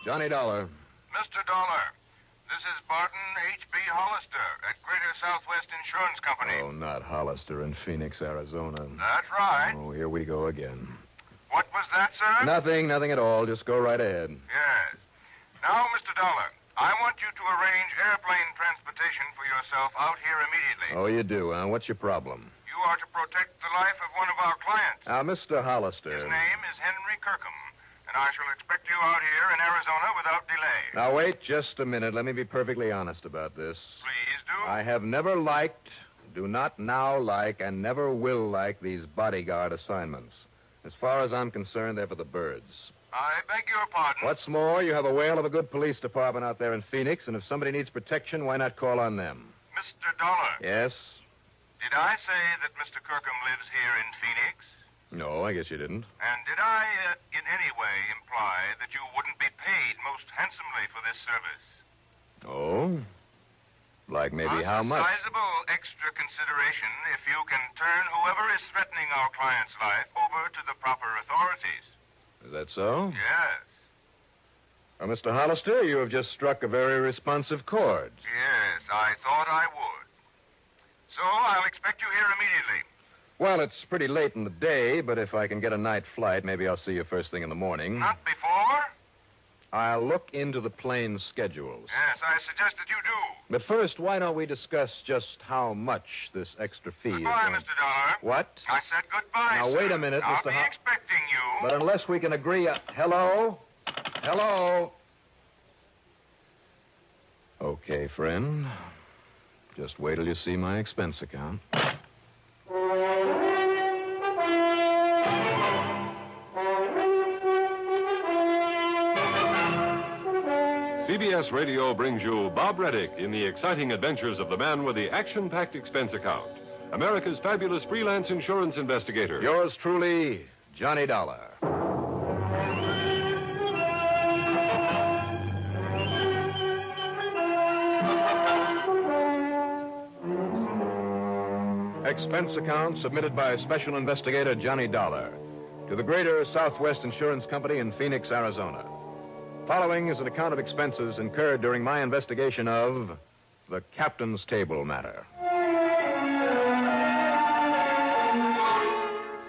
Johnny Dollar. Mr. Dollar, this is Barton H.B. Hollister at Greater Southwest Insurance Company. Oh, not Hollister in Phoenix, Arizona. That's right. Oh, here we go again. What was that, sir? Nothing at all. Just go right ahead. Yes. Now, Mr. Dollar, I want you to arrange airplane transportation for yourself out here immediately. Oh, you do, huh? What's your problem? You are to protect the life of one of our clients. Now, Mr. Hollister. His name is Henry Kirkham, and I shall expect you out here in Arizona without delay. Now, wait just a minute. Let me be perfectly honest about this. Please do. I have never liked, do not now like, and never will like these bodyguard assignments. As far as I'm concerned, they're for the birds. I beg your pardon. What's more, you have a whale of a good police department out there in Phoenix, and if somebody needs protection, why not call on them? Mr. Dollar. Yes? Did I say that Mr. Kirkham lives here in Phoenix? No, I guess you didn't. And did I, in any way, imply that you wouldn't be paid most handsomely for this service? Oh? Like maybe how much? A sizable extra consideration if you can turn whoever is threatening our client's life over to the proper authorities. Is that so? Yes. Well, Mr. Hollister, you have just struck a very responsive chord. Yes, I thought I would. So I'll expect you here immediately. Well, it's pretty late in the day, but if I can get a night flight, maybe I'll see you first thing in the morning. Not before? I'll look into the plane schedules. Yes, I suggest that you do. But first, why don't we discuss just how much this extra fee Goodbye, is? Mr. Dollar. What? I said goodbye, Now, sir. wait a minute, I'll Mr. be expecting you. But unless we can agree... hello? Hello? Okay, friend. Just wait till you see my expense account. CBS Radio brings you Bob Reddick in the exciting adventures of the man with the action-packed expense account, America's fabulous freelance insurance investigator. Yours truly, Johnny Dollar. Expense account submitted by Special Investigator Johnny Dollar to the Greater Southwest Insurance Company in Phoenix, Arizona. Following is an account of expenses incurred during my investigation of the Captain's Table matter.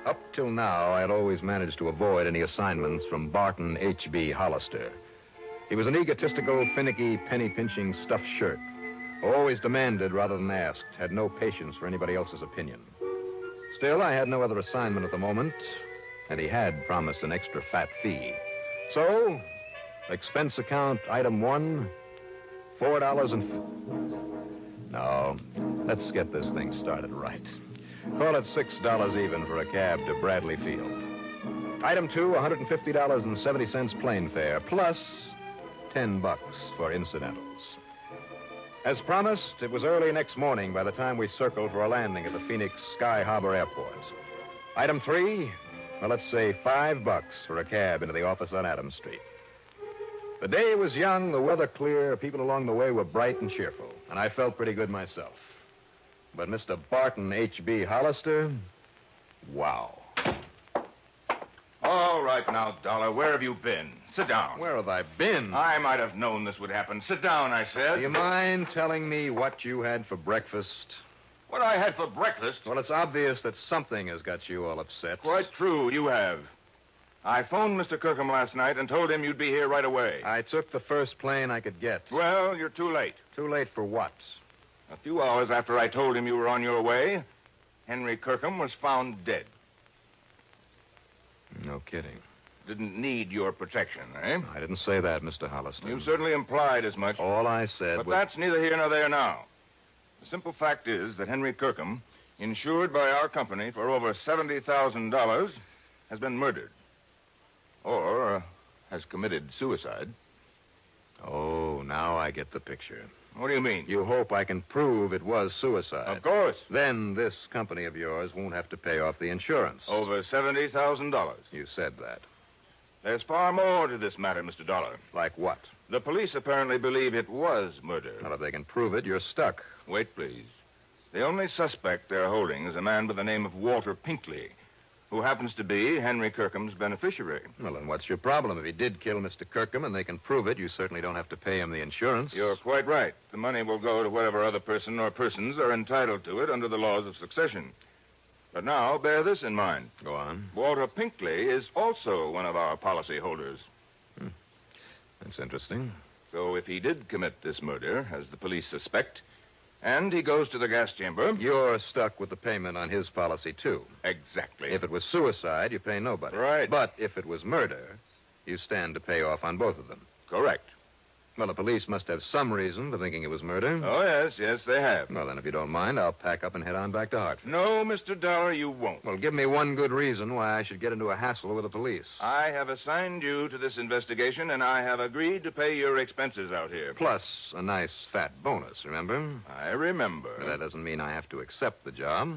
Up till now, I had always managed to avoid any assignments from Barton H.B. Hollister. He was an egotistical, finicky, penny-pinching stuffed shirt who always demanded rather than asked, had no patience for anybody else's opinion. Still, I had no other assignment at the moment, and he had promised an extra fat fee. So, expense account item 1, $4 and... No, let's get this thing started right. Call it $6 even for a cab to Bradley Field. Item 2, $150.70 plane fare, plus $10 for incidentals. As promised, it was early next morning by the time we circled for a landing at the Phoenix Sky Harbor Airport. Item 3, well, let's say $5 for a cab into the office on Adams Street. The day was young, the weather clear, people along the way were bright and cheerful, and I felt pretty good myself. But Mr. Barton H.B. Hollister, wow. All right now, Dollar, where have you been? Sit down. Where have I been? I might have known this would happen. Sit down, I said. Do you mind telling me what you had for breakfast? What I had for breakfast? Well, it's obvious that something has got you all upset. Quite true, you have. I phoned Mr. Kirkham last night and told him you'd be here right away. I took the first plane I could get. Well, you're too late. Too late for what? A few hours after I told him you were on your way, Henry Kirkham was found dead. No kidding. didn't need your protection, eh? I didn't say that, Mr. Hollister. You certainly implied as much. All I said But was... that's neither here nor there now. The simple fact is that Henry Kirkham, insured by our company for over $70,000, has been murdered. Or has committed suicide. Oh, now I get the picture. What do you mean? You hope I can prove it was suicide. Of course. Then this company of yours won't have to pay off the insurance. Over $70,000. You said that. There's far more to this matter, Mr. Dollar. Like what? The police apparently believe it was murder. Well, if they can prove it, you're stuck. Wait, please. The only suspect they're holding is a man by the name of Walter Pinkley, who happens to be Henry Kirkham's beneficiary. Well, then what's your problem? If he did kill Mr. Kirkham and they can prove it, you certainly don't have to pay him the insurance. You're quite right. The money will go to whatever other person or persons are entitled to it under the laws of succession. But now, bear this in mind. Go on. Walter Pinkley is also one of our policy holders. That's interesting. So if he did commit this murder, as the police suspect, and he goes to the gas chamber... You're stuck with the payment on his policy, too. Exactly. If it was suicide, you pay nobody. Right. But if it was murder, you stand to pay off on both of them. Correct. Well, the police must have some reason for thinking it was murder. Oh, yes, they have. Well, then, if you don't mind, I'll pack up and head on back to Hartford. No, Mr. Dollar, you won't. Well, give me one good reason why I should get into a hassle with the police. I have assigned you to this investigation, and I have agreed to pay your expenses out here. Plus a nice fat bonus, remember? I remember. But that doesn't mean I have to accept the job.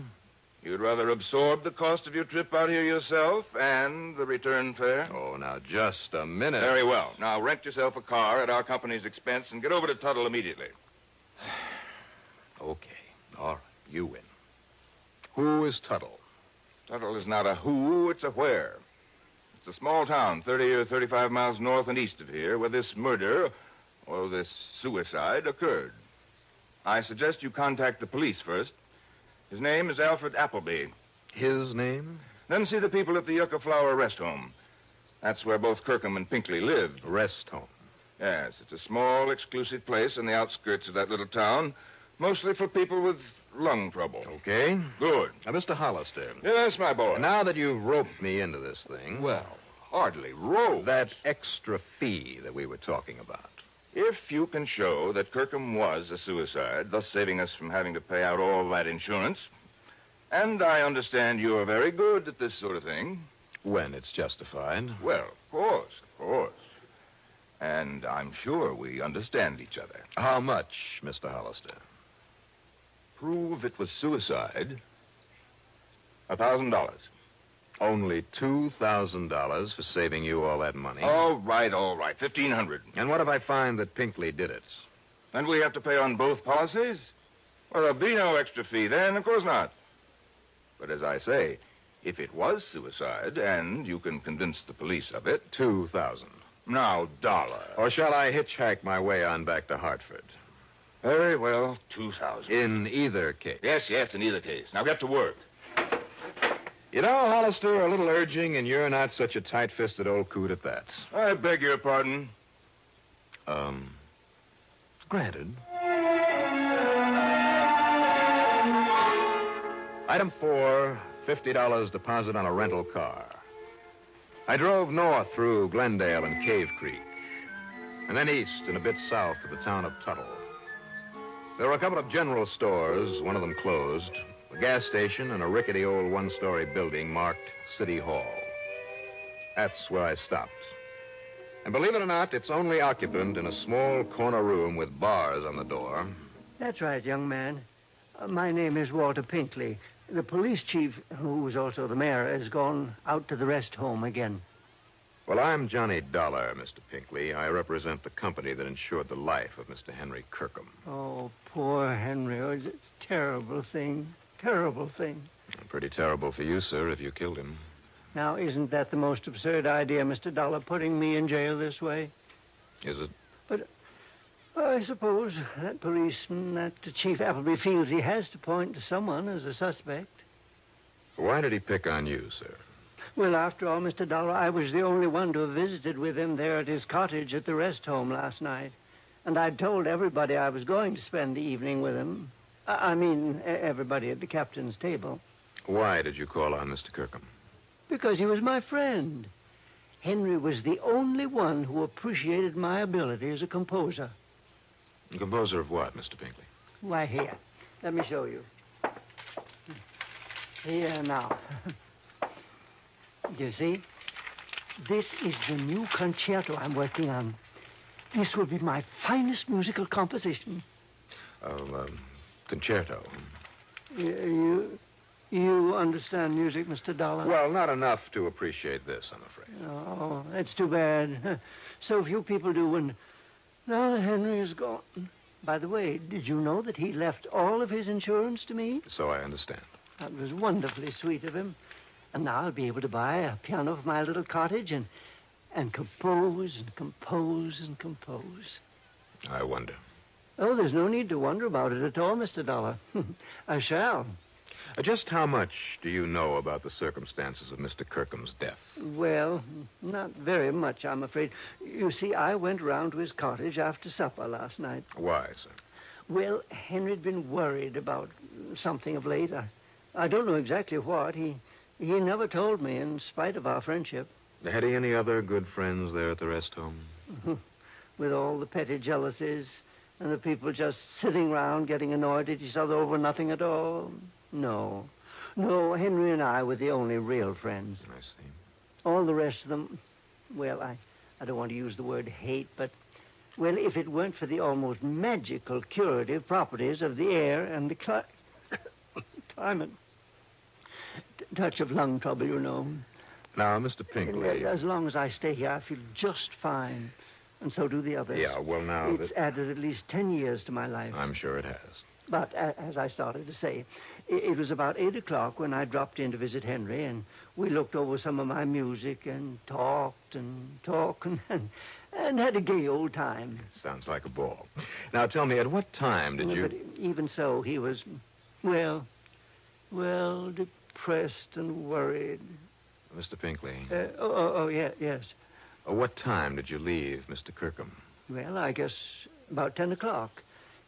You'd rather absorb the cost of your trip out here yourself and the return fare? Oh, now, just a minute. Very well. Now, rent yourself a car at our company's expense and get over to Tuttle immediately. Okay. All right. You win. Who is Tuttle? Tuttle is not a who, it's a where. It's a small town, 30 or 35 miles north and east of here, where this murder, or this suicide, occurred. I suggest you contact the police first. His name is Alfred Appleby. His name? Then see the people at the Yucca Flower Rest Home. That's where both Kirkham and Pinkley lived. Rest home. Yes, it's a small, exclusive place on the outskirts of that little town, mostly for people with lung trouble. Okay. Good. Now, Mr. Hollister. Yes, my boy. Now that you've roped me into this thing... Well, hardly rope. That extra fee that we were talking about. If you can show that Kirkham was a suicide, thus saving us from having to pay out all that insurance, and I understand you're very good at this sort of thing. When it's justified. Well, of course. And I'm sure we understand each other. How much, Mr. Hollister? Prove it was suicide. $1,000. Only $2,000 for saving you all that money. All right. $1,500. And what if I find that Pinkley did it? And we have to pay on both policies? Well, there'll be no extra fee then. Of course not. But as I say, if it was suicide, and you can convince the police of it... $2,000. Now, Dollar. Or shall I hitchhike my way on back to Hartford? Very well, $2,000. In either case. Yes, in either case. Now get to work. You know, Hollister, a little urging, and you're not such a tight-fisted old coot at that. I beg your pardon. Granted. Item 4, $50 deposit on a rental car. I drove north through Glendale and Cave Creek, and then east and a bit south to the town of Tuttle. There were a couple of general stores, one of them closed, a gas station, and a rickety old one-story building marked City Hall. That's where I stopped. And believe it or not, its only occupant in a small corner room with bars on the door. That's right, young man. My name is Walter Pinkley. The police chief, who is also the mayor, has gone out to the rest home again. Well, I'm Johnny Dollar, Mr. Pinkley. I represent the company that insured the life of Mr. Henry Kirkham. Oh, poor Henry. Oh, it's a terrible thing. Terrible thing. Pretty terrible for you, sir, if you killed him. Now, isn't that the most absurd idea, Mr. Dollar, putting me in jail this way? Is it? But I suppose that policeman, that Chief Appleby, feels he has to point to someone as a suspect. Why did he pick on you, sir? Well, after all, Mr. Dollar, I was the only one to have visited with him there at his cottage at the rest home last night. And I'd told everybody I was going to spend the evening with him. I mean, everybody at the captain's table. Why did you call on Mr. Kirkham? Because he was my friend. Henry was the only one who appreciated my ability as a composer. A composer of what, Mr. Pinkley? Why, here. Let me show you. Here now. Do you see? This is the new concerto I'm working on. This will be my finest musical composition. Concerto. You understand music, Mr. Dollar? Well, not enough to appreciate this, I'm afraid. Oh, that's too bad. So few people do, and now Henry is gone. By the way, did you know that he left all of his insurance to me? So I understand. That was wonderfully sweet of him. And now I'll be able to buy a piano for my little cottage and compose and compose and compose. I wonder. Oh, there's no need to wonder about it at all, Mr. Dollar. I shall. Just how much do you know about the circumstances of Mr. Kirkham's death? Well, not very much, I'm afraid. You see, I went round to his cottage after supper last night. Why, sir? Well, Henry'd been worried about something of late. I don't know exactly what. He never told me, in spite of our friendship. Had he any other good friends there at the rest home? With all the petty jealousies and the people just sitting round getting annoyed at each other over nothing at all? No, Henry and I were the only real friends. I see. All the rest of them, well, I don't want to use the word hate, but, well, if it weren't for the almost magical curative properties of the air and the climate. Touch of lung trouble, you know. Now, Mr. Pinkley. As long as I stay here, I feel just fine. And so do the others. Yeah, well, now... It's added at least 10 years to my life. I'm sure it has. But, as I started to say, it was about 8 o'clock when I dropped in to visit Henry, and we looked over some of my music and talked and had a gay old time. Sounds like a ball. Now, tell me, at what time did you... But even so, he was, well, depressed and worried. Mr. Pinkley. Yes. What time did you leave Mr. Kirkham? Well, I guess about 10 o'clock.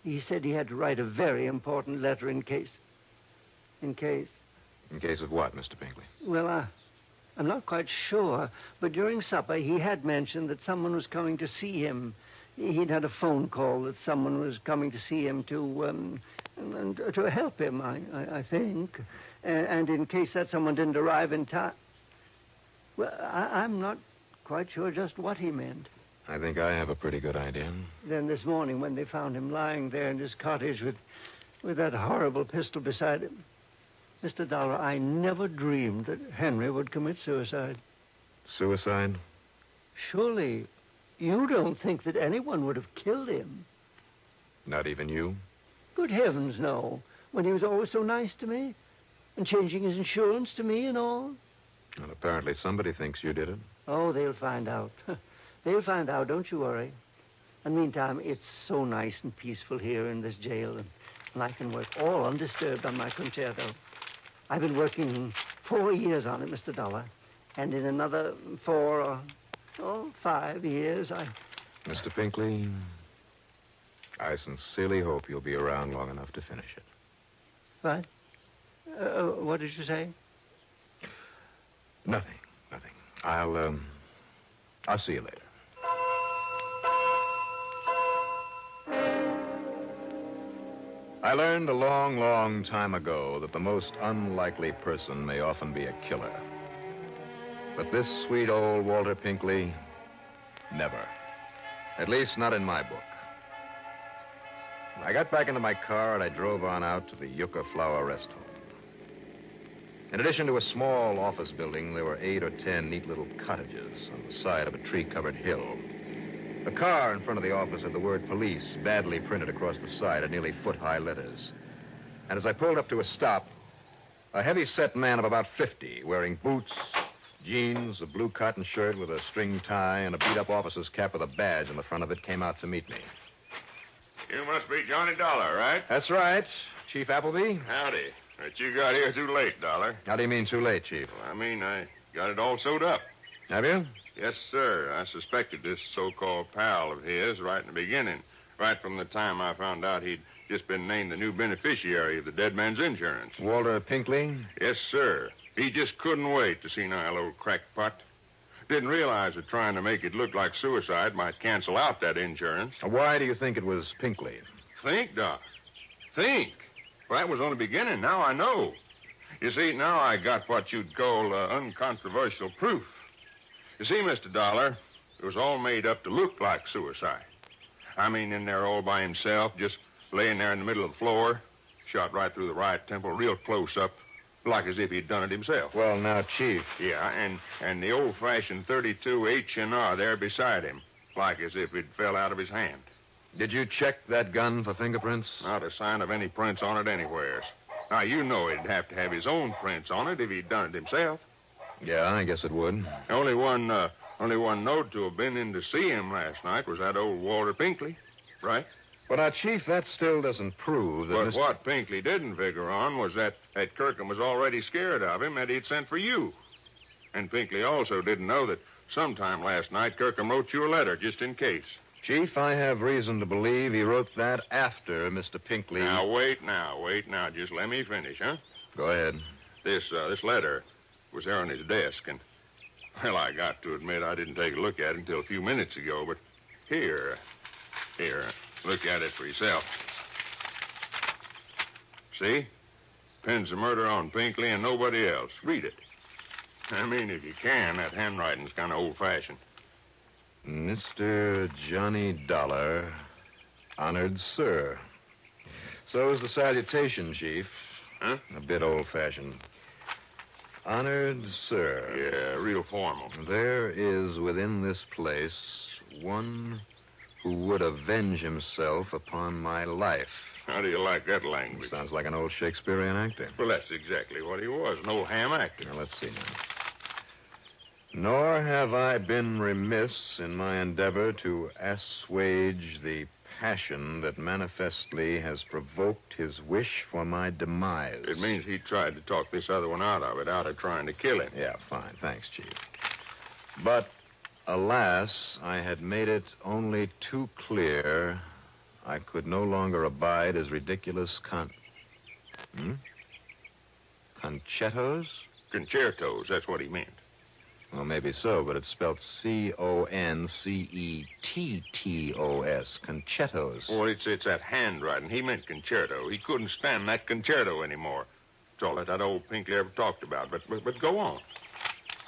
He said he had to write a very important letter in case... In case of what, Mr. Pinkley? Well, I'm not quite sure, but during supper he had mentioned that someone was coming to see him. He'd had a phone call that someone was coming to see him to help him, I think. And in case that someone didn't arrive in time... Well, I'm not quite sure just what he meant. I think I have a pretty good idea. Then this morning, when they found him lying there in his cottage with that horrible pistol beside him, Mr. Dollar, I never dreamed that Henry would commit suicide. Suicide? Surely you don't think that anyone would have killed him? Not even you? Good heavens, no. When he was always so nice to me and changing his insurance to me and all. Well, apparently somebody thinks you did it. Oh, they'll find out. They'll find out, don't you worry. And meantime, it's so nice and peaceful here in this jail, and I can work all undisturbed on my concerto. I've been working 4 years on it, Mr. Dollar, and in another 4 or 5 years, Mr. Pinkley, I sincerely hope you'll be around long enough to finish it. What? What did you say? Nothing. I'll see you later. I learned a long, long time ago that the most unlikely person may often be a killer. But this sweet old Walter Pinkley, never. At least not in my book. I got back into my car and I drove on out to the Yucca Flower Rest Home. In addition to a small office building, there were 8 or 10 neat little cottages on the side of a tree-covered hill. The car in front of the office had the word police badly printed across the side in nearly foot-high letters. And as I pulled up to a stop, a heavy-set man of about 50, wearing boots, jeans, a blue cotton shirt with a string tie, and a beat-up officer's cap with a badge on the front of it, came out to meet me. You must be Johnny Dollar, right? That's right. Chief Appleby? Howdy. But you got here too late, Dollar. How do you mean too late, Chief? Well, I mean, I got it all sewed up. Have you? Yes, sir. I suspected this so-called pal of his right in the beginning, right from the time I found out he'd just been named the new beneficiary of the dead man's insurance. Walter Pinkley? Yes, sir. He just couldn't wait to see an old crackpot. Didn't realize that trying to make it look like suicide might cancel out that insurance. Why do you think it was Pinkley? Think, Doc. Think. Well, that was only beginning. Now I know. You see, now I got what you'd call uncontroversial proof. You see, Mr. Dollar, it was all made up to look like suicide. I mean, in there all by himself, just laying there in the middle of the floor, shot right through the right temple, real close up, like as if he'd done it himself. Well, now, Chief. Yeah, and the old-fashioned 32 H&R there beside him, like as if it fell out of his hand. Did you check that gun for fingerprints? Not a sign of any prints on it anywhere. Now, you know he'd have to have his own prints on it if he'd done it himself. Yeah, I guess it would. Only one note to have been in to see him last night was that old Walter Pinkley, right? Well, now, Chief, that still doesn't prove that But what Pinkley didn't figure on was that Kirkham was already scared of him, that he'd sent for you. And Pinkley also didn't know that sometime last night Kirkham wrote you a letter just in case. Chief, I have reason to believe he wrote that after Mr. Pinkley... Now, wait now. Just let me finish, huh? Go ahead. This letter was there on his desk, and, well, I got to admit I didn't take a look at it until a few minutes ago, but here, look at it for yourself. See? Pins the murder on Pinkley and nobody else. Read it. I mean, if you can, that handwriting's kind of old-fashioned. Mr. Johnny Dollar, honored sir. So is the salutation, Chief. Huh? A bit old-fashioned. Honored sir. Yeah, real formal. There is within this place one who would avenge himself upon my life. How do you like that language? Sounds like an old Shakespearean actor. Well, that's exactly what he was, an old ham actor. Now, let's see now. Nor have I been remiss in my endeavor to assuage the passion that manifestly has provoked his wish for my demise. It means he tried to talk this other one out of it, out of trying to kill him. Yeah, fine. Thanks, Chief. But, alas, I had made it only too clear I could no longer abide his ridiculous Concertos? Concertos, that's what he meant. Well, maybe so, but it's spelled Concetettos. Concertos. Oh, it's that handwriting. He meant concerto. He couldn't stand that concerto anymore. It's all that old Pinkley ever talked about. But go on.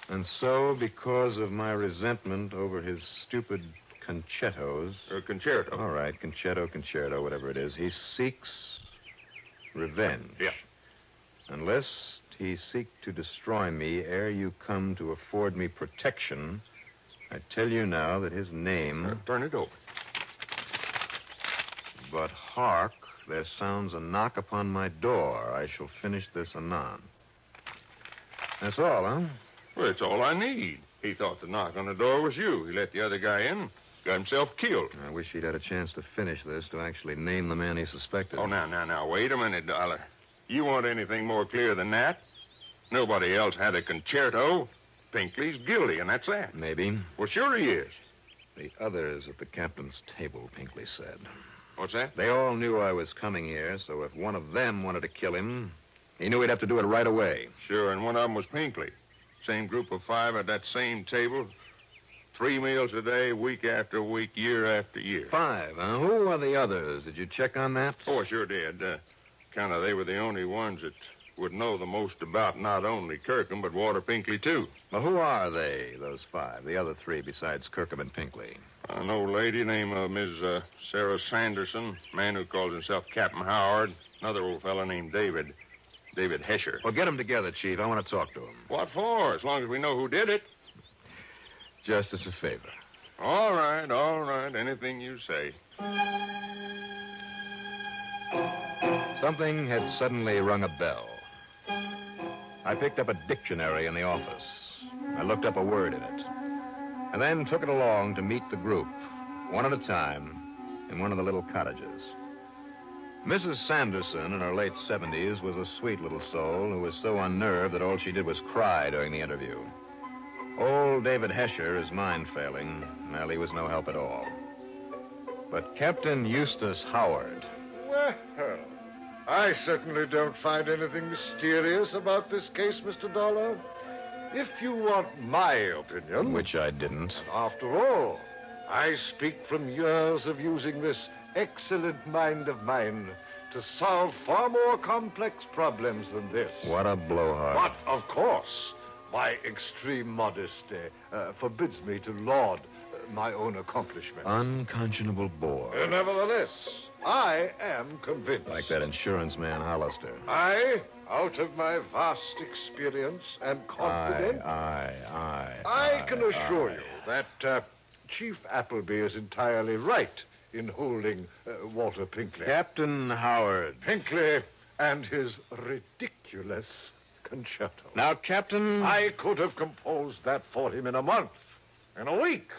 And so, because of my resentment over his stupid concertos... Concerto. All right, concerto, whatever it is. He seeks revenge. Yeah. Unless he seek to destroy me ere you come to afford me protection, I tell you now that his name... Turn it over. But hark, there sounds a knock upon my door. I shall finish this anon. That's all, huh? Well, it's all I need. He thought the knock on the door was you. He let the other guy in, got himself killed. I wish he'd had a chance to finish this, to actually name the man he suspected. Oh, now, wait a minute, Dollar. You want anything more clear than that? Nobody else had a concerto. Pinkley's guilty, and that's that. Maybe. Well, sure he is. The others at the captain's table, Pinkley said. What's that? They all knew I was coming here, so if one of them wanted to kill him, he knew he'd have to do it right away. Sure, and one of them was Pinkley. Same group of 5 at that same table. 3 meals a day, week after week, year after year. 5, huh? Who are the others? Did you check on that? Oh, I sure did. Kind of they were the only ones that would know the most about not only Kirkham, but Walter Pinkley, too. Well, who are they, those 5, the other 3 besides Kirkham and Pinkley? An old lady named Miss Sarah Sanderson, man who calls himself Captain Howard, another old fella named David Hesher. Well, get them together, Chief. I want to talk to them. What for? As long as we know who did it. Just as a favor. All right. Anything you say. Something had suddenly rung a bell. I picked up a dictionary in the office. I looked up a word in it. And then took it along to meet the group, one at a time, in one of the little cottages. Mrs. Sanderson, in her late 70s, was a sweet little soul who was so unnerved that all she did was cry during the interview. Old David Hesher, his mind failing, well, he was no help at all. But Captain Eustace Howard... Well, I certainly don't find anything mysterious about this case, Mr. Dollar. if you want my opinion... Which I didn't. After all, I speak from years of using this excellent mind of mine to solve far more complex problems than this. What a blowhard. But, of course, my extreme modesty forbids me to laud my own accomplishments. Unconscionable bore. Nevertheless, I am convinced. Like that insurance man, Hollister. I, out of my vast experience and confidence... I can assure you that Chief Appleby is entirely right in holding Walter Pinkley. Captain Howard. Pinkley and his ridiculous concerto. Now, Captain... I could have composed that for him in a month, in a week.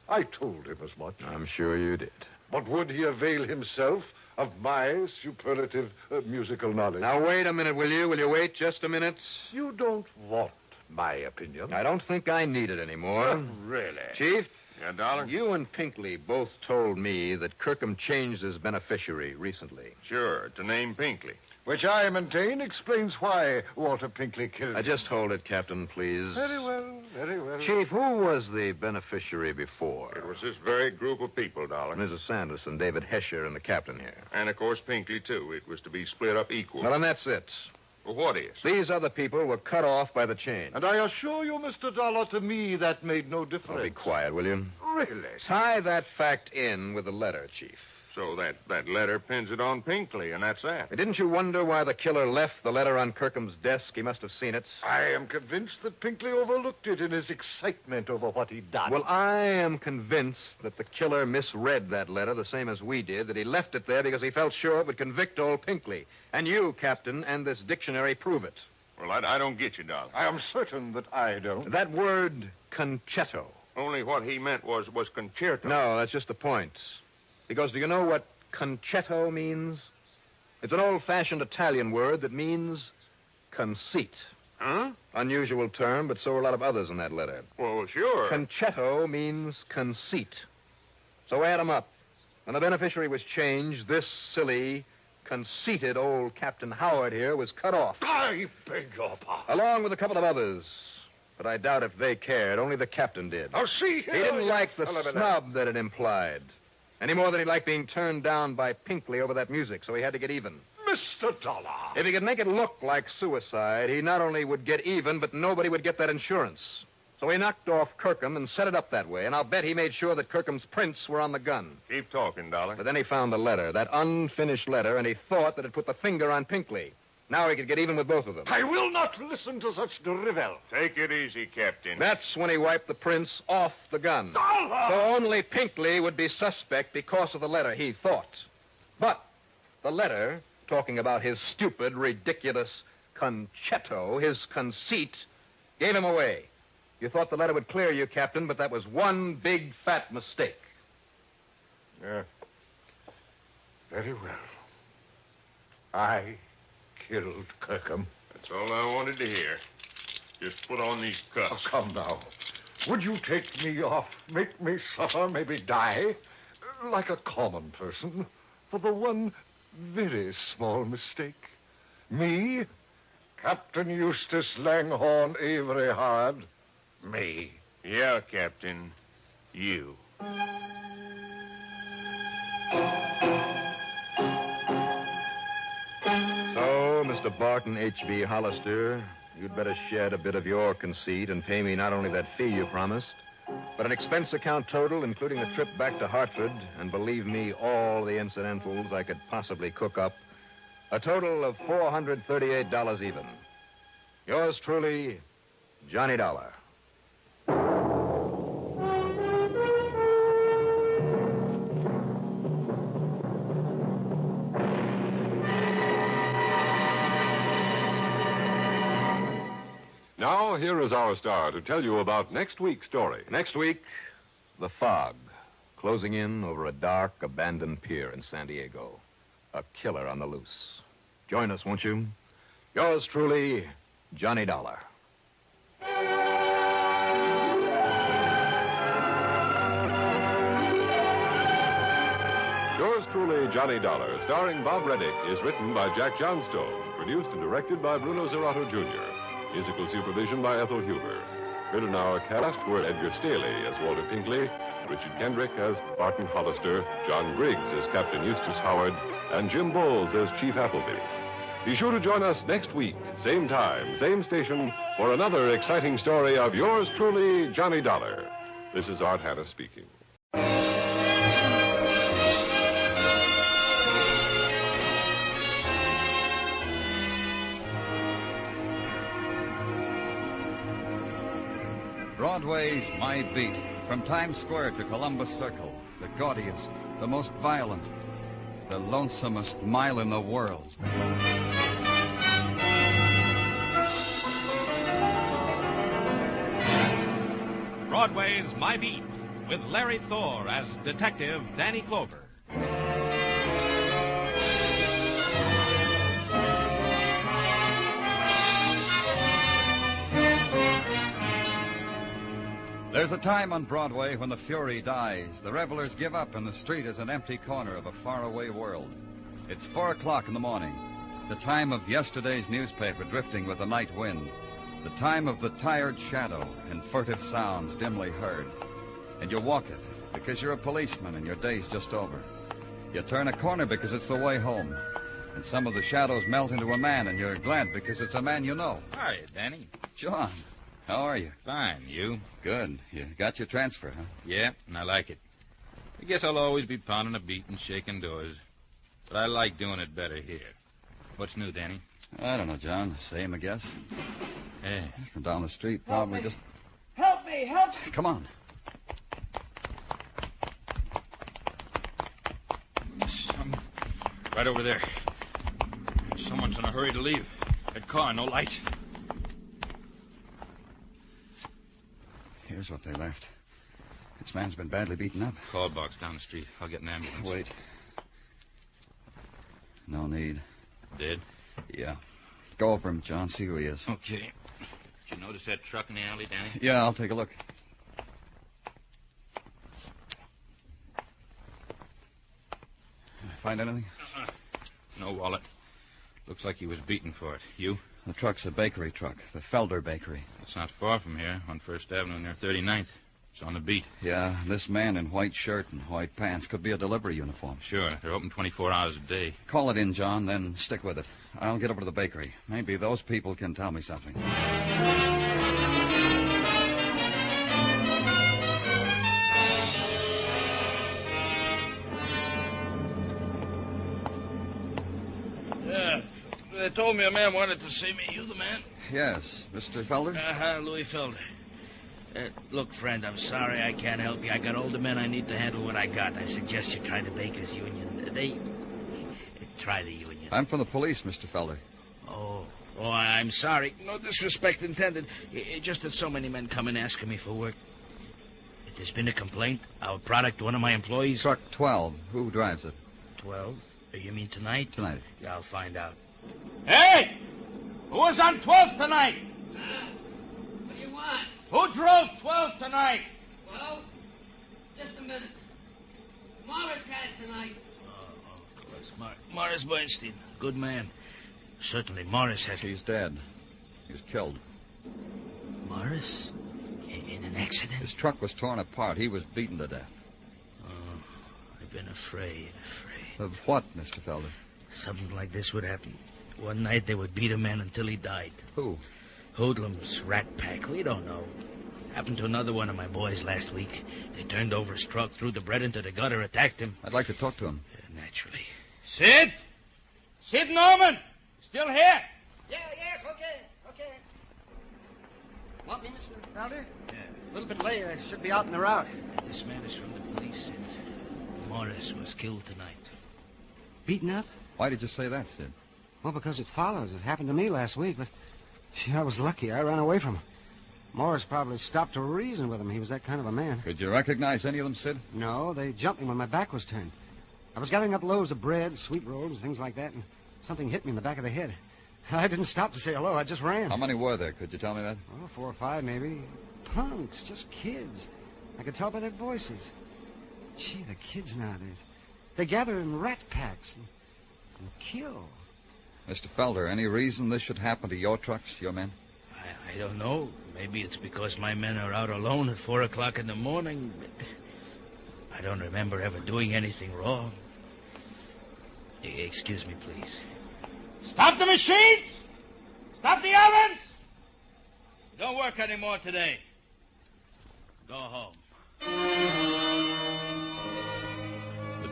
I told him as much. I'm sure you did. But would he avail himself of my superlative musical knowledge? Now, wait a minute, will you? Will you wait just a minute? You don't want my opinion. I don't think I need it anymore. Really? Chief? Yeah, Dollar? You and Pinkley both told me that Kirkham changed his beneficiary recently. Sure, to name Pinkley. Which I maintain explains why Walter Pinkley killed him. Just hold it, Captain, please. Very well, very well. Chief, who was the beneficiary before? It was this very group of people, Dollar. Mrs. Sanderson, David Hesher, and the captain here. And, of course, Pinkley, too. It was to be split up equal. Well, then that's it. Well, what is? These other people were cut off by the chain. And I assure you, Mr. Dollar, to me that made no difference. Oh, be quiet, will you? Really? Tie that fact in with the letter, Chief. So that letter pins it on Pinkley, and that's that. Didn't you wonder why the killer left the letter on Kirkham's desk? He must have seen it. I am convinced that Pinkley overlooked it in his excitement over what he'd done. Well, I am convinced that the killer misread that letter the same as we did, that he left it there because he felt sure it would convict old Pinkley. And you, Captain, and this dictionary prove it. Well, I don't get you, Dollar. I am certain that I don't. That word, concetto. Only what he meant was concerto. No, that's just the point. Because do you know what concetto means? It's an old-fashioned Italian word that means conceit. Huh? Unusual term, but so are a lot of others in that letter. Well, sure. Concetto means conceit. So add 'em up. When the beneficiary was changed, this silly, conceited old Captain Howard here was cut off. I beg your pardon. Along with a couple of others. But I doubt if they cared. Only the captain did. Now, see here. He didn't like the Eliminate. snub that it implied. Any more than he liked being turned down by Pinkley over that music, so he had to get even. Mr. Dollar. If he could make it look like suicide, he not only would get even, but nobody would get that insurance. So he knocked off Kirkham and set it up that way, and I'll bet he made sure that Kirkham's prints were on the gun. Keep talking, Dollar. But then he found the letter, that unfinished letter, and he thought that it put the finger on Pinkley. Now he could get even with both of them. I will not listen to such drivel. Take it easy, Captain. That's when he wiped the prints off the gun. Dollar! So only Pinkley would be suspect because of the letter, he thought. But the letter, talking about his stupid, ridiculous concetto, his conceit, gave him away. You thought the letter would clear you, Captain, but that was one big, fat mistake. Yeah. Very well. I killed Kirkham. That's all I wanted to hear. Just put on these cuffs. Oh, come now. Would you take me off, make me suffer, maybe die, like a common person, for the one very small mistake? Me, Captain Eustace Langhorne Avery Howard, me. Yeah, Captain. You. So, Mr. Barton H.B. Hollister, you'd better shed a bit of your conceit and pay me not only that fee you promised, but an expense account total, including the trip back to Hartford, and believe me, all the incidentals I could possibly cook up, a total of $438 even. Yours truly, Johnny Dollar. Now, here is our star to tell you about next week's story. Next week, the fog, closing in over a dark, abandoned pier in San Diego. A killer on the loose. Join us, won't you? Yours truly, Johnny Dollar. Yours truly, Johnny Dollar, starring Bob Reddick, is written by Jack Johnstone, produced and directed by Bruno Zerato, Jr. Musical supervision by Ethel Huber. Heard in our cast were Edgar Staley as Walter Pinkley, Richard Kendrick as Barton Hollister, John Griggs as Captain Eustace Howard, and Jim Bowles as Chief Appleby. Be sure to join us next week, same time, same station, for another exciting story of yours truly, Johnny Dollar. This is Art Hanna speaking. Broadway's My Beat. From Times Square to Columbus Circle, the gaudiest, the most violent, the lonesomest mile in the world. Broadway's My Beat, with Larry Thor as Detective Danny Clover. There's a time on Broadway when the fury dies. The revelers give up, and the street is an empty corner of a faraway world. It's 4 o'clock in the morning, the time of yesterday's newspaper drifting with the night wind, the time of the tired shadow and furtive sounds dimly heard. And you walk it because you're a policeman and your day's just over. You turn a corner because it's the way home. And some of the shadows melt into a man, and you're glad because it's a man you know. Hi, Danny. John, how are you? Fine. You? Good. You got your transfer, huh? Yeah, and I like it. I guess I'll always be pounding a beat and shaking doors. But I like doing it better here. What's new, Danny? I don't know, John. Same, I guess. Hey. From down the street, probably just... Help me! Help me! Come on. Right over there. Someone's in a hurry to leave. That car, no light. Here's what they left. This man's been badly beaten up. Call box down the street. I'll get an ambulance. Wait. No need. Dead? Yeah. Go over him, John. See who he is. Okay. Did you notice that truck in the alley, Danny? Yeah, I'll take a look. Find anything? No wallet. Looks like he was beaten for it. You? The truck's a bakery truck. The Felder Bakery. It's not far from here, on First Avenue near 39th. It's on the beat. Yeah, this man in white shirt and white pants could be a delivery uniform. Sure. They're open 24 hours a day. Call it in, John, then stick with it. I'll get over to the bakery. Maybe those people can tell me something. They told me a man wanted to see me. You the man? Yes. Mr. Felder? Louis Felder. Look, friend, I'm sorry I can't help you. I got older men I need to handle what I got. I suggest you try the Bakers Union. Try the union. I'm from the police, Mr. Felder. Oh, I'm sorry. No disrespect intended. Just that so many men come in asking me for work. If there's been a complaint, our product, one of my employees... Truck 12. Who drives it? 12? You mean tonight? Tonight. Yeah, I'll find out. Hey! Who was on 12 tonight? What do you want? Who drove 12 tonight? Well, just a minute. Morris had it tonight. Of course. Morris Bernstein. Good man. Certainly, Morris has... He's dead. He was killed. Morris? In an accident? His truck was torn apart. He was beaten to death. Oh, I've been afraid. Of what, Mr. Felder? Something like this would happen. One night they would beat a man until he died. Who? Hoodlums, Rat Pack, we don't know. Happened to another one of my boys last week. They turned over his truck, threw the bread into the gutter, attacked him. I'd like to talk to him. Naturally. Sid? Sid Norman? Still here? Yes, okay. Want me, Mr. Felder? Yeah. A little bit later. I should be out in the route. This man is from the police, Sid. Morris was killed tonight. Beaten up? Why did you say that, Sid? Well, because it follows. It happened to me last week, but I was lucky. I ran away from him. Morris probably stopped to reason with him. He was that kind of a man. Could you recognize any of them, Sid? No, they jumped me when my back was turned. I was gathering up loaves of bread, sweet rolls, things like that, and something hit me in the back of the head. I didn't stop to say hello. I just ran. How many were there? Could you tell me that? Oh, 4 or 5, maybe. Punks, just kids. I could tell by their voices. Gee, the kids nowadays. They gather in rat packs and kill. Mr. Felder, any reason this should happen to your trucks, your men? I don't know. Maybe it's because my men are out alone at 4 o'clock in the morning. I don't remember ever doing anything wrong. Excuse me, please. Stop the machines! Stop the ovens! Don't work anymore today. Go home.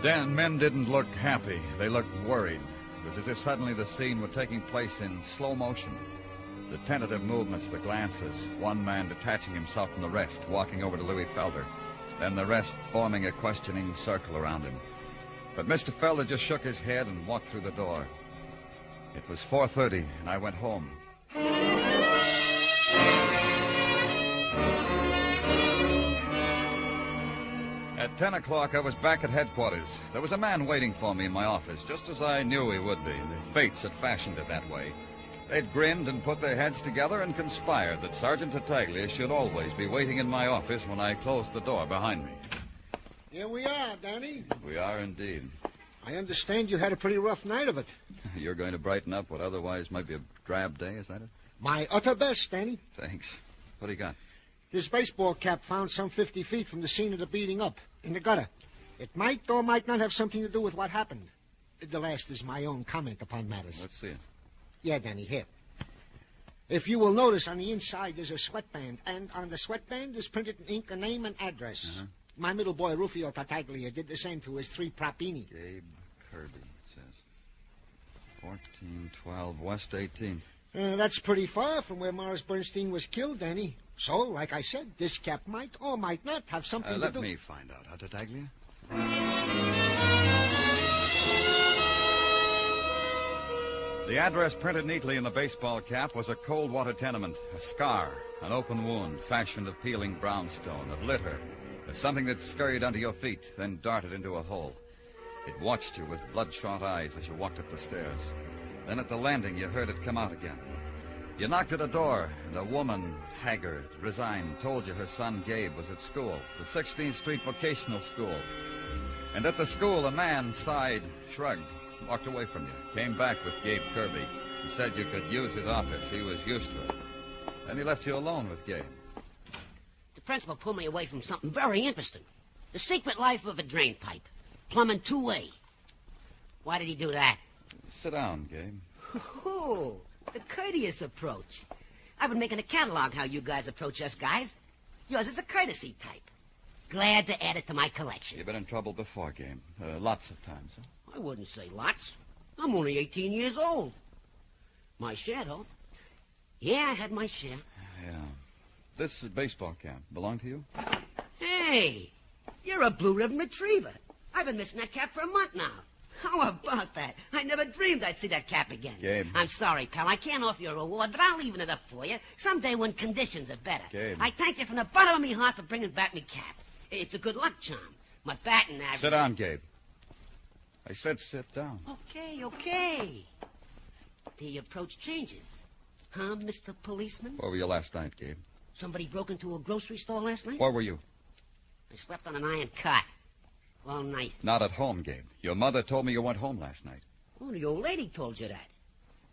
The men didn't look happy. They looked worried. It was as if suddenly the scene were taking place in slow motion. The tentative movements, the glances, one man detaching himself from the rest, walking over to Louis Felder, then the rest forming a questioning circle around him. But Mr. Felder just shook his head and walked through the door. It was 4:30, and I went home. At 10 o'clock, I was back at headquarters. There was a man waiting for me in my office, just as I knew he would be. The fates had fashioned it that way. They'd grinned and put their heads together and conspired that Sergeant Tartaglia should always be waiting in my office when I closed the door behind me. Here we are, Danny. We are indeed. I understand you had a pretty rough night of it. You're going to brighten up what otherwise might be a drab day, is that it? My utter best, Danny. Thanks. What do you got? This baseball cap found some 50 feet from the scene of the beating up, in the gutter. It might or might not have something to do with what happened. The last is my own comment upon matters. Let's see it. Yeah, Danny, here. If you will notice, on the inside there's a sweatband, and on the sweatband is printed in ink a name and address. Uh-huh. My middle boy, Rufio Tartaglia, did the same to his 3 propini. Gabe Kirby, it says. 1412 West 18th. That's pretty far from where Morris Bernstein was killed, Danny. So, like I said, this cap might or might not have something to do... Let me find out, huh, Tartaglia? The address printed neatly in the baseball cap was a cold water tenement, a scar, an open wound fashioned of peeling brownstone, of litter, of something that scurried under your feet, then darted into a hole. It watched you with bloodshot eyes as you walked up the stairs. Then at the landing, you heard it come out again. You knocked at a door, and a woman, haggard, resigned, told you her son Gabe was at school, the 16th Street Vocational School. And at the school, a man sighed, shrugged, walked away from you, came back with Gabe Kirby, and said you could use his office. He was used to it. Then he left you alone with Gabe. The principal pulled me away from something very interesting. The secret life of a drain pipe. Plumbing two-way. Why did he do that? Sit down, Gabe. Oh, the courteous approach. I've been making a catalog how you guys approach us guys. Yours is a courtesy type. Glad to add it to my collection. You've been in trouble before, Gabe. Lots of times, huh? I wouldn't say lots. I'm only 18 years old. My share, though. Yeah, I had my share. Yeah. This baseball cap belong to you? Hey, you're a blue ribbon retriever. I've been missing that cap for a month now. How about that? I never dreamed I'd see that cap again. Gabe. I'm sorry, pal. I can't offer you a reward, but I'll even it up for you someday when conditions are better. Gabe. I thank you from the bottom of me heart for bringing back me cap. It's a good luck charm. My batting average... Sit down, Gabe. I said sit down. Okay. The approach changes. Huh, Mr. Policeman? Where were you last night, Gabe? Somebody broke into a grocery store last night? Where were you? I slept on an iron cot. All night. Not at home, Gabe. Your mother told me you went home last night. Oh, the old lady told you that.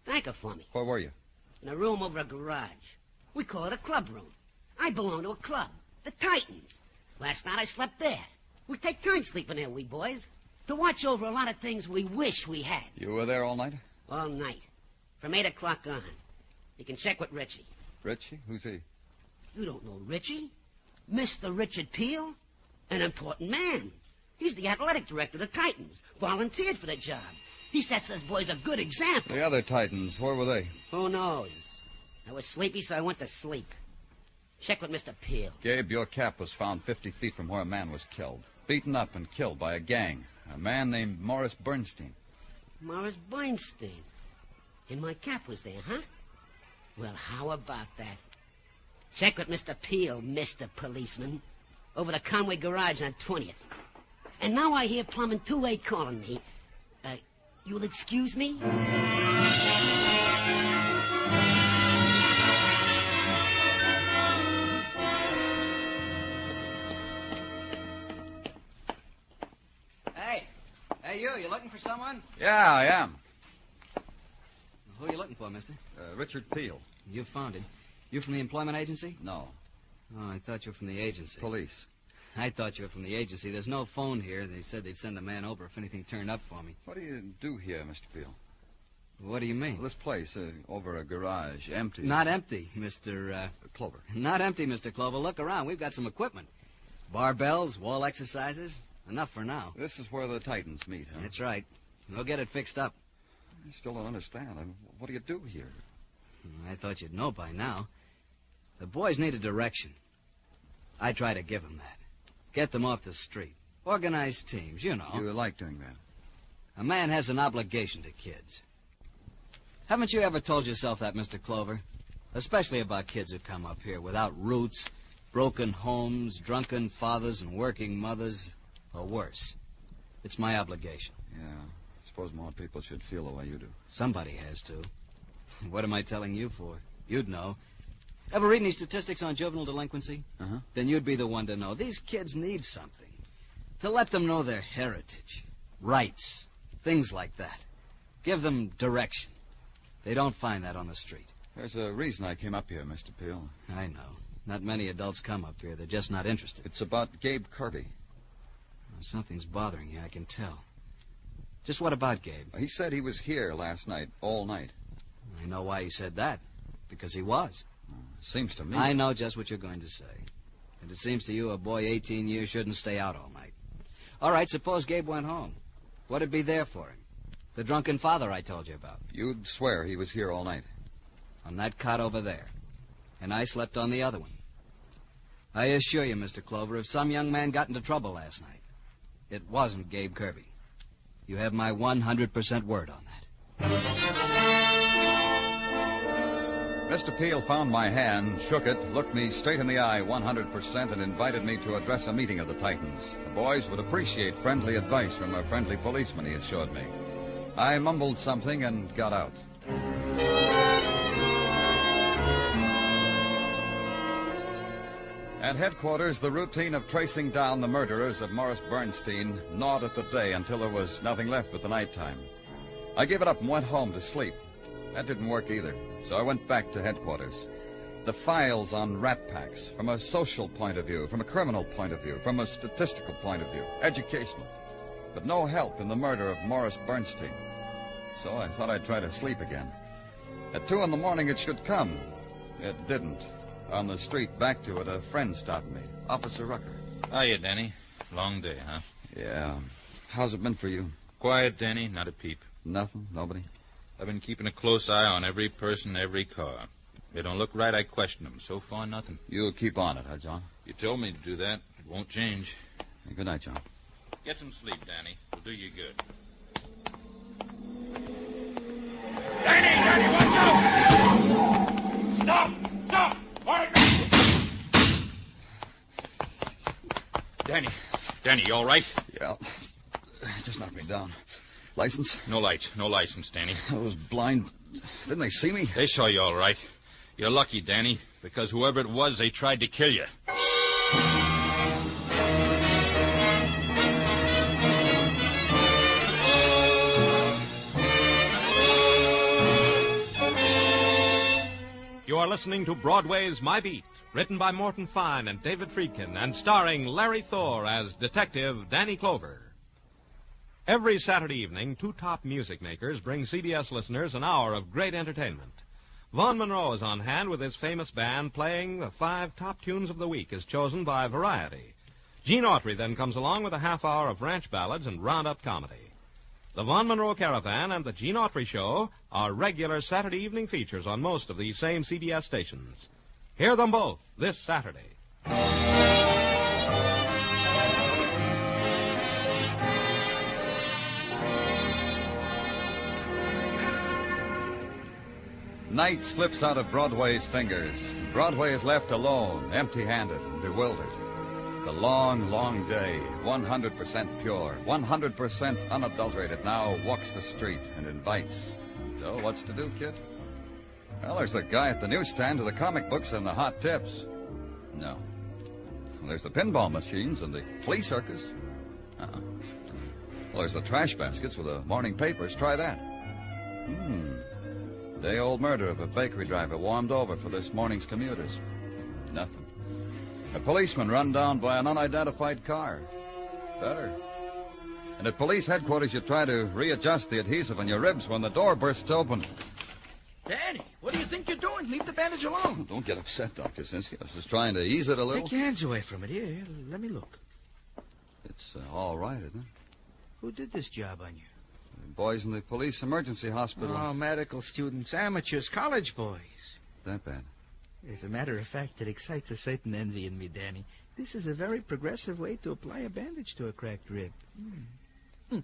Thank her for me. Where were you? In a room over a garage. We call it a club room. I belong to a club. The Titans. Last night I slept there. We take turns sleeping there, we boys. To watch over a lot of things we wish we had. You were there all night? All night. From 8 o'clock on. You can check with Richie. Richie? Who's he? You don't know Richie? Mr. Richard Peel? An important man. He's the athletic director of the Titans. Volunteered for the job. He sets us boys a good example. The other Titans, where were they? Who knows? I was sleepy, so I went to sleep. Check with Mr. Peel. Gabe, your cap was found 50 feet from where a man was killed. Beaten up and killed by a gang. A man named Morris Bernstein. Morris Bernstein. And my cap was there, huh? Well, how about that? Check with Mr. Peel, Mr. Policeman. Over the Conway Garage on 20th. And now I hear Plumbing 2A calling me. You'll excuse me? Hey, you looking for someone? Yeah, I am. Who are you looking for, mister? Richard Peel. You found him. You from the employment agency? No. Oh, I thought you were from the agency. Police. I thought you were from the agency. There's no phone here. They said they'd send a man over if anything turned up for me. What do you do here, Mr. Peel? What do you mean? Well, this place, over a garage, empty. Not empty, Mr. Clover. Not empty, Mr. Clover. Look around. We've got some equipment. Barbells, wall exercises. Enough for now. This is where the Titans meet, huh? That's right. We'll get it fixed up. I still don't understand. What do you do here? I thought you'd know by now. The boys need a direction. I try to give them that. Get them off the street. Organized teams, you know. You like doing that? A man has an obligation to kids. Haven't you ever told yourself that, Mr. Clover? Especially about kids who come up here without roots, broken homes, drunken fathers, and working mothers, or worse. It's my obligation. Yeah, I suppose more people should feel the way you do. Somebody has to. What am I telling you for? You'd know. Ever read any statistics on juvenile delinquency? Uh-huh. Then you'd be the one to know. These kids need something. To let them know their heritage, rights, things like that. Give them direction. They don't find that on the street. There's a reason I came up here, Mr. Peel. I know. Not many adults come up here. They're just not interested. It's about Gabe Kirby. Well, something's bothering you, I can tell. Just what about Gabe? He said he was here last night, all night. I know why he said that. Because he was. Seems to me. I know just what you're going to say. And it seems to you a boy 18 years shouldn't stay out all night. All right, suppose Gabe went home. What'd be there for him? The drunken father I told you about. You'd swear he was here all night. On that cot over there. And I slept on the other one. I assure you, Mr. Clover, if some young man got into trouble last night, it wasn't Gabe Kirby. You have my 100% word on that. Mr. Peel found my hand, shook it, looked me straight in the eye 100%, and invited me to address a meeting of the Titans. The boys would appreciate friendly advice from a friendly policeman, he assured me. I mumbled something and got out. At headquarters, the routine of tracing down the murderers of Morris Bernstein gnawed at the day until there was nothing left but the nighttime. I gave it up and went home to sleep. That didn't work either, so I went back to headquarters. The files on rat packs, from a social point of view, from a criminal point of view, from a statistical point of view, educational. But no help in the murder of Morris Bernstein. So I thought I'd try to sleep again. At 2 a.m. it should come. It didn't. On the street back to it, a friend stopped me. Officer Rucker. Hiya, Danny. Long day, huh? Yeah. How's it been for you? Quiet, Danny. Not a peep. Nothing? Nobody? I've been keeping a close eye on every person, every car. They don't look right, I question them. So far, nothing. You'll keep on it, huh, John? You told me to do that. It won't change. Hey, good night, John. Get some sleep, Danny. It'll do you good. Danny, watch out! Stop! Stop! Danny, you all right? Yeah. Just knocked me down. License? No license, Danny. I was blind. Didn't they see me? They saw you all right. You're lucky, Danny, because whoever it was, they tried to kill you. You are listening to Broadway's My Beat, written by Morton Fine and David Friedkin, and starring Larry Thor as Detective Danny Clover. Every Saturday evening, two top music makers bring CBS listeners an hour of great entertainment. Vaughn Monroe is on hand with his famous band playing the 5 top tunes of the week as chosen by Variety. Gene Autry then comes along with a half hour of ranch ballads and roundup comedy. The Vaughn Monroe Caravan and the Gene Autry Show are regular Saturday evening features on most of these same CBS stations. Hear them both this Saturday. Night slips out of Broadway's fingers. Broadway is left alone, empty-handed and bewildered. The long, long day, 100% pure, 100% unadulterated, now walks the street and invites. So what's to do, kid? Well, there's the guy at the newsstand with the comic books and the hot tips. No. Well, there's the pinball machines and the flea circus. Uh-uh. Well, there's the trash baskets with the morning papers. Try that. Day-old murder of a bakery driver warmed over for this morning's commuters. Nothing. A policeman run down by an unidentified car. Better. And at police headquarters, you try to readjust the adhesive on your ribs when the door bursts open. Danny, what do you think you're doing? Leave the bandage alone. Don't get upset, Dr. Sinsky. I was just trying to ease it a little. Take your hands away from it. Here, let me look. It's all right, isn't it? Who did this job on you? The boys in the police emergency hospital. Oh, medical students, amateurs, college boys. That bad? As a matter of fact, it excites a certain envy in me, Danny. This is a very progressive way to apply a bandage to a cracked rib. What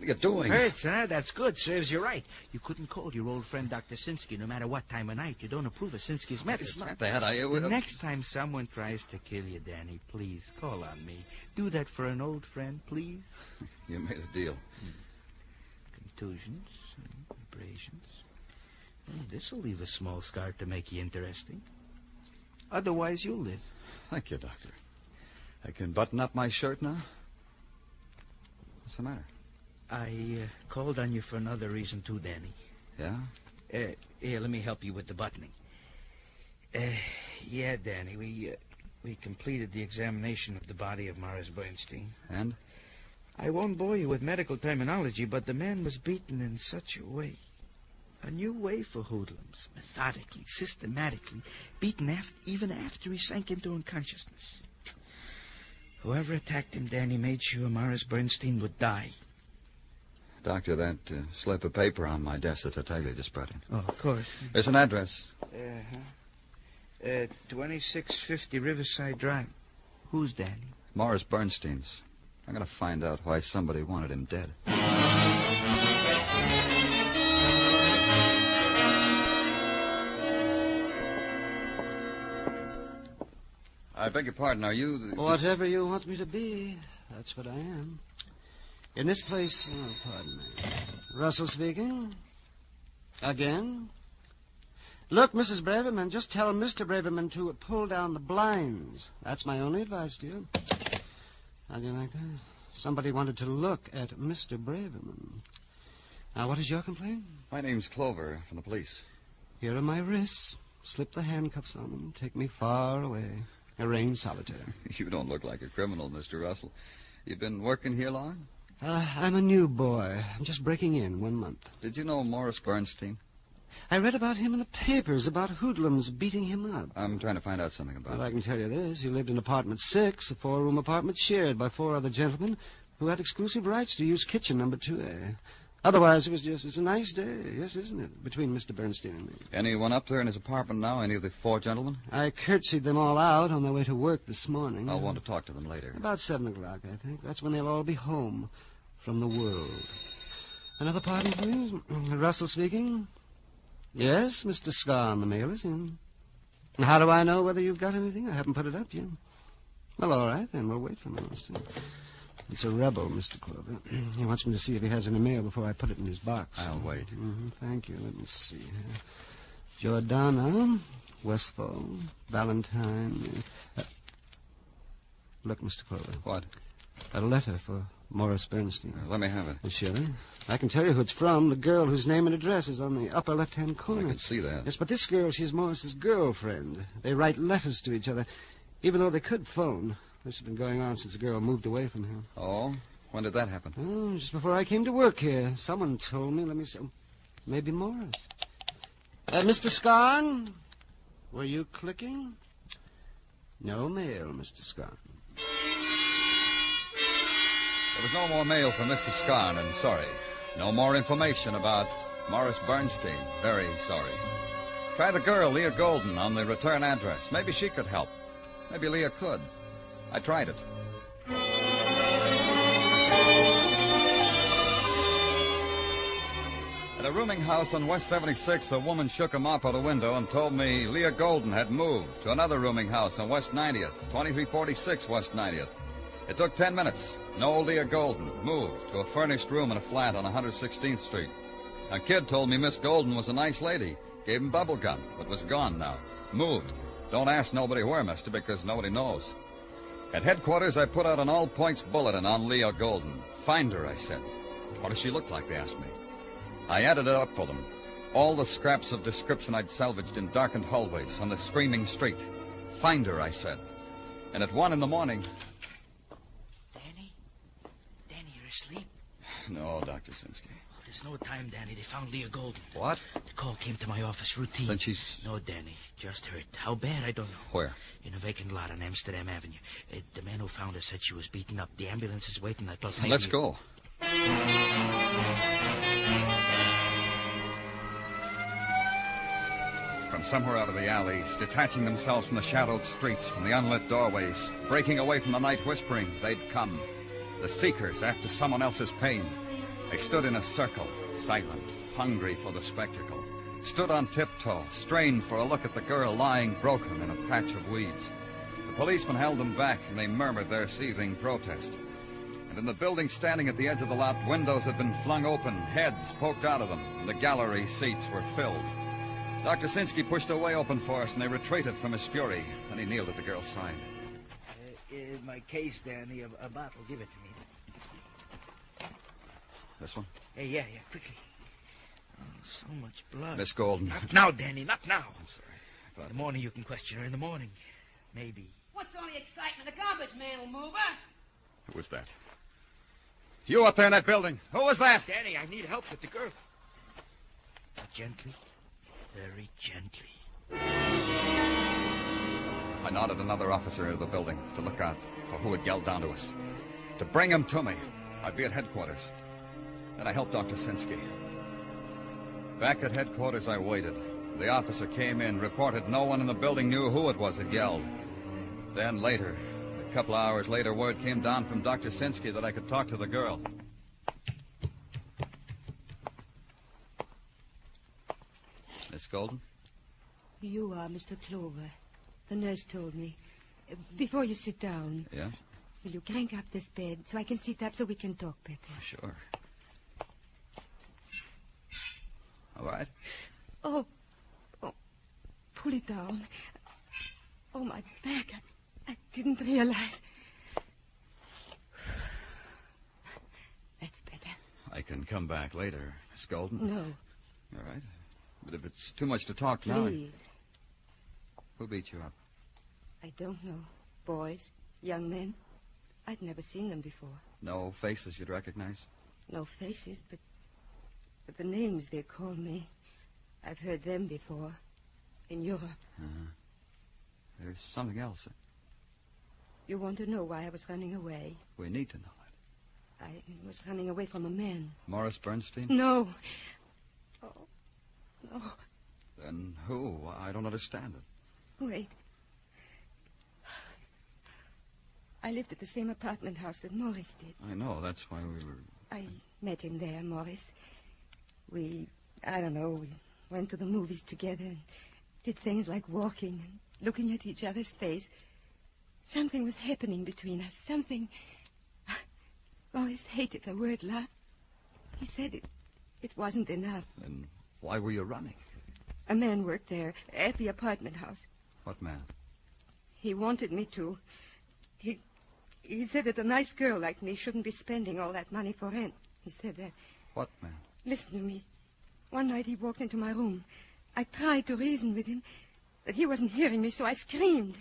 are you doing? Hurts, huh? That's good. Serves you right. You couldn't call your old friend Dr. Sinsky no matter what time of night. You don't approve of Sinsky's methods. It's not that. The next time someone tries to kill you, Danny, please call on me. Do that for an old friend, please. You made a deal. Contusions, abrasions. Well, this'll leave a small scar to make you interesting. Otherwise, you'll live. Thank you, Doctor. I can button up my shirt now? What's the matter? I called on you for another reason, too, Danny. Yeah? Here, let me help you with the buttoning. Yeah, Danny, we completed the examination of the body of Morris Bernstein. And? I won't bore you with medical terminology, but the man was beaten in such a way. A new way for hoodlums, methodically, systematically, beaten even after he sank into unconsciousness. Whoever attacked him, Danny, made sure Morris Bernstein would die. Doctor, that slip of paper on my desk that Tartaglia just brought in. Oh, of course. There's an address. 2650 Riverside Drive. Who's Danny? Morris Bernstein's. I'm going to find out why somebody wanted him dead. I beg your pardon, are you... Whatever you want me to be, that's what I am. In this place... Oh, pardon me. Russell speaking. Again. Look, Mrs. Braverman, just tell Mr. Braverman to pull down the blinds. That's my only advice to you. How do you like that? Somebody wanted to look at Mr. Braverman. Now, what is your complaint? My name's Clover, from the police. Here are my wrists. Slip the handcuffs on them. Take me far away. Arrange solitaire. You don't look like a criminal, Mr. Russell. You've been working here long? I'm a new boy. I'm just breaking in 1 month. Did you know Morris Bernstein? I read about him in the papers, about hoodlums beating him up. I'm trying to find out something about Well, it. I can tell you this. He lived in apartment 6, a 4-room apartment shared by 4 other gentlemen who had exclusive rights to use kitchen number 2A. Otherwise, it's a nice day, yes, isn't it, between Mr. Bernstein and me. Anyone up there in his apartment now, any of the 4 gentlemen? I curtsied them all out on their way to work this morning. I'll want to talk to them later. About 7 o'clock, I think. That's when they'll all be home from the world. Another party, please? Russell speaking. Yes, Mr. Scarn, the mail is in. How do I know whether you've got anything? I haven't put it up yet. Well, all right, then. We'll wait for him. It's a rebel, Mr. Clover. He wants me to see if he has any mail before I put it in his box. I'll wait. Thank you. Let me see here. Jordana, Westfall, Valentine. Look, Mr. Clover. What? A letter for Morris Bernstein. Let me have it. Sure. I can tell you who it's from. The girl whose name and address is on the upper left-hand corner. I can see that. Yes, but this girl, she's Morris's girlfriend. They write letters to each other, even though they could phone. This has been going on since the girl moved away from here. Oh? When did that happen? Oh, just before I came to work here. Someone told me. Let me see. Maybe Morris. Mr. Scarn? Were you clicking? No mail, Mr. Scarn. There was no more mail from Mr. Scarn, and sorry. No more information about Morris Bernstein. Very sorry. Try the girl, Leah Golden, on the return address. Maybe she could help. Maybe Leah could. I tried it. At a rooming house on West 76th, a woman shook a mop out a window and told me Leah Golden had moved to another rooming house on West 90th, 2346 West 90th. It took 10 minutes. No Leah Golden moved to a furnished room in a flat on 116th Street. A kid told me Miss Golden was a nice lady. Gave him bubble gum, but was gone now. Moved. Don't ask nobody where, mister, because nobody knows. At headquarters, I put out an all-points bulletin on Leah Golden. Find her, I said. What does she look like, they asked me. I added it up for them. All the scraps of description I'd salvaged in darkened hallways on the screaming street. Find her, I said. And at 1 a.m. Danny? Danny, you're asleep? No, Dr. Sinsky. Oh, there's no time, Danny. They found Leah Golden. What? The call came to my office routine. Then she's... No, Danny. Just hurt. How bad, I don't know. Where? In a vacant lot on Amsterdam Avenue. The man who found her said she was beaten up. The ambulance is waiting. I thought maybe... Let's go. From somewhere out of the alleys, detaching themselves from the shadowed streets, from the unlit doorways, breaking away from the night whispering, they'd come. The seekers after someone else's pain. They stood in a circle, silent, hungry for the spectacle. Stood on tiptoe, strained for a look at the girl lying broken in a patch of weeds. The policeman held them back, and they murmured their seething protest. And in the building standing at the edge of the lot, windows had been flung open, heads poked out of them, and the gallery seats were filled. Dr. Sinsky pushed a way open for us, and they retreated from his fury. Then he kneeled at the girl's side. My case, Danny, a bottle. Give it to me. This one? Yeah, quickly. Oh, so much blood. Miss Golden. Not now, Danny, not now. I'm sorry. In the morning you can question her. In the morning, maybe. What's all the excitement? The garbage man will move her. Who was that? You up there in that building. Who was that? Danny, I need help with the girl. Gently. Very gently. I nodded another officer into the building to look out for who had yelled down to us. To bring him to me. I'd be at headquarters. Then I helped Dr. Sinsky. Back at headquarters, I waited. The officer came in, reported no one in the building knew who it was that yelled. Then later, a couple of hours later, word came down from Dr. Sinsky that I could talk to the girl. Miss Golden? You are Mr. Clover. The nurse told me. Before you sit down... Yeah? Will you crank up this bed so I can sit up so we can talk better? Sure. All right. Oh, pull it down. Oh, my back. I didn't realize. That's better. I can come back later, Miss Golden. No. All right. But if it's too much to talk now... Please. Who beat you up? I don't know. Boys, young men. I'd never seen them before. No faces you'd recognize? No faces, but the names they call me. I've heard them before. In Europe. Uh-huh. There's something else. You want to know why I was running away? We need to know it. I was running away from a man. Morris Bernstein? No. Oh, no. Then who? I don't understand it. Wait. I lived at the same apartment house that Morris did. I know. That's why we were... I met him there, Morris. We went to the movies together and did things like walking and looking at each other's face. Something was happening between us. Something... Morris hated the word love. He said it wasn't enough. Then why were you running? A man worked there at the apartment house. What man? He wanted me to. He said that a nice girl like me shouldn't be spending all that money for rent. He said that. What man? Listen to me. One night he walked into my room. I tried to reason with him, but he wasn't hearing me, so I screamed.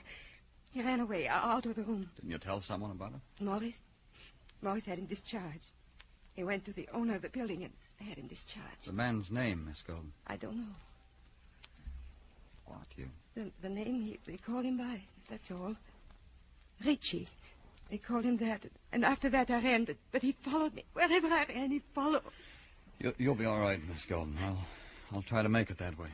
He ran away, out of the room. Didn't you tell someone about it? Morris had him discharged. He went to the owner of the building and had him discharged. The man's name, Miss Golden? I don't know. What, you? The name they called him by, that's all. Richie. They called him that. And after that I ran, but he followed me. Wherever I ran, he followed. You'll be all right, Miss Golden. I'll try to make it that way.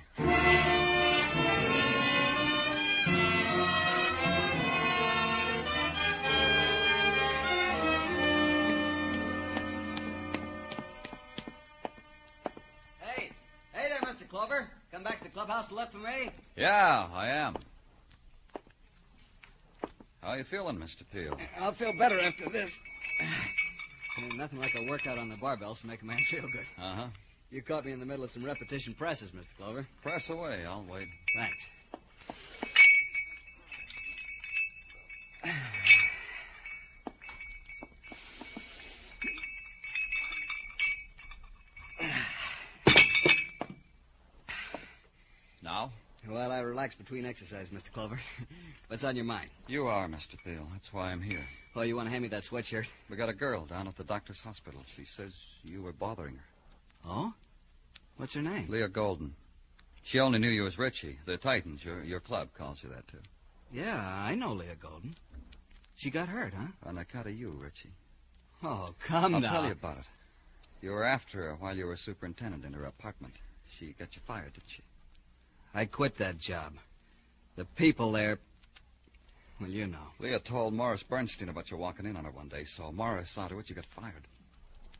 Hey there, Mr. Clover. Come back to the clubhouse to look for me? Yeah, I am. How you feeling, Mr. Peel? I'll feel better after this. Nothing like a workout on the barbells to make a man feel good. Uh-huh. You caught me in the middle of some repetition presses, Mr. Clover. Press away. I'll wait. Thanks. Well, I relax between exercise, Mr. Clover. What's on your mind? You are, Mr. Peel. That's why I'm here. Oh, you want to hand me that sweatshirt? We got a girl down at the doctor's hospital. She says you were bothering her. Oh? What's her name? Leah Golden. She only knew you as Richie. The Titans, your club, calls you that, too. Yeah, I know Leah Golden. She got hurt, huh? On account of you, Richie. Oh, come I'll now. tell you about it. You were after her while you were superintendent in her apartment. She got you fired, did she? I quit that job. The people there... Well, you know. Leah told Morris Bernstein about you walking in on her one day, so Morris saw to it you got fired.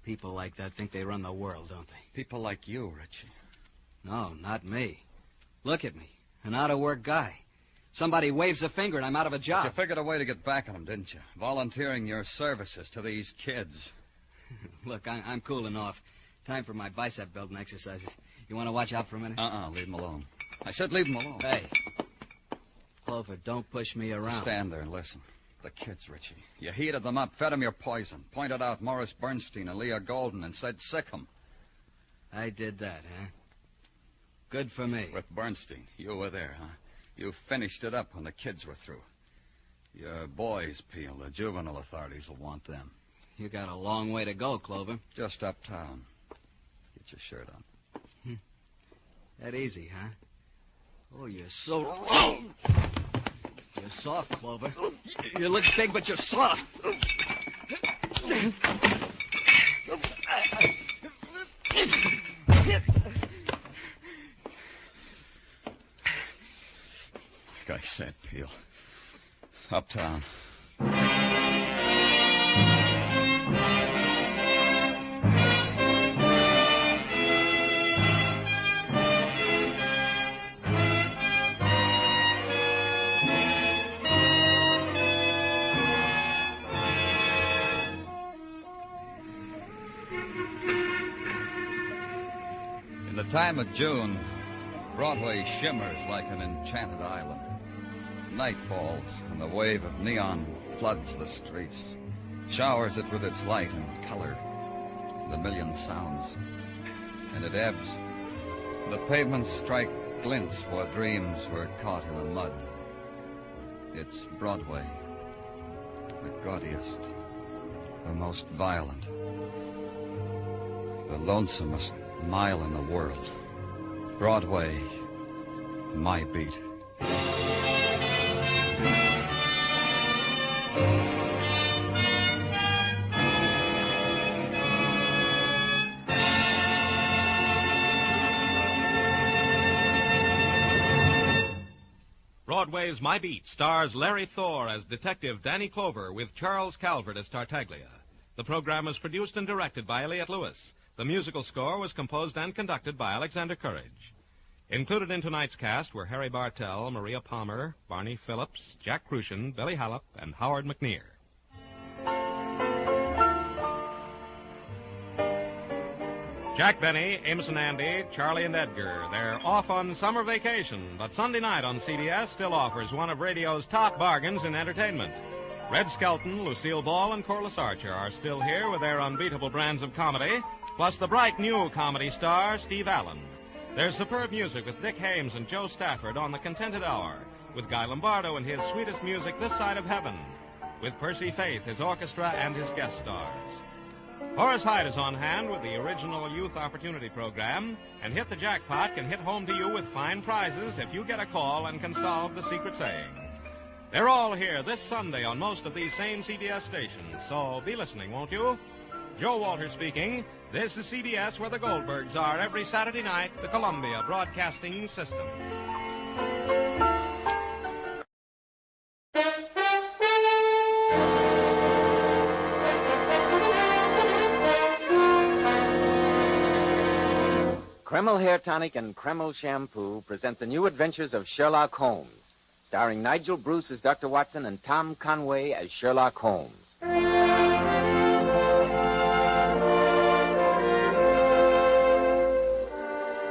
People like that think they run the world, don't they? People like you, Richie. No, not me. Look at me. An out-of-work guy. Somebody waves a finger and I'm out of a job. But you figured a way to get back on them, didn't you? Volunteering your services to these kids. Look, I'm cooling off. Time for my bicep building exercises. You want to watch out for a minute? Leave him alone. I said leave him alone. Hey. Clover, don't push me around. Stand there and listen. The kids, Richie. You heated them up, fed them your poison, pointed out Morris Bernstein and Leah Golden, and said sick 'em. I did that, huh? Good for me. With Bernstein. You were there, huh? You finished it up when the kids were through. Your boys, Peel. The juvenile authorities will want them. You got a long way to go, Clover. Just uptown. Get your shirt on. That easy, huh? Oh, you're so... You're soft, Clover. You look big, but you're soft. Like I said, Peel. Uptown. In the time of June, Broadway shimmers like an enchanted island. Night falls, and the wave of neon floods the streets, showers it with its light and color, the million sounds. And it ebbs. The pavements strike glints where dreams were caught in the mud. It's Broadway, the gaudiest, the most violent, the lonesomest mile in the world. Broadway, my beat. Broadway's My Beat stars Larry Thor as Detective Danny Clover with Charles Calvert as Tartaglia. The program was produced and directed by Elliott Lewis. The musical score was composed and conducted by Alexander Courage. Included in tonight's cast were Harry Bartell, Maria Palmer, Barney Phillips, Jack Crucian, Billy Hallop, and Howard McNear. Jack Benny, Amos and Andy, Charlie and Edgar. They're off on summer vacation, but Sunday night on CBS still offers one of radio's top bargains in entertainment. Red Skelton, Lucille Ball, and Corliss Archer are still here with their unbeatable brands of comedy, plus the bright new comedy star, Steve Allen. There's superb music with Dick Hames and Joe Stafford on The Contented Hour, with Guy Lombardo and his sweetest music This Side of Heaven, with Percy Faith, his orchestra, and his guest stars. Horace Hyde is on hand with the original Youth Opportunity Program, and Hit the Jackpot can hit home to you with fine prizes if you get a call and can solve the secret saying. They're all here this Sunday on most of these same CBS stations, so be listening, won't you? Joe Walter speaking. This is CBS, where the Goldbergs are every Saturday night, the Columbia Broadcasting System. Kreml Hair Tonic and Kreml Shampoo present the new adventures of Sherlock Holmes, starring Nigel Bruce as Dr. Watson and Tom Conway as Sherlock Holmes.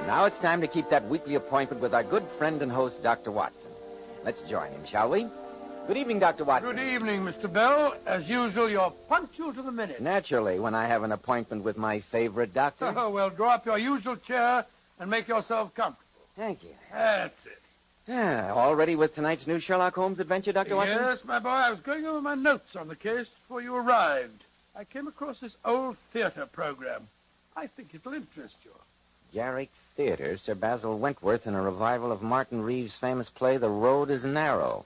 Now it's time to keep that weekly appointment with our good friend and host, Dr. Watson. Let's join him, shall we? Good evening, Dr. Watson. Good evening, Mr. Bell. As usual, you're punctual to the minute. Naturally, when I have an appointment with my favorite doctor. Oh, well, draw up your usual chair and make yourself comfortable. Thank you. That's it. Yeah, all ready with tonight's new Sherlock Holmes adventure, Dr. Watson? Yes, my boy. I was going over my notes on the case before you arrived. I came across this old theater program. I think it'll interest you. Garrick Theater, Sir Basil Wentworth in a revival of Martin Reeves' famous play, The Road is Narrow.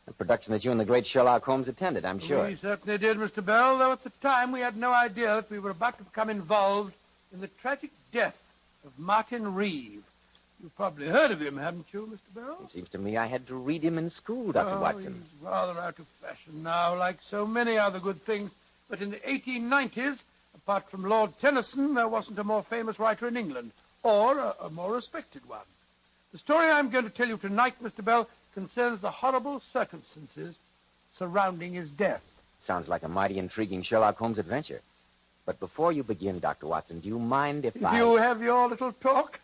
A production that you and the great Sherlock Holmes attended, I'm sure. We certainly did, Mr. Bell, though at the time we had no idea that we were about to become involved in the tragic death of Martin Reeve. You've probably heard of him, haven't you, Mr. Bell? It seems to me I had to read him in school, Dr. Watson. He's rather out of fashion now, like so many other good things. But in the 1890s, apart from Lord Tennyson, there wasn't a more famous writer in England, or a more respected one. The story I'm going to tell you tonight, Mr. Bell, concerns the horrible circumstances surrounding his death. Sounds like a mighty intriguing Sherlock Holmes adventure. But before you begin, Dr. Watson, do you mind if I... You have your little talk?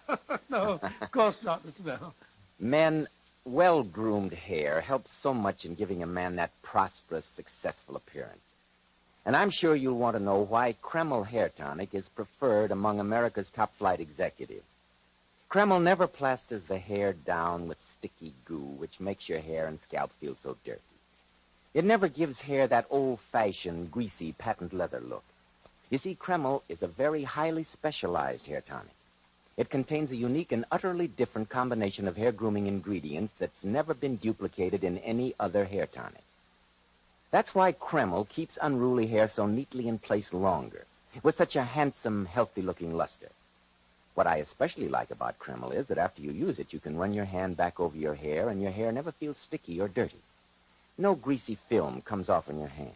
No, of course not, Mr. Bell. Men, well-groomed hair helps so much in giving a man that prosperous, successful appearance. And I'm sure you'll want to know why Kreml hair tonic is preferred among America's top-flight executives. Kreml never plasters the hair down with sticky goo, which makes your hair and scalp feel so dirty. It never gives hair that old-fashioned, greasy, patent leather look. You see, Kreml is a very highly specialized hair tonic. It contains a unique and utterly different combination of hair grooming ingredients that's never been duplicated in any other hair tonic. That's why Kreml keeps unruly hair so neatly in place longer, with such a handsome, healthy-looking luster. What I especially like about Kreml is that after you use it, you can run your hand back over your hair, and your hair never feels sticky or dirty. No greasy film comes off on your hand.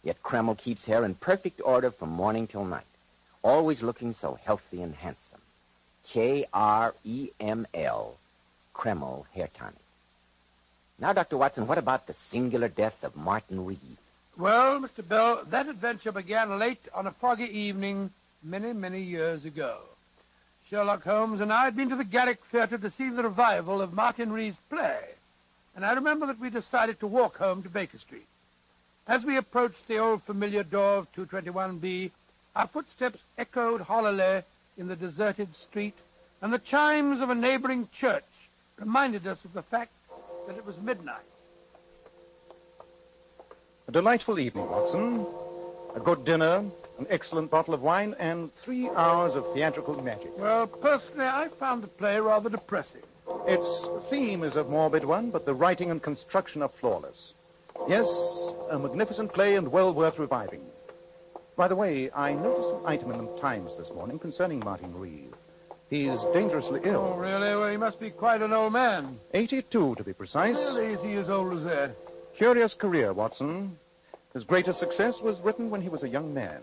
Yet Kreml keeps hair in perfect order from morning till night, always looking so healthy and handsome. Kreml, Kreml Hair Tonic. Now, Dr. Watson, what about the singular death of Martin Reeve? Well, Mr. Bell, that adventure began late on a foggy evening many, many years ago. Sherlock Holmes and I had been to the Garrick Theater to see the revival of Martin Reeve's play, and I remember that we decided to walk home to Baker Street. As we approached the old familiar door of 221B, our footsteps echoed hollowly in the deserted street, and the chimes of a neighboring church reminded us of the fact that it was midnight. A delightful evening, Watson. A good dinner, an excellent bottle of wine, and 3 hours of theatrical magic. Well, personally, I found the play rather depressing. Its theme is a morbid one, but the writing and construction are flawless. Yes, a magnificent play and well worth reviving. By the way, I noticed an item in the Times this morning concerning Martin Reeve. He's dangerously ill. Oh, really? Well, he must be quite an old man. 82, to be precise. Really, is he as old as that? Curious career, Watson. His greatest success was written when he was a young man.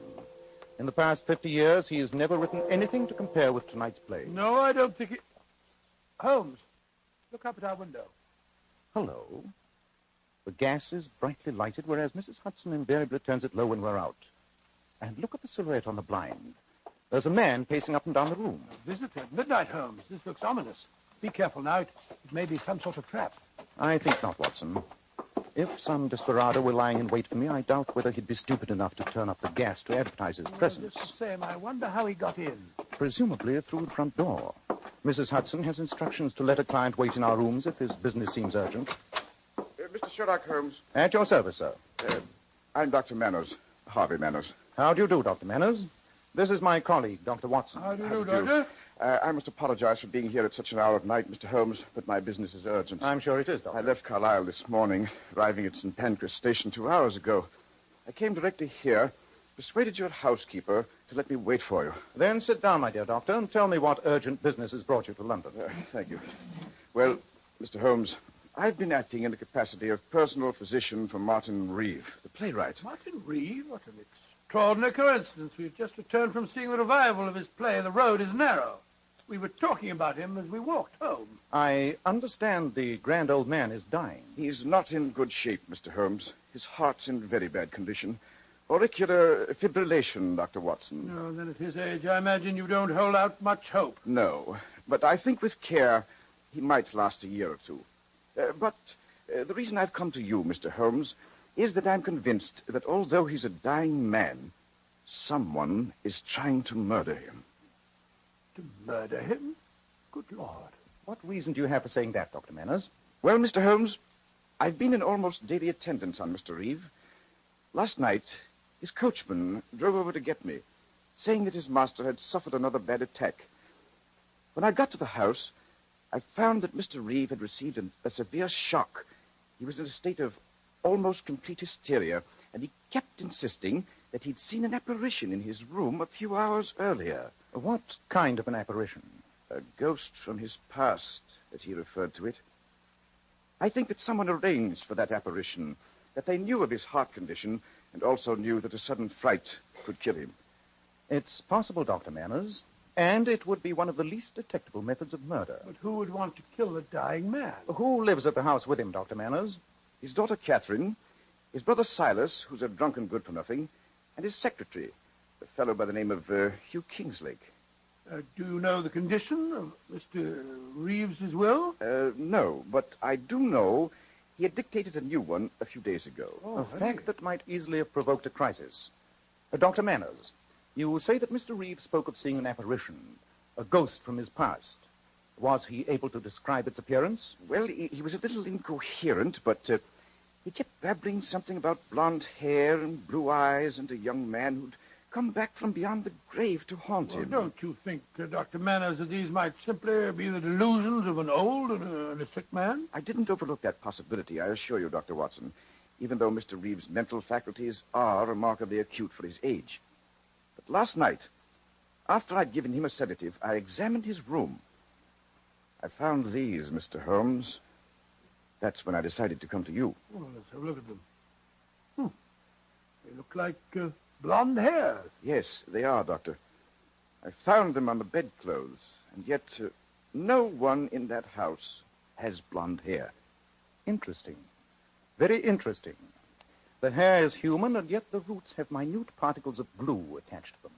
In the past 50 years, he has never written anything to compare with tonight's play. No, I don't think it... Holmes, look up at our window. Hello. The gas is brightly lighted, whereas Mrs. Hudson invariably turns it low when we're out. And look at the silhouette on the blind. There's a man pacing up and down the room. A visitor at midnight, Holmes. This looks ominous. Be careful now. It may be some sort of trap. I think not, Watson. If some desperado were lying in wait for me, I doubt whether he'd be stupid enough to turn up the gas to advertise his presence. Just the same, I wonder how he got in. Presumably through the front door. Mrs. Hudson has instructions to let a client wait in our rooms if his business seems urgent. Mr. Sherlock Holmes. At your service, sir. I'm Dr. Manners, Harvey Manners. How do you do, Dr. Manners? This is my colleague, Dr. Watson. How do you do, Doctor? I must apologize for being here at such an hour of night, Mr. Holmes, but my business is urgent. I'm sure it is, Doctor. I left Carlisle this morning, arriving at St. Pancras Station 2 hours ago. I came directly here, persuaded your housekeeper to let me wait for you. Then sit down, my dear doctor, and tell me what urgent business has brought you to London. Thank you. Well, Mr. Holmes, I've been acting in the capacity of personal physician for Martin Reeve, the playwright. Martin Reeve? What an extraordinary coincidence. We've just returned from seeing the revival of his play, The Road is Narrow. We were talking about him as we walked home. I understand the grand old man is dying. He's not in good shape, Mr. Holmes. His heart's in very bad condition. Auricular fibrillation, Dr. Watson. No, then at his age, I imagine you don't hold out much hope. No, but I think with care, he might last a year or two. But the reason I've come to you, Mr. Holmes, is that I'm convinced that although he's a dying man, someone is trying to murder him. To murder him? Good Lord. What reason do you have for saying that, Dr. Manners? Well, Mr. Holmes, I've been in almost daily attendance on Mr. Reeve. Last night, his coachman drove over to get me, saying that his master had suffered another bad attack. When I got to the house, I found that Mr. Reeve had received a severe shock. He was in a state of almost complete hysteria, and he kept insisting that he'd seen an apparition in his room a few hours earlier. What kind of an apparition? A ghost from his past, as he referred to it. I think that someone arranged for that apparition, that they knew of his heart condition, and also knew that a sudden fright could kill him. It's possible, Dr. Manners, and it would be one of the least detectable methods of murder. But who would want to kill a dying man? Who lives at the house with him, Dr. Manners? His daughter Catherine, his brother Silas, who's a drunken good-for-nothing, and his secretary, a fellow by the name of Hugh Kingslake. Do you know the condition of Mr. Reeves's will? No, but I do know he had dictated a new one a few days ago. A fact that might easily have provoked a crisis. Dr. Manners, you say that Mr. Reeves spoke of seeing an apparition, a ghost from his past. Was he able to describe its appearance? Well, he was a little incoherent, but he kept babbling something about blonde hair and blue eyes and a young man who'd come back from beyond the grave to haunt him. Don't you think, Dr. Manners, that these might simply be the delusions of an old and a sick man? I didn't overlook that possibility, I assure you, Dr. Watson, even though Mr. Reeves' mental faculties are remarkably acute for his age. But last night, after I'd given him a sedative, I examined his room. I found these, Mr. Holmes. That's when I decided to come to you. Well, let's have a look at them. They look like blonde hair. Yes, they are, Doctor. I found them on the bedclothes, and yet no one in that house has blonde hair. Interesting. Very interesting. The hair is human, and yet the roots have minute particles of glue attached to them.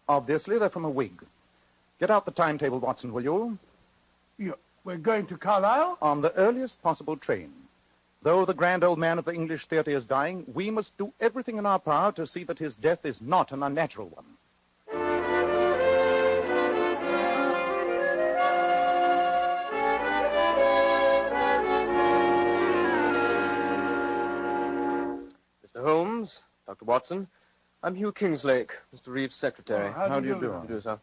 Obviously, they're from a wig. Get out the timetable, Watson, will you? We're going to Carlisle? On the earliest possible train. Though the grand old man of the English theater is dying, we must do everything in our power to see that his death is not an unnatural one. Mr. Holmes, Dr. Watson, I'm Hugh Kingslake, Mr. Reeves' secretary. How do you do? How do you do, sir?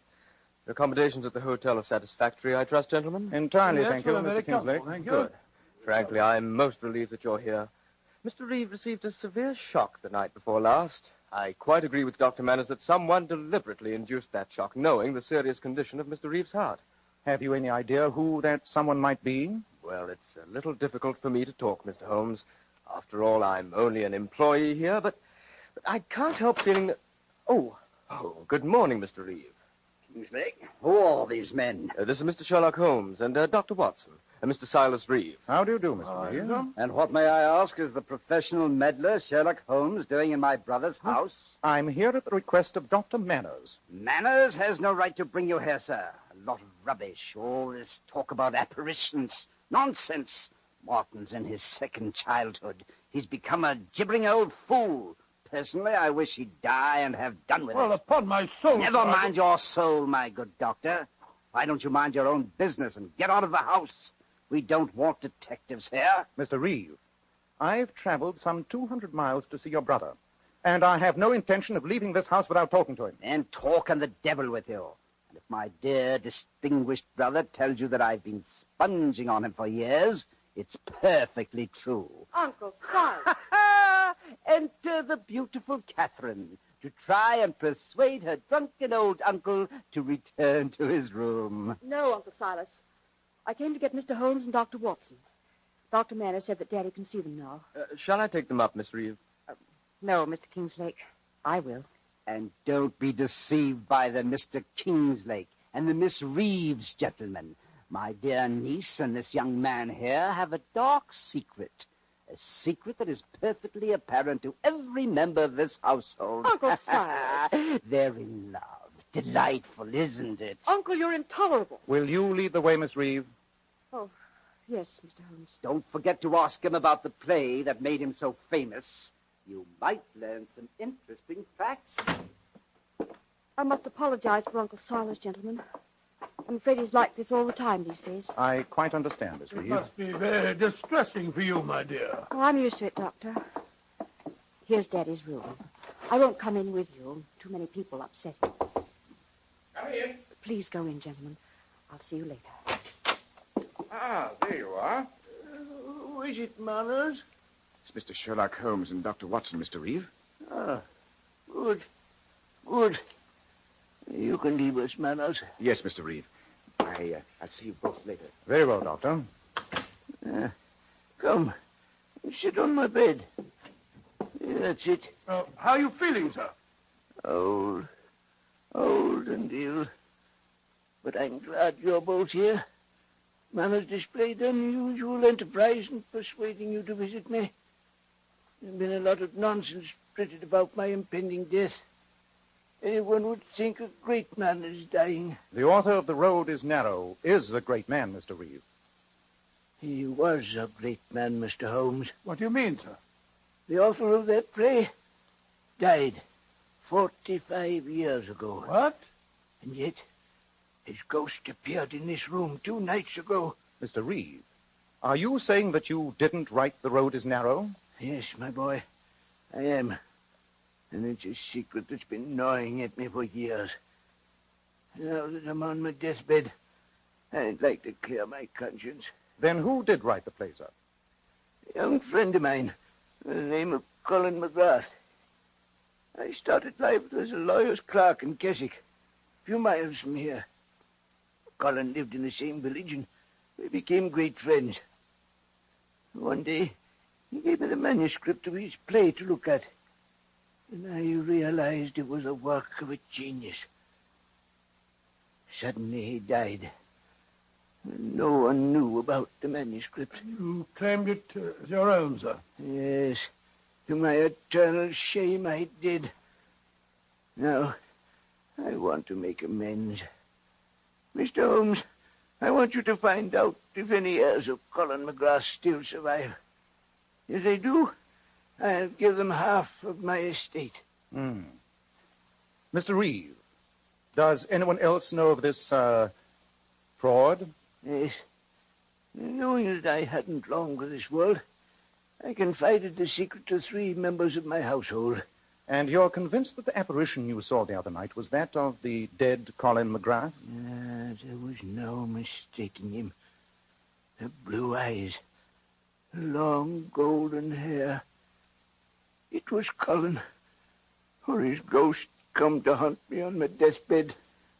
Your accommodations at the hotel are satisfactory, I trust, gentlemen? Entirely, Yes, thank you, we're very Mr. Kingslake. comfortable, thank you. Good. Frankly, I'm most relieved that you're here. Mr. Reeve received a severe shock the night before last. I quite agree with Dr. Manners that someone deliberately induced that shock, knowing the serious condition of Mr. Reeve's heart. Have you any idea who that someone might be? Well, it's a little difficult for me to talk, Mr. Holmes. After all, I'm only an employee here, but I can't help feeling that... Oh, good morning, Mr. Reeve. Kingslake, who are these men? This is Mr. Sherlock Holmes and Dr. Watson, and Mr. Silas Reeve. How do you do, Mr. Reeve? And what, may I ask, is the professional meddler Sherlock Holmes doing in my brother's house? I'm here at the request of Dr. Manners. Manners has no right to bring you here, sir. A lot of rubbish. All this talk about apparitions. Nonsense. Martin's in his second childhood. He's become a gibbering old fool. Personally, I wish he'd die and have done with it. Well, upon my soul, Never Sergeant. mind your soul, my good doctor. Why don't you mind your own business and get out of the house? We don't want detectives here. Mr. Reeve, I've traveled some 200 miles to see your brother, and I have no intention of leaving this house without talking to him. Then talk and the devil with you. And if my dear, distinguished brother tells you that I've been sponging on him for years, it's perfectly true. Uncle Silas. Enter the beautiful Catherine to try and persuade her drunken old uncle to return to his room. No, Uncle Silas. I came to get Mr. Holmes and Dr. Watson. Dr. Manners said that Daddy can see them now. Shall I take them up, Miss Reeve? No, Mr. Kingslake. I will. And don't be deceived by the Mr. Kingslake and the Miss Reeves gentlemen. My dear niece and this young man here have a dark secret. A secret that is perfectly apparent to every member of this household. Uncle Silas. They're in love. Delightful, isn't it? Uncle, you're intolerable. Will you lead the way, Miss Reeve? Oh, yes, Mr. Holmes. Don't forget to ask him about the play that made him so famous. You might learn some interesting facts. I must apologize for Uncle Silas, gentlemen. I'm afraid he's like this all the time these days. I quite understand, Miss It Reeve. must be very distressing for you, my dear. Oh, I'm used to it, Doctor. Here's Daddy's room. I won't come in with you. Too many people upset him. Come in. Please go in, gentlemen. I'll see you later. Ah, there you are. Who is it, Manners? It's Mr. Sherlock Holmes and Dr. Watson, Mr. Reeve. Ah, good. Good. You can leave us, Manners. Yes, Mr. Reeve. I'll see you both later. Very well, Doctor. Come. Sit on my bed. That's it. How are you feeling, sir? Old. Old and ill. But I'm glad you're both here. Manners displayed unusual enterprise in persuading you to visit me. There's been a lot of nonsense printed about my impending death. Anyone would think a great man is dying. The author of The Road is Narrow is a great man, Mr. Reeve. He was a great man, Mr. Holmes. What do you mean, sir? The author of that play died 45 years ago. What? And yet, his ghost appeared in this room 2 nights ago. Mr. Reeve, are you saying that you didn't write The Road is Narrow? Yes, my boy, I am. And it's a secret that's been gnawing at me for years. Now that I'm on my deathbed, I'd like to clear my conscience. Then who did write the play, sir? A young friend of mine, by the name of Colin McGrath. I started life as a lawyer's clerk in Keswick, a few miles from here. Colin lived in the same village, and we became great friends. One day, he gave me the manuscript of his play to look at, and I realized it was a work of a genius. Suddenly he died, and no one knew about the manuscript. You claimed it as your own, sir? Yes, to my eternal shame I did. Now, I want to make amends. Mr. Holmes, I want you to find out if any heirs of Colin McGrath still survive. If they do, I'll give them half of my estate. Mr. Reeve, does anyone else know of this, fraud? Yes. Knowing that I hadn't long for this world, I confided the secret to 3 members of my household. And you're convinced that the apparition you saw the other night was that of the dead Colin McGrath? There was no mistaking him. The blue eyes, the long golden hair. It was Colin, or his ghost come to haunt me on my deathbed.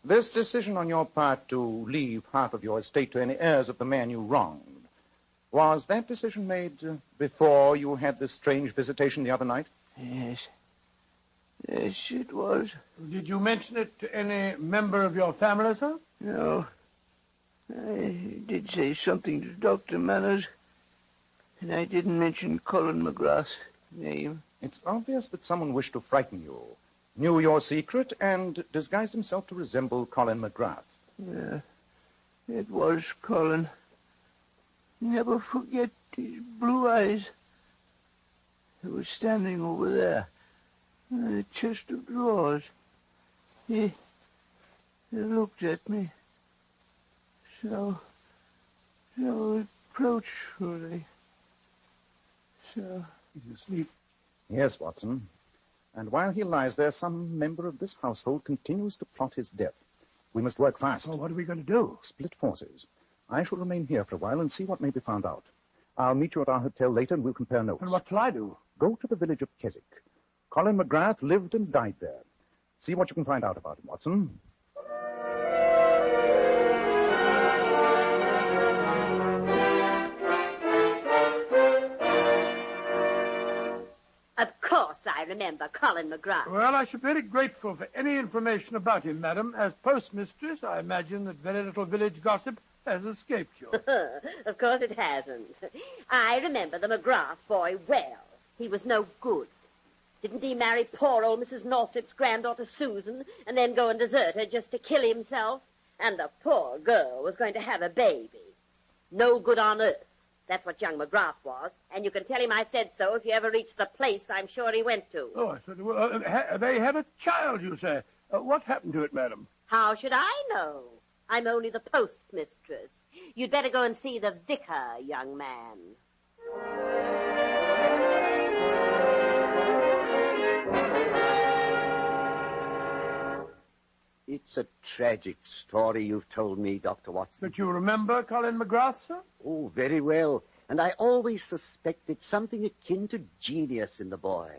This decision on your part to leave half of your estate to any heirs of the man you wronged, was that decision made before you had this strange visitation the other night? Yes. Yes, it was. Did you mention it to any member of your family, sir? No. I did say something to Dr. Manners, and I didn't mention Colin McGrath's name. It's obvious that someone wished to frighten you, knew your secret, and disguised himself to resemble Colin McGrath. Yeah, it was Colin. Never forget his blue eyes. He was standing over there in the chest of drawers. He looked at me so reproachfully. So... He's asleep. Yes, Watson. And while he lies there, some member of this household continues to plot his death. We must work fast. Well, what are we going to do? Split forces. I shall remain here for a while and see what may be found out. I'll meet you at our hotel later and we'll compare notes. And what shall I do? Go to the village of Keswick. Colin McGrath lived and died there. See what you can find out about him, Watson. Of course I remember Colin McGrath. Well, I should be very grateful for any information about him, madam. As postmistress, I imagine that very little village gossip has escaped you. Of course it hasn't. I remember the McGrath boy well. He was no good. Didn't he marry poor old Mrs. Northcliffe's granddaughter Susan and then go and desert her just to kill himself? And the poor girl was going to have a baby. No good on earth. That's what young McGrath was. And you can tell him I said so if you ever reach the place I'm sure he went to. Oh, I said, well, they had a child, you say. What happened to it, madam? How should I know? I'm only the postmistress. You'd better go and see the vicar, young man. It's a tragic story you've told me, Dr. Watson. But you remember Colin McGrath, sir? Oh, very well. And I always suspected something akin to genius in the boy.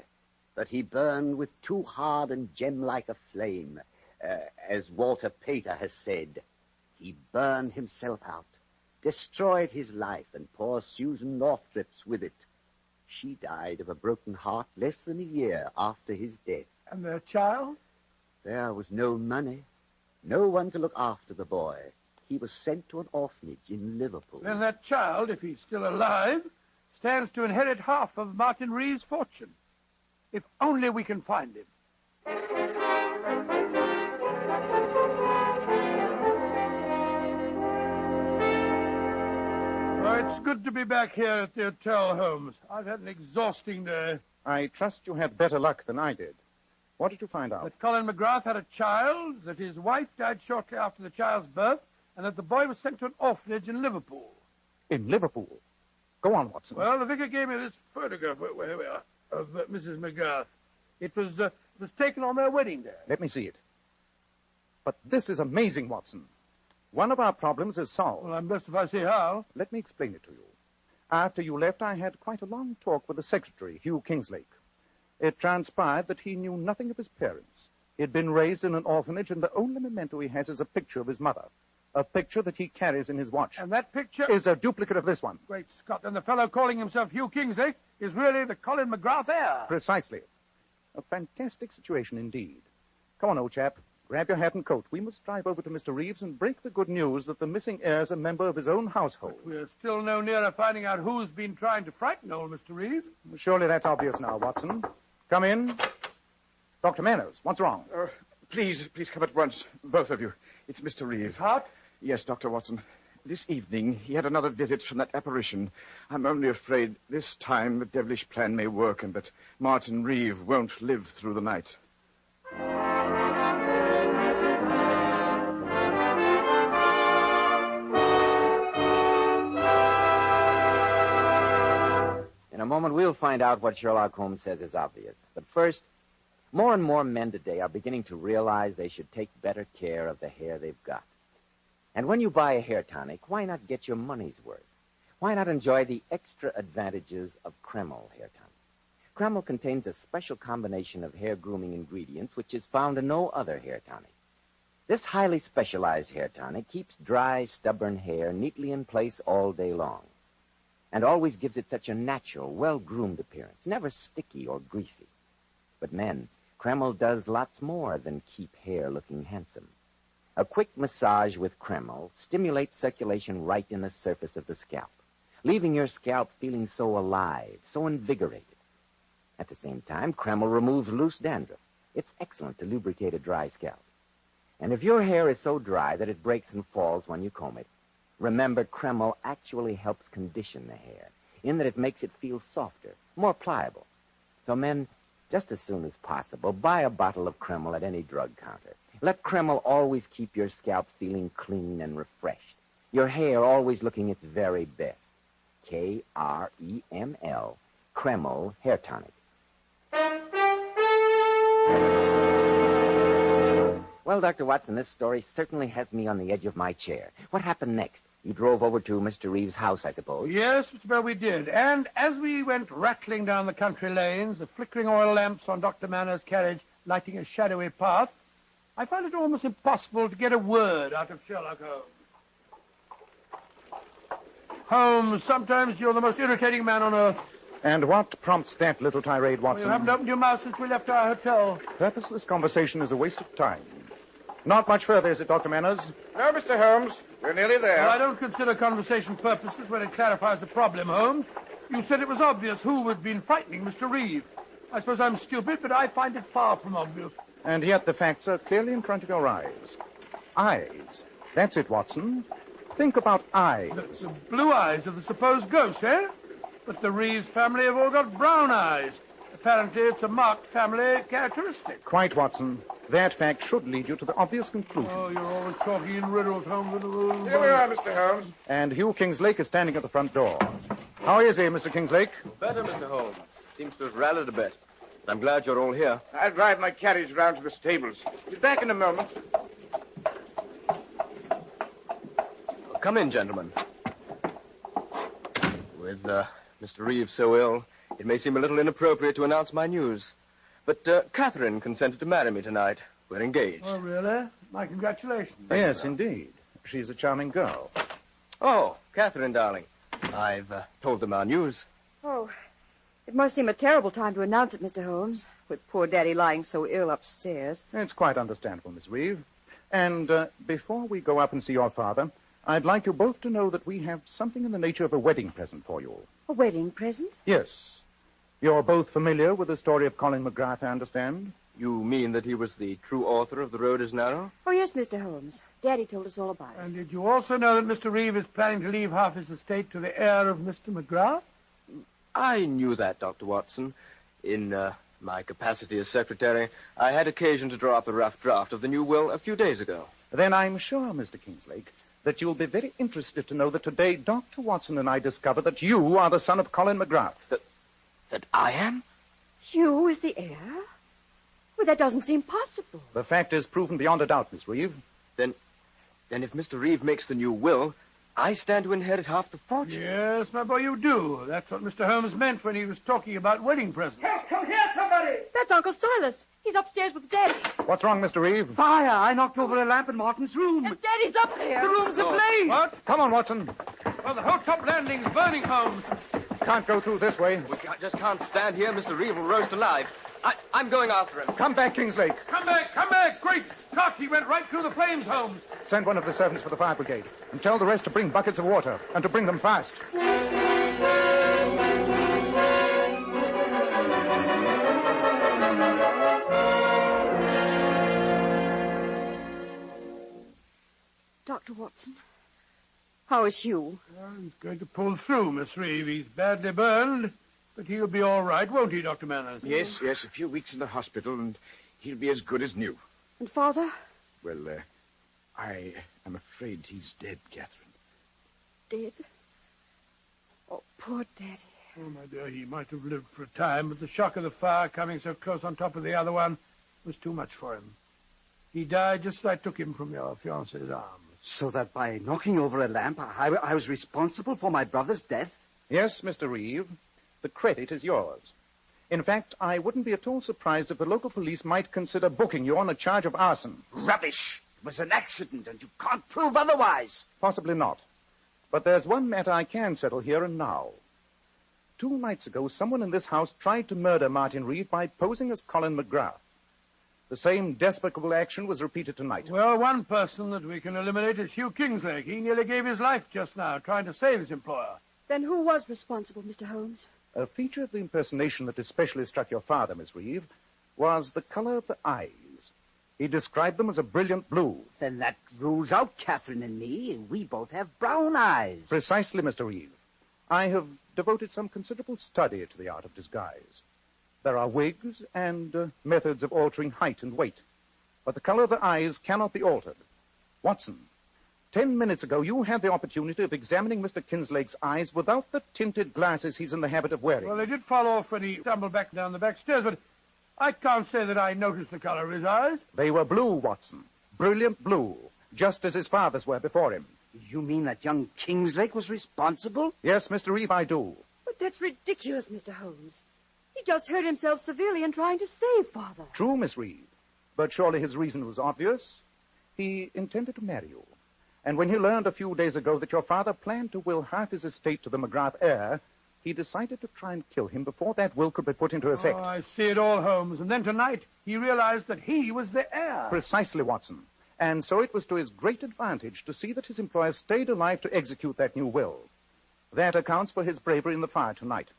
But he burned with too hard and gem-like a flame. As Walter Pater has said, he burned himself out, destroyed his life, and poor Susan Northrips with it. She died of a broken heart less than a year after his death. And their child? There was no money, no one to look after the boy. He was sent to an orphanage in Liverpool. Then that child, if he's still alive, stands to inherit half of Martin Reeves' fortune. If only we can find him. Oh, it's good to be back here at the hotel, Holmes. I've had an exhausting day. I trust you had better luck than I did. What did you find out? That Colin McGrath had a child, that his wife died shortly after the child's birth, and that the boy was sent to an orphanage in Liverpool. In Liverpool? Go on, Watson. Well, the vicar gave me this photograph of Mrs. McGrath. It was taken on their wedding day. Let me see it. But this is amazing, Watson. One of our problems is solved. Well, I'm blessed if I see how. Let me explain it to you. After you left, I had quite a long talk with the secretary, Hugh Kingslake. It transpired that he knew nothing of his parents. He had been raised in an orphanage, and the only memento he has is a picture of his mother. A picture that he carries in his watch. And that picture is a duplicate of this one. Great Scott. And the fellow calling himself Hugh Kingsley is really the Colin McGrath heir. Precisely. A fantastic situation indeed. Come on, old chap. Grab your hat and coat. We must drive over to Mr. Reeves and break the good news that the missing heir is a member of his own household. But we're still no nearer finding out who's been trying to frighten old Mr. Reeves. Surely that's obvious now, Watson. Come in. Dr. Manners, what's wrong? Please come at once, both of you. It's Mr. Reeve. Hot? Yes, Dr. Watson. This evening, he had another visit from that apparition. I'm only afraid this time the devilish plan may work and that Martin Reeve won't live through the night. In a moment, we'll find out what Sherlock Holmes says is obvious. But first, more and more men today are beginning to realize they should take better care of the hair they've got. And when you buy a hair tonic, why not get your money's worth? Why not enjoy the extra advantages of Kreml hair tonic? Kreml contains a special combination of hair grooming ingredients which is found in no other hair tonic. This highly specialized hair tonic keeps dry, stubborn hair neatly in place all day long, and always gives it such a natural, well-groomed appearance, never sticky or greasy. But men, Kreml does lots more than keep hair looking handsome. A quick massage with Kreml stimulates circulation right in the surface of the scalp, leaving your scalp feeling so alive, so invigorated. At the same time, Kreml removes loose dandruff. It's excellent to lubricate a dry scalp. And if your hair is so dry that it breaks and falls when you comb it, remember, Kreml actually helps condition the hair, in that it makes it feel softer, more pliable. So men, just as soon as possible, buy a bottle of Kreml at any drug counter. Let Kreml always keep your scalp feeling clean and refreshed, your hair always looking its very best. Kreml, Kreml Hair Tonic. Well, Dr. Watson, this story certainly has me on the edge of my chair. What happened next? You drove over to Mr. Reeves' house, I suppose? Yes, Mr. Bell, we did. And as we went rattling down the country lanes, the flickering oil lamps on Dr. Manners' carriage lighting a shadowy path, I found it almost impossible to get a word out of Sherlock Holmes. Holmes, sometimes you're the most irritating man on earth. And what prompts that little tirade, Watson? You haven't opened your mouth since we left our hotel. Purposeless conversation is a waste of time. Not much further, is it, Dr. Manners? No, Mr. Holmes. We're nearly there. Well, I don't consider conversation purposeless when it clarifies the problem, Holmes. You said it was obvious who had been frightening Mr. Reeve. I suppose I'm stupid, but I find it far from obvious. And yet the facts are clearly in front of your eyes. Eyes. That's it, Watson. Think about eyes. The blue eyes of the supposed ghost, eh? But the Reeves family have all got brown eyes. A Apparently, it's a marked family characteristic. Quite, Watson. That fact should lead you to the obvious conclusion. Oh, you're always talking in riddles, Holmes. Here we are, Mr. Holmes. And Hugh Kingslake is standing at the front door. How is he, Mr. Kingslake? Better, Mr. Holmes. Seems to have rallied a bit. But I'm glad you're all here. I'll drive my carriage round to the stables. Be back in a moment. Come in, gentlemen. With Mr. Reeves so ill, it may seem a little inappropriate to announce my news. But Catherine consented to marry me tonight. We're engaged. Oh, really? My congratulations. Yes, indeed. She's a charming girl. Oh, Catherine, darling. I've told them our news. Oh, it must seem a terrible time to announce it, Mr. Holmes, with poor Daddy lying so ill upstairs. It's quite understandable, Miss Reeve. And before we go up and see your father, I'd like you both to know that we have something in the nature of a wedding present for you. A wedding present? Yes. You're both familiar with the story of Colin McGrath, I understand? You mean that he was the true author of The Road is Narrow? Oh, yes, Mr. Holmes. Daddy told us all about it. And did you also know that Mr. Reeve is planning to leave half his estate to the heir of Mr. McGrath? I knew that, Dr. Watson. In my capacity as secretary, I had occasion to draw up a rough draft of the new will a few days ago. Then I'm sure, Mr. Kingslake, that you'll be very interested to know that today Dr. Watson and I discovered that you are the son of Colin McGrath. That I am? You is the heir? Well, that doesn't seem possible. The fact is proven beyond a doubt, Miss Reeve. Then if Mr. Reeve makes the new will, I stand to inherit half the fortune. Yes, my boy, you do. That's what Mr. Holmes meant when he was talking about wedding presents. Come here, somebody! That's Uncle Silas. He's upstairs with Daddy. What's wrong, Mr. Reeve? Fire! I knocked over a lamp in Martin's room. And Daddy's up there. The room's ablaze. What? Come on, Watson. Well, the whole top landing's burning, Holmes. Can't go through this way. We just can't stand here. Mr. Reeve will roast alive. I'm going after him. Come back, Kingslake. Come back. Great Scott, he went right through the flames, Holmes. Send one of the servants for the fire brigade. And tell the rest to bring buckets of water. And to bring them fast. Dr. Watson, how is Hugh? Well, he's going to pull through, Miss Reeve. He's badly burned, but he'll be all right, won't he, Dr. Manners? Yes, a few weeks in the hospital, and he'll be as good as new. And Father? Well, I am afraid he's dead, Catherine. Dead? Oh, poor Daddy. Oh, my dear, he might have lived for a time, but the shock of the fire coming so close on top of the other one was too much for him. He died just as I took him from your fiancé's arms. So that by knocking over a lamp, I was responsible for my brother's death? Yes, Mr. Reeve. The credit is yours. In fact, I wouldn't be at all surprised if the local police might consider booking you on a charge of arson. Rubbish! It was an accident, and you can't prove otherwise. Possibly not. But there's one matter I can settle here and now. 2 nights ago, someone in this house tried to murder Martin Reeve by posing as Colin McGrath. The same despicable action was repeated tonight. Well, one person that we can eliminate is Hugh Kingslake. He nearly gave his life just now, trying to save his employer. Then who was responsible, Mr. Holmes? A feature of the impersonation that especially struck your father, Miss Reeve, was the color of the eyes. He described them as a brilliant blue. Then that rules out Catherine and me. We both have brown eyes. Precisely, Mr. Reeve. I have devoted some considerable study to the art of disguise. There are wigs and methods of altering height and weight. But the color of the eyes cannot be altered. Watson, 10 minutes ago, you had the opportunity of examining Mr. Kingslake's eyes without the tinted glasses he's in the habit of wearing. Well, they did fall off when he stumbled back down the back stairs, but I can't say that I noticed the color of his eyes. They were blue, Watson. Brilliant blue, just as his father's were before him. You mean that young Kingslake was responsible? Yes, Mr. Reeve, I do. But that's ridiculous, Mr. Holmes. He just hurt himself severely in trying to save Father. True, Miss Reeve. But surely his reason was obvious. He intended to marry you. And when he learned a few days ago that your father planned to will half his estate to the McGrath heir, he decided to try and kill him before that will could be put into effect. Oh, I see it all, Holmes. And then tonight, he realized that he was the heir. Precisely, Watson. And so it was to his great advantage to see that his employer stayed alive to execute that new will. That accounts for his bravery in the fire tonight.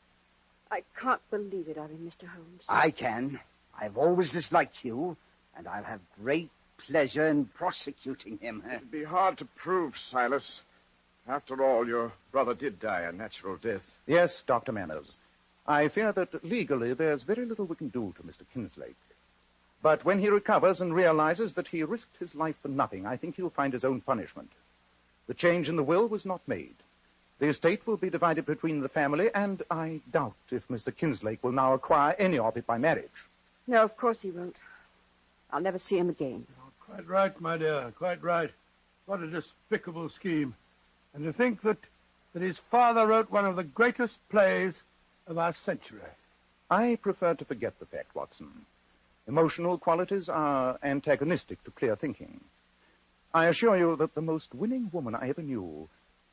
I can't believe it of him, Mr. Holmes. I can. I've always disliked you, and I'll have great pleasure in prosecuting him. It'd be hard to prove, Silas. After all, your brother did die a natural death. Yes, Dr. Manners. I fear that legally there's very little we can do to Mr. Kinslake. But when he recovers and realizes that he risked his life for nothing, I think he'll find his own punishment. The change in the will was not made. The estate will be divided between the family, and I doubt if Mr. Kinslake will now acquire any of it by marriage. No, of course he won't. I'll never see him again. Quite right, my dear, quite right. What a despicable scheme. And to think that his father wrote one of the greatest plays of our century. I prefer to forget the fact, Watson. Emotional qualities are antagonistic to clear thinking. I assure you that the most winning woman I ever knew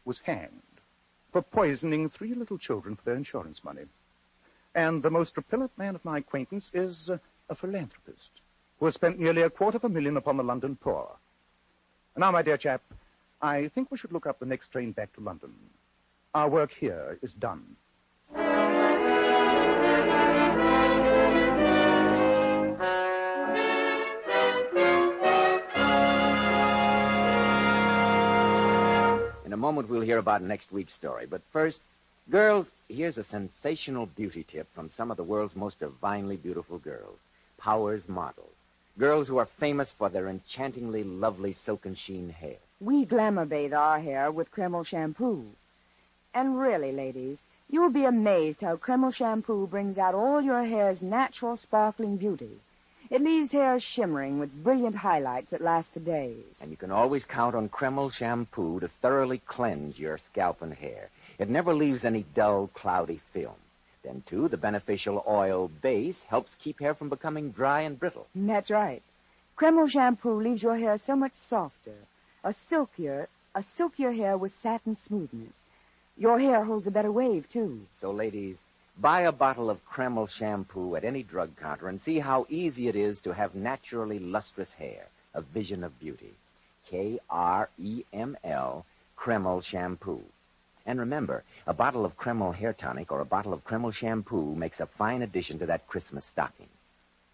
was hanged for poisoning 3 little children for their insurance money. And the most repellent man of my acquaintance is a philanthropist who has spent nearly $250,000 upon the London poor. Now, my dear chap, I think we should look up the next train back to London. Our work here is done. In a moment, we'll hear about next week's story. But first, girls, here's a sensational beauty tip from some of the world's most divinely beautiful girls, Powers models. Girls who are famous for their enchantingly lovely silken sheen hair. We glamour bathe our hair with Kreml shampoo. And really, ladies, you'll be amazed how Kreml shampoo brings out all your hair's natural sparkling beauty. It leaves hair shimmering with brilliant highlights that last for days. And you can always count on Kreml shampoo to thoroughly cleanse your scalp and hair. It never leaves any dull, cloudy film. Then, too, the beneficial oil base helps keep hair from becoming dry and brittle. That's right. Kreml shampoo leaves your hair so much softer, a silkier hair with satin smoothness. Your hair holds a better wave, too. So, ladies, buy a bottle of Kreml shampoo at any drug counter and see how easy it is to have naturally lustrous hair, a vision of beauty. Kreml, Kreml shampoo. And remember, a bottle of Kreml hair tonic or a bottle of Kreml shampoo makes a fine addition to that Christmas stocking.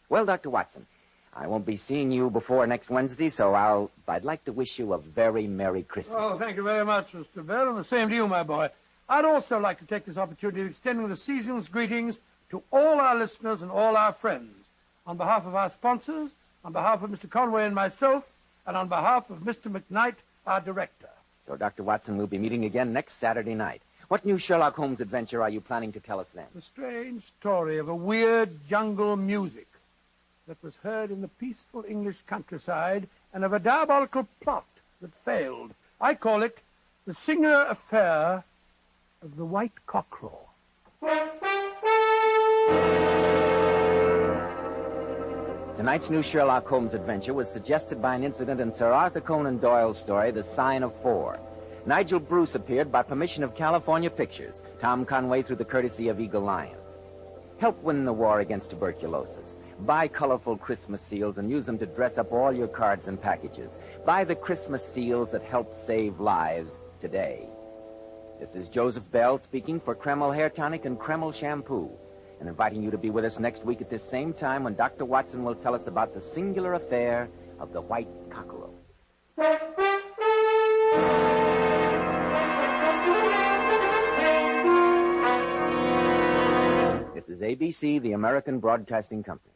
Well, Dr. Watson, I won't be seeing you before next Wednesday, so I'd like to wish you a very Merry Christmas. Oh, thank you very much, Mr. Bell, and the same to you, my boy. I'd also like to take this opportunity of extending the season's greetings to all our listeners and all our friends. On behalf of our sponsors, on behalf of Mr. Conway and myself, and on behalf of Mr. McKnight, our director. So, Dr. Watson, we'll be meeting again next Saturday night. What new Sherlock Holmes adventure are you planning to tell us then? The strange story of a weird jungle music that was heard in the peaceful English countryside and of a diabolical plot that failed. I call it The Singular Affair of the White Cockerel. Tonight's new Sherlock Holmes adventure was suggested by an incident in Sir Arthur Conan Doyle's story, The Sign of Four. Nigel Bruce appeared by permission of California Pictures, Tom Conway through the courtesy of Eagle Lion. Help win the war against tuberculosis. Buy colorful Christmas seals and use them to dress up all your cards and packages. Buy the Christmas seals that help save lives today. This is Joseph Bell speaking for Kreml Hair Tonic and Kreml Shampoo, and inviting you to be with us next week at this same time when Dr. Watson will tell us about the singular affair of the White Cockerel. This is ABC, the American Broadcasting Company.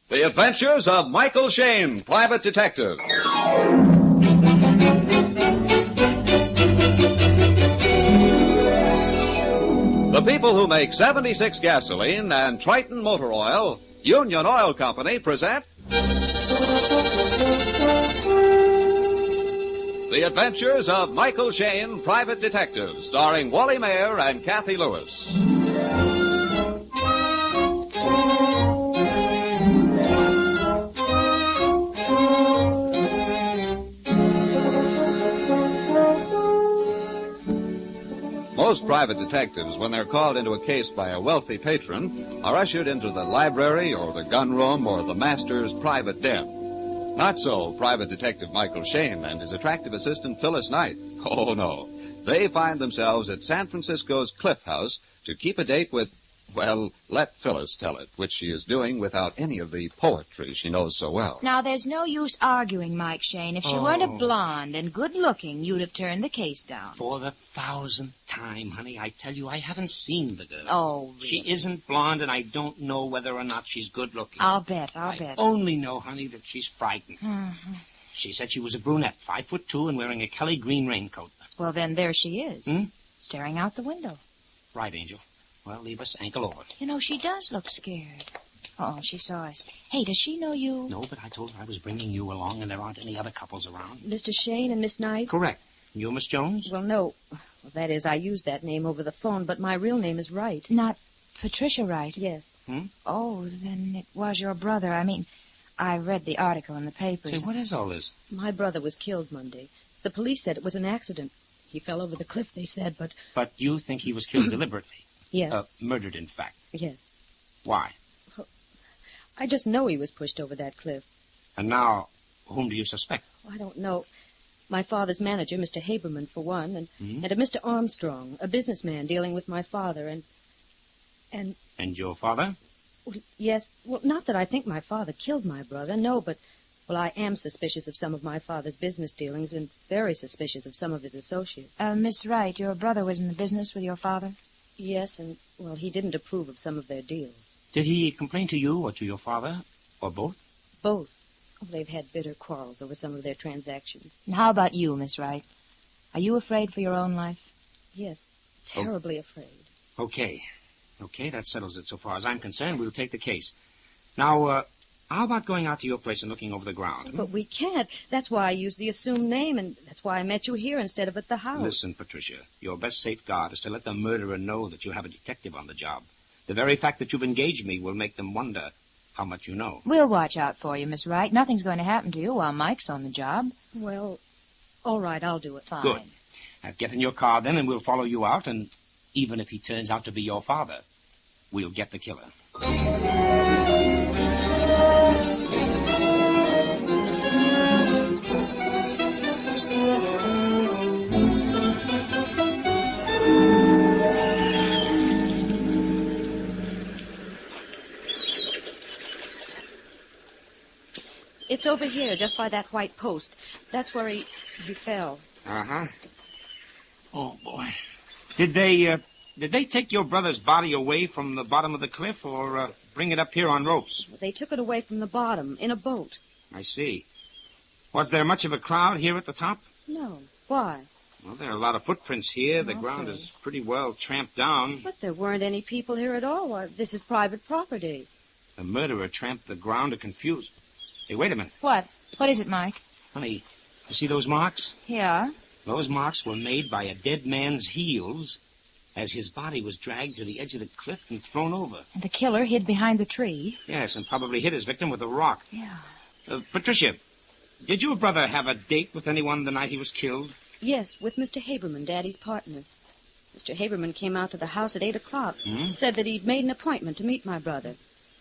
The Adventures of Michael Shayne, Private Detective. The people who make 76 gasoline and Triton Motor Oil, Union Oil Company, present The Adventures of Michael Shayne, Private Detective, starring Wally Mayer and Kathy Lewis. Most private detectives, when they're called into a case by a wealthy patron, are ushered into the library or the gun room or the master's private den. Not so Private Detective Michael Shayne and his attractive assistant Phyllis Knight. Oh, no. They find themselves at San Francisco's Cliff House to keep a date with Well, let Phyllis tell it, which she is doing without any of the poetry she knows so well. Now, there's no use arguing, Mike Shane. If she weren't a blonde and good-looking, you'd have turned the case down. For the 1000th time, honey, I tell you, I haven't seen the girl. Oh, really? She isn't blonde, and I don't know whether or not she's good-looking. I'll bet. I only know, honey, that she's frightened. Mm-hmm. She said she was a brunette, 5'2", and wearing a Kelly green raincoat. Well, then there she is, staring out the window. Right, Angel. Well, leave us ankle over. You know, she does look scared. Oh, she saw us. Hey, does she know you? No, but I told her I was bringing you along, and there aren't any other couples around. Mr. Shane and Miss Knight? Correct. You, Miss Jones? Well, no. Well, that is, I used that name over the phone, but my real name is Wright. Not Patricia Wright? Yes. Oh, then it was your brother. I mean, I read the article in the papers. Say, what is all this? My brother was killed Monday. The police said it was an accident. He fell over the cliff, they said, but... But you think he was killed deliberately? Yes. Murdered, in fact? Yes. Why? Well, I just know he was pushed over that cliff. And now, whom do you suspect? I don't know. My father's manager, Mr. Haberman, for one, and a Mr. Armstrong, a businessman dealing with my father, and... And your father? Well, yes. Well, not that I think my father killed my brother, no, but... Well, I am suspicious of some of my father's business dealings and very suspicious of some of his associates. Miss Wright, your brother was in the business with your father? Yes, and, well, he didn't approve of some of their deals. Did he complain to you or to your father, or both? Both. Oh, they've had bitter quarrels over some of their transactions. And how about you, Miss Wright? Are you afraid for your own life? Yes, terribly afraid. Okay, that settles it so far as I'm concerned. We'll take the case. Now, how about going out to your place and looking over the ground? But we can't. That's why I used the assumed name, and that's why I met you here instead of at the house. Listen, Patricia, your best safeguard is to let the murderer know that you have a detective on the job. The very fact that you've engaged me will make them wonder how much you know. We'll watch out for you, Miss Wright. Nothing's going to happen to you while Mike's on the job. Well, all right, I'll do it. Fine. Good. Now, get in your car then, and we'll follow you out, and even if he turns out to be your father, we'll get the killer. It's over here, just by that white post. That's where he fell. Uh-huh. Oh, boy. Did they take your brother's body away from the bottom of the cliff or bring it up here on ropes? They took it away from the bottom, in a boat. I see. Was there much of a crowd here at the top? No. Why? Well, there are a lot of footprints here. The ground is pretty well tramped down. But there weren't any people here at all. Why, this is private property. The murderer tramped the ground to confuse... Hey, wait a minute. What? What is it, Mike? Honey, you see those marks? Yeah. Those marks were made by a dead man's heels as his body was dragged to the edge of the cliff and thrown over. And the killer hid behind the tree. Yes, and probably hit his victim with a rock. Yeah. Patricia, did your brother have a date with anyone the night he was killed? Yes, with Mr. Haberman, Daddy's partner. Mr. Haberman came out to the house at 8 o'clock. Said that he'd made an appointment to meet my brother.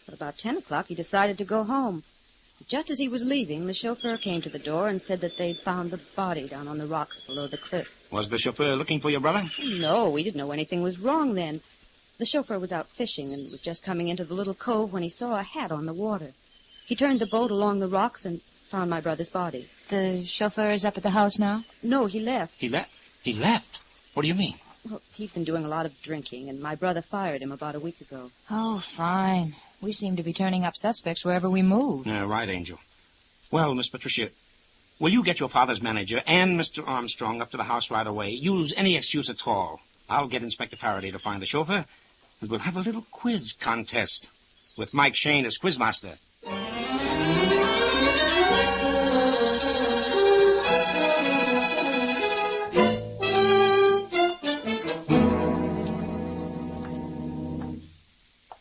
But about 10 o'clock, he decided to go home. Just as he was leaving, the chauffeur came to the door and said that they'd found the body down on the rocks below the cliff. Was the chauffeur looking for your brother? No, we didn't know anything was wrong then. The chauffeur was out fishing and was just coming into the little cove when he saw a hat on the water. He turned the boat along the rocks and found my brother's body. The chauffeur is up at the house now? No, he left. He left? He left? What do you mean? Well, he'd been doing a lot of drinking, and my brother fired him about a week ago. Oh, fine. We seem to be turning up suspects wherever we move. Right, Angel. Well, Miss Patricia, will you get your father's manager and Mr. Armstrong up to the house right away? Use any excuse at all. I'll get Inspector Faraday to find the chauffeur, and we'll have a little quiz contest with Mike Shane as quizmaster.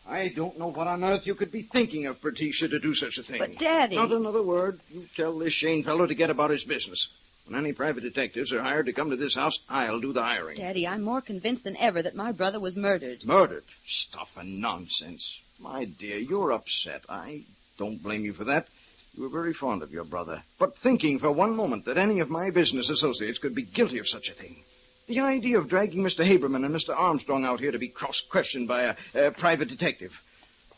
I don't know what on earth you could be thinking of, Patricia, to do such a thing. But, Daddy... Not another word. You tell this Shane fellow to get about his business. When any private detectives are hired to come to this house, I'll do the hiring. Daddy, I'm more convinced than ever that my brother was murdered. Murdered? Stuff and nonsense. My dear, you're upset. I don't blame you for that. You were very fond of your brother. But thinking for one moment that any of my business associates could be guilty of such a thing. The idea of dragging Mr. Haberman and Mr. Armstrong out here to be cross-questioned by a private detective.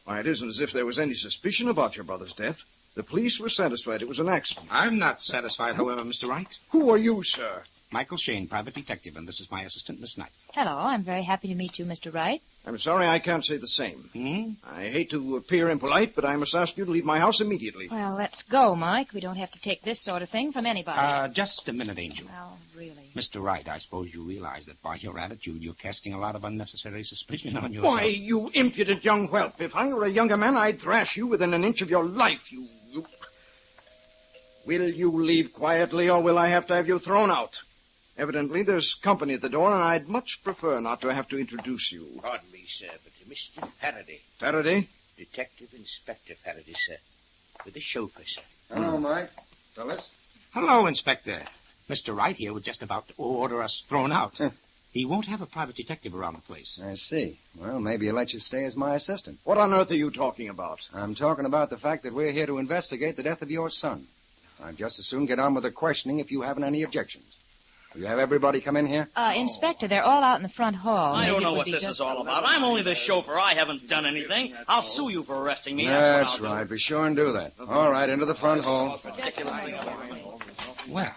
Why, it isn't as if there was any suspicion about your brother's death. The police were satisfied it was an accident. I'm not satisfied, however, Mr. Wright. Who are you, sir? Michael Shane, private detective, and this is my assistant, Miss Knight. Hello, I'm very happy to meet you, Mr. Wright. I'm sorry I can't say the same. I hate to appear impolite, but I must ask you to leave my house immediately. Well, let's go, Mike. We don't have to take this sort of thing from anybody. Just a minute, Angel. Well, really. Mr. Wright, I suppose you realize that by your attitude, you're casting a lot of unnecessary suspicion on yourself. Why, you impudent young whelp. If I were a younger man, I'd thrash you within an inch of your life, you... Will you leave quietly, or will I have to have you thrown out? Evidently, there's company at the door, and I'd much prefer not to have to introduce you. Pardon me, sir, but Mr. Faraday. Faraday? Detective Inspector Faraday, sir. With the chauffeur, sir. Hello, Mike. Fellas. Hello, Inspector. Mr. Wright here was just about to order us thrown out. He won't have a private detective around the place. I see. Well, maybe he'll let you stay as my assistant. What on earth are you talking about? I'm talking about the fact that we're here to investigate the death of your son. I'd just as soon get on with the questioning if you haven't any objections. Will you have everybody come in here? Inspector, they're all out in the front hall. I don't know what this is all about. I'm only the chauffeur. I haven't done anything. I'll sue you for arresting me. That's right. Be sure and do that. All right, into the front hall. Well,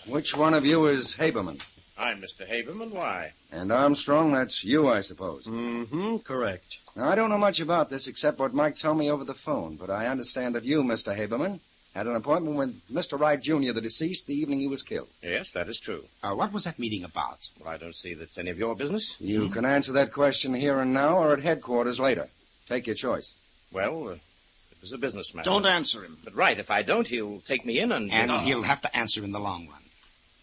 which one of you is Haberman? I'm Mr. Haberman. Why? And Armstrong, that's you, I suppose. Mm-hmm, correct. Now, I don't know much about this except what Mike told me over the phone, but I understand that you, Mr. Haberman, had an appointment with Mr. Wright, Jr., the deceased, the evening he was killed. Yes, that is true. What was that meeting about? Well, I don't see that's any of your business. You can answer that question here and now or at headquarters later. Take your choice. Well, it was a business matter. Don't answer him. But right, if I don't, he'll take me in and... And he'll have to answer in the long run.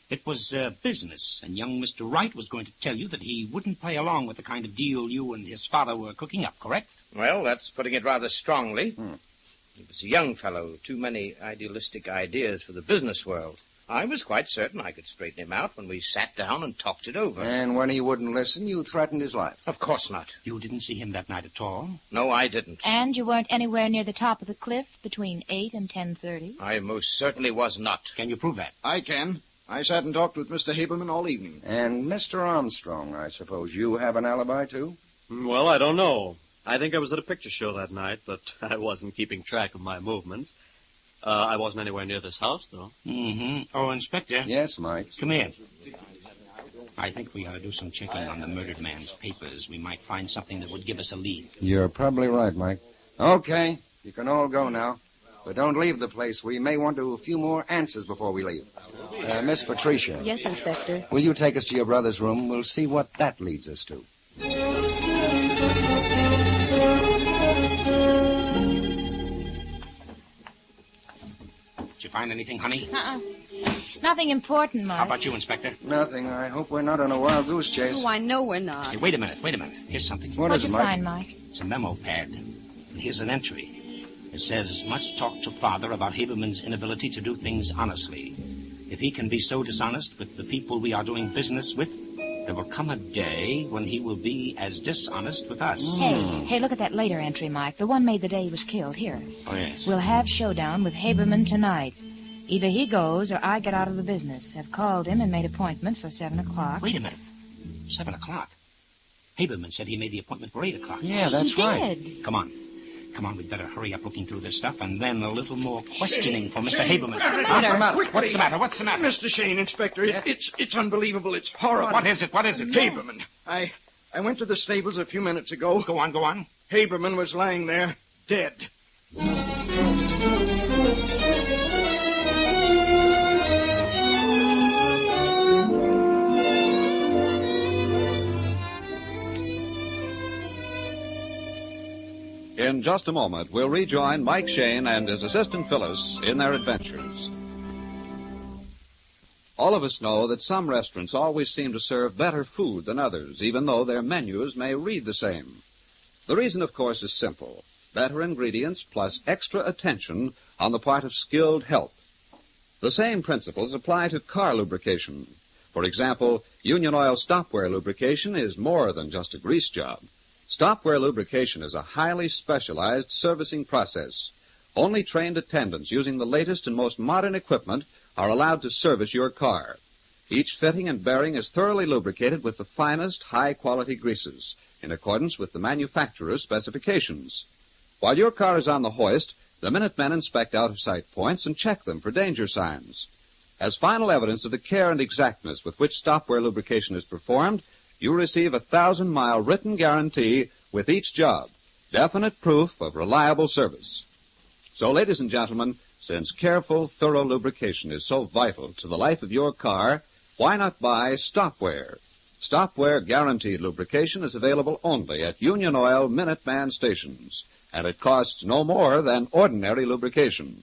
It was business, and young Mr. Wright was going to tell you that he wouldn't play along with the kind of deal you and his father were cooking up, correct? Well, that's putting it rather strongly. He was a young fellow, too many idealistic ideas for the business world. I was quite certain I could straighten him out when we sat down and talked it over. And when he wouldn't listen, you threatened his life. Of course not. You didn't see him that night at all? No, I didn't. And you weren't anywhere near the top of the cliff between 8 and 10:30? I most certainly was not. Can you prove that? I can. I sat and talked with Mr. Haberman all evening. And Mr. Armstrong, I suppose you have an alibi, too? Well, I don't know. I think I was at a picture show that night, but I wasn't keeping track of my movements. I wasn't anywhere near this house, though. Mm-hmm. Oh, Inspector. Yes, Mike? Come here. I think we ought to do some checking on the murdered man's papers. We might find something that would give us a lead. You're probably right, Mike. Okay, you can all go now. But don't leave the place. We may want a few more answers before we leave. Miss Patricia. Yes, Inspector. Will you take us to your brother's room? We'll see what that leads us to. Did you find anything, honey? Nothing important, Mike. How about you, Inspector? Nothing. I hope we're not on a wild goose chase. Oh, I know we're not. Hey, wait a minute. Here's something. What is it, Mike? Find, Mike? It's a memo pad. And here's an entry. It says, must talk to father about Haberman's inability to do things honestly. If he can be so dishonest with the people we are doing business with, there will come a day when he will be as dishonest with us. Hey, look at that later entry, Mike. The one made the day he was killed. Here. Oh, yes. We'll have showdown with Haberman tonight. Either he goes or I get out of the business. I've called him and made appointment for 7 o'clock. Wait a minute. 7 o'clock? Haberman said he made the appointment for 8 o'clock. Yeah, that's right. Come on, we'd better hurry up looking through this stuff, and then a little more questioning for Mr. Haberman. What's the matter? Mr. Shane, Inspector, it's unbelievable. It's horrible. What is it? Haberman. I went to the stables a few minutes ago. Go on. Haberman was lying there, dead. In just a moment, we'll rejoin Mike Shane and his assistant Phyllis in their adventures. All of us know that some restaurants always seem to serve better food than others, even though their menus may read the same. The reason, of course, is simple. Better ingredients plus extra attention on the part of skilled help. The same principles apply to car lubrication. For example, Union Oil Stopwear lubrication is more than just a grease job. Stopwear lubrication is a highly specialized servicing process. Only trained attendants using the latest and most modern equipment are allowed to service your car. Each fitting and bearing is thoroughly lubricated with the finest, high-quality greases, in accordance with the manufacturer's specifications. While your car is on the hoist, the Minutemen inspect out-of-sight points and check them for danger signs. As final evidence of the care and exactness with which stopwear lubrication is performed, you receive a 1,000-mile written guarantee with each job, definite proof of reliable service. So, ladies and gentlemen, since careful, thorough lubrication is so vital to the life of your car, why not buy Stopwear? Stopwear guaranteed lubrication is available only at Union Oil Minuteman stations, and it costs no more than ordinary lubrication.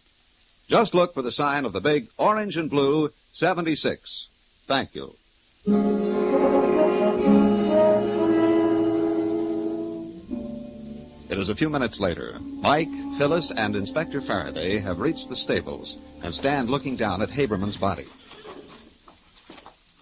Just look for the sign of the big orange and blue 76. Thank you. It is a few minutes later. Mike, Phyllis, and Inspector Faraday have reached the stables and stand looking down at Haberman's body.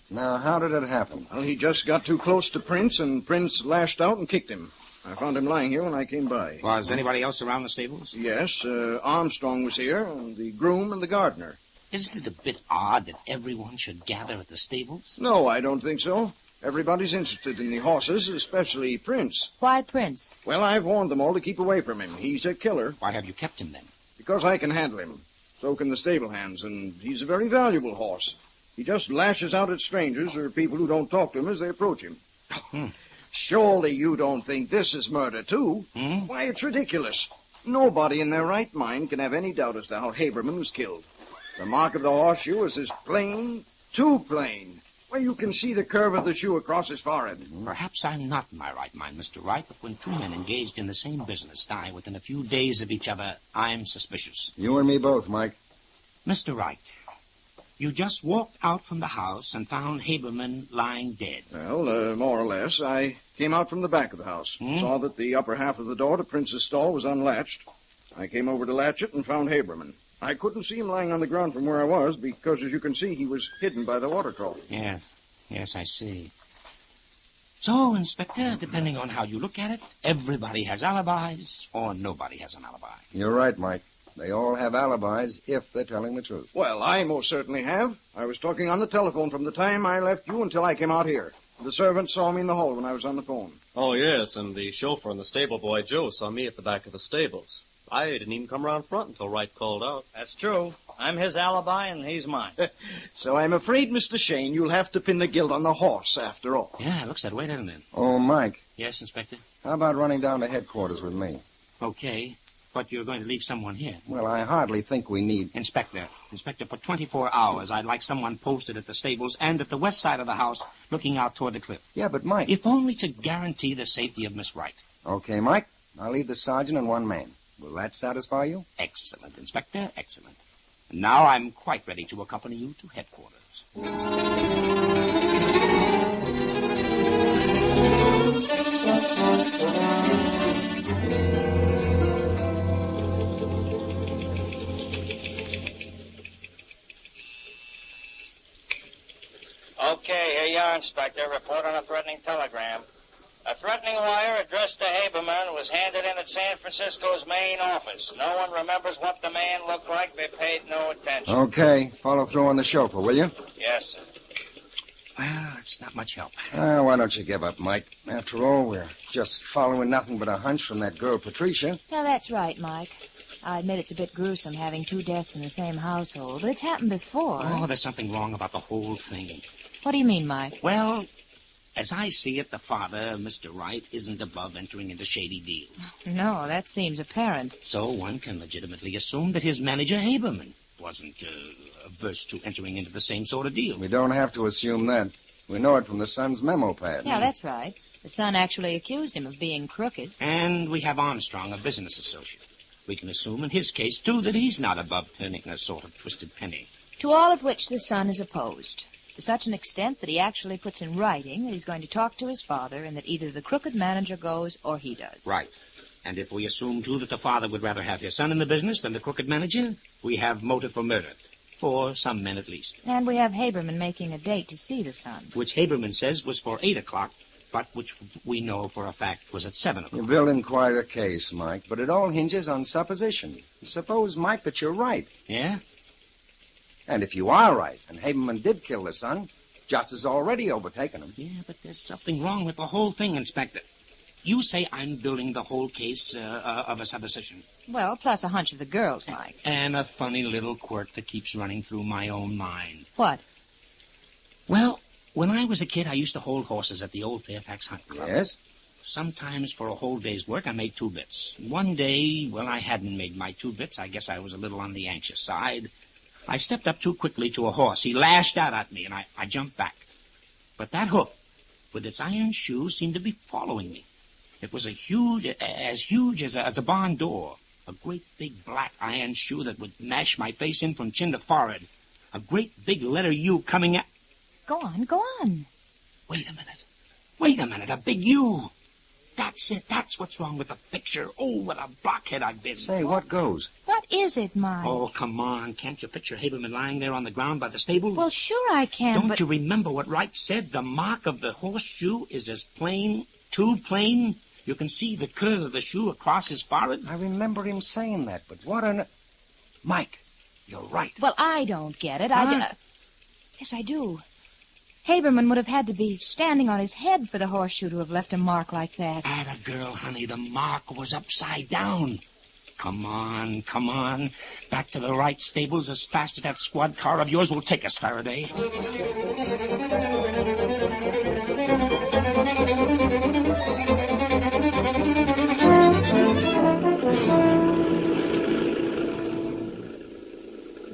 Now, how did it happen? Well, he just got too close to Prince, and Prince lashed out and kicked him. I found him lying here when I came by. Was anybody else around the stables? Yes, Armstrong was here, and the groom and the gardener. Isn't it a bit odd that everyone should gather at the stables? No, I don't think so. Everybody's interested in the horses, especially Prince. Why Prince? Well, I've warned them all to keep away from him. He's a killer. Why have you kept him, then? Because I can handle him. So can the stable hands, and he's a very valuable horse. He just lashes out at strangers or people who don't talk to him as they approach him. Surely you don't think this is murder, too? Why, it's ridiculous. Nobody in their right mind can have any doubt as to how Haberman was killed. The mark of the horseshoe is as plain, too plain. Why, you can see the curve of the shoe across his forehead. Perhaps I'm not in my right mind, Mr. Wright, but when two men engaged in the same business die within a few days of each other, I'm suspicious. You and me both, Mike. Mr. Wright, you just walked out from the house and found Haberman lying dead. Well, more or less. I came out from the back of the house. Saw that the upper half of the door to Prince's stall was unlatched. I came over to latch it and found Haberman. I couldn't see him lying on the ground from where I was because, as you can see, he was hidden by the water trough. Yes, I see. So, Inspector, depending on how you look at it, everybody has alibis or nobody has an alibi. You're right, Mike. They all have alibis if they're telling the truth. Well, I most certainly have. I was talking on the telephone from the time I left you until I came out here. The servant saw me in the hall when I was on the phone. Oh, yes, and the chauffeur and the stable boy, Joe, saw me at the back of the stables. I didn't even come around front until Wright called out. That's true. I'm his alibi, and he's mine. So I'm afraid, Mr. Shane, you'll have to pin the guilt on the horse after all. Yeah, it looks that way, doesn't it? Oh, Mike. Yes, Inspector? How about running down to headquarters with me? Okay, but you're going to leave someone here. Well, I hardly think we need... Inspector, for 24 hours, I'd like someone posted at the stables and at the west side of the house looking out toward the cliff. Yeah, but Mike... If only to guarantee the safety of Miss Wright. Okay, Mike. I'll leave the sergeant and one man. Will that satisfy you? Excellent, Inspector, excellent. And now I'm quite ready to accompany you to headquarters. Okay, here you are, Inspector. Report on a threatening telegram. A threatening wire addressed to Haberman was handed in at San Francisco's main office. No one remembers what the man looked like. They paid no attention. Okay. Follow through on the chauffeur, will you? Yes, sir. Well, it's not much help. Why don't you give up, Mike? After all, we're just following nothing but a hunch from that girl, Patricia. No, that's right, Mike. I admit it's a bit gruesome having two deaths in the same household, but it's happened before. Oh, there's something wrong about the whole thing. What do you mean, Mike? Well, as I see it, the father, Mr. Wright, isn't above entering into shady deals. No, that seems apparent. So one can legitimately assume that his manager, Haberman, wasn't averse to entering into the same sort of deal. We don't have to assume that. We know it from the son's memo pad. Yeah, that's right. The son actually accused him of being crooked. And we have Armstrong, a business associate. We can assume in his case, too, that he's not above turning a sort of twisted penny. To all of which the son is opposed. To such an extent that he actually puts in writing that he's going to talk to his father and that either the crooked manager goes or he does. Right. And if we assume, too, that the father would rather have his son in the business than the crooked manager, we have motive for murder. For some men, at least. And we have Haberman making a date to see the son. Which Haberman says was for 8 o'clock, but which we know for a fact was at 7 o'clock. You're building quite a case, Mike, but it all hinges on supposition. Suppose, Mike, that you're right. Yeah? And if you are right, and Haberman did kill the son, Justice already overtaken him. Yeah, but there's something wrong with the whole thing, Inspector. You say I'm building the whole case of a supposition. Well, plus a hunch of the girls, Mike. And a funny little quirk that keeps running through my own mind. What? Well, when I was a kid, I used to hold horses at the old Fairfax Hunt Club. Yes? Sometimes for a whole day's work, I made 2 bits. One day, well, I hadn't made my 2 bits. I guess I was a little on the anxious side. I stepped up too quickly to a horse. He lashed out at me, and I jumped back. But that hoof, with its iron shoe, seemed to be following me. It was huge as a barn door. A great big black iron shoe that would mash my face in from chin to forehead. A great big letter U coming at... Go on. Wait a minute, a big U. That's it. That's what's wrong with the picture. Oh, what a blockhead I've been. Say, what goes? What is it, Mike? Oh, come on. Can't you picture Haberman lying there on the ground by the stable? Well, sure I can, Don't you remember what Wright said? The mark of the horseshoe is as plain, too plain. You can see the curve of the shoe across his forehead. I remember him saying that, but what on... Mike, you're right. Well, I don't get it. Huh? Yes, I do. Haberman would have had to be standing on his head for the horseshoe to have left a mark like that. Atta girl, honey, the mark was upside down. Come on. Back to the Wright stables as fast as that squad car of yours will take us, Faraday.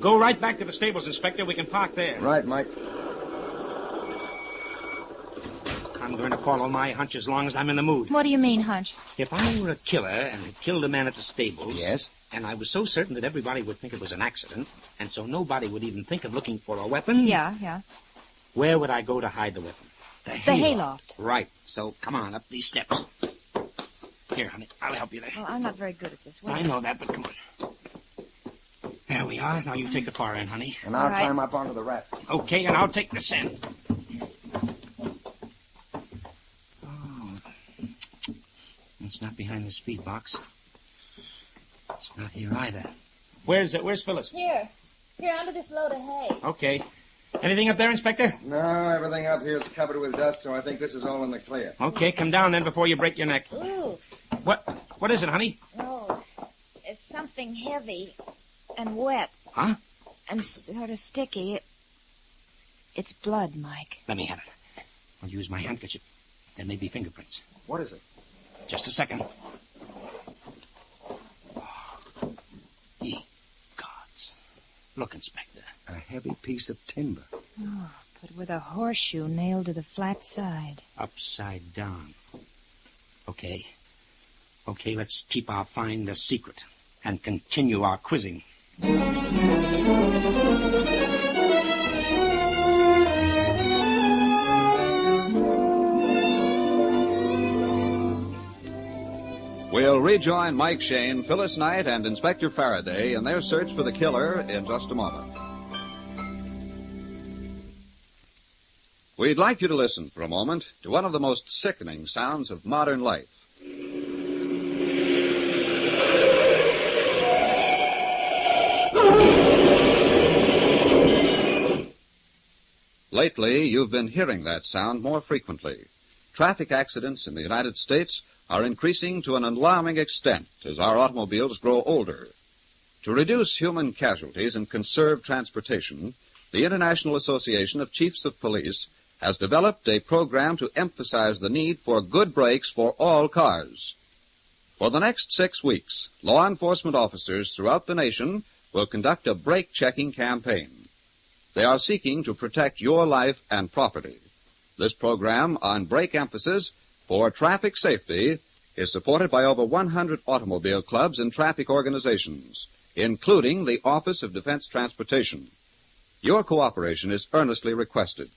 Go right back to the stables, Inspector. We can park there. Right, Mike. I'm going to follow my hunch as long as I'm in the mood. What do you mean, hunch? If I were a killer and had killed a man at the stables... Yes? And I was so certain that everybody would think it was an accident, and so nobody would even think of looking for a weapon... Yeah. Where would I go to hide the weapon? The hayloft. Right. So come on, up these steps. Here, honey, I'll help you there. Well, I'm not very good at this. Wait. I know that, but come on. There we are. Now you take the far end, honey. And I'll climb up onto the raft. Okay, and I'll take the scent. It's not behind the speed box. It's not here either. Where's Phyllis? Here, under this load of hay. Okay. Anything up there, Inspector? No, everything up here is covered with dust, so I think this is all in the clear. Okay, come down then before you break your neck. Ooh. What is it, honey? Oh, it's something heavy and wet. Huh? And sort of sticky. It's blood, Mike. Let me have it. I'll use my handkerchief. There may be fingerprints. What is it? Just a second. Oh, ye gods. Look, Inspector. A heavy piece of timber. Oh, but with a horseshoe nailed to the flat side. Upside down. Okay, let's keep our find a secret and continue our quizzing. We'll rejoin Mike Shane, Phyllis Knight, and Inspector Faraday in their search for the killer in just a moment. We'd like you to listen for a moment to one of the most sickening sounds of modern life. Lately, you've been hearing that sound more frequently. Traffic accidents in the United States are increasing to an alarming extent as our automobiles grow older. To reduce human casualties and conserve transportation, the International Association of Chiefs of Police has developed a program to emphasize the need for good brakes for all cars. For the next 6 weeks, law enforcement officers throughout the nation will conduct a brake-checking campaign. They are seeking to protect your life and property. This program on brake emphasis for traffic safety is supported by over 100 automobile clubs and traffic organizations, including the Office of Defense Transportation. Your cooperation is earnestly requested.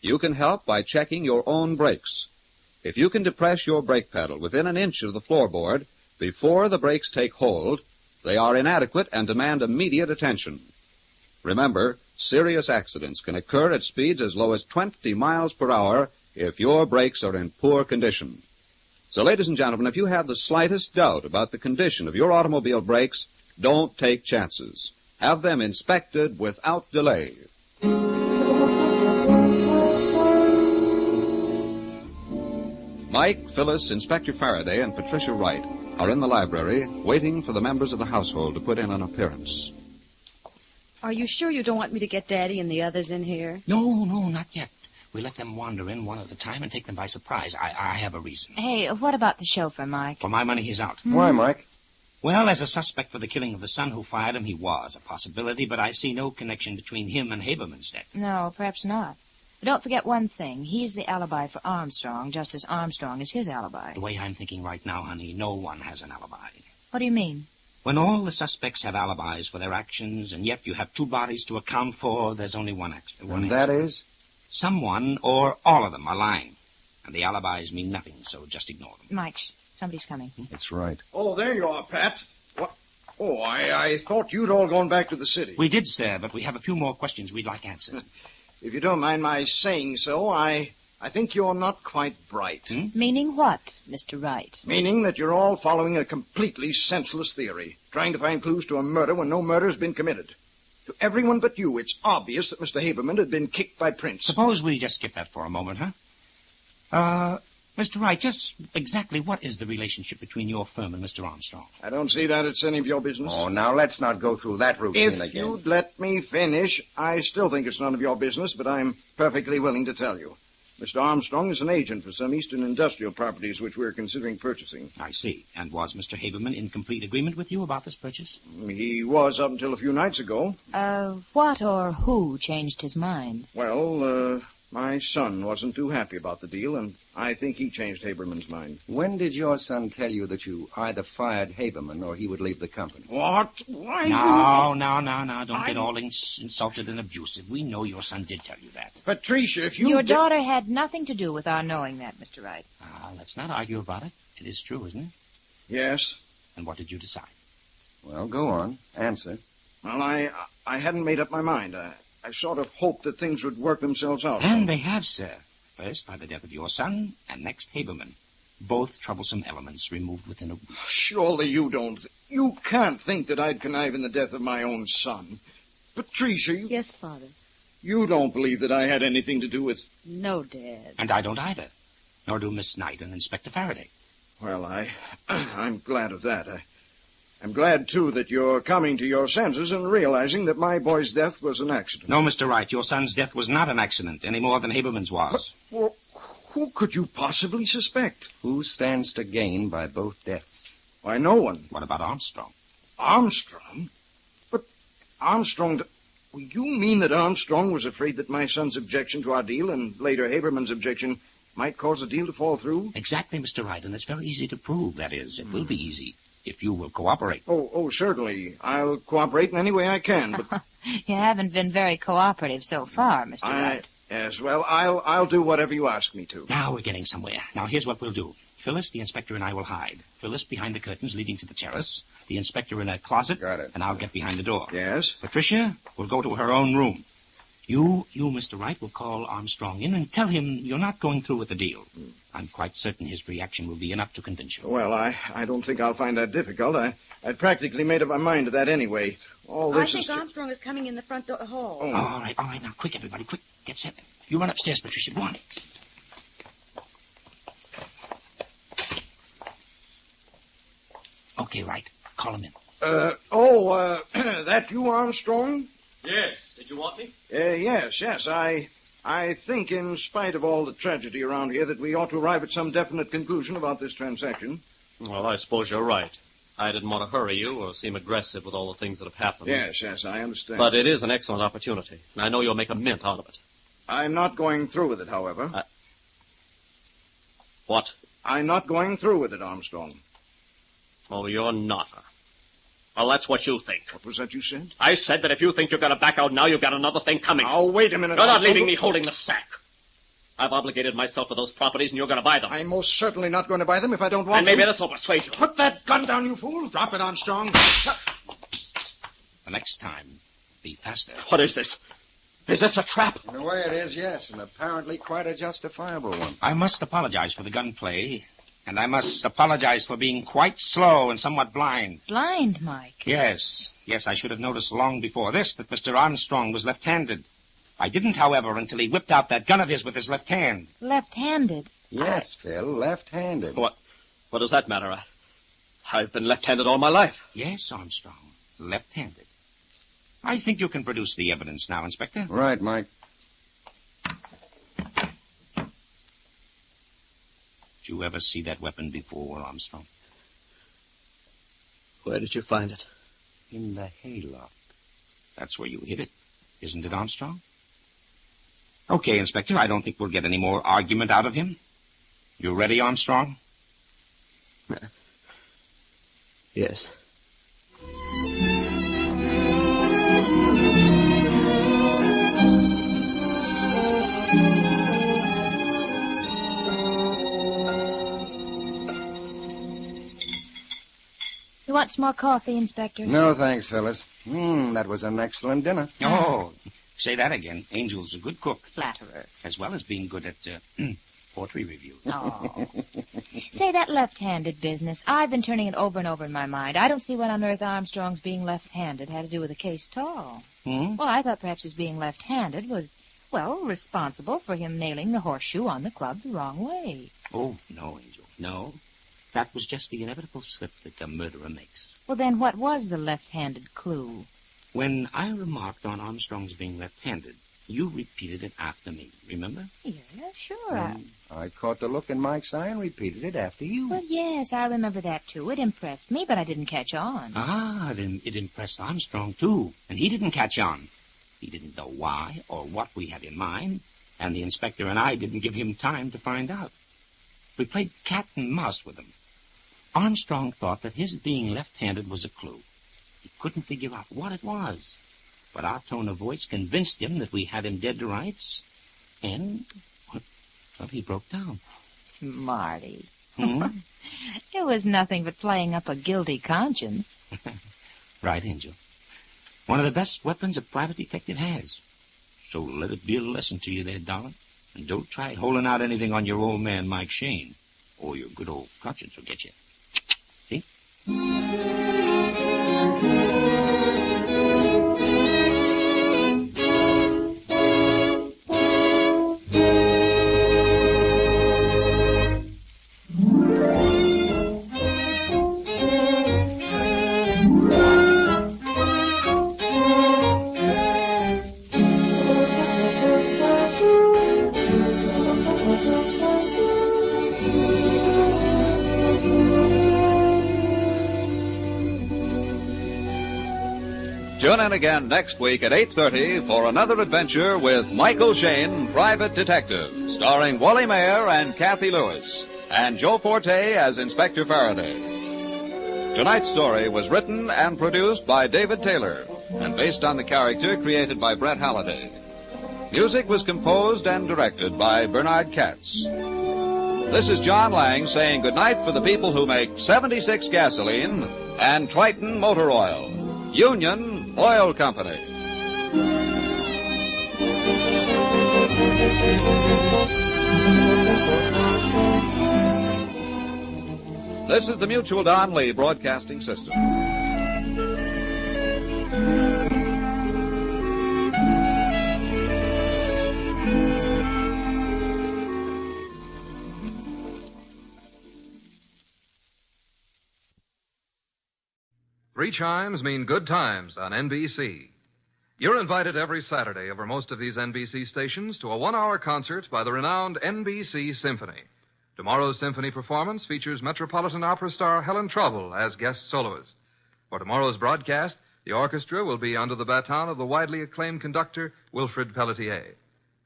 You can help by checking your own brakes. If you can depress your brake pedal within an inch of the floorboard before the brakes take hold, they are inadequate and demand immediate attention. Remember, serious accidents can occur at speeds as low as 20 miles per hour if your brakes are in poor condition. So, ladies and gentlemen, if you have the slightest doubt about the condition of your automobile brakes, don't take chances. Have them inspected without delay. Mike, Phyllis, Inspector Faraday, and Patricia Wright are in the library waiting for the members of the household to put in an appearance. Are you sure you don't want me to get Daddy and the others in here? No, not yet. We let them wander in one at a time and take them by surprise. I have a reason. Hey, what about the chauffeur, Mike? For my money, he's out. Why, Mike? Well, as a suspect for the killing of the son who fired him, he was a possibility, but I see no connection between him and Haberman's death. No, perhaps not. But don't forget one thing. He's the alibi for Armstrong, just as Armstrong is his alibi. The way I'm thinking right now, honey, no one has an alibi. What do you mean? When all the suspects have alibis for their actions, and yet you have two bodies to account for, there's only one action. And that is? Someone or all of them are lying. And the alibis mean nothing, so just ignore them. Mike, somebody's coming. That's right. Oh, there you are, Pat. What? Oh, I thought you'd all gone back to the city. We did, sir, but we have a few more questions we'd like answered. If you don't mind my saying so, I think you're not quite bright. Meaning what, Mr. Wright? Meaning that you're all following a completely senseless theory, trying to find clues to a murder when no murder has been committed. To everyone but you, it's obvious that Mr. Haberman had been kicked by Prince. Suppose we just skip that for a moment, huh? Mr. Wright, just exactly what is the relationship between your firm and Mr. Armstrong? I don't see that it's any of your business. Oh, now let's not go through that routine again. If you'd let me finish, I still think it's none of your business, but I'm perfectly willing to tell you. Mr. Armstrong is an agent for some eastern industrial properties which we're considering purchasing. I see. And was Mr. Haberman in complete agreement with you about this purchase? He was up until a few nights ago. What or who changed his mind? Well, my son wasn't too happy about the deal, and I think he changed Haberman's mind. When did your son tell you that you either fired Haberman or he would leave the company? What? Why? No. Don't get all insulted and abusive. We know your son did tell you that. Patricia, if you... Your daughter had nothing to do with our knowing that, Mr. Wright. Let's not argue about it. It is true, isn't it? Yes. And what did you decide? Well, go on. Answer. Well, I hadn't made up my mind. I sort of hoped that things would work themselves out. And they have, sir. First, by the death of your son, and next, Haberman. Both troublesome elements removed within a week. Surely you don't... You can't think that I'd connive in the death of my own son. Patricia, you... Yes, Father. You don't believe that I had anything to do with... No, Dad. And I don't either. Nor do Miss Knight and Inspector Faraday. Well, I'm glad of that. I'm glad, too, that you're coming to your senses and realizing that my boy's death was an accident. No, Mr. Wright, your son's death was not an accident, any more than Haberman's was. Well, who could you possibly suspect? Who stands to gain by both deaths? Why, no one. What about Armstrong? Armstrong? But Armstrong... You mean that Armstrong was afraid that my son's objection to our deal and later Haberman's objection might cause the deal to fall through? Exactly, Mr. Wright, and it's very easy to prove, that is. It will be easy. If you will cooperate. Oh, certainly. I'll cooperate in any way I can, but... You haven't been very cooperative so far, Mr. Wright. Yes, well, I'll do whatever you ask me to. Now we're getting somewhere. Now, here's what we'll do. Phyllis, the inspector, and I will hide. Phyllis behind the curtains leading to the terrace. The inspector in a closet. Got it. And I'll get behind the door. Yes? Patricia will go to her own room. You, Mr. Wright, will call Armstrong in and tell him you're not going through with the deal. I'm quite certain his reaction will be enough to convince you. Well, I don't think I'll find that difficult. I'd practically made up my mind to that anyway. All this I think Armstrong is coming in the front door hall. Oh, all right. Now, quick, everybody, quick. Get set. You run upstairs, Patricia. Go on. Okay, Wright. Call him in. That you, Armstrong? Yes. Did you want me? Yes. I think, in spite of all the tragedy around here, that we ought to arrive at some definite conclusion about this transaction. Well, I suppose you're right. I didn't want to hurry you or seem aggressive with all the things that have happened. Yes, I understand. But it is an excellent opportunity, and I know you'll make a mint out of it. I'm not going through with it, however. What? I'm not going through with it, Armstrong. Oh, you're not. Well, that's what you think. What was that you said? I said that if you think you're going to back out now, you've got another thing coming. Now, wait a minute. You're not leaving me holding the sack. I've obligated myself for those properties, and you're going to buy them. I'm most certainly not going to buy them if I don't want and maybe this will persuade you. Put that gun down, you fool. Drop it, Armstrong. The next time, be faster. What is this? Is this a trap? In a way it is, yes, and apparently quite a justifiable one. I must apologize for the gunplay, and I must apologize for being quite slow and somewhat blind. Blind, Mike? Yes, I should have noticed long before this that Mr. Armstrong was left-handed. I didn't, however, until he whipped out that gun of his with his left hand. Left-handed? Yes, Phil, left-handed. What does that matter? I've been left-handed all my life. Yes, Armstrong. Left-handed. I think you can produce the evidence now, Inspector. Right, Mike. Did you ever see that weapon before, Armstrong? Where did you find it? In the hayloft. That's where you hid it, isn't it, Armstrong? Okay, Inspector, I don't think we'll get any more argument out of him. You ready, Armstrong? Yes. You want some more coffee, Inspector? No, thanks, Phyllis. That was an excellent dinner. Oh, say that again. Angel's a good cook. Flatterer. As well as being good at poetry reviews. Oh. Say, that left-handed business, I've been turning it over and over in my mind. I don't see what on earth Armstrong's being left-handed had to do with the case at all. Hmm? Well, I thought perhaps his being left-handed was, well, responsible for him nailing the horseshoe on the club the wrong way. Oh, no, Angel, no. That was just the inevitable slip that a murderer makes. Well, then what was the left-handed clue? When I remarked on Armstrong's being left-handed, you repeated it after me, remember? Yeah, sure. I caught the look in Mike's eye and repeated it after you. Well, yes, I remember that, too. It impressed me, but I didn't catch on. Ah, then it impressed Armstrong, too, and he didn't catch on. He didn't know why or what we had in mind, and the inspector and I didn't give him time to find out. We played cat and mouse with him. Armstrong thought that his being left-handed was a clue. He couldn't figure out what it was. But our tone of voice convinced him that we had him dead to rights. And, well, he broke down. Smarty. Hmm? It was nothing but playing up a guilty conscience. Right, Angel. One of the best weapons a private detective has. So let it be a lesson to you there, darling. And don't try holding out anything on your old man, Mike Shane, or your good old conscience will get you. See? Tune in again next week at 8:30 for another adventure with Michael Shane, Private Detective, starring Wally Mayer and Kathy Lewis, and Joe Forte as Inspector Faraday. Tonight's story was written and produced by David Taylor and based on the character created by Brett Halliday. Music was composed and directed by Bernard Katz. This is John Lang saying goodnight for the people who make 76 gasoline and Triton Motor Oil. Union Oil Company. This is the Mutual Don Lee Broadcasting System. Three chimes mean good times on NBC. You're invited every Saturday over most of these NBC stations to a one-hour concert by the renowned NBC Symphony. Tomorrow's symphony performance features Metropolitan Opera star Helen Trouble as guest soloist. For tomorrow's broadcast, the orchestra will be under the baton of the widely acclaimed conductor Wilfrid Pelletier.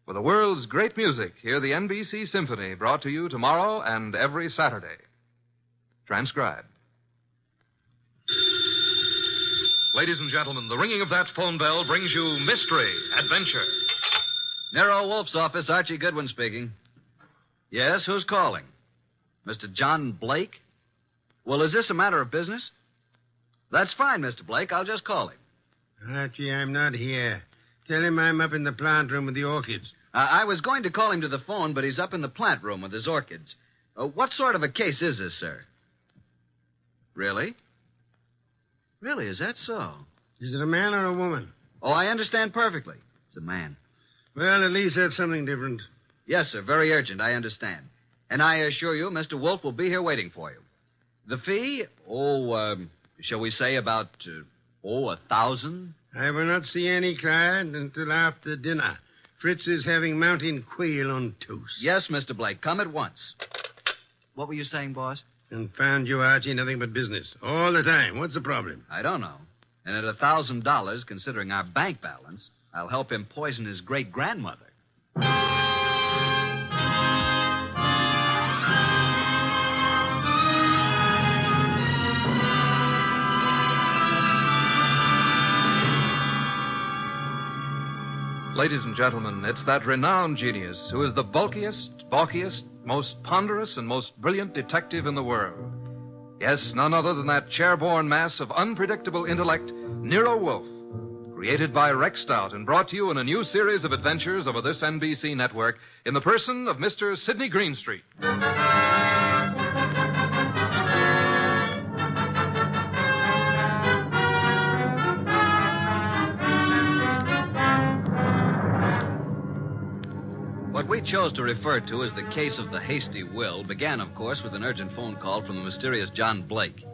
For the world's great music, hear the NBC Symphony brought to you tomorrow and every Saturday. Transcribed. Ladies and gentlemen, the ringing of that phone bell brings you mystery, adventure. Nero Wolf's office, Archie Goodwin speaking. Yes, who's calling? Mr. John Blake? Well, is this a matter of business? That's fine, Mr. Blake. I'll just call him. Archie, I'm not here. Tell him I'm up in the plant room with the orchids. I was going to call him to the phone, but he's up in the plant room with his orchids. What sort of a case is this, sir? Really? Really, is that so? Is it a man or a woman? Oh, I understand perfectly. It's a man. Well, at least that's something different. Yes, sir. Very urgent. I understand. And I assure you, Mr. Wolf will be here waiting for you. The fee? Shall we say about, $1,000? I will not see any client until after dinner. Fritz is having mountain quail on toast. Yes, Mr. Blake. Come at once. What were you saying, boss? And found you, Archie, nothing but business. All the time. What's the problem? I don't know. And at $1,000, considering our bank balance, I'll help him poison his great-grandmother. Ladies and gentlemen, it's that renowned genius who is the bulkiest, bulkiest, most ponderous, and most brilliant detective in the world. Yes, none other than that chair-borne mass of unpredictable intellect, Nero Wolfe. Created by Rex Stout and brought to you in a new series of adventures over this NBC network in the person of Mr. Sidney Greenstreet. What we chose to refer to as the case of the hasty will began, of course, with an urgent phone call from the mysterious John Blake.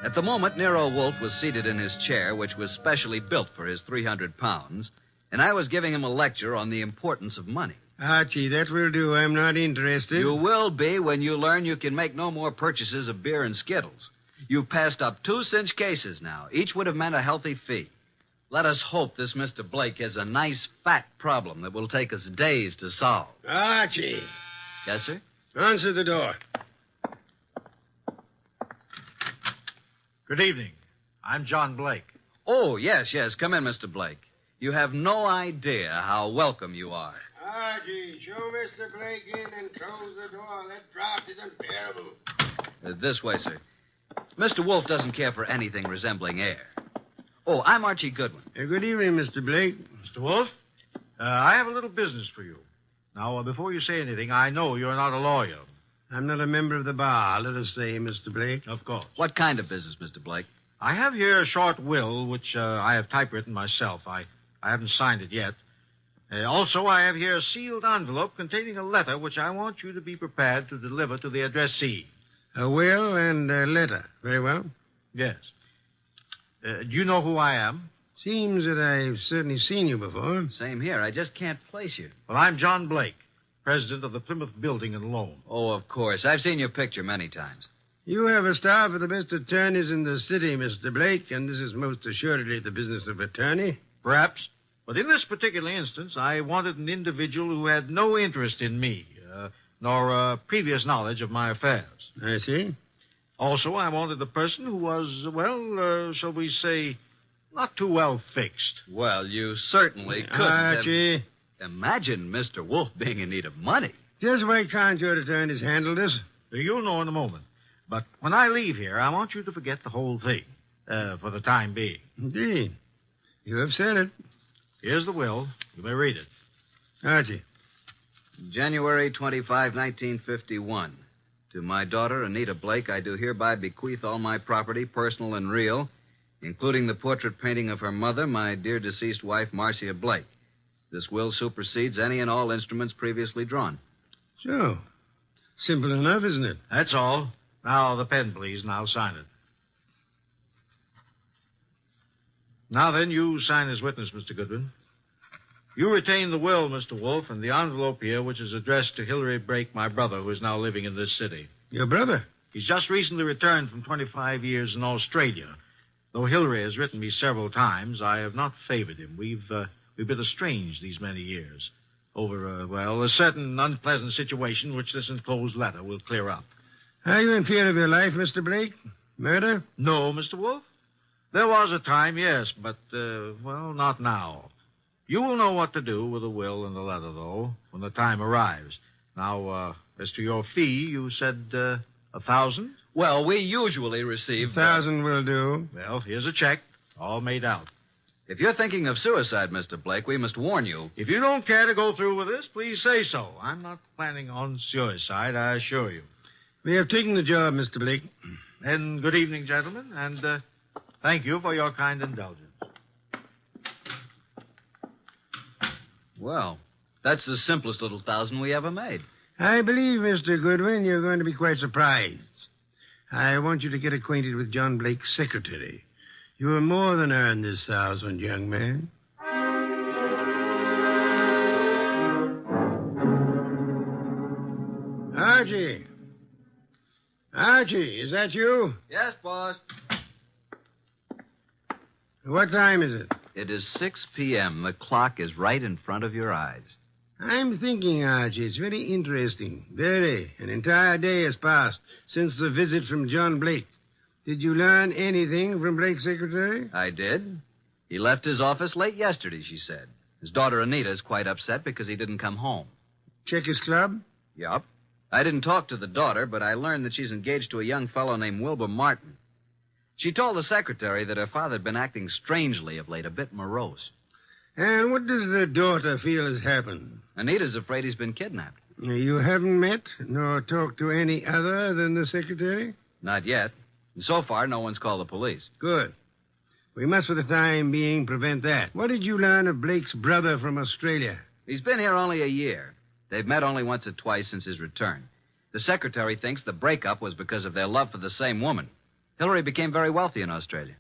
At the moment, Nero Wolfe was seated in his chair, which was specially built for his 300 pounds, and I was giving him a lecture on the importance of money. Archie, that will do. I'm not interested. You will be when you learn you can make no more purchases of beer and Skittles. You've passed up 2 cinch cases now. Each would have meant a healthy fee. Let us hope this Mr. Blake has a nice, fat problem that will take us days to solve. Archie. Yes, sir? Answer the door. Good evening. I'm John Blake. Oh, yes. Come in, Mr. Blake. You have no idea how welcome you are. Archie, show Mr. Blake in and close the door. That draft is unbearable. This way, sir. Mr. Wolfe doesn't care for anything resembling air. Oh, I'm Archie Goodwin. Good evening, Mr. Blake. Mr. Wolfe, I have a little business for you. Now, before you say anything, I know you're not a lawyer. I'm not a member of the bar, let us say, Mr. Blake. Of course. What kind of business, Mr. Blake? I have here a short will, which I have typewritten myself. I haven't signed it yet. Also, I have here a sealed envelope containing a letter which I want you to be prepared to deliver to the addressee. A will and a letter. Very well. Yes. Do you know who I am? Seems that I've certainly seen you before. Same here. I just can't place you. Well, I'm John Blake, president of the Plymouth Building and Loan. Oh, of course. I've seen your picture many times. You have a staff of the best attorneys in the city, Mr. Blake, and this is most assuredly the business of attorney. Perhaps. But in this particular instance, I wanted an individual who had no interest in me, nor previous knowledge of my affairs. I see. Also, I wanted a person who was, shall we say, not too well fixed. Well, you certainly couldn't Archie. Imagine Mr. Wolfe being in need of money. Just why can't your attorneys handle this? You'll know in a moment. But when I leave here, I want you to forget the whole thing, for the time being. Indeed. You have said it. Here's the will. You may read it. Archie. January 25, 1951. To my daughter, Anita Blake, I do hereby bequeath all my property, personal and real, including the portrait painting of her mother, my dear deceased wife, Marcia Blake. This will supersedes any and all instruments previously drawn. So, simple enough, isn't it? That's all. Now, the pen, please, and I'll sign it. Now, then, you sign as witness, Mr. Goodwin. You retain the will, Mr. Wolfe, and the envelope here, which is addressed to Hilary Blake, my brother, who is now living in this city. Your brother? He's just recently returned from 25 years in Australia. Though Hilary has written me several times, I have not favored him. We've been estranged these many years over, a certain unpleasant situation which this enclosed letter will clear up. Are you in fear of your life, Mr. Blake? Murder? No, Mr. Wolfe. There was a time, yes, but, not now. You will know what to do with the will and the letter, though, when the time arrives. Now, as to your fee, you said, $1,000? Well, we usually receive... $1,000 will do. Well, here's a check, all made out. If you're thinking of suicide, Mr. Blake, we must warn you. If you don't care to go through with this, please say so. I'm not planning on suicide, I assure you. We have taken the job, Mr. Blake. Then good evening, gentlemen, and thank you for your kind indulgence. Well, that's the simplest little $1,000 we ever made. I believe, Mr. Goodwin, you're going to be quite surprised. I want you to get acquainted with John Blake's secretary. You have more than earned this 1,000, young man. Archie. Archie, is that you? Yes, boss. What time is it? It is 6 p.m. The clock is right in front of your eyes. I'm thinking, Archie, it's very interesting. Very. An entire day has passed since the visit from John Blake. Did you learn anything from Blake's secretary? I did. He left his office late yesterday, she said. His daughter Anita is quite upset because he didn't come home. Check his club? Yup. I didn't talk to the daughter, but I learned that she's engaged to a young fellow named Wilbur Martin. She told the secretary that her father had been acting strangely of late, a bit morose. And what does the daughter feel has happened? Anita's afraid he's been kidnapped. You haven't met nor talked to any other than the secretary? Not yet. And so far, no one's called the police. Good. We must, for the time being, prevent that. What did you learn of Blake's brother from Australia? He's been here only a year. They've met only once or twice since his return. The secretary thinks the breakup was because of their love for the same woman. Hillary became very wealthy in Australia.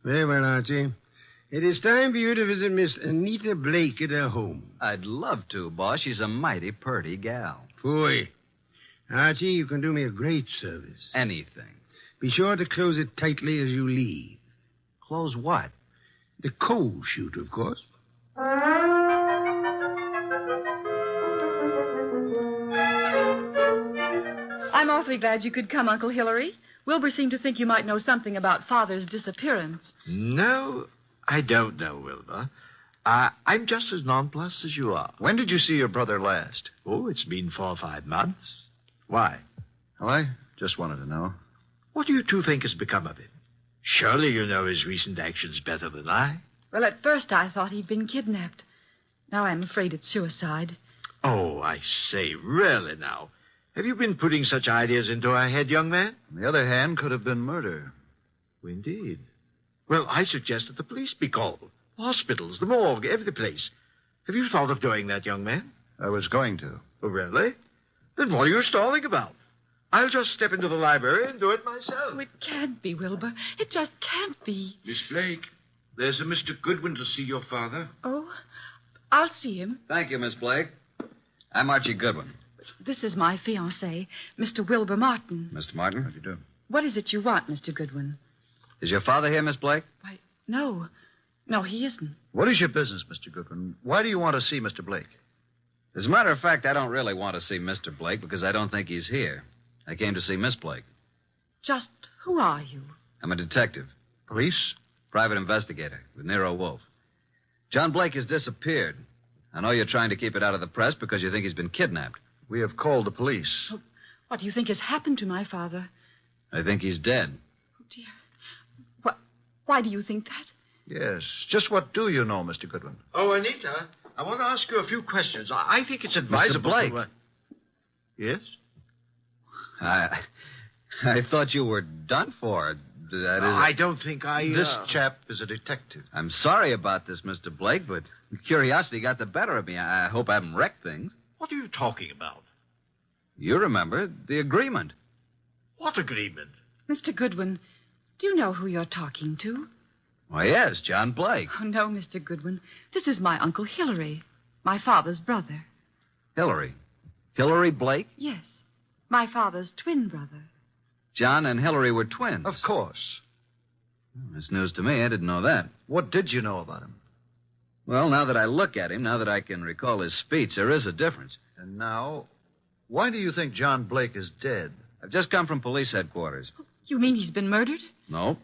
Very well, Archie. It is time for you to visit Miss Anita Blake at her home. I'd love to, boss. She's a mighty purty gal. Phooey. Archie, you can do me a great service. Anything. Be sure to close it tightly as you leave. Close what? The coal chute, of course. I'm awfully glad you could come, Uncle Hillary. Wilbur seemed to think you might know something about Father's disappearance. No, I don't know, Wilbur. I'm just as nonplussed as you are. When did you see your brother last? Oh, it's been 4 or 5 months. Why? Well, I just wanted to know. What do you two think has become of him? Surely you know his recent actions better than I. Well, at first I thought he'd been kidnapped. Now I'm afraid it's suicide. Oh, I say, really now. Have you been putting such ideas into our head, young man? On the other hand, could have been murder. Indeed. Well, I suggest that the police be called. Hospitals, the morgue, every place. Have you thought of doing that, young man? I was going to. Oh, really? Then what are you stalling about? I'll just step into the library and do it myself. Oh, it can't be, Wilbur. It just can't be. Miss Blake, there's a Mr. Goodwin to see your father. Oh, I'll see him. Thank you, Miss Blake. I'm Archie Goodwin. This is my fiancé, Mr. Wilbur Martin. Mr. Martin? How do you do? What is it you want, Mr. Goodwin? Is your father here, Miss Blake? Why, no. No, he isn't. What is your business, Mr. Goodwin? Why do you want to see Mr. Blake? As a matter of fact, I don't really want to see Mr. Blake because I don't think he's here. I came to see Miss Blake. Just who are you? I'm a detective. Police? Private investigator with Nero Wolfe. John Blake has disappeared. I know you're trying to keep it out of the press because you think he's been kidnapped. We have called the police. Oh, what do you think has happened to my father? I think he's dead. Oh, dear. Why do you think that? Yes. Just what do you know, Mr. Goodwin? Oh, Anita, I want to ask you a few questions. I think it's advisable. Mr. Blake. Yes? I thought you were done for. That is... I don't think I... This chap is a detective. I'm sorry about this, Mr. Blake, but curiosity got the better of me. I hope I haven't wrecked things. What are you talking about? You remember the agreement. What agreement? Mr. Goodwin, do you know who you're talking to? Why, yes, John Blake. Oh, no, Mr. Goodwin. This is my Uncle Hillary, my father's brother. Hillary? Hillary Blake? Yes, my father's twin brother. John and Hillary were twins. Of course. That's news to me. I didn't know that. What did you know about him? Well, now that I look at him, now that I can recall his speech, there is a difference. And now, why do you think John Blake is dead? I've just come from police headquarters. You mean he's been murdered? No.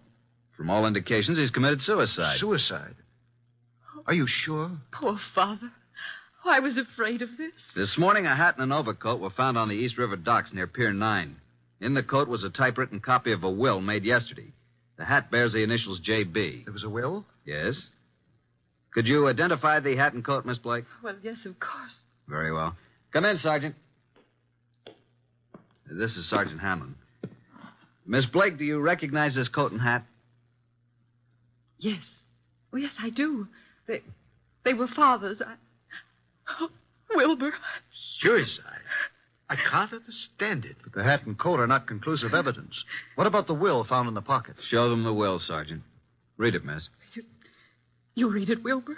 From all indications, he's committed suicide. Suicide? Are you sure? Poor father. Oh, I was afraid of this. This morning, a hat and an overcoat were found on the East River docks near Pier 9. In the coat was a typewritten copy of a will made yesterday. The hat bears the initials J.B. There was a will? Yes. Could you identify the hat and coat, Miss Blake? Well, yes, of course. Very well. Come in, Sergeant. This is Sergeant Hanlon. Miss Blake, do you recognize this coat and hat? Yes. Oh, yes, I do. They were father's. Oh, Wilbur. Suicide? I can't understand it. But the hat and coat are not conclusive evidence. What about the will found in the pocket? Show them the will, Sergeant. Read it, miss. You read it, Wilbur?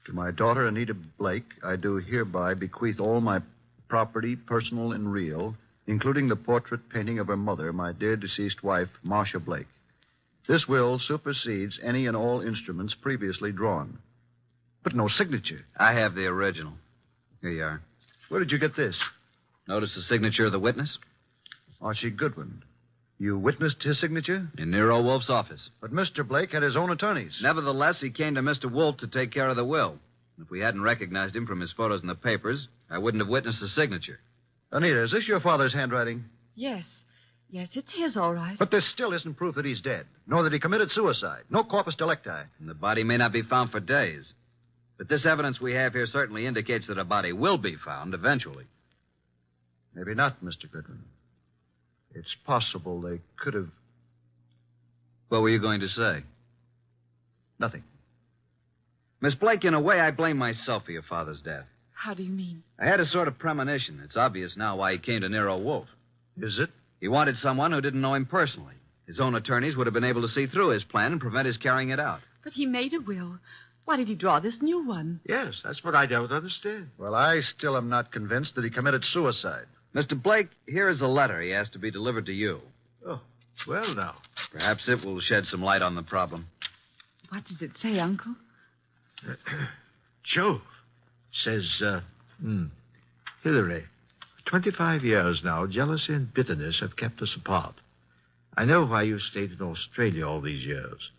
To my daughter, Anita Blake, I do hereby bequeath all my property, personal and real, including the portrait painting of her mother, my dear deceased wife, Marcia Blake. This will supersedes any and all instruments previously drawn. But no signature. I have the original. Here you are. Where did you get this? Notice the signature of the witness? Archie Goodwin. You witnessed his signature? In Nero Wolf's office. But Mr. Blake had his own attorneys. Nevertheless, he came to Mr. Wolf to take care of the will. If we hadn't recognized him from his photos in the papers, I wouldn't have witnessed the signature. Anita, is this your father's handwriting? Yes. Yes, it's his, all right. But this still isn't proof that he's dead, nor that he committed suicide. No corpus delicti. And the body may not be found for days. But this evidence we have here certainly indicates that a body will be found eventually. Maybe not, Mr. Goodwin. It's possible they could have... What were you going to say? Nothing. Miss Blake, in a way, I blame myself for your father's death. How do you mean? I had a sort of premonition. It's obvious now why he came to Nero Wolf. Is it? He wanted someone who didn't know him personally. His own attorneys would have been able to see through his plan and prevent his carrying it out. But he made a will. Why did he draw this new one? Yes, that's what I don't understand. Well, I still am not convinced that he committed suicide. Mr. Blake, here is a letter he asked to be delivered to you. Oh, well, now. Perhaps it will shed some light on the problem. What does it say, Uncle? Jove. It says, Hillary, for 25 years now, jealousy and bitterness have kept us apart. I know why you stayed in Australia all these years.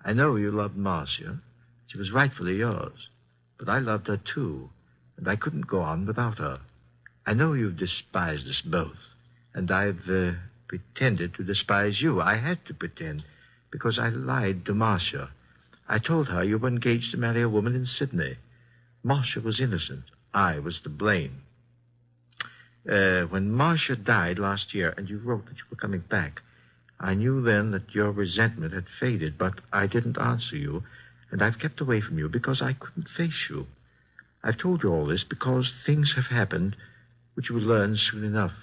I know you loved Marcia. She was rightfully yours. But I loved her, too, and I couldn't go on without her. I know you've despised us both, and I've pretended to despise you. I had to pretend, because I lied to Marcia. I told her you were engaged to marry a woman in Sydney. Marcia was innocent. I was to blame. When Marcia died last year, and you wrote that you were coming back, I knew then that your resentment had faded, but I didn't answer you, and I've kept away from you because I couldn't face you. I've told you all this because things have happened which you will learn soon enough,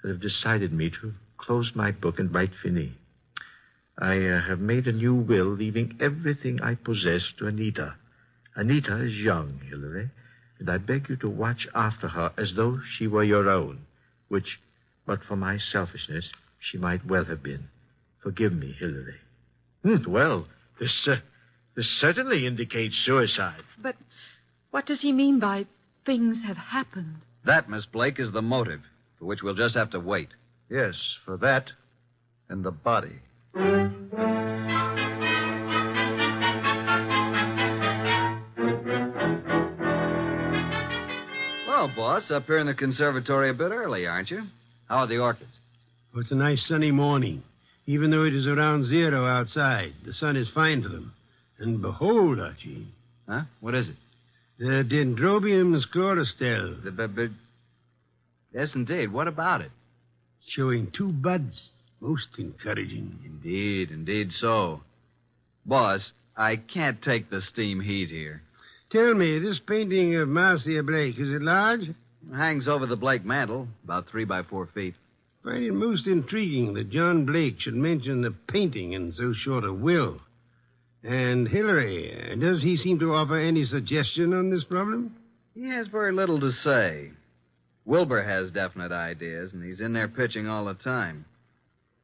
that have decided me to close my book and write fini. I have made a new will, leaving everything I possess to Anita. Anita is young, Hillary, and I beg you to watch after her as though she were your own, which, but for my selfishness, she might well have been. Forgive me, Hillary. Well, this certainly indicates suicide. But what does he mean by things have happened? That, Miss Blake, is the motive, for which we'll just have to wait. Yes, for that and the body. Well, boss, up here in the conservatory a bit early, aren't you? How are the orchids? Oh, it's a nice sunny morning. Even though it is around 0 outside, the sun is fine for them. And behold, Archie. Huh? What is it? The Dendrobium sclerostel. Yes, indeed. What about it? Showing 2 buds. Most encouraging. Indeed so. Boss, I can't take the steam heat here. Tell me, this painting of Marcia Blake, is it large? It hangs over the Blake mantel, about 3 by 4 feet. I find it most intriguing that John Blake should mention the painting in so short a will. And Hillary, does he seem to offer any suggestion on this problem? He has very little to say. Wilbur has definite ideas, and he's in there pitching all the time.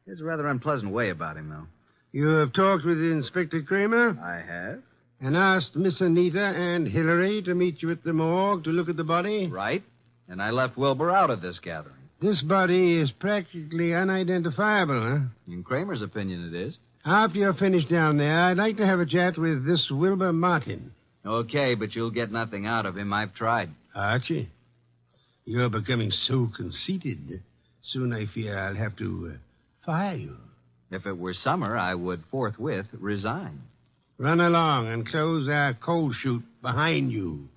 He has a rather unpleasant way about him, though. You have talked with Inspector Kramer? I have. And asked Miss Anita and Hillary to meet you at the morgue to look at the body? Right. And I left Wilbur out of this gathering. This body is practically unidentifiable, huh? In Kramer's opinion, it is. After you're finished down there, I'd like to have a chat with this Wilbur Martin. Okay, but you'll get nothing out of him. I've tried. Archie, you're becoming so conceited. Soon I fear I'll have to fire you. If it were summer, I would forthwith resign. Run along and close our coal chute behind you.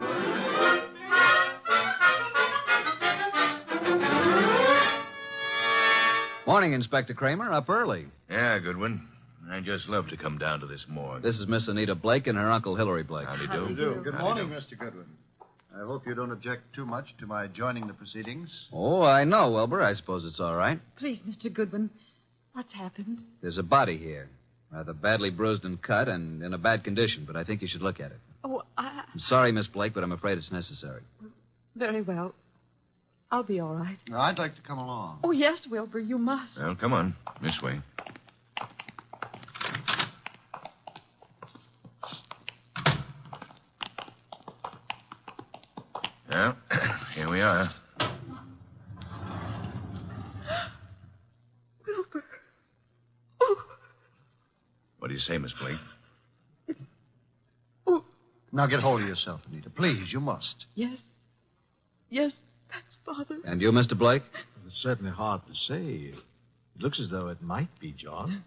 Morning, Inspector Kramer. Up early. Yeah, Goodwin. I just love to come down to this morgue. This is Miss Anita Blake and her Uncle Hilary Blake. Howdy do. How do you do? Good morning, Mr. Goodwin. I hope you don't object too much to my joining the proceedings. Oh, I know, Wilbur. I suppose it's all right. Please, Mr. Goodwin, what's happened? There's a body here. Rather badly bruised and cut and in a bad condition, but I think you should look at it. Oh, I'm sorry, Miss Blake, but I'm afraid it's necessary. very well. I'll be all right. Now, I'd like to come along. Oh, yes, Wilbur, you must. Well, come on. This way. Well, here we are. Wilbur. What do you say, Miss Blake? Now get hold of yourself, Anita. Please, you must. Yes. Yes, that's Father. And you, Mr. Blake? It's certainly hard to say. It looks as though it might be John.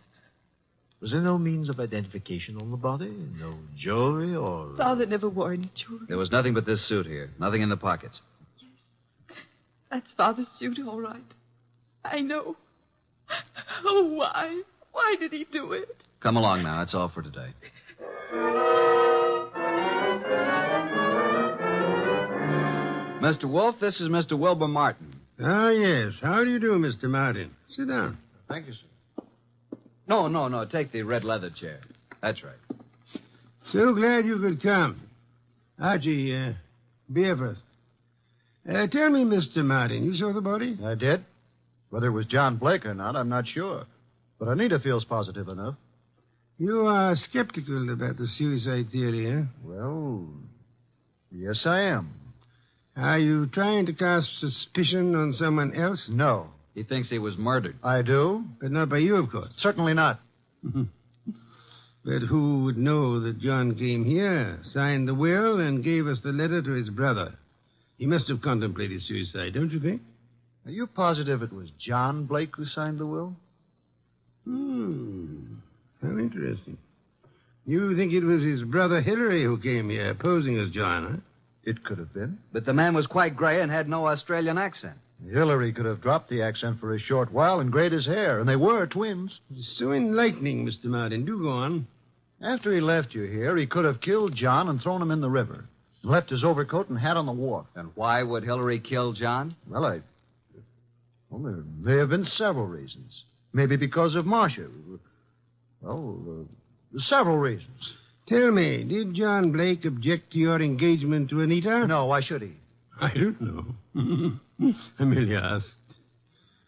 Was there no means of identification on the body? No jewelry or... Father never wore any jewelry. There was nothing but this suit here. Nothing in the pockets. That's Father's suit, all right. I know. Oh, why? Why did he do it? Come along now. That's all for today. Mr. Wolf, this is Mr. Wilbur Martin. Ah, yes. How do you do, Mr. Martin? Sit down. Thank you, sir. No. Take the red leather chair. That's right. So glad you could come. Archie, beer first. Tell me, Mr. Martin, you saw the body? I did. Whether it was John Blake or not, I'm not sure. But Anita feels positive enough. You are skeptical about the suicide theory, eh? Well, yes, I am. Are you trying to cast suspicion on someone else? No. He thinks he was murdered. I do? But not by you, of course. Certainly not. But who would know that John came here, signed the will, and gave us the letter to his brother? He must have contemplated suicide, don't you think? Are you positive it was John Blake who signed the will? How interesting. You think it was his brother Hillary who came here, posing as John, huh? It could have been. But the man was quite gray and had no Australian accent. Hillary could have dropped the accent for a short while and grayed his hair, and they were twins. So enlightening, Mr. Martin. Do go on. After he left you here, he could have killed John and thrown him in the river, and left his overcoat and hat on the wharf. And why would Hillary kill John? Well, there may have been several reasons. Maybe because of Marcia. Well, several reasons. Tell me, did John Blake object to your engagement to Anita? No, why should he? I don't know. I merely asked.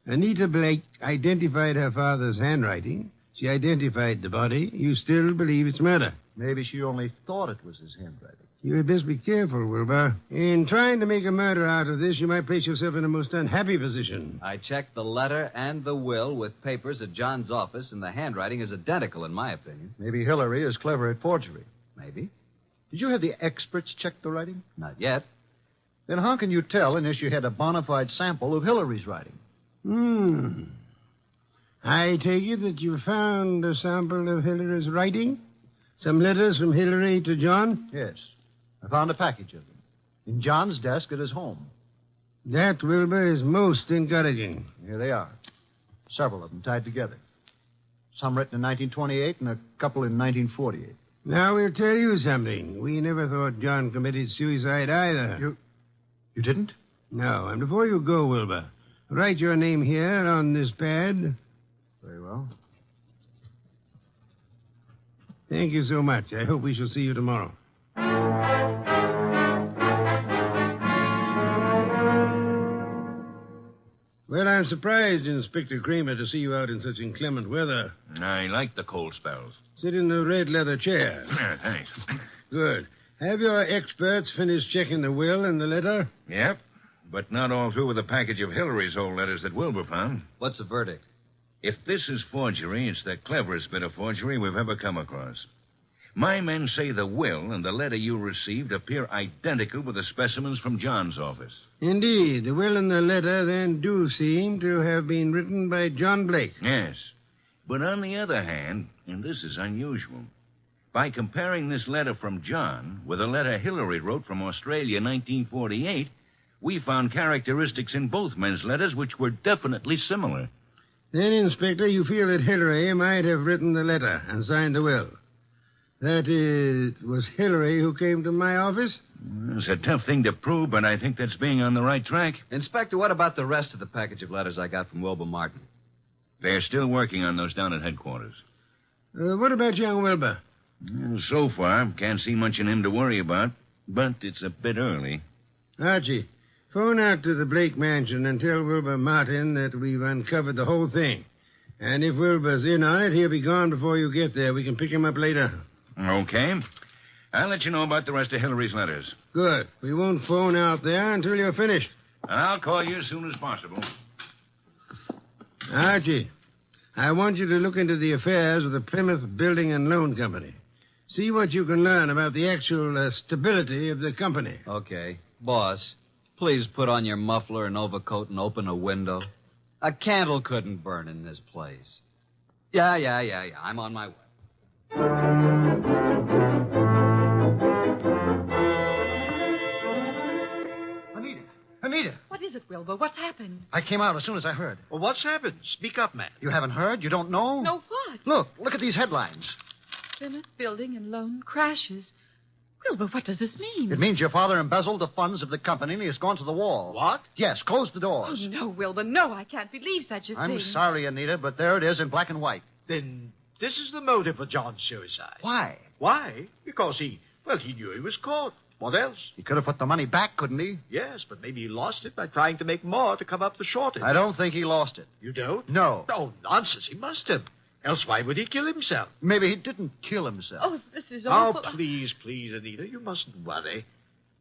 Anita Blake identified her father's handwriting. She identified the body. You still believe it's murder? Maybe she only thought it was his handwriting. You had best be careful, Wilbur. In trying to make a murder out of this, you might place yourself in a most unhappy position. I checked the letter and the will with papers at John's office, and the handwriting is identical, in my opinion. Maybe Hillary is clever at forgery. Maybe. Did you have the experts check the writing? Not yet. Then how can you tell unless you had a bona fide sample of Hillary's writing? I take it that you found a sample of Hillary's writing? Some letters from Hillary to John? Yes. I found a package of them in John's desk at his home. That, Wilbur, is most encouraging. Here they are. Several of them tied together. Some written in 1928 and a couple in 1948. Now, we'll tell you something. We never thought John committed suicide either. You didn't? No. And before you go, Wilbur, write your name here on this pad. Very well. Thank you so much. I hope we shall see you tomorrow. Well, I'm surprised, Inspector Kramer, to see you out in such inclement weather. I like the cold spells. Sit in the red leather chair. Yeah, thanks. Good. Have your experts finished checking the will and the letter? Yep, but not all through with a package of Hillary's old letters that Wilbur found. What's the verdict? If this is forgery, it's the cleverest bit of forgery we've ever come across. My men say the will and the letter you received appear identical with the specimens from John's office. Indeed. The will and the letter then do seem to have been written by John Blake. Yes. But on the other hand, and this is unusual, by comparing this letter from John with a letter Hillary wrote from Australia in 1948, we found characteristics in both men's letters which were definitely similar. Then, Inspector, you feel that Hillary might have written the letter and signed the will. That it was Hillary who came to my office? It's a tough thing to prove, but I think that's being on the right track. Inspector, what about the rest of the package of letters I got from Wilbur Martin? They're still working on those down at headquarters. What about young Wilbur? So far, can't see much in him to worry about, but it's a bit early. Archie, phone out to the Blake mansion and tell Wilbur Martin that we've uncovered the whole thing. And if Wilbur's in on it, he'll be gone before you get there. We can pick him up later. Okay. I'll let you know about the rest of Hillary's letters. Good. We won't phone out there until you're finished. I'll call you as soon as possible. Archie, I want you to look into the affairs of the Plymouth Building and Loan Company. See what you can learn about the actual stability of the company. Okay. Boss, please put on your muffler and overcoat and open a window. A candle couldn't burn in this place. Yeah. I'm on my way. Anita. What is it, Wilbur? What's happened? I came out as soon as I heard. Well, what's happened? Speak up, man. You haven't heard? You don't know? No, what? Look at these headlines. Plymouth Building and Loan crashes. Wilbur, what does this mean? It means your father embezzled the funds of the company and he has gone to the wall. What? Yes, close the Oh, doors. no, Wilbur, no, I can't believe such a I'm thing. sorry, Anita, but there it is in black and white. Then this is the motive for John's suicide. Why? Why? Because he knew he was caught. What else? He could have put the money back, couldn't he? Yes, but maybe he lost it by trying to make more to cover up the shortage. I don't think he lost it. You don't? No. Oh, nonsense. He must have. Else why would he kill himself? Maybe he didn't kill himself. Oh, this is awful. Oh, please, Anita, you mustn't worry.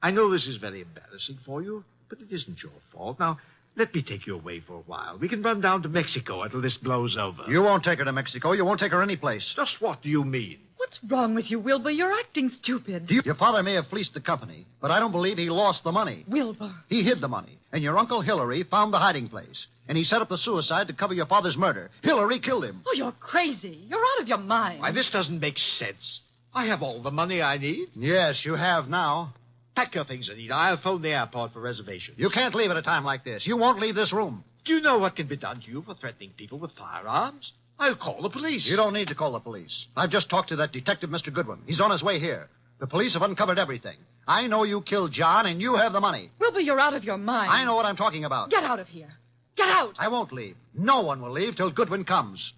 I know this is very embarrassing for you, but it isn't your fault. Now, let me take you away for a while. We can run down to Mexico until this blows over. You won't take her to Mexico. You won't take her any place. Just what do you mean? What's wrong with you, Wilbur? You're acting stupid. Your father may have fleeced the company, but I don't believe he lost the money. Wilbur. He hid the money, and your Uncle Hillary found the hiding place. And he set up the suicide to cover your father's murder. Hillary killed him. Oh, you're crazy. You're out of your mind. Why, this doesn't make sense. I have all the money I need. Yes, you have now. Pack your things, Anita. I'll phone the airport for reservations. You can't leave at a time like this. You won't leave this room. Do you know what can be done to you for threatening people with firearms? I'll call the police. You don't need to call the police. I've just talked to that detective, Mr. Goodwin. He's on his way here. The police have uncovered everything. I know you killed John, and you have the money. Wilbur, you're out of your mind. I know what I'm talking about. Get out of here. Get out. I won't leave. No one will leave till Goodwin comes.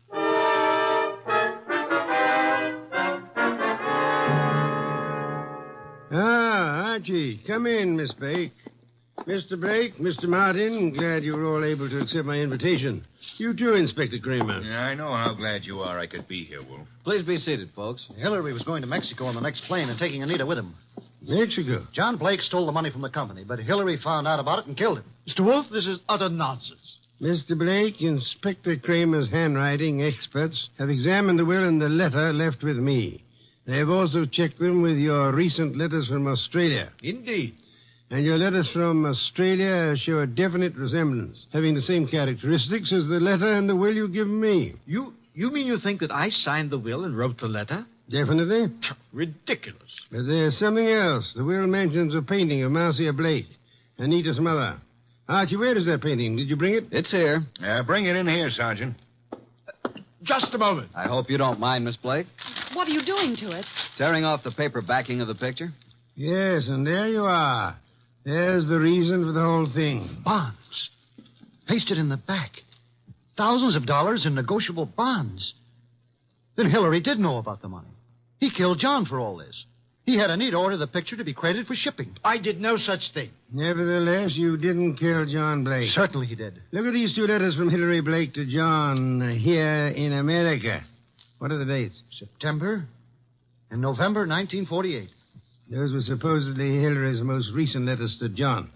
Archie, come in, Miss Blake. Mr. Blake, Mr. Martin, glad you were all able to accept my invitation. You too, Inspector Kramer. Yeah, I know how glad you are I could be here, Wolf. Please be seated, folks. Hillary was going to Mexico on the next plane and taking Anita with him. Mexico? John Blake stole the money from the company, but Hillary found out about it and killed him. Mr. Wolf, this is utter nonsense. Mr. Blake, Inspector Kramer's handwriting experts have examined the will and the letter left with me. They have also checked them with your recent letters from Australia. Indeed. And your letters from Australia show a definite resemblance, having the same characteristics as the letter and the will you give me. You mean you think that I signed the will and wrote the letter? Definitely. Ridiculous. But there's something else. The will mentions a painting of Marcia Blake, Anita's mother. Archie, where is that painting? Did you bring it? It's here. Bring it in here, Sergeant. Just a moment. I hope you don't mind, Miss Blake. What are you doing to it? Tearing off the paper backing of the picture? Yes, and there you are. There's the reason for the whole thing. Bonds. Pasted in the back. Thousands of dollars in negotiable bonds. Then Hillary did know about the money. He killed John for all this. He had Anita order the picture to be credited for shipping. I did no such thing. Nevertheless, you didn't kill John Blake. Certainly he did. Look at these two letters from Hillary Blake to John here in America. What are the dates? September and November 1948. Those were supposedly Hillary's most recent letters to John.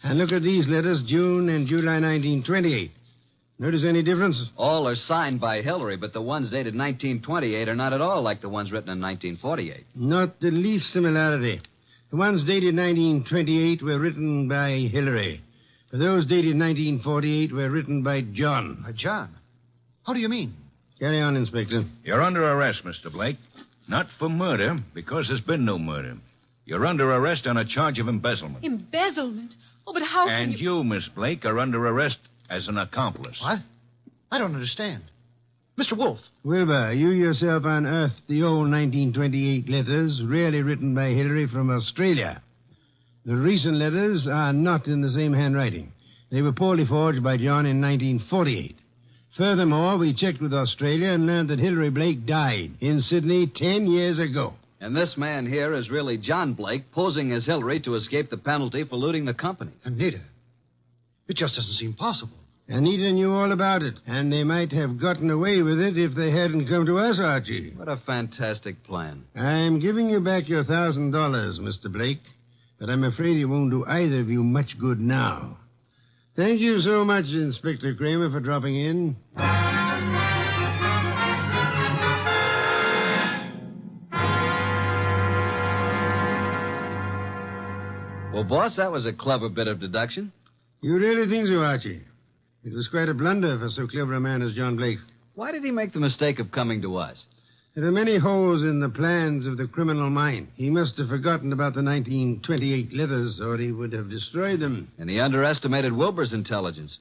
And look at these letters, June and July 1928. Notice any difference? All are signed by Hillary, but the ones dated 1928 are not at all like the ones written in 1948. Not the least similarity. The ones dated 1928 were written by Hillary. But those dated 1948 were written by John. John? How do you mean? Carry on, Inspector. You're under arrest, Mr. Blake. Not for murder, because there's been no murder. You're under arrest on a charge of embezzlement. Embezzlement? Oh, but how can And you, Miss Blake, are under arrest as an accomplice. What? I don't understand. Mr. Wolf. Wilbur, you yourself unearthed the old 1928 letters, really written by Hillary from Australia. The recent letters are not in the same handwriting. They were poorly forged by John in 1948. Furthermore, we checked with Australia and learned that Hillary Blake died in Sydney 10 years ago. And this man here is really John Blake, posing as Hillary to escape the penalty for looting the company. Anita, it just doesn't seem possible. Anita knew all about it, and they might have gotten away with it if they hadn't come to us, Archie. What a fantastic plan. I'm giving you back your $1,000, Mr. Blake, but I'm afraid it won't do either of you much good now. Thank you so much, Inspector Kramer, for dropping in. Well, boss, that was a clever bit of deduction. You really think so, Archie? It was quite a blunder for so clever a man as John Blake. Why did he make the mistake of coming to us? There are many holes in the plans of the criminal mind. He must have forgotten about the 1928 letters, or he would have destroyed them. And he underestimated Wilbur's intelligence.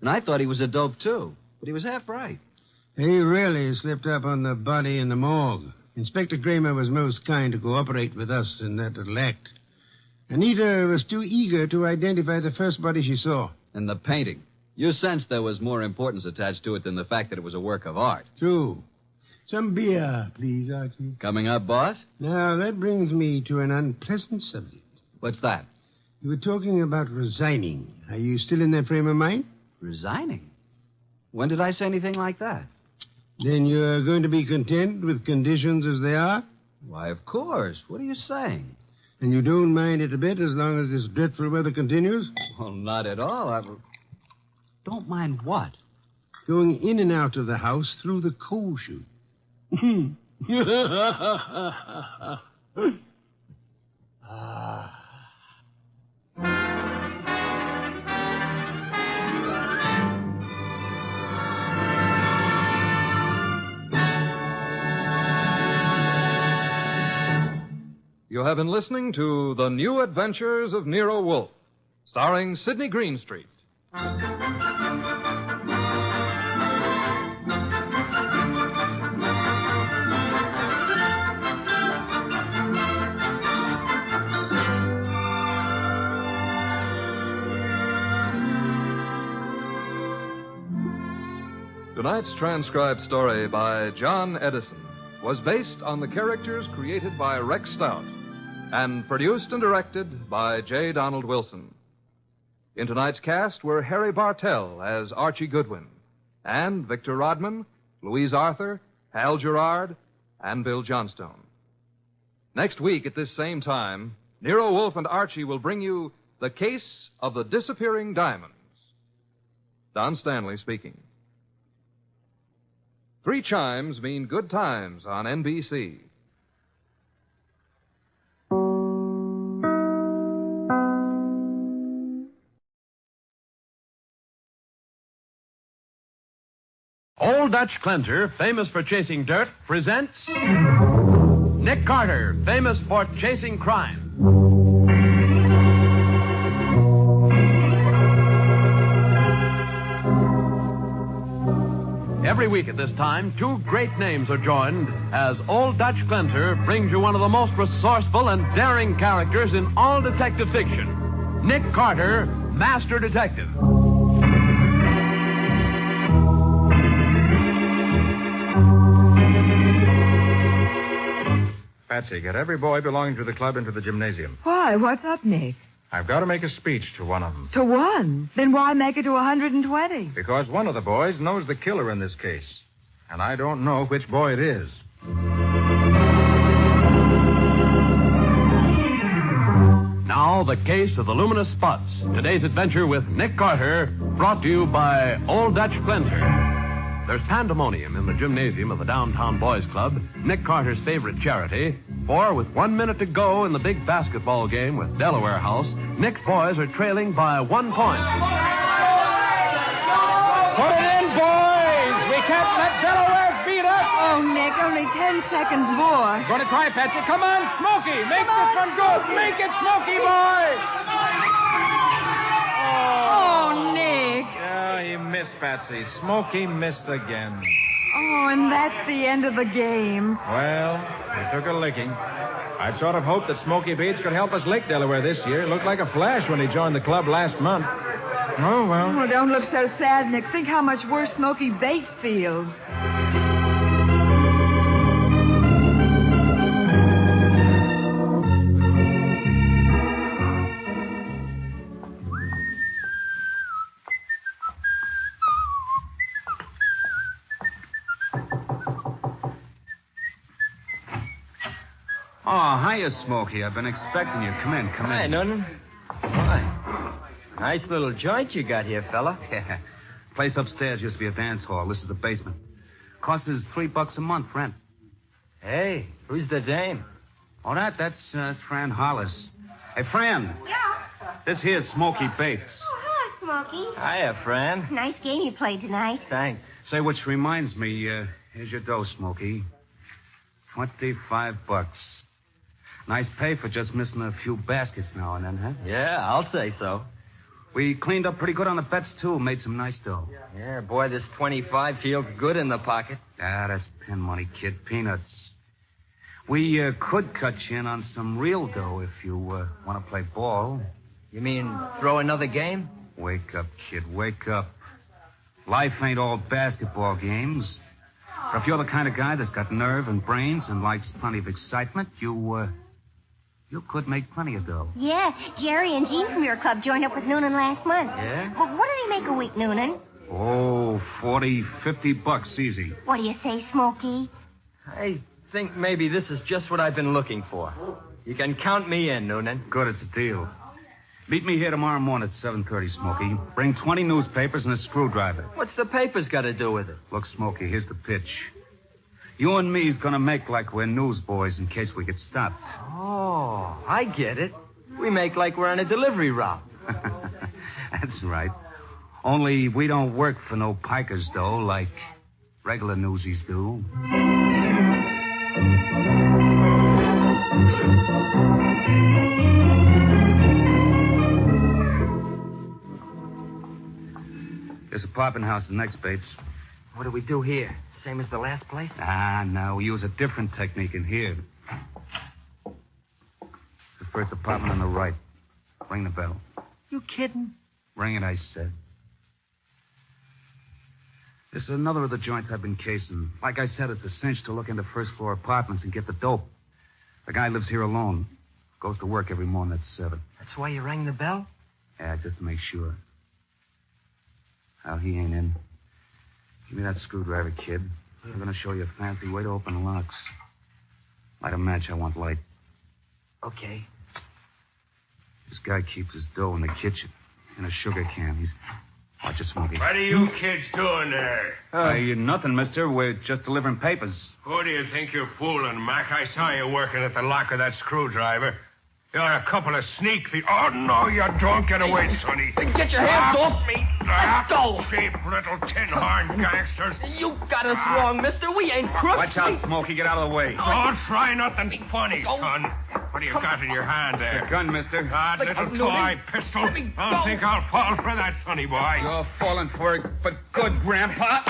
And I thought he was a dope, too. But he was half right. He really slipped up on the body in the morgue. Inspector Kramer was most kind to cooperate with us in that little act. Anita was too eager to identify the first body she saw. And the painting. You sensed there was more importance attached to it than the fact that it was a work of art. True. Some beer, please, Archie. Coming up, boss? Now, that brings me to an unpleasant subject. What's that? You were talking about resigning. Are you still in that frame of mind? Resigning? When did I say anything like that? Then you're going to be content with conditions as they are? Why, of course. What are you saying? And you don't mind it a bit as long as this dreadful weather continues? Well, not at all. Don't mind what? Going in and out of the house through the coal chute. You have been listening to The New Adventures of Nero Wolfe, starring Sidney Greenstreet. Tonight's transcribed story by John Edison was based on the characters created by Rex Stout and produced and directed by J. Donald Wilson. In tonight's cast were Harry Bartell as Archie Goodwin, and Victor Rodman, Louise Arthur, Hal Gerard, and Bill Johnstone. Next week at this same time, Nero Wolfe and Archie will bring you The Case of the Disappearing Diamonds. Don Stanley speaking. 3 chimes mean good times on NBC. Old Dutch Cleanser, famous for chasing dirt, presents Nick Carter, famous for chasing crime. Every week at this time, 2 great names are joined as Old Dutch Cleanser brings you one of the most resourceful and daring characters in all detective fiction, Nick Carter, Master Detective. Patsy, get every boy belonging to the club into the gymnasium. Why? What's up, Nick? I've got to make a speech to one of them. To one? Then why make it to 120? Because one of the boys knows the killer in this case. And I don't know which boy it is. Now, the case of the luminous spots. Today's adventure with Nick Carter, brought to you by Old Dutch Cleanser. There's pandemonium in the gymnasium of the Downtown Boys Club, Nick Carter's favorite charity. For with 1 minute to go in the big basketball game with Delaware House, Nick's boys are trailing by 1 point. Put it in, boys! We can't let Delaware beat us! Oh, Nick, only 10 seconds more. Going to try, Patsy. Come on, Smokey! Make this one good! Make it, Smokey, boy! Oh, Nick. Yeah, he missed, Patsy. Smokey missed again. Oh, and that's the end of the game. Well, we took a licking. I'd sort of hoped that Smoky Bates could help us lick Delaware this year. It looked like a flash when he joined the club last month. Oh, well. Oh, don't look so sad, Nick. Think how much worse Smoky Bates feels. Oh, hiya, Smokey. I've been expecting you. Come in. Hi, Noonan. Why? Nice little joint you got here, fella. Yeah. Place upstairs used to be a dance hall. This is the basement. Costs us $3 a month rent. Hey, who's the dame? Oh, that's Fran Hollis. Hey, Fran. Yeah? This here's Smoky Bates. Oh, hello, Smokey. Hiya, Fran. Nice game you played tonight. Thanks. Say, which reminds me, here's your dough, Smoky. $25. Nice pay for just missing a few baskets now and then, huh? Yeah, I'll say so. We cleaned up pretty good on the bets, too. Made some nice dough. Yeah, boy, this 25 feels good in the pocket. Ah, that's pin money, kid. Peanuts. We could cut you in on some real dough if you want to play ball. You mean throw another game? Wake up, kid. Wake up. Life ain't all basketball games. But if you're the kind of guy that's got nerve and brains and likes plenty of excitement, you could make plenty of dough. Yeah, Jerry and Jean from your club joined up with Noonan last month. Yeah? Well, what do they make a week, Noonan? Oh, $40, $50 easy. What do you say, Smokey? I think maybe this is just what I've been looking for. You can count me in, Noonan. Good, it's a deal. Meet me here tomorrow morning at 7:30, Smokey. Bring 20 newspapers and a screwdriver. What's the papers got to do with it? Look, Smokey, here's the pitch. You and me's gonna make like we're newsboys in case we get stopped. Oh, I get it. We make like we're on a delivery route. That's right. Only we don't work for no pikers, though, like regular newsies do. This apartment house is next, Bates. What do we do here? Same as the last place? Ah, no. We use a different technique in here. The first apartment on the right. Ring the bell. You kidding? Ring it, I said. This is another of the joints I've been casing. Like I said, it's a cinch to look into first-floor apartments and get the dope. The guy lives here alone. Goes to work every morning at 7. That's why you rang the bell? Yeah, just to make sure. Well, he ain't in. Give me that screwdriver, kid. I'm going to show you a fancy way to open locks. Light a match. I want light. Okay. This guy keeps his dough in the kitchen in a sugar can. He's... Watch it, Smokey. What are you kids doing there? Nothing, mister. We're just delivering papers. Who do you think you're fooling, Mac? I saw you working at the lock of that screwdriver. You're a couple of sneak thieves. Oh, no, you don't. Get away, Sonny. Get your hands off me. Let go. Cheap little tin-horn gangsters. You got us wrong, mister. We ain't crooks. Watch out, Smokey. Get out of the way. Don't try nothing funny, son. What do you got in your hand there? A gun, mister. That little toy pistol. Don't think I'll fall for that, sonny boy. You're falling for it, but good, Grandpa.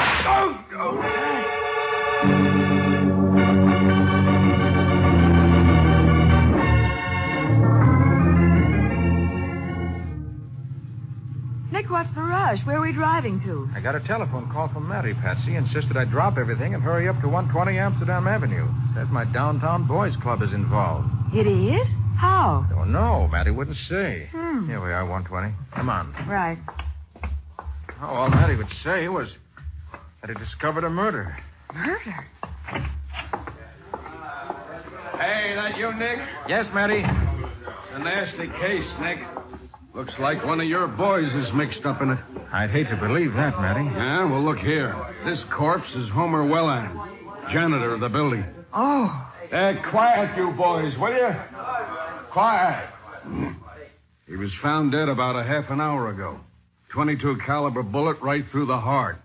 Nick, what's the rush? Where are we driving to? I got a telephone call from Matty, Patsy. Insisted I drop everything and hurry up to 120 Amsterdam Avenue. Says my downtown boys club is involved. It is? How? Don't know. Matty wouldn't say. Here we are, 120. Come on. Right. Oh, all Matty would say was that he discovered a murder. Murder? Hey, that you, Nick? Yes, Matty. It's a nasty case, Nick. Looks like one of your boys is mixed up in it. I'd hate to believe that, Matty. Yeah, well, look here. This corpse is Homer Welland, janitor of the building. Oh. Quiet, you boys, will you? Quiet. He was found dead about a half an hour ago. .22 caliber bullet right through the heart.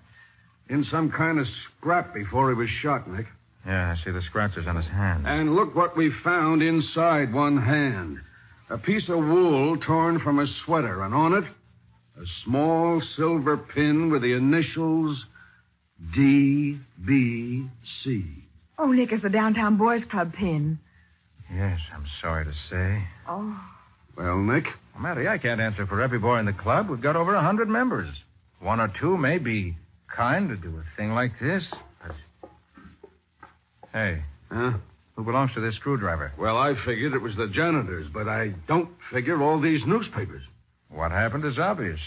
In some kind of scrap before he was shot, Nick. Yeah, I see the scratches on his hand. And look what we found inside one hand. A piece of wool torn from a sweater, and on it, a small silver pin with the initials DBC. Oh, Nick, it's the Downtown Boys Club pin. Yes, I'm sorry to say. Oh. Well, Nick? Well, Matty, I can't answer for every boy in the club. We've got over 100 members. One or two may be kind to do a thing like this. But... Hey. Huh? Who belongs to this screwdriver? Well, I figured it was the janitors, but I don't figure all these newspapers. What happened is obvious.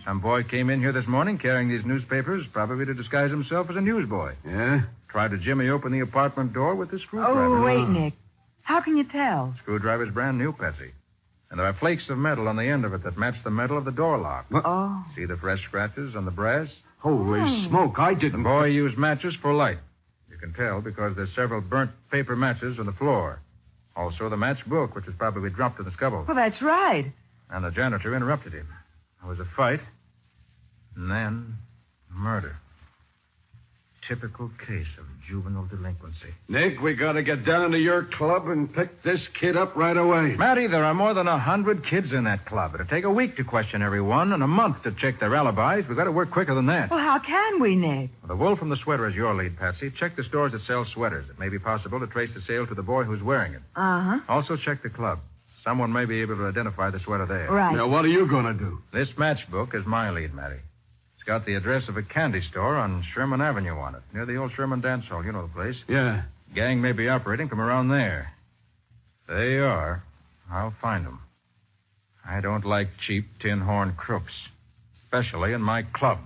Some boy came in here this morning carrying these newspapers, probably to disguise himself as a newsboy. Yeah? Tried to jimmy open the apartment door with the screwdriver. Oh, wait, Nick. How can you tell? Screwdriver's brand new, Patsy. And there are flakes of metal on the end of it that match the metal of the door lock. Oh. See the fresh scratches on the brass? Holy smoke, I didn't... The boy used matches for light. You can tell because there's several burnt paper matches on the floor. Also the matchbook, which was probably dropped in the scuttle. Well, that's right. And the janitor interrupted him. There was a fight, and then murder. Typical case of juvenile delinquency. Nick, we gotta get down to your club and pick this kid up right away. Matty, there are more than 100 kids in that club. It'll take a week to question everyone and a month to check their alibis. We've got to work quicker than that. Well, how can we, Nick? The wolf from the sweater is your lead, Patsy. Check the stores that sell sweaters. It may be possible to trace the sale to the boy who's wearing it. Uh-huh. Also check the club. Someone may be able to identify the sweater there. Right. Now, what are you gonna do? This matchbook is my lead, Matty. It's got the address of a candy store on Sherman Avenue on it, near the old Sherman dance hall. You know the place. Yeah. Gang may be operating from around there. They are. I'll find them. I don't like cheap tin horn crooks, especially in my club.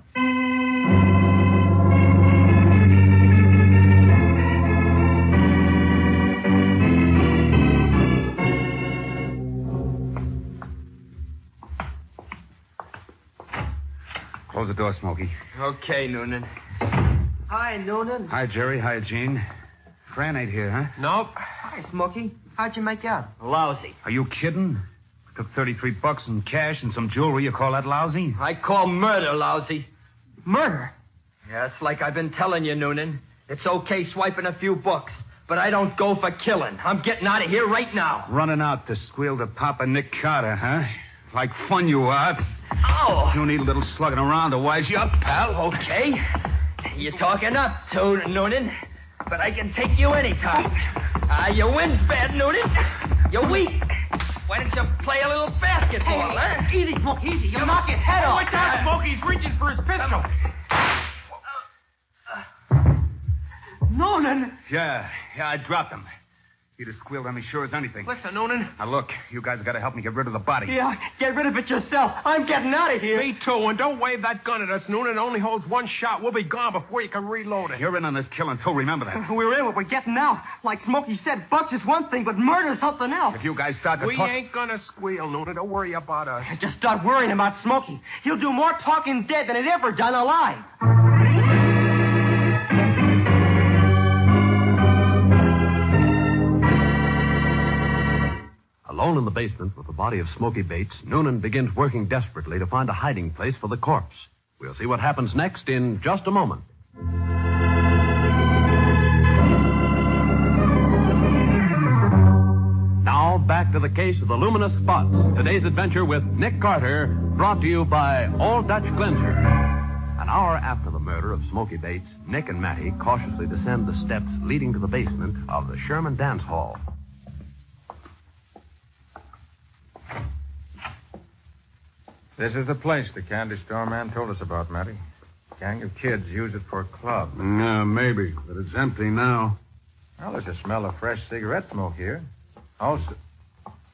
Close the door, Smokey. Okay, Noonan. Hi, Noonan. Hi, Jerry. Hi, Gene. Fran ain't here, huh? Nope. Hi, Smokey. How'd you make out? Lousy. Are you kidding? Took $33 in cash and some jewelry. You call that lousy? I call murder lousy. Murder? Yeah, it's like I've been telling you, Noonan. It's okay swiping a few bucks, but I don't go for killing. I'm getting out of here right now. Running out to squeal to Papa Nick Carter, huh? Like fun you are. Oh! You need a little slugging around to wise you up, pal. Okay. You're talking up, too, Noonan. But I can take you anytime. You win, bad Noonan. You're weak. Why don't you play a little basketball, huh? Easy, Smokey, easy. You'll knock his head off. Watch out, Smokey. He's reaching for his pistol. Noonan. Yeah, I dropped him. He'd have squealed on me sure as anything. Listen, Noonan. Now, look, you guys got to help me get rid of the body. Yeah, get rid of it yourself. I'm getting out of here. Me too, and don't wave that gun at us, Noonan. It only holds one shot. We'll be gone before you can reload it. You're in on this killing, too. Remember that. We're in, but we're getting out. Like Smokey said, bucks is one thing, but murder's something else. If you guys start to We talk... ain't gonna squeal, Noonan. Don't worry about us. Just start worrying about Smokey. He'll do more talking dead than he'd ever done alive. Alone in the basement with the body of Smoky Bates, Noonan begins working desperately to find a hiding place for the corpse. We'll see what happens next in just a moment. Now, back to the case of the luminous spots. Today's adventure with Nick Carter, brought to you by Old Dutch Cleanser. An hour after the murder of Smoky Bates, Nick and Matty cautiously descend the steps leading to the basement of the Sherman Dance Hall. This is the place the candy store man told us about, Matty. Gang of kids use it for a club. Yeah, maybe, but it's empty now. Well, there's a smell of fresh cigarette smoke here. Also...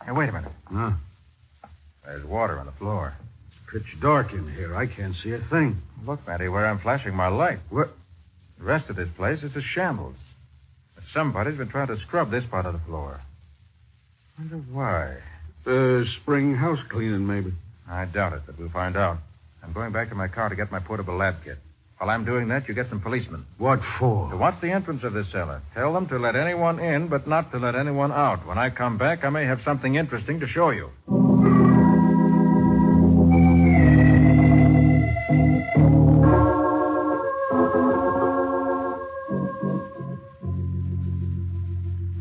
Hey, wait a minute. Huh? There's water on the floor. It's pitch dark in here. I can't see a thing. Look, Matty, where I'm flashing my light. What? The rest of this place is a shambles. But somebody's been trying to scrub this part of the floor. Wonder why. Spring house cleaning, maybe. I doubt it, but we'll find out. I'm going back to my car to get my portable lab kit. While I'm doing that, you get some policemen. What for? To watch the entrance of this cellar. Tell them to let anyone in, but not to let anyone out. When I come back, I may have something interesting to show you.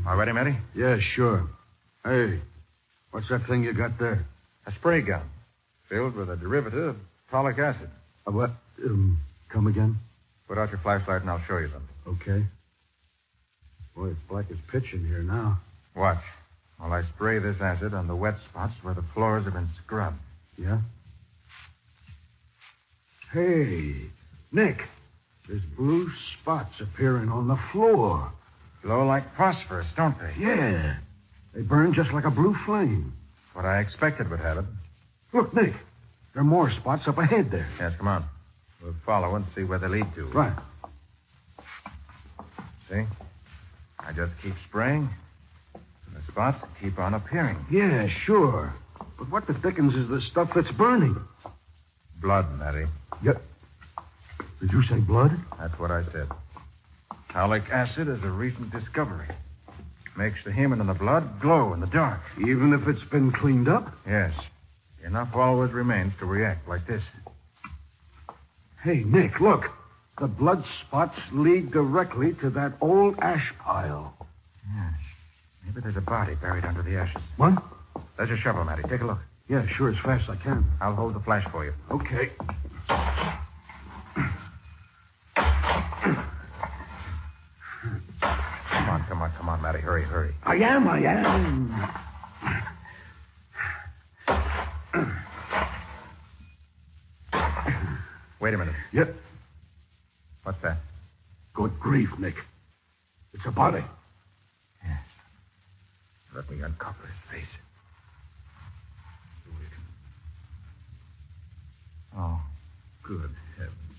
All ready, Matty? Yeah, sure. Hey, what's that thing you got there? A spray gun. Filled with a derivative of tolic acid. What? Come again? Put out your flashlight and I'll show you them. Okay. Boy, it's black as pitch in here now. Watch while I spray this acid on the wet spots where the floors have been scrubbed. Yeah? Hey, Nick, there's blue spots appearing on the floor. Glow like phosphorus, don't they? Yeah. They burn just like a blue flame. What I expected would happen. Look, Nick, there are more spots up ahead there. Yes, come on. We'll follow and see where they lead to. Right. See? I just keep spraying. And the spots keep on appearing. Yeah, sure. But what the dickens is the stuff that's burning? Blood, Matty. Yep. Did you say blood? That's what I said. Halic acid is a recent discovery. Makes the hemoglobin in the blood glow in the dark. Even if it's been cleaned up? Yes. Enough always remains to react like this. Hey, Nick, look. The blood spots lead directly to that old ash pile. Yes. Maybe there's a body buried under the ashes. What? There's a shovel, Matty. Take a look. Yeah, sure, as fast as I can. I'll hold the flash for you. Okay. Come on, Matty. Hurry. I am. Wait a minute. Yep. What's that? Good grief, Nick. It's a body. Yes. Let me uncover his face. Oh, good heavens.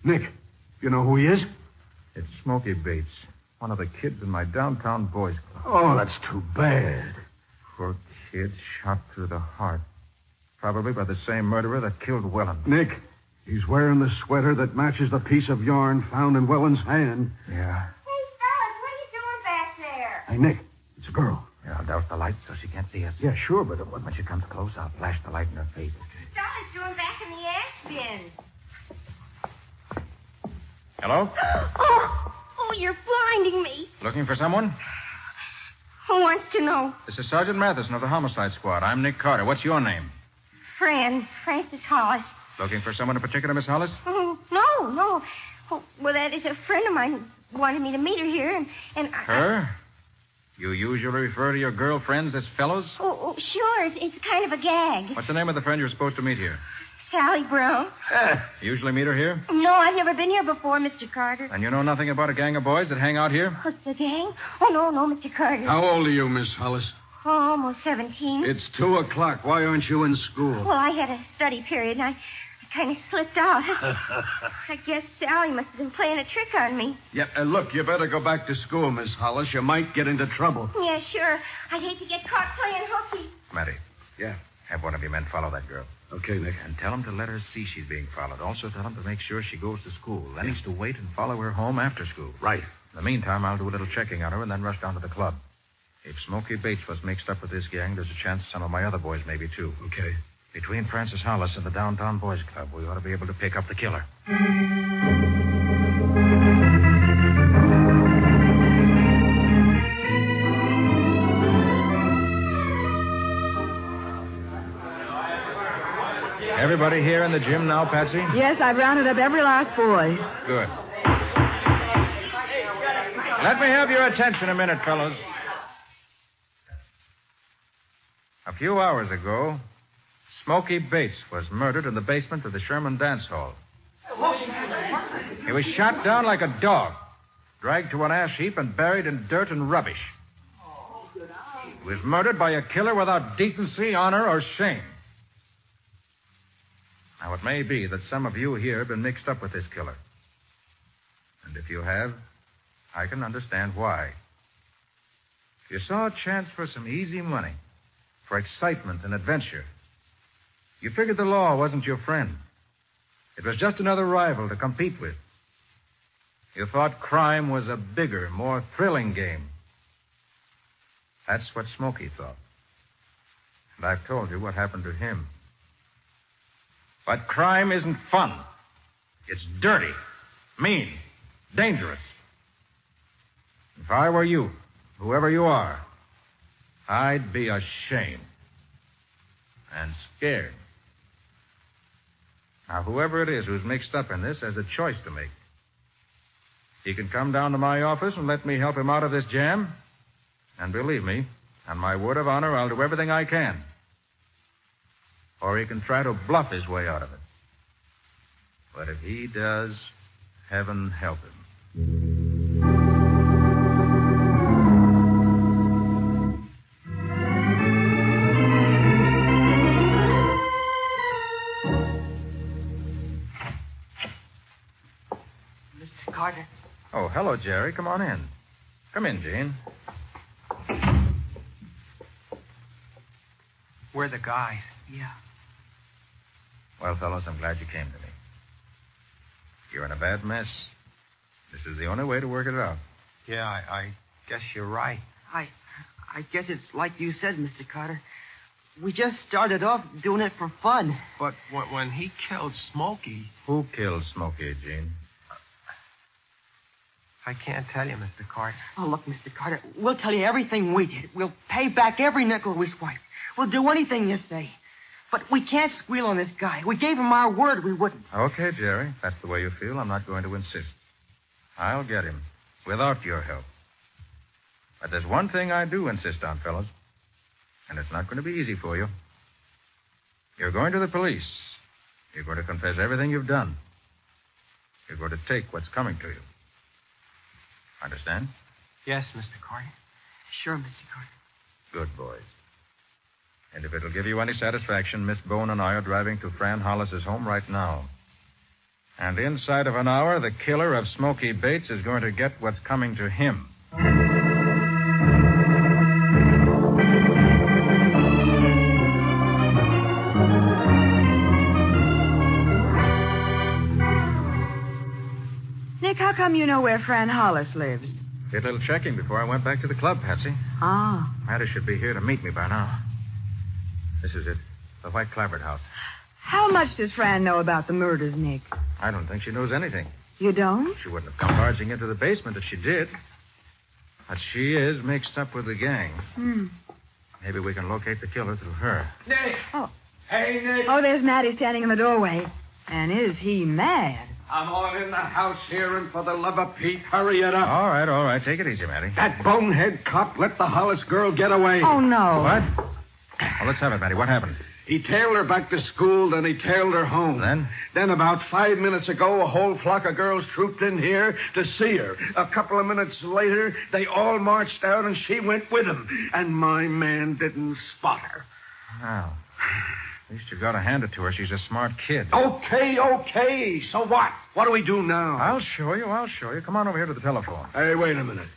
Nick, you know who he is? It's Smoky Bates, one of the kids in my downtown boys club. Oh, that's too bad. Poor kid shot through the heart. Probably by the same murderer that killed Welland. Nick, he's wearing the sweater that matches the piece of yarn found in Welland's hand. Yeah. Hey, fellas, what are you doing back there? Hey, Nick, it's a girl. Yeah, I'll douse the light so she can't see us. Yeah, sure, but... When she comes close, I'll flash the light in her face. Sally's doing back in the ash bin. Hello? Oh, you're blinding me. Looking for someone? Who wants to know? This is Sergeant Matheson of the Homicide Squad. I'm Nick Carter. What's your name? Friend, Francis Hollis. Looking for someone in particular, Miss Hollis? Oh, no. Oh, well, that is a friend of mine wanted me to meet her here, and Her? You usually refer to your girlfriends as fellows? Oh, sure. It's kind of a gag. What's the name of the friend you're supposed to meet here? Sally Brown. You usually meet her here? No, I've never been here before, Mr. Carter. And you know nothing about a gang of boys that hang out here? Oh, the gang? Oh, no, Mr. Carter. How old are you, Miss Hollis? Oh, almost 17. It's 2:00. Why aren't you in school? Well, I had a study period, and I kind of slipped out. I guess Sally must have been playing a trick on me. Yeah, look, you better go back to school, Miss Hollis. You might get into trouble. Yeah, sure. I'd hate to get caught playing hooky. Matty. Yeah. Have one of your men follow that girl. Okay, Nick. And tell him to let her see she's being followed. Also tell him to make sure she goes to school. Then he's to wait and follow her home after school. Right. In the meantime, I'll do a little checking on her and then rush down to the club. If Smoky Bates was mixed up with this gang, there's a chance some of my other boys may be, too. Okay. Between Francis Hollis and the Downtown Boys Club, we ought to be able to pick up the killer. Everybody here in the gym now, Patsy? Yes, I've rounded up every last boy. Good. Let me have your attention a minute, fellows. A few hours ago, Smoky Bates was murdered in the basement of the Sherman Dance Hall. He was shot down like a dog, dragged to an ash heap and buried in dirt and rubbish. He was murdered by a killer without decency, honor, or shame. Now, it may be that some of you here have been mixed up with this killer. And if you have, I can understand why. You saw a chance for some easy money, for excitement and adventure. You figured the law wasn't your friend. It was just another rival to compete with. You thought crime was a bigger, more thrilling game. That's what Smokey thought. And I've told you what happened to him. But crime isn't fun. It's dirty, mean, dangerous. If I were you, whoever you are, I'd be ashamed and scared. Now, whoever it is who's mixed up in this has a choice to make. He can come down to my office and let me help him out of this jam. And believe me, on my word of honor, I'll do everything I can. Or he can try to bluff his way out of it. But if he does, heaven help him. Mr. Carter. Oh, hello, Jerry. Come on in. Come in, Jane. We're the guys. Yeah. Well, fellows, I'm glad you came to me. You're in a bad mess. This is the only way to work it out. Yeah, I guess you're right. I guess it's like you said, Mr. Carter. We just started off doing it for fun. But when he killed Smokey... Who killed Smokey, Gene? I can't tell you, Mr. Carter. Oh, look, Mr. Carter, we'll tell you everything we did. We'll pay back every nickel we swiped. We'll do anything you say. But we can't squeal on this guy. We gave him our word we wouldn't. Okay, Jerry. If that's the way you feel, I'm not going to insist. I'll get him, without your help. But there's one thing I do insist on, fellows. And it's not going to be easy for you. You're going to the police. You're going to confess everything you've done. You're going to take what's coming to you. Understand? Yes, Mr. Carter. Sure, Mr. Carter. Good boys. And if it'll give you any satisfaction, Miss Bone and I are driving to Fran Hollis's home right now. And inside of an hour, the killer of Smokey Bates is going to get what's coming to him. Nick, how come you know where Fran Hollis lives? Did a little checking before I went back to the club, Patsy. Ah. Matty should be here to meet me by now. This is it. The White Clapboard house. How much does Fran know about the murders, Nick? I don't think she knows anything. You don't? She wouldn't have come barging into the basement if she did. But she is mixed up with the gang. Maybe we can locate the killer through her. Nick! Oh. Hey, Nick! Oh, there's Matty standing in the doorway. And is he mad? I'm all in the house here, and for the love of Pete, hurry it up. All right. Take it easy, Matty. That bonehead cop let the Hollis girl get away. Oh, no. What? Well, let's have it, Matty. What happened? He tailed her back to school, then he tailed her home. Then? Then about 5 minutes ago, a whole flock of girls trooped in here to see her. A couple of minutes later, they all marched out, and she went with them. And my man didn't spot her. Well, at least you've got to hand it to her. She's a smart kid. Okay. So what? What do we do now? I'll show you. Come on over here to the telephone. Hey, wait a minute.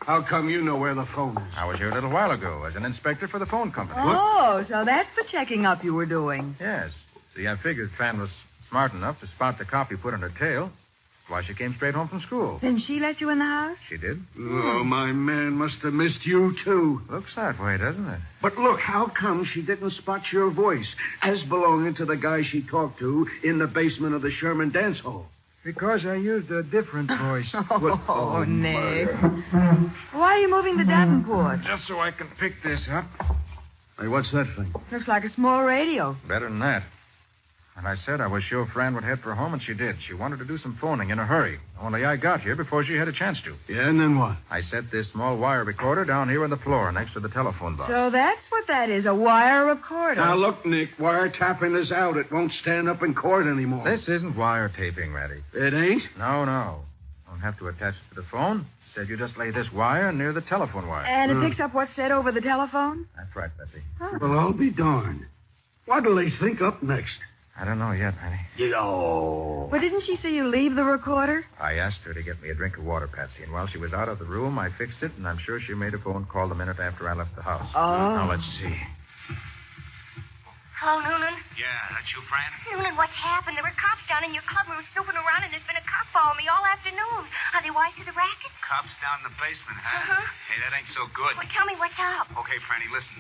How come you know where the phone is? I was here a little while ago as an inspector for the phone company. Oh, so that's the checking up you were doing. Yes. See, I figured Fran was smart enough to spot the cop you put on her tail. That's why she came straight home from school. Then she let you in the house? She did. Oh, my man must have missed you, too. Looks that way, doesn't it? But look, how come she didn't spot your voice as belonging to the guy she talked to in the basement of the Sherman dance hall? Because I used a different voice. Oh, Nick. Why are you moving the Davenport? Just so I can pick this up. Hey, what's that thing? Looks like a small radio. Better than that. And I said I was sure Fran would head for home, and she did. She wanted to do some phoning in a hurry. Only I got here before she had a chance to. Yeah, and then what? I set this small wire recorder down here on the floor next to the telephone box. So that's what that is, a wire recorder. Now, look, Nick, wiretapping is out. It won't stand up in court anymore. This isn't wiretaping, Ratty. It ain't? No. Don't have to attach it to the phone. Said you just lay this wire near the telephone wire. And it picks up what's said over the telephone? That's right, Betsy. Huh. Well, I'll be darned. What'll they think up next? I don't know yet, Patty. Oh. But didn't she see you leave the recorder? I asked her to get me a drink of water, Patsy, and while she was out of the room, I fixed it, and I'm sure she made a phone call the minute after I left the house. Oh. Now, let's see. Hello, Noonan. Yeah, that's you, Fran? Noonan, what's happened? There were cops down in your club. We were snooping around, and there's been a cop following me all afternoon. Are they wise to the racket? Cops down in the basement, huh? Uh-huh. Hey, that ain't so good. Well, tell me what's up. Okay, Franny, listen.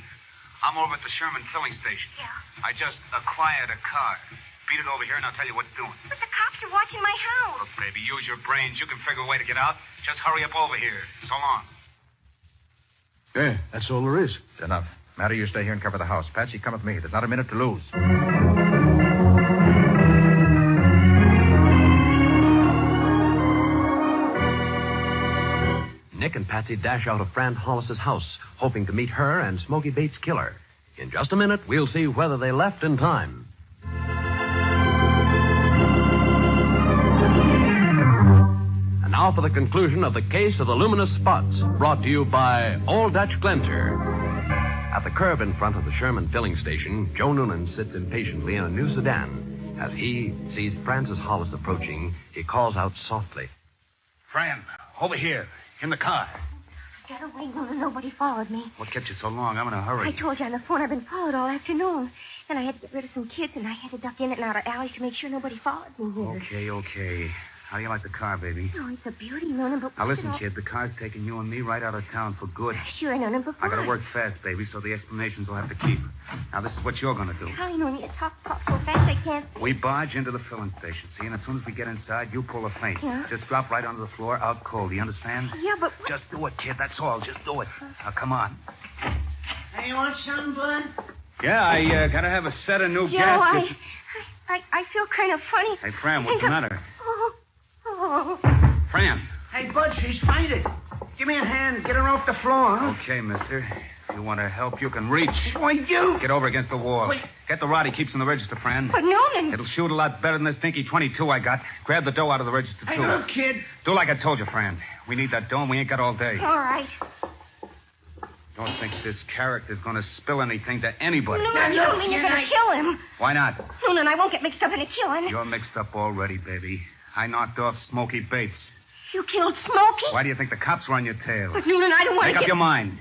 I'm over at the Sherman filling station. Yeah. I just acquired a car. Beat it over here, and I'll tell you what's doing. But the cops are watching my house. Look, baby, use your brains. You can figure a way to get out. Just hurry up over here. So long. Yeah, that's all there is. It's enough. Matty, you stay here and cover the house. Patsy, come with me. There's not a minute to lose. Nick and Patsy dash out of Fran Hollis's house, hoping to meet her and Smoky Bates' killer. In just a minute, we'll see whether they left in time. And now for the conclusion of the case of the luminous spots, brought to you by Old Dutch Glenser. At the curb in front of the Sherman filling station, Joe Noonan sits impatiently in a new sedan. As he sees Francis Hollis approaching, he calls out softly. Fran, over here, in the car. Get away, Noonan. Nobody followed me. What kept you so long? I'm in a hurry. I told you on the phone I've been followed all afternoon. Then I had to get rid of some kids, and I had to duck in and out of alleys to make sure nobody followed me here. Okay. How do you like the car, baby? Oh, it's a beauty, Noonan, but... Now, listen, kid, the car's taking you and me right out of town for good. Sure, Noonan, but I gotta work fast, baby, so the explanations will have to keep. Now, this is what you're gonna do. Golly, Noonan, you talk so fast I can't... We barge into the filling station, see? And as soon as we get inside, you pull a feint. Yeah? Just drop right onto the floor, out cold. Do you understand? Yeah, but... Just do it, kid. That's all. Just do it. Now, come on. Hey, you want some, Bud? Yeah, I gotta have a set of new Joe, gaskets. I feel kind of funny. Hey, Fran, what's the matter? Oh. Fran. Hey, Bud, she's fainted. Give me a hand. Get her off the floor. Okay, mister. If you want to help, you can reach. Why, you... Get over against the wall. Wait. Get the rod he keeps in the register, Fran. But Noonan... It'll shoot a lot better than this dinky 22 I got. Grab the dough out of the register, Hey, too. look, kid. Do like I told you, Fran. We need that dough, and we ain't got all day. All right. Don't think this character's going to spill anything to anybody. Noonan, you don't mean you're going to kill him. Why not? Noonan, I won't get mixed up in a killing. You're mixed up already, baby. I knocked off Smoky Bates. You killed Smokey? Why do you think the cops were on your tail? But, Noonan, I don't want to Make up get... your mind.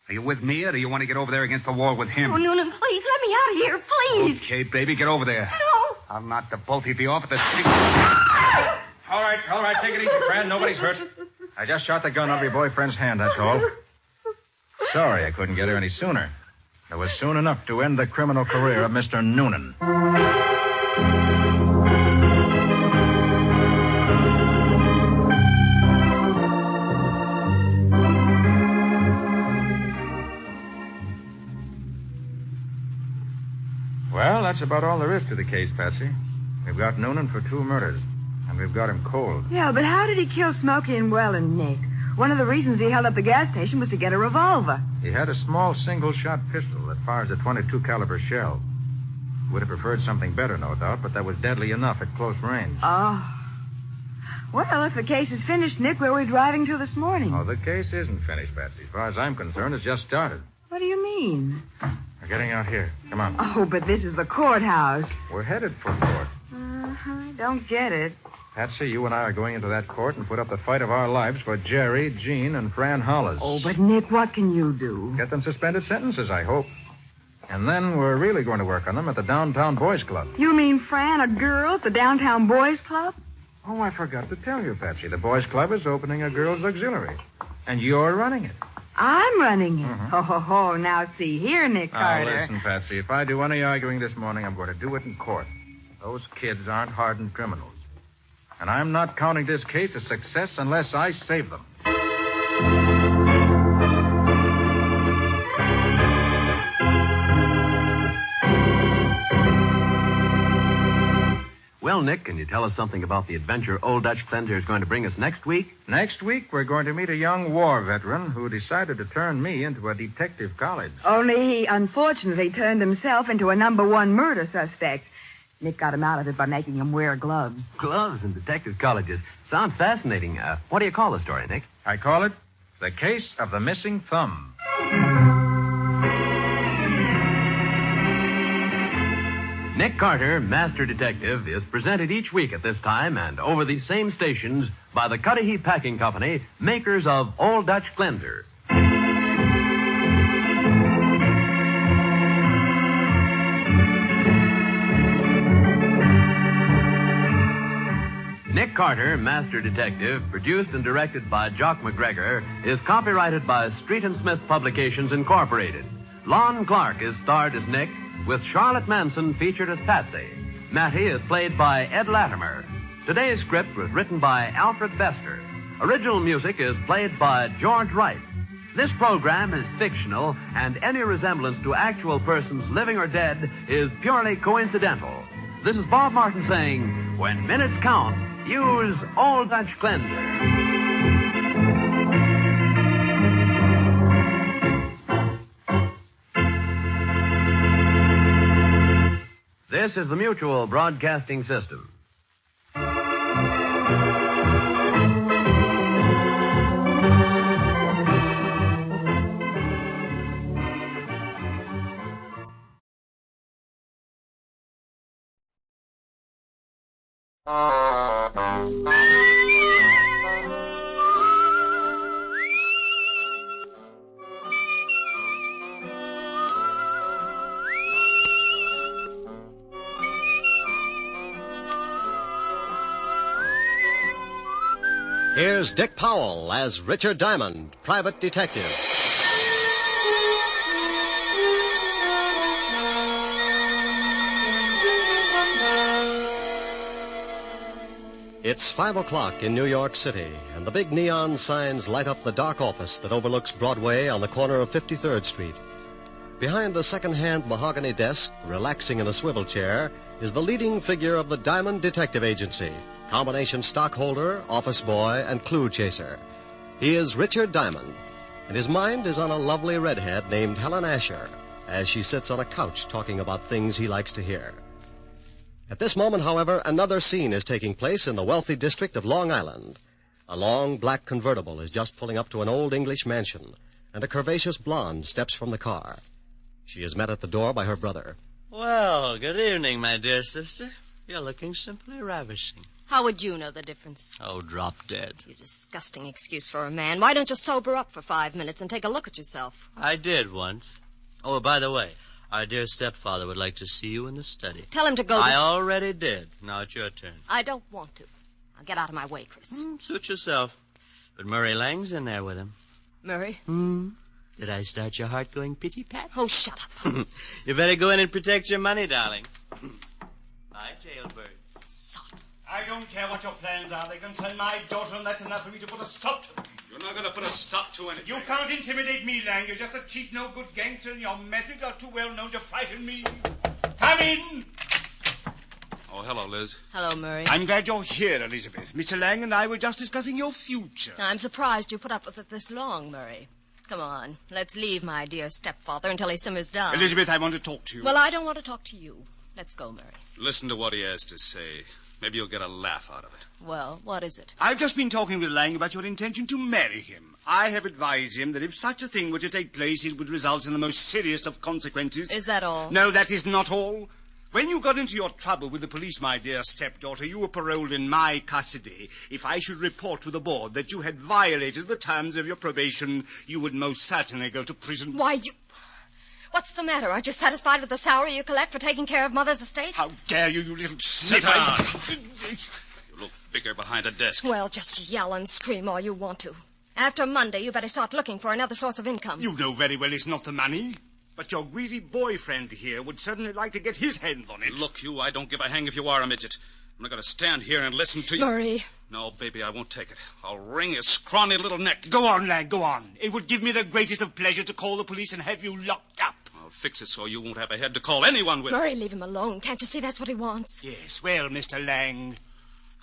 Are you with me, or do you want to get over there against the wall with him? Oh, Noonan, please, let me out of here, please. Okay, baby, get over there. No. I'll knock the both of you off at the same... All right, take it easy, friend. Nobody's hurt. I just shot the gun out of your boyfriend's hand, that's all. Sorry I couldn't get her any sooner. It was soon enough to end the criminal career of Mr. Noonan. Well, that's about all there is to the case, Patsy. We've got Noonan for 2 murders, and we've got him cold. Yeah, but how did he kill Smokey and Welland, Nick? One of the reasons he held up the gas station was to get a revolver. He had a small single-shot pistol that fires a .22 caliber shell. Would have preferred something better, no doubt, but that was deadly enough at close range. Oh. Well, if the case is finished, Nick, where were we driving to this morning? Oh, the case isn't finished, Patsy. As far as I'm concerned, it's just started. What do you mean? We're getting out here. Come on. Oh, but this is the courthouse. We're headed for court. I don't get it. Patsy, you and I are going into that court and put up the fight of our lives for Jerry, Jean, and Fran Hollis. Oh, but Nick, what can you do? Get them suspended sentences, I hope. And then we're really going to work on them at the Downtown Boys Club. You mean Fran, a girl at the Downtown Boys Club? Oh, I forgot to tell you, Patsy. The Boys Club is opening a girls' auxiliary. And you're running it. I'm running it. Oh, now see here, Nick Carter. Listen, Patsy, if I do any arguing this morning, I'm going to do it in court. Those kids aren't hardened criminals. And I'm not counting this case a success unless I save them. Well, Nick, can you tell us something about the adventure Old Dutch Glenser is going to bring us next week? Next week, we're going to meet a young war veteran who decided to turn me into a detective college. Only he, unfortunately, turned himself into a #1 murder suspect. Nick got him out of it by making him wear gloves. Gloves and detective colleges. Sounds fascinating. What do you call the story, Nick? I call it The Case of the Missing Thumb. Nick Carter, Master Detective, is presented each week at this time and over these same stations by the Cudahy Packing Company, makers of Old Dutch Glenser. Nick Carter, Master Detective, produced and directed by Jock McGregor, is copyrighted by Street and Smith Publications, Incorporated. Lon Clark is starred as Nick, with Charlotte Manson featured as Patsy. Mattie is played by Ed Latimer. Today's script was written by Alfred Bester. Original music is played by George Wright. This program is fictional, and any resemblance to actual persons living or dead is purely coincidental. This is Bob Martin saying, when minutes count, use Old Dutch Glenser. This is the Mutual Broadcasting System. Here's Dick Powell as Richard Diamond, private detective. It's 5 o'clock in New York City, and the big neon signs light up the dark office that overlooks Broadway on the corner of 53rd Street. Behind a second-hand mahogany desk, relaxing in a swivel chair, is the leading figure of the Diamond Detective Agency, combination stockholder, office boy, and clue chaser. He is Richard Diamond, and his mind is on a lovely redhead named Helen Asher, as she sits on a couch talking about things he likes to hear. At this moment, however, another scene is taking place in the wealthy district of Long Island. A long black convertible is just pulling up to an old English mansion, and a curvaceous blonde steps from the car. She is met at the door by her brother. Well, good evening, my dear sister. You're looking simply ravishing. How would you know the difference? Oh, drop dead. You disgusting excuse for a man. Why don't you sober up for 5 minutes and take a look at yourself? I did once. Oh, by the way, our dear stepfather would like to see you in the study. Tell him to go. I already did. Now it's your turn. I don't want to. Now get out of my way, Chris. Suit yourself. But Murray Lang's in there with him. Murray? Did I start your heart going pitty-pat? Oh, shut up. You better go in and protect your money, darling. Bye, jailbird. I don't care what your plans are. They concern my daughter, and that's enough for me to put a stop to them. You're not going to put a stop to anything. You can't intimidate me, Lang. You're just a cheap, no-good gangster, and your methods are too well known to frighten me. Come in. Oh, hello, Liz. Hello, Murray. I'm glad you're here, Elizabeth. Mr. Lang and I were just discussing your future. I'm surprised you put up with it this long, Murray. Come on, let's leave my dear stepfather until he simmers down. Elizabeth, I want to talk to you. Well, I don't want to talk to you. Let's go, Murray. Listen to what he has to say. Maybe you'll get a laugh out of it. Well, what is it? I've just been talking with Lang about your intention to marry him. I have advised him that if such a thing were to take place, it would result in the most serious of consequences. Is that all? No, that is not all. When you got into your trouble with the police, my dear stepdaughter, you were paroled in my custody. If I should report to the board that you had violated the terms of your probation, you would most certainly go to prison. Why, you... What's the matter? Aren't you satisfied with the salary you collect for taking care of Mother's estate? How dare you, you little Sit sniffer. down. You look bigger behind a desk. Well, just yell and scream all you want to. After Monday, you better start looking for another source of income. You know very well it's not the money. But your greasy boyfriend here would certainly like to get his hands on it. Look, you, I don't give a hang if you are a midget. I'm not going to stand here and listen to you. Murray. No, baby, I won't take it. I'll wring his scrawny little neck. Go on, lad, go on. It would give me the greatest of pleasure to call the police and have you locked up. I'll fix it so you won't have a head to call anyone with. Murray, leave him alone. Can't you see that's what he wants? Yes, well, Mr. Lang.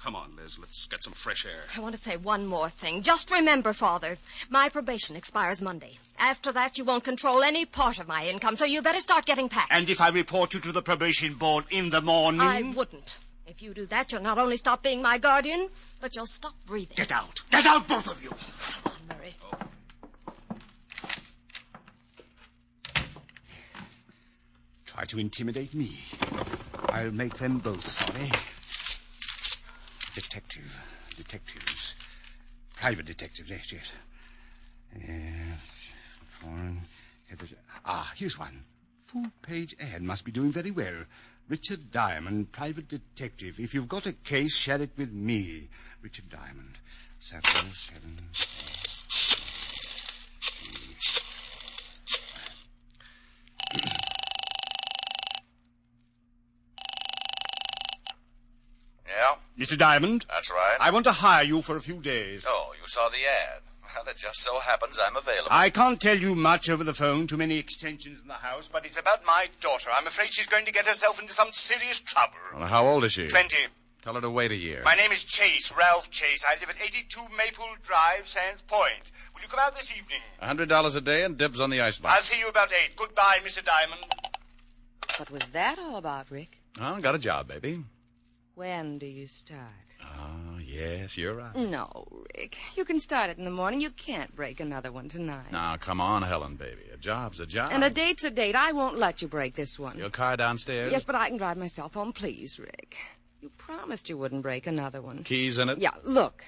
Come on, Liz, let's get some fresh air. I want to say one more thing. Just remember, Father, my probation expires Monday. After that, you won't control any part of my income, so you better start getting packed. And if I report you to the probation board in the morning? I wouldn't. If you do that, you'll not only stop being my guardian, but you'll stop breathing. Get out. Get out, both of you. Come on, Murray. Try to intimidate me. I'll make them both sorry. Detectives. Private detectives, yes. Foreign. Here's one. Full-page ad must be doing very well. Richard Diamond, private detective. If you've got a case, share it with me. Richard Diamond. 7. Yeah? Mr. Diamond? That's right. I want to hire you for a few days. Oh, you saw the ad. Well, it just so happens I'm available. I can't tell you much over the phone, too many extensions in the house, but it's about my daughter. I'm afraid she's going to get herself into some serious trouble. Well, how old is she? 20. Tell her to wait a year. My name is Chase, Ralph Chase. I live at 82 Maple Drive, Sands Point. Will you come out this evening? $100 a day and dibs on the icebox. I'll see you about 8. Goodbye, Mr. Diamond. What was that all about, Rick? Oh, got a job, baby. When do you start? Oh, yes, you're right. No, Rick. You can start it in the morning. You can't break another one tonight. Now, come on, Helen, baby. A job's a job. And a date's a date. I won't let you break this one. Your car downstairs? Yes, but I can drive myself home. Please, Rick. You promised you wouldn't break another one. Keys in it? Yeah, look.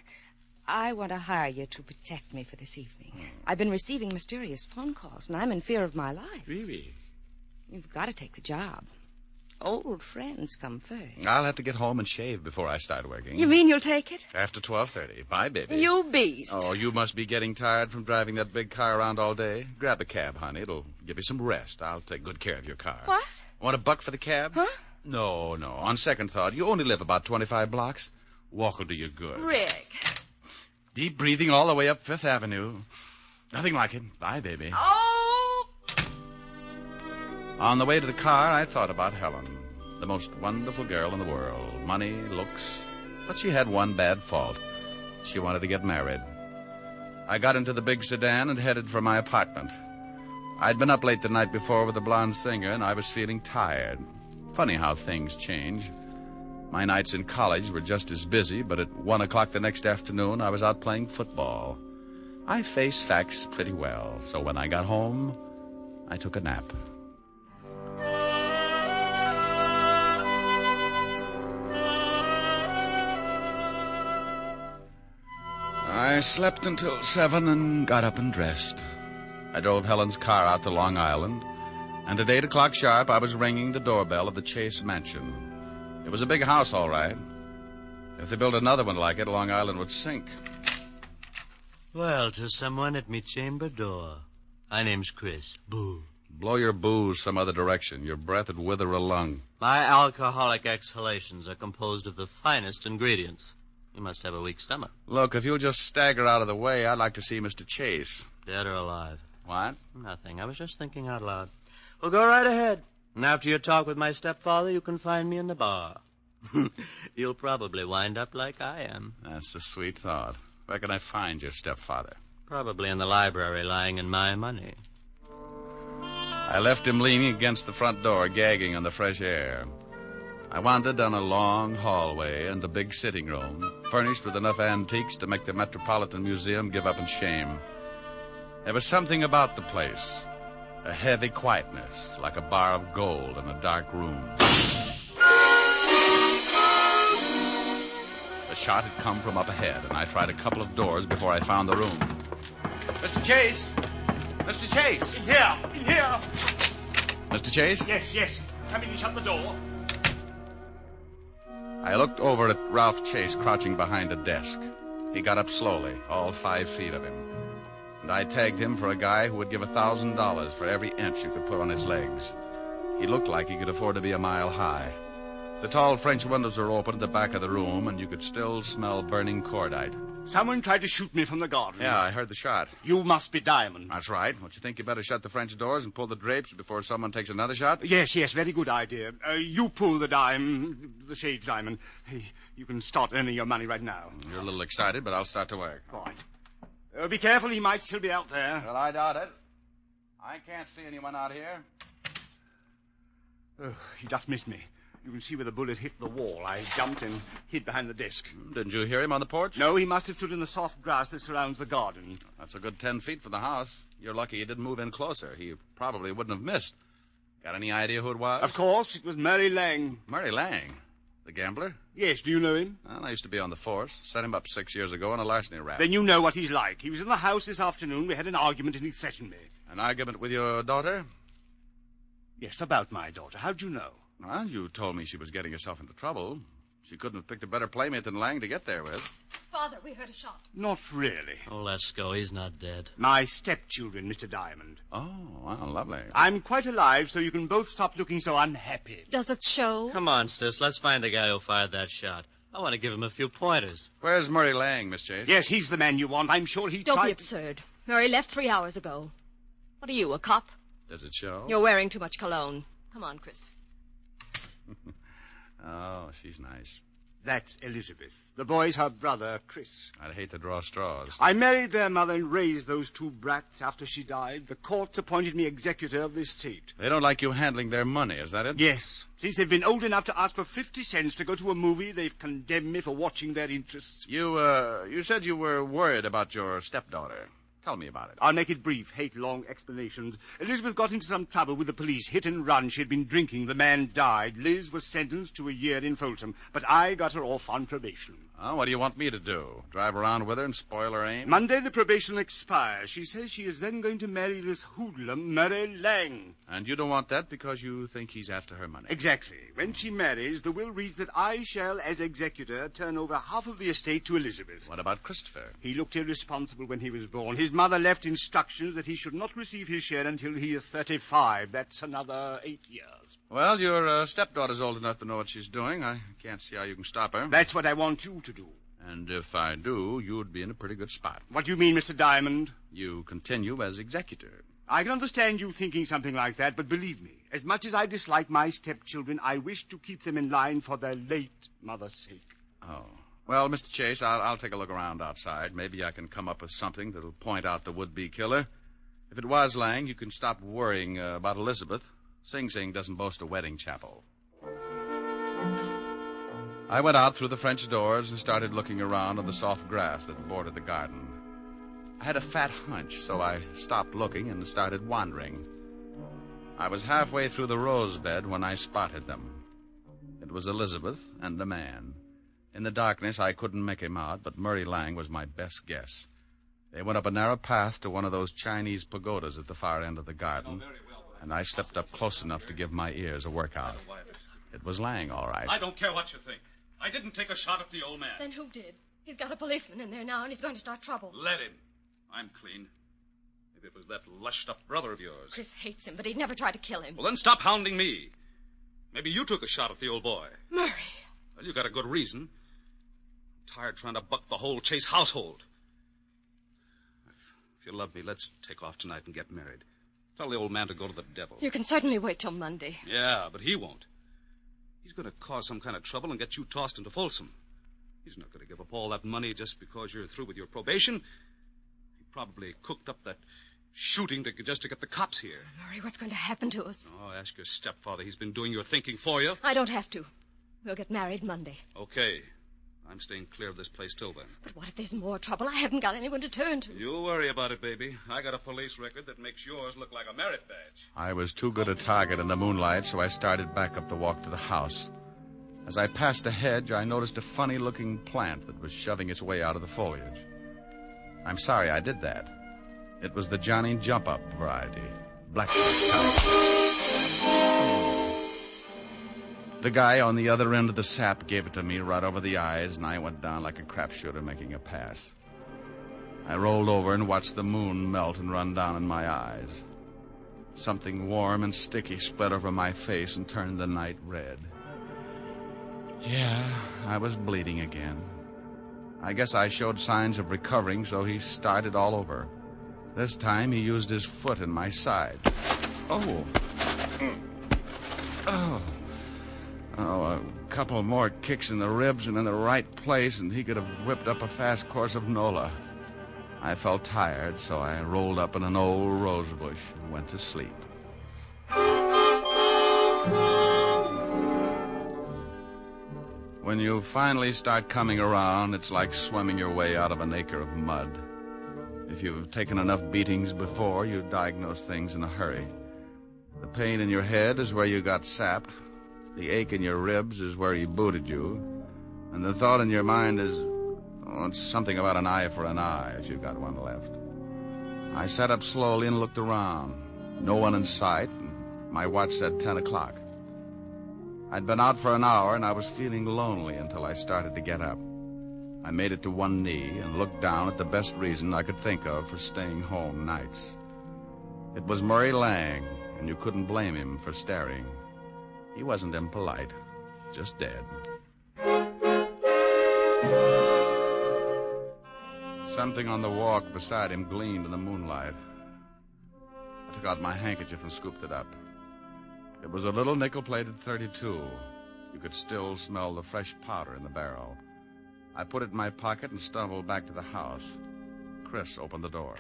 I want to hire you to protect me for this evening. I've been receiving mysterious phone calls, and I'm in fear of my life. Really? You've got to take the job. Old friends come first. I'll have to get home and shave before I start working. You mean you'll take it? After 12:30. Bye, baby. You beast. Oh, you must be getting tired from driving that big car around all day. Grab a cab, honey. It'll give you some rest. I'll take good care of your car. What? Want $1 for the cab? Huh? No. On second thought, you only live about 25 blocks. Walk will do you good. Rick. Deep breathing all the way up Fifth Avenue. Nothing like it. Bye, baby. Oh! On the way to the car, I thought about Helen. The most wonderful girl in the world. Money, looks. But she had one bad fault. She wanted to get married. I got into the big sedan and headed for my apartment. I'd been up late the night before with the blonde singer, and I was feeling tired. Funny how things change. My nights in college were just as busy, but at 1 o'clock the next afternoon, I was out playing football. I faced facts pretty well, so when I got home, I took a nap. I slept until 7 and got up and dressed. I drove Helen's car out to Long Island, and at 8 o'clock sharp, I was ringing the doorbell of the Chase Mansion. It was a big house, all right. If they built another one like it, Long Island would sink. Well, to someone at me chamber door. My name's Chris. Boo. Blow your booze some other direction. Your breath would wither a lung. My alcoholic exhalations are composed of the finest ingredients. You must have a weak stomach. Look, if you'll just stagger out of the way, I'd like to see Mr. Chase. Dead or alive? What? Nothing. I was just thinking out loud. Well, go right ahead. And after your talk with my stepfather, you can find me in the bar. You'll probably wind up like I am. That's a sweet thought. Where can I find your stepfather? Probably in the library, lying in my money. I left him leaning against the front door, gagging on the fresh air. I wandered down a long hallway and a big sitting room, furnished with enough antiques to make the Metropolitan Museum give up in shame. There was something about the place, a heavy quietness, like a bar of gold in a dark room. The shot had come from up ahead, and I tried a couple of doors before I found the room. Mr. Chase! Mr. Chase! In here! Mr. Chase? Yes. Come in and shut the door. I looked over at Ralph Chase crouching behind a desk. He got up slowly, all 5 feet of him. And I tagged him for a guy who would give $1,000 for every inch you could put on his legs. He looked like he could afford to be a mile high. The tall French windows were open at the back of the room, and you could still smell burning cordite. Someone tried to shoot me from the garden. Yeah, I heard the shot. You must be Diamond. That's right. Don't you think you better shut the French doors and pull the drapes before someone takes another shot? Yes, very good idea. You pull the shades, Diamond. You can start earning your money right now. You're a little excited, but I'll start to work. Right. Be careful, he might still be out there. Well, I doubt it. I can't see anyone out here. Oh, he just missed me. You can see where the bullet hit the wall. I jumped and hid behind the desk. Didn't you hear him on the porch? No, he must have stood in the soft grass that surrounds the garden. That's a good 10 feet from the house. You're lucky he didn't move in closer. He probably wouldn't have missed. Got any idea who it was? Of course, it was Murray Lang. Murray Lang? The gambler? Yes, do you know him? Well, I used to be on the force. Set him up 6 years ago on a larceny rap. Then you know what he's like. He was in the house this afternoon. We had an argument and he threatened me. An argument with your daughter? Yes, about my daughter. How'd you know? Well, you told me she was getting herself into trouble. She couldn't have picked a better playmate than Lang to get there with. Father, we heard a shot. Not really. Oh, let's go. He's not dead. My stepchildren, Mr. Diamond. Oh, well, lovely. I'm quite alive, so you can both stop looking so unhappy. Does it show? Come on, sis. Let's find the guy who fired that shot. I want to give him a few pointers. Where's Murray Lang, Miss Chase? Yes, he's the man you want. I'm sure he Don't tried... be absurd. Murray left 3 hours ago. What are you, a cop? Does it show? You're wearing too much cologne. Come on, Chris. Oh, she's nice. That's Elizabeth. The boy's her brother, Chris. I'd hate to draw straws. I married their mother and raised those two brats after she died. The courts appointed me executor of the estate. They don't like you handling their money, is that it? Yes. Since they've been old enough to ask for 50 cents to go to a movie, they've condemned me for watching their interests. You said you were worried about your stepdaughter. Tell me about it. I'll make it brief. Hate long explanations. Elizabeth got into some trouble with the police. Hit and run. She had been drinking. The man died. Liz was sentenced to a year in Folsom. But I got her off on probation. Oh, what do you want me to do? Drive around with her and spoil her aim? Monday the probation expires. She says she is then going to marry this hoodlum, Murray Lang. And you don't want that because you think he's after her money? Exactly. When she marries, the will reads that I shall, as executor, turn over half of the estate to Elizabeth. What about Christopher? He looked irresponsible when he was born. His mother left instructions that he should not receive his share until he is 35. That's another 8 years. Well, your stepdaughter's old enough to know what she's doing. I can't see how you can stop her. That's what I want you to do. And if I do, you'd be in a pretty good spot. What do you mean, Mr. Diamond? You continue as executor. I can understand you thinking something like that, but believe me, as much as I dislike my stepchildren, I wish to keep them in line for their late mother's sake. Oh. Well, Mr. Chase, I'll take a look around outside. Maybe I can come up with something that'll point out the would-be killer. If it was Lang, you can stop worrying about Elizabeth. Sing Sing doesn't boast a wedding chapel. I went out through the French doors and started looking around on the soft grass that bordered the garden. I had a fat hunch, so I stopped looking and started wandering. I was halfway through the rose bed when I spotted them. It was Elizabeth and a man. In the darkness, I couldn't make him out, but Murray Lang was my best guess. They went up a narrow path to one of those Chinese pagodas at the far end of the garden, and I stepped up close enough to give my ears a workout. It was Lang, all right. I don't care what you think. I didn't take a shot at the old man. Then who did? He's got a policeman in there now, and he's going to start trouble. Let him. I'm clean. Maybe it was that lushed-up brother of yours. Chris hates him, but he'd never try to kill him. Well, then stop hounding me. Maybe you took a shot at the old boy. Murray. Well, you got a good reason. I'm tired trying to buck the whole Chase household. If you love me, let's take off tonight and get married. Tell the old man to go to the devil. You can certainly wait till Monday. Yeah, but he won't. He's going to cause some kind of trouble and get you tossed into Folsom. He's not going to give up all that money just because you're through with your probation. He probably cooked up that shooting just to get the cops here. Murray, what's going to happen to us? Oh, ask your stepfather. He's been doing your thinking for you. I don't have to. We'll get married Monday. Okay. I'm staying clear of this place till then. But what if there's more trouble? I haven't got anyone to turn to. You worry about it, baby. I got a police record that makes yours look like a merit badge. I was too good a target in the moonlight, so I started back up the walk to the house. As I passed a hedge, I noticed a funny-looking plant that was shoving its way out of the foliage. I'm sorry I did that. It was the Johnny Jump-Up variety. Blackfoot type. The guy on the other end of the sap gave it to me right over the eyes, and I went down like a crapshooter making a pass. I rolled over and watched the moon melt and run down in my eyes. Something warm and sticky spread over my face and turned the night red. Yeah, I was bleeding again. I guess I showed signs of recovering, so he started all over. This time he used his foot in my side. Oh. Oh, a couple more kicks in the ribs and in the right place, and he could have whipped up a fast course of Nola. I felt tired, so I rolled up in an old rose bush and went to sleep. When you finally start coming around, it's like swimming your way out of an acre of mud. If you've taken enough beatings before, you diagnose things in a hurry. The pain in your head is where you got sapped. The ache in your ribs is where he booted you. And the thought in your mind is, oh, it's something about an eye for an eye, if you've got one left. I sat up slowly and looked around. No one in sight, and my watch said 10 o'clock. I'd been out for an hour, and I was feeling lonely until I started to get up. I made it to one knee and looked down at the best reason I could think of for staying home nights. It was Murray Lang, and you couldn't blame him for staring. He wasn't impolite, just dead. Something on the walk beside him gleamed in the moonlight. I took out my handkerchief and scooped it up. It was a little nickel-plated .32. You could still smell the fresh powder in the barrel. I put it in my pocket and stumbled back to the house. Chris opened the door.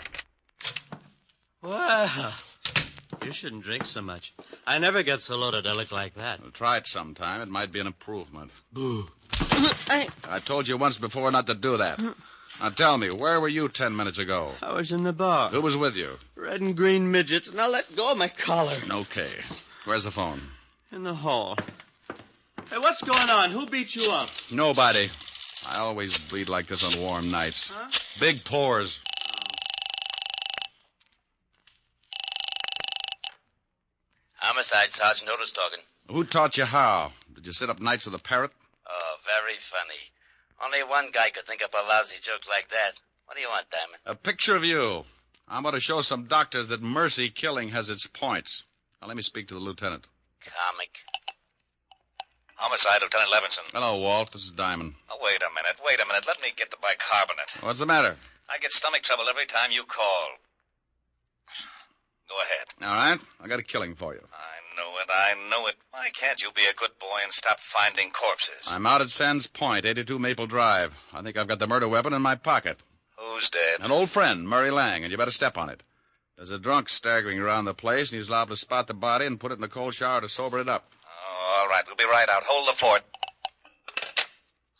Well, you shouldn't drink so much. I never get so loaded I look like that. Well, try it sometime. It might be an improvement. Boo. I told you once before not to do that. Now tell me, where were you 10 minutes ago? I was in the bar. Who was with you? Red and green midgets. Now let go of my collar. Okay. Where's the phone? In the hall. Hey, what's going on? Who beat you up? Nobody. I always bleed like this on warm nights. Huh? Big pores. Homicide, Sergeant Otis talking. Who taught you how? Did you sit up nights with a parrot? Oh, very funny. Only one guy could think up a lousy joke like that. What do you want, Diamond? A picture of you. I'm going to show some doctors that mercy killing has its points. Now, let me speak to the lieutenant. Comic. Homicide, Lieutenant Levinson. Hello, Walt. This is Diamond. Oh, wait a minute. Let me get the bicarbonate. What's the matter? I get stomach trouble every time you call. Go ahead. All right. I got a killing for you. I know it. Why can't you be a good boy and stop finding corpses? I'm out at Sands Point, 82 Maple Drive. I think I've got the murder weapon in my pocket. Who's dead? An old friend, Murray Lang, and you better step on it. There's a drunk staggering around the place, and he's liable to spot the body and put it in the cold shower to sober it up. Oh, all right. We'll be right out. Hold the fort.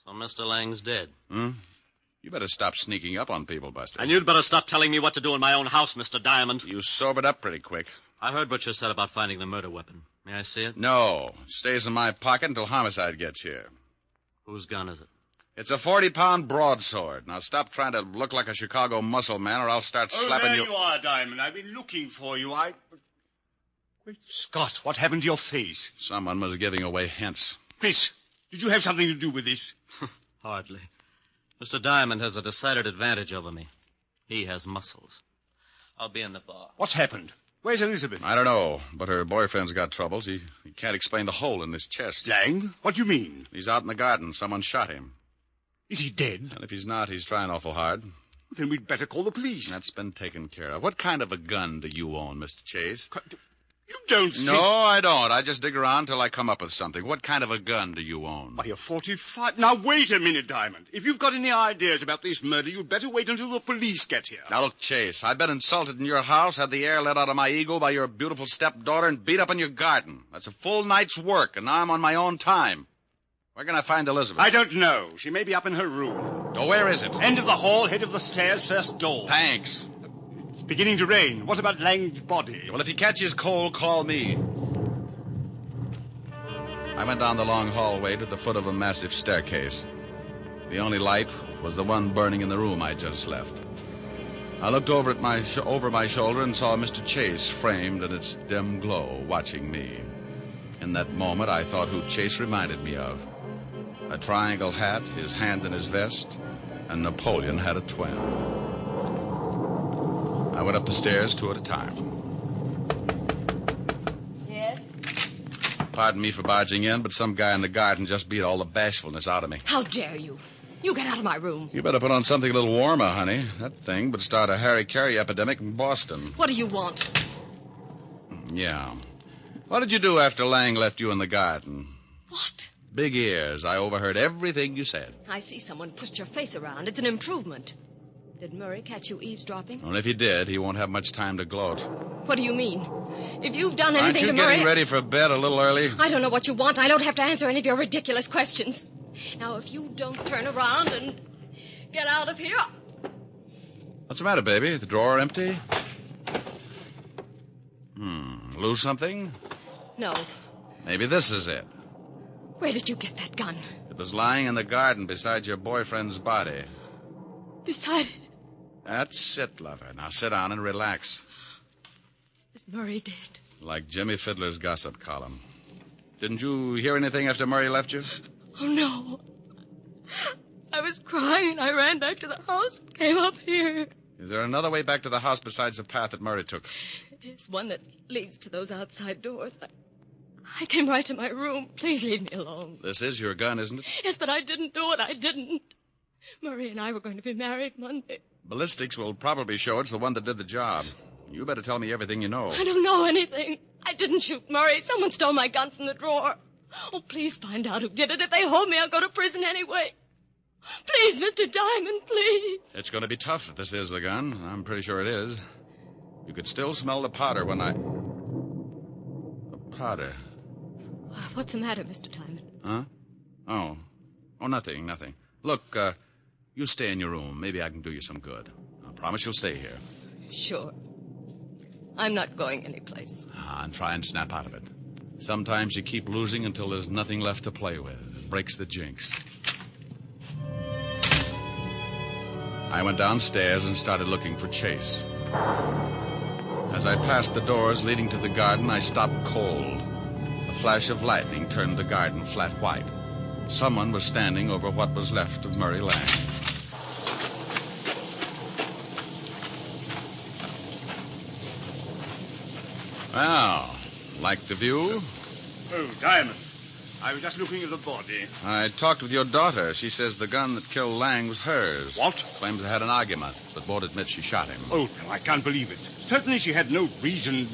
So Mr. Lang's dead. You better stop sneaking up on people, Buster. And you'd better stop telling me what to do in my own house, Mr. Diamond. You sobered up pretty quick. I heard what you said about finding the murder weapon. May I see it? No. It stays in my pocket until Homicide gets here. Whose gun is it? It's a 40-pound broadsword. Now stop trying to look like a Chicago muscle man, or I'll start slapping there you. you are, Diamond. I've been looking for you. Great Scott, what happened to your face? Someone was giving away hints. Chris, did you have something to do with this? Hardly. Mr. Diamond has a decided advantage over me. He has muscles. I'll be in the bar. What's happened? Where's Elizabeth? I don't know, but her boyfriend's got troubles. He can't explain the hole in his chest. Lang? What do you mean? He's out in the garden. Someone shot him. Is he dead? And if he's not, he's trying awful hard. Then we'd better call the police. That's been taken care of. What kind of a gun do you own, Mr. Chase? You don't think... No, I don't. I just dig around till I come up with something. What kind of a gun do you own? Why, a 45... Now, wait a minute, Diamond. If you've got any ideas about this murder, you'd better wait until the police get here. Now, look, Chase, I've been insulted in your house, had the air let out of my ego by your beautiful stepdaughter, and beat up in your garden. That's a full night's work, and now I'm on my own time. Where can I find Elizabeth? I don't know. She may be up in her room. Oh, where is it? End of the hall, head of the stairs, first door. Thanks. It's beginning to rain. What about Lang's body? Well, if he catches cold, call me. I went down the long hallway to the foot of a massive staircase. The only light was the one burning in the room I just left. I looked over at over my shoulder and saw Mr. Chase framed in its dim glow, watching me. In that moment, I thought who Chase reminded me of. A triangle hat, his hand in his vest, and Napoleon had a twin. I went up the stairs 2 at a time. Yes? Pardon me for barging in, but some guy in the garden just beat all the bashfulness out of me. How dare you? You get out of my room. You better put on something a little warmer, honey. That thing would start a Harry-Carey epidemic in Boston. What do you want? Yeah. What did you do after Lang left you in the garden? What? Big ears. I overheard everything you said. I see someone pushed your face around. It's an improvement. Did Murray catch you eavesdropping? Well, if he did, he won't have much time to gloat. What do you mean? If you've done anything Aren't you to Murray... getting ready for bed a little early? I don't know what you want. I don't have to answer any of your ridiculous questions. Now, if you don't turn around and get out of here... What's the matter, baby? The drawer empty? Lose something? No. Maybe this is it. Where did you get that gun? It was lying in the garden beside your boyfriend's body. Beside it? That's it, lover. Now sit down and relax. Is Murray dead? Like Jimmy Fiddler's gossip column. Didn't you hear anything after Murray left you? Oh, no. I was crying. I ran back to the house and came up here. Is there another way back to the house besides the path that Murray took? It's one that leads to those outside doors. I came right to my room. Please leave me alone. This is your gun, isn't it? Yes, but I didn't do it. I didn't. Murray and I were going to be married Monday. Ballistics will probably show it's the one that did the job. You better tell me everything you know. I don't know anything. I didn't shoot Murray. Someone stole my gun from the drawer. Oh, please find out who did it. If they hold me, I'll go to prison anyway. Please, Mr. Diamond, please. It's going to be tough if this is the gun. I'm pretty sure it is. You could still smell the powder when I... The powder. What's the matter, Mr. Diamond? Huh? Oh, nothing. Look, you stay in your room. Maybe I can do you some good. I promise you'll stay here. Sure. I'm not going anyplace. And try and snap out of it. Sometimes you keep losing until there's nothing left to play with. It breaks the jinx. I went downstairs and started looking for Chase. As I passed the doors leading to the garden, I stopped cold. A flash of lightning turned the garden flat white. Someone was standing over what was left of Murray Lang. Well, like the view? Oh, Diamond. I was just looking at the body. I talked with your daughter. She says the gun that killed Lang was hers. What? Claims they had an argument, but won't admit she shot him. Oh, no, I can't believe it. Certainly she had no reason.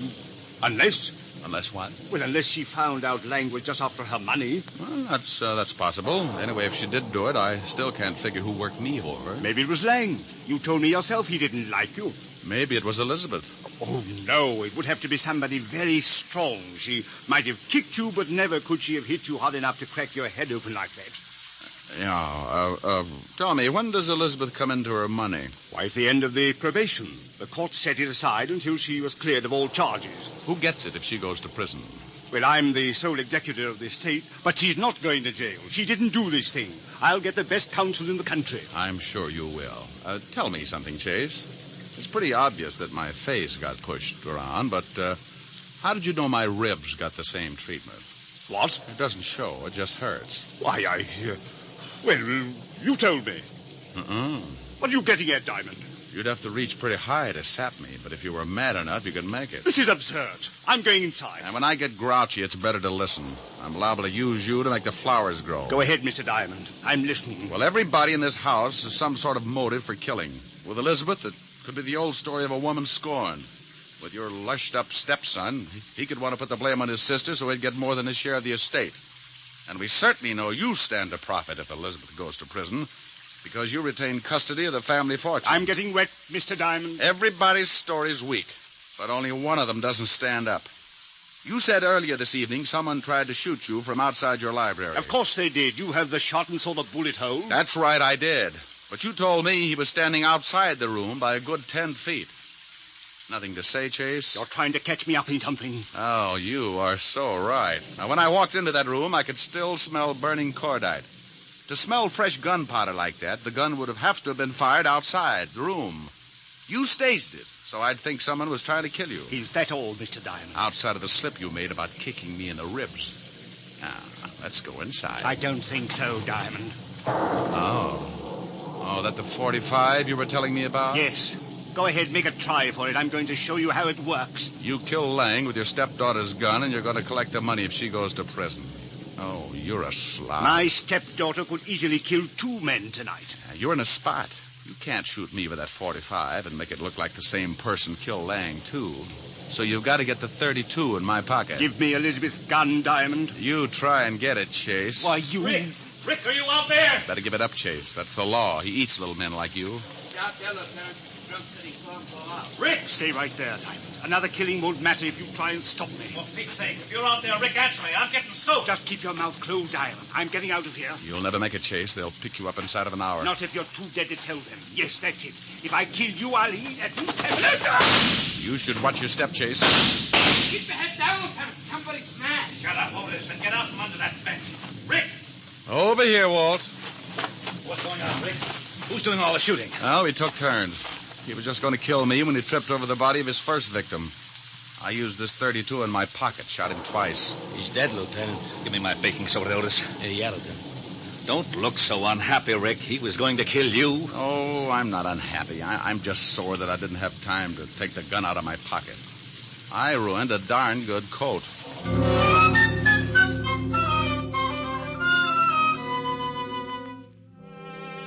Unless... Unless what? Well, unless she found out Lang was just after her money. Well, that's possible. Anyway, if she did do it, I still can't figure who worked me over. Maybe it was Lang. You told me yourself he didn't like you. Maybe it was Elizabeth. Oh, no. It would have to be somebody very strong. She might have kicked you, but never could she have hit you hard enough to crack your head open like that. Yeah, tell me, when does Elizabeth come into her money? Why, at the end of the probation. The court set it aside until she was cleared of all charges. Who gets it if she goes to prison? Well, I'm the sole executor of the estate, but she's not going to jail. She didn't do this thing. I'll get the best counsel in the country. I'm sure you will. Tell me something, Chase. It's pretty obvious that my face got pushed around, but how did you know my ribs got the same treatment? What? It doesn't show. It just hurts. Why, well, you told me. What are you getting at, Diamond? You'd have to reach pretty high to sap me, but if you were mad enough, you could make it. This is absurd. I'm going inside. And when I get grouchy, it's better to listen. I'm liable to use you to make the flowers grow. Go ahead, Mr. Diamond. I'm listening. Well, everybody in this house has some sort of motive for killing. With Elizabeth, it could be the old story of a woman scorned. With your lushed-up stepson, he could want to put the blame on his sister so he'd get more than his share of the estate. And we certainly know you stand to profit if Elizabeth goes to prison, because you retain custody of the family fortune. I'm getting wet, Mr. Diamond. Everybody's story's weak, but only one of them doesn't stand up. You said earlier this evening someone tried to shoot you from outside your library. Of course they did. You have the shot and saw the bullet hole. That's right, I did. But you told me he was standing outside the room by a good 10 feet. Nothing to say, Chase? You're trying to catch me up in something. Oh, you are so right. Now, when I walked into that room, I could still smell burning cordite. To smell fresh gunpowder like that, the gun would have to have been fired outside the room. You staged it, so I'd think someone was trying to kill you. Is that all, Mr. Diamond? Outside of the slip you made about kicking me in the ribs. Now, let's go inside. I don't think so, Diamond. Oh, that the 45 you were telling me about? Yes. Go ahead, make a try for it. I'm going to show you how it works. You kill Lang with your stepdaughter's gun, and you're going to collect the money if she goes to prison. Oh, you're a slob. My stepdaughter could easily kill 2 men tonight. You're in a spot. You can't shoot me with that 45 and make it look like the same person killed Lang, too. So you've got to get the 32 in my pocket. Give me Elizabeth's gun, Diamond. You try and get it, Chase. Why, you... Rick, are you out there? Better give it up, Chase. That's the law. He eats little men like you. Out there, Lieutenant. Drunk said he saw him fall out. Rick! Stay right there, Diamond. Another killing won't matter if you try and stop me. For Pete's sake, if you're out there, Rick, answer me. I'm getting soaked. Just keep your mouth closed, Diamond. I'm getting out of here. You'll never make it, Chase. They'll pick you up inside of an hour. Not if you're too dead to tell them. Yes, that's it. If I kill you, I'll eat at least have... You should watch your step, Chase. Keep your head down, Lieutenant. Somebody's smashed. Shut up, Otis, and get out from under that bench. Rick! Over here, Walt. What's going on, Rick? Who's doing all the shooting? Well, we took turns. He was just going to kill me when he tripped over the body of his first victim. I used this 32 in my pocket, shot him twice. He's dead, Lieutenant. Give me my baking soda, Otis. Yeah, Lieutenant. Don't look so unhappy, Rick. He was going to kill you. Oh, I'm not unhappy. I'm just sore that I didn't have time to take the gun out of my pocket. I ruined a darn good coat.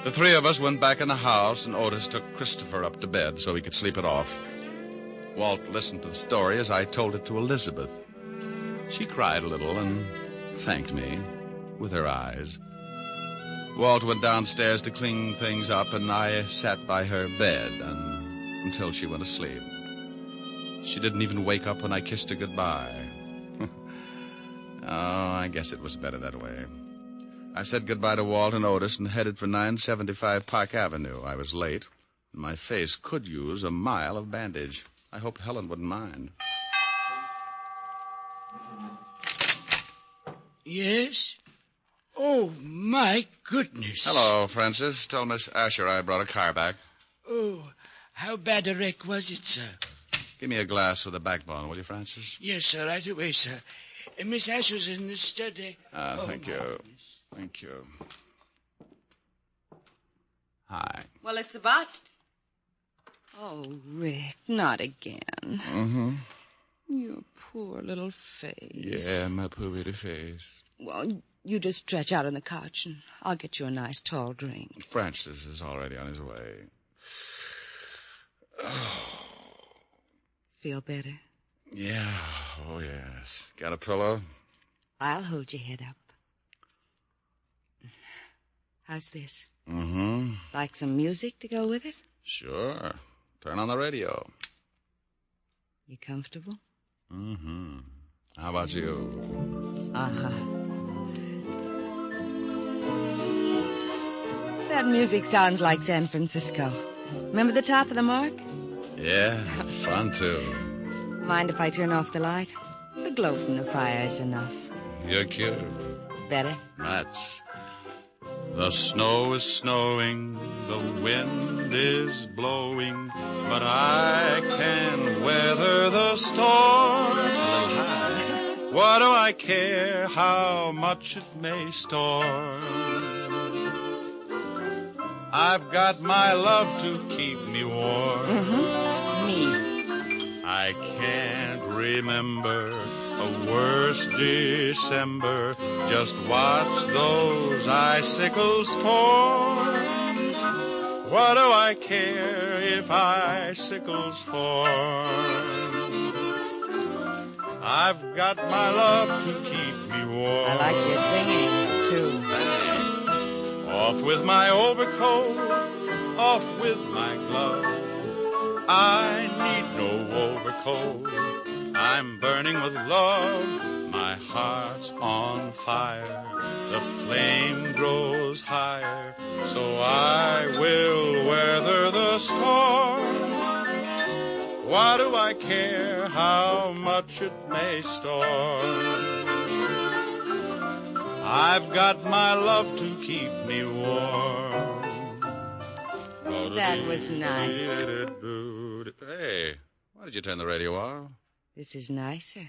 The 3 of us went back in the house, and Otis took Christopher up to bed so he could sleep it off. Walt listened to the story as I told it to Elizabeth. She cried a little and thanked me with her eyes. Walt went downstairs to clean things up, and I sat by her bed until she went to sleep. She didn't even wake up when I kissed her goodbye. Oh, I guess it was better that way. I said goodbye to Walt and Otis and headed for 975 Park Avenue. I was late. My face could use a mile of bandage. I hoped Helen wouldn't mind. Yes? Oh, my goodness. Hello, Francis. Tell Miss Asher I brought a car back. Oh, how bad a wreck was it, sir? Give me a glass with a backbone, will you, Francis? Yes, sir, right away, sir. Miss Asher's in the study. Thank you. Thank you. Hi. Well, it's about... Oh, Rick, not again. Mm-hmm. Your poor little face. Yeah, my poor little face. Well, you just stretch out on the couch, and I'll get you a nice tall drink. Francis is already on his way. Oh. Feel better? Yeah, oh, yes. Got a pillow? I'll hold your head up. How's this? Mm-hmm. Like some music to go with it? Sure. Turn on the radio. You comfortable? Mm-hmm. How about you? Uh-huh. That music sounds like San Francisco. Remember the top of the mark? Yeah, fun, too. Mind if I turn off the light? The glow from the fire is enough. You're cute. Better? Much. The snow is snowing, the wind is blowing, but I can weather the storm. A little high. What do I care how much it may storm? I've got my love to keep me warm. Mm-hmm. Me. I can't remember a worse December. Just watch those icicles fall. What do I care if icicles fall? I've got my love to keep me warm. I like your singing, too. Thanks. Off with my overcoat, off with my glove. I need no overcoat. I'm burning with love. My heart's on fire. The flame grows higher. So I will weather the storm. Why do I care how much it may storm? I've got my love to keep me warm. That was nice. Hey, why did you turn the radio off? This is nicer.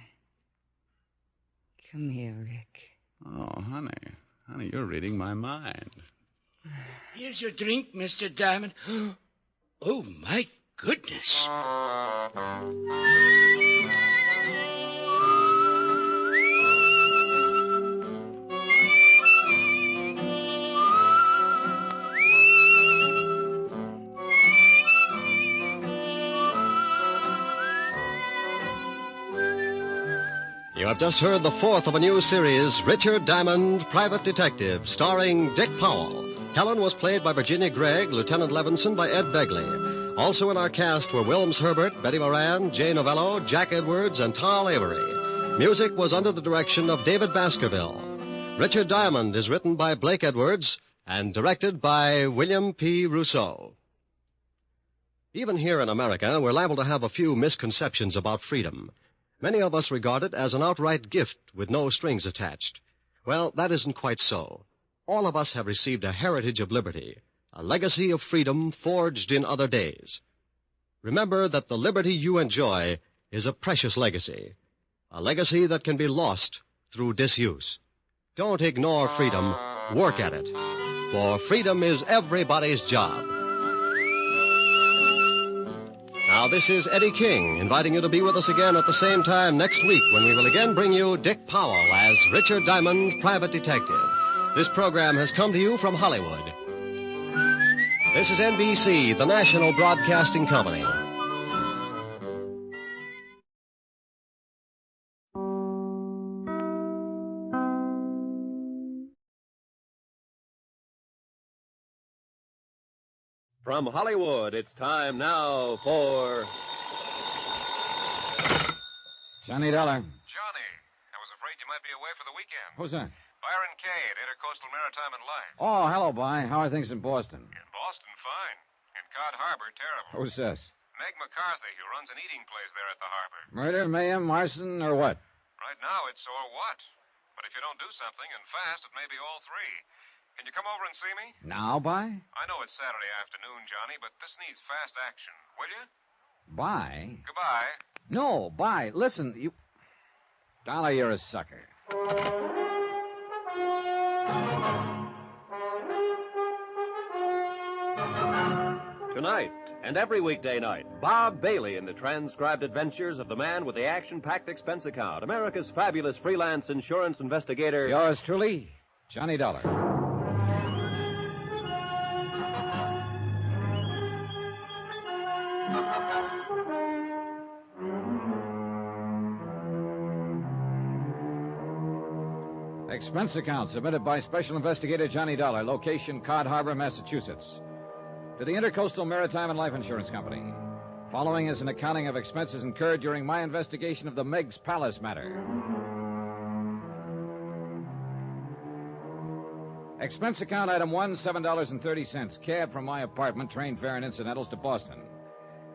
Come here, Rick. Oh, honey. Honey, you're reading my mind. Here's your drink, Mr. Diamond. Oh, my goodness. You have just heard the fourth of a new series, Richard Diamond, Private Detective, starring Dick Powell. Helen was played by Virginia Gregg, Lieutenant Levinson by Ed Begley. Also in our cast were Wilms Herbert, Betty Moran, Jay Novello, Jack Edwards, and Tal Avery. Music was under the direction of David Baskerville. Richard Diamond is written by Blake Edwards and directed by William P. Rousseau. Even here in America, we're liable to have a few misconceptions about freedom. Many of us regard it as an outright gift with no strings attached. Well, that isn't quite so. All of us have received a heritage of liberty, a legacy of freedom forged in other days. Remember that the liberty you enjoy is a precious legacy, a legacy that can be lost through disuse. Don't ignore freedom, work at it, for freedom is everybody's job. Now, this is Eddie King, inviting you to be with us again at the same time next week when we will again bring you Dick Powell as Richard Diamond, Private Detective. This program has come to you from Hollywood. This is NBC, the National Broadcasting Company. From Hollywood, it's time now for... Johnny Dollar. Johnny, I was afraid you might be away for the weekend. Who's that? Byron Kay at Intercoastal Maritime and Life. Oh, hello, By. How are things in Boston? In Boston, fine. In Cod Harbor, terrible. Who's this? Meg McCarthy, who runs an eating place there at the harbor. Murder, mayhem, arson, or what? Right now, it's or what. But if you don't do something, and fast, it may be all three. Can you come over and see me? Now, By? I know it's Saturday afternoon, Johnny, but this needs fast action. Will you? By? Goodbye. No, By. Listen, you... Dollar, you're a sucker. Tonight, and every weekday night, Bob Bailey in the transcribed adventures of the man with the action-packed expense account, America's fabulous freelance insurance investigator. Yours truly, Johnny Dollar. Expense account submitted by Special Investigator Johnny Dollar, location Cod Harbor, Massachusetts. To the Intercoastal Maritime and Life Insurance Company. Following is an accounting of expenses incurred during my investigation of the Meg's Palace matter. Expense account item 1, $7.30. Cab from my apartment, train fare and incidentals to Boston.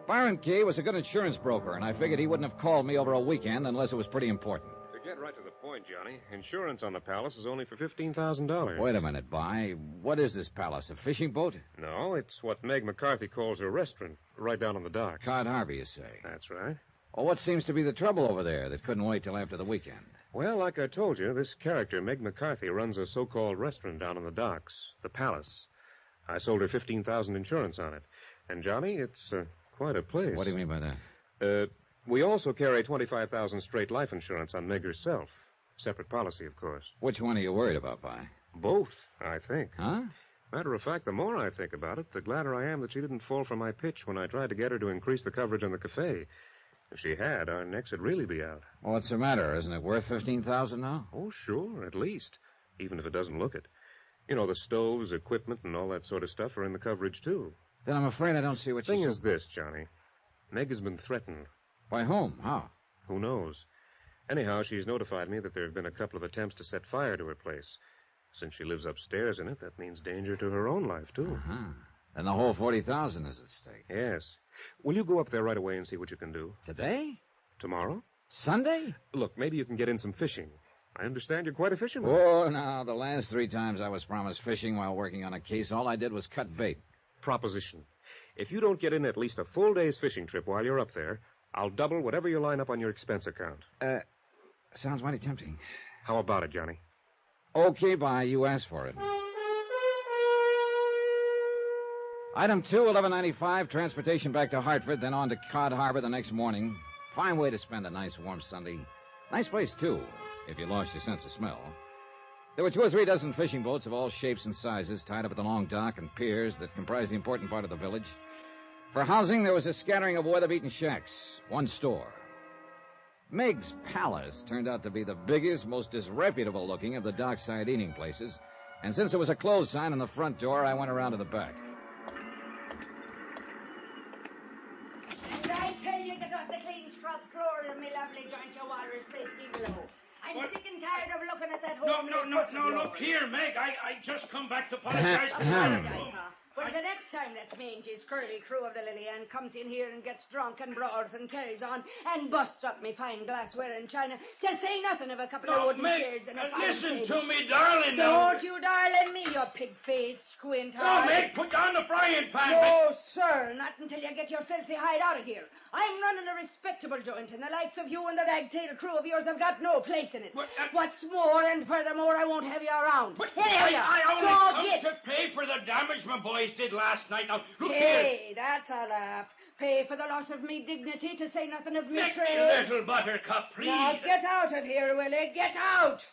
Byron Kay was a good insurance broker, and I figured he wouldn't have called me over a weekend unless it was pretty important. To get right to the point, Johnny, insurance on the Palace is only for $15,000. Wait a minute, By. What is this Palace, a fishing boat? No, it's what Meg McCarthy calls a restaurant, right down on the dock. Cod Harbor, you say? That's right. Well, what seems to be the trouble over there that couldn't wait till after the weekend? Well, like I told you, this character, Meg McCarthy, runs a so-called restaurant down on the docks, the Palace. I sold her $15,000 insurance on it. And, Johnny, it's quite a place. What do you mean by that? We also carry $25,000 straight life insurance on Meg herself. Separate policy, of course. Which one are you worried about, By? Both, I think. Huh? Matter of fact, the more I think about it, the gladder I am that she didn't fall for my pitch when I tried to get her to increase the coverage on the cafe. If she had, our necks would really be out. Well, what's the matter? Isn't it worth $15,000 now? Oh, sure, at least. Even if it doesn't look it. You know, the stoves, equipment, and all that sort of stuff are in the coverage, too. Then I'm afraid I don't see what you... Thing is this, Johnny. Meg has been threatened. By whom? How? Who knows? Anyhow, she's notified me that there have been a couple of attempts to set fire to her place. Since she lives upstairs in it, that means danger to her own life, too. Uh-huh. And the whole $40,000 is at stake. Yes. Will you go up there right away and see what you can do? Today? Tomorrow? Sunday? Look, maybe you can get in some fishing. I understand you're quite a fisherman. Oh, no. The last 3 times I was promised fishing while working on a case, all I did was cut bait. Proposition. If you don't get in at least a full day's fishing trip while you're up there, I'll double whatever you line up on your expense account. Sounds mighty tempting. How about it, Johnny? Okay, By. You asked for it. Item 2, $11.95, transportation back to Hartford, then on to Cod Harbor the next morning. Fine way to spend a nice warm Sunday. Nice place, too, if you lost your sense of smell. There were 2 or 3 dozen fishing boats of all shapes and sizes tied up at the long dock and piers that comprised the important part of the village. For housing, there was a scattering of weather-beaten shacks, 1 store. Meg's Palace turned out to be the biggest, most disreputable-looking of the dockside eating places, and since there was a closed sign on the front door, I went around to the back. And I tell you, get off the clean scrub floor of me lovely joint your water space below. I'm sick and tired of looking at that whole... No, look here, Meg. I just come back to apologize for that. Well, the next time that mangy, scurvy crew of the Lillian comes in here and gets drunk and brawls and carries on and busts up me fine glassware and china, to say nothing of a couple of wooden chairs and a fine listen table. to me, darling. Now. Don't you darling me, you pig-faced squint No, eye. Meg, put down the frying pan. No, sir, not until you get your filthy hide out of here. I'm running a respectable joint, and the likes of you and the ragtail crew of yours have got no place in it. What's more, and furthermore, I won't have you around. I only so come to pay for the damage my boys did last night. Now, look Hey, here. that's a laugh. Pay for the loss of me dignity, to say nothing of me Take me, trade. little buttercup, please. Now, get out of here, Willie. Get out.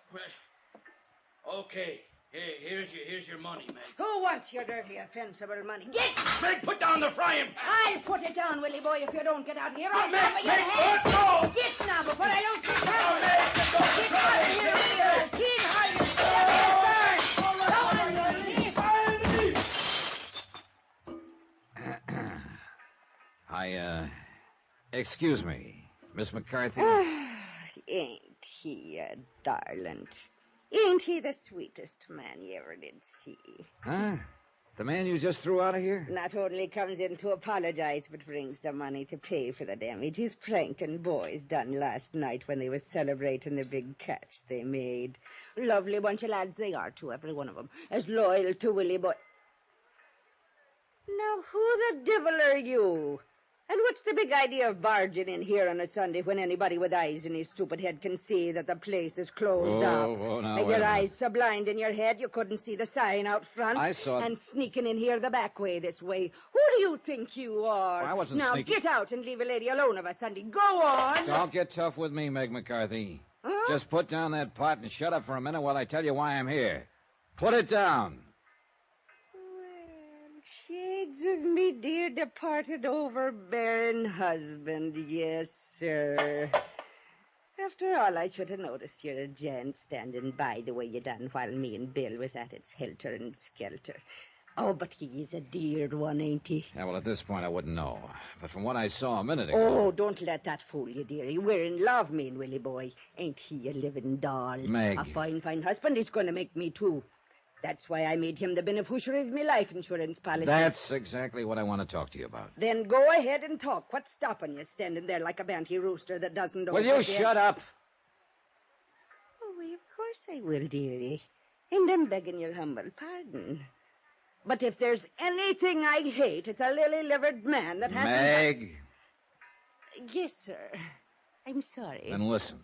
Okay. Hey, here's your money, Meg. Who wants your dirty, offensible money? Get! Meg, put down the frying pan. I'll put it down, Willie boy, if you don't get out here. No, I'll Meg, cover your Meg, head. no. Get now before I don't get No, out. Meg, Get out of here, Willie. Keep hiding. Come on, Willie. Excuse me, Miss McCarthy? Ain't he a darling? Ain't he the sweetest man you ever did see? Huh? The man you just threw out of here? Not only comes in to apologize, but brings the money to pay for the damage his pranking boys done last night when they were celebrating the big catch they made. Lovely bunch of lads they are, too, every one of them. As loyal to Willie Boy. Now, who the devil are you? And what's the big idea of barging in here on a Sunday when anybody with eyes in his stupid head can see that the place is closed up? Now, With wait your a minute. eyes so blind in your head you couldn't see the sign out front? I saw it. And sneaking in here the back way this way. Who do you think you are? I wasn't now, sneaking. get out and leave a lady alone of a Sunday. Go on! Don't get tough with me, Meg McCarthy. Huh? Just put down that pot and shut up for a minute while I tell you why I'm here. Put it down. Shades of me dear departed overbearing husband, yes, sir. After all, I should have noticed you're a gent standing by the way you done while me and Bill was at its helter and skelter. Oh, but he is a dear one, ain't he? Yeah, well, at this point, I wouldn't know. But from what I saw a minute ago... Oh, don't let that fool you, dearie. We're in love, me and Willie Boy. Ain't he a living doll? Meg. A fine, fine husband he's going to make me, too. That's why I made him the beneficiary of me life insurance policy. That's exactly what I want to talk to you about. Then go ahead and talk. What's stopping you standing there like a banty rooster that doesn't know... Will you shut up? Oh, well, of course I will, dearie. And I'm begging your humble pardon. But if there's anything I hate, it's a lily-livered man that hasn't... Meg. Yes, sir. I'm sorry. Then listen.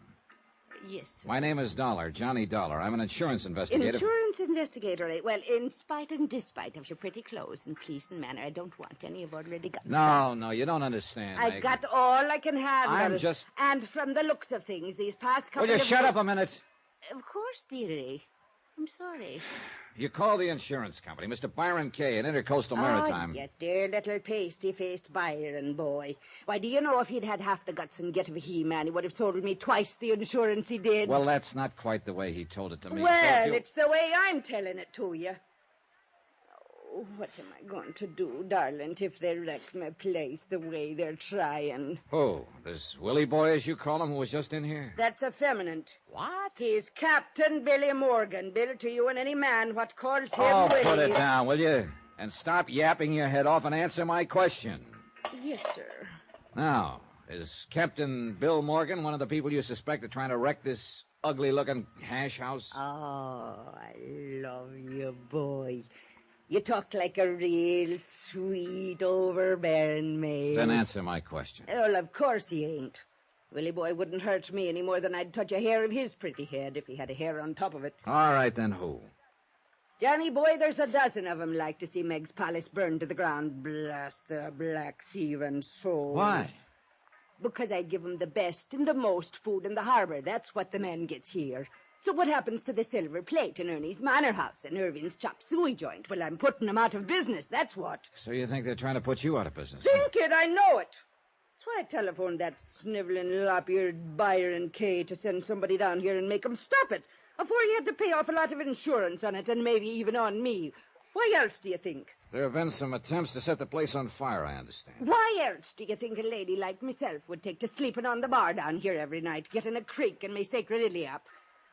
Yes, sir. My name is Dollar, Johnny Dollar. I'm an insurance investigator. Insurance investigator, eh? Well, in spite and despite of your pretty clothes and pleasing manner, I don't want any I've already got. No, you don't understand, I Meg. got all I can handle. I'm just... And from the looks of things, these past couple Will you of... shut up a minute? Of course, dearie. I'm sorry. You call the insurance company, Mr. Byron Kay, in Intercoastal Maritime. Oh, yes, dear little pasty-faced Byron boy. Why, do you know if he'd had half the guts and get of a he-man, he would have sold me twice the insurance he did? Well, that's not quite the way he told it to me. Well, it's the way I'm telling it to you. Oh, what am I going to do, darling, if they wreck my place the way they're trying? Who? This Willie boy, as you call him, who was just in here? That's effeminate. What? He's Captain Billy Morgan, billed to you and any man what calls him Oh, Willie. put it down, will you? And stop yapping your head off and answer my question. Yes, sir. Now, is Captain Bill Morgan one of the people you suspect of trying to wreck this ugly-looking hash house? Oh, I love you, boy. You talk like a real sweet, overbearing man. Then answer my question. Well, of course he ain't. Willie boy wouldn't hurt me any more than I'd touch a hair of his pretty head if he had a hair on top of it. All right, then who? Johnny boy, there's a dozen of 'em like to see Meg's palace burned to the ground. Blast their black thieving souls. Why? Because I give 'em the best and the most food in the harbor. That's what the man gets here. So what happens to the silver plate in Ernie's Manor House and Irving's chop suey joint? Well, I'm putting 'em out of business, that's what. So you think they're trying to put you out of business? Think it, I know it. That's why I telephoned that sniveling, lop-eared Byron Kay to send somebody down here and make 'em stop it, before he had to pay off a lot of insurance on it and maybe even on me. Why else do you think? There have been some attempts to set the place on fire, I understand. Why else do you think a lady like myself would take to sleeping on the bar down here every night, getting a creak and me sacred illy up?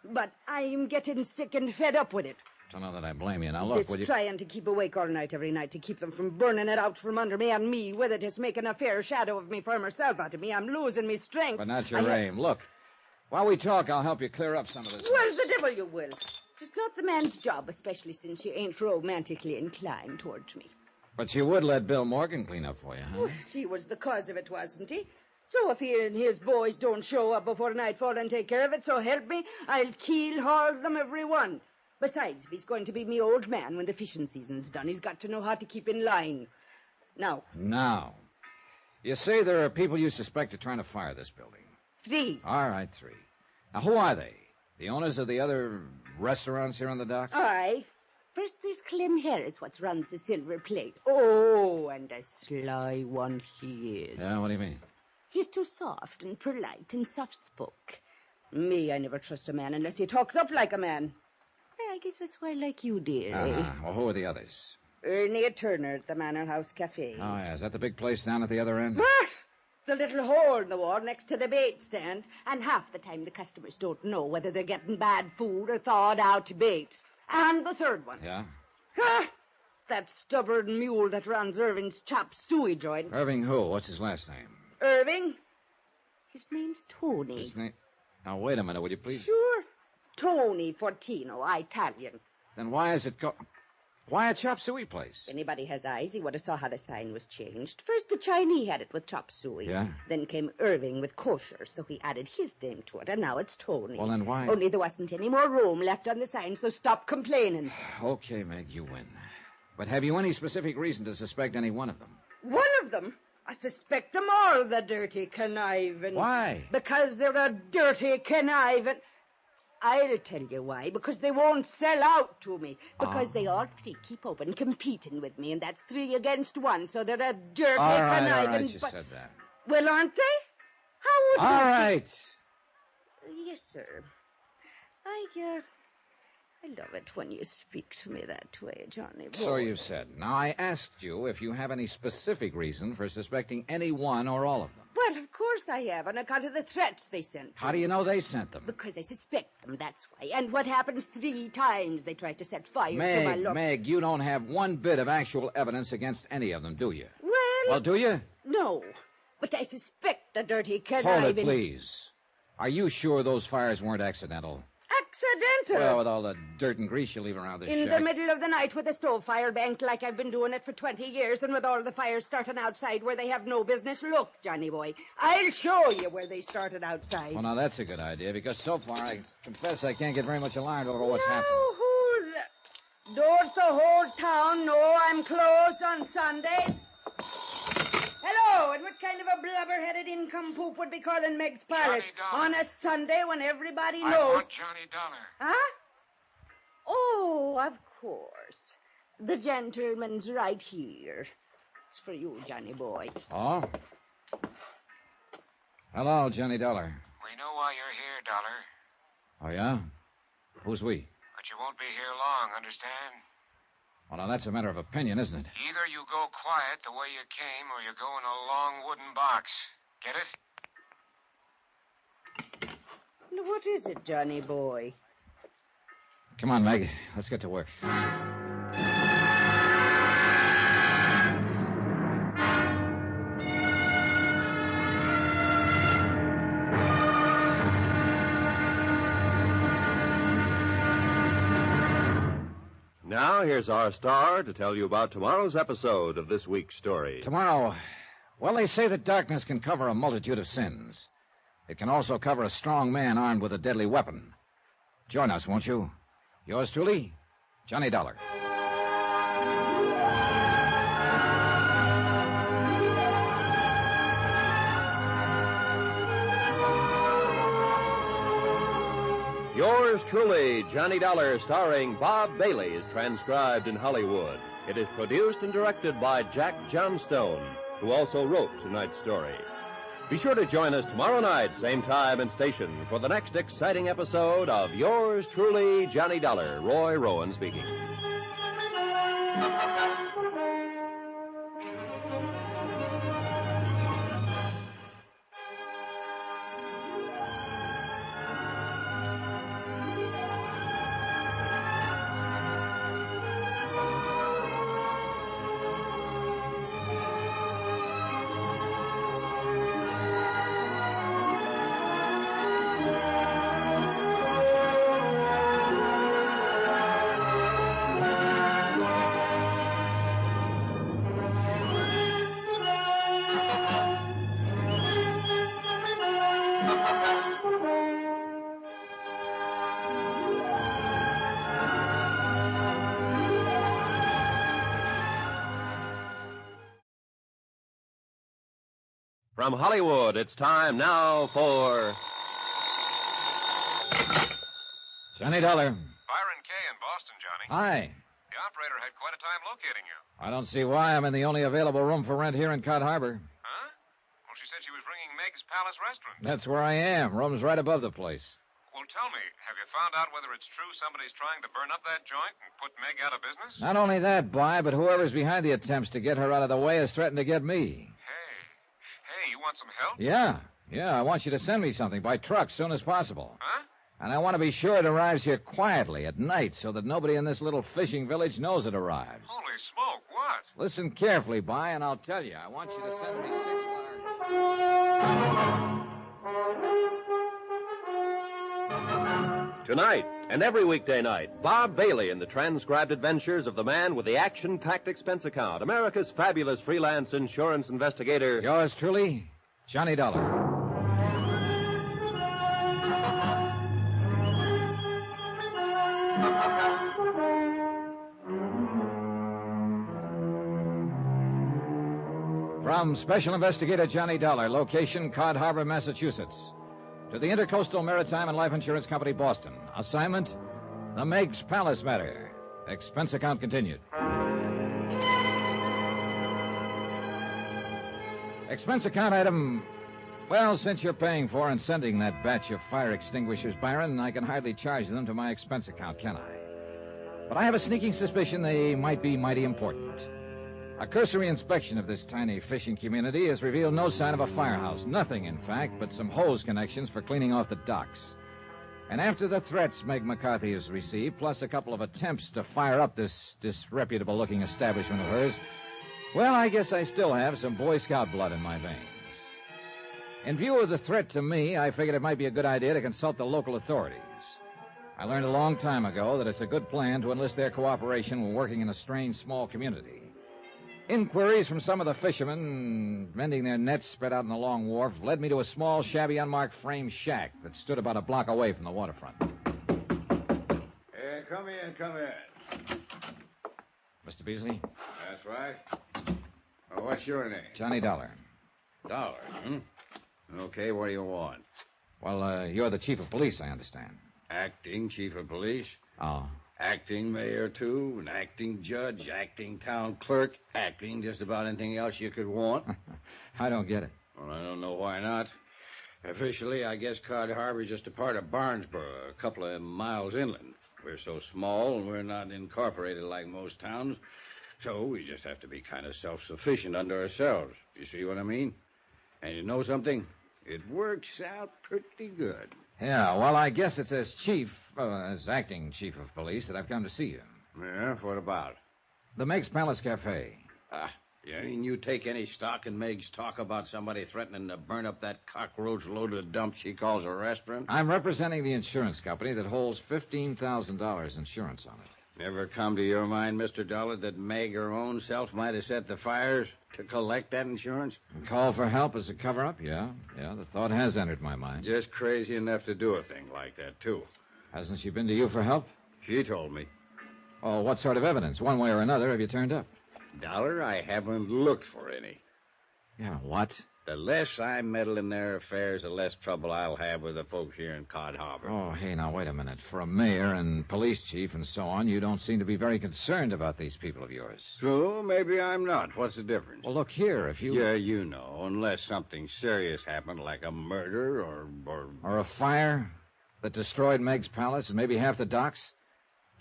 But I'm getting sick and fed up with it. Don't know that I blame you. Now, look, will you... Trying to keep awake all night every night to keep them from burning it out from under me and me with it is making a fair shadow of me for myself out of me. I'm losing me strength. But not your aim. Look, while we talk, I'll help you clear up some of this. Well, the devil you will. It's not the man's job, especially since you ain't romantically inclined towards me. But you would let Bill Morgan clean up for you, huh? Well, he was the cause of it, wasn't he? So if he and his boys don't show up before nightfall and take care of it, so help me, I'll keel-haul them every one. Besides, if he's going to be me old man when the fishing season's done, he's got to know how to keep in line. Now, you say there are people you suspect are trying to fire this building. 3. All right, 3. Now, who are they? The owners of the other restaurants here on the dock? Aye. First, there's Clem Harris, what runs the Silver Plate. Oh, and a sly one he is. Yeah, what do you mean? He's too soft and polite and soft-spoke. Me, I never trust a man unless he talks up like a man. I guess that's why I like you, dear. Well, who are the others? Ernie Turner at the Manor House Cafe. Oh, yeah. Is that the big place down at the other end? What? The little hole in the wall next to the bait stand. And half the time the customers don't know whether they're getting bad food or thawed out bait. And the third one. Yeah? That stubborn mule that runs Irving's chop suey joint. Irving who? What's his last name? Irving? His name's Tony. His name... Now, wait a minute, will you please? Sure. Tony Fortino, Italian. Then why is it Why a chop suey place? If anybody has eyes, he would have saw how the sign was changed. First, the Chinese had it with chop suey. Yeah? Then came Irving with kosher, so he added his name to it, and now it's Tony. Well, then why? Only there wasn't any more room left on the sign, so stop complaining. Okay, Meg, you win. But have you any specific reason to suspect any one of them? One of them? I suspect them all, the dirty conniving. Why? Because they're a dirty conniving... I'll tell you why. Because they won't sell out to me. Because they all three keep open competing with me, and that's 3 against 1, so they're a dirty conniving... All right, you said that. Well, aren't they? How would All you... right. Yes, sir. I love it when you speak to me that way, Johnny boy. So you said. Now, I asked you if you have any specific reason for suspecting any one or all of them. Well, of course I have, on account of the threats they sent. How do you know they sent them? Because I suspect them, that's why. And what happens 3 times they tried to set fire to my luck. Meg, you don't have one bit of actual evidence against any of them, do you? Well, do you? No, but I suspect the dirty conniving... Hold it, please. Are you sure those fires weren't accidental? Accidental? Well, with all the dirt and grease you leave around this In shack. the middle of the night with a stove fire banked like I've been doing it for 20 years, and with all the fires starting outside where they have no business. Look, Johnny boy, I'll show you where they started outside. Well, now, that's a good idea, because so far, I confess I can't get very much alarmed over what's happened. Don't the whole town know I'm closed on Sundays? Hello, and what kind of a blubber-headed income-poop would be calling Meg's Palace on a Sunday when everybody knows... I want Johnny Dollar. Huh? Oh, of course. The gentleman's right here. It's for you, Johnny boy. Oh? Hello, Johnny Dollar. We know why you're here, Dollar. Oh, yeah? Who's we? But you won't be here long, understand? Well, now, that's a matter of opinion, isn't it? Either you go quiet the way you came, or you go in a long wooden box. Get it? Now, what is it, Johnny boy? Come on, Meg. Let's get to work. Now, here's our star to tell you about tomorrow's episode of this week's story. Tomorrow, well, they say that darkness can cover a multitude of sins. It can also cover a strong man armed with a deadly weapon. Join us, won't you? Yours truly, Johnny Dollar. Yours truly, Johnny Dollar, starring Bob Bailey, is transcribed in Hollywood. It is produced and directed by Jack Johnstone, who also wrote tonight's story. Be sure to join us tomorrow night, same time and station, for the next exciting episode of Yours truly, Johnny Dollar. Roy Rowan speaking. From Hollywood, it's time now for... Johnny Dollar. Byron Kay in Boston, Johnny. Hi. The operator had quite a time locating you. I don't see why I'm in the only available room for rent here in Cod Harbor. Huh? Well, she said she was ringing Meg's Palace Restaurant. That's where I am. Room's right above the place. Well, tell me, have you found out whether it's true somebody's trying to burn up that joint and put Meg out of business? Not only that, Bly, but whoever's behind the attempts to get her out of the way has threatened to get me. Hey, you want some help? Yeah, I want you to send me something by truck soon as possible. Huh? And I want to be sure it arrives here quietly at night so that nobody in this little fishing village knows it arrives. Holy smoke, what? Listen carefully, Bly, and I'll tell you. I want you to send me 6 Tonight, and every weekday night, Bob Bailey in the transcribed adventures of the man with the action-packed expense account, America's fabulous freelance insurance investigator. Yours truly, Johnny Dollar. From Special Investigator Johnny Dollar, location Cod Harbor, Massachusetts, to the Intercoastal Maritime and Life Insurance Company, Boston. Assignment, the Meg's Palace matter. Expense account continued. Expense account item. Well, since you're paying for and sending that batch of fire extinguishers, Byron, I can hardly charge them to my expense account, can I? But I have a sneaking suspicion they might be mighty important. A cursory inspection of this tiny fishing community has revealed no sign of a firehouse. Nothing, in fact, but some hose connections for cleaning off the docks. And after the threats Meg McCarthy has received, plus a couple of attempts to fire up this disreputable-looking establishment of hers, well, I guess I still have some Boy Scout blood in my veins. In view of the threat to me, I figured it might be a good idea to consult the local authorities. I learned a long time ago that it's a good plan to enlist their cooperation when working in a strange, small community. Inquiries from some of the fishermen mending their nets spread out on the long wharf led me to a small, shabby, unmarked frame shack that stood about a block away from the waterfront. Hey, come in. Mr. Beasley? That's right. Well, what's your name? Johnny Dollar. Dollar, Okay, what do you want? Well, you're the chief of police, I understand. Acting chief of police? Oh. Acting mayor, too, an acting judge, acting town clerk, acting just about anything else you could want. I don't get it. Well, I don't know why not. Officially, I guess Cod Harbor is just a part of Barnesboro, a couple of miles inland. We're so small, and we're not incorporated like most towns, so we just have to be kind of self-sufficient under ourselves. You see what I mean? And you know something? It works out pretty good. Yeah, well, I guess it's as acting chief of police that I've come to see you. Yeah, what about? The Meg's Palace Cafe. Yeah, and you take any stock in Meg's talk about somebody threatening to burn up that cockroach-loaded dump she calls a restaurant? I'm representing the insurance company that holds $15,000 insurance on it. Never come to your mind, Mr. Dollar, that Meg her own self might have set the fires to collect that insurance? And call for help as a cover-up? Yeah, the thought has entered my mind. Just crazy enough to do a thing like that, too. Hasn't she been to you for help? She told me. Oh, what sort of evidence, one way or another, have you turned up? Dollar, I haven't looked for any. Yeah, what? The less I meddle in their affairs, the less trouble I'll have with the folks here in Cod Harbor. Oh, hey, now, wait a minute. For a mayor and police chief and so on, you don't seem to be very concerned about these people of yours. True, maybe I'm not. What's the difference? Well, look here, if you... Yeah, you know, unless something serious happened, like a murder or a fire that destroyed Meg's Palace and maybe half the docks.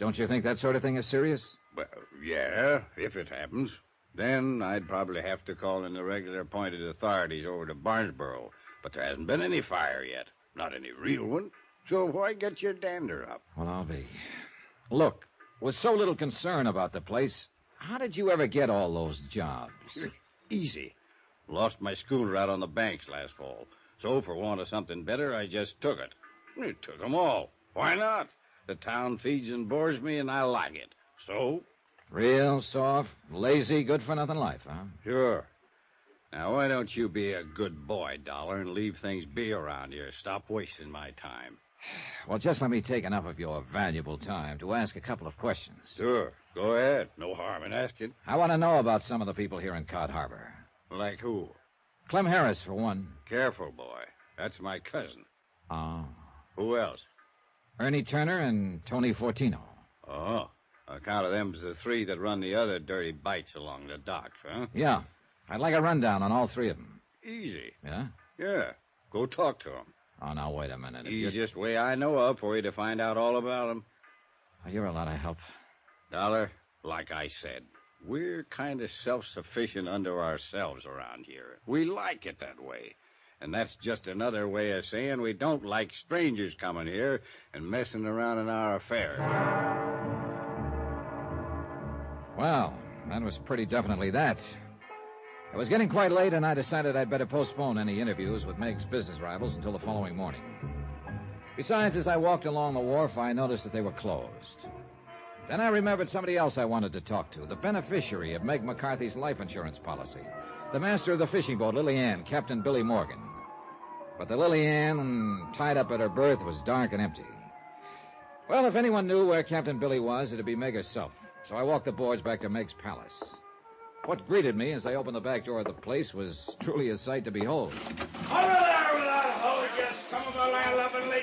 Don't you think that sort of thing is serious? Well, yeah, if it happens. Then I'd probably have to call in the regular appointed authorities over to Barnesboro. But there hasn't been any fire yet. Not any real one. So why get your dander up? Well, I'll be. Look, with so little concern about the place, how did you ever get all those jobs? Easy. Lost my schooner out on the banks last fall. So for want of something better, I just took it. I took them all. Why not? The town feeds and bores me, and I like it. So... Real soft, lazy, good-for-nothing life, huh? Sure. Now, why don't you be a good boy, Dollar, and leave things be around here? Stop wasting my time. Well, just let me take enough of your valuable time to ask a couple of questions. Sure. Go ahead. No harm in asking. I want to know about some of the people here in Cod Harbor. Like who? Clem Harris, for one. Careful, boy. That's my cousin. Oh. Who else? Ernie Turner and Tony Fortino. Oh. On account of them's the three that run the other dirty bites along the docks, huh? Yeah. I'd like a rundown on all three of them. Easy. Yeah? Yeah. Go talk to them. Oh, now, wait a minute. Easiest way I know of for you to find out all about him. Oh, you're a lot of help. Dollar, like I said, we're kind of self-sufficient unto ourselves around here. We like it that way. And that's just another way of saying we don't like strangers coming here and messing around in our affairs. Well, that was pretty definitely that. It was getting quite late, and I decided I'd better postpone any interviews with Meg's business rivals until the following morning. Besides, as I walked along the wharf, I noticed that they were closed. Then I remembered somebody else I wanted to talk to, the beneficiary of Meg McCarthy's life insurance policy, the master of the fishing boat, Lily Ann, Captain Billy Morgan. But the Lily Ann, tied up at her berth, was dark and empty. Well, if anyone knew where Captain Billy was, it'd be Meg herself. So I walked the boards back to Meg's palace. What greeted me as I opened the back door of the place was truly a sight to behold. Over there with that hose, you scum of a land-loving.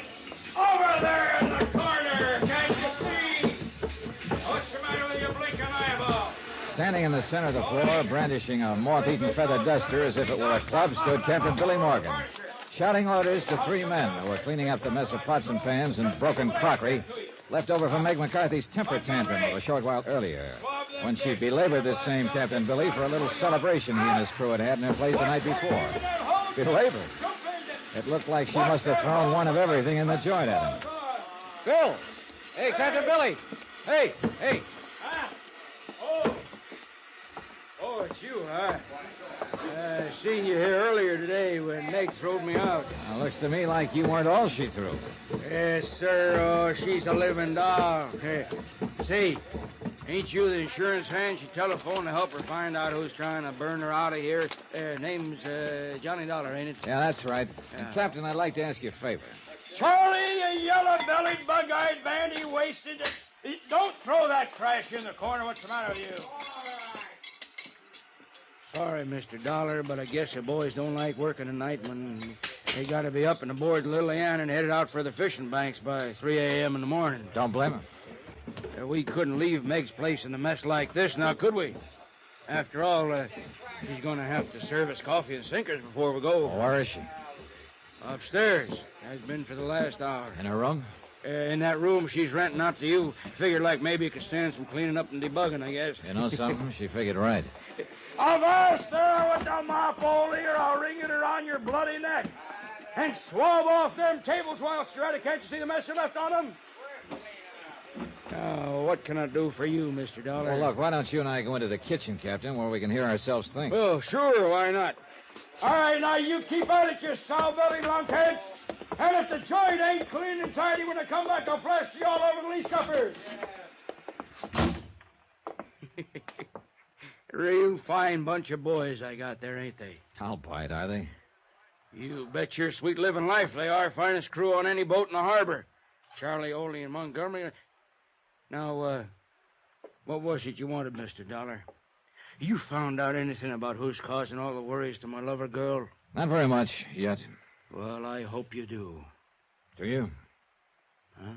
Over there in the corner, can't you see? What's the matter with your blinking eyeball? Standing in the center of the floor, brandishing a moth-eaten feather duster as if it were a club, stood Captain Billy Morgan, shouting orders to 3 men who were cleaning up the mess of pots and pans and broken crockery left over from Meg McCarthy's temper tantrum of a short while earlier, when she belabored this same Captain Billy for a little celebration he and his crew had in their place the night before. Belabored? It looked like she must have thrown one of everything in the joint at him. Bill! Hey, Captain Billy! Hey! Oh, it's you, huh? I seen you here earlier today when Meg throwed me out. Well, looks to me like you weren't all she threw. Yes, sir. Oh, she's a living doll. Say, ain't you the insurance man? She telephoned to help her find out who's trying to burn her out of here. Name's Johnny Dollar, ain't it? Yeah, that's right. And, Captain, I'd like to ask you a favor. Charlie, you yellow-bellied, bug-eyed, bandy-waisted. Don't throw that trash in the corner. What's the matter with you? Sorry, Mr. Dollar, but I guess the boys don't like working at night when they got to be up and aboard Lily Ann and headed out for the fishing banks by 3 a.m. in the morning. Don't blame them. We couldn't leave Meg's place in a mess like this, now could we? After all, she's going to have to serve us coffee and sinkers before we go. Where is she? Upstairs. Has been for the last hour. In her room? In that room she's renting out to you. Figured like maybe you could stand some cleaning up and debugging, I guess. You know something? She figured right. Avast there with the mop, old ear. I'll ring it around your bloody neck. And swab off them tables while you're at it. Can't you see the mess you left on them? Now, what can I do for you, Mr. Dollar? Well, look, why don't you and I go into the kitchen, Captain, where we can hear ourselves think? Well, sure, why not? All right, now you keep at it, you sow-bellied lunkheads. And if the joint ain't clean and tidy when I come back, I'll blast you all over the lee scuppers. Real fine bunch of boys I got there, ain't they? I'll bite, are they? You bet your sweet living life they are. Finest crew on any boat in the harbor. Charlie, Oley, and Montgomery. Now, what was it you wanted, Mr. Dollar? You found out anything about who's causing all the worries to my lover girl? Not very much yet. Well, I hope you do. Do you? Huh?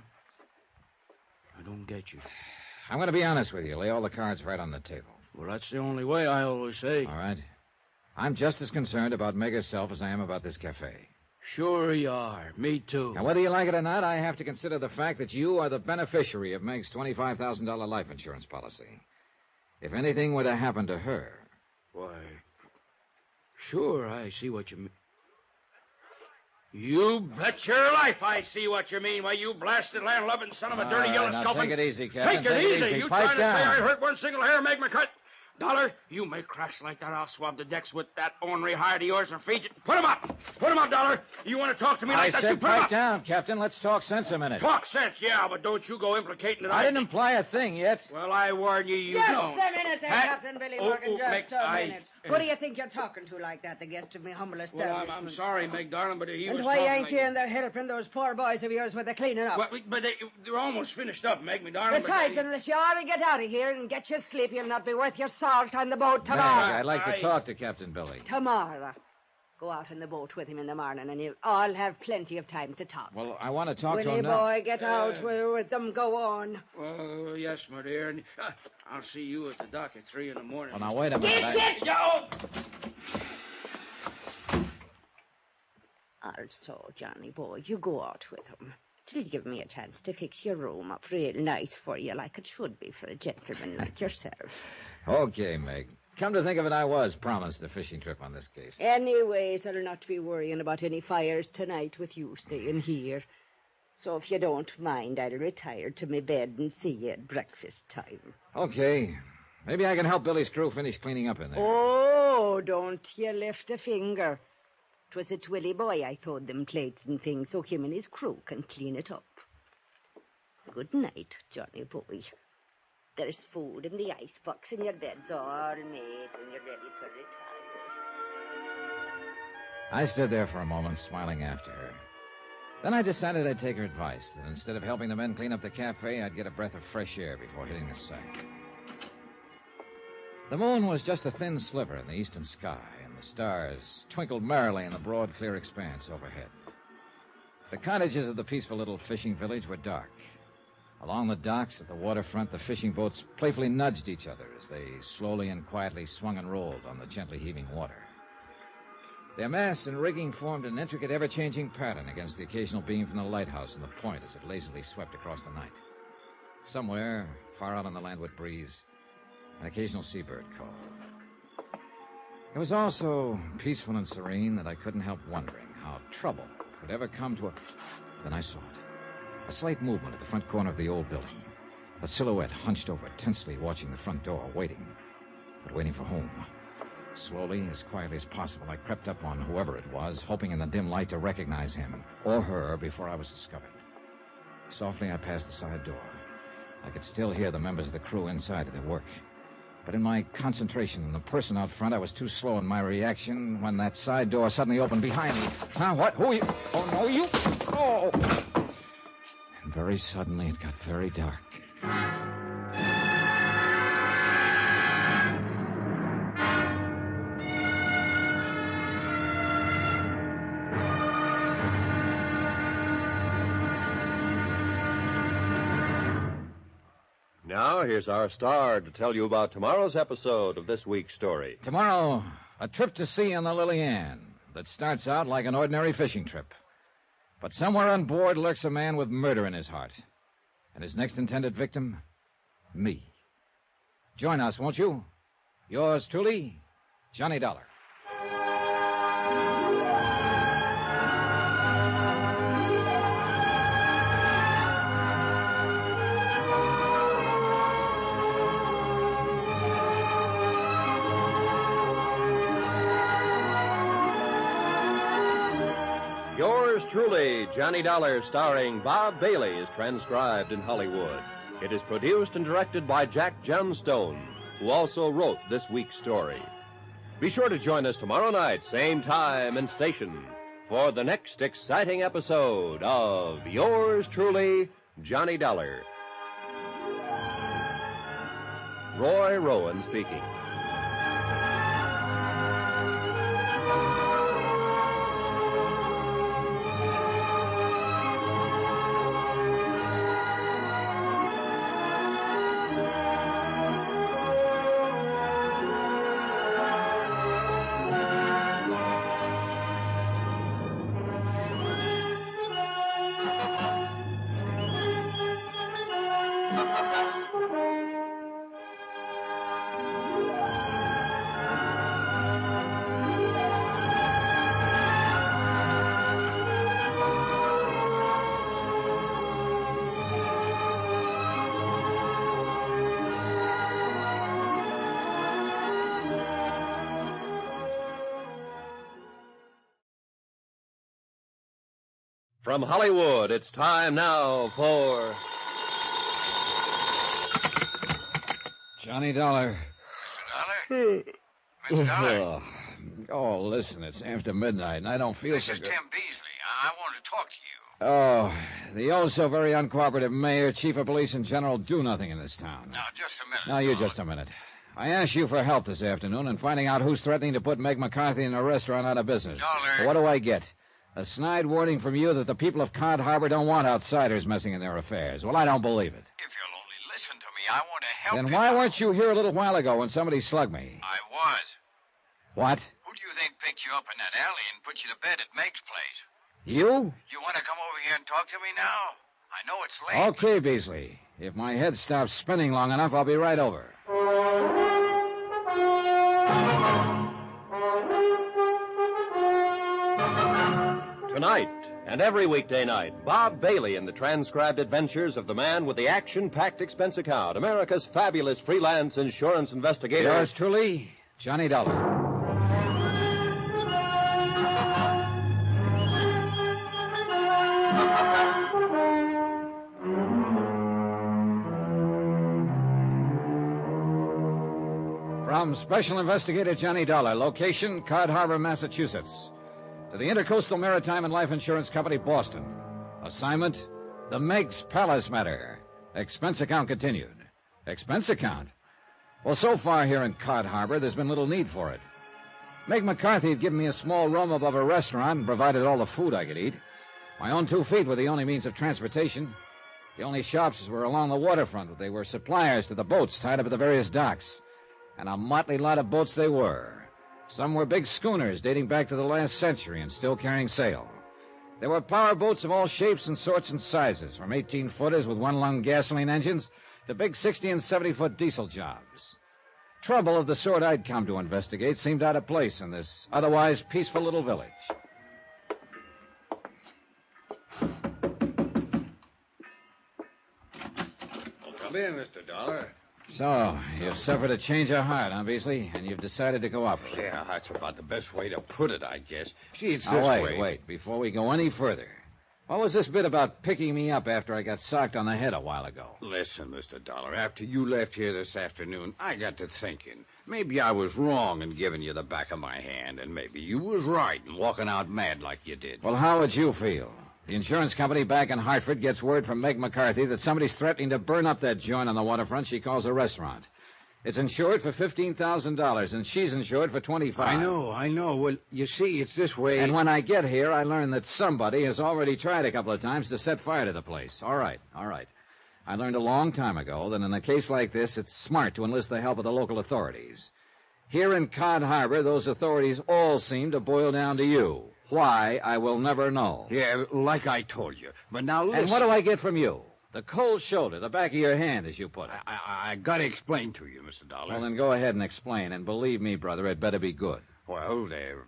I don't get you. I'm going to be honest with you. Lay all the cards right on the table. Well, that's the only way, I always say. All right. I'm just as concerned about Meg herself as I am about this cafe. Sure you are. Me too. Now, whether you like it or not, I have to consider the fact that you are the beneficiary of Meg's $25,000 life insurance policy. If anything were to happen to her... Why, sure, I see what you mean. You bet your life I see what you mean. Why, you blasted land-loving son of a dirty yellow sculpin. Take it easy, Captain. Take it easy. You trying to down. say I hurt one single hair, Meg McCart? Dollar, you make cracks like that, I'll swab the decks with that ornery hide of yours and feed you. Put him up! Put him up, Dollar! You want to talk to me like that, you said put him pipe up! down, Captain. Let's talk sense a minute. Talk sense, yeah, but don't you go implicating it. I didn't imply a thing yet. Well, I warn you, you just don't. Just a minute there, Captain Billy Morgan, just a minute. Who do you think you're talking to like that, the guest of me humble establishment? Well, I'm sorry, Meg, darling, but he was And why talking ain't like you in there helping those poor boys of yours with the cleaning up? Well, but they're almost finished up, Meg, me darling. Besides, unless you ought to get out of here and get your sleep, you'll not be worth your salt on the boat tomorrow. Meg, I'd like to talk to Captain Billy. Tomorrow. Go out in the boat with him in the morning, and you'll all have plenty of time to talk. Well, I want to talk to Willie him now. boy, get out with them. Go on. Well, yes, my dear. And, I'll see you at the dock at 3 in the morning. Well, now, wait a minute. Get! Also, Johnny boy, you go out with him. It'll give me a chance to fix your room up real nice for you, like it should be for a gentleman like yourself. Okay, Meg. Come to think of it, I was promised a fishing trip on this case. Anyways, I'll not be worrying about any fires tonight with you staying here. So if you don't mind, I'll retire to my bed and see you at breakfast time. Okay. Maybe I can help Billy's crew finish cleaning up in there. Oh, don't you lift a finger. 'Twas a Twilly boy I throwed them plates and things so him and his crew can clean it up. Good night, Johnny boy. There's food in the icebox and your bed's all made when you're ready to retire. I stood there for a moment, smiling after her. Then I decided I'd take her advice, that instead of helping the men clean up the cafe, I'd get a breath of fresh air before hitting the sack. The moon was just a thin sliver in the eastern sky, and the stars twinkled merrily in the broad, clear expanse overhead. The cottages of the peaceful little fishing village were dark. Along the docks at the waterfront, the fishing boats playfully nudged each other as they slowly and quietly swung and rolled on the gently heaving water. Their masts and rigging formed an intricate, ever-changing pattern against the occasional beam from the lighthouse and the point as it lazily swept across the night. Somewhere, far out on the landward breeze, an occasional seabird called. It was all so peaceful and serene that I couldn't help wondering how trouble could ever come to a... Then I saw it. A slight movement at the front corner of the old building. A silhouette hunched over, tensely watching the front door, waiting. But waiting for whom? Slowly, as quietly as possible, I crept up on whoever it was, hoping in the dim light to recognize him or her before I was discovered. Softly, I passed the side door. I could still hear the members of the crew inside at their work. But in my concentration on the person out front, I was too slow in my reaction when that side door suddenly opened behind me. Huh? What? Who are you? Oh, no, you... Oh! And very suddenly, it got very dark. Now, here's our star to tell you about tomorrow's episode of this week's story. Tomorrow, a trip to sea on the Lily Ann that starts out like an ordinary fishing trip. But somewhere on board lurks a man with murder in his heart. And his next intended victim, me. Join us, won't you? Yours truly, Johnny Dollar. Yours truly, Johnny Dollar, starring Bob Bailey, is transcribed in Hollywood. It is produced and directed by Jack Johnstone, who also wrote this week's story. Be sure to join us tomorrow night, same time and station, for the next exciting episode of Yours truly, Johnny Dollar. Roy Rowan speaking. From Hollywood, it's time now for... Johnny Dollar. Dollar? Mr. Dollar? Oh, listen, it's after midnight, and I don't feel so This is good. Tim Beasley. I want to talk to you. Oh, the oh-so-very uncooperative mayor, chief of police, and general do nothing in this town. Now, just a minute. Now, you just a minute. I asked you for help this afternoon in finding out who's threatening to put Meg McCarthy in a restaurant out of business. Dollar. What do I get? A snide warning from you that the people of Cod Harbor don't want outsiders messing in their affairs. Well, I don't believe it. If you'll only listen to me, I want to help Then you. why weren't you here a little while ago when somebody slugged me? I was. What? Who do you think picked you up in that alley and put you to bed at Meg's place? You? You want to come over here and talk to me now? I know it's late. Okay, Beasley. If my head stops spinning long enough, I'll be right over. Tonight, and every weekday night, Bob Bailey in the transcribed adventures of the man with the action-packed expense account, America's fabulous freelance insurance investigator. Yours truly, Johnny Dollar. From Special Investigator Johnny Dollar, location, Cod Harbor, Massachusetts. To the Intercoastal Maritime and Life Insurance Company, Boston. Assignment, the Meg's Palace matter. Expense account continued. Expense account? Well, so far here in Cod Harbor, there's been little need for it. Meg McCarthy had given me a small room above a restaurant and provided all the food I could eat. My own 2 feet were the only means of transportation. The only shops were along the waterfront. They were suppliers to the boats tied up at the various docks. And a motley lot of boats they were. Some were big schooners dating back to the last century and still carrying sail. There were power boats of all shapes and sorts and sizes, from 18-footers with one-lung gasoline engines to big 60- and 70-foot diesel jobs. Trouble of the sort I'd come to investigate seemed out of place in this otherwise peaceful little village. Come in, Mr. Dollar. So, you've suffered a change of heart, huh, Beasley? And you've decided to cooperate. Yeah, that's about the best way to put it, I guess. See, it's this way. Wait. Before we go any further, what was this bit about picking me up after I got socked on the head a while ago? Listen, Mr. Dollar, after you left here this afternoon, I got to thinking. Maybe I was wrong in giving you the back of my hand, and maybe you was right in walking out mad like you did. Well, how would you feel? The insurance company back in Hartford gets word from Meg McCarthy that somebody's threatening to burn up that joint on the waterfront she calls a restaurant. It's insured for $15,000, and she's insured for $25,000. I know. Well, you see, it's this way. And when I get here, I learn that somebody has already tried a couple of times to set fire to the place. All right. I learned a long time ago that in a case like this, it's smart to enlist the help of the local authorities. Here in Cod Harbor, those authorities all seem to boil down to you. Why, I will never know. Yeah, like I told you. But now listen. And what do I get from you? The cold shoulder, the back of your hand, as you put it. I got to explain to you, Mr. Dollar. Well, then go ahead and explain. And believe me, brother, it better be good. Well, there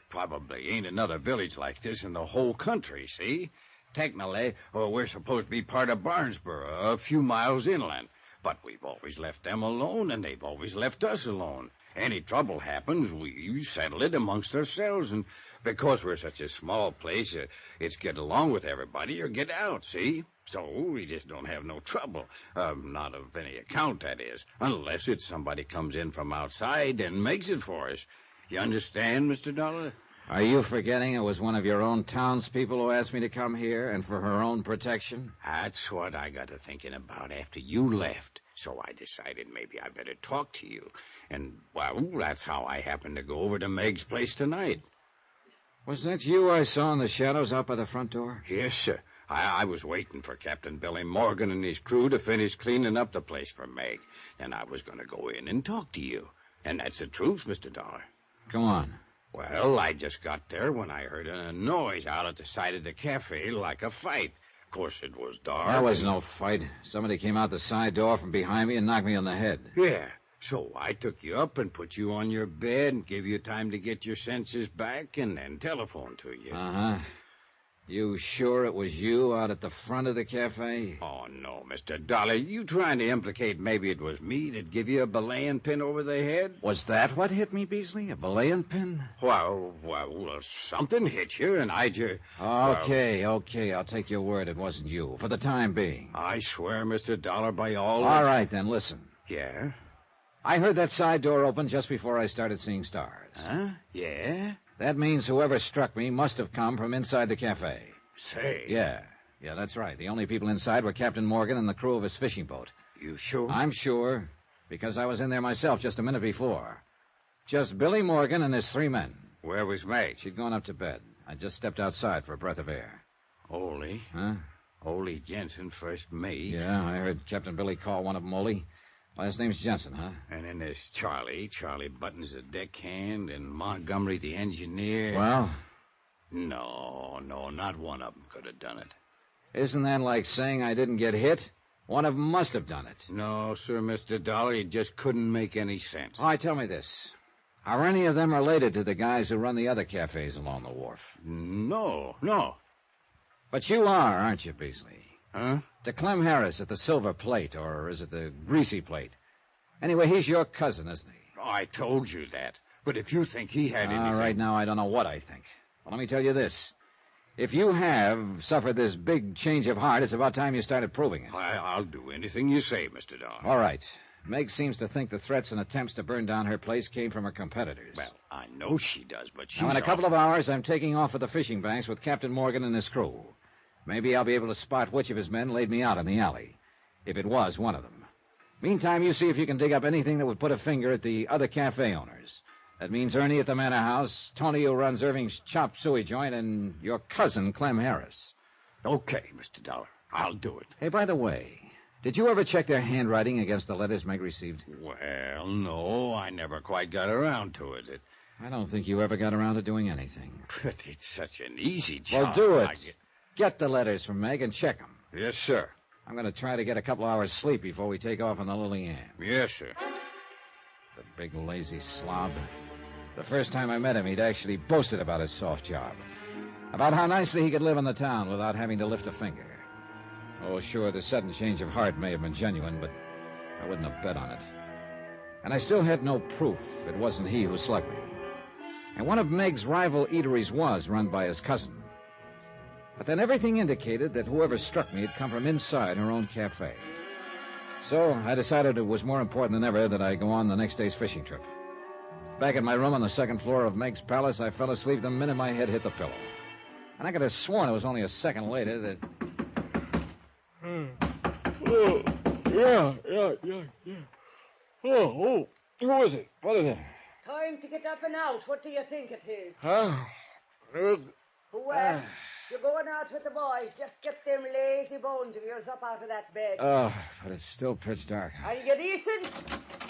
probably ain't another village like this in the whole country, see? Technically, we're supposed to be part of Barnesboro, a few miles inland. But we've always left them alone, and they've always left us alone. Any trouble happens, we settle it amongst ourselves, and because we're such a small place, it's get along with everybody or get out, see? So we just don't have no trouble. Not of any account, that is, unless it's somebody comes in from outside and makes it for us. You understand, Mr. Dollar? Are you forgetting it was one of your own townspeople who asked me to come here, and for her own protection? That's what I got to thinking about after you left. So I decided maybe I better talk to you. And, well, that's how I happened to go over to Meg's place tonight. Was that you I saw in the shadows out by the front door? Yes, sir. I was waiting for Captain Billy Morgan and his crew to finish cleaning up the place for Meg. Then I was going to go in and talk to you. And that's the truth, Mr. Dollar. Go on. Well, I just got there when I heard a noise out at the side of the cafe like a fight. Of course, it was dark. There was no fight. Somebody came out the side door from behind me and knocked me on the head. Yeah. So I took you up and put you on your bed and gave you time to get your senses back and then telephoned to you. Uh-huh. You sure it was you out at the front of the cafe? Oh, no, Mr. Dollar. You trying to implicate maybe it was me that give you a belaying pin over the head? Was that what hit me, Beasley? A belaying pin? Well, something hit you, and I just... Okay. I'll take your word it wasn't you, for the time being. I swear, Mr. Dollar, by all... All right, then, listen. Yeah? I heard that side door open just before I started seeing stars. Huh? Yeah? That means whoever struck me must have come from inside the cafe. Say? Yeah, that's right. The only people inside were Captain Morgan and the crew of his fishing boat. You sure? I'm sure, because I was in there myself just a minute before. Just Billy Morgan and his 3 men. Where was Meg? She'd gone up to bed. I just stepped outside for a breath of air. Ole? Huh? Ole Jensen, first mate. Yeah, I heard Captain Billy call one of them Ole. Last name's Jensen, huh? And then there's Charlie. Charlie Buttons, the deckhand, and Montgomery, the engineer. Well, No, not one of them could have done it. Isn't that like saying I didn't get hit? One of them must have done it. No, sir, Mr. Dollar, it just couldn't make any sense. All right, tell me this. Are any of them related to the guys who run the other cafes along the wharf? No. But you are, aren't you, Beasley? Huh? To Clem Harris at the Silver Plate, or is it the Greasy Plate? Anyway, he's your cousin, isn't he? I told you that. But if you think he had anything... Right now, I don't know what I think. Well, let me tell you this. If you have suffered this big change of heart, it's about time you started proving it. I'll do anything you say, Mr. Dollar. All right. Meg seems to think the threats and attempts to burn down her place came from her competitors. Well, I know she does, but she's... Now, in a couple of hours, I'm taking off for the fishing banks with Captain Morgan and his crew. Maybe I'll be able to spot which of his men laid me out in the alley, if it was one of them. Meantime, you see if you can dig up anything that would put a finger at the other cafe owners. That means Ernie at the Manor House, Tony who runs Irving's Chop Suey joint, and your cousin, Clem Harris. Okay, Mr. Dollar. I'll do it. Hey, by the way, did you ever check their handwriting against the letters Meg received? Well, no, I never quite got around to it. I don't think you ever got around to doing anything. But it's such an easy job. Well, do it. Get the letters from Meg and check them. Yes, sir. I'm going to try to get a couple hours sleep before we take off on the Lily Ann. Yes, sir. The big lazy slob. The first time I met him, he'd actually boasted about his soft job. About how nicely he could live in the town without having to lift a finger. Oh, sure, the sudden change of heart may have been genuine, but I wouldn't have bet on it. And I still had no proof it wasn't he who slugged me. And one of Meg's rival eateries was run by his cousin. But then everything indicated that whoever struck me had come from inside her own cafe. So I decided it was more important than ever that I go on the next day's fishing trip. Back at my room on the second floor of Meg's palace, I fell asleep the minute my head hit the pillow. And I could have sworn it was only a second later that... Oh, yeah. Oh, who is it? What is it? Time to get up and out. What do you think it is? Huh? You're going out with the boys. Just get them lazy bones of yours up out of that bed. Oh, but it's still pitch dark. Are you decent?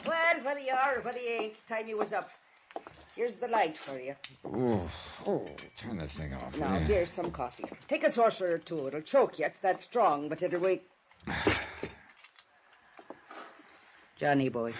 Well, whether you are or whether you ain't, time you was up. Here's the light for you. Oh, turn that thing off. Now, here's some coffee. Take a saucer or two. It'll choke you. It's that strong, but it'll wake... Johnny boy,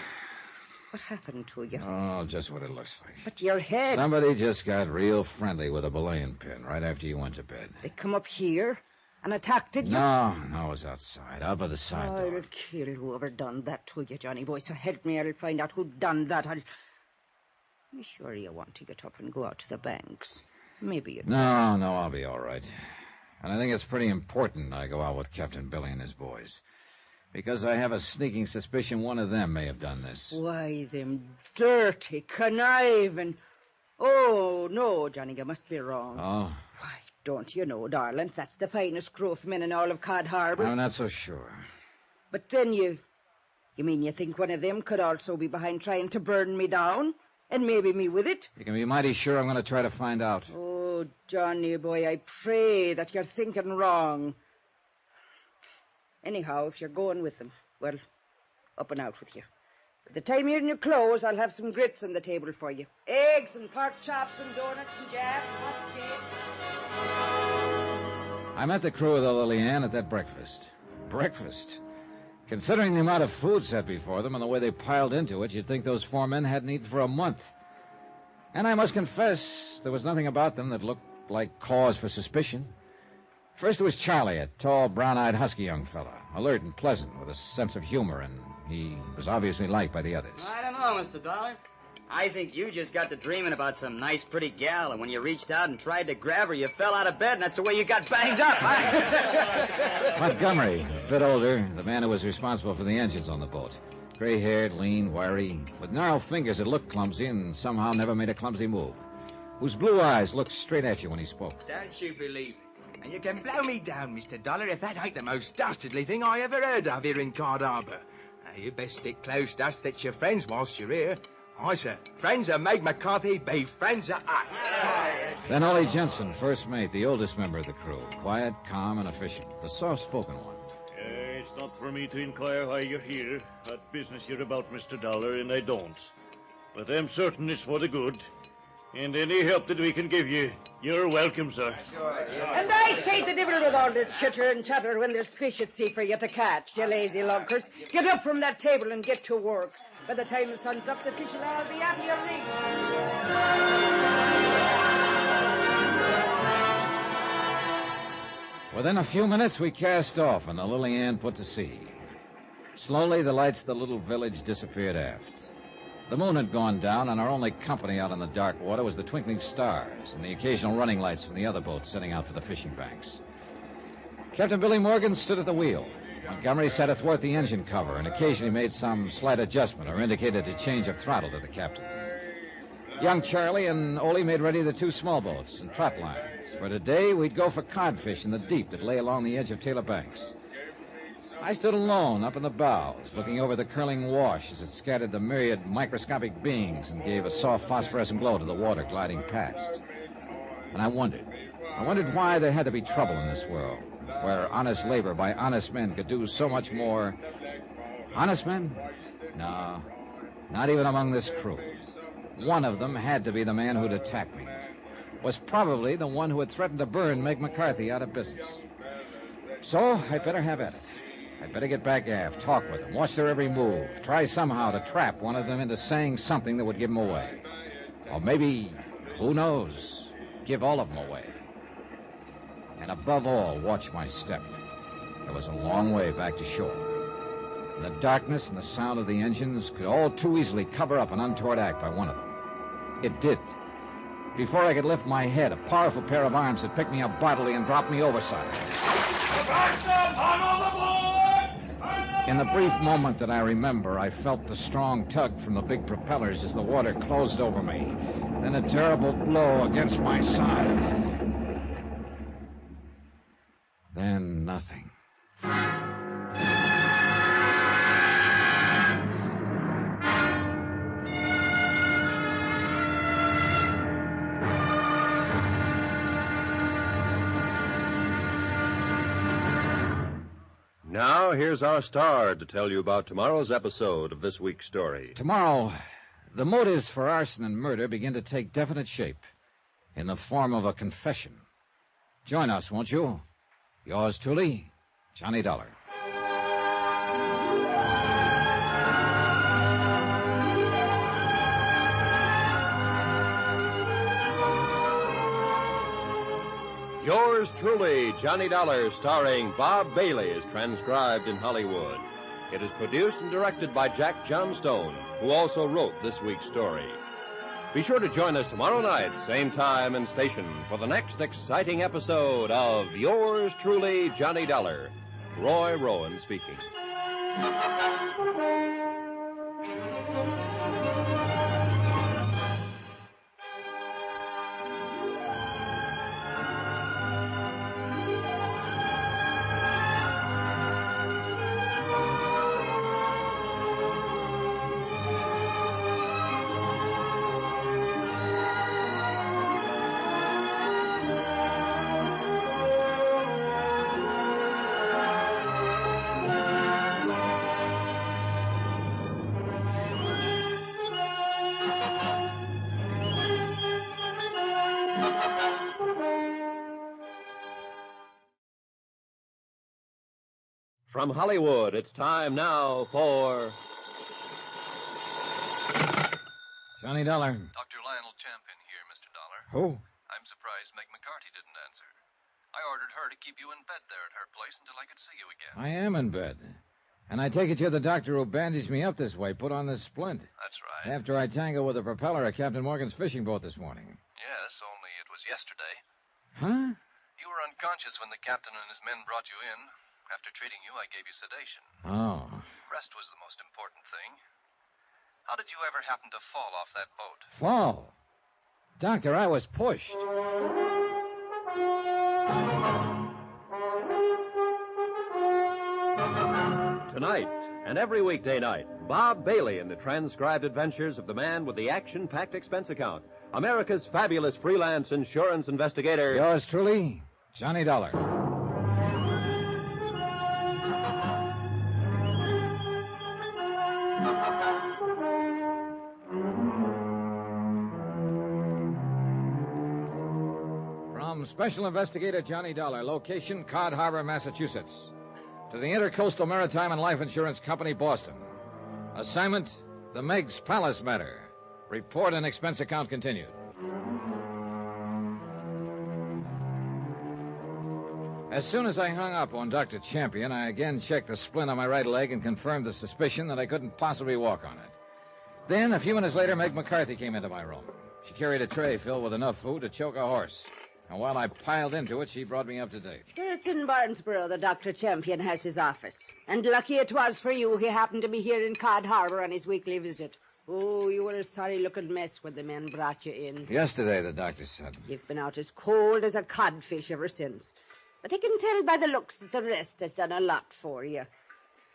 what happened to you? Oh, just what it looks like. But your head... Somebody just got real friendly with a belaying pin right after you went to bed. They come up here and attacked you? No, it was outside, out by the side door. I'll kill whoever done that to you, Johnny boy. So help me, I'll find out who done that. You sure you want to get up and go out to the banks? Maybe you... No, I'll be all right. And I think it's pretty important I go out with Captain Billy and his boys. Because I have a sneaking suspicion one of them may have done this. Why, them dirty, conniving... Oh, no, Johnny, you must be wrong. Oh? Why, don't you know, darling, that's the finest crew of men in all of Cod Harbor. I'm not so sure. But then you mean you think one of them could also be behind trying to burn me down? And maybe me with it? You can be mighty sure I'm going to try to find out. Oh, Johnny boy, I pray that you're thinking wrong. Anyhow, if you're going with them, well, up and out with you. By the time you're in your clothes, I'll have some grits on the table for you. Eggs and pork chops and donuts and jam and hot cakes. I met the crew of the Lily Ann at that breakfast. Breakfast? Considering the amount of food set before them and the way they piled into it, you'd think those 4 men hadn't eaten for a month. And I must confess, there was nothing about them that looked like cause for suspicion. First there was Charlie, a tall, brown-eyed, husky young fella, alert and pleasant, with a sense of humor, and he was obviously liked by the others. I don't know, Mr. Dollar. I think you just got to dreaming about some nice, pretty gal, and when you reached out and tried to grab her, you fell out of bed, and that's the way you got banged up, huh? Montgomery, a bit older, the man who was responsible for the engines on the boat. Gray-haired, lean, wiry, with gnarled fingers that looked clumsy and somehow never made a clumsy move. Whose blue eyes looked straight at you when he spoke. Don't you believe it? And you can blow me down, Mr. Dollar, if that ain't the most dastardly thing I ever heard of here in Cod Harbor. Now, you best stick close to us that's your friends whilst you're here. I say, friends of Meg McCarthy be friends of us. Then Ollie Jensen, first mate, the oldest member of the crew. Quiet, calm, and efficient. The soft-spoken one. It's not for me to inquire why you're here. What business you're about, Mr. Dollar, and I don't. But I'm certain it's for the good. And any help that we can give you, you're welcome, sir. And I say the devil with all this chitter and chatter when there's fish at sea for you to catch, you lazy lunkers. Get up from that table and get to work. By the time the sun's up, the fish will all be out of your reach. Within a few minutes, we cast off, and the Lily Ann put to sea. Slowly, the lights of the little village disappeared aft. The moon had gone down, and our only company out on the dark water was the twinkling stars and the occasional running lights from the other boats setting out for the fishing banks. Captain Billy Morgan stood at the wheel. Montgomery sat athwart the engine cover and occasionally made some slight adjustment or indicated a change of throttle to the captain. Young Charlie and Ole made ready the two small boats and trot lines. For today, we'd go for codfish in the deep that lay along the edge of Taylor Banks. I stood alone up in the bows, looking over the curling wash as it scattered the myriad microscopic beings and gave a soft phosphorescent glow to the water gliding past. And I wondered why there had to be trouble in this world, where honest labor by honest men could do so much more. Honest men? No, not even among this crew. One of them had to be the man who'd attacked me. Was probably the one who had threatened to burn Meg McCarthy out of business. So I'd better have at it. I'd better get back aft, talk with them, watch their every move, try somehow to trap one of them into saying something that would give them away. Or maybe, who knows, give all of them away. And above all, watch my step. There was a long way back to shore. And the darkness and the sound of the engines could all too easily cover up an untoward act by one of them. It did. Before I could lift my head, a powerful pair of arms had picked me up bodily and dropped me overside. In the brief moment that I remember, I felt the strong tug from the big propellers as the water closed over me, then a terrible blow against my side. Then nothing. Now, here's our star to tell you about tomorrow's episode of this week's story. Tomorrow, the motives for arson and murder begin to take definite shape in the form of a confession. Join us, won't you? Yours truly, Johnny Dollar. Yours truly, Johnny Dollar, starring Bob Bailey, is transcribed in Hollywood. It is produced and directed by Jack Johnstone, who also wrote this week's story. Be sure to join us tomorrow night, same time and station, for the next exciting episode of Yours truly, Johnny Dollar. Roy Rowan speaking. From Hollywood, it's time now for... Johnny Dollar. Dr. Lionel Champion here, Mr. Dollar. Who? I'm surprised Meg McCarthy didn't answer. I ordered her to keep you in bed there at her place until I could see you again. I am in bed. And I take it you're the doctor who bandaged me up this way, put on this splint. That's right. After I tangled with the propeller of Captain Morgan's fishing boat this morning. Yes, only it was yesterday. Huh? You were unconscious when the captain and his men brought you in. After treating you, I gave you sedation. Oh. Rest was the most important thing. How did you ever happen to fall off that boat? Fall? Doctor, I was pushed. Tonight, and every weekday night, Bob Bailey in the transcribed adventures of the man with the action-packed expense account, America's fabulous freelance insurance investigator. Yours truly, Johnny Dollar. From Special Investigator Johnny Dollar, location Cod Harbor, Massachusetts. To the Intercoastal Maritime and Life Insurance Company, Boston. Assignment, the Meg's Palace matter. Report and expense account continued. As soon as I hung up on Dr. Champion, I again checked the splint on my right leg and confirmed the suspicion that I couldn't possibly walk on it. Then, a few minutes later, Meg McCarthy came into my room. She carried a tray filled with enough food to choke a horse. And while I piled into it, she brought me up to date. It's in Barnesboro that Dr. Champion has his office. And lucky it was for you he happened to be here in Cod Harbor on his weekly visit. Oh, you were a sorry-looking mess when the men brought you in. Yesterday, the doctor said. You've been out as cold as a codfish ever since. But I can tell by the looks that the rest has done a lot for you.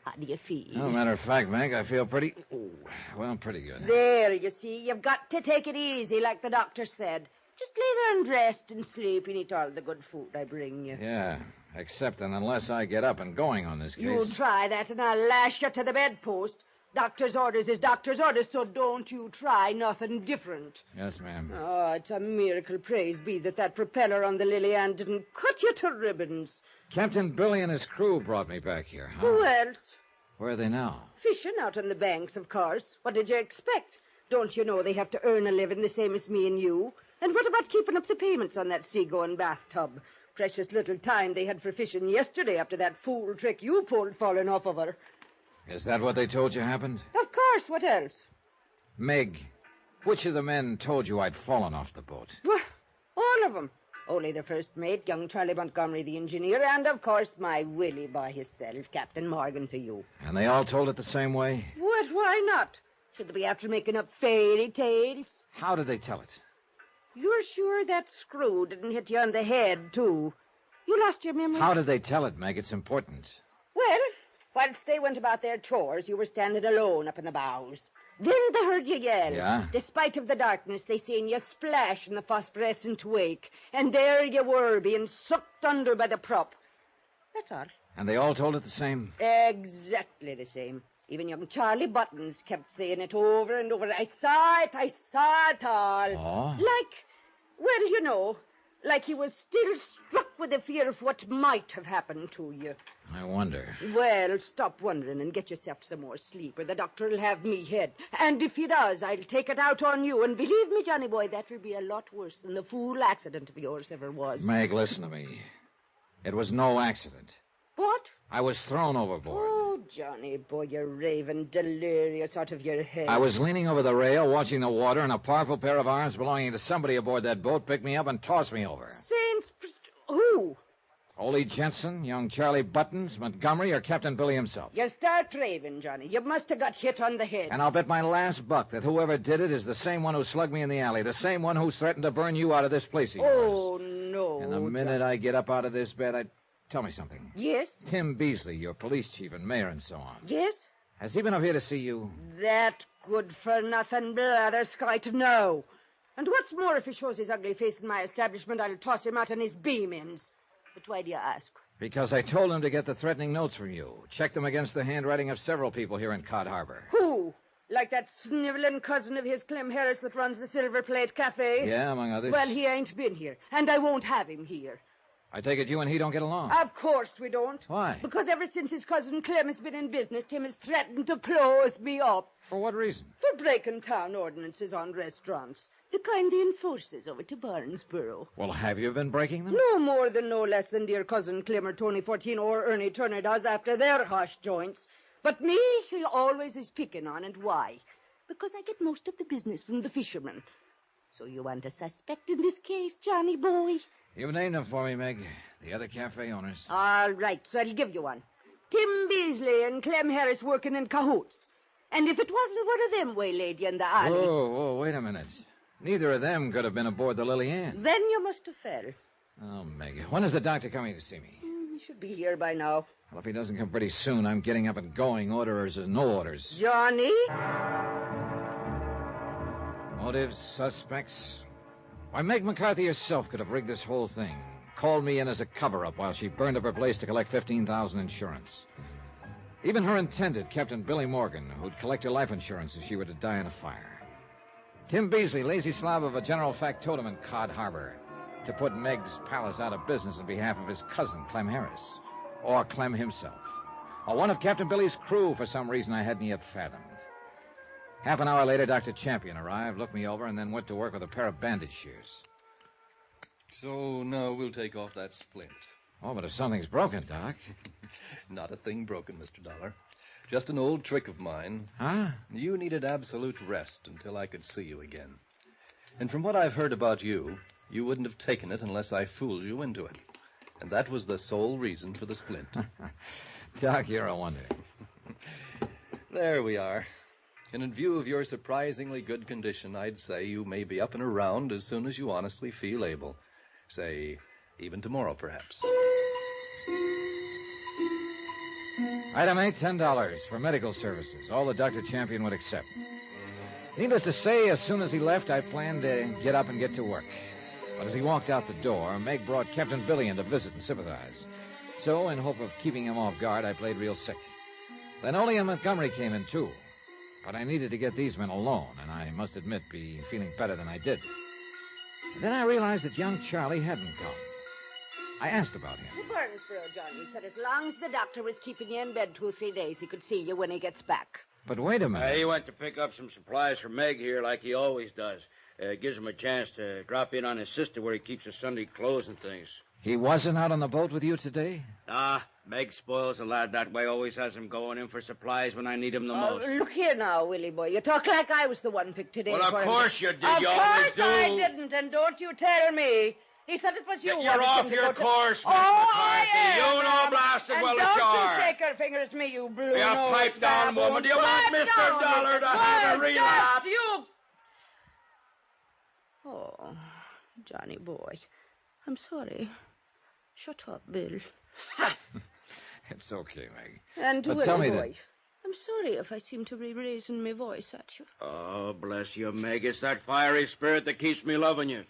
How do you feel? No matter of fact, Meg, I feel pretty good. There, you see, you've got to take it easy, like the doctor said. Just lay there and rest and sleep and eat all the good food I bring you. Yeah, except and unless I get up and going on this case. You try that and I'll lash you to the bedpost. Doctor's orders is doctor's orders, so don't you try nothing different. Yes, ma'am. Oh, it's a miracle, praise be, that propeller on the Lily Ann didn't cut you to ribbons. Captain Billy and his crew brought me back here, huh? Who else? Where are they now? Fishing out on the banks, of course. What did you expect? Don't you know they have to earn a living the same as me and you? And what about keeping up the payments on that seagoing bathtub? Precious little time they had for fishing yesterday after that fool trick you pulled falling off of her. Is that what they told you happened? Of course, what else? Meg, which of the men told you I'd fallen off the boat? Well, all of them. Only the first mate, young Charlie Montgomery, the engineer, and, of course, my Willie by himself, Captain Morgan, to you. And they all told it the same way? What? Why not? Should they be after making up fairy tales? How did they tell it? You're sure that screw didn't hit you on the head, too? You lost your memory? How did they tell it, Meg? It's important. Well, whilst they went about their chores, you were standing alone up in the bows. Then they heard you yell. Yeah? Despite of the darkness, they seen you splash in the phosphorescent wake. And there you were, being sucked under by the prop. That's all. And they all told it the same? Exactly the same. Even young Charlie Buttons kept saying it over and over. I saw it all. Oh? Well, you know, like he was still struck with the fear of what might have happened to you. I wonder. Well, stop wondering and get yourself some more sleep, or the doctor will have me head. And if he does, I'll take it out on you. And believe me, Johnny boy, that will be a lot worse than the fool accident of yours ever was. Meg, listen to me. It was no accident. What? I was thrown overboard. Oh, Johnny boy, you're raving delirious out of your head. I was leaning over the rail, watching the water, and a powerful pair of arms belonging to somebody aboard that boat picked me up and tossed me over. Saints... Who? Ole Jensen, young Charlie Buttons, Montgomery, or Captain Billy himself. You start raving, Johnny. You must have got hit on the head. And I'll bet my last buck that whoever did it is the same one who slugged me in the alley, the same one who's threatened to burn you out of this place of yours. Oh, no. And the minute I get up out of this bed, Tell me something. Yes? Tim Beasley, your police chief and mayor and so on. Yes? Has he been up here to see you? That good-for-nothing blatherskite, no. And what's more, if he shows his ugly face in my establishment, I'll toss him out on his beam ends. But why do you ask? Because I told him to get the threatening notes from you. Check them against the handwriting of several people here in Cod Harbor. Who? Like that sniveling cousin of his, Clem Harris, that runs the Silver Plate Cafe? Yeah, among others. Well, he ain't been here, and I won't have him here. I take it you and he don't get along. Of course we don't. Why? Because ever since his cousin Clem has been in business, Tim has threatened to close me up. For what reason? For breaking town ordinances on restaurants. The kind he enforces over to Barnesboro. Well, have you been breaking them? No more than no less than dear cousin Clem or Tony 14 or Ernie Turner does after their hush joints. But me, he always is picking on, and why? Because I get most of the business from the fishermen. So you want a suspect in this case, Johnny boy? You've named them for me, Meg. The other cafe owners. All right, so I'll give you one. Tim Beasley and Clem Harris working in cahoots. And if it wasn't one of them waylaid you in the alley... Whoa, wait a minute. Neither of them could have been aboard the Lily Ann. Then you must have fell. Oh, Meg, when is the doctor coming to see me? He should be here by now. Well, if he doesn't come pretty soon, I'm getting up and going, orders or no orders. Johnny? Motives, suspects... Why, Meg McCarthy herself could have rigged this whole thing. Called me in as a cover-up while she burned up her place to collect $15,000 insurance. Even her intended, Captain Billy Morgan, who'd collect her life insurance if she were to die in a fire. Tim Beasley, lazy slob of a general factotum in Cod Harbor. to put Meg's palace out of business on behalf of his cousin, Clem Harris, or Clem himself, or one of Captain Billy's crew for some reason I hadn't yet fathomed. Half an hour later, Dr. Champion arrived, looked me over, and then went to work with a pair of bandage shears. So now we'll take off that splint. Oh, but if something's broken, Doc. Not a thing broken, Mr. Dollar. Just an old trick of mine. Huh? You needed absolute rest until I could see you again. And from what I've heard about you, you wouldn't have taken it unless I fooled you into it. And that was the sole reason for the splint. Doc, you're a wonder. There we are. And in view of your surprisingly good condition, I'd say you may be up and around as soon as you honestly feel able. Say, even tomorrow, perhaps. Item 8, $10 for medical services, all that Dr. Champion would accept. Needless to say, as soon as he left, I planned to get up and get to work. But as he walked out the door, Meg brought Captain Billy in to visit and sympathize. So, in hope of keeping him off guard, I played real sick. Then Ole and Montgomery came in, too. But I needed to get these men alone, and I must admit be feeling better than I did. And then I realized that young Charlie hadn't come. I asked about him. To Barnesboro, Johnny. He said as long as the doctor was keeping you in bed 2 or 3 days, he could see you when he gets back. But wait a minute. He went to pick up some supplies for Meg here like he always does. Gives him a chance to drop in on his sister where he keeps his Sunday clothes and things. He wasn't out on the boat with you today? Meg spoils a lad that way, always has him going in for supplies when I need him the most. Look here now, Willie boy. You talk like I was the one picked today. Well, of course you did. You always always do. I didn't, and don't you tell me. He said it was you. You're off your course, Miss I McCarthy. am. You know blasted well as you don't are. you shake your finger at me, you blue You pipe down, woman. Do you want Mr. Dollar to have a relapse? You. Oh, Johnny boy. I'm sorry. Shut up, Bill. It's okay, Meg. And but Willie tell me boy. I'm sorry if I seem to be raising my voice at you. Oh, bless you, Meg. It's that fiery spirit that keeps me loving you.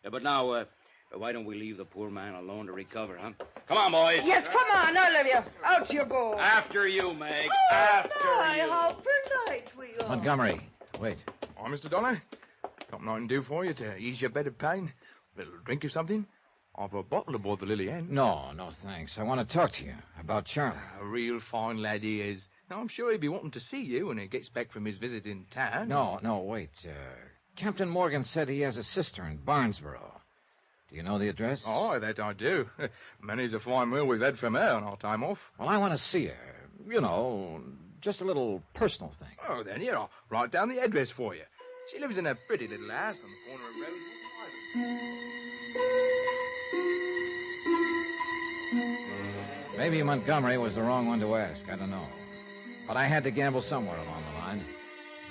Yeah, but now, why don't we leave the poor man alone to recover, huh? Come on, boys. Yes, come on, all of you. Out you go. After you, Meg. Oh, After my, you. how polite we are. Montgomery, wait. Oh, Mr. Dollar, something I can do for you to ease your bed of pain? A little drink or something? I've a bottle aboard the Lily Ann. No, thanks. I want to talk to you about Charlie. A real fine lad he is. Now, I'm sure he'll be wanting to see you when he gets back from his visit in town. No, wait. Captain Morgan said he has a sister in Barnesboro. Do you know the address? Oh, that I do. Many's a fine meal we've had from her on our time off. Well, I want to see her. You know, just a little personal thing. Oh, then here, I'll write down the address for you. She lives in a pretty little house on the corner of Rosewood. Maybe Montgomery was the wrong one to ask. I don't know. But I had to gamble somewhere along the line.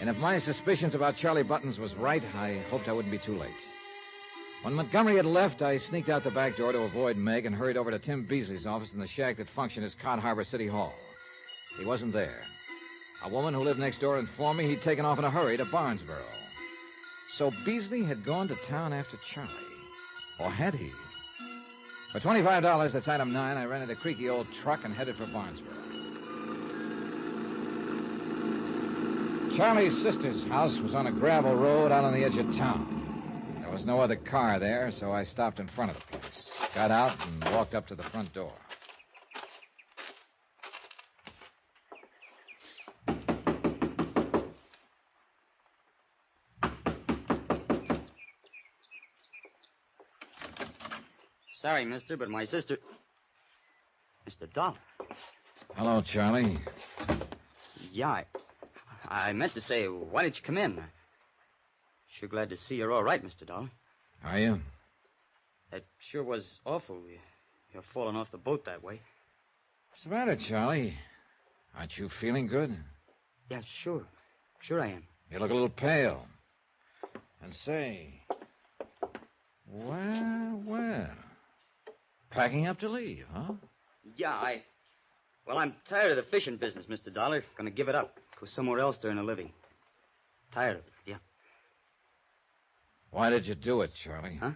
And if my suspicions about Charlie Buttons was right, I hoped I wouldn't be too late. When Montgomery had left, I sneaked out the back door to avoid Meg and hurried over to Tim Beasley's office in the shack that functioned as Cod Harbor City Hall. He wasn't there. A woman who lived next door informed me he'd taken off in a hurry to Barnesboro. So Beasley had gone to town after Charlie. Or had he? For $25, that's item 9, I rented a creaky old truck and headed for Barnesboro. Charlie's sister's house was on a gravel road out on the edge of town. There was no other car there, so I stopped in front of the place, got out, and walked up to the front door. Sorry, mister, but my sister... Mr. Dollar. Hello, Charlie. Yeah, I meant to say, why didn't you come in? Sure glad to see you're all right, Mr. Dollar. Are you? It sure was awful. You're falling off the boat that way. What's the matter, Charlie? Aren't you feeling good? Yeah, sure. Sure I am. You look a little pale. And say... Well... Packing up to leave, huh? Yeah, Well, I'm tired of the fishing business, Mr. Dollar. Gonna give it up. Go somewhere else to earn a living. Tired of it, yeah. Why did you do it, Charlie? Huh?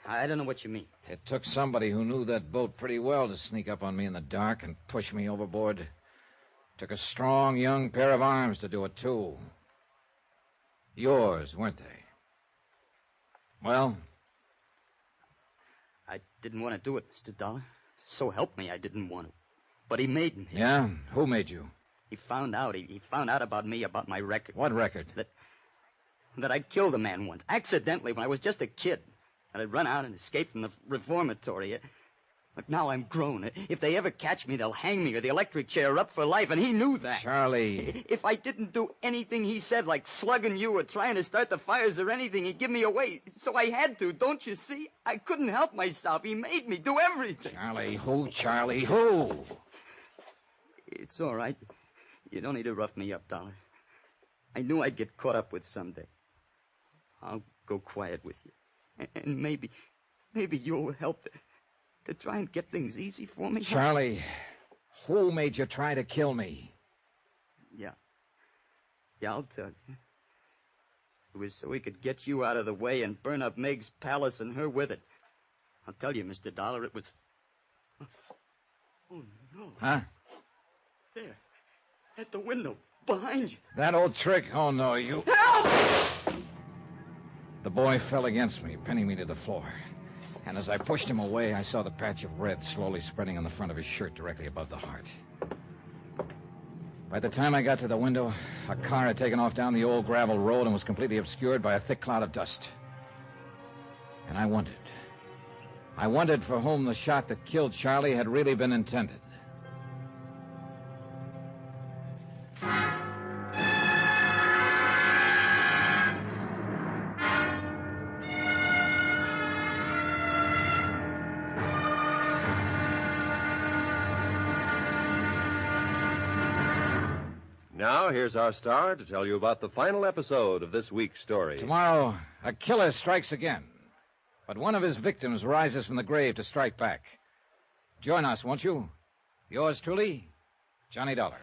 I don't know what you mean. It took somebody who knew that boat pretty well to sneak up on me in the dark and push me overboard. Took a strong, young pair of arms to do it, too. Yours, weren't they? Well, I didn't want to do it, Mr. Dollar. So help me, I didn't want to. But he made me. Yeah? Who made you? He found out. He found out about me, about my record. What record? That I killed a man once, accidentally, when I was just a kid. And I'd run out and escape from the reformatory. But now I'm grown. If they ever catch me, they'll hang me or the electric chair up for life, and he knew that. Charlie. If I didn't do anything he said, like slugging you or trying to start the fires or anything, he'd give me away. So I had to, don't you see? I couldn't help myself. He made me do everything. Charlie, who, Charlie, who? It's all right. You don't need to rough me up, Dollar. I knew I'd get caught up with someday. I'll go quiet with you. And maybe you'll help to try and get things easy for me. Charlie, who made you try to kill me? Yeah, I'll tell you. It was so he could get you out of the way and burn up Meg's palace and her with it. I'll tell you, Mr. Dollar, it was... Oh, no. Huh? There. At the window. Behind you. That old trick? Oh, no, you... Help! The boy fell against me, pinning me to the floor. And as I pushed him away, I saw the patch of red slowly spreading on the front of his shirt directly above the heart. By the time I got to the window, a car had taken off down the old gravel road and was completely obscured by a thick cloud of dust. And I wondered. I wondered for whom the shot that killed Charlie had really been intended. Now, here's our star to tell you about the final episode of this week's story. Tomorrow, a killer strikes again. But one of his victims rises from the grave to strike back. Join us, won't you? Yours truly, Johnny Dollar.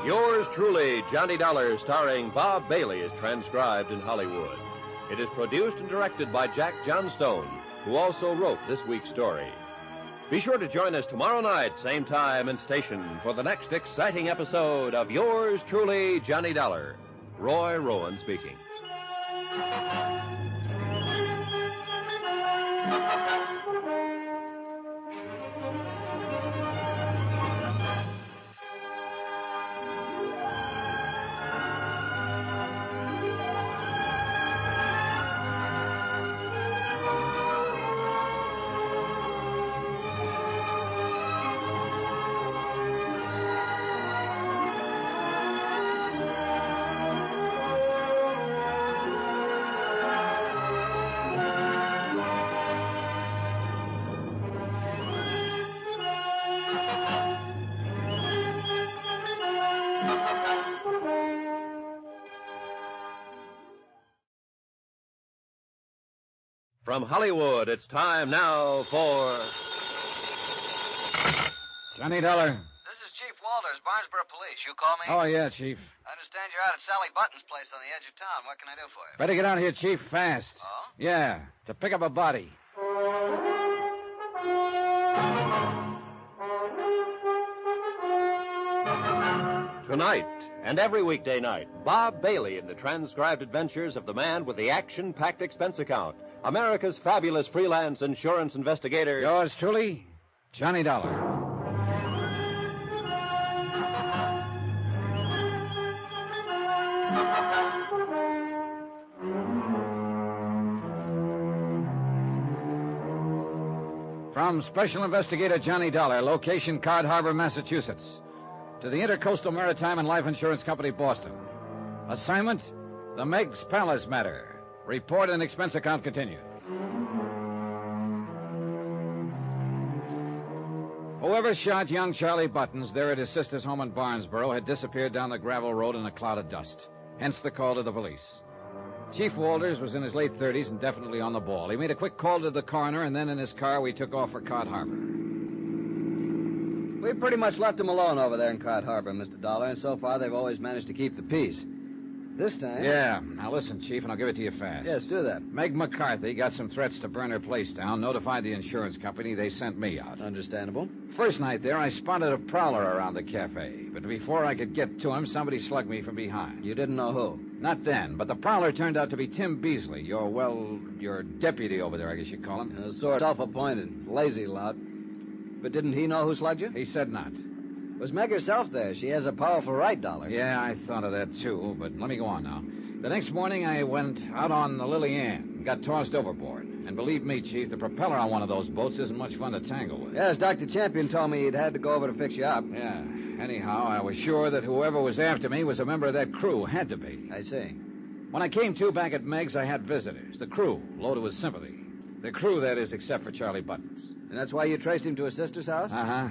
Yours truly, Johnny Dollar, starring Bob Bailey, is transcribed in Hollywood. It is produced and directed by Jack Johnstone, who also wrote this week's story. Be sure to join us tomorrow night, same time and station, for the next exciting episode of Yours truly, Johnny Dollar. Roy Rowan speaking. From Hollywood, it's time now for... Johnny Dollar. This is Chief Walters, Barnesboro Police. You call me? Oh, yeah, Chief. I understand you're out at Sally Button's place on the edge of town. What can I do for you? Better get out here, Chief, fast. Oh? Yeah, to pick up a body. Tonight, and every weekday night, Bob Bailey in the transcribed adventures of the man with the action-packed expense account, America's fabulous freelance insurance investigator... Yours truly, Johnny Dollar. From Special Investigator Johnny Dollar, location Cod Harbor, Massachusetts, to the Intercoastal Maritime and Life Insurance Company, Boston. Assignment, the Meg's Palace matter. Report and expense account continued. Whoever shot young Charlie Buttons there at his sister's home in Barnesboro had disappeared down the gravel road in a cloud of dust. Hence the call to the police. Chief Walters was in his late 30s and definitely on the ball. He made a quick call to the coroner, and then in his car we took off for Cod Harbor. We pretty much left them alone over there in Cod Harbor, Mr. Dollar, and so far they've always managed to keep the peace. This time? Yeah. Now listen, Chief, and I'll give it to you fast. Yes, do that. Meg McCarthy got some threats to burn her place down, notified the insurance company. They sent me out. Understandable. First night there, I spotted a prowler around the cafe. But before I could get to him, somebody slugged me from behind. You didn't know who? Not then, but the prowler turned out to be Tim Beasley, your deputy over there, I guess you'd call him. Sort of self-appointed. Lazy lout. But didn't he know who slugged you? He said not. Was Meg herself there? She has a powerful right, Dollar. Yeah, I thought of that, too, but let me go on now. The next morning, I went out on the Lily Ann and got tossed overboard. And believe me, Chief, the propeller on one of those boats isn't much fun to tangle with. Yes, Dr. Champion told me he'd had to go over to fix you up. Yeah. Anyhow, I was sure that whoever was after me was a member of that crew. Had to be. I see. When I came to back at Meg's, I had visitors. The crew, loaded with sympathy. The crew, that is, except for Charlie Buttons. And that's why you traced him to his sister's house? Uh-huh.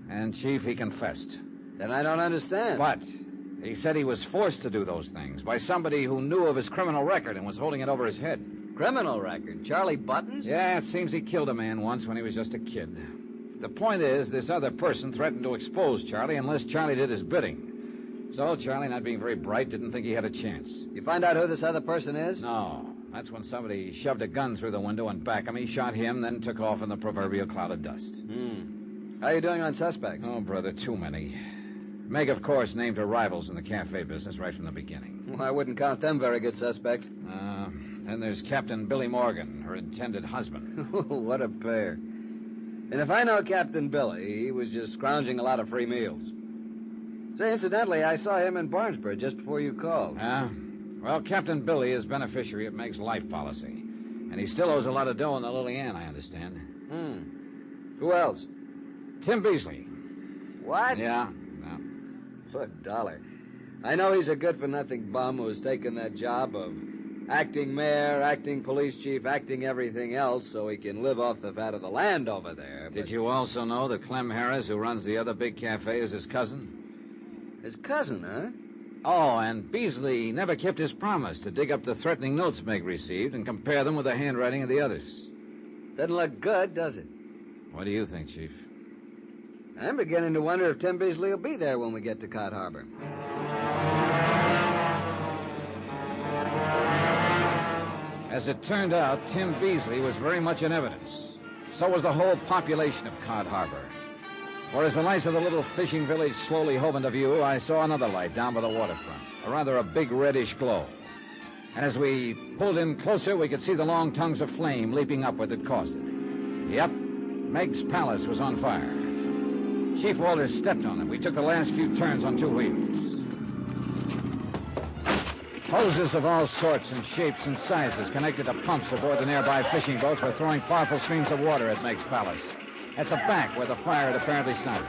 And, Chief, he confessed. Then I don't understand. What? He said he was forced to do those things by somebody who knew of his criminal record and was holding it over his head. Criminal record? Charlie Buttons? Yeah, it seems he killed a man once when he was just a kid. The point is, this other person threatened to expose Charlie unless Charlie did his bidding. So Charlie, not being very bright, didn't think he had a chance. You find out who this other person is? No. That's when somebody shoved a gun through the window and back him. He shot him, then took off in the proverbial cloud of dust. How are you doing on suspects? Oh, brother, too many. Meg, of course, named her rivals in the cafe business right from the beginning. Well, I wouldn't count them very good suspects. Then there's Captain Billy Morgan, her intended husband. What a pair. And if I know Captain Billy, he was just scrounging a lot of free meals. Say, incidentally, I saw him in Barnesburg just before you called. Well, Captain Billy is beneficiary of Meg's life policy. And he still owes a lot of dough on the Lily Ann, I understand. Who else? Tim Beasley. What? Yeah. Good dollar. I know he's a good-for-nothing bum who's taken that job of acting mayor, acting police chief, acting everything else so he can live off the fat of the land over there. Did you also know that Clem Harris, who runs the other big cafe, is his cousin? His cousin, huh? Oh, and Beasley never kept his promise to dig up the threatening notes Meg received and compare them with the handwriting of the others. Doesn't look good, does it? What do you think, Chief? I'm beginning to wonder if Tim Beasley will be there when we get to Cod Harbor. As it turned out, Tim Beasley was very much in evidence. So was the whole population of Cod Harbor. For as the lights of the little fishing village slowly hove into view, I saw another light down by the waterfront, a big reddish glow. And as we pulled in closer, we could see the long tongues of flame leaping upward that caused it. Yep, Meg's palace was on fire. Chief Walters stepped on it. We took the last few turns on two wheels. Hoses of all sorts and shapes and sizes connected to pumps aboard the nearby fishing boats were throwing powerful streams of water at Meg's palace, at the back where the fire had apparently started.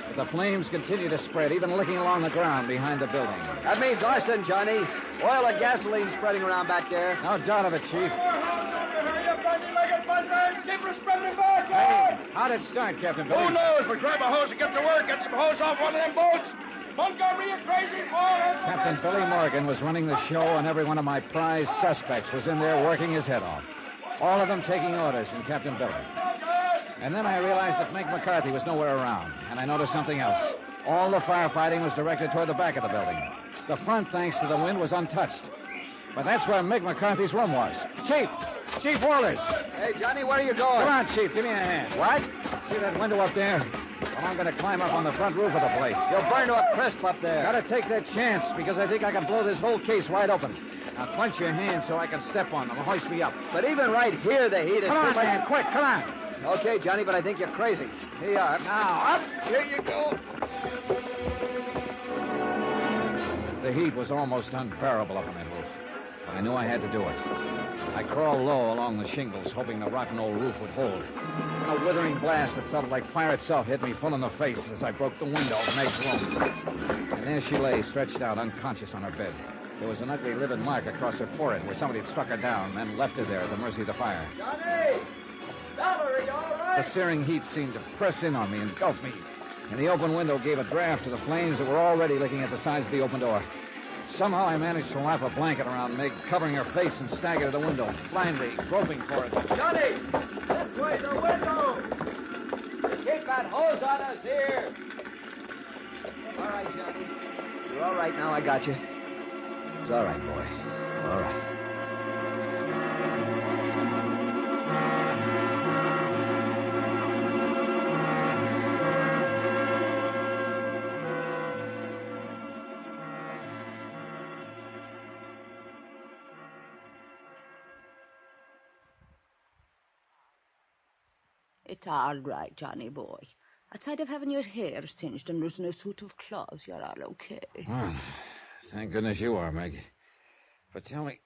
But the flames continued to spread, even licking along the ground behind the building. That means arson, Johnny. Oil and gasoline spreading around back there. No doubt of it, Chief. Hey, how'd it start, Captain Billy? Who knows? But grab a hose and get to work. Get some hose off one of them boats. Montgomery, you crazy boy. Captain Billy Morgan was running the show, and every one of my prize suspects was in there working his head off. All of them taking orders from Captain Billy. And then I realized that Meg McCarthy was nowhere around, and I noticed something else. All the firefighting was directed toward the back of the building. The front, thanks to the wind, was untouched. But that's where Meg McCarthy's room was. Chief Walters. Hey, Johnny, where are you going? Come on, Chief, give me a hand. What? See that window up there? Well, I'm going to climb up on the front roof of the place. You'll burn to a crisp up there. Got to take that chance, because I think I can blow this whole case wide open. Now, clench your hands so I can step on them and hoist me up. But even right here, the heat is Come too on, much. man, quick, come on. Okay, Johnny, but I think you're crazy. Here you are. Now, up. Here you go. The heat was almost unbearable up on that roof. But I knew I had to do it. I crawled low along the shingles, hoping the rotten old roof would hold. And a withering blast that felt like fire itself hit me full in the face as I broke the window of Meg's room. And there she lay, stretched out, unconscious on her bed. There was an ugly livid mark across her forehead where somebody had struck her down, then left her there at the mercy of the fire. Johnny! Valerie, all right? The searing heat seemed to press in on me, engulf me. And the open window gave a draft to the flames that were already licking at the sides of the open door. Somehow I managed to wrap a blanket around Meg, covering her face, and stagger to the window, blindly groping for it. Johnny! This way, the window! Keep that hose on us here! All right, Johnny. You're all right now. I got you. It's all right, boy. All right. It's all right, Johnny boy. Outside of having your hair singed and losing a suit of clothes, you're all okay. Well, thank goodness you are, Meg. But tell me...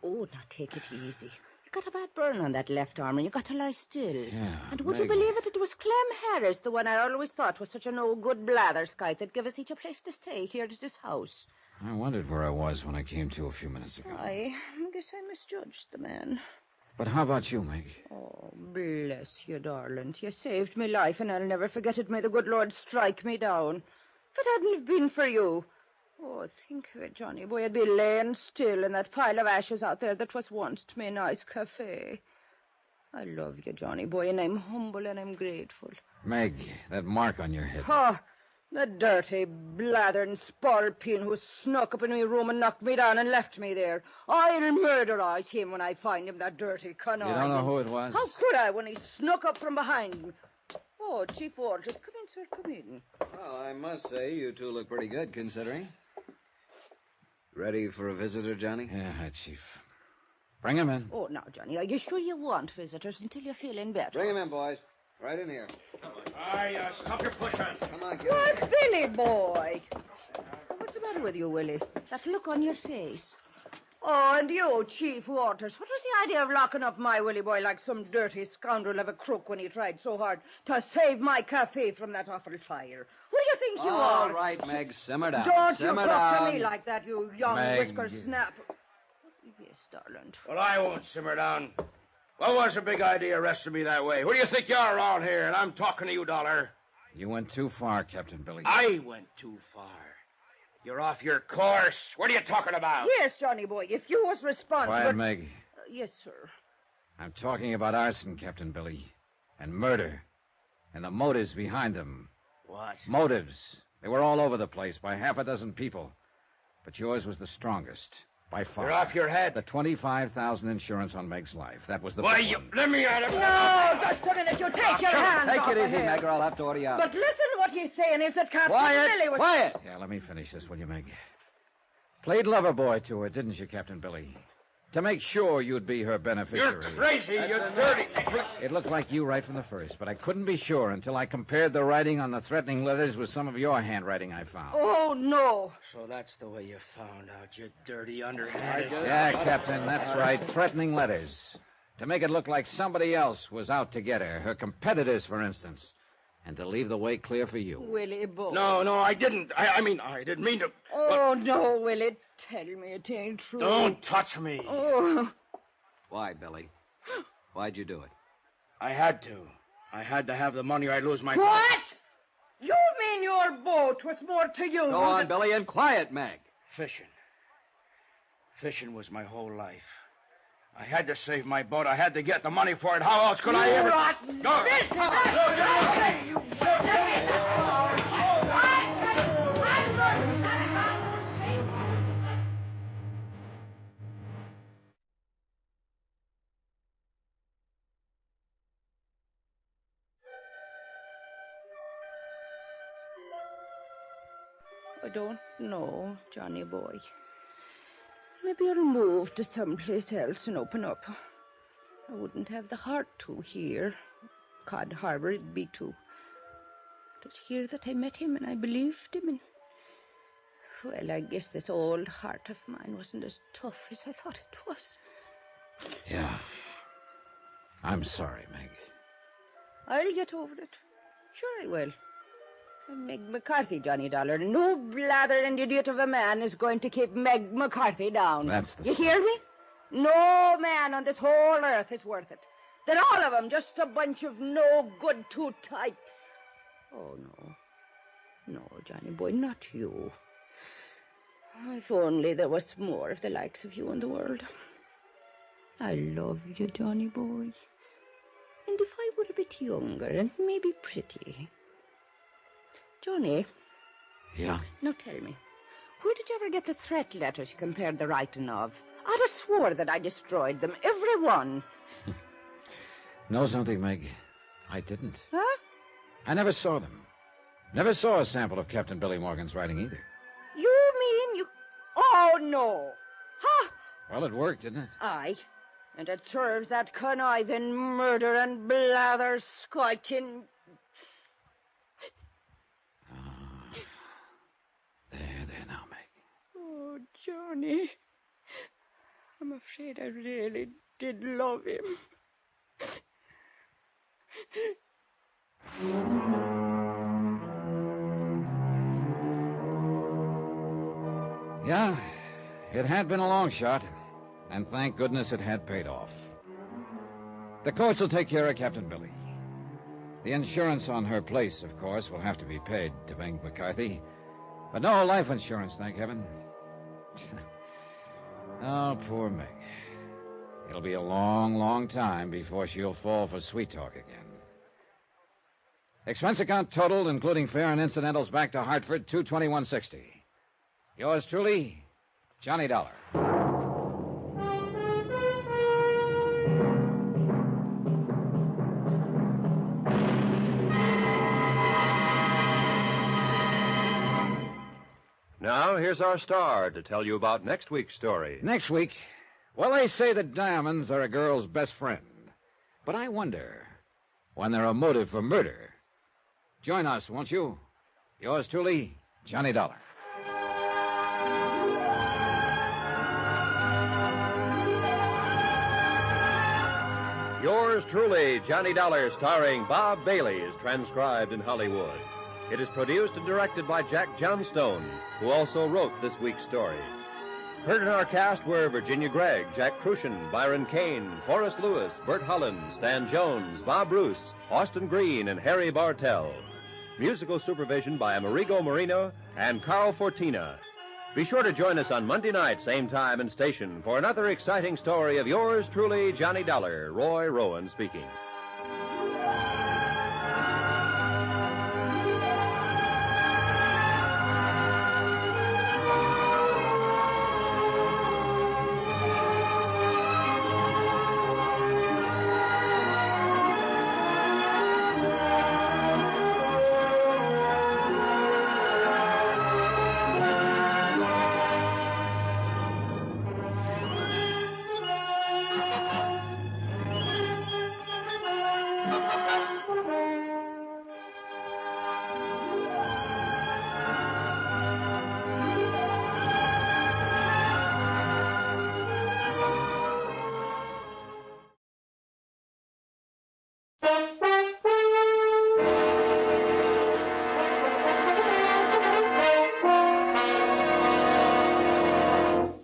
Oh, now take it easy. You got a bad burn on that left arm, and you got to lie still. Yeah, And would Meg. you believe it? It was Clem Harris, the one I always thought was such a no-good blatherskite that gave us each a place to stay here at this house. I wondered where I was when I came to a few minutes ago. I guess I misjudged the man. But how about you, Meg? Oh, bless you, darling. You saved me life, and I'll never forget it. May the good Lord strike me down. If it hadn't have been for you... Oh, think of it, Johnny boy. I'd be laying still in that pile of ashes out there that was once my nice cafe. I love you, Johnny boy, and I'm humble and I'm grateful. Meg, that mark on your head. Ha! The dirty, blathering spalpeen who snuck up in my room and knocked me down and left me there. I'll murderize him when I find him, that dirty conniving. You don't know who it was? How could I when he snuck up from behind me? Oh, Chief Walters, come in, sir, come in. Well, I must say, you two look pretty good, considering. Ready for a visitor, Johnny? Yeah, Chief. Bring him in. Oh, now, Johnny, are you sure you want visitors until you're feeling better? Bring him in, boys. Right in here. Stop your pushing. Come on, kid. Why, Billy boy. What's the matter with you, Willie? That look on your face. Oh, and you, Chief Waters. What was the idea of locking up my Willie boy like some dirty scoundrel of a crook when he tried so hard to save my cafe from that awful fire? Who do you think you are? All right, Meg, simmer down. Don't simmer you talk down. to me like that, you young Meg. whisker snap. Yes, darling. Well, I won't simmer down. What was the big idea arresting me that way? Who do you think you are around here? And I'm talking to you, Dollar. You went too far, Captain Billy. I went too far. You're off your course. What are you talking about? Yes, Johnny boy, if you was responsible... Quiet, Meg. Yes, sir. I'm talking about arson, Captain Billy. And murder. And the motives behind them. What? Motives. They were all over the place by half a dozen people. But yours was the strongest. By far. You're off your head. The $25,000 insurance on Meg's life. That was the Why, big you... one. Let me out of... No, just a minute. You take your hands Take off it of easy, him. Meg, or I'll have to order you out. But listen to what he's saying is that Captain Billy was... Quiet! Yeah, let me finish this, will you, Meg? Played lover boy to her, didn't you, Captain Billy? To make sure you'd be her beneficiary. You're crazy, you dirty... It looked like you right from the first, but I couldn't be sure until I compared the writing on the threatening letters with some of your handwriting I found. Oh, no. So that's the way you found out, you dirty underhanded... Yeah, Captain, that's right. Threatening letters. To make it look like somebody else was out to get her. Her competitors, for instance. And to leave the way clear for you. Willie boy. No, I didn't. I mean, I didn't mean to... Oh, no, Willie. Tell me it ain't true. Don't touch me. Oh. Why, Billy? Why'd you do it? I had to. I had to have the money or I'd lose my... What? You mean your boat was more to you? Go on, Billy, and quiet, Meg. Fishing. Fishing was my whole life. I had to save my boat. I had to get the money for it. How else could I ever... rotten Go. I don't know, Johnny boy. Maybe I'll move to someplace else and open up. I wouldn't have the heart to here. Cod Harbor, it'd be too. It was here that I met him, and I believed him. And, well, I guess this old heart of mine wasn't as tough as I thought it was. Yeah. I'm sorry, Meg. I'll get over it. Sure I will. I'm Meg McCarthy, Johnny Dollar. No blathering idiot of a man is going to keep Meg McCarthy down. That's the... You hear me? No man on this whole earth is worth it. They're all of them just a bunch of no good, too tight. Oh, no. No, Johnny boy, not you. If only there was more of the likes of you in the world. I love you, Johnny boy. And if I were a bit younger and maybe pretty... Johnny. Yeah? Now tell me, Where did you ever get the threat letters you compared the writing of? I'd have swore that I destroyed them, every one. Know something, Meg? I didn't. Huh? I never saw them. Never saw a sample of Captain Billy Morgan's writing either. You mean you... Oh, no. Huh? Well, it worked, didn't it? Aye. And it serves that conniving murder and blather scoiting... There now, Meg. Oh, Johnny. I'm afraid I really did love him. Yeah, it had been a long shot, and thank goodness it had paid off. The courts will take care of Captain Billy. The insurance on her place, of course, will have to be paid to Meg McCarthy, but no life insurance, thank heaven. Oh, poor Meg. It'll be a long, long time before she'll fall for sweet talk again. Expense account totaled, including fare and incidentals, back to Hartford, $221.60. Yours truly, Johnny Dollar. Now, here's our star to tell you about next week's story. Next week, well, they say that diamonds are a girl's best friend. But I wonder when they're a motive for murder. Join us, won't you? Yours truly, Johnny Dollar. Yours truly, Johnny Dollar, starring Bob Bailey, is transcribed in Hollywood. It is produced and directed by Jack Johnstone, who also wrote this week's story. Heard in our cast were Virginia Gregg, Jack Crucian, Byron Kane, Forrest Lewis, Bert Holland, Stan Jones, Bob Bruce, Austin Green, and Harry Bartell. Musical supervision by Amerigo Marino and Carl Fortina. Be sure to join us on Monday night, same time and station, for another exciting story of yours truly, Johnny Dollar. Roy Rowan speaking.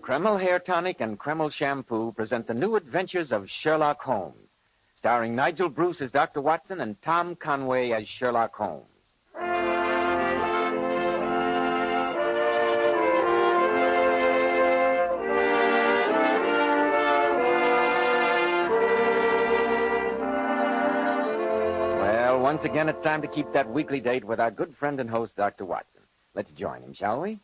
Kreml Hair Tonic and Kreml Shampoo present the new adventures of Sherlock Holmes, starring Nigel Bruce as Dr. Watson and Tom Conway as Sherlock Holmes. Well, once again, it's time to keep that weekly date with our good friend and host, Dr. Watson. Let's join him, shall we?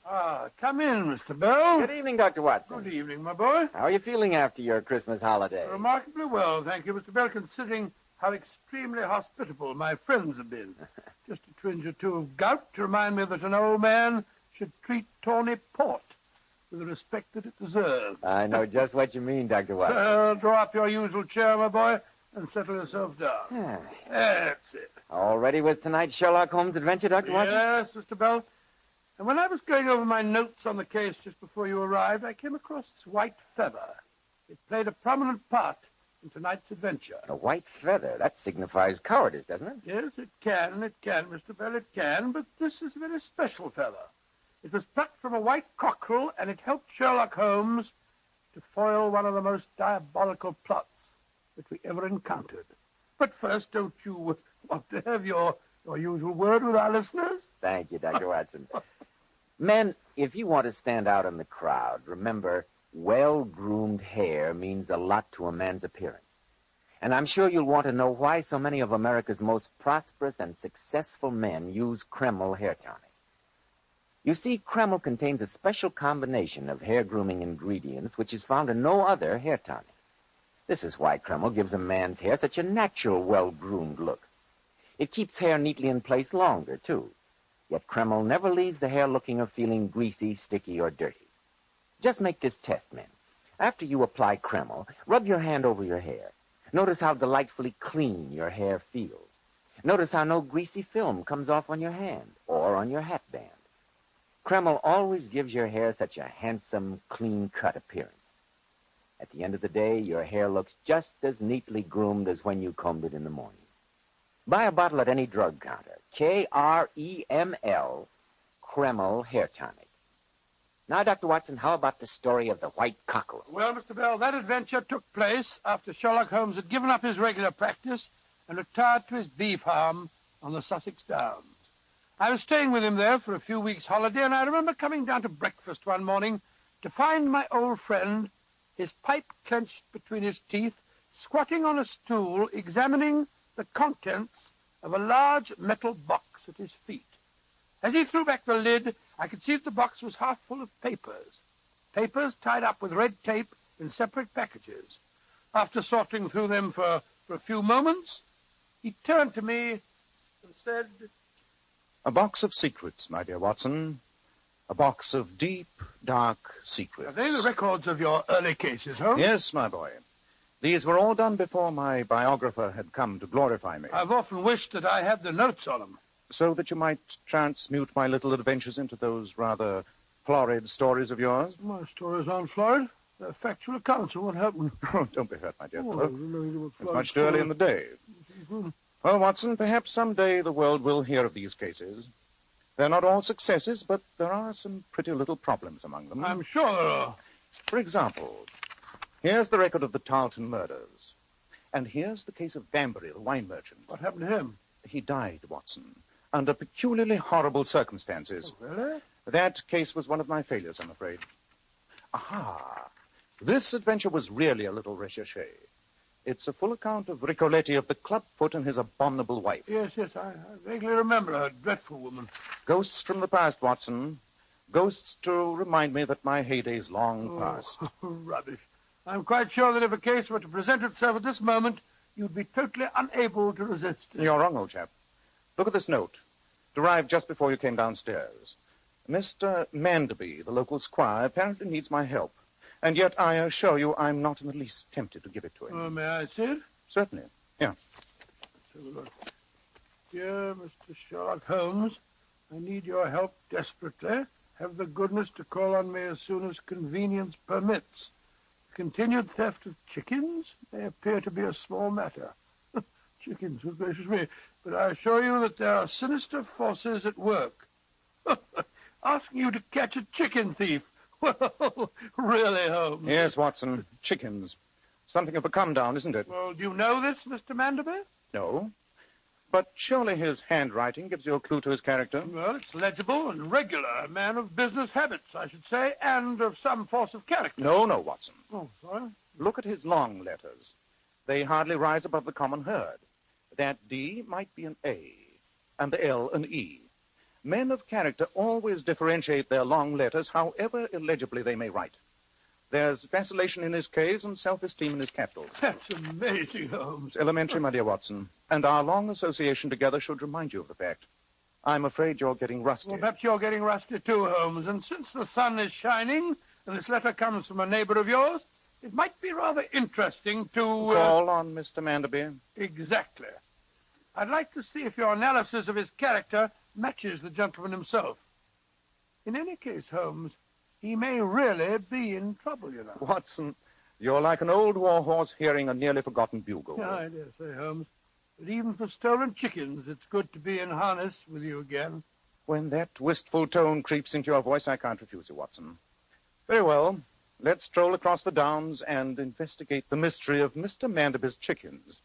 Come in, Mr. Bell. Good evening, Dr. Watson. Good evening, my boy. How are you feeling after your Christmas holiday? Remarkably well, thank you, Mr. Bell, considering how extremely hospitable my friends have been. Just a twinge or two of gout to remind me that an old man should treat tawny port with the respect that it deserves. I know just what you mean, Dr. Watson. Well, draw up your usual chair, my boy, and settle yourself down. That's it. All ready with tonight's Sherlock Holmes adventure, Dr. Watson? Yes, Mr. Bell. And when I was going over my notes on the case just before you arrived, I came across this white feather. It played a prominent part in tonight's adventure. A white feather? That signifies cowardice, doesn't it? Yes, it can, Mr. Bell, it can, but this is a very special feather. It was plucked from a white cockerel, and it helped Sherlock Holmes to foil one of the most diabolical plots that we ever encountered. But first, don't you want to have your usual word with our listeners? Thank you, Dr. Watson. Men, if you want to stand out in the crowd, remember, well-groomed hair means a lot to a man's appearance. And I'm sure you'll want to know why so many of America's most prosperous and successful men use Kreml Hair Tonic. You see, Kreml contains a special combination of hair grooming ingredients which is found in no other hair tonic. This is why Kreml gives a man's hair such a natural, well-groomed look. It keeps hair neatly in place longer, too. Yet Kreml never leaves the hair looking or feeling greasy, sticky, or dirty. Just make this test, men. After you apply Kreml, rub your hand over your hair. Notice how delightfully clean your hair feels. Notice how no greasy film comes off on your hand or on your hat band. Kreml always gives your hair such a handsome, clean-cut appearance. At the end of the day, your hair looks just as neatly groomed as when you combed it in the morning. Buy a bottle at any drug counter. Kreml, Kreml Hair Tonic. Now, Dr. Watson, how about the story of the white cockerel? Well, Mr. Bell, that adventure took place after Sherlock Holmes had given up his regular practice and retired to his bee farm on the Sussex Downs. I was staying with him there for a few weeks' holiday, and I remember coming down to breakfast one morning to find my old friend, his pipe clenched between his teeth, squatting on a stool, examining the contents of a large metal box at his feet. As he threw back the lid, I could see that the box was half full of papers. Papers tied up with red tape in separate packages. After sorting through them for a few moments, he turned to me and said, "A box of secrets, my dear Watson. A box of deep, dark secrets." Are they the records of your early cases, Holmes? Yes, my boy. These were all done before my biographer had come to glorify me. I've often wished that I had the notes on them. So that you might transmute my little adventures into those rather florid stories of yours? My stories aren't florid. They're factual accounts of what happened. Oh, don't be hurt, my dear fellow. It's It's much too early in the day. Well, Watson, perhaps someday the world will hear of these cases. They're not all successes, but there are some pretty little problems among them. I'm sure there are. For example, here's the record of the Tarleton murders. And here's the case of Banbury, the wine merchant. What happened to him? He died, Watson, under peculiarly horrible circumstances. Oh, really? That case was one of my failures, I'm afraid. Aha! This adventure was really a little recherche. It's a full account of Ricoletti of the clubfoot and his abominable wife. Yes, I vaguely remember her. Dreadful woman. Ghosts from the past, Watson. Ghosts to remind me that my heyday's long past. Rubbish. I'm quite sure that if a case were to present itself at this moment, you'd be totally unable to resist it. You're wrong, old chap. Look at this note. Arrived just before you came downstairs. Mr. Manderby, the local squire, apparently needs my help. And yet I assure you I'm not in the least tempted to give it to him. May I see it? Certainly. Yeah. Let's have a look. Dear Mr. Sherlock Holmes, I need your help desperately. Have the goodness to call on me as soon as convenience permits. Continued theft of chickens may appear to be a small matter. Chickens, good gracious me. But I assure you that there are sinister forces at work. Asking you to catch a chicken thief. Well, really, Holmes? Yes, Watson. Chickens. Something of a come-down, isn't it? Well, do you know this, Mr. Manderby? No. But surely his handwriting gives you a clue to his character. Well, it's legible and regular. A man of business habits, I should say, and of some force of character. No, Watson. Oh, sorry? Look at his long letters. They hardly rise above the common herd. That D might be an A, and the L an E. Men of character always differentiate their long letters, however illegibly they may write. There's vacillation in his K's and self-esteem in his capitals. That's amazing, Holmes. It's elementary, my dear Watson, and our long association together should remind you of the fact. I'm afraid you're getting rusty. Well, perhaps you're getting rusty too, Holmes, and since the sun is shining and this letter comes from a neighbor of yours, it might be rather interesting to... Call on Mr. Manderby. Exactly. I'd like to see if your analysis of his character matches the gentleman himself. In any case, Holmes, he may really be in trouble, you know. Watson, you're like an old war horse hearing a nearly forgotten bugle. Yeah, I dare say, Holmes. But even for stolen chickens, it's good to be in harness with you again. When that wistful tone creeps into your voice, I can't refuse you, Watson. Very well. Let's stroll across the downs and investigate the mystery of Mr. Manderby's chickens.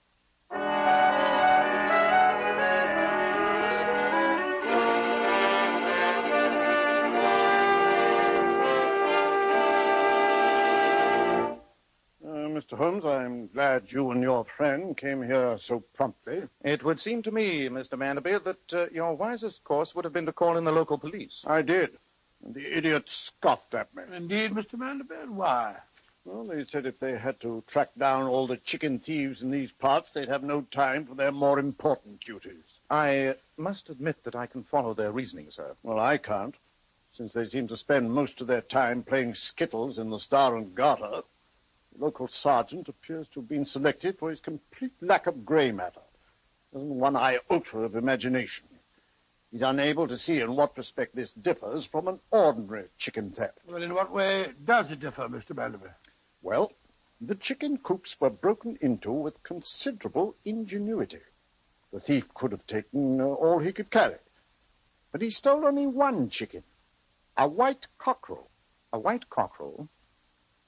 Mr. Holmes, I'm glad you and your friend came here so promptly. It would seem to me, Mr. Manderby, that your wisest course would have been to call in the local police. I did. And the idiot scoffed at me. Indeed, Mr. Vanderbilt. Why? Well, they said if they had to track down all the chicken thieves in these parts, they'd have no time for their more important duties. I must admit that I can follow their reasoning, sir. Well, I can't, since they seem to spend most of their time playing skittles in the Star and Garter. The local sergeant appears to have been selected for his complete lack of grey matter. Doesn't one iota of imagination. He's unable to see in what respect this differs from an ordinary chicken theft. Well, in what way does it differ, Mr. Vanderbilt? Well, the chicken coops were broken into with considerable ingenuity. The thief could have taken all he could carry. But he stole only one chicken, a white cockerel. A white cockerel?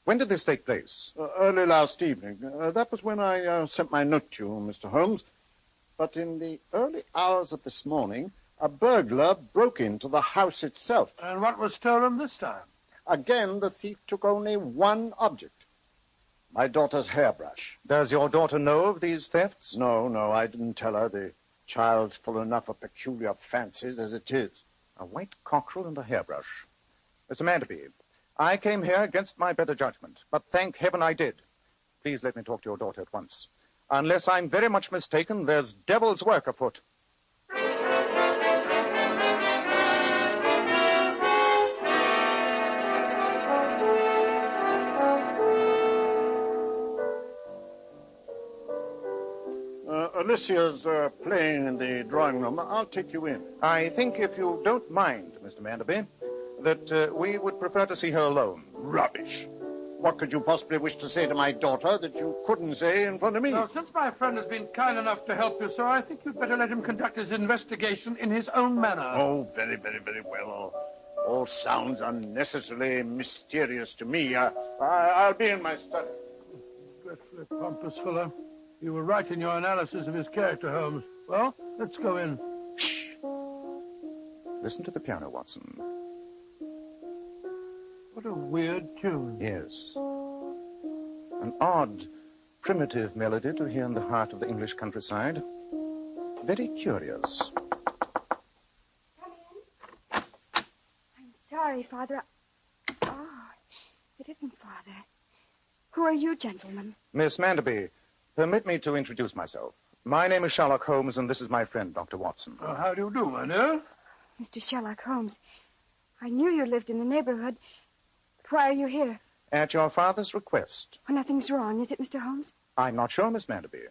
When did this take place? Early last evening. That was when I sent my note to you, Mr. Holmes. But in the early hours of this morning, a burglar broke into the house itself. And what was stolen this time? Again, the thief took only one object. My daughter's hairbrush. Does your daughter know of these thefts? No, I didn't tell her. The child's full enough of peculiar fancies as it is. A white cockerel and a hairbrush. Mr. Manderby, I came here against my better judgment, but thank heaven I did. Please let me talk to your daughter at once. Unless I'm very much mistaken, there's devil's work afoot. Alicia's playing in the drawing room. I'll take you in. I think, if you don't mind, Mr. Manderby, that we would prefer to see her alone. Rubbish. What could you possibly wish to say to my daughter that you couldn't say in front of me? Well, since my friend has been kind enough to help you, sir, I think you'd better let him conduct his investigation in his own manner. Oh, very, very, very well. All sounds unnecessarily mysterious to me. I'll be in my study. Dreadfully pompous fellow. You were right in your analysis of his character, Holmes. Well, let's go in. Shh. Listen to the piano, Watson. What a weird tune. Yes. An odd, primitive melody to hear in the heart of the English countryside. Very curious. I'm sorry, Father. Oh, it isn't Father. Who are you, gentlemen? Miss Manderby, permit me to introduce myself. My name is Sherlock Holmes, and this is my friend, Dr. Watson. How do you do, my dear? Mr. Sherlock Holmes, I knew you lived in the neighborhood. But why are you here? At your father's request. Oh, nothing's wrong, is it, Mr. Holmes? I'm not sure, Miss Manderby.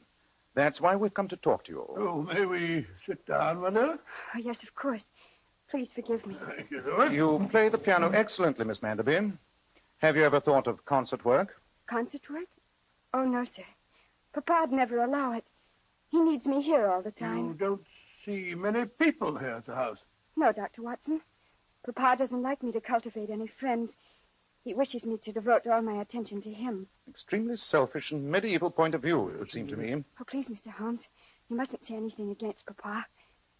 That's why we've come to talk to you. Oh, may we sit down, my dear? Oh, yes, of course. Please forgive me. Thank you, sir. You play the piano excellently, Miss Manderby. Have you ever thought of concert work? Concert work? Oh, no, sir. Papa'd never allow it. He needs me here all the time. You don't see many people here at the house. No, Dr. Watson. Papa doesn't like me to cultivate any friends. He wishes me to devote all my attention to him. Extremely selfish and medieval point of view, it would seem to me. Oh, please, Mr. Holmes, you mustn't say anything against Papa.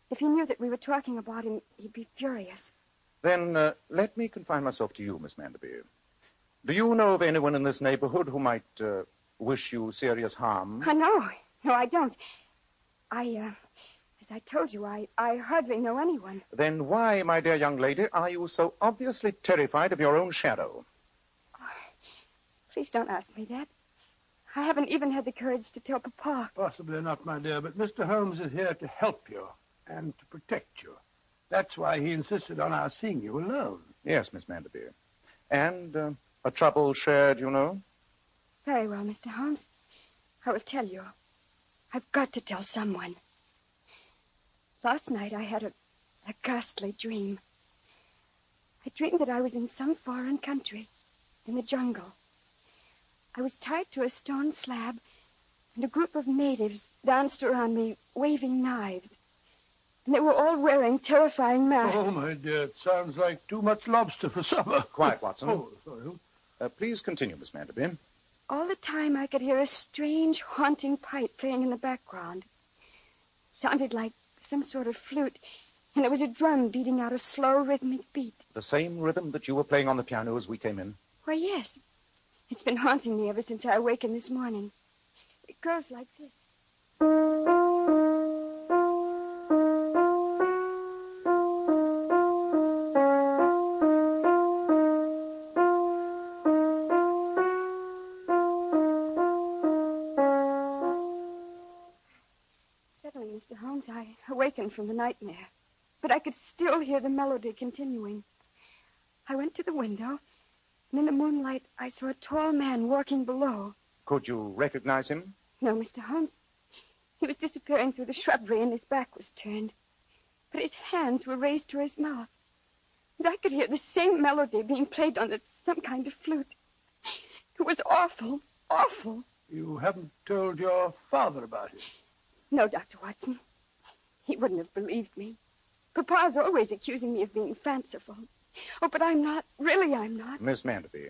If he knew that we were talking about him, he'd be furious. Then let me confine myself to you, Miss Manderby. Do you know of anyone in this neighborhood who might wish you serious harm? No, I don't. As I told you, I hardly know anyone. Then why, my dear young lady, are you so obviously terrified of your own shadow? Oh, please don't ask me that. I haven't even had the courage to tell Papa. Possibly not, my dear, but Mr. Holmes is here to help you and to protect you. That's why he insisted on our seeing you alone. Yes, Miss Manderby. And a trouble shared, you know? Very well, Mr. Holmes. I will tell you. I've got to tell someone. Last night I had a ghastly dream. I dreamed that I was in some foreign country, in the jungle. I was tied to a stone slab, and a group of natives danced around me, waving knives. And they were all wearing terrifying masks. Oh, my dear, it sounds like too much lobster for supper. Quiet, Watson. Oh, sorry. Please continue, Miss Manderby. All the time I could hear a strange, haunting pipe playing in the background. Sounded like some sort of flute, and there was a drum beating out a slow, rhythmic beat. The same rhythm that you were playing on the piano as we came in? Why, yes. It's been haunting me ever since I awakened this morning. It goes like this. awakened from the nightmare, but I could still hear the melody continuing. I went to the window, and in the moonlight, I saw a tall man walking below. Could you recognize him? No, Mr. Holmes. He was disappearing through the shrubbery, and his back was turned. But his hands were raised to his mouth. And I could hear the same melody being played on some kind of flute. It was awful, awful. You haven't told your father about it? No, Dr. Watson. He wouldn't have believed me. Papa's always accusing me of being fanciful. Oh, but I'm not. Really, I'm not. Miss Manderby,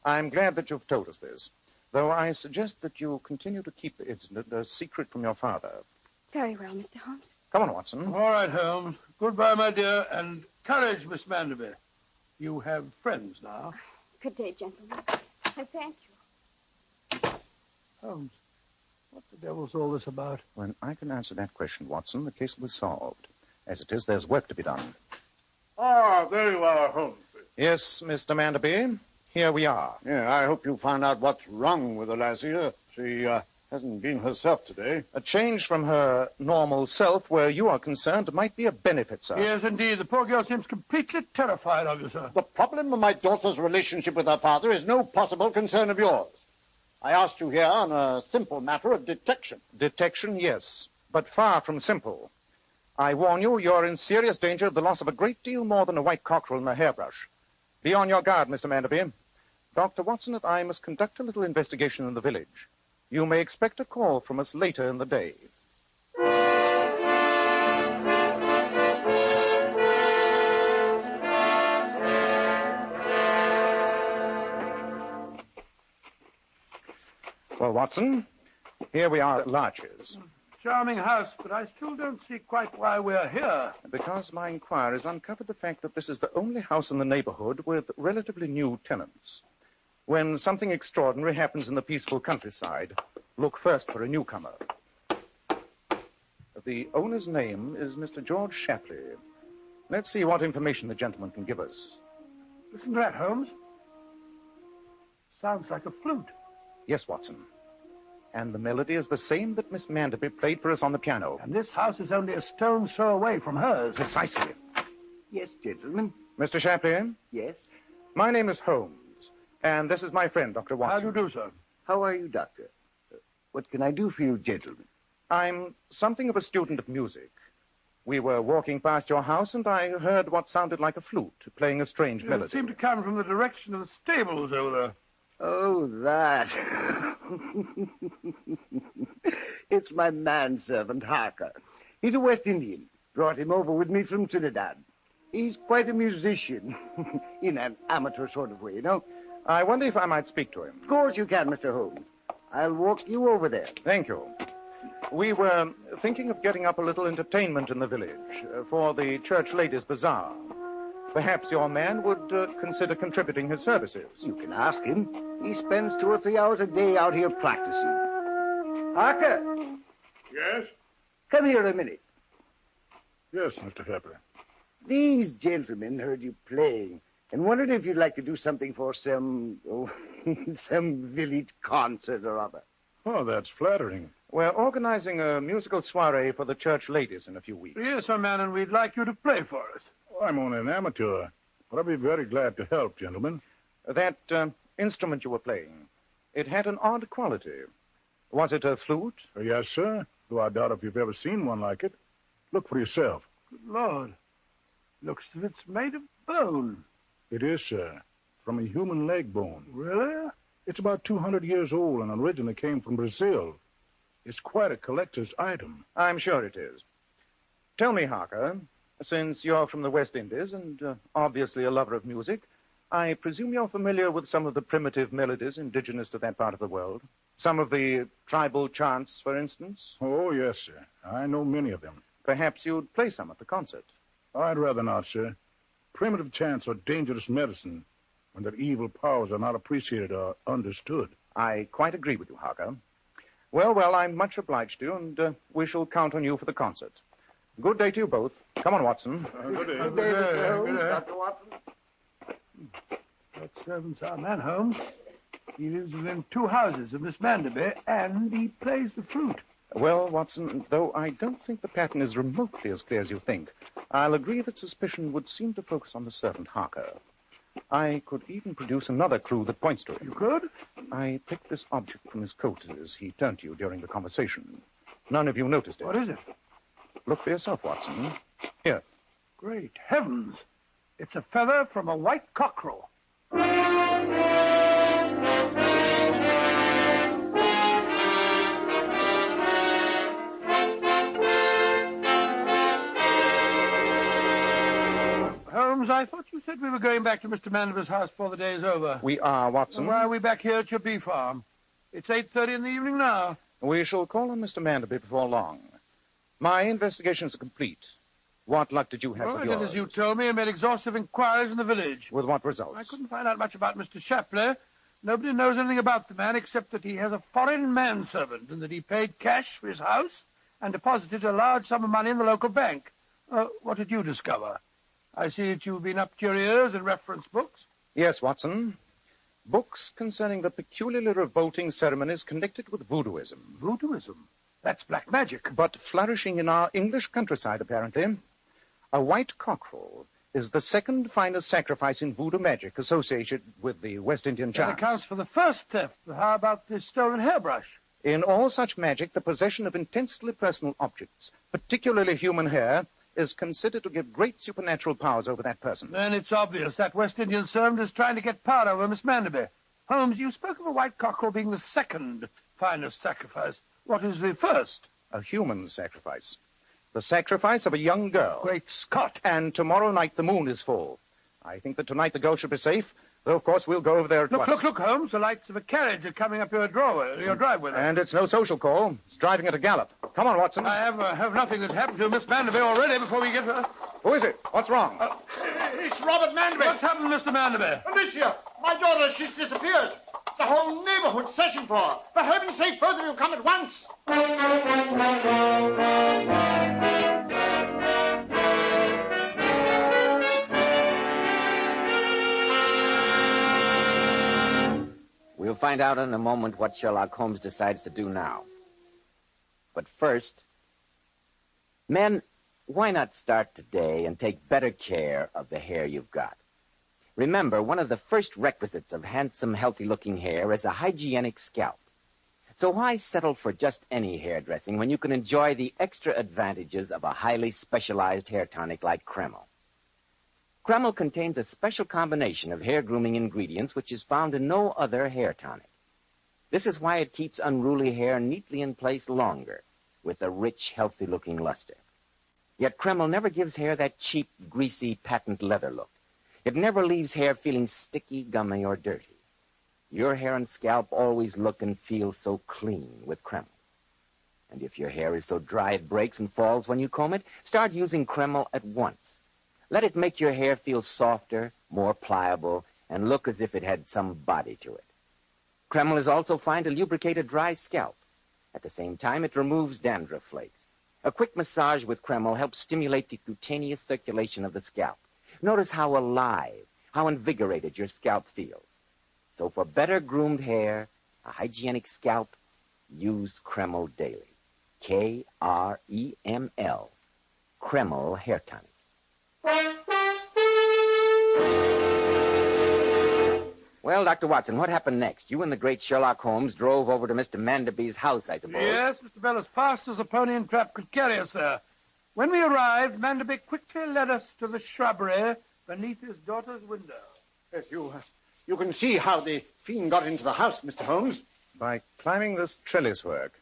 I'm glad that you've told us this, though I suggest that you continue to keep the incident a secret from your father. Very well, Mr. Holmes. Come on, Watson. All right, Holmes. Goodbye, my dear, and courage, Miss Manderby. You have friends now. Good day, gentlemen. I thank you. Holmes, what the devil's all this about? When I can answer that question, Watson, the case will be solved. As it is, there's work to be done. Ah, there you are, Holmes. Yes, Mr. Manderby, here we are. Yeah, I hope you found out what's wrong with the lassie. She hasn't been herself today. A change from her normal self, where you are concerned, might be a benefit, sir. Yes, indeed. The poor girl seems completely terrified of you, sir. The problem of my daughter's relationship with her father is no possible concern of yours. I asked you here on a simple matter of detection. Detection, yes, but far from simple. I warn you, you're in serious danger of the loss of a great deal more than a white cockerel and a hairbrush. Be on your guard, Mr. Manderby. Dr. Watson and I must conduct a little investigation in the village. You may expect a call from us later in the day. Well, Watson, here we are at Larches. Charming house, but I still don't see quite why we're here. Because my inquiries uncovered the fact that this is the only house in the neighborhood with relatively new tenants. When something extraordinary happens in the peaceful countryside, look first for a newcomer. The owner's name is Mr. George Shapley. Let's see what information the gentleman can give us. Listen to that, Holmes. Sounds like a flute. Yes, Watson. And the melody is the same that Miss Manderby played for us on the piano. And this house is only a stone's throw away from hers. Precisely. Yes, gentlemen. Mr. Shapley? Yes? My name is Holmes, and this is my friend, Dr. Watson. How do you do, sir? How are you, Doctor? What can I do for you, gentlemen? I'm something of a student of music. We were walking past your house, and I heard what sounded like a flute playing a strange melody. It seemed to come from the direction of the stables over there. Oh, that. It's my manservant, Harker. He's a West Indian. Brought him over with me from Trinidad. He's quite a musician, in an amateur sort of way, you know. I wonder if I might speak to him. Of course you can, Mr. Holmes. I'll walk you over there. Thank you. We were thinking of getting up a little entertainment in the village for the church ladies' bazaar. Perhaps your man would consider contributing his services. You can ask him. He spends 2 or 3 hours a day out here practicing. Harker! Yes? Come here a minute. Yes, Mr. Shapley. These gentlemen heard you playing and wondered if you'd like to do something for some village concert or other. Oh, that's flattering. We're organizing a musical soiree for the church ladies in a few weeks. Yes, my man, and we'd like you to play for us. Oh, I'm only an amateur, but I'll be very glad to help, gentlemen. That instrument you were playing, it had an odd quality. Was it a flute? Yes, sir, though I doubt if you've ever seen one like it. Look for yourself. Good Lord. Looks as if it's made of bone. It is, sir, from a human leg bone. Really? It's about 200 years old and originally came from Brazil. It's quite a collector's item. I'm sure it is. Tell me, Harker, since you're from the West Indies and obviously a lover of music, I presume you're familiar with some of the primitive melodies indigenous to that part of the world? Some of the tribal chants, for instance? Oh, yes, sir. I know many of them. Perhaps you'd play some at the concert. I'd rather not, sir. Primitive chants are dangerous medicine when their evil powers are not appreciated or understood. I quite agree with you, Harker. Well, I'm much obliged to you, and we shall count on you for the concert. Good day to you both. Come on, Watson. Good day. Good day, Mr. Holmes, Dr. Watson. That servant's our man, Holmes. He lives within 2 houses of Miss Manderby, and he plays the flute. Well, Watson, though I don't think the pattern is remotely as clear as you think, I'll agree that suspicion would seem to focus on the servant Harker. I could even produce another clue that points to it. You could? I picked this object from his coat as he turned to you during the conversation. None of you noticed it. What is it? Look for yourself, Watson. Here. Great heavens. It's a feather from a white cockerel. Holmes, I thought you said we were going back to Mr. Manderby's house before the day's over. We are, Watson. Why are we back here at your bee farm? It's 8:30 in the evening now. We shall call on Mr. Manderby before long. My investigations are complete. What luck did you have with I yours? did as you told me and made exhaustive inquiries in the village. With what results? I couldn't find out much about Mr. Shapley. Nobody knows anything about the man except that he has a foreign manservant and that he paid cash for his house and deposited a large sum of money in the local bank. What did you discover? I see that you've been up to your ears in reference books. Yes, Watson. Books concerning the peculiarly revolting ceremonies connected with voodooism. Voodooism? That's black magic. But flourishing in our English countryside, apparently. A white cockerel is the second finest sacrifice in voodoo magic associated with the West Indian That charms. accounts for the first theft. How about the stolen hairbrush? In all such magic, the possession of intensely personal objects, particularly human hair, is considered to give great supernatural powers over that person. Then it's obvious that West Indian servant is trying to get power over Miss Manderby. Holmes, you spoke of a white cockerel being the second finest sacrifice. What is the first? A human sacrifice. The sacrifice of a young girl. Great Scott. And tomorrow night the moon is full. I think that tonight the girl should be safe, though of course we'll go over there at once. Look, Holmes, the lights of a carriage are coming up your driveway. And it's no social call. It's driving at a gallop. Come on, Watson. I have nothing that's happened to Miss Manderby already before we get her. Who is it? What's wrong? It's Robert Manderby. What's happened, Mr. Manderby? Alicia, my daughter, she's disappeared. The whole neighborhood's searching for her. For heaven's sake, both of you come at once. We'll find out in a moment what Sherlock Holmes decides to do now. But first, men, why not start today and take better care of the hair you've got? Remember, one of the first requisites of handsome, healthy-looking hair is a hygienic scalp. So why settle for just any hairdressing when you can enjoy the extra advantages of a highly specialized hair tonic like Kreml? Kreml contains a special combination of hair-grooming ingredients which is found in no other hair tonic. This is why it keeps unruly hair neatly in place longer, with a rich, healthy-looking luster. Yet Kreml never gives hair that cheap, greasy, patent leather look. It never leaves hair feeling sticky, gummy, or dirty. Your hair and scalp always look and feel so clean with Kreml. And if your hair is so dry it breaks and falls when you comb it, start using Kreml at once. Let it make your hair feel softer, more pliable, and look as if it had some body to it. Kreml is also fine to lubricate a dry scalp. At the same time, it removes dandruff flakes. A quick massage with Kreml helps stimulate the cutaneous circulation of the scalp. Notice how alive, how invigorated your scalp feels. So for better groomed hair, a hygienic scalp, use Kreml daily. K-R-E-M-L. Kreml Hair Tonic. Well, Dr. Watson, what happened next? You and the great Sherlock Holmes drove over to Mr. Manderby's house, I suppose. Yes, Mr. Bell, as fast as the pony and trap could carry us there. When we arrived, Manderby quickly led us to the shrubbery beneath his daughter's window. Yes, you can see how the fiend got into the house, Mr. Holmes. By climbing this trellis work.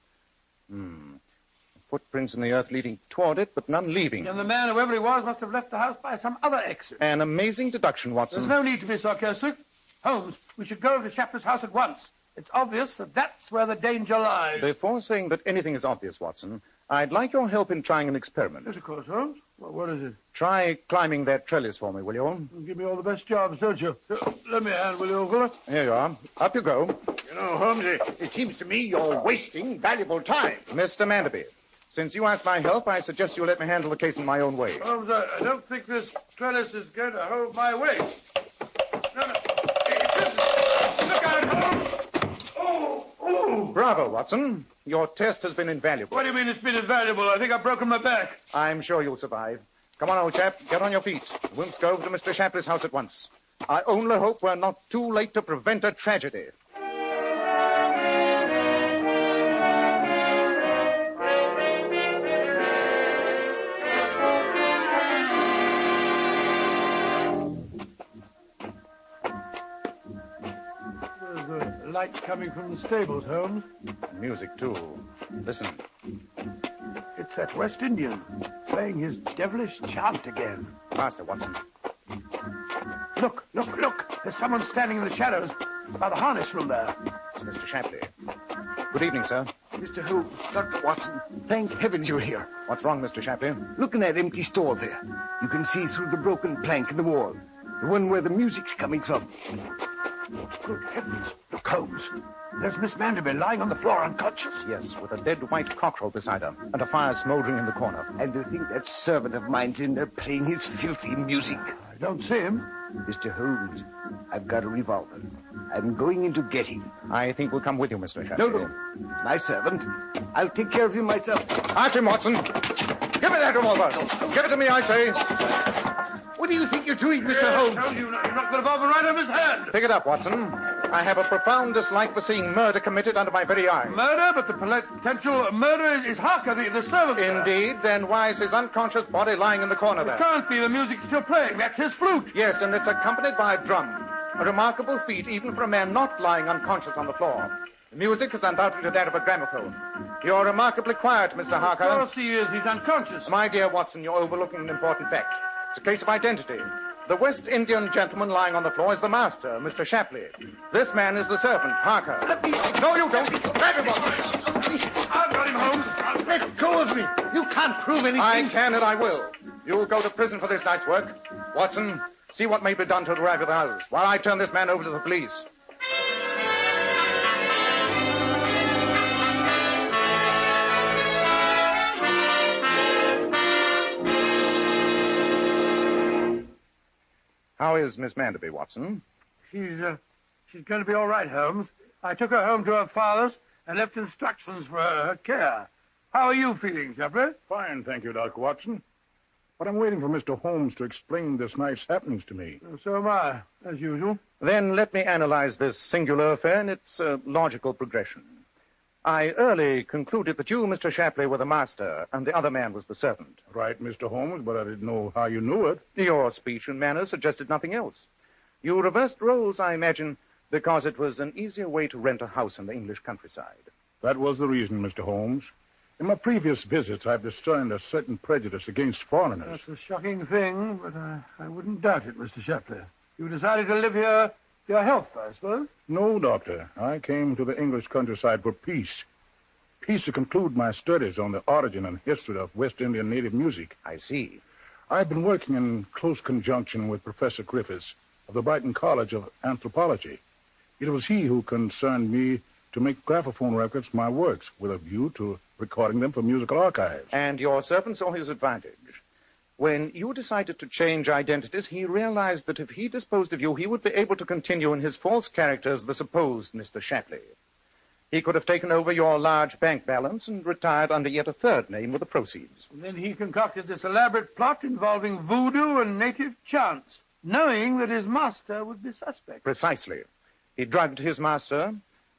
Footprints in the earth leading toward it, but none leaving. And the man, whoever he was, must have left the house by some other exit. An amazing deduction, Watson. There's no need to be sarcastic. Holmes, we should go over to Shapley's house at once. It's obvious that that's where the danger lies. Before saying that anything is obvious, Watson, I'd like your help in trying an experiment. Yes, of course, Holmes. Well, what is it? Try climbing that trellis for me, will you? Give me all the best jobs, don't you? Let me hand, will you, Uncle? Here you are. Up you go. You know, Holmes, it seems to me you're wasting valuable time. Mr. Manderby, since you asked my help, I suggest you let me handle the case in my own way. Holmes, I don't think this trellis is going to hold my weight. No. Look out, Holmes! Oh! Bravo, Watson. Your test has been invaluable. What do you mean it's been invaluable? I think I've broken my back. I'm sure you'll survive. Come on, old chap. Get on your feet. We'll go over to Mr. Shapley's house at once. I only hope we're not too late to prevent a tragedy. There's a light coming from the stables, Holmes. Music, too. Listen. It's that West Indian playing his devilish chant again. Faster, Watson. Look. There's someone standing in the shadows by the harness room there. It's Mr. Shapley. Good evening, sir. Mr. Holmes, Dr. Watson, thank heavens you're here. What's wrong, Mr. Shapley? Look in that empty stall there. You can see through the broken plank in the wall. The one where the music's coming from. Good heavens. Look, Holmes. There's Miss Manderby lying on the floor unconscious. Yes, with a dead white cockerel beside her and a fire smoldering in the corner. And to think that servant of mine's in there playing his filthy music. I don't see him. Mr. Holmes, I've got a revolver. I'm going in to get him. I think we'll come with you, Mr. Shapley. No. He's my servant. I'll take care of him myself. After him, Watson. Give me that revolver. Give it to me, I say. What do you think you're doing, Mr. Holmes? I told you, you knocked the revolver right off his hand. Pick it up, Watson. I have a profound dislike for seeing murder committed under my very eyes. Murder? But the potential murderer is Harker, the servant. Indeed. Then why is his unconscious body lying in the corner there? It can't be. The music's still playing. That's his flute. Yes, and it's accompanied by a drum. A remarkable feat even for a man not lying unconscious on the floor. The music is undoubtedly that of a gramophone. You're remarkably quiet, Mr. Harker. Of course he is. He's unconscious. My dear Watson, you're overlooking an important fact. It's a case of identity. The West Indian gentleman lying on the floor is the master, Mr. Shapley. This man is the servant, Harker. No, you don't. Grab him, Watson. I've got him, Holmes. Let go of me. You can't prove anything. I can and I will. You'll go to prison for this night's work. Watson, see what may be done to arrive at the others while I turn this man over to the police. How is Miss Manderby, Watson? She's going to be all right, Holmes. I took her home to her father's and left instructions for her care. How are you feeling, Shapley? Fine, thank you, Dr. Watson. But I'm waiting for Mr. Holmes to explain this night's happenings to me. So am I, as usual. Then let me analyze this singular affair in its logical progression. I early concluded that you, Mr. Shapley, were the master, and the other man was the servant. Right, Mr. Holmes, but I didn't know how you knew it. Your speech and manner suggested nothing else. You reversed roles, I imagine, because it was an easier way to rent a house in the English countryside. That was the reason, Mr. Holmes. In my previous visits, I've discerned a certain prejudice against foreigners. That's a shocking thing, but I wouldn't doubt it, Mr. Shapley. You decided to live here for your health, I suppose? No, Doctor. I came to the English countryside for peace. Peace to conclude my studies on the origin and history of West Indian native music. I see. I've been working in close conjunction with Professor Griffiths of the Brighton College of Anthropology. It was he who concerned me to make graphophone records my works with a view to recording them for musical archives. And your servant saw his advantage. When you decided to change identities, he realized that if he disposed of you, he would be able to continue in his false character as the supposed Mr. Shapley. He could have taken over your large bank balance and retired under yet a third name with the proceeds. And then he concocted this elaborate plot involving voodoo and native chants, knowing that his master would be suspect. Precisely. He drugged his master,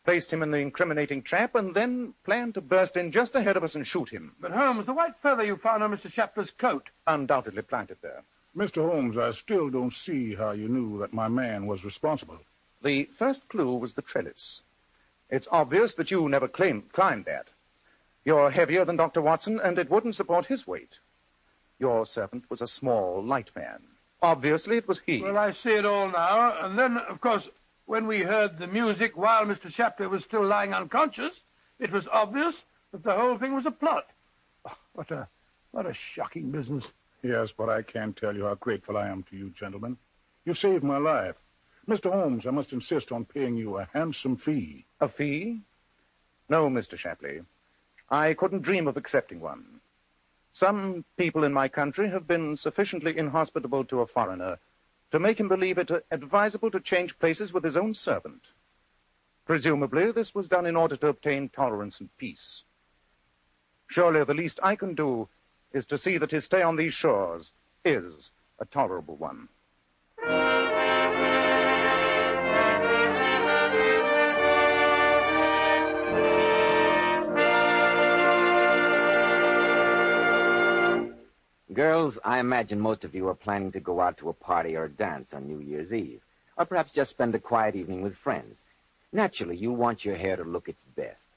placed him in the incriminating trap, and then planned to burst in just ahead of us and shoot him. But, Holmes, the white feather you found on Mr. Shapley's coat. Undoubtedly planted there. Mr. Holmes, I still don't see how you knew that my man was responsible. The first clue was the trellis. It's obvious that you never climbed that. You're heavier than Dr. Watson, and it wouldn't support his weight. Your servant was a small, light man. Obviously, it was he. Well, I see it all now. And then, of course, when we heard the music while Mr. Shapley was still lying unconscious, it was obvious that the whole thing was a plot. Oh, what a shocking business. Yes, but I can't tell you how grateful I am to you, gentlemen. You saved my life. Mr. Holmes, I must insist on paying you a handsome fee. A fee? No, Mr. Shapley. I couldn't dream of accepting one. Some people in my country have been sufficiently inhospitable to a foreigner to make him believe it advisable to change places with his own servant. Presumably, this was done in order to obtain tolerance and peace. Surely the least I can do is to see that his stay on these shores is a tolerable one. Girls, I imagine most of you are planning to go out to a party or a dance on New Year's Eve, or perhaps just spend a quiet evening with friends. Naturally, you want your hair to look its best.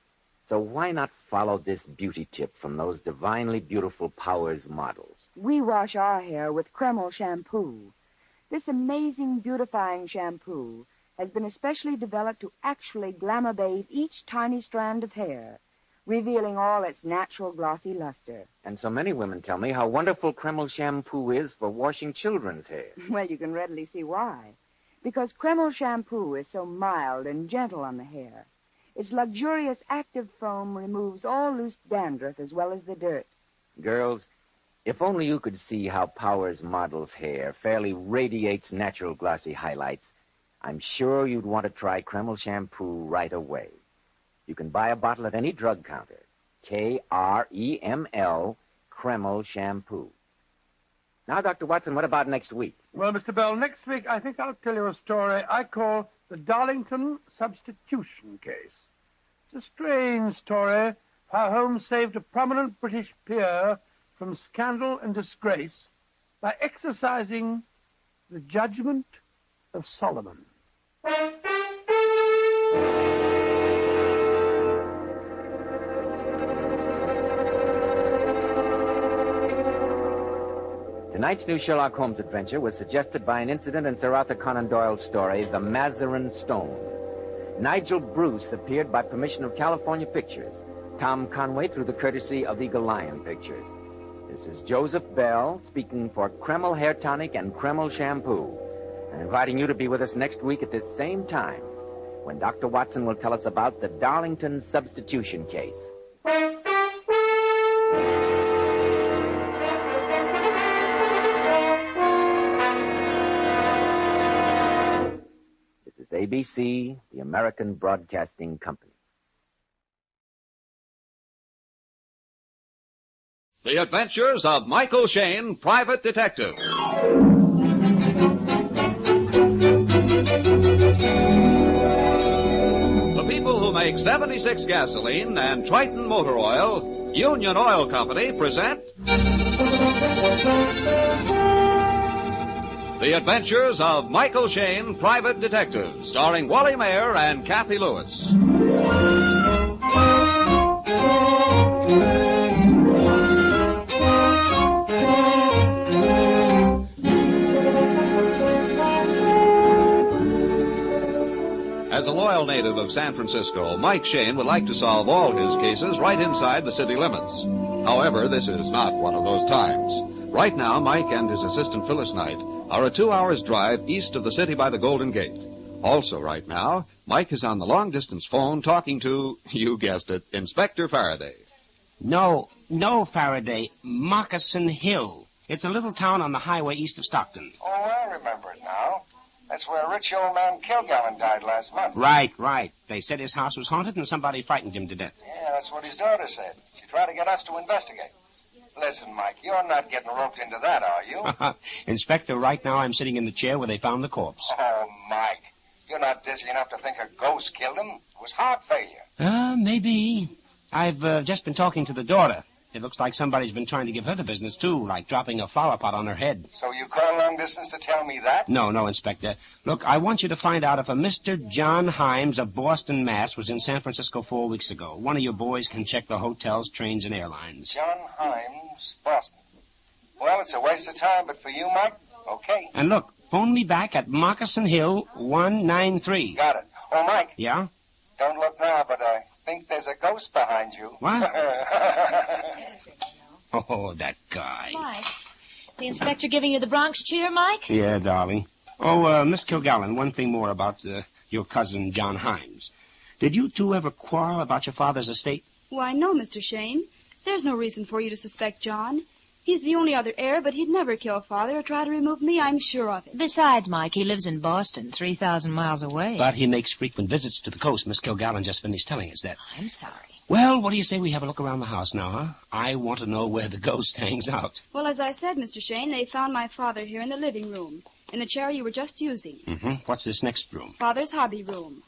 So why not follow this beauty tip from those divinely beautiful Powers models? We wash our hair with Kreml shampoo. This amazing beautifying shampoo has been especially developed to actually glamour bathe each tiny strand of hair, revealing all its natural glossy luster. And so many women tell me how wonderful Kreml shampoo is for washing children's hair. Well, you can readily see why. Because Kreml shampoo is so mild and gentle on the hair. Its luxurious active foam removes all loose dandruff as well as the dirt. Girls, if only you could see how Powers models' hair fairly radiates natural glossy highlights, I'm sure you'd want to try Kreml shampoo right away. You can buy a bottle at any drug counter. Kreml, Kreml shampoo. Now, Dr. Watson, what about next week? Well, Mr. Bell, next week I think I'll tell you a story I call the Darlington Substitution Case. It's a strange story of how Holmes saved a prominent British peer from scandal and disgrace by exercising the judgment of Solomon. Tonight's new Sherlock Holmes adventure was suggested by an incident in Sir Arthur Conan Doyle's story, The Mazarin Stone. Nigel Bruce appeared by permission of California Pictures. Tom Conway through the courtesy of Eagle Lion Pictures. This is Joseph Bell speaking for Kreml Hair Tonic and Kreml Shampoo, and inviting you to be with us next week at this same time when Dr. Watson will tell us about the Darlington Substitution Case. ABC, the American Broadcasting Company. The Adventures of Michael Shayne, Private Detective. The people who make 76 gasoline and Triton motor oil, Union Oil Company, present The Adventures of Michael Shayne, Private Detective, starring Wally Mayer and Kathy Lewis. As a loyal native of San Francisco, Mike Shayne would like to solve all his cases right inside the city limits. However, this is not one of those times. Right now, Mike and his assistant Phyllis Knight are a 2-hour drive east of the city by the Golden Gate. Also right now, Mike is on the long-distance phone talking to, you guessed it, Inspector Faraday. No, Faraday. Moccasin Hill. It's a little town on the highway east of Stockton. Oh, I remember it now. That's where a rich old man Kilgallen died last month. Right. They said his house was haunted and somebody frightened him to death. Yeah, that's what his daughter said. She tried to get us to investigate. Listen, Mike, you're not getting roped into that, are you? Inspector, right now I'm sitting in the chair where they found the corpse. Oh, Mike, you're not dizzy enough to think a ghost killed him. It was heart failure. Maybe. I've just been talking to the daughter. It looks like somebody's been trying to give her the business, too, like dropping a flower pot on her head. So you call long distance to tell me that? No, Inspector. Look, I want you to find out if a Mr. John Himes of Boston, Mass. was in San Francisco 4 weeks ago. One of your boys can check the hotels, trains, and airlines. John Himes, Boston. Well, it's a waste of time, but for you, Mike, okay. And look, phone me back at Moccasin Hill 193. Got it. Oh, Mike. Yeah? Don't look now, but I think there's a ghost behind you. What? Oh, that guy. Mike, the inspector giving you the Bronx cheer, Mike? Yeah, darling. Oh, Miss Kilgallen, one thing more about your cousin, John Himes. Did you two ever quarrel about your father's estate? Why, no, Mr. Shayne. There's no reason for you to suspect John. He's the only other heir, but he'd never kill Father or try to remove me, I'm sure of it. Besides, Mike, he lives in Boston, 3,000 miles away. But he makes frequent visits to the coast. Miss Kilgallen just finished telling us that. I'm sorry. Well, what do you say we have a look around the house now, huh? I want to know where the ghost hangs out. Well, as I said, Mr. Shane, they found my father here in the living room, in the chair you were just using. Mm-hmm. What's this next room? Father's hobby room.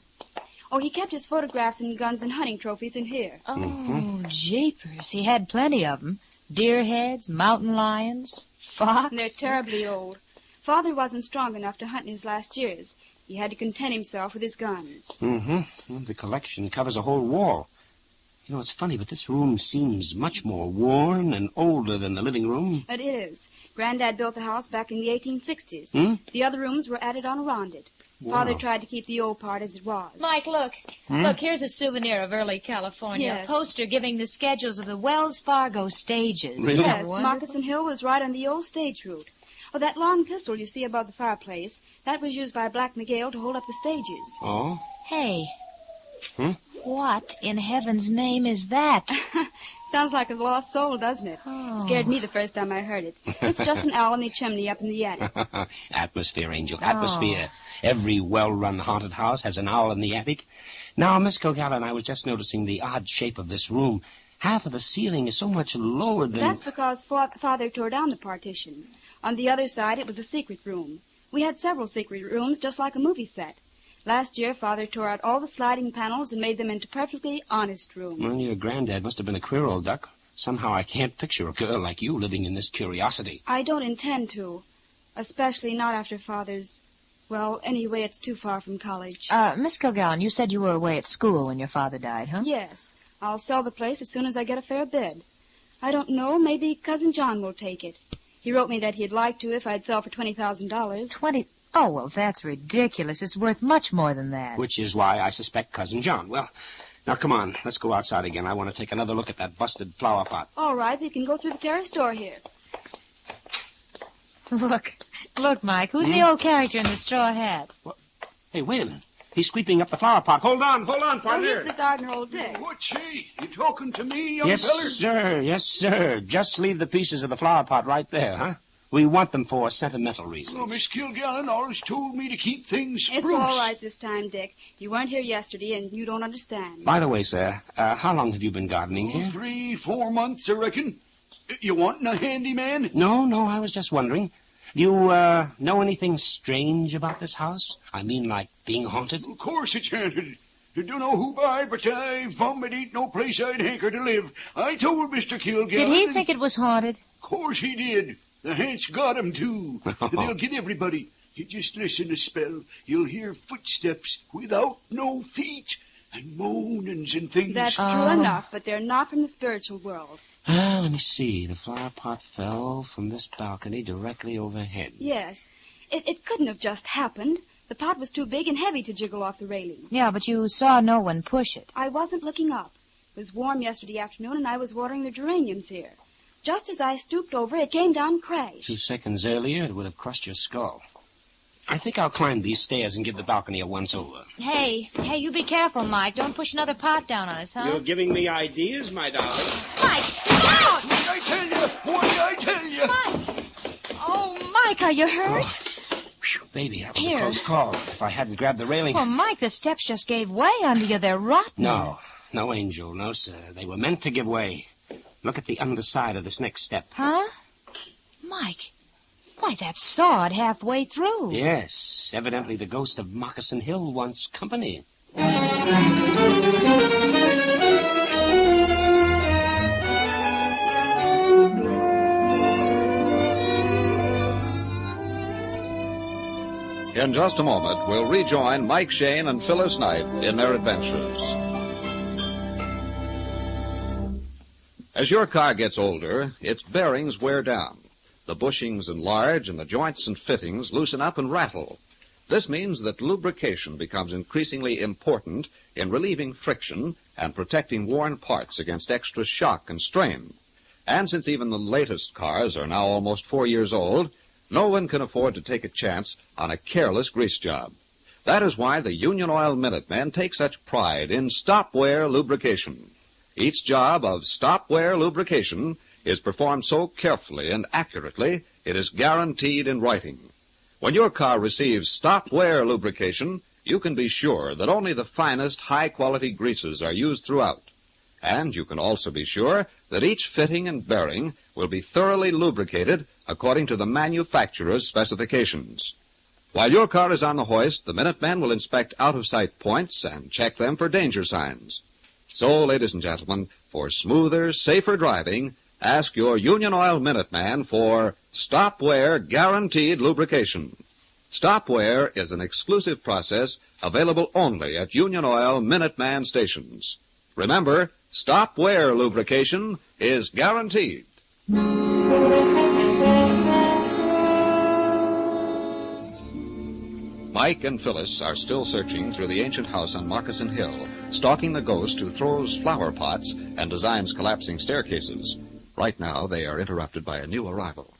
Oh, he kept his photographs and guns and hunting trophies in here. Oh, jeepers. He had plenty of them. Deer heads, mountain lions, fox. And they're terribly old. Father wasn't strong enough to hunt in his last years. He had to content himself with his guns. Mm-hmm. Well, the collection covers a whole wall. You know, it's funny, but this room seems much more worn and older than the living room. It is. Granddad built the house back in the 1860s. Hmm? The other rooms were added on around it. Wow. Father tried to keep the old part as it was. Mike, look. Look, here's a souvenir of early California. Yes. A poster giving the schedules of the Wells Fargo stages. Really? Yes, Moccasin Hill was right on the old stage route. Oh, that long pistol you see above the fireplace, that was used by Black McGill to hold up the stages. Oh? Hey. Hmm? What in heaven's name is that? Sounds like a lost soul, doesn't it? Oh. Scared me the first time I heard it. It's just an owl in the chimney up in the attic. Atmosphere, Angel, atmosphere. Every well-run haunted house has an owl in the attic. Now, Miss Kilgallen, I was just noticing the odd shape of this room. Half of the ceiling is so much lower than... That's because Father tore down the partition. On the other side, it was a secret room. We had several secret rooms, just like a movie set. Last year, Father tore out all the sliding panels and made them into perfectly honest rooms. Well, your granddad must have been a queer old duck. Somehow I can't picture a girl like you living in this curiosity. I don't intend to. Especially not after Father's... Well, anyway, it's too far from college. Miss Kilgallen, you said you were away at school when your father died, huh? Yes. I'll sell the place as soon as I get a fair bid. I don't know. Maybe Cousin John will take it. He wrote me that he'd like to if I'd sell for $20,000. 20... Oh, well, that's ridiculous. It's worth much more than that. Which is why I suspect Cousin John. Well, now come on. Let's go outside again. I want to take another look at that busted flower pot. All right, we can go through the terrace door here. Look, Mike. Who's the old character in the straw hat? What? Hey, wait a minute. He's sweeping up the flower pot. Hold on, Oh, partner. here's the gardener, old Dick. What's he? You talking to me, young Yes, feller? sir. Yes, sir. Just leave the pieces of the flower pot right there, huh? We want them for sentimental reasons. Well, Miss Kilgallen always told me to keep things spruce. It's all right this time, Dick. You weren't here yesterday, and you don't understand. By the way, sir, how long have you been gardening here? 3-4 months, I reckon. You wantin' a handyman? No, I was just wondering. Do you, know anything strange about this house? I mean, like being haunted? Of course it's haunted. You don't know who by, but I vomit ain't no place I'd hanker to live. I told Mr. Kilgallen. Did he think it was haunted? Of course he did. The hants got him, too. They'll get everybody. You just listen a spell. You'll hear footsteps without no feet and moanings and things. That's true enough, but they're not from the spiritual world. Let me see. The flower pot fell from this balcony directly overhead. Yes. It couldn't have just happened. The pot was too big and heavy to jiggle off the railing. Yeah, but you saw no one push it. I wasn't looking up. It was warm yesterday afternoon, and I was watering the geraniums here. Just as I stooped over, it came down crash. 2 seconds earlier, it would have crushed your skull. I think I'll climb these stairs and give the balcony a once-over. Hey, you be careful, Mike. Don't push another pot down on us, huh? You're giving me ideas, my darling. Mike, out! What did I tell you? What did I tell you? Mike! Oh, Mike, are you hurt? Whew, baby, that was Here. a close call. If I hadn't grabbed the railing... Well, Mike, the steps just gave way under you. They're rotten. No, Angel. No, sir. They were meant to give way. Look at the underside of this next step. Huh? Mike, why, that's sawed halfway through. Yes, evidently the ghost of Moccasin Hill wants company. In just a moment, we'll rejoin Mike Shane and Phyllis Knight in their adventures. As your car gets older, its bearings wear down. The bushings enlarge and the joints and fittings loosen up and rattle. This means that lubrication becomes increasingly important in relieving friction and protecting worn parts against extra shock and strain. And since even the latest cars are now almost 4 years old, no one can afford to take a chance on a careless grease job. That is why the Union Oil Minutemen take such pride in stop-wear lubrication. Each job of stop-wear lubrication is performed so carefully and accurately, it is guaranteed in writing. When your car receives stop-wear lubrication, you can be sure that only the finest, high-quality greases are used throughout. And you can also be sure that each fitting and bearing will be thoroughly lubricated according to the manufacturer's specifications. While your car is on the hoist, the Minutemen will inspect out-of-sight points and check them for danger signs. So, ladies and gentlemen, for smoother, safer driving, ask your Union Oil Minuteman for stop-wear guaranteed lubrication. Stop-wear is an exclusive process available only at Union Oil Minuteman stations. Remember, stop-wear lubrication is guaranteed. Mike and Phyllis are still searching through the ancient house on Moccasin Hill, stalking the ghost who throws flower pots and designs collapsing staircases. Right now, they are interrupted by a new arrival.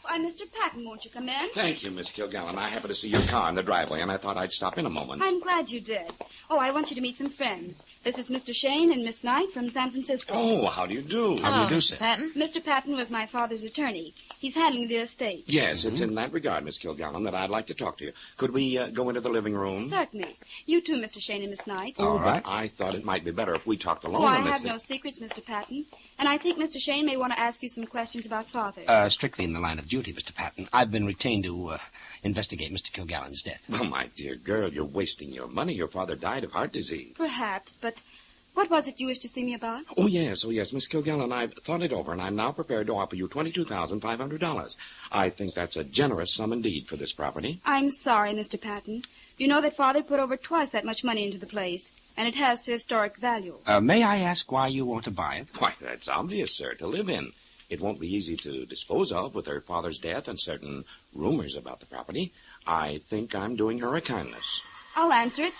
Why, Mr. Patton, won't you come in? Thank you, Miss Kilgallen. I happened to see your car in the driveway, and I thought I'd stop in a moment. I'm glad you did. Oh, I want you to meet some friends. This is Mr. Shane and Miss Knight from San Francisco. Oh, how do you do? How do you do, sir? Patton? Mr. Patton was my father's attorney. He's handling the estate. Yes, it's in that regard, Miss Kilgallen, that I'd like to talk to you. Could we go into the living room? Certainly. You too, Mr. Shane and Miss Knight. All right. I thought it might be better if we talked alone. Oh, I on this have no secrets, Mr. Patton. And I think Mr. Shane may want to ask you some questions about Father. Strictly in the line of duty, Mr. Patton. I've been retained to investigate Mr. Kilgallen's death. Well, my dear girl, you're wasting your money. Your father died of heart disease. Perhaps, but what was it you wished to see me about? Oh, yes, Miss Kilgallen, I've thought it over, and I'm now prepared to offer you $22,500. I think that's a generous sum indeed for this property. I'm sorry, Mr. Patton. You know that Father put over twice that much money into the place, and it has historic value. May I ask why you want to buy it? Why, that's obvious, sir, to live in. It won't be easy to dispose of with her father's death and certain rumors about the property. I think I'm doing her a kindness. I'll answer it.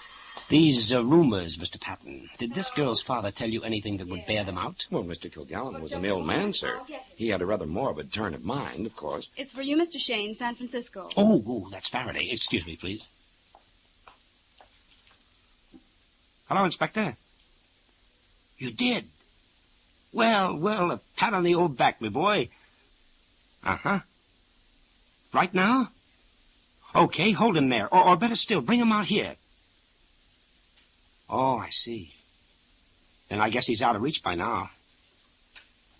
These rumors, Mr. Patton, did this girl's father tell you anything that would bear them out? Well, Mr. Kilgallen was an ill man, sir. He had a rather morbid turn of mind, of course. It's for you, Mr. Shane, San Francisco. Oh, that's Faraday. Excuse me, please. Hello, Inspector. You did? Well, a pat on the old back, my boy. Uh-huh. Right now? Okay, hold him there. Or better still, bring him out here. Oh, I see. Then I guess he's out of reach by now.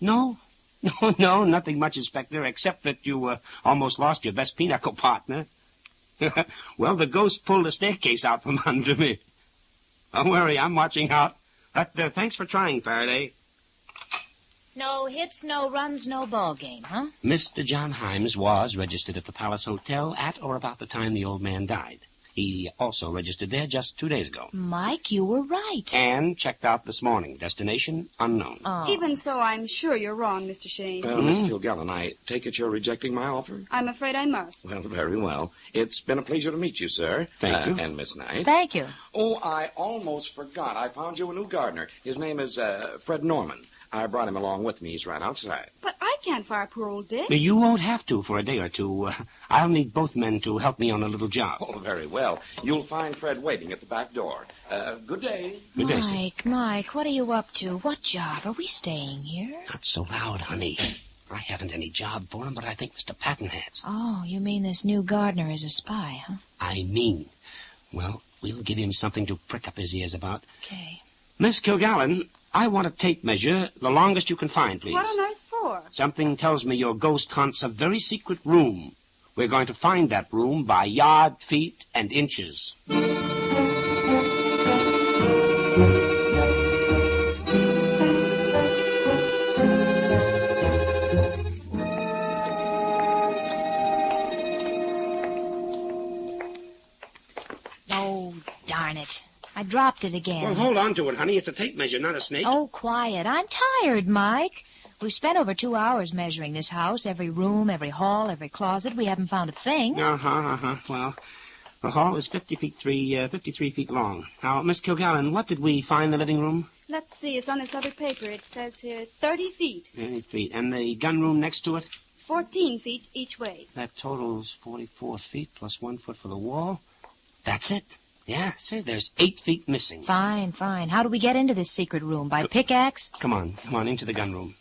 No, nothing much, Inspector, except that you almost lost your best pinochle partner. Well, the ghost pulled the staircase out from under me. Don't worry, I'm watching out. But thanks for trying, Faraday. No hits, no runs, no ball game, huh? Mr. John Himes was registered at the Palace Hotel at or about the time the old man died. He also registered there just 2 days ago. Mike, you were right. And checked out this morning. Destination unknown. Oh. Even so, I'm sure you're wrong, Mr. Shane. Well, Miss Kilgallen, I take it you're rejecting my offer? I'm afraid I must. Well, very well. It's been a pleasure to meet you, sir. Thank you. And Miss Knight. Thank you. Oh, I almost forgot. I found you a new gardener. His name is Fred Norman. I brought him along with me. He's right outside. But I can't fire poor old Dick. You won't have to for a day or two. I'll need both men to help me on a little job. Oh, very well. You'll find Fred waiting at the back door. Good day. Good day, sir. Mike, what are you up to? What job? Are we staying here? Not so loud, honey. I haven't any job for him, but I think Mr. Patton has. Oh, you mean this new gardener is a spy, huh? Well, we'll give him something to prick up his ears about. Okay. Miss Kilgallen, I want a tape measure, the longest you can find, please. What on earth for? Something tells me your ghost haunts a very secret room. We're going to find that room by yard, feet, and inches. Oh, darn it. I dropped it again. Well, hold on to it, honey. It's a tape measure, not a snake. Oh, quiet. I'm tired, Mike. We've spent over 2 hours measuring this house, every room, every hall, every closet. We haven't found a thing. Well, the hall is 53 feet long. Now, Miss Kilgallen, what did we find in the living room? Let's see. It's on this other paper. It says here 30 feet. 30 feet. And the gun room next to it? 14 feet each way. That totals 44 feet plus 1 foot for the wall. That's it. Yeah, sir, there's 8 feet missing. Fine. How do we get into this secret room? By pickaxe? Come on, into the gun room.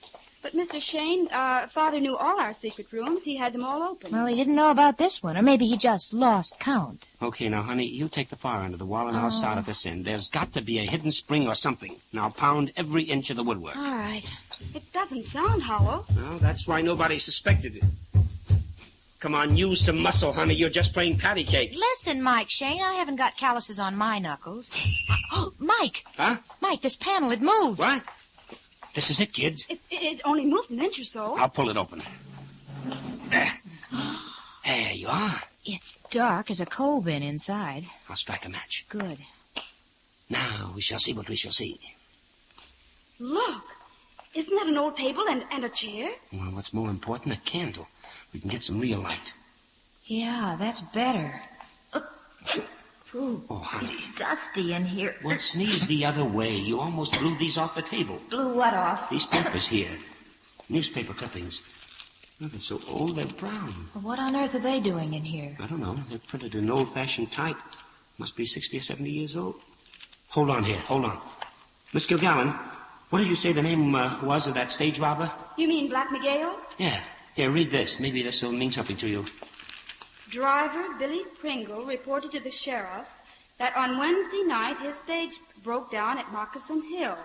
But, Mr. Shane, Father knew all our secret rooms. He had them all open. Well, he didn't know about this one, or maybe he just lost count. Okay, now, honey, you take the far end of the wall, and I'll start at this end. There's got to be a hidden spring or something. Now, pound every inch of the woodwork. All right. It doesn't sound hollow. Well, that's why nobody suspected it. Come on, use some muscle, honey. You're just playing patty cake. Listen, Mike Shane, I haven't got calluses on my knuckles. Oh, Mike! Huh? Mike, this panel, it moved. What? This is it, kids. It only moved an inch or so. I'll pull it open. There you are. It's dark as a coal bin inside. I'll strike a match. Good. Now we shall see what we shall see. Look. Isn't that an old table and a chair? Well, what's more important, a candle. We can get some real light. Yeah, that's better. Ooh, oh, honey. It's dusty in here. Well, sneeze the other way. You almost blew these off the table. Blew what off? These papers here. Newspaper clippings. Oh, they're so old, they're brown. Well, what on earth are they doing in here? I don't know. They're printed in old-fashioned type. Must be 60 or 70 years old. Hold on here. Hold on. Miss Kilgallen, what did you say the name was of that stage robber? You mean Black Miguel? Yeah. Here, read this. Maybe this will mean something to you. Driver Billy Pringle reported to the sheriff that on Wednesday night his stage broke down at Moccasin Hill.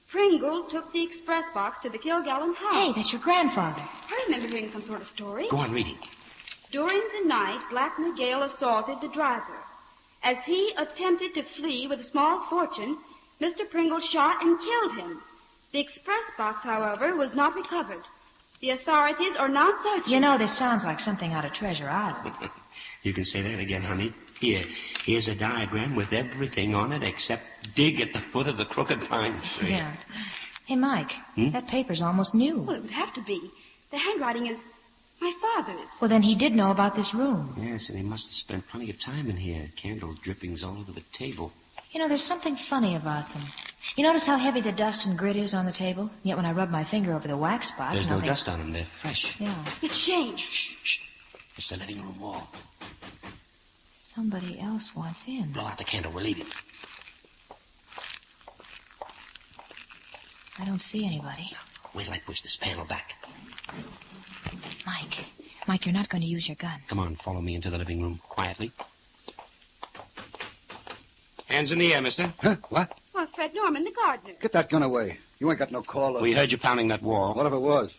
Pringle took the express box to the Kilgallen house. Hey, that's your grandfather. I remember hearing some sort of story. Go on reading. During the night, Black Miguel assaulted the driver. As he attempted to flee with a small fortune, Mr. Pringle shot and killed him. The express box, however, was not recovered. The authorities are now searching. You know, this sounds like something out of Treasure Island. You can say that again, honey. Here's a diagram with everything on it except dig at the foot of the crooked pine tree. Yeah. Hey, Mike, that paper's almost new. Well, it would have to be. The handwriting is my father's. Well, then he did know about this room. Yes, and he must have spent plenty of time in here. Candle drippings all over the table. You know, there's something funny about them. You notice how heavy the dust and grit is on the table? Yet when I rub my finger over the wax spots... There's no dust on them. They're fresh. Yeah. It's Shane. Shh. It's the living room wall. Somebody else wants in. Blow out the candle. We're leaving. I don't see anybody. Wait till I push this panel back. Mike, you're not going to use your gun. Come on, follow me into the living room. Quietly. Hands in the air, mister. Huh? What? Well, Fred Norman, the gardener. Get that gun away. You ain't got no call to... We heard you pounding that wall. What if it was?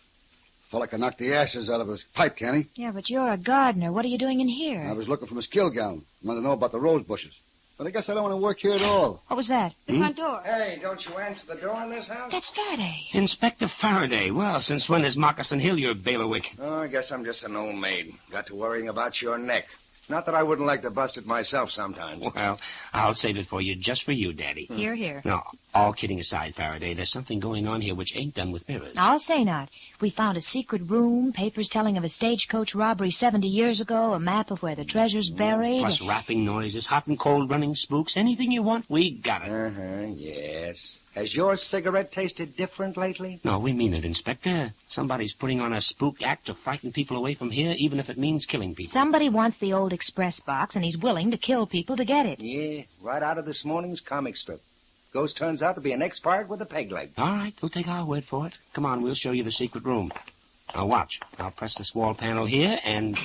Fella can knock the ashes out of his pipe, can he? Yeah, but you're a gardener. What are you doing in here? I was looking for Miss Kilgallen. Wanted to know about the rose bushes. But I guess I don't want to work here at all. What was that? The front door. Hey, don't you answer the door in this house? That's Faraday. Inspector Faraday. Well, since when is Moccasin Hill your bailiwick? Oh, I guess I'm just an old maid. Got to worrying about your neck. Not that I wouldn't like to bust it myself sometimes. Well, I'll save it for you, just for you, Daddy. Here, here. No, all kidding aside, Faraday, there's something going on here which ain't done with mirrors. I'll say not. We found a secret room, papers telling of a stagecoach robbery 70 years ago, a map of where the treasure's buried. Plus rapping noises, hot and cold running spooks, anything you want, we got it. Yes. Has your cigarette tasted different lately? No, we mean it, Inspector. Somebody's putting on a spook act to frighten people away from here, even if it means killing people. Somebody wants the old express box, and he's willing to kill people to get it. Yeah, right out of this morning's comic strip. Ghost turns out to be an expert with a peg leg. All right, we'll take our word for it. Come on, we'll show you the secret room. Now, watch. I'll press this wall panel here, and...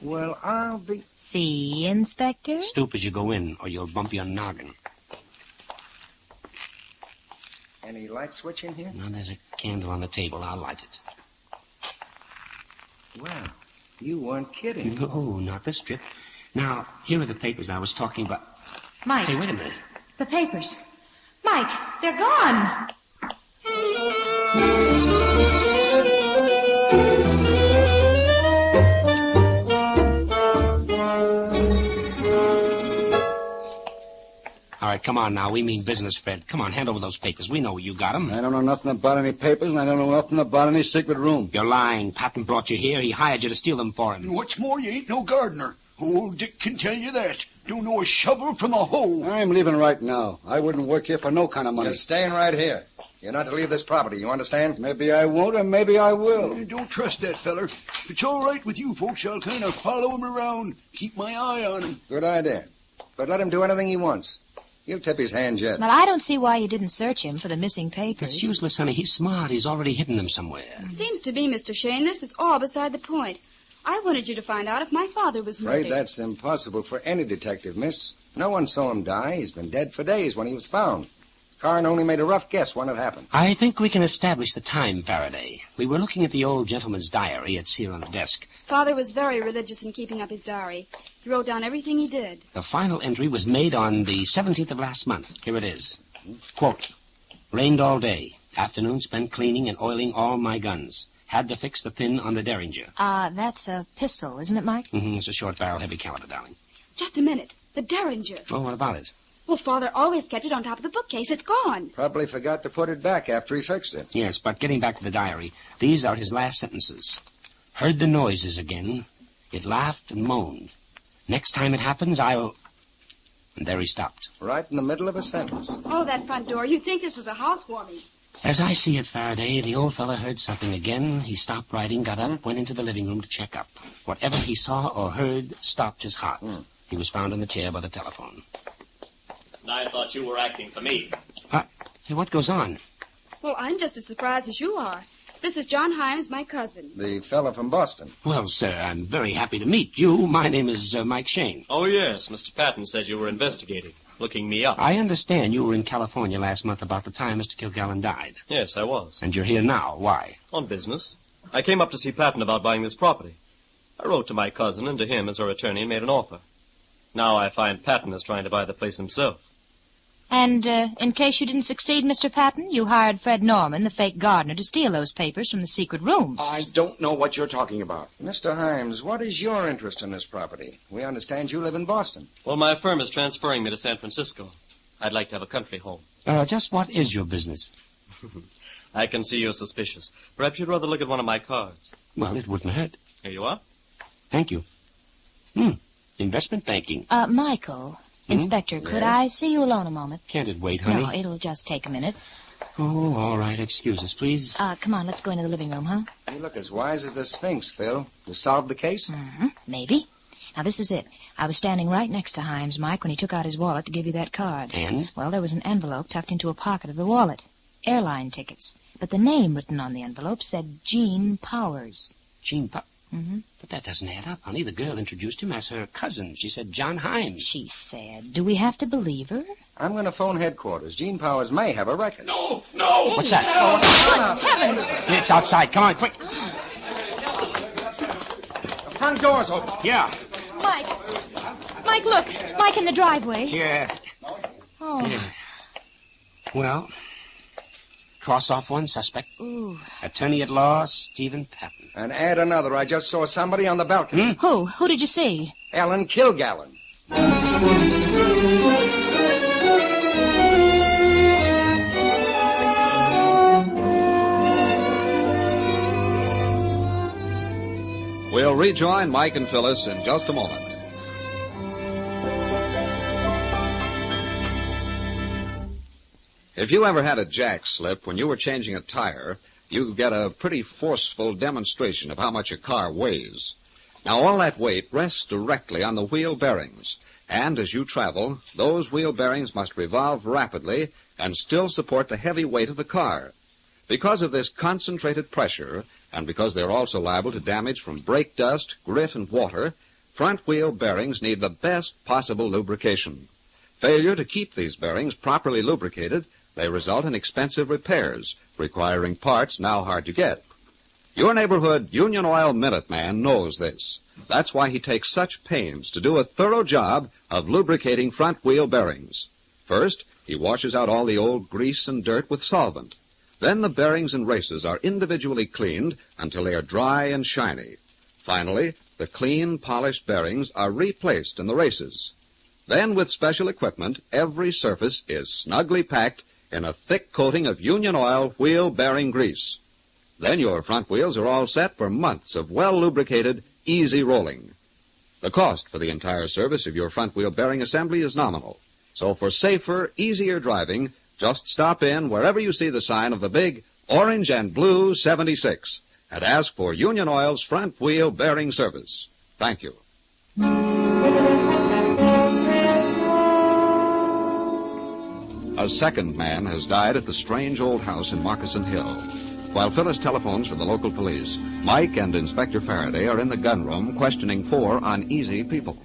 Well, I'll be... See, Inspector? Stoop as you go in, or you'll bump your noggin. Any light switch in here? No, there's a candle on the table. I'll light it. Well, you weren't kidding. No, not this trip. Now, here are the papers I was talking about. Mike. Hey, wait a minute. The papers. Mike, they're gone. All right, come on now. We mean business, Fred. Come on, hand over those papers. We know you got them. I don't know nothing about any papers, and I don't know nothing about any secret room. You're lying. Patton brought you here. He hired you to steal them for him. And what's more, you ain't no gardener. Old Dick can tell you that. Don't know a shovel from a hoe. I'm leaving right now. I wouldn't work here for no kind of money. You're staying right here. You're not to leave this property, you understand? Maybe I won't, or maybe I will. Don't trust that feller. If it's all right with you folks, I'll kind of follow him around. Keep my eye on him. Good idea. But let him do anything he wants. He'll tip his hand yet. But I don't see why you didn't search him for the missing papers. It's useless, honey. He's smart. He's already hidden them somewhere. Seems to me, Mr. Shane, this is all beside the point. I wanted you to find out if my father was Afraid murdered. that's impossible for any detective, miss. No one saw him die. He's been dead for days when he was found. Coroner only made a rough guess when it happened. I think we can establish the time, Faraday. We were looking at the old gentleman's diary. It's here on the desk. Father was very religious in keeping up his diary. He wrote down everything he did. The final entry was made on the 17th of last month. Here it is. Quote, rained all day. Afternoon spent cleaning and oiling all my guns. Had to fix the pin on the Derringer. That's a pistol, isn't it, Mike? Mm-hmm. It's a short barrel, heavy caliber, darling. Just a minute. The Derringer. Oh, what about it? Well, Father always kept it on top of the bookcase. It's gone. Probably forgot to put it back after he fixed it. Yes, but getting back to the diary, these are his last sentences. Heard the noises again. It laughed and moaned. Next time it happens, I'll... And there he stopped. Right in the middle of a sentence. Oh, that front door. You'd think this was a housewarming. As I see it, Faraday, the old fellow heard something again. He stopped writing, got up, went into the living room to check up. Whatever he saw or heard stopped his heart. He was found in the chair by the telephone. And I thought you were acting for me. Hey, what goes on? Well, I'm just as surprised as you are. This is John Himes, my cousin. The fellow from Boston. Well, sir, I'm very happy to meet you. My name is Mike Shane. Oh, yes. Mr. Patton said you were investigating, looking me up. I understand you were in California last month about the time Mr. Kilgallen died. Yes, I was. And you're here now. Why? On business. I came up to see Patton about buying this property. I wrote to my cousin and to him as her attorney and made an offer. Now I find Patton is trying to buy the place himself. And in case you didn't succeed, Mr. Patton, you hired Fred Norman, the fake gardener, to steal those papers from the secret room. I don't know what you're talking about. Mr. Himes, what is your interest in this property? We understand you live in Boston. Well, my firm is transferring me to San Francisco. I'd like to have a country home. Just what is your business? I can see you're suspicious. Perhaps you'd rather look at one of my cards. Well, it wouldn't hurt. Here you are. Thank you. Investment banking. Michael, Inspector, could I see you alone a moment? Can't it wait, honey? No, it'll just take a minute. Oh, all right. Excuse us, please. Come on, let's go into the living room, huh? You look as wise as the Sphinx, Phil. You solved the case? Mm-hmm. Maybe. Now, this is it. I was standing right next to Himes, Mike, when he took out his wallet to give you that card. And? Well, there was an envelope tucked into a pocket of the wallet. Airline tickets. But the name written on the envelope said Gene Powers. Gene Powers? Mm-hmm. But that doesn't add up, honey. The girl introduced him as her cousin. She said John Himes. She said. Do we have to believe her? I'm going to phone headquarters. Gene Powers may have a record. No! What's that? Good heavens! It's outside. Come on, quick. The front door's open. Yeah. Mike, look. Mike in the driveway. Yeah. Oh. Yeah. Well, cross off one suspect. Ooh. Attorney at law, Stephen Patton. And add another. I just saw somebody on the balcony. Who? Who did you see? Ellen Kilgallen. We'll rejoin Mike and Phyllis in just a moment. If you ever had a jack slip when you were changing a tire, you get a pretty forceful demonstration of how much a car weighs. Now, all that weight rests directly on the wheel bearings, and as you travel, those wheel bearings must revolve rapidly and still support the heavy weight of the car. Because of this concentrated pressure, and because they're also liable to damage from brake dust, grit, and water, front wheel bearings need the best possible lubrication. Failure to keep these bearings properly lubricated may result in expensive repairs, requiring parts now hard to get. Your neighborhood Union Oil Minuteman knows this. That's why he takes such pains to do a thorough job of lubricating front wheel bearings. First, he washes out all the old grease and dirt with solvent. Then the bearings and races are individually cleaned until they are dry and shiny. Finally, the clean, polished bearings are replaced in the races. Then, with special equipment, every surface is snugly packed in a thick coating of Union Oil wheel bearing grease. Then your front wheels are all set for months of well-lubricated, easy rolling. The cost for the entire service of your front wheel bearing assembly is nominal. So for safer, easier driving, just stop in wherever you see the sign of the big orange and blue 76 and ask for Union Oil's front wheel bearing service. Thank you. A second man has died at the strange old house in Moccasin Hill. While Phyllis telephones for the local police, Mike and Inspector Faraday are in the gunroom questioning 4 uneasy people.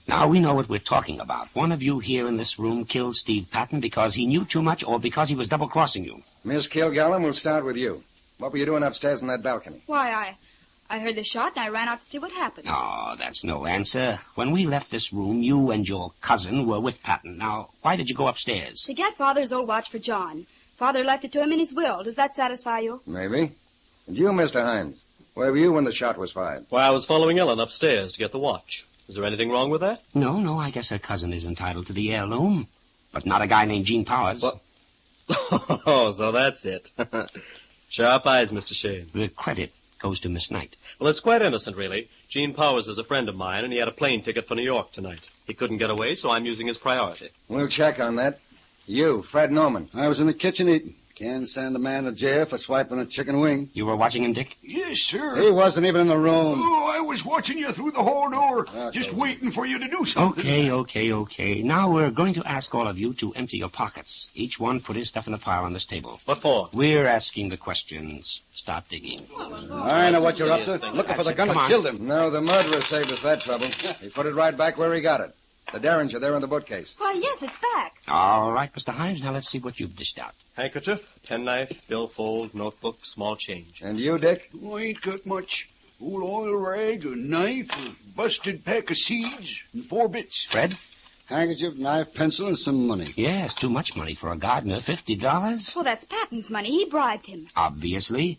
Now we know what we're talking about. One of you here in this room killed Steve Patton because he knew too much or because he was double-crossing you. Miss Kilgallen, we'll start with you. What were you doing upstairs on that balcony? Why, I heard the shot and I ran out to see what happened. Oh, that's no answer. When we left this room, you and your cousin were with Patton. Now, why did you go upstairs? To get Father's old watch for John. Father left it to him in his will. Does that satisfy you? Maybe. And you, Mr. Hines, where were you when the shot was fired? Why, I was following Ellen upstairs to get the watch. Is there anything wrong with that? No, I guess her cousin is entitled to the heirloom. But not a guy named Gene Powers. What? Oh, so that's it. Sharp eyes, Mr. Shane. The credit goes to Miss Knight. Well, it's quite innocent, really. Gene Powers is a friend of mine, and he had a plane ticket for New York tonight. He couldn't get away, so I'm using his priority. We'll check on that. You, Fred Norman. I was in the kitchen eating. Can't send a man to jail for swiping a chicken wing. You were watching him, Dick? Yes, sir. He wasn't even in the room. Oh, I was watching you through the hall door, just waiting for you to do something. Okay. Now we're going to ask all of you to empty your pockets. Each one put his stuff in a pile on this table. What for? We're asking the questions. Start digging. I know what you're up to. Looking for the gun that killed him. No, the murderer saved us that trouble. He put it right back where he got it. The Derringer there in the bookcase. Why, yes, it's back. All right, Mr. Hines, now let's see what you've dished out. Handkerchief, penknife, billfold, notebook, small change. And you, Dick? Oh, I ain't got much. Old oil rag, a knife, a busted pack of seeds, and 4 bits. Fred? Handkerchief, knife, pencil, and some money. Yes, too much money for a gardener. $50? Well, that's Patton's money. He bribed him. Obviously.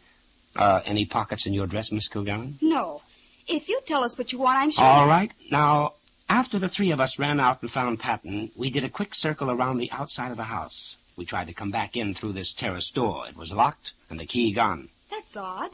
Any pockets in your dress, Miss Kilgallen? No. If you tell us what you want, I'm sure... All right. Now, after the 3 of us ran out and found Patton, we did a quick circle around the outside of the house. We tried to come back in through this terrace door. It was locked and the key gone. That's odd.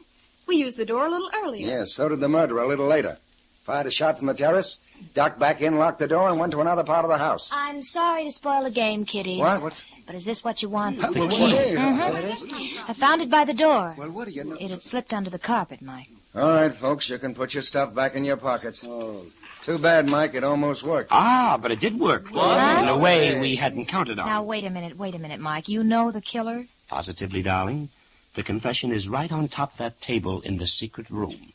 We used the door a little earlier. Yes, so did the murderer a little later. Fired a shot from the terrace, ducked back in, locked the door, and went to another part of the house. I'm sorry to spoil the game, kiddies. What? But is this what you want? The The key. key. I found it by the door. Well, what do you know? It had slipped under the carpet, Mike. All right, folks, you can put your stuff back in your pockets. Oh. Too bad, Mike. It almost worked. Ah, but it did work. What? In a way we hadn't counted on. Now, wait a minute, Mike. You know the killer? Positively, darling. The confession is right on top of that table in the secret room.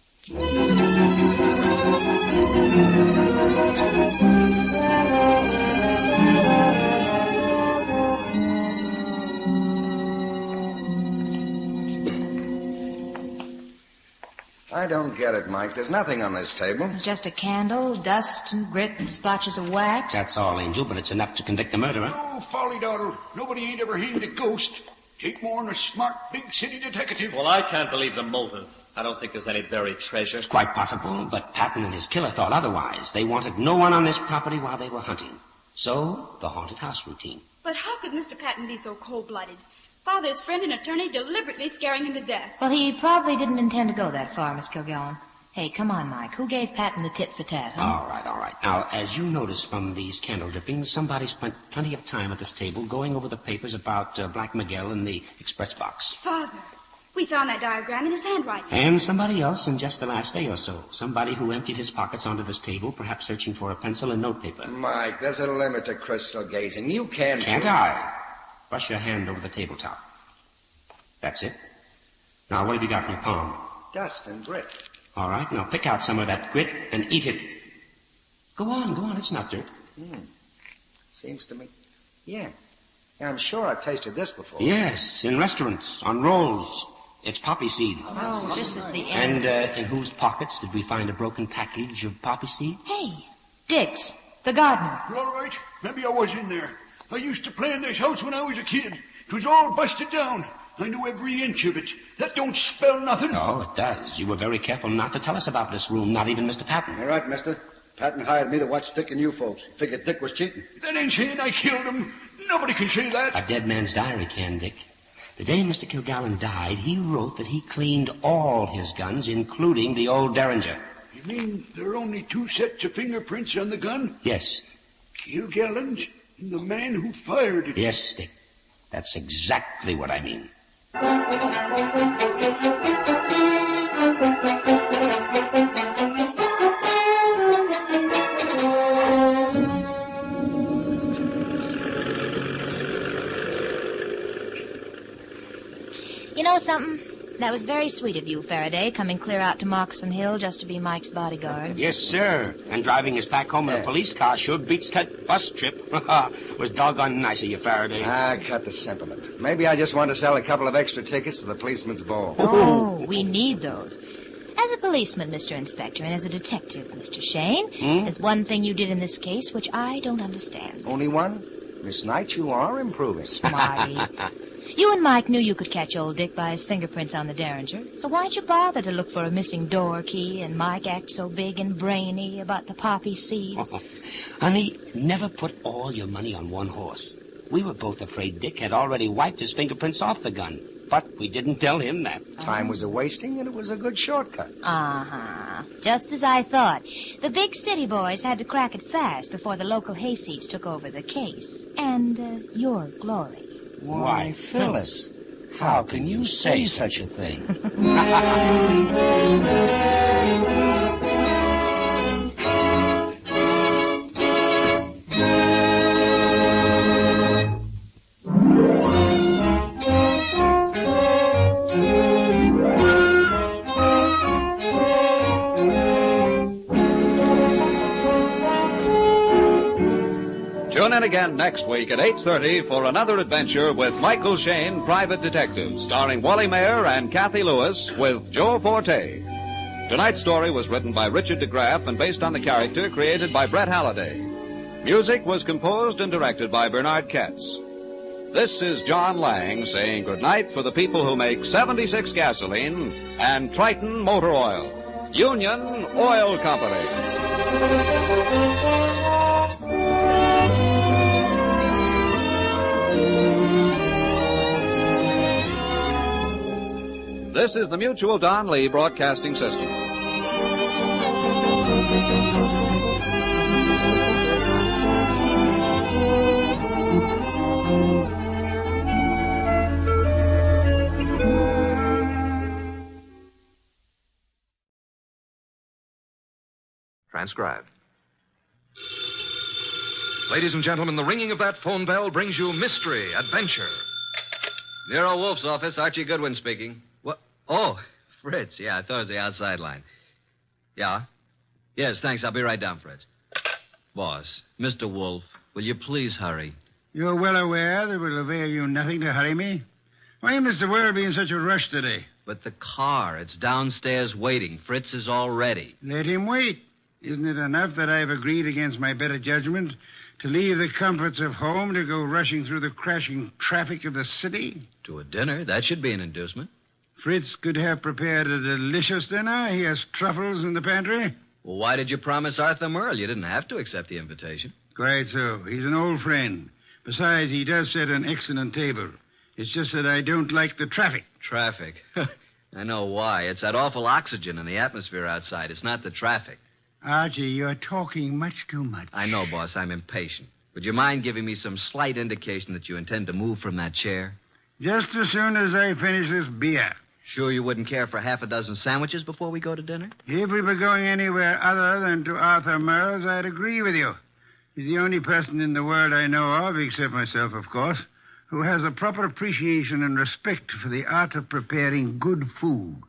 I don't get it, Mike. There's nothing on this table. Just a candle, dust and grit and splotches of wax. That's all, Angel, but it's enough to convict the murderer. Oh, folly, daughter. Nobody ain't ever hanged a ghost. Take more than a smart, big city detective. Well, I can't believe the motive. I don't think there's any buried treasure. It's quite possible, but Patton and his killer thought otherwise. They wanted no one on this property while they were hunting. So, the haunted house routine. But how could Mr. Patton be so cold-blooded? Father's friend and attorney deliberately scaring him to death. Well, he probably didn't intend to go that far, Miss Kilgallen. Hey, come on, Mike. Who gave Patton the tit for tat, huh? All right. Now, as you notice from these candle drippings, somebody spent plenty of time at this table going over the papers about Black Miguel and the express box. Father, we found that diagram in his handwriting. And somebody else in just the last day or so. Somebody who emptied his pockets onto this table, perhaps searching for a pencil and notepaper. Mike, there's a limit to crystal gazing. You can't... Can't I? Brush your hand over the tabletop. That's it. Now, what have you got in your palm? Dust and grit. All right, now pick out some of that grit and eat it. Go on, it's not dirt. Seems to me... Yeah, I'm sure I've tasted this before. Yes, in restaurants, on rolls. It's poppy seed. Oh, this is the end. And in whose pockets did we find a broken package of poppy seed? Hey, Dick's, the gardener. All right. Maybe I was in there. I used to play in this house when I was a kid. It was all busted down. I knew every inch of it. That don't spell nothing. Oh, it does. You were very careful not to tell us about this room, not even Mr. Patton. You're right, mister. Patton hired me to watch Dick and you folks. Figured Dick was cheating. That ain't saying I killed him. Nobody can say that. A dead man's diary can, Dick. The day Mr. Kilgallen died, he wrote that he cleaned all his guns, including the old Derringer. You mean there are only 2 sets of fingerprints on the gun? Yes. Kilgallen's and the man who fired it. Yes, Dick. That's exactly what I mean. That was very sweet of you, Faraday, coming clear out to Moccasin Hill just to be Mike's bodyguard. Yes, sir. And driving us back home in a police car sure beats that bus trip. Was doggone nice of you, Faraday. Cut the sentiment. Maybe I just want to sell a couple of extra tickets to the policeman's ball. Oh, we need those. As a policeman, Mr. Inspector, and as a detective, Mr. Shane, there's one thing you did in this case which I don't understand. Only one? Miss Knight, you are improving. Smarty. You and Mike knew you could catch old Dick by his fingerprints on the Derringer, so why'd you bother to look for a missing door key and Mike act so big and brainy about the poppy seeds? Honey, never put all your money on one horse. We were both afraid Dick had already wiped his fingerprints off the gun, but we didn't tell him that. Time was a-wasting, and it was a good shortcut. Uh-huh. Just as I thought. The big city boys had to crack it fast before the local hayseeds took over the case. And your glory. Why, Phyllis, how can you say such a thing? Tune in again next week at 8:30 for another adventure with Michael Shane, Private Detective, starring Wally Mayer and Kathy Lewis with Joe Forte. Tonight's story was written by Richard DeGraff and based on the character created by Brett Halliday. Music was composed and directed by Bernard Ketz. This is John Lang saying goodnight for the people who make 76 gasoline and Triton Motor Oil. Union Oil Company. This is the Mutual Don Lee Broadcasting System. Transcribed. Ladies and gentlemen, the ringing of that phone bell brings you mystery, adventure. Nero Wolf's office, Archie Goodwin speaking. What? Oh, Fritz. Yeah, I thought it was the outside line. Yeah? Yes, thanks. I'll be right down, Fritz. Boss, Mr. Wolf, will you please hurry? You're well aware that it will avail you nothing to hurry me. Why, Mr. Werribee, in such a rush today? But the car, it's downstairs waiting. Fritz is all ready. Let him wait. Isn't it enough that I've agreed against my better judgment to leave the comforts of home to go rushing through the crashing traffic of the city? To a dinner? That should be an inducement. Fritz could have prepared a delicious dinner. He has truffles in the pantry. Well, why did you promise Arthur Merle? You didn't have to accept the invitation. Quite so. He's an old friend. Besides, he does set an excellent table. It's just that I don't like the traffic. Traffic? I know why. It's that awful oxygen in the atmosphere outside. It's not the traffic. Archie, you're talking much too much. I know, boss. I'm impatient. Would you mind giving me some slight indication that you intend to move from that chair? Just as soon as I finish this beer. Sure you wouldn't care for half a dozen sandwiches before we go to dinner? If we were going anywhere other than to Arthur Merle's, I'd agree with you. He's the only person in the world I know of, except myself, of course, who has a proper appreciation and respect for the art of preparing good food.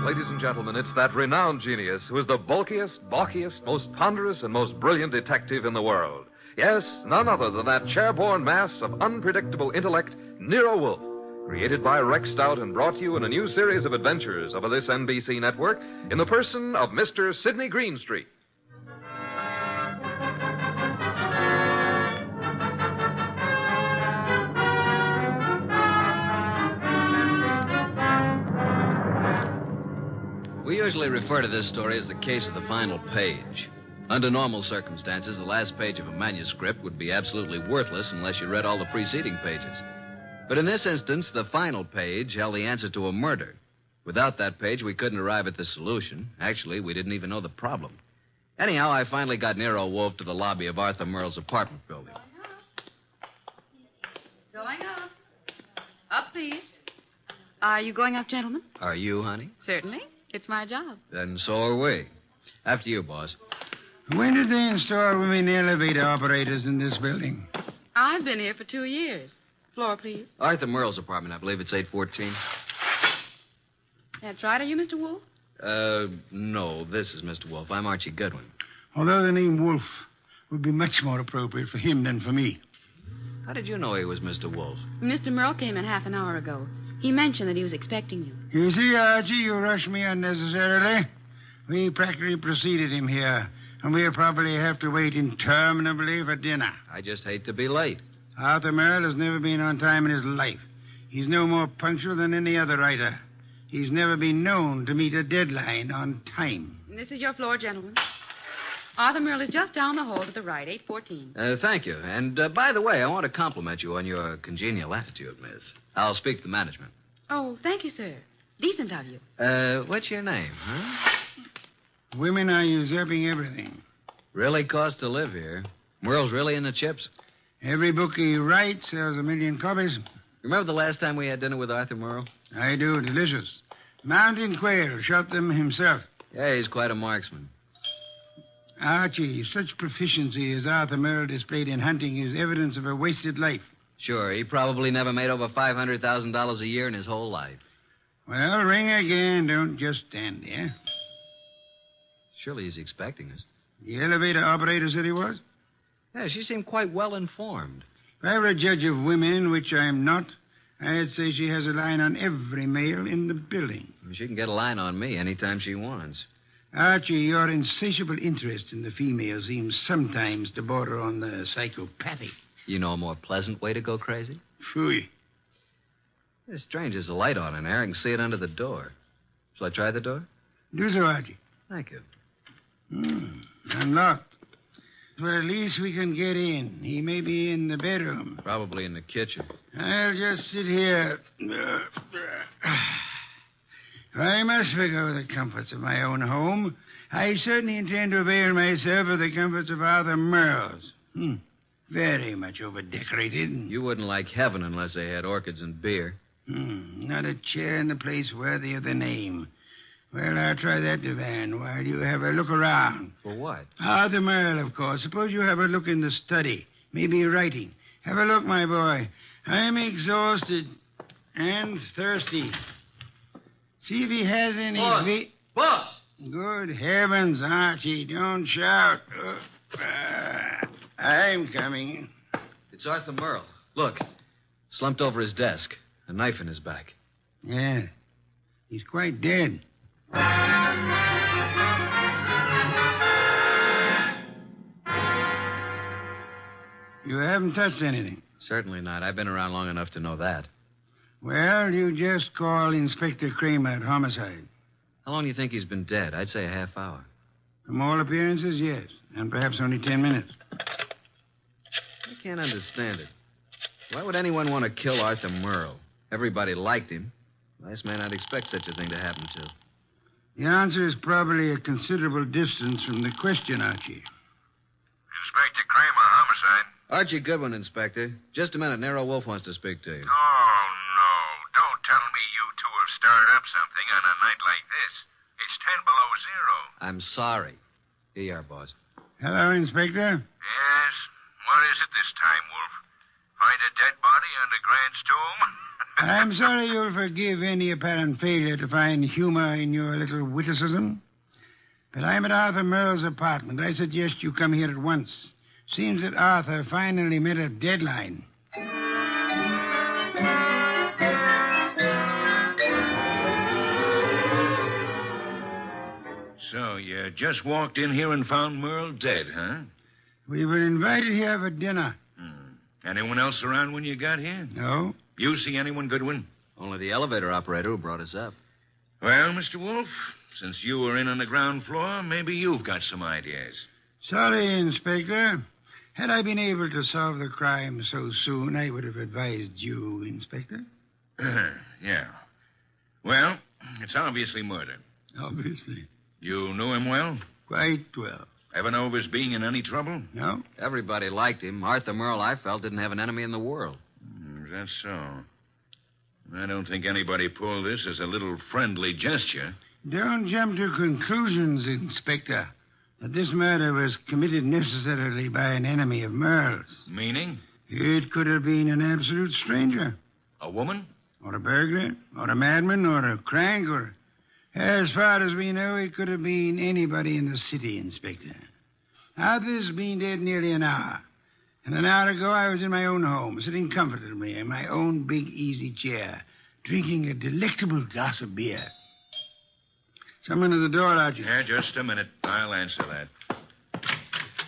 Ladies and gentlemen, it's that renowned genius who is the bulkiest, balkiest, most ponderous, and most brilliant detective in the world. Yes, none other than that chair-borne mass of unpredictable intellect, Nero Wolfe, created by Rex Stout and brought to you in a new series of adventures over this NBC network in the person of Mr. Sidney Greenstreet. We usually refer to this story as the case of the final page. Under normal circumstances, the last page of a manuscript would be absolutely worthless unless you read all the preceding pages. But in this instance, the final page held the answer to a murder. Without that page, we couldn't arrive at the solution. Actually, we didn't even know the problem. Anyhow, I finally got Nero Wolfe to the lobby of Arthur Merle's apartment building. Going up. Up, please. Are you going up, gentlemen? Are you, honey? Certainly. It's my job. Then so are we. After you, boss. When did they install women elevator operators in this building? I've been here for 2 years. Floor, please. Arthur Merle's apartment, I believe it's 814. That's right. Are you Mr. Wolf? No, this is Mr. Wolf. I'm Archie Goodwin. Although the name Wolf would be much more appropriate for him than for me. How did you know he was Mr. Wolf? Mr. Merle came in half an hour ago. He mentioned that he was expecting you. You see, Archie, you rushed me unnecessarily. We practically preceded him here, and we'll probably have to wait interminably for dinner. I just hate to be late. Arthur Merle has never been on time in his life. He's no more punctual than any other writer. He's never been known to meet a deadline on time. This is your floor, gentlemen. Arthur Merle is just down the hall to the right, 814. Thank you. And by the way, I want to compliment you on your congenial attitude, miss. I'll speak to the management. Oh, thank you, sir. Decent of you. What's your name, huh? Women are usurping everything. Really costs to live here. Merle's really in the chips. Every book he writes sells 1 million copies. Remember the last time we had dinner with Arthur Merle? I do. Delicious. Mountain quail. Shot them himself. Yeah, he's quite a marksman. Archie, such proficiency as Arthur Merle displayed in hunting is evidence of a wasted life. Sure, he probably never made over $500,000 a year in his whole life. Well, ring again. Don't just stand there. Surely he's expecting us. The elevator operator said he was? Yeah, she seemed quite well informed. If I were a judge of women, which I am not, I'd say she has a line on every male in the building. She can get a line on me anytime she wants. Archie, your insatiable interest in the female seems sometimes to border on the psychopathic. You know a more pleasant way to go crazy? Phooey. It's strange. There's a light on in there. I can see it under the door. Shall I try the door? Do so, Archie. Thank you. Unlocked. Well, at least we can get in. He may be in the bedroom. Probably in the kitchen. I'll just sit here. I must forgo the comforts of my own home. I certainly intend to avail myself of the comforts of Arthur Merle's. Very much overdecorated. You wouldn't like heaven unless they had orchids and beer. Not a chair in the place worthy of the name. Well, I'll try that divan while you have a look around. For what? Arthur Merle, of course. Suppose you have a look in the study. Maybe writing. Have a look, my boy. I'm exhausted and thirsty. See if he has any... Boss! Good heavens, Archie, don't shout. I'm coming. It's Arthur Merle. Look, slumped over his desk, a knife in his back. Yeah, he's quite dead. You haven't touched anything? Certainly not. I've been around long enough to know that. Well, you just call Inspector Kramer at homicide. How long do you think he's been dead? I'd say a half hour. From all appearances, yes. And perhaps only 10 minutes. I can't understand it. Why would anyone want to kill Arthur Merle? Everybody liked him. Last man I'd expect such a thing to happen to. The answer is probably a considerable distance from the question, Archie. Inspector Kramer, homicide. Archie Goodwin, Inspector. Just a minute. Nero Wolf wants to speak to you. Oh, no. Don't tell me you two have stirred up something on a night like this. It's 10 below zero. I'm sorry. Here you are, boss. Hello, Inspector. Yes? What is it this time, Wolf? Find a dead body on the Grant's tomb? I'm sorry you'll forgive any apparent failure to find humor in your little witticism. But I'm at Arthur Merle's apartment. I suggest you come here at once. Seems that Arthur finally met a deadline. So you just walked in here and found Merle dead, huh? We were invited here for dinner. Anyone else around when you got here? No. You see anyone, Goodwin? Only the elevator operator who brought us up. Well, Mr. Wolf, since you were in on the ground floor, maybe you've got some ideas. Sorry, Inspector. Had I been able to solve the crime so soon, I would have advised you, Inspector. Yeah. Well, it's obviously murder. Obviously. You knew him well? Quite well. Ever know of his being in any trouble? No. Everybody liked him. Arthur Merle, I felt, didn't have an enemy in the world. Is that so? I don't think anybody pulled this as a little friendly gesture. Don't jump to conclusions, Inspector, that this murder was committed necessarily by an enemy of Merle's. Meaning? It could have been an absolute stranger. A woman? Or a burglar, or a madman, or a crank, or... As far as we know, it could have been anybody in the city, Inspector. Arthur's been dead nearly an hour. And an hour ago, I was in my own home, sitting comfortably in my own big, easy chair, drinking a delectable glass of beer. Someone at the door, Archie. Yeah, just a minute. I'll answer that.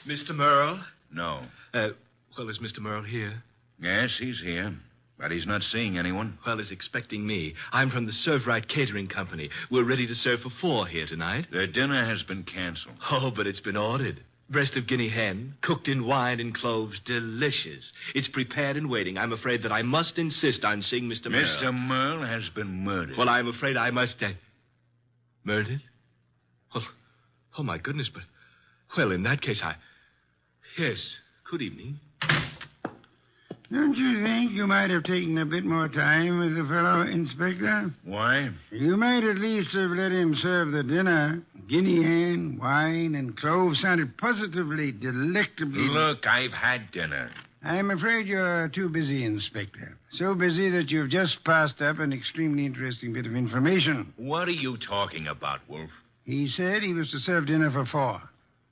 Mr. Merle? No. Well, is Mr. Merle here? Yes, he's here. But he's not seeing anyone. Well, he's expecting me. I'm from the Serve Right Catering Company. We're ready to serve for 4 here tonight. The dinner has been canceled. Oh, but it's been ordered. Breast of guinea hen, cooked in wine and cloves, delicious. It's prepared and waiting. I'm afraid that I must insist on seeing Mr. Merle. Mr. Merle has been murdered. Well, I'm afraid I must... Murdered? Well, oh, my goodness, but... Well, in that case, Yes, good evening. Don't you think you might have taken a bit more time with the fellow, Inspector? Why? You might at least have let him serve the dinner. Guinea hen, wine, and cloves sounded positively delectably... Look, I've had dinner. I'm afraid you're too busy, Inspector. So busy that you've just passed up an extremely interesting bit of information. What are you talking about, Wolf? He said he was to serve dinner for 4.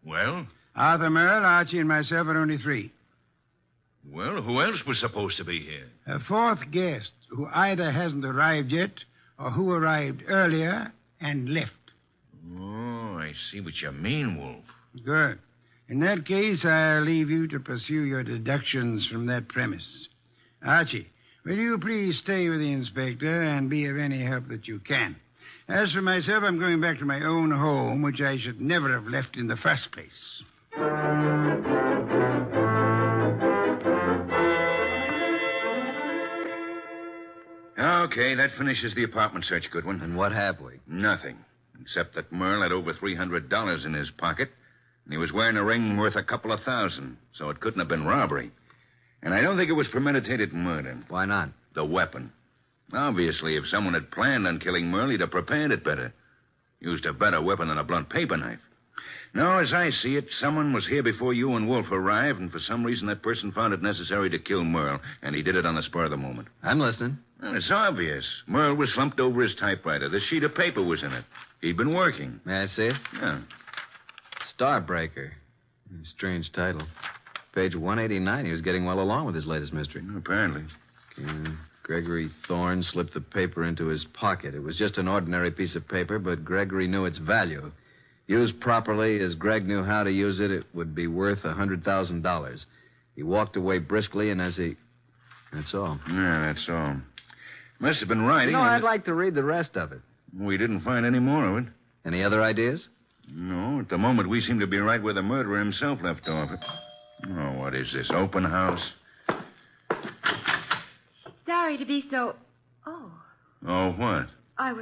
Well? Arthur Merle, Archie, and myself are only 3. Well, who else was supposed to be here? A 4th guest who either hasn't arrived yet or who arrived earlier and left. Oh, I see what you mean, Wolf. Good. In that case, I'll leave you to pursue your deductions from that premise. Archie, will you please stay with the inspector and be of any help that you can? As for myself, I'm going back to my own home, which I should never have left in the first place. Okay, that finishes the apartment search, Goodwin. And what have we? Nothing. Except that Merle had over $300 in his pocket, and he was wearing a ring worth a couple of $1,000, so it couldn't have been robbery. And I don't think it was premeditated murder. Why not? The weapon. Obviously, if someone had planned on killing Merle, he'd have prepared it better. Used a better weapon than a blunt paper knife. No, as I see it, someone was here before you and Wolf arrived, and for some reason that person found it necessary to kill Merle, and he did it on the spur of the moment. I'm listening. Well, it's obvious. Merle was slumped over his typewriter. The sheet of paper was in it. He'd been working. May I see it? Yeah. Starbreaker. Strange title. Page 189. He was getting well along with his latest mystery. Apparently. Gregory Thorne slipped the paper into his pocket. It was just an ordinary piece of paper, but Gregory knew its value. Used properly, as Greg knew how to use it, it would be worth $100,000. He walked away briskly, and as he... That's all. Yeah, that's all. Must have been writing. No, I'd like to read the rest of it. We didn't find any more of it. Any other ideas? No, at the moment we seem to be right where the murderer himself left off. Oh, what is this, open house? Sorry to be so... Oh. Oh, what? I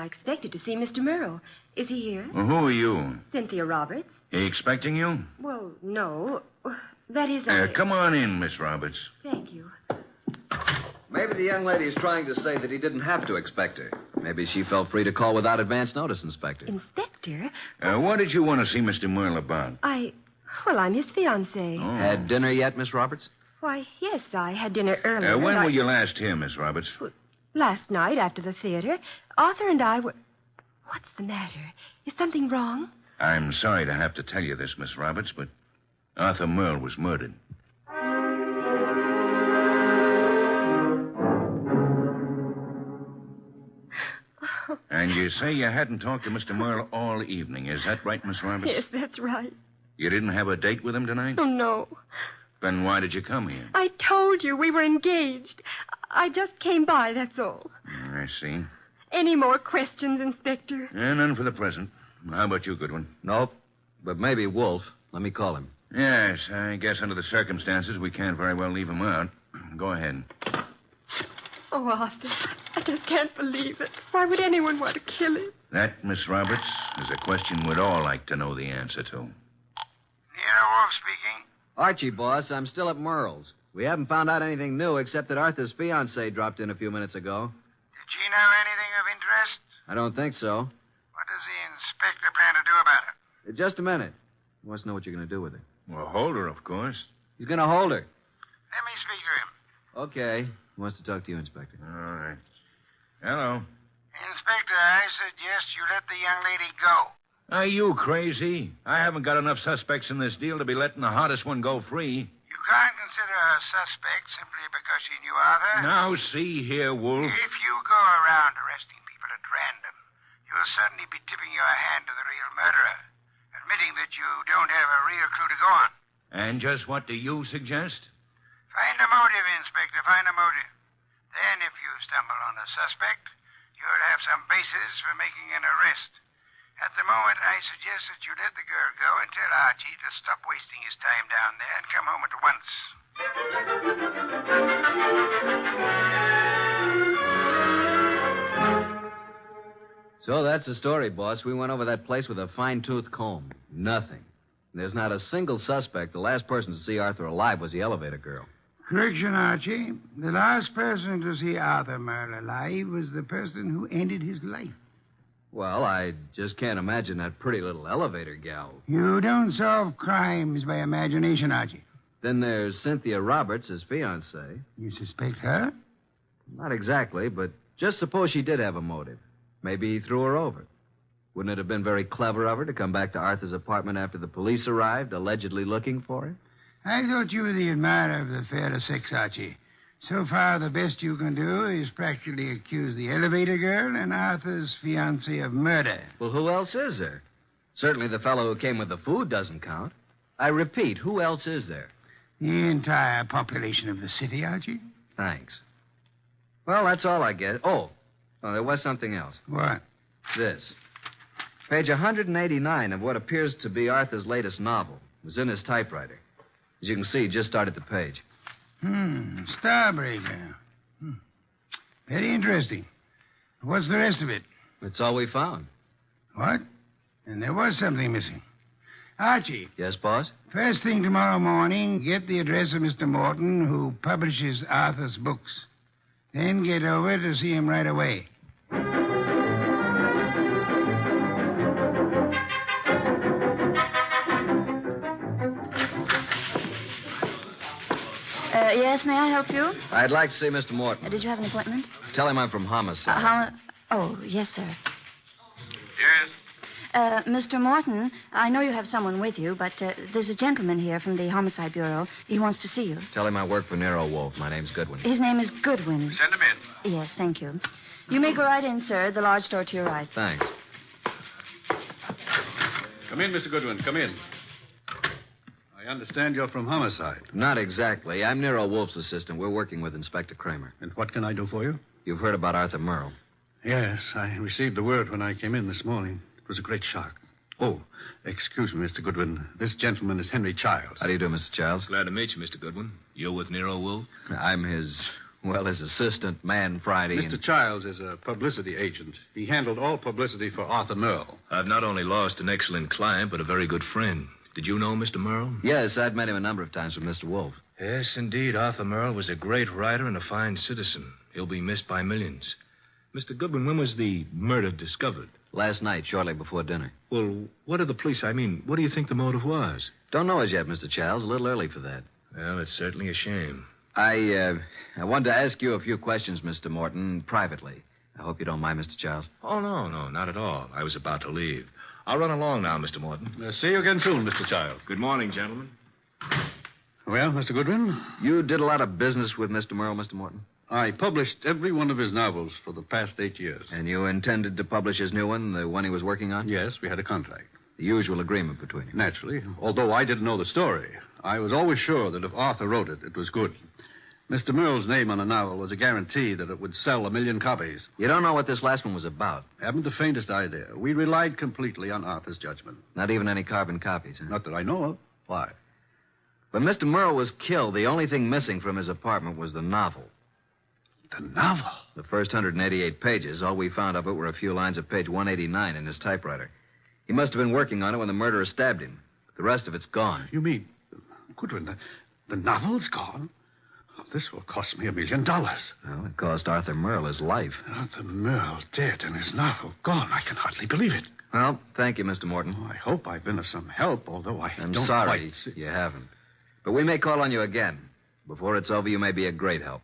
expected to see Mr. Merle. Is he here? Well, who are you? Cynthia Roberts. He expecting you? Well, no. That is... Come on in, Miss Roberts. Thank you. Maybe the young lady is trying to say that he didn't have to expect her. Maybe she felt free to call without advance notice, Inspector. Inspector? What did you want to see Mr. Merle about? Well, I'm his fiancée. Oh. Had dinner yet, Miss Roberts? Why, yes, I had dinner earlier. When were you last here, Miss Roberts? Last night after the theater. Arthur and I were... What's the matter? Is something wrong? I'm sorry to have to tell you this, Miss Roberts, but Arthur Merle was murdered. And you say you hadn't talked to Mr. Merle all evening. Is that right, Miss Roberts? Yes, that's right. You didn't have a date with him tonight? Oh, no. Then why did you come here? I told you we were engaged. I just came by, that's all. I see. Any more questions, Inspector? None for the present. How about you, Goodwin? Nope. But maybe Wolf. Let me call him. Yes, I guess under the circumstances, we can't very well leave him out. Go ahead. Oh, Arthur, I just can't believe it. Why would anyone want to kill him? That, Miss Roberts, is a question we'd all like to know the answer to. Yeah, Wolf speaking. Archie, boss, I'm still at Merle's. We haven't found out anything new except that Arthur's fiancée dropped in a few minutes ago. Did she know anything of interest? I don't think so. What does the inspector plan to do about it? Just a minute. He wants to know what you're going to do with her. Well, hold her, of course. He's going to hold her. Let me speak to him. Okay. He wants to talk to you, Inspector. All right. Hello. Inspector, I suggest you let the young lady go. Are you crazy? I haven't got enough suspects in this deal to be letting the hottest one go free. You can't consider her a suspect simply because she knew Arthur. Now, see here, Wolf. If you go around arresting people at random, you'll suddenly be tipping your hand to the real murderer, admitting that you don't have a real clue to go on. And just what do you suggest? Find a motive, Inspector, find a motive. Then, if you stumble on a suspect, you'll have some basis for making an arrest. At the moment, I suggest that you let the girl go and tell Archie to stop wasting his time down there and come home at once. So that's the story, boss. We went over that place with a fine-tooth comb. Nothing. There's not a single suspect. The last person to see Arthur alive was the elevator girl. Correction, Archie. The last person to see Arthur Merle alive was the person who ended his life. Well, I just can't imagine that pretty little elevator gal. You don't solve crimes by imagination, Archie. Then there's Cynthia Roberts, his fiancée. You suspect her? Not exactly, but just suppose she did have a motive. Maybe he threw her over. Wouldn't it have been very clever of her to come back to Arthur's apartment after the police arrived, allegedly looking for her? I thought you were the admirer of the fairer sex, Archie. So far, the best you can do is practically accuse the elevator girl and Arthur's fiancée of murder. Well, who else is there? Certainly the fellow who came with the food doesn't count. I repeat, who else is there? The entire population of the city, Archie. Thanks. Well, that's all I guess. Oh, there was something else. What? This. Page 189 of what appears to be Arthur's latest novel. It was in his typewriter. As you can see, just started the page. Starbreaker. Very interesting. What's the rest of it? That's all we found. What? And there was something missing. Archie. Yes, boss? First thing tomorrow morning, get the address of Mr. Morton, who publishes Arthur's books. Then get over to see him right away. Yes, may I help you? I'd like to see Mr. Morton. Did you have an appointment? Tell him I'm from Homicide. Oh, yes, sir. Yes? Mr. Morton, I know you have someone with you, but there's a gentleman here from the Homicide Bureau. He wants to see you. Tell him I work for Nero Wolf. My name's Goodwin. His name is Goodwin. Send him in. Yes, thank you. You may go right in, sir. The large door to your right. Thanks. Come in, Mr. Goodwin. Come in. I understand you're from Homicide. Not exactly. I'm Nero Wolf's assistant. We're working with Inspector Kramer. And what can I do for you? You've heard about Arthur Merle. Yes, I received the word when I came in this morning. It was a great shock. Oh, excuse me, Mr. Goodwin. This gentleman is Henry Childs. How do you do, Mr. Childs? Glad to meet you, Mr. Goodwin. You're with Nero Wolf? I'm his assistant, man Friday. Mr. Childs is a publicity agent. He handled all publicity for Arthur Merle. I've not only lost an excellent client, but a very good friend. Did you know Mr. Merle? Yes, I'd met him a number of times with Mr. Wolf. Yes, indeed. Arthur Merle was a great writer and a fine citizen. He'll be missed by millions. Mr. Goodwin, when was the murder discovered? Last night, shortly before dinner. Well, what did the police, what do you think the motive was? Don't know as yet, Mr. Childs. A little early for that. Well, it's certainly a shame. I wanted to ask you a few questions, Mr. Morton, privately. I hope you don't mind, Mr. Childs. Oh, no, not at all. I was about to leave. I'll run along now, Mr. Morton. See you again soon, Mr. Childs. Good morning, gentlemen. Well, Mr. Goodwin? You did a lot of business with Mr. Merle, Mr. Morton? I published every one of his novels for the past 8 years. And you intended to publish his new one, the one he was working on? Yes, we had a contract. The usual agreement between you. Naturally. Although I didn't know the story, I was always sure that if Arthur wrote it, it was good. Mr. Merle's name on a novel was a guarantee that it would sell 1 million copies. You don't know what this last one was about? Haven't the faintest idea. We relied completely on Arthur's judgment. Not even any carbon copies, huh? Not that I know of. Why? When Mr. Merle was killed, the only thing missing from his apartment was the novel. The novel? The first 188 pages. All we found of it were a few lines of page 189 in his typewriter. He must have been working on it when the murderer stabbed him. The rest of it's gone. You mean, Goodwin, the novel's gone? this will cost me $1 million. Well, it cost Arthur Merle his life. Arthur Merle dead and his novel gone. I can hardly believe it. Well, thank you, Mr. Morton. Oh, I hope I've been of some help, although I'm don't sorry quite see... you haven't. But we may call on you again. Before it's over, you may be a great help.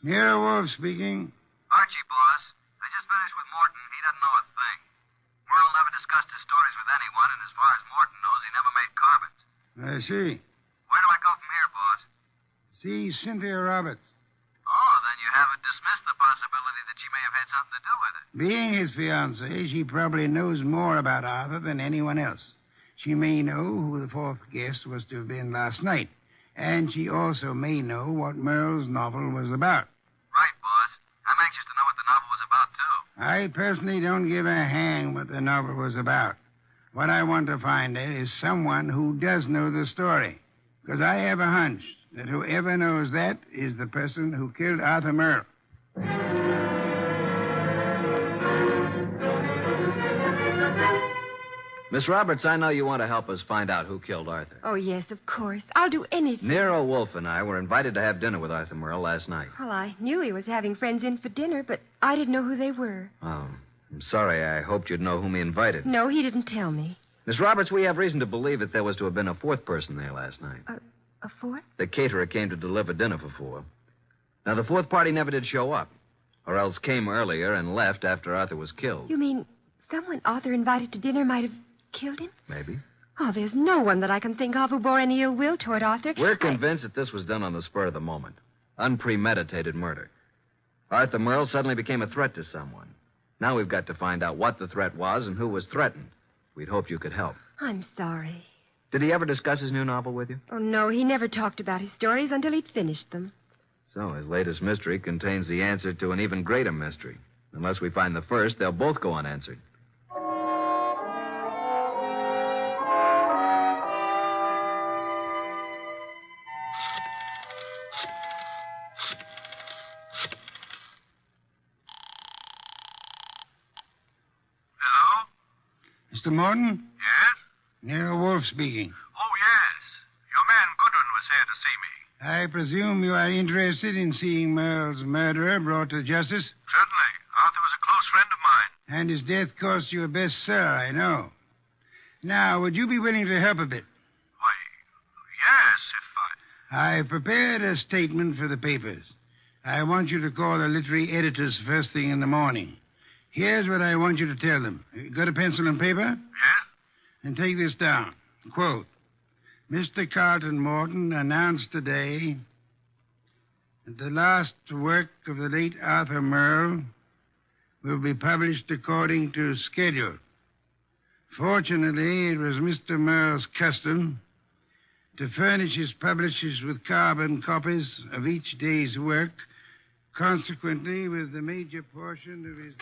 Nero Wolf speaking. Archie, boss. I just finished with Morton. He doesn't know a thing. Merle never discussed his stories with anyone, and as far as Morton knows, he never made carbons. I see. Where do I go from here, boss? See Cynthia Roberts. Oh, then you haven't dismissed the possibility that she may have had something to do with it. Being his fiancée, she probably knows more about Arthur than anyone else. She may know who the fourth guest was to have been last night. And she also may know what Merle's novel was about. Right, boss. I'm anxious to know what the novel was about, too. I personally don't give a hang what the novel was about. What I want to find out is someone who does know the story. Because I have a hunch that whoever knows that is the person who killed Arthur Merle. Miss Roberts, I know you want to help us find out who killed Arthur. Oh, yes, of course. I'll do anything. Nero Wolf and I were invited to have dinner with Arthur Merle last night. Well, I knew he was having friends in for dinner, but I didn't know who they were. Oh, I'm sorry. I hoped you'd know whom he invited. No, he didn't tell me. Miss Roberts, we have reason to believe that there was to have been a fourth person there last night. A fourth? The caterer came to deliver dinner for 4. Now, the fourth party never did show up, or else came earlier and left after Arthur was killed. You mean someone Arthur invited to dinner might have killed him? Maybe. Oh, there's no one that I can think of who bore any ill will toward Arthur. We're convinced that this was done on the spur of the moment. Unpremeditated murder. Arthur Merle suddenly became a threat to someone. Now we've got to find out what the threat was and who was threatened. We'd hoped you could help. I'm sorry. Did he ever discuss his new novel with you? Oh, no, he never talked about his stories until he'd finished them. So his latest mystery contains the answer to an even greater mystery. Unless we find the first, they'll both go unanswered. Mr. Morton? Yes? Nero Wolf speaking. Oh, yes. Your man Goodwin was here to see me. I presume you are interested in seeing Merle's murderer brought to justice? Certainly. Arthur was a close friend of mine. And his death cost you a bestseller, I know. Now, would you be willing to help a bit? Why, yes, if I prepared a statement for the papers. I want you to call the literary editors first thing in the morning. Here's what I want you to tell them. You got a pencil and paper? Yes. And take this down. Quote, Mr. Carlton Morton announced today that the last work of the late Arthur Merle will be published according to schedule. Fortunately, it was Mr. Merle's custom to furnish his publishers with carbon copies of each day's work. Consequently, with the major portion of his...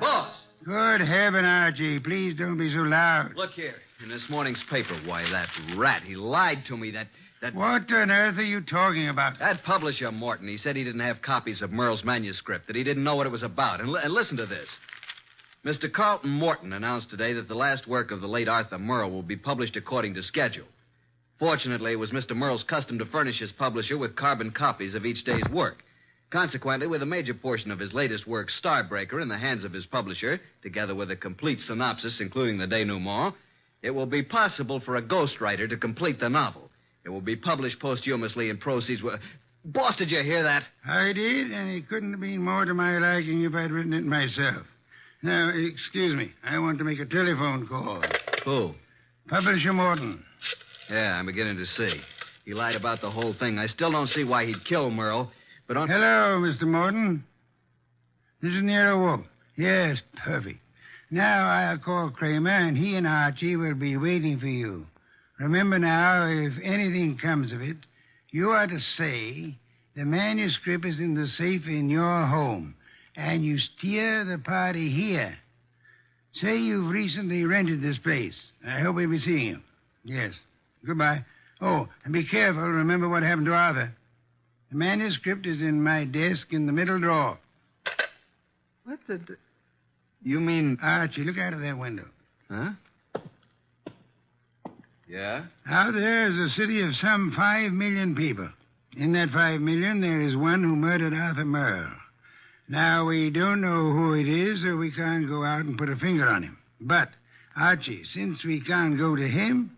Boss! Good heaven, Archie. Please don't be so loud. Look here. In this morning's paper, why, that rat, he lied to me. That... What on earth are you talking about? That publisher, Morton, he said he didn't have copies of Merle's manuscript, that he didn't know what it was about. And listen to this. Mr. Carlton Morton announced today that the last work of the late Arthur Merle will be published according to schedule. Fortunately, it was Mr. Merle's custom to furnish his publisher with carbon copies of each day's work. Consequently, with a major portion of his latest work, Starbreaker, in the hands of his publisher, together with a complete synopsis, including the denouement, it will be possible for a ghostwriter to complete the novel. It will be published posthumously and proceeds with... Boss, did you hear that? I did, and it couldn't have been more to my liking if I'd written it myself. Now, excuse me. I want to make a telephone call. Who? Publisher Morton. Yeah, I'm beginning to see. He lied about the whole thing. I still don't see why he'd kill Merle, but on... Hello, Mr. Morton. This is Nero Wolf. Yes, perfect. Now I'll call Kramer, and he and Archie will be waiting for you. Remember now, if anything comes of it, you are to say the manuscript is in the safe in your home, and you steer the party here. Say you've recently rented this place. I hope we'll be seeing you. Yes. Goodbye. Oh, and be careful. Remember what happened to Arthur. The manuscript is in my desk in the middle drawer. What the... You mean... Archie, look out of that window. Huh? Yeah? Out there is a city of some 5 million people. In that 5 million, there is one who murdered Arthur Merle. Now, we don't know who it is, so we can't go out and put a finger on him. But, Archie, since we can't go to him,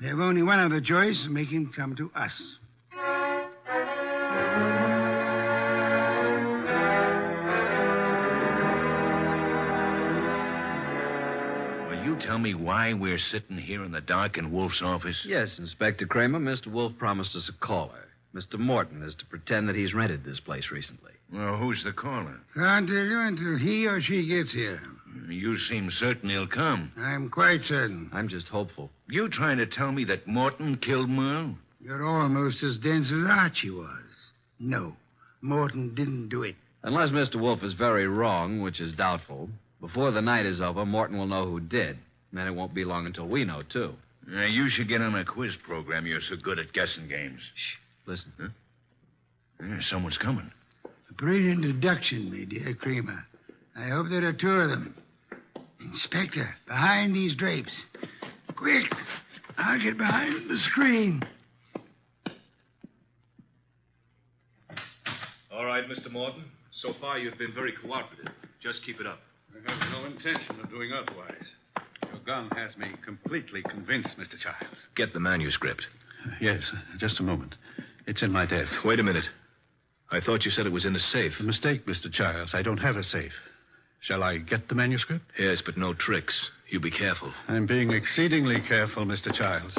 we have only one other choice: make him come to us. Will you tell me why we're sitting here in the dark in Wolf's office? Yes, Inspector Kramer. Mr. Wolf promised us a caller. Mr. Morton is to pretend that he's rented this place recently. Well, who's the caller? Can't tell you until he or she gets here. You seem certain he'll come. I'm quite certain. I'm just hopeful. You trying to tell me that Morton killed Merle? You're almost as dense as Archie was. No, Morton didn't do it. Unless Mr. Wolf is very wrong, which is doubtful, before the night is over, Morton will know who did. And then it won't be long until we know, too. You should get on a quiz program. You're so good at guessing games. Shh. Listen. Huh? Someone's coming. A brilliant deduction, my dear Kramer. I hope there are two of them. Inspector, behind these drapes. Quick! I'll get behind the screen. All right, Mr. Morton. So far, you've been very cooperative. Just keep it up. I have no intention of doing otherwise. Your gun has me completely convinced, Mr. Childs. Get the manuscript. Yes, just a moment. It's in my desk. Wait a minute. I thought you said it was in a safe. A mistake, Mr. Childs. I don't have a safe. Shall I get the manuscript? Yes, but no tricks. You be careful. I'm being exceedingly careful, Mr. Childs.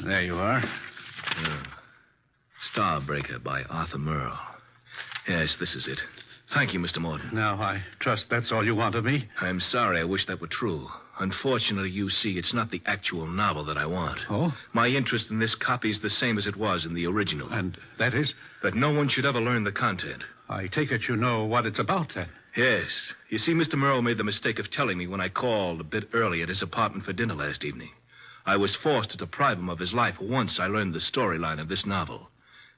There you are. Starbreaker by Arthur Merle. Yes, this is it. Thank you, Mr. Morton. Now, I trust that's all you want of me. I'm sorry. I wish that were true. Unfortunately, you see, it's not the actual novel that I want. Oh? My interest in this copy is the same as it was in the original. And that is? That no one should ever learn the content. I take it you know what it's about, then. Yes. You see, Mr. Merle made the mistake of telling me when I called a bit early at his apartment for dinner last evening. I was forced to deprive him of his life once I learned the storyline of this novel.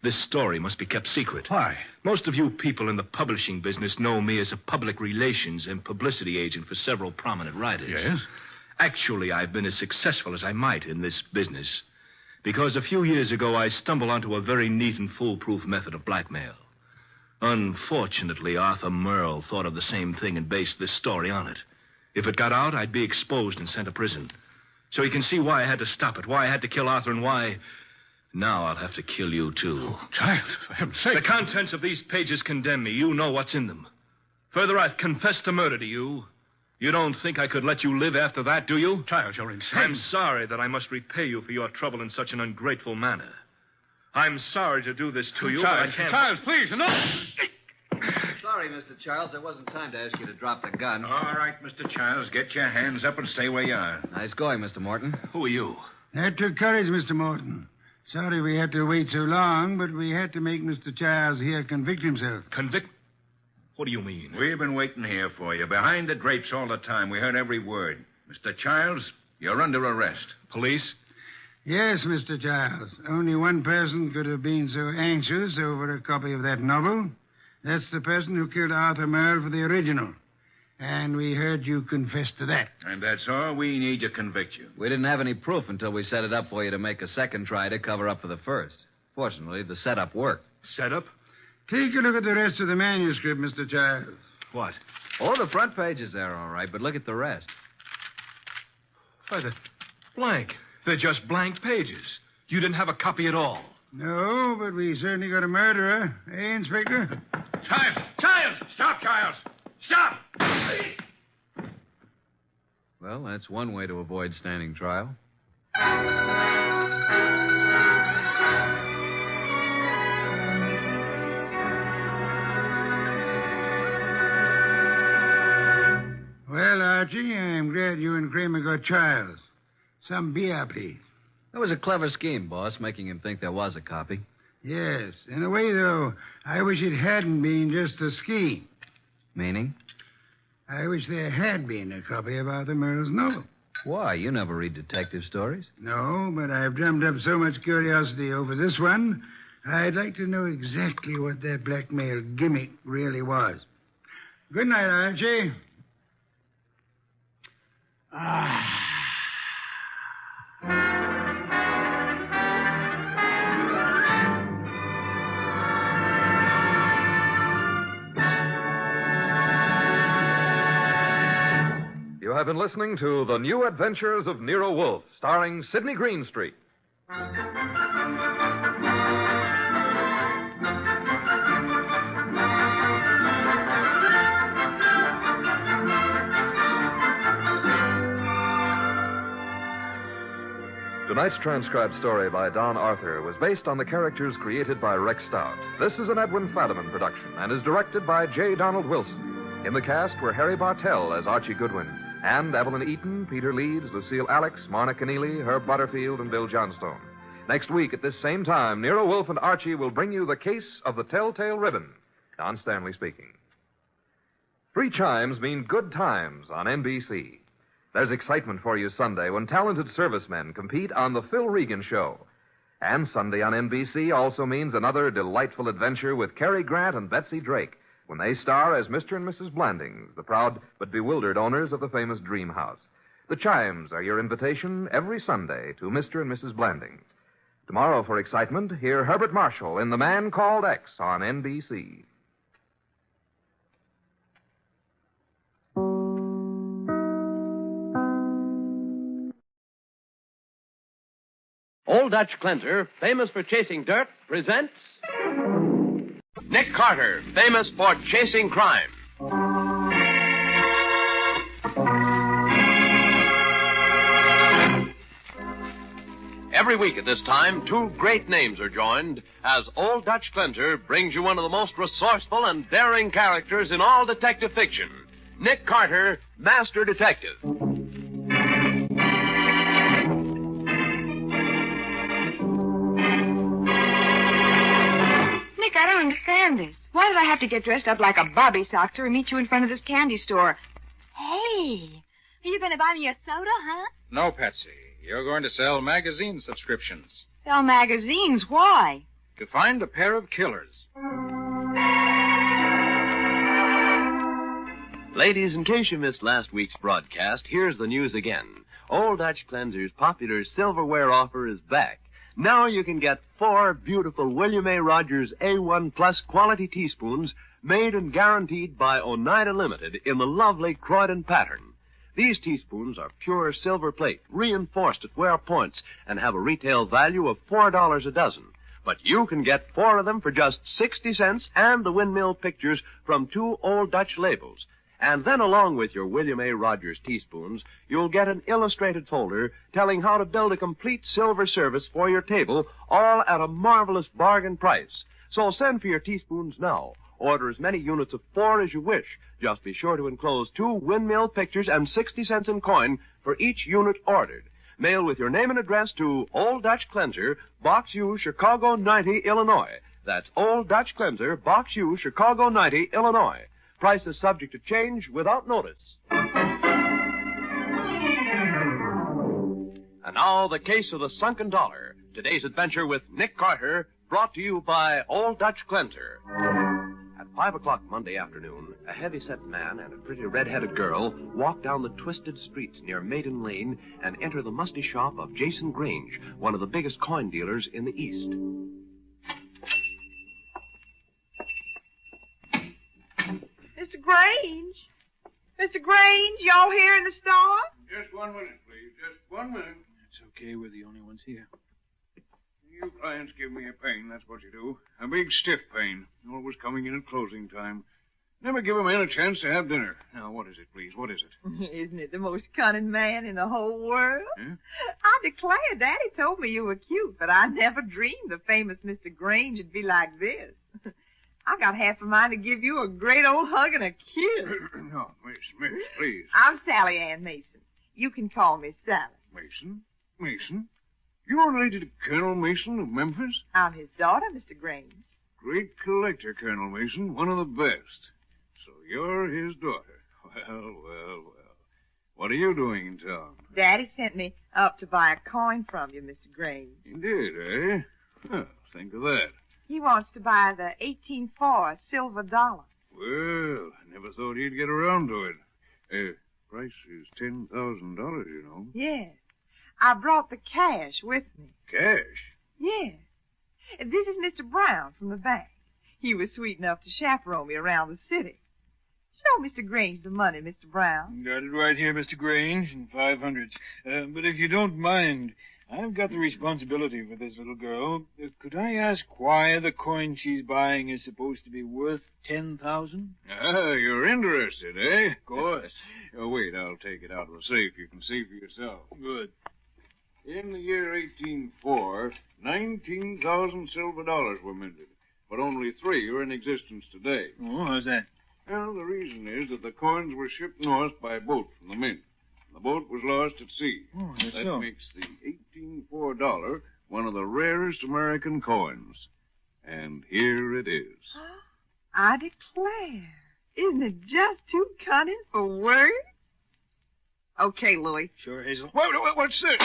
This story must be kept secret. Why? Most of you people in the publishing business know me as a public relations and publicity agent for several prominent writers. Yes? Actually, I've been as successful as I might in this business. Because a few years ago, I stumbled onto a very neat and foolproof method of blackmail. Unfortunately, Arthur Merle thought of the same thing and based this story on it. If it got out, I'd be exposed and sent to prison. So you can see why I had to stop it, why I had to kill Arthur, and why... Now I'll have to kill you, too. Oh, child, for heaven's sake. The contents of these pages condemn me. You know what's in them. Further, I've confessed to murder to you. You don't think I could let you live after that, do you? Child, you're insane. I'm sorry that I must repay you for your trouble in such an ungrateful manner. I'm sorry to do this to you, Child, but I can't... Child, please, no! Sorry, Mr. Childs. There wasn't time to ask you to drop the gun. All right, Mr. Childs, get your hands up and stay where you are. Nice going, Mr. Morton. Who are you? That took courage, Mr. Morton. Sorry we had to wait so long, but we had to make Mr. Childs here convict himself. Convict? What do you mean? We've been waiting here for you, behind the drapes all the time. We heard every word. Mr. Childs, you're under arrest. Police? Yes, Mr. Childs. Only one person could have been so anxious over a copy of that novel. That's the person who killed Arthur Merle for the original. And we heard you confess to that. And that's all we need to convict you. We didn't have any proof until we set it up for you to make a second try to cover up for the first. Fortunately, the setup worked. Setup? Take a look at the rest of the manuscript, Mr. Childs. What? Oh, the front page is there, all right, but look at the rest. Why, they're blank. They're just blank pages. You didn't have a copy at all. No, but we certainly got a murderer. Eh, Inspector? Childs! Childs! Stop, Childs! Stop! Well, that's one way to avoid standing trial. Well, Archie, I'm glad you and Kramer got Childs. Some beer, please. That was a clever scheme, boss, making him think there was a copy. Yes. In a way, though, I wish it hadn't been just a scheme. Meaning? I wish there had been a copy of Arthur Merle's novel. Why? You never read detective stories. No, but I've drummed up so much curiosity over this one, I'd like to know exactly what that blackmail gimmick really was. Good night, Archie. You have been listening to The New Adventures of Nero Wolfe, starring Sidney Greenstreet. Tonight's transcribed story by Don Arthur was based on the characters created by Rex Stout. This is an Edwin Fadiman production and is directed by J. Donald Wilson. In the cast were Harry Bartell as Archie Goodwin, and Evelyn Eaton, Peter Leeds, Lucille Alex, Marna Keneally, Herb Butterfield, and Bill Johnstone. Next week at this same time, Nero Wolfe and Archie will bring you The Case of the Telltale Ribbon. Don Stanley speaking. 3 chimes mean good times on NBC. There's excitement for you Sunday when talented servicemen compete on The Phil Regan Show. And Sunday on NBC also means another delightful adventure with Cary Grant and Betsy Drake when they star as Mr. and Mrs. Blandings, the proud but bewildered owners of the famous Dream House. The chimes are your invitation every Sunday to Mr. and Mrs. Blandings. Tomorrow, for excitement, hear Herbert Marshall in The Man Called X on NBC. Old Dutch Cleanser, famous for chasing dirt, presents Nick Carter, famous for chasing crime. Every week at this time, 2 great names are joined as Old Dutch Cleanser brings you one of the most resourceful and daring characters in all detective fiction, Nick Carter, Master Detective. Nick, I don't understand this. Why did I have to get dressed up like a bobby soxer and meet you in front of this candy store? Hey, are you going to buy me a soda, huh? No, Patsy. You're going to sell magazine subscriptions. Sell magazines? Why? To find a pair of killers. Ladies, in case you missed last week's broadcast, here's the news again. Old Dutch Cleanser's popular silverware offer is back. Now you can get 4 beautiful William A. Rogers A1 Plus quality teaspoons made and guaranteed by Oneida Limited in the lovely Croydon pattern. These teaspoons are pure silver plate, reinforced at wear points, and have a retail value of $4 a dozen. But you can get 4 of them for just 60 cents and the windmill pictures from 2 Old Dutch labels. And then along with your William A. Rogers teaspoons, you'll get an illustrated folder telling how to build a complete silver service for your table, all at a marvelous bargain price. So send for your teaspoons now. Order as many units of 4 as you wish. Just be sure to enclose 2 windmill pictures and 60 cents in coin for each unit ordered. Mail with your name and address to Old Dutch Cleanser, Box U, Chicago 90, Illinois. That's Old Dutch Cleanser, Box U, Chicago 90, Illinois. Price is subject to change without notice. And now, the case of the sunken dollar. Today's adventure with Nick Carter, brought to you by Old Dutch Cleanser. At 5 o'clock Monday afternoon, a heavy-set man and a pretty red-headed girl walk down the twisted streets near Maiden Lane and enter the musty shop of Jason Grange, one of the biggest coin dealers in the East. Mr. Grange? Mr. Grange, y'all here in the store? Just 1 minute, please. Just 1 minute. It's okay. We're the only ones here. You clients give me a pain, that's what you do. A big stiff pain. Always coming in at closing time. Never give a man a chance to have dinner. Now, what is it, please? What is it? Isn't it the most cunning man in the whole world? Huh? I declare, Daddy told me you were cute, but I never dreamed the famous Mr. Grange would be like this. I got half a mind to give you a great old hug and a kiss. No, miss, please. I'm Sally Ann Mason. You can call me Sally. Mason? Mason? You're related to Colonel Mason of Memphis? I'm his daughter, Mr. Grange. Great collector, Colonel Mason. One of the best. So you're his daughter. Well. What are you doing in town? Daddy sent me up to buy a coin from you, Mr. Grange. He did, eh? Well, think of that. He wants to buy the 1804 silver dollar. Well, I never thought he'd get around to it. Price is $10,000, you know. Yes. I brought the cash with me. Cash? Yes. This is Mr. Brown from the bank. He was sweet enough to chaperone me around the city. Show Mr. Grange the money, Mr. Brown. Got it right here, Mr. Grange, in 500s. But if you don't mind, I've got the responsibility for this little girl. Could I ask why the coin she's buying is supposed to be worth 10,000? Ah, you're interested, eh? Of course. Wait, I'll take it out of the safe. You can see for yourself. Good. In the year 1804, 19,000 silver dollars were minted, but only 3 are in existence today. Oh, how's that? Well, the reason is that the coins were shipped north by boat from the mint. The boat was lost at sea. Oh, that's that so. makes the 1804 dollar one of the rarest American coins. And here it is. I declare. Isn't it just too cunning for words? Okay, Louis. Sure, Hazel. What's this?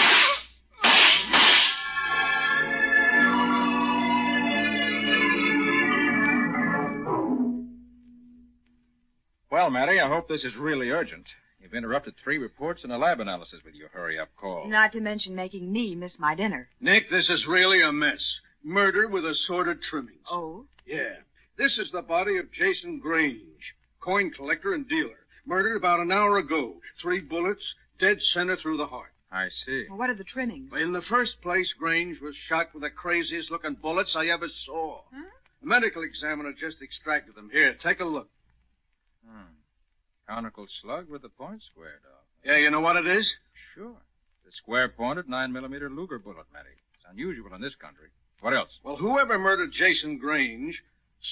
Well, Matty, I hope this is really urgent. You've interrupted 3 reports and a lab analysis with your hurry-up call. Not to mention making me miss my dinner. Nick, this is really a mess. Murder with assorted trimmings. Oh? Yeah. This is the body of Jason Grange, coin collector and dealer. Murdered about an hour ago. 3 bullets, dead center through the heart. I see. Well, what are the trimmings? In the first place, Grange was shot with the craziest-looking bullets I ever saw. Huh? The medical examiner just extracted them. Here, take a look. Conical slug with the point squared off. Yeah, you know what it is? Sure. The square-pointed 9mm Luger bullet, Matty. It's unusual in this country. What else? Well, whoever murdered Jason Grange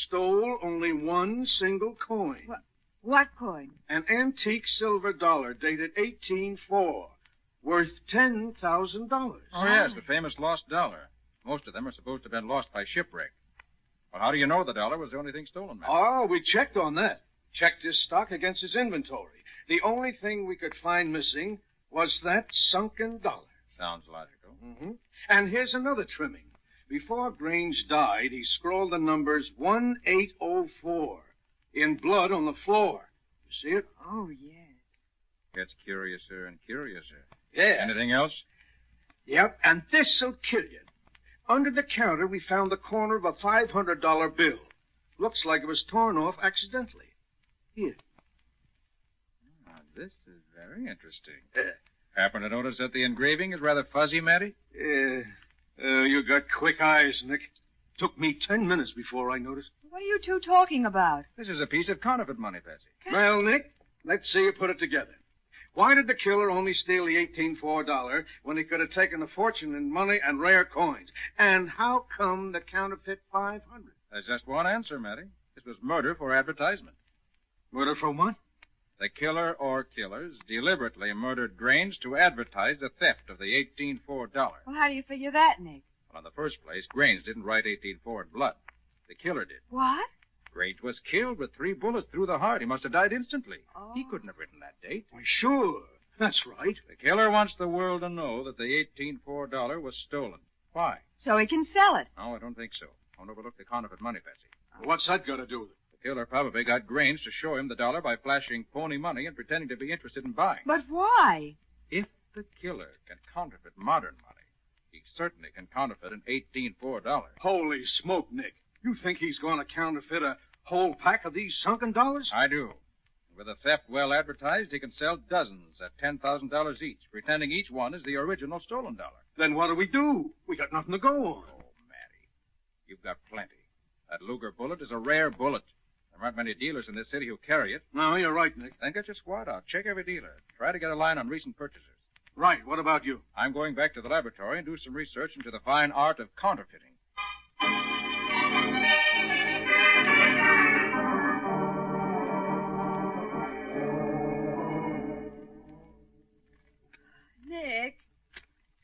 stole only one single coin. What coin? An antique silver dollar dated 1804, worth $10,000. Oh, yes, the famous lost dollar. Most of them are supposed to have been lost by shipwreck. Well, how do you know the dollar was the only thing stolen, Matty? Oh, we checked on that. Checked his stock against his inventory. The only thing we could find missing was that sunken dollar. Sounds logical. Mm-hmm. And here's another trimming. Before Grange died, he scrawled the numbers 1804 in blood on the floor. You see it? Oh, yes. Gets curiouser and curiouser. Yeah. Anything else? Yep, and this'll kill you. Under the counter, we found the corner of a $500 bill. Looks like it was torn off accidentally. Here. Now, this is very interesting. Happen to notice that the engraving is rather fuzzy, Matty? You got quick eyes, Nick. Took me 10 minutes before I noticed. What are you two talking about? This is a piece of counterfeit money, Patsy. Well, Nick, let's see you put it together. Why did the killer only steal the 1804 dollar when he could have taken a fortune in money and rare coins? And how come the counterfeit 500? There's just one answer, Matty. This was murder for advertisement. Murder for what? The killer or killers deliberately murdered Grange to advertise the theft of the 1804 dollar. Well, how do you figure that, Nick? Well, in the first place, Grange didn't write 1804 in blood. The killer did. What? Grange was killed with 3 bullets through the heart. He must have died instantly. Oh. He couldn't have written that date. Why, sure. That's right. The killer wants the world to know that the 1804 dollar was stolen. Why? So he can sell it. No, I don't think so. Don't overlook the counterfeit money, Patsy. What's that got to do with it? The killer probably got Grange to show him the dollar by flashing phony money and pretending to be interested in buying. But why? If the killer can counterfeit modern money, he certainly can counterfeit an 1804 dollar. Holy smoke, Nick. You think he's going to counterfeit a whole pack of these sunken dollars? I do. With a theft well advertised, he can sell dozens at $10,000 each, pretending each one is the original stolen dollar. Then what do? We got nothing to go on. Oh, Matty, you've got plenty. That Luger bullet is a rare bullet. There aren't many dealers in this city who carry it. No, you're right, Nick. Then get your squad out. Check every dealer. Try to get a line on recent purchasers. Right. What about you? I'm going back to the laboratory and do some research into the fine art of counterfeiting.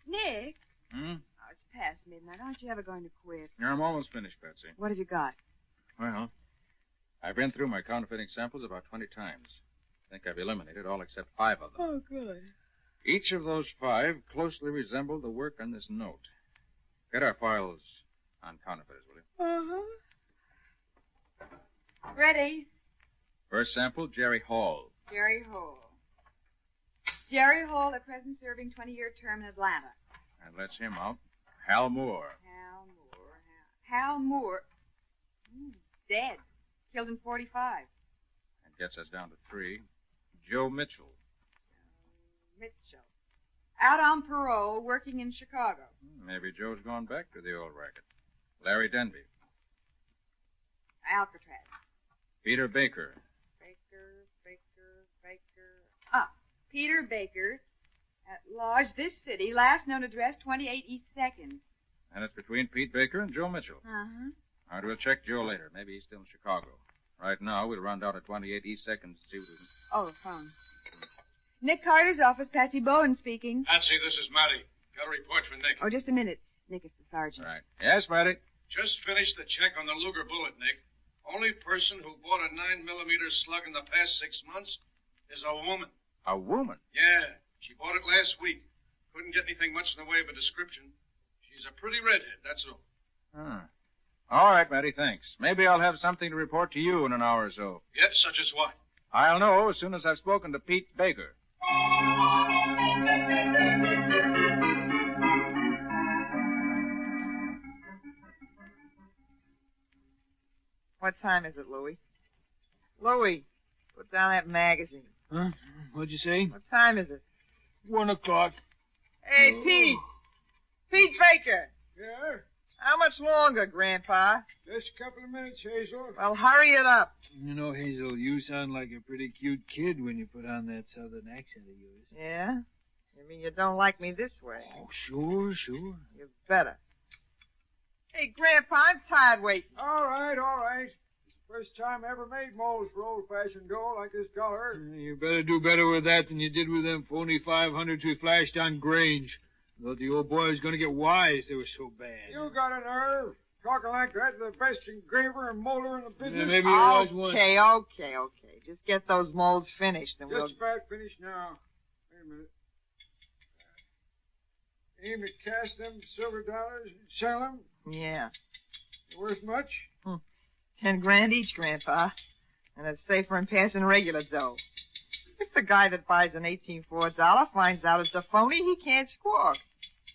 Nick? Hmm? Oh, it's past midnight. Aren't you ever going to quit? I'm almost finished, Patsy. What have you got? Well, I've been through my counterfeiting samples about 20 times. think I've eliminated all except 5 of them. Oh, good. Each of those 5 closely resembled the work on this note. Get our files on counterfeiters, will you? Ready. First sample, Jerry Hall. Jerry Hall. Jerry Hall, at present serving 20-year term in Atlanta. And let's him out. Hal Moore. Hal Moore. Dead. Killed in 45. And gets us down to 3. Joe Mitchell. Mitchell. Out on parole, working in Chicago. Maybe Joe's gone back to the old racket. Larry Denby. Alcatraz. Peter Baker. Peter Baker. At Lodge, this city. Last known address, 28 East 2nd. And it's between Pete Baker and Joe Mitchell. Uh-huh. All right, we'll check Joe later. Maybe he's still in Chicago. Right now, we'll run down to 28 East 2nd to see what we can... Oh, the phone. Nick Carter's office, Patsy Bowen speaking. Patsy, this is Matty. Got a report for Nick. Oh, just a minute. Nick, it's the sergeant. Right. Yes, Matty? Just finished the check on the Luger bullet, Nick. Only person who bought a 9mm slug in the past 6 months is a woman. A woman? Yeah. She bought it last week. Couldn't get anything much in the way of a description. She's a pretty redhead, that's all. All right, Matty, thanks. Maybe I'll have something to report to you in an hour or so. Yes, such as what? I'll know as soon as I've spoken to Pete Baker. What time is it, Louie? Louie, put down that magazine. Huh? What'd you say? What time is it? 1 o'clock. Hey, Pete. Pete Baker. Yeah? How much longer, Grandpa? Just a couple of minutes, Hazel. Well, hurry it up. You know, Hazel, you sound like a pretty cute kid when you put on that southern accent of yours. Yeah? You mean you don't like me this way? Oh, sure. You better. Hey, Grandpa, I'm tired waiting. All right. First time I ever made molds for old-fashioned dough like this color. You better do better with that than you did with them phony 500s we flashed on Grange. Thought the old boy was going to get wise. They were so bad. You got a nerve. Talking like that to the best engraver and molder in the business. Yeah, maybe there was one. Okay. Just get those molds finished and Just about finished now. Wait a minute. Aim to cast them silver dollars and sell them? Yeah. Worth much? 10 grand each, Grandpa. And it's safer than passing regular dough. If the guy that buys an 18-4 dollar finds out it's a phony, he can't squawk.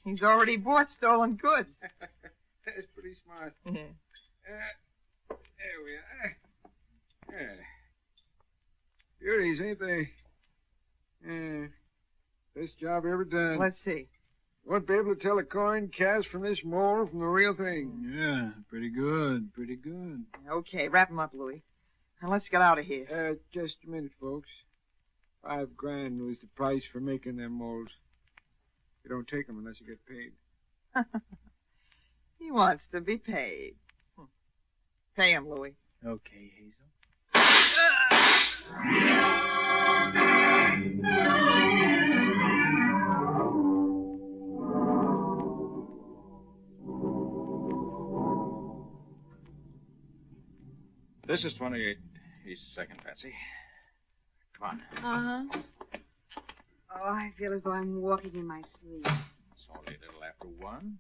He's already bought stolen goods. That's pretty smart. Yeah. There we are. Yeah. Beauties, ain't they? Yeah. Best job ever done. Let's see. Won't be able to tell a coin cast from this mold from the real thing. Yeah, pretty good. Okay, wrap 'em up, Louie. Now let's get out of here. Just a minute, folks. $5 grand was the price for making them molds. You don't take them unless you get paid. He wants to be paid. Pay him, Louie. Okay, Hazel. This is 28 East 2nd, Patsy. Come on. Uh-huh. Oh, I feel as though I'm walking in my sleep. It's only a little after 1.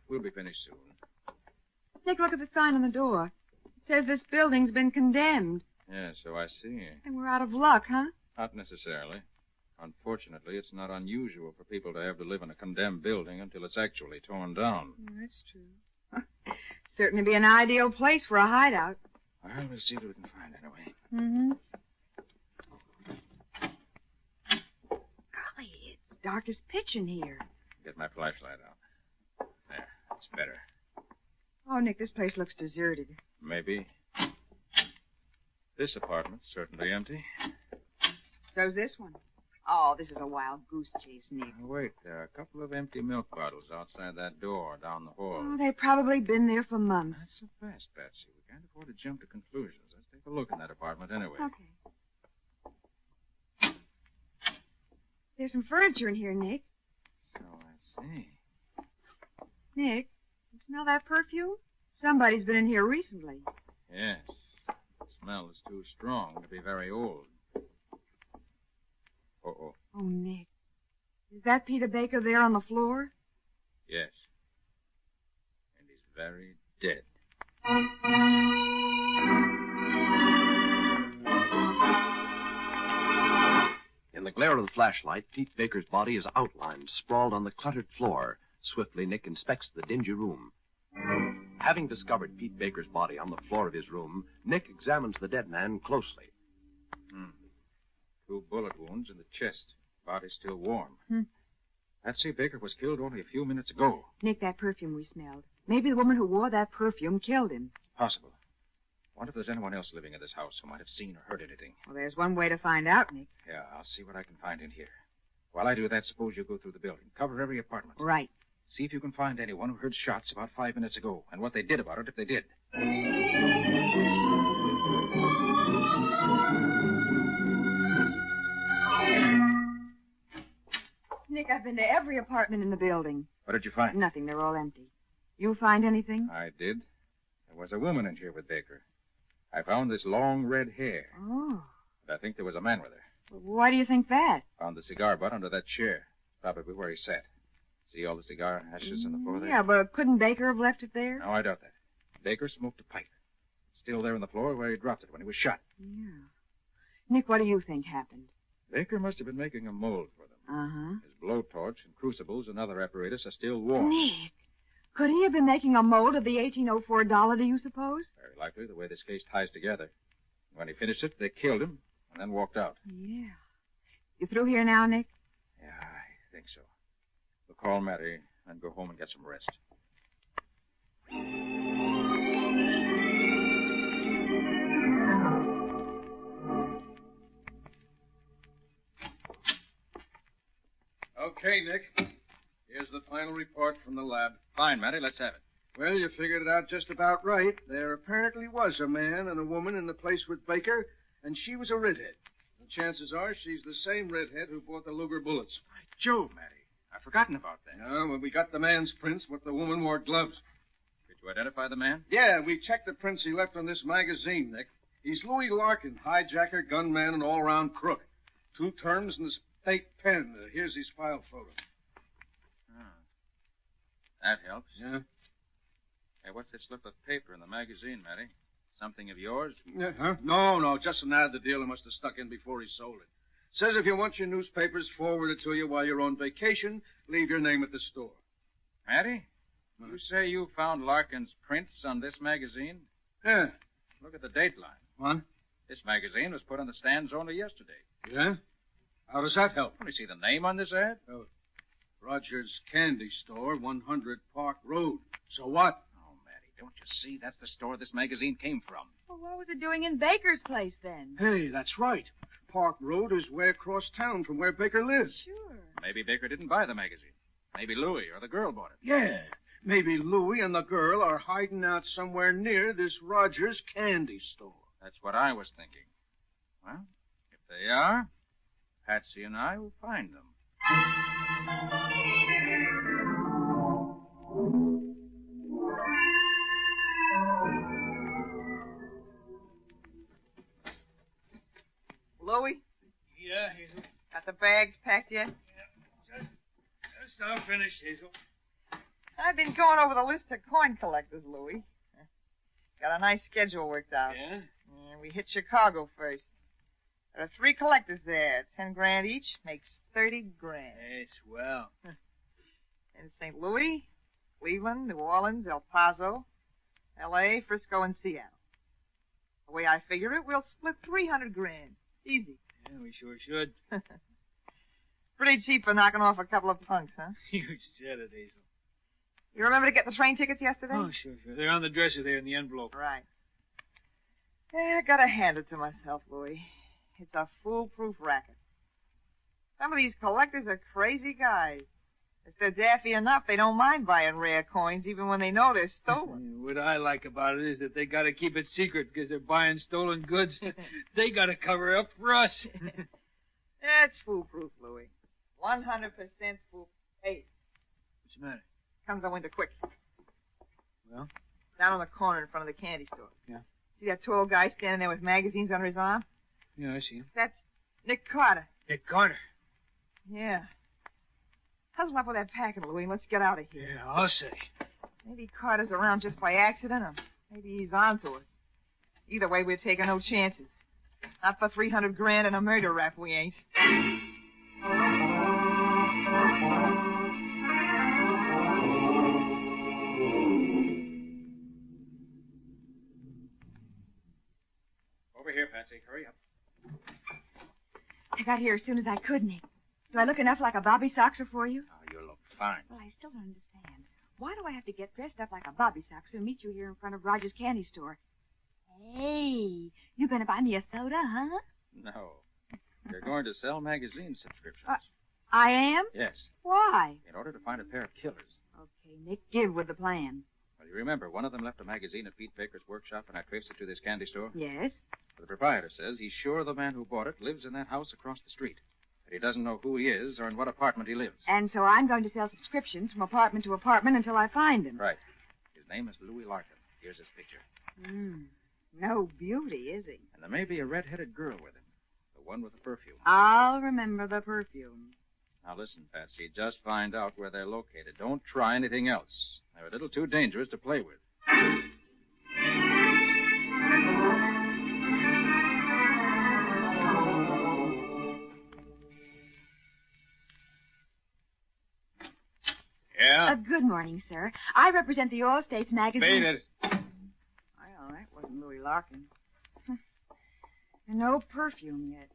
We'll be finished soon. Nick, look at the sign on the door. It says this building's been condemned. Yes, so I see. And we're out of luck, huh? Not necessarily. Unfortunately, it's not unusual for people to have to live in a condemned building until it's actually torn down. That's true. Certainly be an ideal place for a hideout. Well, we'll see what we can find anyway. Mm-hmm. Golly, it's dark as pitch in here. Get my flashlight out. There, that's better. Oh, Nick, this place looks deserted. Maybe. This apartment's certainly empty. So's this one. Oh, this is a wild goose chase, Nick. Wait, there are a couple of empty milk bottles outside that door down the hall. Oh, they've probably been there for months. Not so fast, Patsy. We can't afford to jump to conclusions. Let's take a look in that apartment anyway. Okay. There's some furniture in here, Nick. So I see. Nick, you smell that perfume? Somebody's been in here recently. Yes. The smell is too strong to be very old. Uh-oh. Oh, Nick. Is that Peter Baker there on the floor? Yes. And he's very dead. In the glare of the flashlight, Pete Baker's body is outlined, sprawled on the cluttered floor. Swiftly, Nick inspects the dingy room. Having discovered Pete Baker's body on the floor of his room, Nick examines the dead man closely. 2 bullet wounds in the chest. Body still warm. Hmm. Patsy Baker was killed only a few minutes ago. Nick, that perfume we smelled. Maybe the woman who wore that perfume killed him. Possible. Wonder if there's anyone else living in this house who might have seen or heard anything. Well, there's one way to find out, Nick. Yeah, I'll see what I can find in here. While I do that, suppose you go through the building. Cover every apartment. Right. See if you can find anyone who heard shots about 5 minutes ago, and what they did about it if they did. Nick, I've been to every apartment in the building. What did you find? Nothing. They're all empty. You find anything? I did. There was a woman in here with Baker. I found this long red hair. Oh. But I think there was a man with her. Why do you think that? Found the cigar butt under that chair. Probably where he sat. See all the cigar ashes on the floor there? Yeah, but couldn't Baker have left it there? No, I doubt that. Baker smoked a pipe. It's still there on the floor where he dropped it when he was shot. Yeah. Nick, what do you think happened? Baker must have been making a mold for them. Uh-huh. His blowtorch and crucibles and other apparatus are still warm. Nick, could he have been making a mold of the $1804, do you suppose? Very likely, the way this case ties together. When he finished it, they killed him and then walked out. Yeah. You through here now, Nick? Yeah, I think so. We'll call Matty and go home and get some rest. Okay, Nick. Here's the final report from the lab. Fine, Matty. Let's have it. Well, you figured it out just about right. There apparently was a man and a woman in the place with Baker, and she was a redhead. And chances are she's the same redhead who bought the Luger bullets. By Jove, Matty. I've forgotten about that. No, well, we got the man's prints, but the woman wore gloves. Did you identify the man? Yeah, we checked the prints he left on this magazine, Nick. He's Louis Larkin, hijacker, gunman, and all-round crook. 2 terms in the state pen. Here's his file photo. That helps. Yeah? Hey, what's this slip of paper in the magazine, Matty? Something of yours? Yeah, huh? No, just an ad the dealer must have stuck in before he sold it. Says if you want your newspapers forwarded to you while you're on vacation, leave your name at the store. Matty, you say you found Larkin's prints on this magazine? Yeah. Look at the date line. What? This magazine was put on the stands only yesterday. Yeah? How does that help? You see the name on this ad? Oh, Rogers Candy Store, 100 Park Road. So what? Oh, Matty, don't you see? That's the store this magazine came from. Well, what was it doing in Baker's place, then? Hey, that's right. Park Road is way across town from where Baker lives. Sure. Maybe Baker didn't buy the magazine. Maybe Louis or the girl bought it. Yeah. Maybe Louis and the girl are hiding out somewhere near this Rogers Candy Store. That's what I was thinking. Well, if they are, Patsy and I will find them. Louis? Yeah, Hazel. Got the bags packed yet? Just now finished, Hazel. I've been going over the list of coin collectors, Louis. Got a nice schedule worked out. Yeah? We hit Chicago first. There are 3 collectors there. 10 grand each makes 30 grand. Hey, swell. In St. Louis, Cleveland, New Orleans, El Paso, L.A., Frisco, and Seattle. The way I figure it, we'll split 300 grand. Easy. Yeah, we sure should. Pretty cheap for knocking off a couple of punks, huh? You said it, Hazel. You remember to get the train tickets yesterday? Oh, sure. They're on the dresser there in the envelope. Right. Yeah, I gotta hand it to myself, Louis. It's a foolproof racket. Some of these collectors are crazy guys. If they're daffy enough, they don't mind buying rare coins, even when they know they're stolen. What I like about it is that they gotta keep it secret because they're buying stolen goods. They gotta cover up for us. That's foolproof, Louis. 100% foolproof. Hey. What's the matter? Comes the window quick. Well? Down on the corner in front of the candy store. Yeah. See that tall guy standing there with magazines under his arm? Yeah, I see him. That's Nick Carter. Nick Carter. Yeah. Puzzle up with that packet, Louie, and let's get out of here. Yeah, I'll say. Maybe Carter's around just by accident, or maybe he's on to us. Either way, we're taking no chances. Not for $300,000 and a murder rap, we ain't. Over here, Patsy. Hurry up. I got here as soon as I could, Nick. Do I look enough like a bobby soxer for you? Oh, you look fine. Well, I still don't understand. Why do I have to get dressed up like a bobby soxer and meet you here in front of Roger's candy store? Hey, you gonna buy me a soda, huh? No. You're going to sell magazine subscriptions. I am? Yes. Why? In order to find a pair of killers. Okay, Nick, give with the plan. Well, you remember, one of them left a magazine at Pete Baker's workshop, and I traced it to this candy store? Yes. The proprietor says he's sure the man who bought it lives in that house across the street. But he doesn't know who he is or in what apartment he lives. And so I'm going to sell subscriptions from apartment to apartment until I find him. Right. His name is Louis Larkin. Here's his picture. No beauty, is he? And there may be a red-headed girl with him. The one with the perfume. I'll remember the perfume. Now listen, Patsy, just find out where they're located. Don't try anything else. They're a little too dangerous to play with. Yeah? Good morning, sir. I represent the All States magazine. Beat it. Well, that wasn't Louis Larkin. No perfume yet.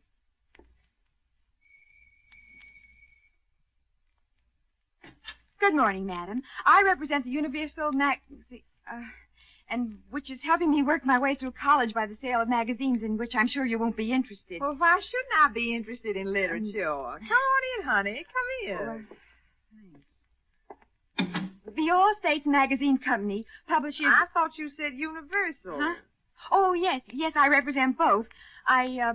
Good morning, madam. I represent the Universal and which is helping me work my way through college by the sale of magazines in which I'm sure you won't be interested. Well, why shouldn't I be interested in literature? Come on in, honey. Come in. The All States Magazine Company publishes... I thought you said Universal. Huh? Oh, yes, I represent both. I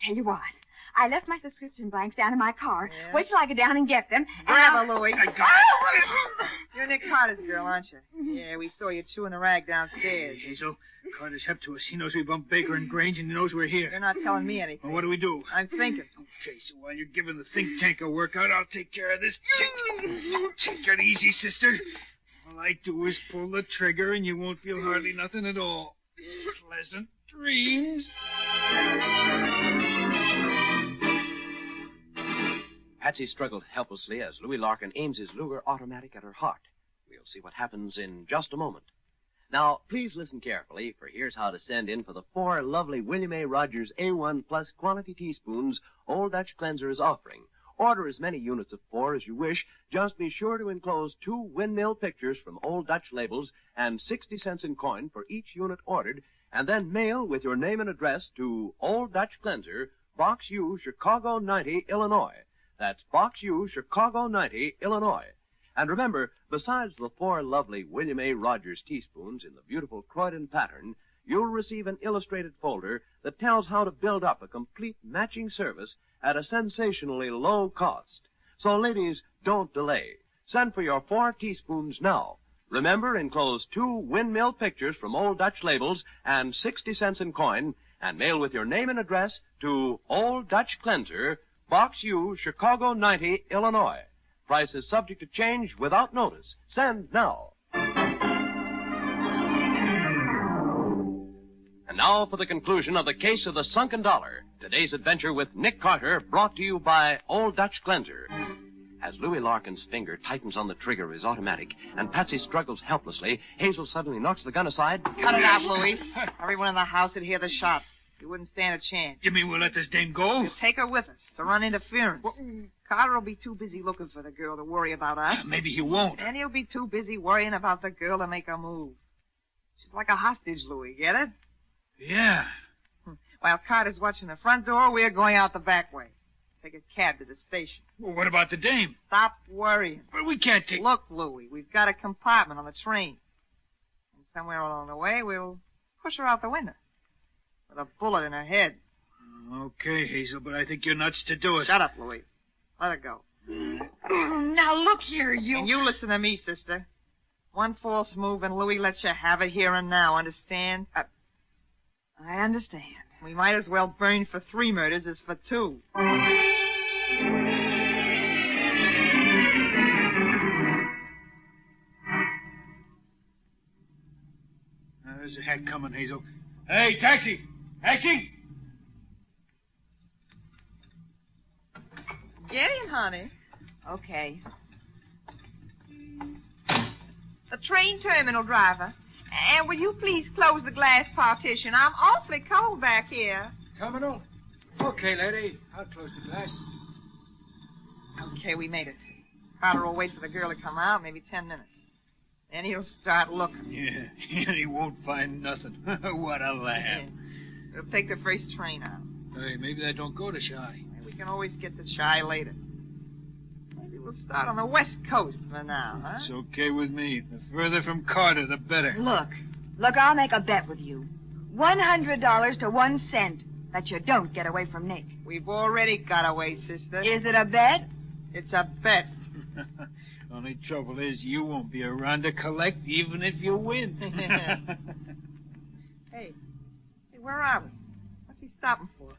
tell you what. I left my subscription blanks down in my car. Yeah? Wait till I get down and get them. Grab her, Louie. You're Nick Carter's girl, aren't you? Yeah, we saw you chewing the rag downstairs. Hazel, Carter's hep to us. He knows we bumped Baker and Grange, and he knows we're here. You're not telling me anything. Well, what do we do? I'm thinking. Okay, so while you're giving the think tank a workout, I'll take care of this. Take it easy, sister. All I do is pull the trigger, and you won't feel hardly nothing at all. Pleasant dreams. Patsy struggled helplessly as Louis Larkin aims his Luger automatic at her heart. We'll see what happens in just a moment. Now, please listen carefully, for here's how to send in for the 4 lovely William A. Rogers A1 Plus quality teaspoons Old Dutch Cleanser is offering. Order as many units of 4 as you wish. Just be sure to enclose 2 windmill pictures from Old Dutch labels and 60 cents in coin for each unit ordered, and then mail with your name and address to Old Dutch Cleanser, Box U, Chicago 90, Illinois. That's Box U, Chicago 90, Illinois. And remember, besides the 4 lovely William A. Rogers teaspoons in the beautiful Croydon pattern, you'll receive an illustrated folder that tells how to build up a complete matching service at a sensationally low cost. So, ladies, don't delay. Send for your 4 teaspoons now. Remember, enclose 2 windmill pictures from Old Dutch labels and 60 cents in coin, and mail with your name and address to Old Dutch Cleanser, Box U, Chicago 90, Illinois. Price is subject to change without notice. Send now. And now for the conclusion of the case of the sunken dollar. Today's adventure with Nick Carter, brought to you by Old Dutch Cleanser. As Louis Larkin's finger tightens on the trigger of his automatic and Patsy struggles helplessly, Hazel suddenly knocks the gun aside. Cut it out, Louis. Everyone in the house would hear the shot. You wouldn't stand a chance. You mean we'll let this dame go? We'll take her with us to run interference. Carter will be too busy looking for the girl to worry about us. Maybe he won't. And he'll be too busy worrying about the girl to make her move. She's like a hostage, Louis. Get it? Yeah. While Carter's watching the front door, we're going out the back way. Take a cab to the station. Well, what about the dame? Stop worrying. But we can't take... Look, Louis, we've got a compartment on the train. And somewhere along the way, we'll push her out the window. With a bullet in her head. Okay, Hazel, but I think you're nuts to do it. Shut up, Louis. Let her go. Now, look here, you... And you listen to me, sister. One false move and Louis lets you have it here and now, understand? I understand. We might as well burn for 3 murders as for 2. There's a hack coming, Hazel. Hey, taxi! Taxi! Get in, honey. Okay. The train terminal driver. And will you please close the glass partition? I'm awfully cold back here. Terminal? Okay, lady. I'll close the glass. Okay, we made it. Carter will wait for the girl to come out, maybe 10 minutes. Then he'll start looking. Yeah, and he won't find nothing. What a laugh. We'll take the first train out. Hey, maybe that don't go to Shy. We can always get to Shy later. Maybe we'll start on the West Coast for now, huh? It's okay with me. The further from Carter, the better. Look, I'll make a bet with you. $100 to 1 cent that you don't get away from Nick. We've already got away, sister. Is it a bet? It's a bet. Only trouble is you won't be around to collect even if you win. Hey, where are we? What's he stopping for?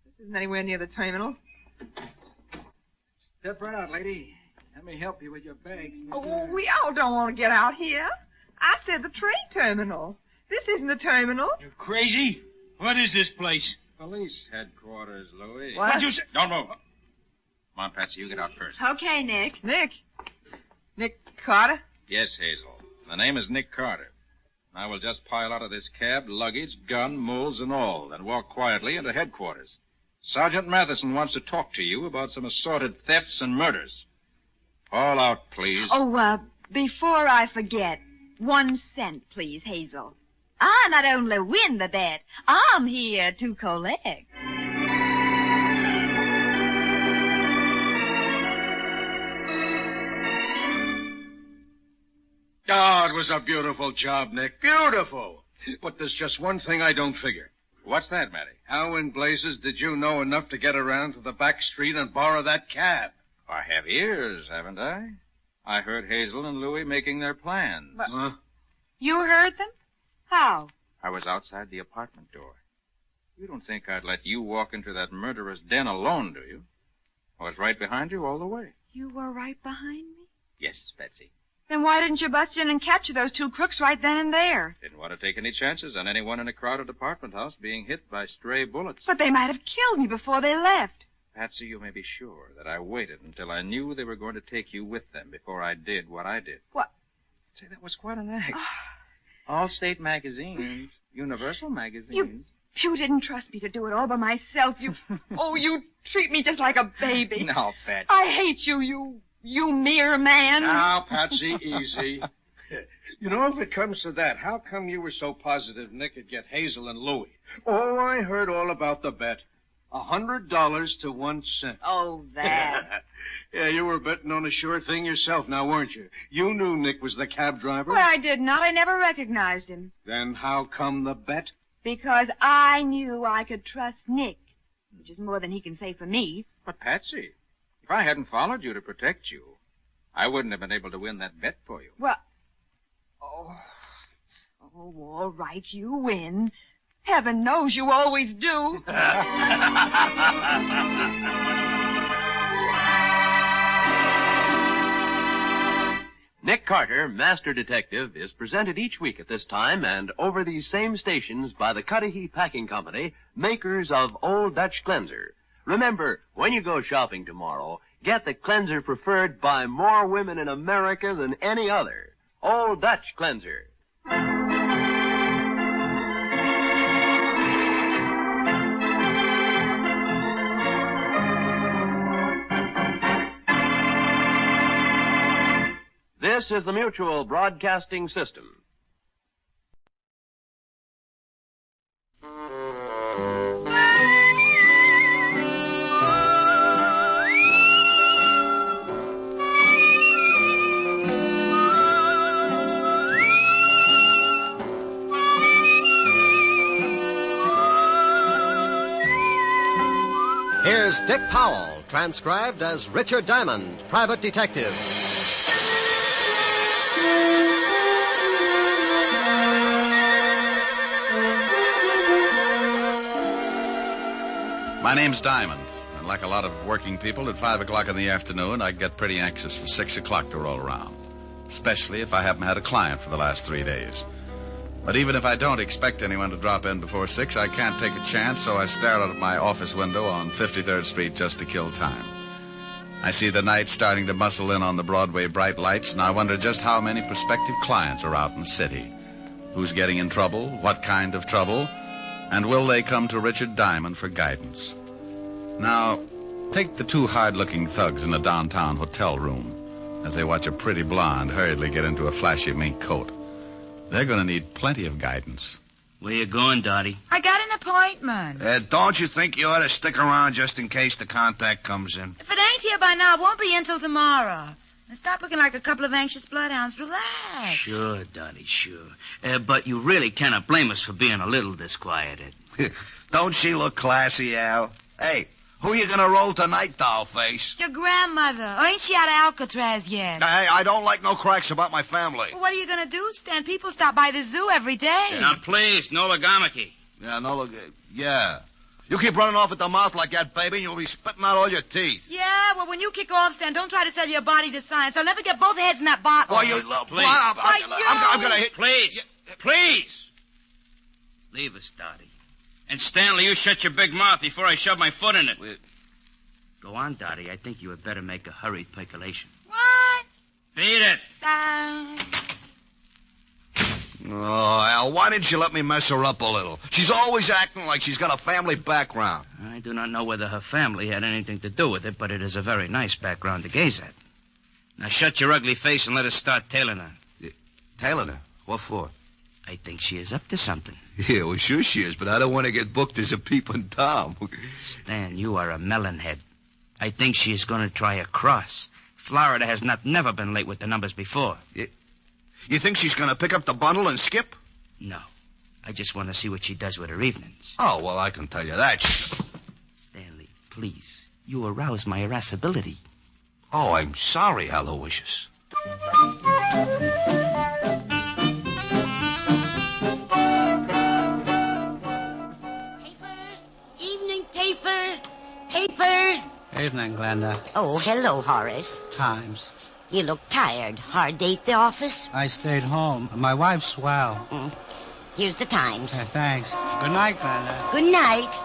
This isn't anywhere near the terminal. Step right out, lady. Let me help you with your bags. Oh, we all don't want to get out here. I said the train terminal. This isn't the terminal. You crazy? What is this place? Police headquarters, Louis. What? You say? Don't move. Come on, Patsy, you get out first. Okay, Nick. Nick Carter? Yes, Hazel. The name is Nick Carter. I will just pile out of this cab, luggage, gun, mules, and all, and walk quietly into headquarters. Sergeant Matheson wants to talk to you about some assorted thefts and murders. All out, please. Oh, before I forget, 1 cent, please, Hazel. I not only win the bet, I'm here to collect. Oh, it was a beautiful job, Nick. Beautiful. But there's just one thing I don't figure. What's that, Matty? How in blazes did you know enough to get around to the back street and borrow that cab? I have ears, haven't I? I heard Hazel and Louis making their plans. Huh? You heard them? How? I was outside the apartment door. You don't think I'd let you walk into that murderer's den alone, do you? I was right behind you all the way. You were right behind me? Yes, Betsy. Then why didn't you bust in and capture those 2 crooks right then and there? Didn't want to take any chances on anyone in a crowded apartment house being hit by stray bullets. But they might have killed me before they left. Patsy, you may be sure that I waited until I knew they were going to take you with them before I did what I did. What? Say, that was quite an act. All state magazines, Universal magazines. You didn't trust me to do it all by myself. You treat me just like a baby. Now, Patsy. I hate you mere man. Now, Patsy, easy. You know, if it comes to that, how come you were so positive Nick would get Hazel and Louis? Oh, I heard all about the bet. $100 to 1 cent. Oh, that. Yeah, you were betting on a sure thing yourself now, weren't you? You knew Nick was the cab driver. Well, I did not. I never recognized him. Then how come the bet? Because I knew I could trust Nick, which is more than he can say for me. But, Patsy, if I hadn't followed you to protect you, I wouldn't have been able to win that bet for you. Well, all right, you win. Heaven knows you always do. Nick Carter, Master Detective, is presented each week at this time and over these same stations by the Cudahy Packing Company, makers of Old Dutch Cleanser. Remember, when you go shopping tomorrow, get the cleanser preferred by more women in America than any other. Old Dutch Cleanser. This is the Mutual Broadcasting System. Here's Dick Powell, transcribed as Richard Diamond, private detective. My name's Diamond, and like a lot of working people, at 5 o'clock in the afternoon, I get pretty anxious for 6 o'clock to roll around, especially if I haven't had a client for the last 3 days. But even if I don't expect anyone to drop in before 6, I can't take a chance, so I stare out of my office window on 53rd Street just to kill time. I see the night starting to muscle in on the Broadway bright lights, and I wonder just how many prospective clients are out in the city. Who's getting in trouble? What kind of trouble? And will they come to Richard Diamond for guidance? Now, take the 2 hard-looking thugs in a downtown hotel room as they watch a pretty blonde hurriedly get into a flashy mink coat. They're going to need plenty of guidance. Where you going, Dottie? I got an appointment. Don't you think you ought to stick around just in case the contact comes in? If it ain't here by now, it won't be until tomorrow. Now stop looking like a couple of anxious bloodhounds. Relax. Sure, Dottie, sure. But you really cannot blame us for being a little disquieted. Don't she look classy, Al? Hey, who you gonna roll tonight, dollface? Your grandmother. Or ain't she out of Alcatraz yet? Hey, I don't like no cracks about my family. Well, what are you gonna do, Stan? People stop by the zoo every day. Now, please, no logomachy. Yeah. You keep running off at the mouth like that, baby, and you'll be spitting out all your teeth. Yeah, well, when you kick off, Stan, don't try to sell your body to science. I'll never get both heads in that bottle. Well, Please. I'm gonna hit... Please. Please. Leave us, Dottie. And Stanley, you shut your big mouth before I shove my foot in it. Go on, Dottie. I think you had better make a hurried percolation. What? Beat it. Oh, Al, why didn't you let me mess her up a little? She's always acting like she's got a family background. I do not know whether her family had anything to do with it, but it is a very nice background to gaze at. Now shut your ugly face and let us start tailing her. Tailing her? What for? I think she is up to something. Yeah, well, sure she is, but I don't want to get booked as a peeping Tom. Stan, you are a melonhead. I think she is going to try a cross. Florida has never been late with the numbers before. You think she's going to pick up the bundle and skip? No. I just want to see what she does with her evenings. Oh, well, I can tell you that. Stanley, please. You arouse my irascibility. Oh, I'm sorry, Aloysius. Evening paper. Paper. Evening, Glenda. Oh, hello, Horace. Times. You look tired. Hard day at the office? I stayed home. My wife's swell. Here's the Times. Thanks. Good night, Glenda. Good night.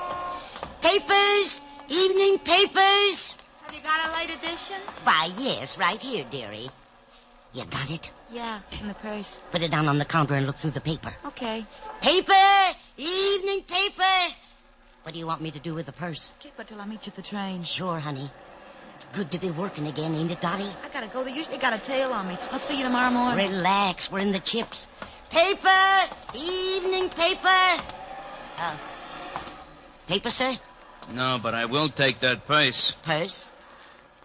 Papers. Evening papers. Have you got a late edition? Why, yes, right here, dearie. You got it? Yeah, in the purse. Put it down on the counter and look through the paper. Okay. Paper. Evening paper. What do you want me to do with the purse? Keep it till I meet you at the train. Sure, honey. It's good to be working again, ain't it, Dottie? I gotta go. They usually got a tail on me. I'll see you tomorrow morning. Relax. We're in the chips. Paper. Evening paper. Paper, sir? No, but I will take that purse. Purse?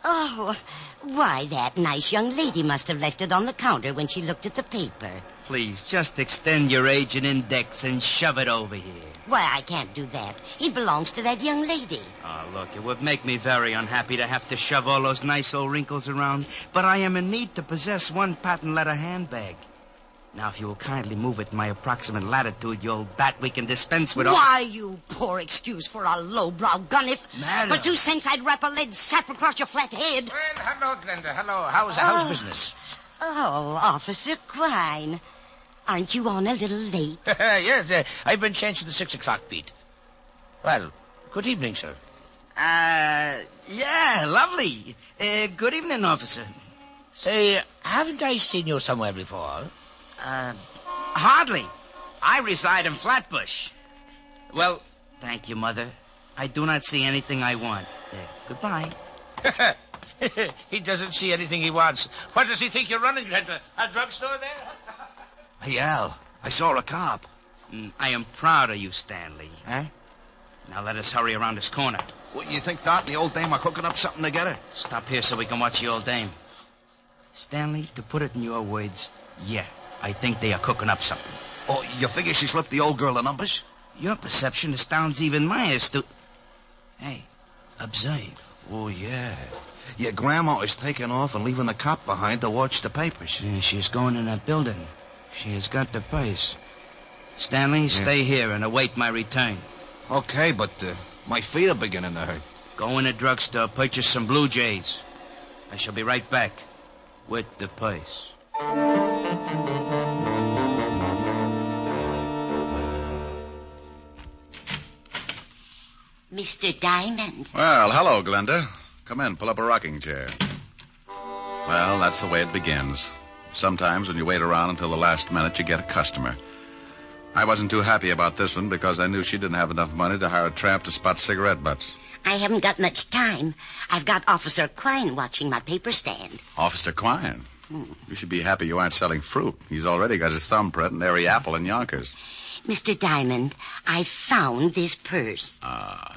Oh, why, that nice young lady must have left it on the counter when she looked at the paper. Please, just extend your agent index and shove it over here. Why, I can't do that. It belongs to that young lady. Oh, look, it would make me very unhappy to have to shove all those nice old wrinkles around, but I am in need to possess one patent leather handbag. Now, if you will kindly move it in my approximate latitude, you old bat, we can dispense with all... Why, you poor excuse for a lowbrow gunniff. Madam. For 2 cents, I'd wrap a lead sap across your flat head. Well, hello, Glenda. Hello. How's business? Oh, Officer Quine. Aren't you on a little late? Yes, I've been changed to the 6 o'clock beat. Well, good evening, sir. Yeah, lovely. Good evening, officer. Say, haven't I seen you somewhere before? Hardly. I reside in Flatbush. Well, thank you, Mother. I do not see anything I want. Goodbye. He doesn't see anything he wants. What does he think you're running? A drugstore there? Hey, Al, I saw a cop. I am proud of you, Stanley. Huh? Now let us hurry around this corner. What, you think Dot and the old dame are cooking up something together? Stop here so we can watch the old dame. Stanley, to put it in your words, yeah, I think they are cooking up something. Oh, you figure she slipped the old girl the numbers? Your perception astounds even my Hey, observe. Oh, yeah. Your grandma is taking off and leaving the cop behind to watch the papers. Yeah, she is going in that building. She has got the purse. Stanley, stay here and await my return. Okay, but My feet are beginning to hurt. Go in the drugstore, purchase some Blue Jays. I shall be right back with the purse. Mr. Diamond. Well, hello, Glenda. Come in, pull up a rocking chair. Well, that's the way it begins. Sometimes when you wait around until the last minute, you get a customer. I wasn't too happy about this one because I knew she didn't have enough money to hire a tramp to spot cigarette butts. I haven't got much time. I've got Officer Quine watching my paper stand. Officer Quine? You should be happy you aren't selling fruit. He's already got his thumbprint in every apple in Yonkers. Mr. Diamond, I found this purse.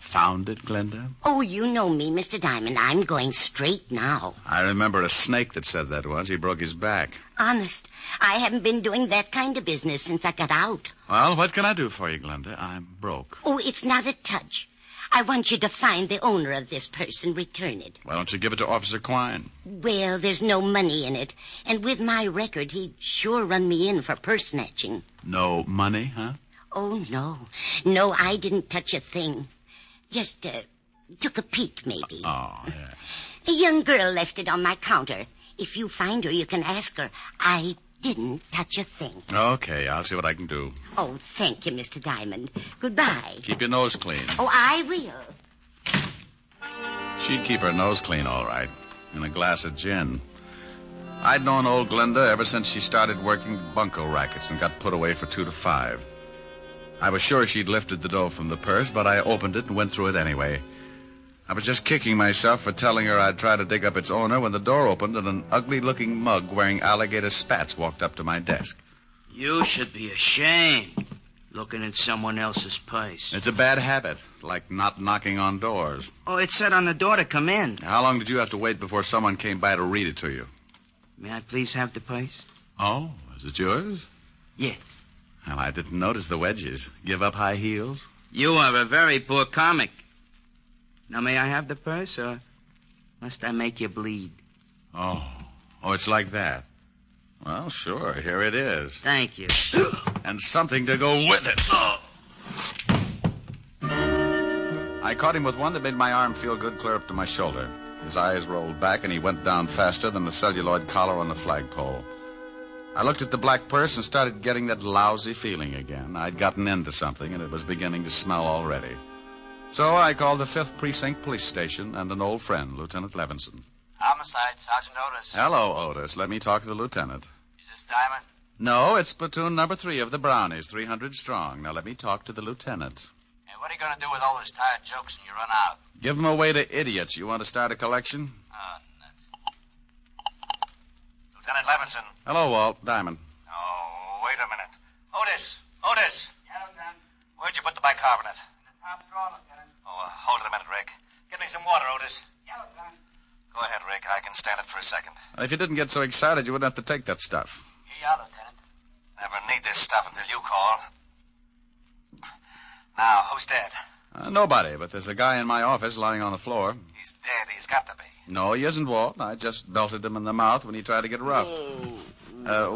Found it, Glenda? Oh, you know me, Mr. Diamond. I'm going straight now. I remember a snake that said that once. He broke his back. Honest, I haven't been doing that kind of business since I got out. Well, what can I do for you, Glenda? I'm broke. Oh, it's not a touch. I want you to find the owner of this purse and return it. Why don't you give it to Officer Quine? Well, there's no money in it. And with my record, he'd sure run me in for purse snatching. No money, huh? Oh, no. No, I didn't touch a thing. Just took a peek, maybe. Oh, yeah. A young girl left it on my counter. If you find her, you can ask her. I didn't touch a thing. Okay, I'll see what I can do. Oh, thank you, Mr. Diamond. Goodbye. Keep your nose clean. Oh, I will. She'd keep her nose clean, all right. And a glass of gin. I'd known old Glenda ever since she started working bunco rackets and got put away for 2 to 5. I was sure she'd lifted the dough from the purse, but I opened it and went through it anyway. I was just kicking myself for telling her I'd try to dig up its owner when the door opened and an ugly-looking mug wearing alligator spats walked up to my desk. You should be ashamed, looking in someone else's purse. It's a bad habit, like not knocking on doors. Oh, it said on the door to come in. How long did you have to wait before someone came by to read it to you? May I please have the purse? Oh, is it yours? Yes. Well, I didn't notice the wedges. Give up high heels? You are a very poor comic. Now, may I have the purse, or must I make you bleed? Oh, it's like that. Well, sure, here it is. Thank you. And something to go with it. I caught him with one that made my arm feel good clear up to my shoulder. His eyes rolled back, and he went down faster than the celluloid collar on the flagpole. I looked at the black purse and started getting that lousy feeling again. I'd gotten into something, and it was beginning to smell already. So I called the 5th Precinct Police Station and an old friend, Lieutenant Levinson. Homicide, Sergeant Otis. Hello, Otis. Let me talk to the lieutenant. Is this Diamond? No, it's platoon number 3 of the Brownies, 300 strong. Now let me talk to the lieutenant. Hey, what are you going to do with all those tired jokes when you run out? Give them away to idiots. You want to start a collection? Oh, nuts. Lieutenant Levinson. Hello, Walt. Diamond. Oh, wait a minute. Otis! Yeah, Lieutenant. Where'd you put the bicarbonate? In the top drawer, Lieutenant. Oh, hold it a minute, Rick. Get me some water, Otis. Yeah, Lieutenant. Go ahead, Rick. I can stand it for a second. If you didn't get so excited, you wouldn't have to take that stuff. Here you are, Lieutenant. Never need this stuff until you call. Now, who's dead? Nobody, but there's a guy in my office lying on the floor. He's dead. He's got to be. No, he isn't, Walt. I just belted him in the mouth when he tried to get rough.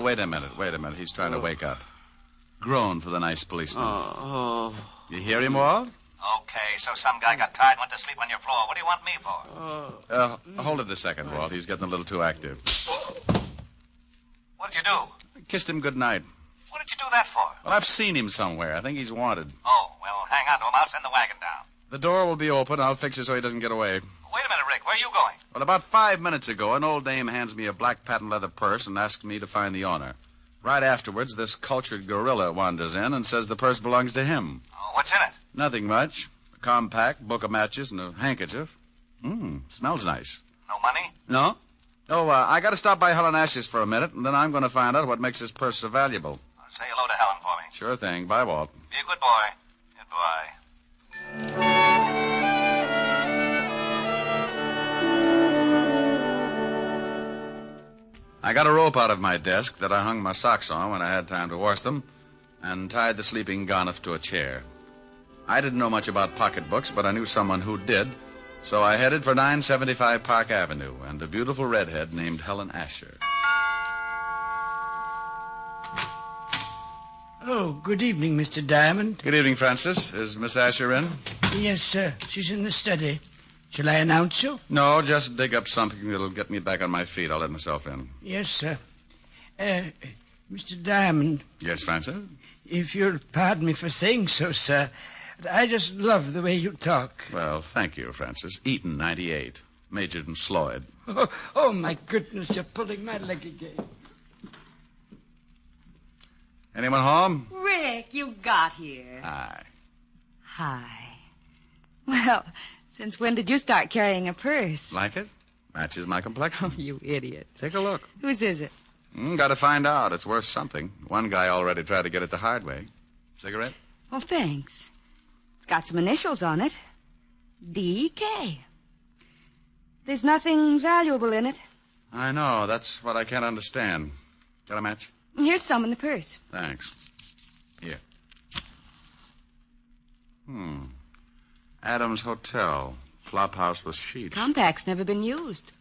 Wait a minute. He's trying to wake up. Groan for the nice policeman. You hear him, Walt? Okay, so some guy got tired and went to sleep on your floor. What do you want me for? Hold it a second, Walt. He's getting a little too active. What did you do? Kissed him good night. What did you do that for? Well, I've seen him somewhere. I think he's wanted. Oh, well, hang on to him. I'll send the wagon down. The door will be open. I'll fix it so he doesn't get away. Wait a minute, Rick. Where are you going? Well, about 5 minutes ago, an old dame hands me a black patent leather purse and asks me to find the owner. Right afterwards, this cultured gorilla wanders in and says the purse belongs to him. Oh, what's in it? Nothing much. A compact, book of matches, and a handkerchief. Smells nice. No money? No. Oh, I got to stop by Helen Ash's for a minute, and then I'm going to find out what makes this purse so valuable. Say hello to Helen for me. Sure thing. Bye, Walt. Be a good boy. Goodbye. I got a rope out of my desk that I hung my socks on when I had time to wash them and tied the sleeping Gonif to a chair. I didn't know much about pocketbooks, but I knew someone who did, so I headed for 975 Park Avenue and a beautiful redhead named Helen Asher. Oh, good evening, Mr. Diamond. Good evening, Francis. Is Miss Asher in? Yes, sir. She's in the study. Shall I announce you? No, just dig up something that'll get me back on my feet. I'll let myself in. Yes, sir. Mr. Diamond. Yes, Francis? If you'll pardon me for saying so, sir, I just love the way you talk. Well, thank you, Francis. Eaton, 98. Majored in Sloyd. Oh, my goodness, you're pulling my leg again. Anyone home? Rick, you got here. Hi. Hi. Well, since when did you start carrying a purse? Like it? Matches my complexion. Oh, you idiot. Take a look. Whose is it? Got to find out. It's worth something. One guy already tried to get it the hard way. Cigarette? Oh, thanks. It's got some initials on it. D.K. There's nothing valuable in it. I know. That's what I can't understand. Got a match? Here's some in the purse. Thanks. Here. Adams Hotel. Flophouse with sheets. Compact's never been used.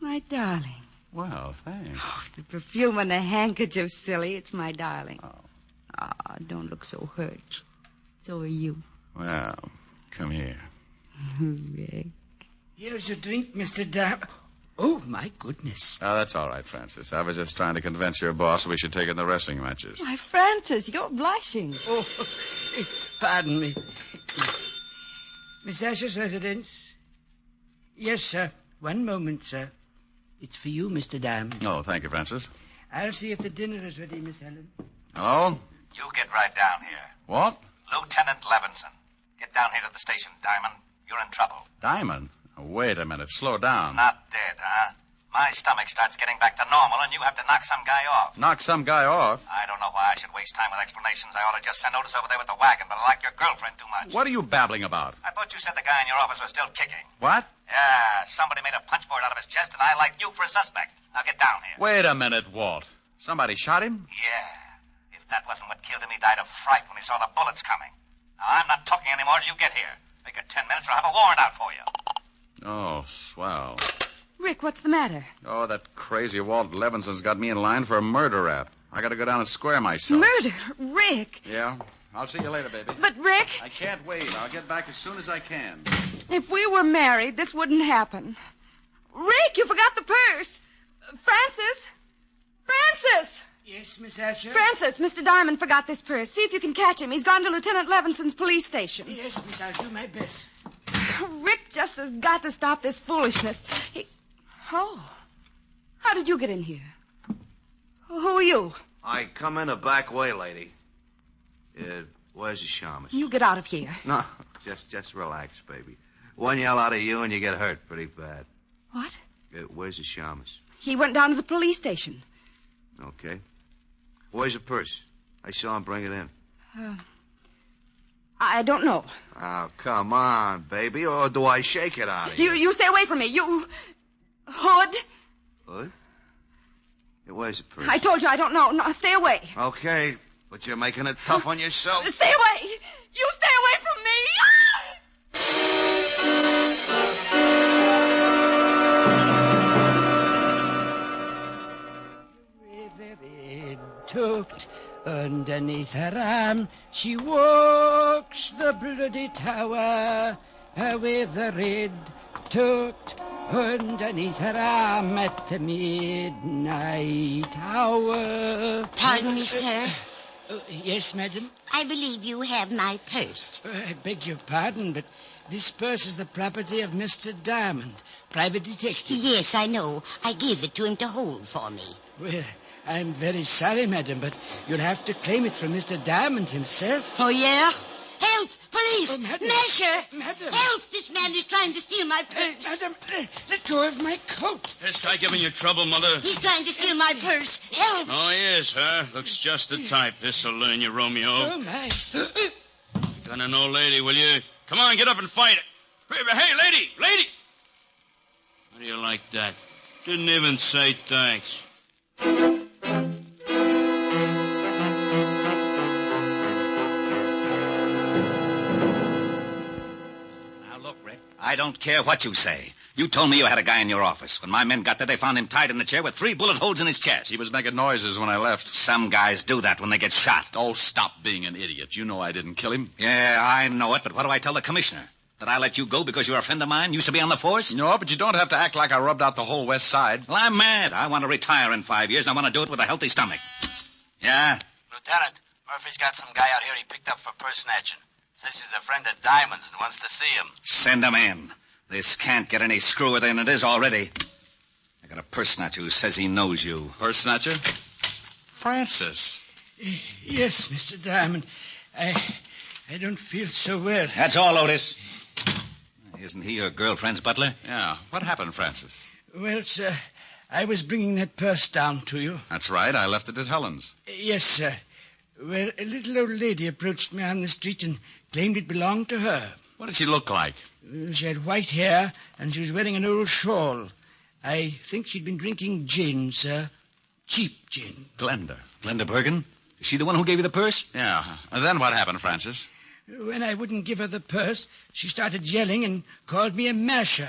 My darling. Well, thanks. Oh, the perfume and the handkerchief, silly. It's my darling. Don't look so hurt. So are you. Well, come here. Rick. Here's your drink, Mr. Diamond. Oh, my goodness. Oh, that's all right, Francis. I was just trying to convince your boss we should take in the wrestling matches. Why, Francis, you're blushing. Oh, pardon me. Miss Asher's residence? Yes, sir. One moment, sir. It's for you, Mr. Diamond. Oh, thank you, Francis. I'll see if the dinner is ready, Miss Helen. Hello? You get right down here. What? Lieutenant Levinson. Get down here to the station, Diamond. You're in trouble. Diamond? Oh, wait a minute. Slow down. Not dead, huh? My stomach starts getting back to normal, and you have to knock some guy off. Knock some guy off? I don't know why I should waste time with explanations. I ought to just send Otis over there with the wagon, but I like your girlfriend too much. What are you babbling about? I thought you said the guy in your office was still kicking. What? Yeah, somebody made a punch board out of his chest, and I liked you for a suspect. Now get down here. Wait a minute, Walt. Somebody shot him? Yeah. If that wasn't what killed him, he died of fright when he saw the bullets coming. Now, I'm not talking anymore till you get here. Make it 10 minutes or I'll have a warrant out for you. Oh, swell. Rick, what's the matter? Oh, that crazy Walt Levinson's got me in line for a murder rap. I gotta go down and square myself. Murder? Rick! Yeah? I'll see you later, baby. But, Rick... I can't wait. I'll get back as soon as I can. If we were married, this wouldn't happen. Rick, you forgot the purse. Francis? Francis! Yes, Miss Asher? Francis, Mr. Diamond forgot this purse. See if you can catch him. He's gone to Lieutenant Levinson's police station. Yes, Miss, I'll do my best. Rick just has got to stop this foolishness. Oh. How did you get in here? Who are you? I come in a back way, lady. Where's the shaman? You get out of here. No, just relax, baby. One yell out of you and you get hurt pretty bad. What? Where's the shaman? He went down to the police station. Okay. Where's the purse? I saw him bring it in. I don't know. Oh, come on, baby, or do I shake it out of you? You stay away from me. You... Hood? Hood? Where's the purse? I told you I don't know. No, stay away. Okay, but you're making it tough on yourself. Stay away. You stay away from me. Tucked underneath her arm, she walks the bloody tower with the red tucked underneath her arm at the midnight hour. Pardon me, sir. Yes, madam? I believe you have my purse. I beg your pardon, but this purse is the property of Mr. Diamond, private detective. Yes, I know. I gave it to him to hold for me. Well, I'm very sorry, madam, but you'll have to claim it from Mr. Diamond himself. Oh, yeah? Help! Police! Oh, madam. Measure! Madam! Help! This man is trying to steal my purse. Madam, let go of my coat. This guy giving you trouble, Mother? He's trying to steal my purse. Help! Oh, yes, huh? Looks just the type. This'll learn you, Romeo. Oh, my. Got an old lady, will you? Come on, get up and fight it. Hey, lady! Lady! How do you like that? Didn't even say thanks. I don't care what you say. You told me you had a guy in your office. When my men got there, they found him tied in the chair with 3 bullet holes in his chest. He was making noises when I left. Some guys do that when they get shot. Oh, stop being an idiot. You know I didn't kill him. Yeah, I know it, but what do I tell the commissioner? That I let you go because you're a friend of mine? Used to be on the force? No, but you don't have to act like I rubbed out the whole West Side. Well, I'm mad. I want to retire in 5 years, and I want to do it with a healthy stomach. Yeah? Lieutenant, Murphy's got some guy out here he picked up for purse snatching. Says he's a friend of Diamond's and wants to see him. Send him in. This can't get any screwier than it is already. I got a purse snatcher who says he knows you. Purse snatcher? Francis. Yes, Mr. Diamond. I don't feel so well. That's all, Otis. Isn't he your girlfriend's butler? Yeah. What happened, Francis? Well, sir, I was bringing that purse down to you. That's right. I left it at Helen's. Yes, sir. Well, a little old lady approached me on the street and claimed it belonged to her. What did she look like? She had white hair, and she was wearing an old shawl. I think she'd been drinking gin, sir. Cheap gin. Glenda. Glenda Bergen? Is she the one who gave you the purse? Yeah. And then what happened, Francis? When I wouldn't give her the purse, she started yelling and called me a masher.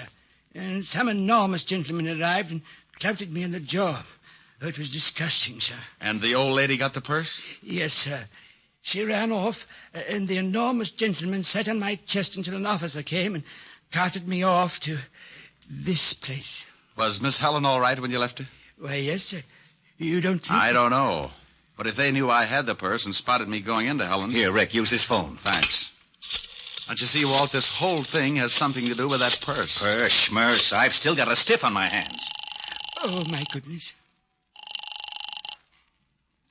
And some enormous gentleman arrived and clouted me on the jaw. Oh, it was disgusting, sir. And the old lady got the purse? Yes, sir. She ran off, and the enormous gentleman sat on my chest until an officer came and carted me off to this place. Was Miss Helen all right when you left her? Why, yes, sir. You don't think... I don't know. But if they knew I had the purse and spotted me going into Helen's... Here, Rick, use his phone. Thanks. Don't you see, Walt, this whole thing has something to do with that purse. Purse, schmurse. I've still got a stiff on my hands. Oh, my goodness.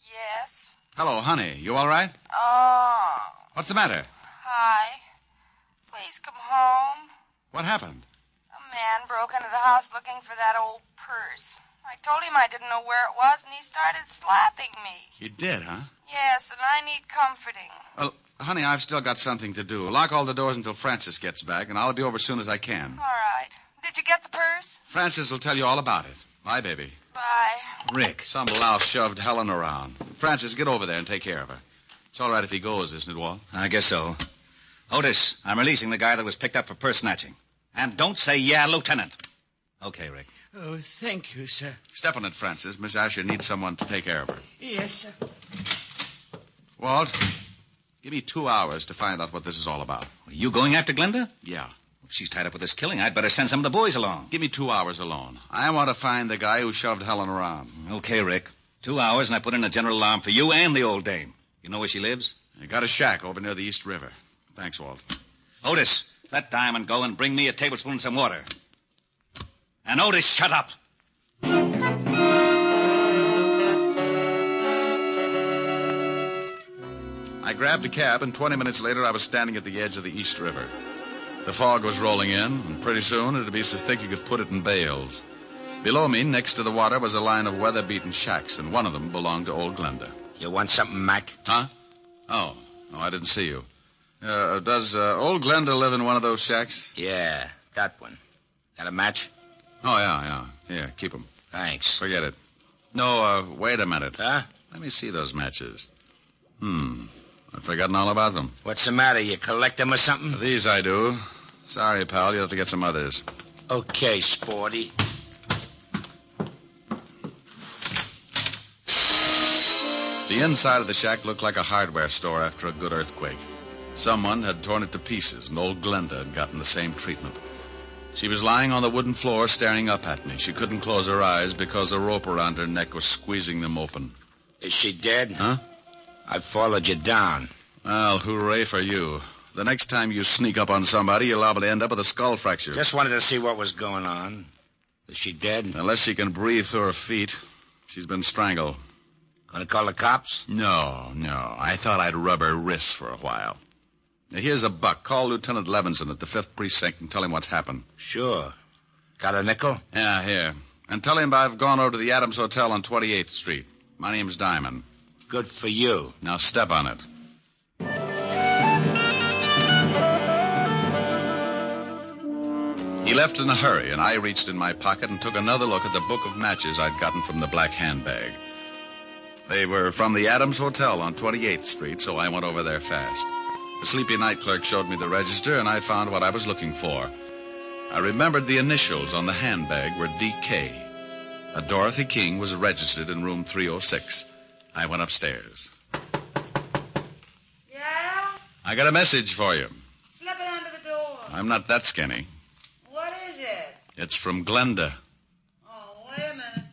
Yes? Hello, honey. You all right? Oh. What's the matter? Hi. Please come home. What happened? A man broke into the house looking for that old purse. I told him I didn't know where it was, and he started slapping me. You did, huh? Yes, and I need comforting. Well, honey, I've still got something to do. Lock all the doors until Francis gets back, and I'll be over as soon as I can. All right. Did you get the purse? Francis will tell you all about it. Bye, baby. Bye. Rick. Some louse shoved Helen around. Francis, get over there and take care of her. It's all right if he goes, isn't it, Walt? I guess so. Otis, I'm releasing the guy that was picked up for purse snatching. And don't say, yeah, Lieutenant. Okay, Rick. Oh, thank you, sir. Step on it, Francis. Miss Asher needs someone to take care of her. Yes, sir. Walt, give me 2 hours to find out what this is all about. Are you going after Glenda? Yeah. If she's tied up with this killing, I'd better send some of the boys along. Give me 2 hours alone. I want to find the guy who shoved Helen around. Okay, Rick. 2 hours, and I put in a general alarm for you and the old dame. You know where she lives? I got a shack over near the East River. Thanks, Walt. Otis, let Diamond go and bring me a tablespoon and some water. And Otis, shut up. I grabbed a cab, and 20 minutes later I was standing at the edge of the East River. The fog was rolling in, and pretty soon it'd be so thick you could put it in bales. Below me, next to the water, was a line of weather-beaten shacks, and one of them belonged to old Glenda. You want something, Mac? Huh? Oh, no, I didn't see you. Does old Glenda live in one of those shacks? Yeah, that one. Got a match? Oh, yeah. Here, keep them. Thanks. Forget it. No, wait a minute. Huh? Let me see those matches. I've forgotten all about them. What's the matter? You collect them or something? These I do. Sorry, pal. You'll have to get some others. Okay, Sporty. The inside of the shack looked like a hardware store after a good earthquake. Someone had torn it to pieces, and old Glenda had gotten the same treatment. She was lying on the wooden floor staring up at me. She couldn't close her eyes because a rope around her neck was squeezing them open. Is she dead? Huh? I followed you down. Well, hooray for you. The next time you sneak up on somebody, you're liable to end up with a skull fracture. Just wanted to see what was going on. Is she dead? Unless she can breathe through her feet. She's been strangled. Gonna call the cops? No. I thought I'd rub her wrists for a while. Now, here's a buck. Call Lieutenant Levinson at the 5th Precinct and tell him what's happened. Sure. Got a nickel? Yeah, here. And tell him I've gone over to the Adams Hotel on 28th Street. My name's Diamond. Good for you. Now step on it. He left in a hurry, and I reached in my pocket and took another look at the book of matches I'd gotten from the black handbag. They were from the Adams Hotel on 28th Street, so I went over there fast. The sleepy night clerk showed me the register, and I found what I was looking for. I remembered the initials on the handbag were D.K. A Dorothy King was registered in room 306. I went upstairs. Yeah? I got a message for you. Slip it under the door. I'm not that skinny. What is it? It's from Glenda. Oh, wait a minute.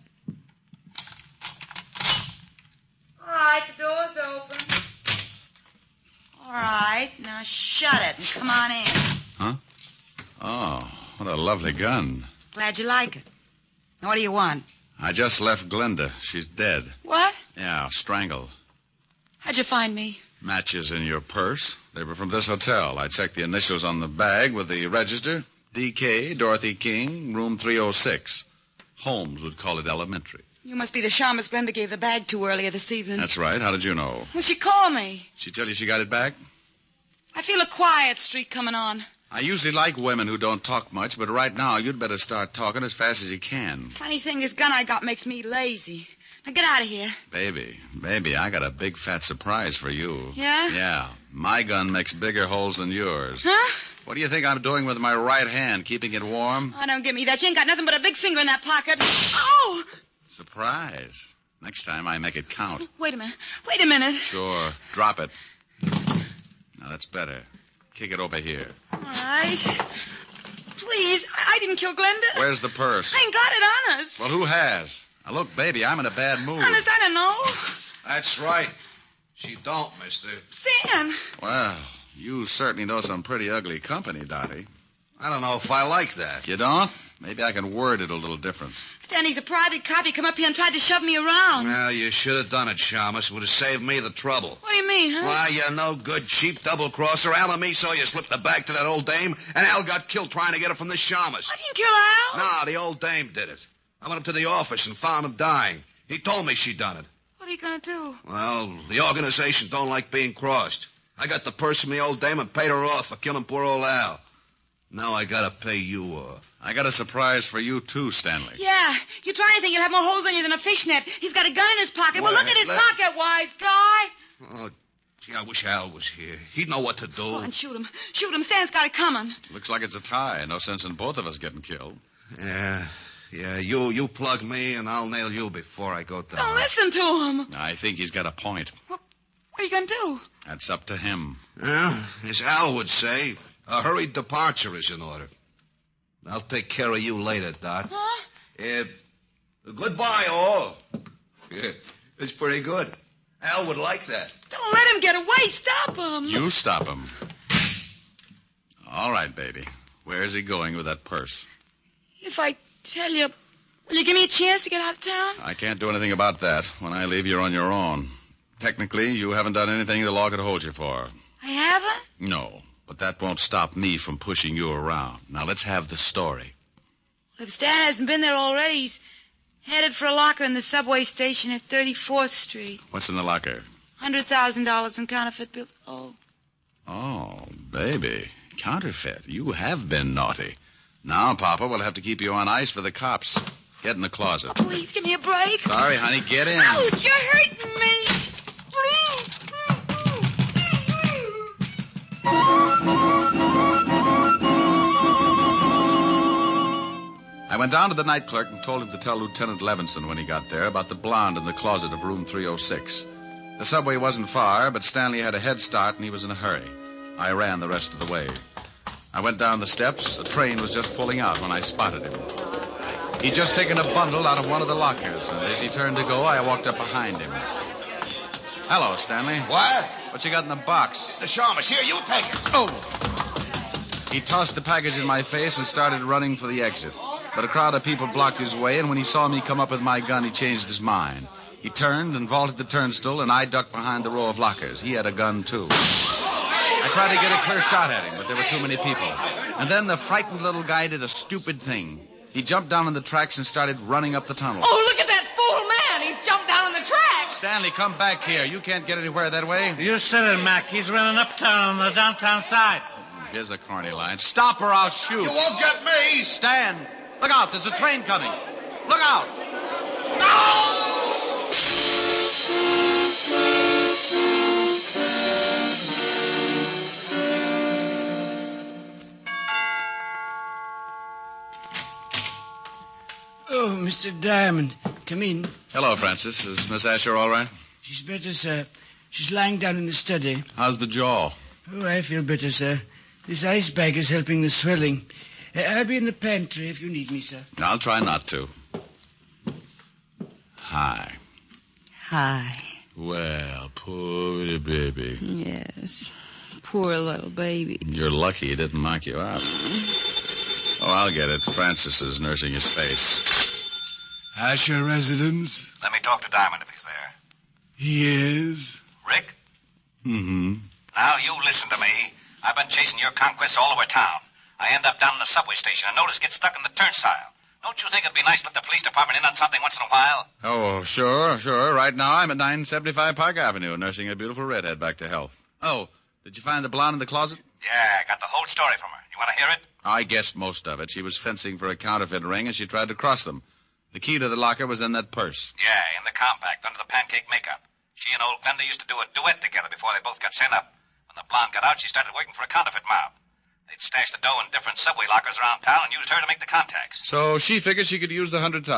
All right, the door's open. All right, now shut it and come on in. Huh? Oh, what a lovely gun. Glad you like it. Now, what do you want? I just left Glenda. She's dead. What? Yeah, strangled. How'd you find me? Matches in your purse. They were from this hotel. I checked the initials on the bag with the register. D.K., Dorothy King, room 306. Holmes would call it elementary. You must be the shamus Glenda gave the bag to earlier this evening. That's right. How did you know? Well, she called me. She tell you she got it back? I feel a quiet streak coming on. I usually like women who don't talk much, but right now you'd better start talking as fast as you can. Funny thing, this gun I got makes me lazy. Now get out of here. Baby, I got a big fat surprise for you. Yeah? Yeah. My gun makes bigger holes than yours. Huh? What do you think I'm doing with my right hand, keeping it warm? Oh, don't give me that. You ain't got nothing but a big finger in that pocket. Oh! Surprise. Next time I make it count. Wait a minute. Sure. Drop it. Now, that's better. Kick it over here. All right. Please, I didn't kill Glenda. Where's the purse? I ain't got it, honest. Well, who has? Now, look, baby, I'm in a bad mood. Honest, I don't know. That's right. She don't, mister. Stan. Well, you certainly know some pretty ugly company, Dottie. I don't know if I like that. You don't? Maybe I can word it a little different. Stan, he's a private cop. He come up here and tried to shove me around. Well, you should have done it, Shamus. It would have saved me the trouble. What do you mean, huh? Why, you no good, cheap double-crosser. Al and me saw you slip the bag to that old dame, and Al got killed trying to get it from the Shamus. I didn't kill Al. No, the old dame did it. I went up to the office and found him dying. He told me she'd done it. What are you going to do? Well, the organization don't like being crossed. I got the purse from the old dame and paid her off for killing poor old Al. Now I gotta pay you off. I got a surprise for you, too, Stanley. Yeah. You try anything, you'll have more holes on you than a fishnet. He's got a gun in his pocket. Well, look at his pocket, wise guy. Oh, gee, I wish Al was here. He'd know what to do. Go on, shoot him. Shoot him. Stan's got it coming. Looks like it's a tie. No sense in both of us getting killed. Yeah, you plug me, and I'll nail you before I go down. Don't listen to him. I think he's got a point. What are you going to do? That's up to him. Well, as Al would say, a hurried departure is in order. I'll take care of you later, Dot. Huh? Goodbye, all. Yeah, it's pretty good. Al would like that. Don't let him get away. Stop him. You stop him. All right, baby. Where is he going with that purse? If I tell you, will you give me a chance to get out of town? I can't do anything about that. When I leave, you're on your own. Technically, you haven't done anything the law could hold you for. I haven't? No, but that won't stop me from pushing you around. Now, let's have the story. If Stan hasn't been there already, he's headed for a locker in the subway station at 34th Street. What's in the locker? $100,000 in counterfeit bills. Oh, baby. Counterfeit. You have been naughty. Now, Papa, we'll have to keep you on ice for the cops. Get in the closet. Oh, please, give me a break. Sorry, honey. Get in. Ouch, you're hurting me. I went down to the night clerk and told him to tell Lieutenant Levinson when he got there about the blonde in the closet of room 306. The subway wasn't far, but Stanley had a head start and he was in a hurry. I ran the rest of the way. I went down the steps. A train was just pulling out when I spotted him. He'd just taken a bundle out of one of the lockers, and as he turned to go, I walked up behind him. Hello, Stanley. What? What you got in the box? The Shamus. Here, you take it. Oh! He tossed the package in my face and started running for the exit. But a crowd of people blocked his way, and when he saw me come up with my gun, he changed his mind. He turned and vaulted the turnstile, and I ducked behind the row of lockers. He had a gun, too. I tried to get a clear shot at him, but there were too many people. And then the frightened little guy did a stupid thing. He jumped down on the tracks and started running up the tunnel. Oh, look at that fool man. He's jumped down on the tracks. Stanley, come back here. You can't get anywhere that way. You said it, Mac. He's running uptown on the downtown side. Here's a corny line. Stop or I'll shoot. You won't get me. Stand. Look out. There's a train coming. Look out. No! Oh, Mr. Diamond. Come in. Hello, Francis. Is Miss Asher all right? She's better, sir. She's lying down in the study. How's the jaw? Oh, I feel better, sir. This ice bag is helping the swelling. I'll be in the pantry if you need me, sir. I'll try not to. Hi. Hi. Well, poor little baby. Yes. Poor little baby. You're lucky he didn't knock you out. Oh, I'll get it. Francis is nursing his face. Asher residence? Let me talk to Diamond if he's there. He is. Rick? Mm-hmm. Now, you listen to me. I've been chasing your conquests all over town. I end up down in the subway station and notice get stuck in the turnstile. Don't you think it'd be nice to let the police department in on something once in a while? Oh, sure. Right now I'm at 975 Park Avenue, nursing a beautiful redhead back to health. Oh, did you find the blonde in the closet? Yeah, I got the whole story from her. You want to hear it? I guessed most of it. She was fencing for a counterfeit ring, and she tried to cross them. The key to the locker was in that purse. Yeah, in the compact, under the pancake makeup. She and old Glenda used to do a duet together before they both got sent up. When the blonde got out, she started working for a counterfeit mob. They'd stashed the dough in different subway lockers around town and used her to make the contacts. So she figured she could use the 100,000.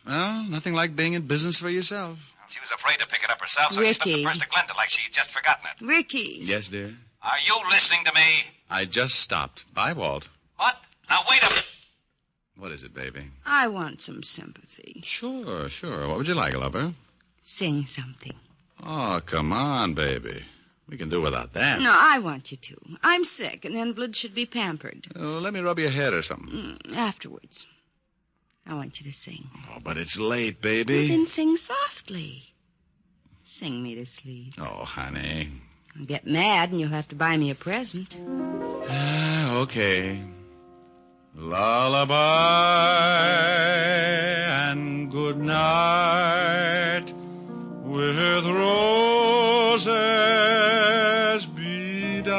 Well, nothing like being in business for yourself. She was afraid to pick it up herself, so she slipped the purse to Glenda like she'd just forgotten it. Ricky. Yes, dear? Are you listening to me? I just stopped. Bye, Walt. What? Now, wait a minute. What is it, baby? I want some sympathy. Sure. What would you like, lover? Sing something. Oh, come on, baby. We can do without that. No, I want you to. I'm sick. An invalid should be pampered. Let me rub your head or something. Afterwards. I want you to sing. Oh, but it's late, baby. Well, then sing softly. Sing me to sleep. Oh, honey. I'll get mad and you'll have to buy me a present. Okay. Lullaby and good night with roses bedight.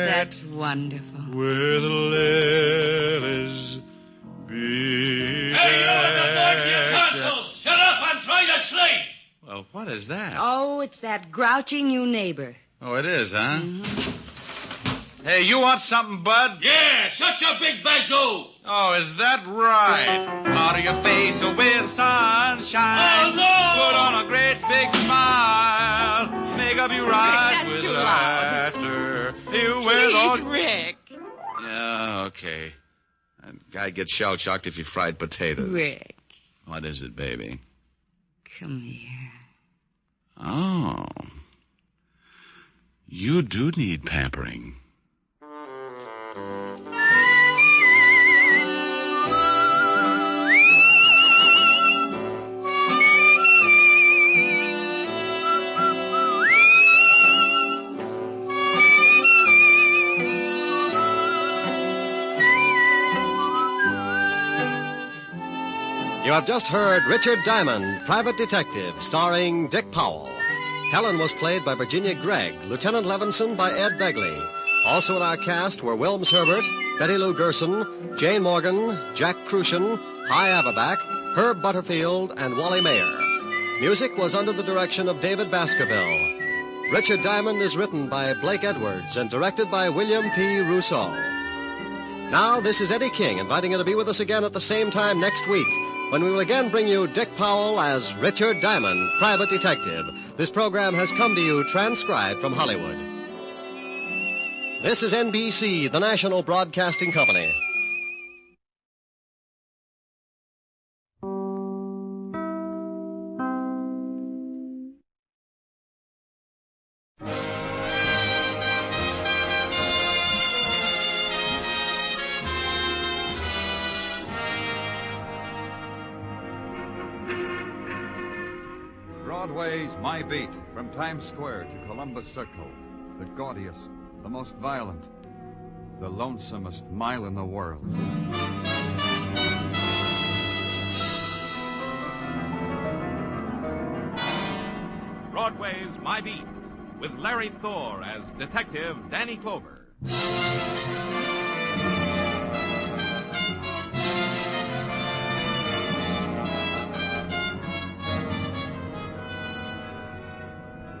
That's wonderful. With lilies bedecked. Hey, you at the door to your consoles! Shut up, I'm trying to sleep! Well, what is that? Oh, it's that grouchy new neighbor. Oh, it is, huh? Mm-hmm. Hey, you want something, Bud? Yeah, shut your big bazoo! Oh, is that right? Out of your face with sunshine. Oh, no! Put on a great big smile. Make up your eyes with laughter. Please, Rick. Yeah, okay. That guy gets shell-shocked if you fried potatoes. Rick. What is it, baby? Come here. Oh. You do need pampering. You have just heard Richard Diamond, Private Detective, starring Dick Powell. Helen was played by Virginia Gregg, Lieutenant Levinson by Ed Begley. Also in our cast were Wilms Herbert, Betty Lou Gerson, Jane Morgan, Jack Crucian, Hy Averback, Herb Butterfield, and Wally Mayer. Music was under the direction of David Baskerville. Richard Diamond is written by Blake Edwards and directed by William P. Rousseau. Now, this is Eddie King inviting you to be with us again at the same time next week, when we will again bring you Dick Powell as Richard Diamond, Private Detective. This program has come to you transcribed from Hollywood. This is NBC, the National Broadcasting Company. Broadway's My Beat, from Times Square to Columbus Circle. The gaudiest, the most violent, the lonesomest mile in the world. Broadway's My Beat, with Larry Thor as Detective Danny Clover.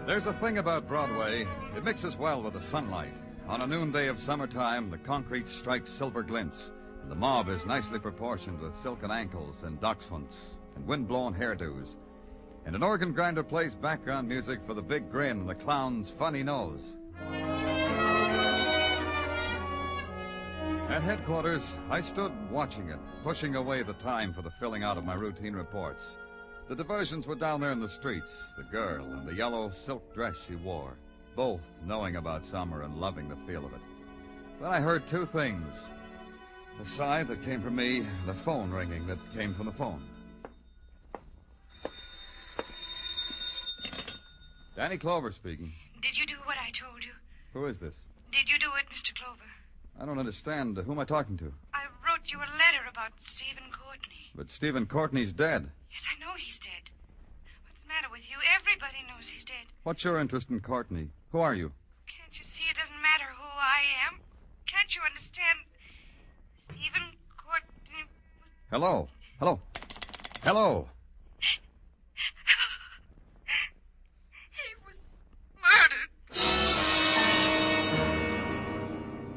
There's a thing about Broadway. It mixes well with the sunlight. On a noonday of summertime, the concrete strikes silver glints. The mob is nicely proportioned with silken ankles and dachshunds and wind-blown hairdos. And an organ grinder plays background music for the big grin and the clown's funny nose. At headquarters, I stood watching it, pushing away the time for the filling out of my routine reports. The diversions were down there in the streets, the girl and the yellow silk dress she wore, both knowing about summer and loving the feel of it. Then I heard two things. The sigh that came from me, the phone ringing that came from the phone. Danny Clover speaking. Did you do what I told you? Who is this? Did you do it, Mr. Clover? I don't understand. Who am I talking to? I wrote you a letter about Stephen Courtney. But Stephen Courtney's dead. Yes, I know he's dead. What's the matter with you? Everybody knows he's dead. What's your interest in Courtney? Who are you? Can't you see it doesn't matter who I am? Can't you understand? Stephen Courtney... Hello. Hello. Hello.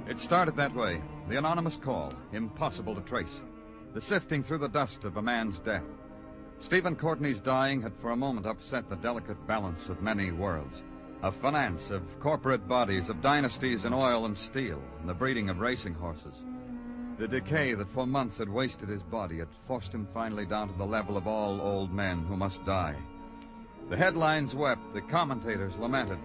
It started that way. The anonymous call, impossible to trace. The sifting through the dust of a man's death. Stephen Courtney's dying had for a moment upset the delicate balance of many worlds. Of finance, of corporate bodies, of dynasties in oil and steel, and the breeding of racing horses. The decay that for months had wasted his body had forced him finally down to the level of all old men who must die. The headlines wept, the commentators lamented.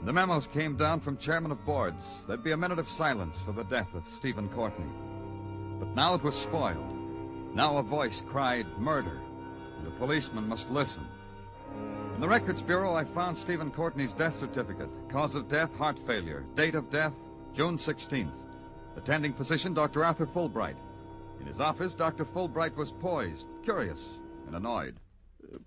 The memos came down from chairmen of boards. There'd be a minute of silence for the death of Stephen Courtney. But now it was spoiled. Now a voice cried murder, and the policeman must listen. In the Records Bureau, I found Stephen Courtney's death certificate. Cause of death, heart failure. Date of death, June 16th. Attending physician, Dr. Arthur Fulbright. In his office, Dr. Fulbright was poised, curious, and annoyed.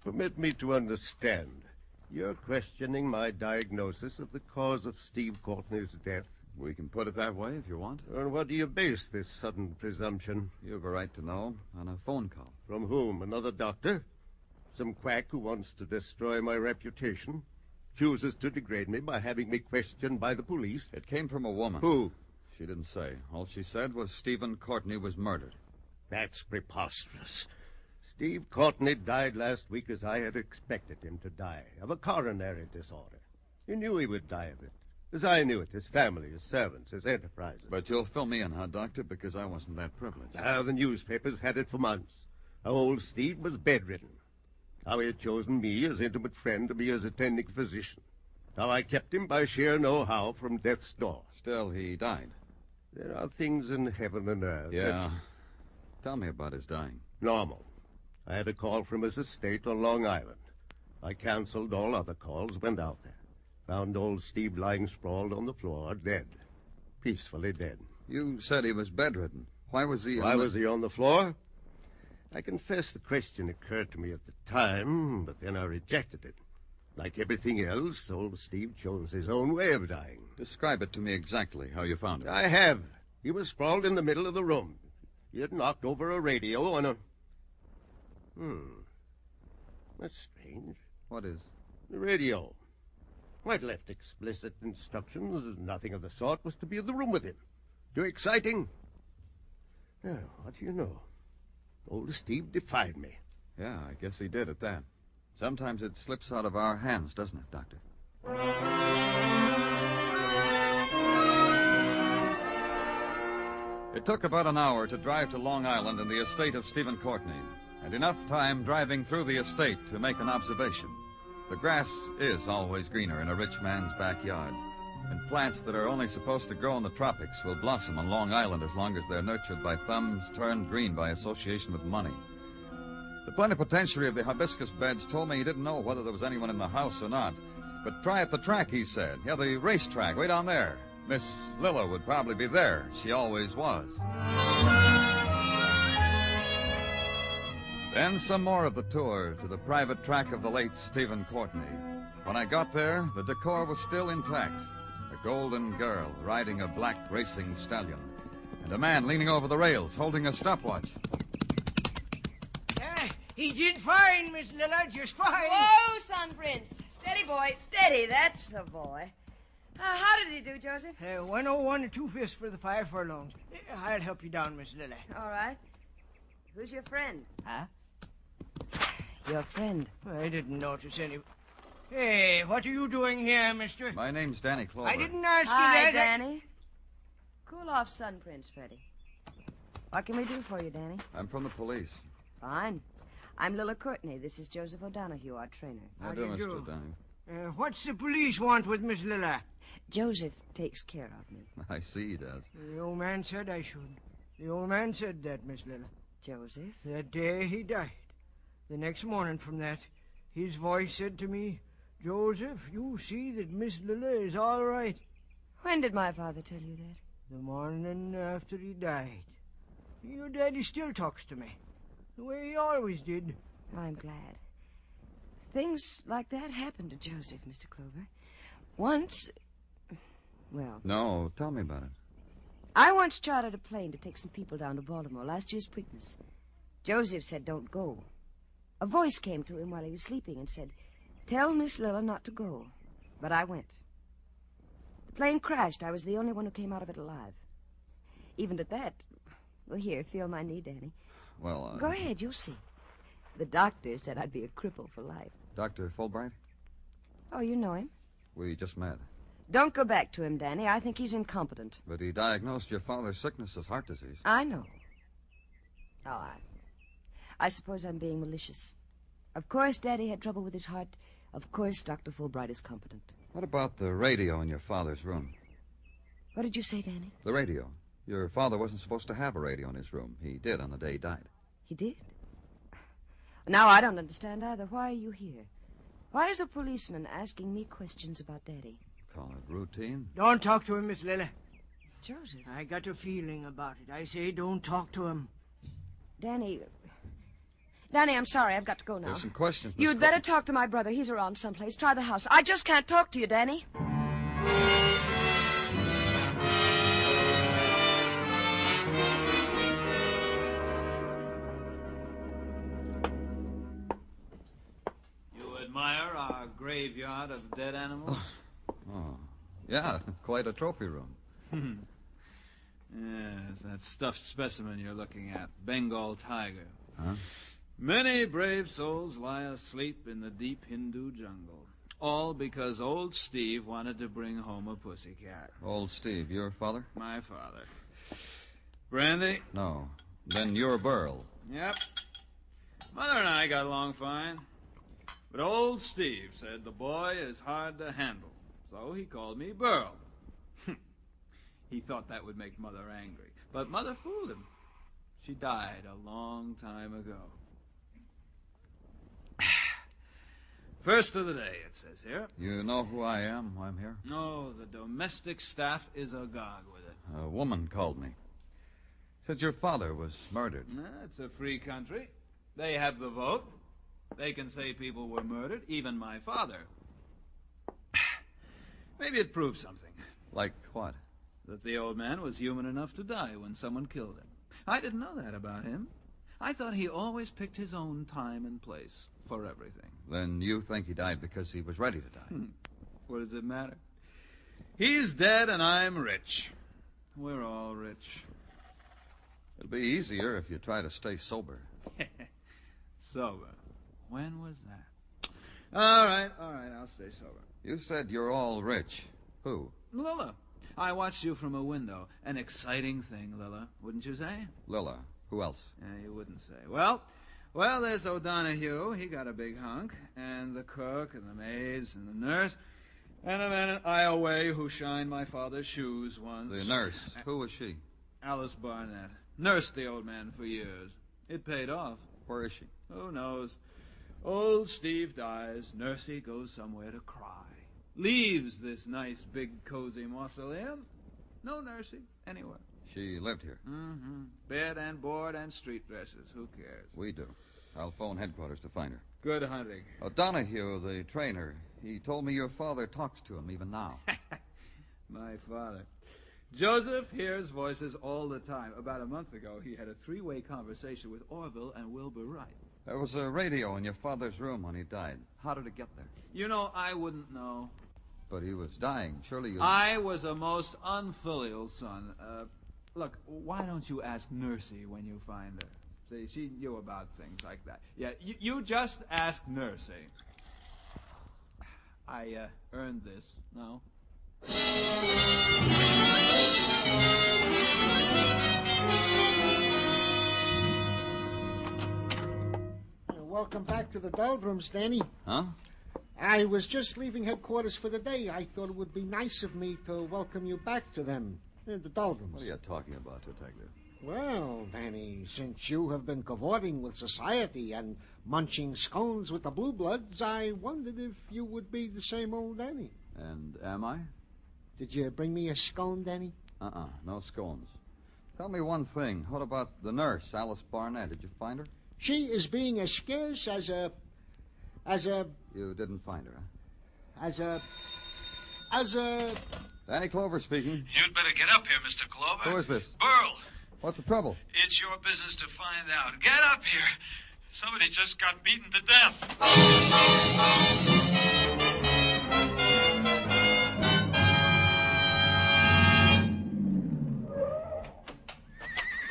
Permit me to understand. You're questioning my diagnosis of the cause of Steve Courtney's death? We can put it that way if you want. On what do you base this sudden presumption? You have a right to know. On a phone call. From whom? Another doctor? Some quack who wants to destroy my reputation? Chooses to degrade me by having me questioned by the police? It came from a woman. Who? She didn't say. All she said was Stephen Courtney was murdered. That's preposterous. Steve Courtney died last week as I had expected him to die, of a coronary disorder. You knew he would die of it, as I knew it, his family, his servants, his enterprises. But you'll fill me in, huh, Doctor, because I wasn't that privileged. Now, the newspapers had it for months. How old Steve was bedridden. How he had chosen me, his intimate friend, to be his attending physician. How I kept him by sheer know-how from death's door. Still, he died. There are things in heaven and earth. Yeah. Tell me about his dying. Normal. I had a call from his estate on Long Island. I canceled all other calls, went out there. Found old Steve lying sprawled on the floor, dead. Peacefully dead. You said he was bedridden. Why was he... Why was he on the floor? I confess the question occurred to me at the time, but then I rejected it. Like everything else, old Steve chose his own way of dying. Describe it to me exactly, how you found him. I have. He was sprawled in the middle of the room. He had knocked over a radio on a... That's strange. What is? The radio. I'd left explicit instructions. Nothing of the sort was to be in the room with him. Too exciting? Now, what do you know? Old Steve defied me. Yeah, I guess he did at that. Sometimes it slips out of our hands, doesn't it, Doctor? It took about an hour to drive to Long Island and the estate of Stephen Courtney, and enough time driving through the estate to make an observation. The grass is always greener in a rich man's backyard, and plants that are only supposed to grow in the tropics will blossom on Long Island as long as they're nurtured by thumbs turned green by association with money. The plenipotentiary of the hibiscus beds told me he didn't know whether there was anyone in the house or not. But try at the track, he said. Yeah, the racetrack, way down there. Miss Lilla would probably be there. She always was. Then some more of the tour to the private track of the late Stephen Courtney. When I got there, the decor was still intact. A golden girl riding a black racing stallion, and a man leaning over the rails holding a stopwatch. He did fine, Miss Lilla, just fine. Whoa, Sun Prince. Steady, boy, steady. That's the boy. How did he do, Joseph? 101 and 2/5 for the 5 furlongs. I'll help you down, Miss Lily. All right. Who's your friend? Huh? Your friend. I didn't notice any. Hey, what are you doing here, mister? My name's Danny Clover. I didn't ask Hi, you that. Danny. Cool off, son, Prince Freddie. What can we do for you, Danny? I'm from the police. Fine. I'm Lilla Courtney. This is Joseph O'Donoghue, our trainer. How do, Mr. O'Donoghue? What's the police want with Miss Lilla? Joseph takes care of me. I see he does. The old man said I should. The old man said that, Miss Lilla. Joseph? That day he died. The next morning from that, his voice said to me, Joseph, you see that Miss Lilla is all right. When did my father tell you that? The morning after he died. Your daddy still talks to me, the way he always did. I'm glad. Things like that happen to Joseph, Mr. Clover. Once... Well... No, tell me about it. I once chartered a plane to take some people down to Baltimore last year's Christmas. Joseph said don't go. A voice came to him while he was sleeping and said, tell Miss Lilla not to go. But I went. The plane crashed. I was the only one who came out of it alive. Even at that... Well, here, feel my knee, Danny. Well, Go ahead, you'll see. The doctor said I'd be a cripple for life. Dr. Fulbright? Oh, you know him? We just met. Don't go back to him, Danny. I think he's incompetent. But he diagnosed your father's sickness as heart disease. I know. Oh, I suppose I'm being malicious. Of course, Daddy had trouble with his heart. Of course, Dr. Fulbright is competent. What about the radio in your father's room? What did you say, Danny? The radio. Your father wasn't supposed to have a radio in his room. He did on the day he died. He did? Now, I don't understand either. Why are you here? Why is a policeman asking me questions about Daddy? Call it routine. Don't talk to him, Miss Lily. Joseph. I got a feeling about it. I say don't talk to him. Danny, I'm sorry. I've got to go now. There's some questions, Miss You'd better talk to my brother. He's around someplace. Try the house. I just can't talk to you, Danny. You admire our graveyard of dead animals? Oh, yeah, quite a trophy room. Yes, that stuffed specimen you're looking at, Bengal tiger. Huh? Many brave souls lie asleep in the deep Hindu jungle, all because old Steve wanted to bring home a pussycat. Old Steve, your father? My father. Brandy? No. Then you're Burl. Yep. Mother and I got along fine. But old Steve said the boy is hard to handle, so he called me Burl. He thought that would make Mother angry, but Mother fooled him. She died a long time ago. First of the day, it says here. You know who I am, why I'm here? No, the domestic staff is agog with it. A woman called me. Said your father was murdered. It's a free country. They have the vote. They can say people were murdered, even my father. Maybe it proves something. Like what? That the old man was human enough to die when someone killed him. I didn't know that about him. I thought he always picked his own time and place for everything. Then you think he died because he was ready to die? What does it matter? He's dead and I'm rich. We're all rich. It'll be easier if you try to stay sober. Sober? When was that? All right, I'll stay sober. You said you're all rich. Who? Lilla. I watched you from a window. An exciting thing, Lilla, wouldn't you say? Lilla. Who else? Yeah, you wouldn't say. Well, there's O'Donoghue. He got a big hunk. And the cook and the maids and the nurse. And a man in Iowa who shined my father's shoes once. The nurse. Who was she? Alice Barnett. Nursed the old man for years. It paid off. Where is she? Who knows? Old Steve dies. Nursey goes somewhere to cry. Leaves this nice, big, cozy mausoleum. No Nursey anywhere. She lived here. Mm-hmm. Bed and board and street dresses. Who cares? We do. I'll phone headquarters to find her. Good hunting. O'Donoghue, the trainer, he told me your father talks to him even now. My father. Joseph hears voices all the time. About a month ago, he had a three-way conversation with Orville and Wilbur Wright. There was a radio in your father's room when he died. How did it get there? You know, I wouldn't know. But he was dying. Surely you... I was a most unfilial son. Look, why don't you ask Nursey when you find her? See, she knew about things like that. Yeah, you just ask Nursey. I earned this, no? Welcome back to the doldrums, Danny. Huh? I was just leaving headquarters for the day. I thought it would be nice of me to welcome you back to them, the doldrums. What are you talking about, Detective? Well, Danny, since you have been cavorting with society and munching scones with the Blue Bloods, I wondered if you would be the same old Danny. And am I? Did you bring me a scone, Danny? No scones. Tell me one thing. What about the nurse, Alice Barnett? Did you find her? She is being as scarce as a... You didn't find her, huh? As a... Danny Clover speaking. You'd better get up here, Mr. Clover. Who is this? Burl. What's the trouble? It's your business to find out. Get up here. Somebody just got beaten to death.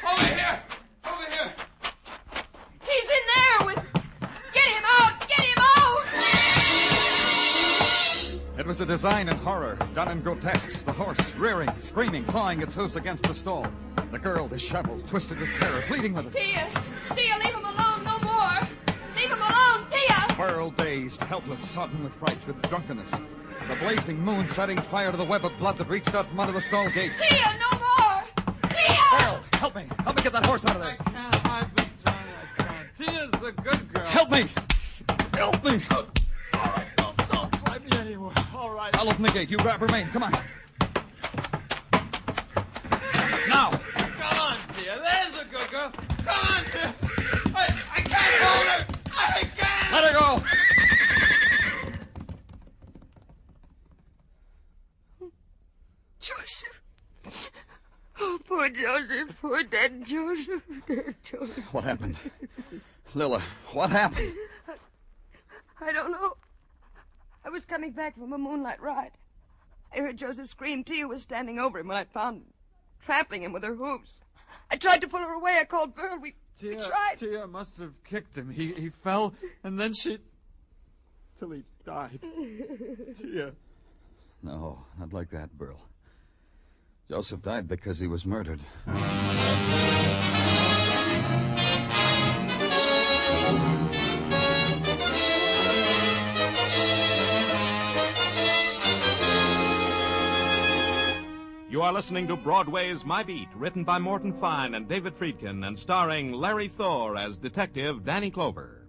Over here! Over here! He's in there with... Get him out! Get him out! It was a design in horror, done in grotesques. The horse, rearing, screaming, clawing its hoofs against the stall. The girl, disheveled, twisted with terror, pleading with it. Tia, leave him alone, no more. Leave him alone, Tia! Burl, dazed, helpless, sodden with fright, with drunkenness. The blazing moon setting fire to the web of blood that reached out from under the stall gate. Tia, no more! Tia! Burl, help me. Help me get that horse out of there. I can't. I've been trying. I can't. Tia's a good girl. Help me. Help me. All right, don't slide me anymore. All right. I'll open the gate. You grab her mane. Come on. Now. Come on, Tia. There's a good girl. Come on, Tia. I can't hold her. I can't. Let her go. Joseph. Oh, poor Joseph. Poor dead Joseph. Dead Joseph. What happened? Lila, what happened? I don't know. I was coming back from a moonlight ride. I heard Joseph scream. Tia was standing over him when I found him, trampling him with her hooves. I tried to pull her away. I called Burl. We tried. Tia must have kicked him. He fell, and then she... till he died. Tia. No, not like that, Burl. Joseph died because he was murdered. You are listening to Broadway's My Beat, written by Morton Fine and David Friedkin, and starring Larry Thor as Detective Danny Clover.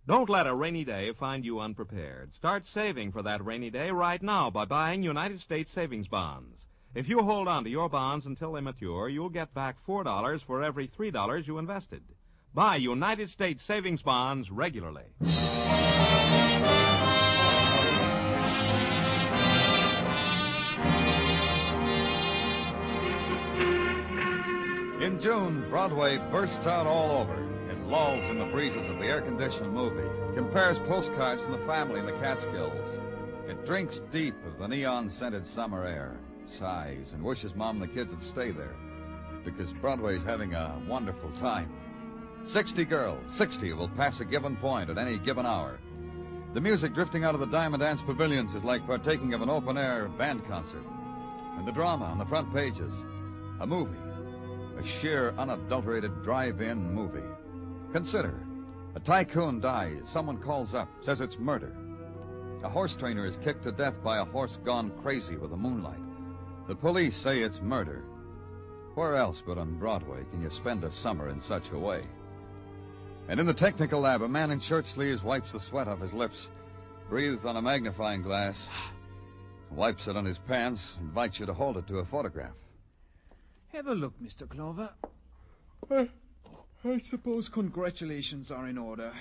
Don't let a rainy day find you unprepared. Start saving for that rainy day right now by buying United States savings bonds. If you hold on to your bonds until they mature, you'll get back $4 for every $3 you invested. Buy United States savings bonds regularly. In June, Broadway bursts out all over. It lolls in the breezes of the air-conditioned movie. Compares postcards from the family in the Catskills. It drinks deep of the neon-scented summer air, sighs, and wishes Mom and the kids would stay there. Because Broadway's having a wonderful time. 60 girls, 60 will pass a given point at any given hour. The music drifting out of the Diamond Dance pavilions is like partaking of an open-air band concert. And the drama on the front pages, a movie. A sheer, unadulterated drive-in movie. Consider, a tycoon dies, someone calls up, says it's murder. A horse trainer is kicked to death by a horse gone crazy with the moonlight. The police say it's murder. Where else but on Broadway can you spend a summer in such a way? And in the technical lab, a man in shirt sleeves wipes the sweat off his lips, breathes on a magnifying glass, wipes it on his pants, invites you to hold it to a photograph. Have a look, Mr. Clover. I suppose congratulations are in order.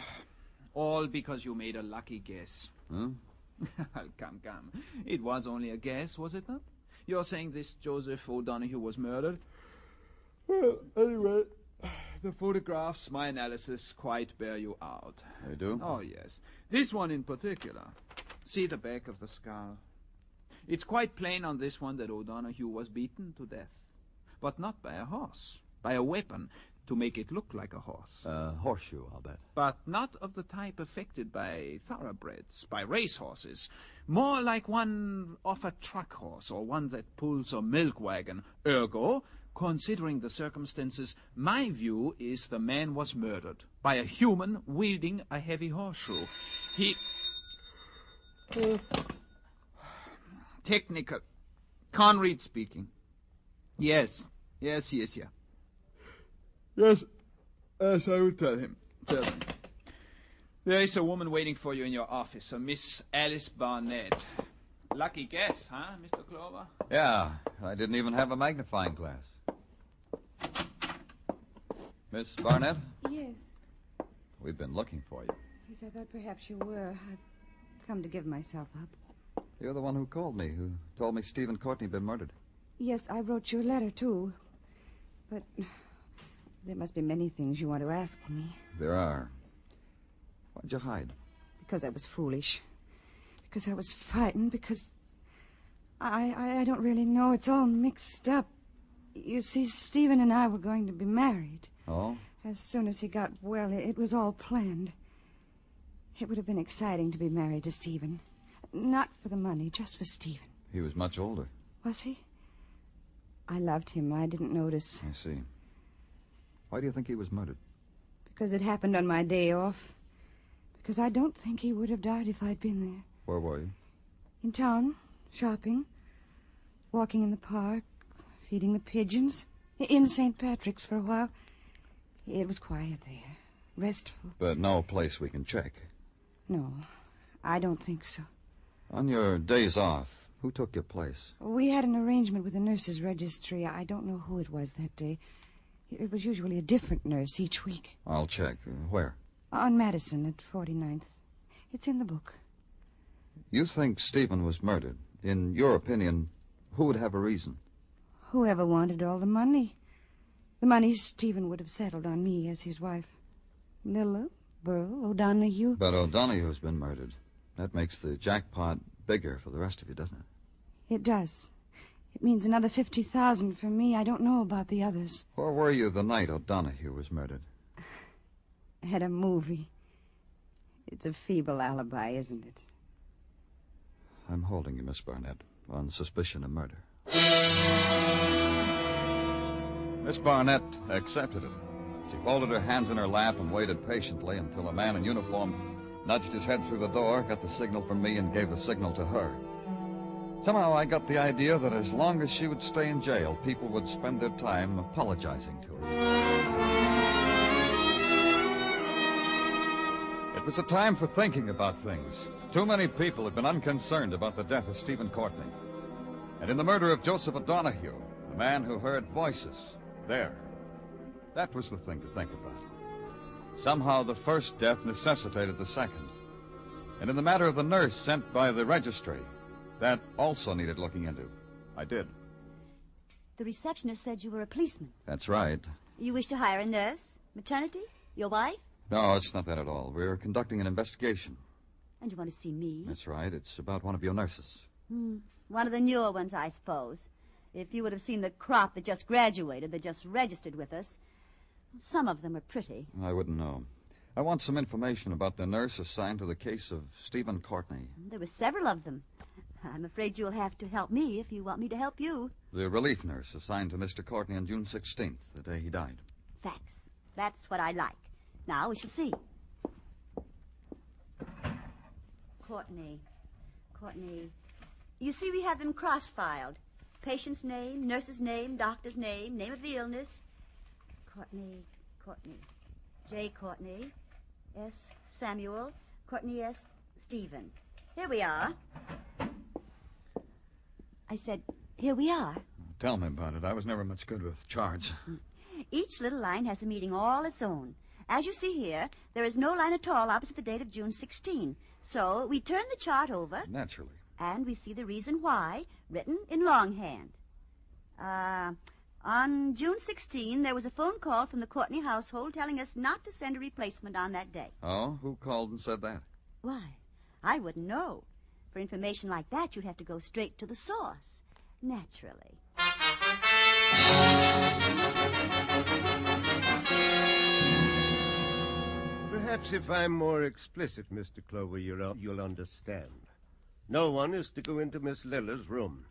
All because you made a lucky guess. Huh? Come. It was only a guess, was it not? You're saying this Joseph O'Donoghue was murdered? Well, anyway, the photographs, my analysis, quite bear you out. They do? Oh, yes. This one in particular. See the back of the skull? It's quite plain on this one that O'Donoghue was beaten to death. But not by a horse, by a weapon to make it look like a horse. Horseshoe, I'll bet. But not of the type affected by thoroughbreds, by racehorses. More like one off a truck horse or one that pulls a milk wagon. Ergo, considering the circumstances, my view is the man was murdered by a human wielding a heavy horseshoe. He... Technical. Conrad speaking. Yes, he is here. Yes, I will tell him. There is a woman waiting for you in your office, a Miss Alice Barnett. Lucky guess, huh, Mr. Clover? Yeah, I didn't even have a magnifying glass. Miss Barnett? Yes. We've been looking for you. Yes, I thought perhaps you were. I've come to give myself up. You're the one who called me, who told me Stephen Courtney had been murdered. Yes, I wrote you a letter, too. But there must be many things you want to ask me. There are. Why'd you hide? Because I was foolish. Because I was frightened. Because I don't really know. It's all mixed up. You see, Stephen and I were going to be married. Oh? As soon as he got well, it was all planned. It would have been exciting to be married to Stephen. Not for the money, just for Stephen. He was much older. Was he? I loved him. I didn't notice. I see. Why do you think he was murdered? Because it happened on my day off. Because I don't think he would have died if I'd been there. Where were you? In town, shopping, walking in the park, feeding the pigeons. In St. Patrick's for a while. It was quiet there, restful. But no place we can check. No, I don't think so. On your days off, who took your place? We had an arrangement with the nurses' registry. I don't know who it was that day. It was usually a different nurse each week. I'll check. Where? On Madison at 49th. It's in the book. You think Stephen was murdered. In your opinion, who would have a reason? Whoever wanted all the money. The money Stephen would have settled on me as his wife. Lilla, Burl, O'Donoghue. But O'Donoghue's been murdered. That makes the jackpot bigger for the rest of you, doesn't it? It does. It means another 50,000 for me. I don't know about the others. Where were you the night O'Donoghue was murdered? At a movie. It's a feeble alibi, isn't it? I'm holding you, Miss Barnett, on suspicion of murder. Miss Barnett accepted it. She folded her hands in her lap and waited patiently until a man in uniform nudged his head through the door, got the signal from me, and gave the signal to her. Somehow I got the idea that as long as she would stay in jail, people would spend their time apologizing to her. It was a time for thinking about things. Too many people had been unconcerned about the death of Stephen Courtney. And in the murder of Joseph O'Donoghue, the man who heard voices, there. That was the thing to think about. Somehow the first death necessitated the second. And in the matter of the nurse sent by the registry, that also needed looking into. I did. The receptionist said you were a policeman. That's right. You wish to hire a nurse? Maternity? Your wife? No, it's not that at all. We're conducting an investigation. And you want to see me? That's right. It's about one of your nurses. One of the newer ones, I suppose. If you would have seen the crop that just graduated, that just registered with us. Some of them are pretty. I wouldn't know. I want some information about the nurse assigned to the case of Stephen Courtney. There were several of them. I'm afraid you'll have to help me if you want me to help you. The relief nurse assigned to Mr. Courtney on June 16th, the day he died. Facts. That's what I like. Now, we shall see. Courtney. You see, we have them cross-filed. Patient's name, nurse's name, doctor's name, name of the illness. Courtney. J. Courtney. S. Samuel. Courtney S. Stephen. Here we are. I said, here we are. Tell me about it. I was never much good with charts. Each little line has a meaning all its own. As you see here, there is no line at all opposite the date of June 16. So we turn the chart over. Naturally. And we see the reason why, written in longhand. On June 16, there was a phone call from the Courtney household telling us not to send a replacement on that day. Oh? Who called and said that? Why, I wouldn't know. For information like that, you'd have to go straight to the source. Naturally. Perhaps if I'm more explicit, Mr. Clover, you'll understand. No one is to go into Miss Lilla's room.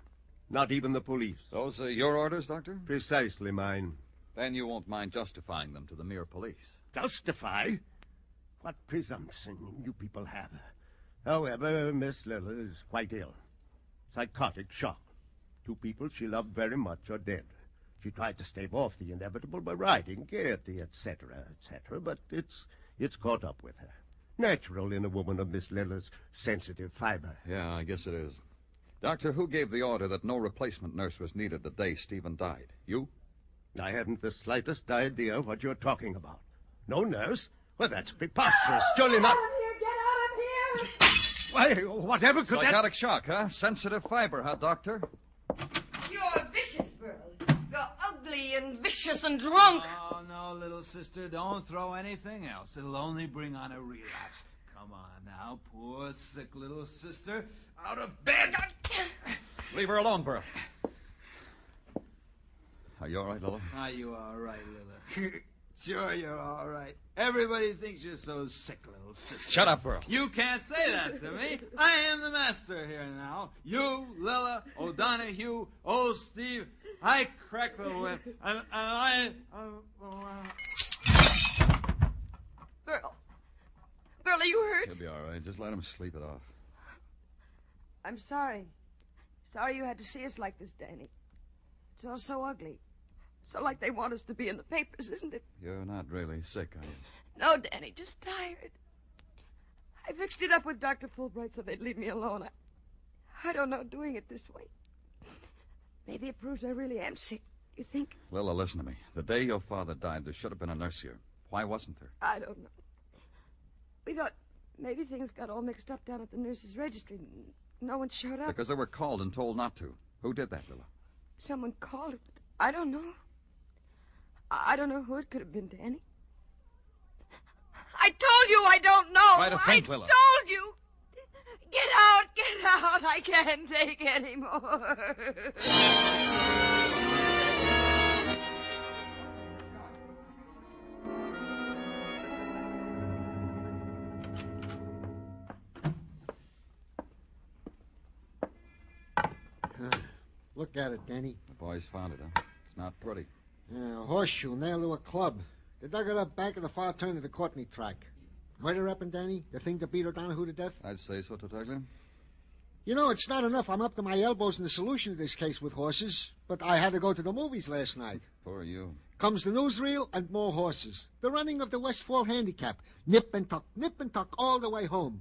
Not even the police. Those are your orders, Doctor? Precisely mine. Then you won't mind justifying them to the mere police. Justify? What presumption you people have. However, Miss Lilla is quite ill. Psychotic shock. 2 people she loved very much are dead. She tried to stave off the inevitable by writing Gaiety, etc., etc., but it's caught up with her. Natural in a woman of Miss Lilla's sensitive fiber. Yeah, I guess it is. Doctor, who gave the order that no replacement nurse was needed the day Stephen died? You? I haven't the slightest idea what you're talking about. No nurse? Well, that's preposterous. Surely not... Get out of here! Why, whatever could Psychotic shock, huh? Sensitive fiber, huh, Doctor? You're vicious, Burl. You're ugly and vicious and drunk. Oh, no, little sister, don't throw anything else. It'll only bring on a relapse. Come on now, poor, sick little sister. Out of bed! Leave her alone, Burl. Are you all right, Lila? Are you all right, Lila? Sure, you're all right. Everybody thinks you're so sick, little sister. Shut up, Burl. You can't say that to me. I am the master here now. You, Lila, O'Donohue, old Steve. I crack the whip, and I... Burl. Burl, are you hurt? He'll be all right. Just let him sleep it off. I'm sorry. Sorry you had to see us like this, Danny. It's all so ugly. So like they want us to be in the papers, isn't it? You're not really sick, are you? No, Danny, just tired. I fixed it up with Dr. Fulbright so they'd leave me alone. I don't know doing it this way. Maybe it proves I really am sick. You think? Lila, listen to me. The day your father died, there should have been a nurse here. Why wasn't there? I don't know. We thought maybe things got all mixed up down at the nurse's registry. No one showed up. Because they were called and told not to. Who did that, Lila? Someone called it. I don't know. I don't know who it could have been, Danny. I told you I don't know. Try to think, Lila. I told you. Get out, get out. I can't take any more. Look at it, Danny. The boys found it, huh? It's not pretty. Yeah, a horseshoe nailed to a club. They dug it up back of the far turn of the Courtney track. What happened, Danny? The thing that beat O'Donohue to death? I'd say so, Tartaglia. You know, it's not enough. I'm up to my elbows in the solution of this case with horses. But I had to go to the movies last night. Poor you. Comes the newsreel and more horses. The running of the Westfall Handicap. Nip and tuck, all the way home.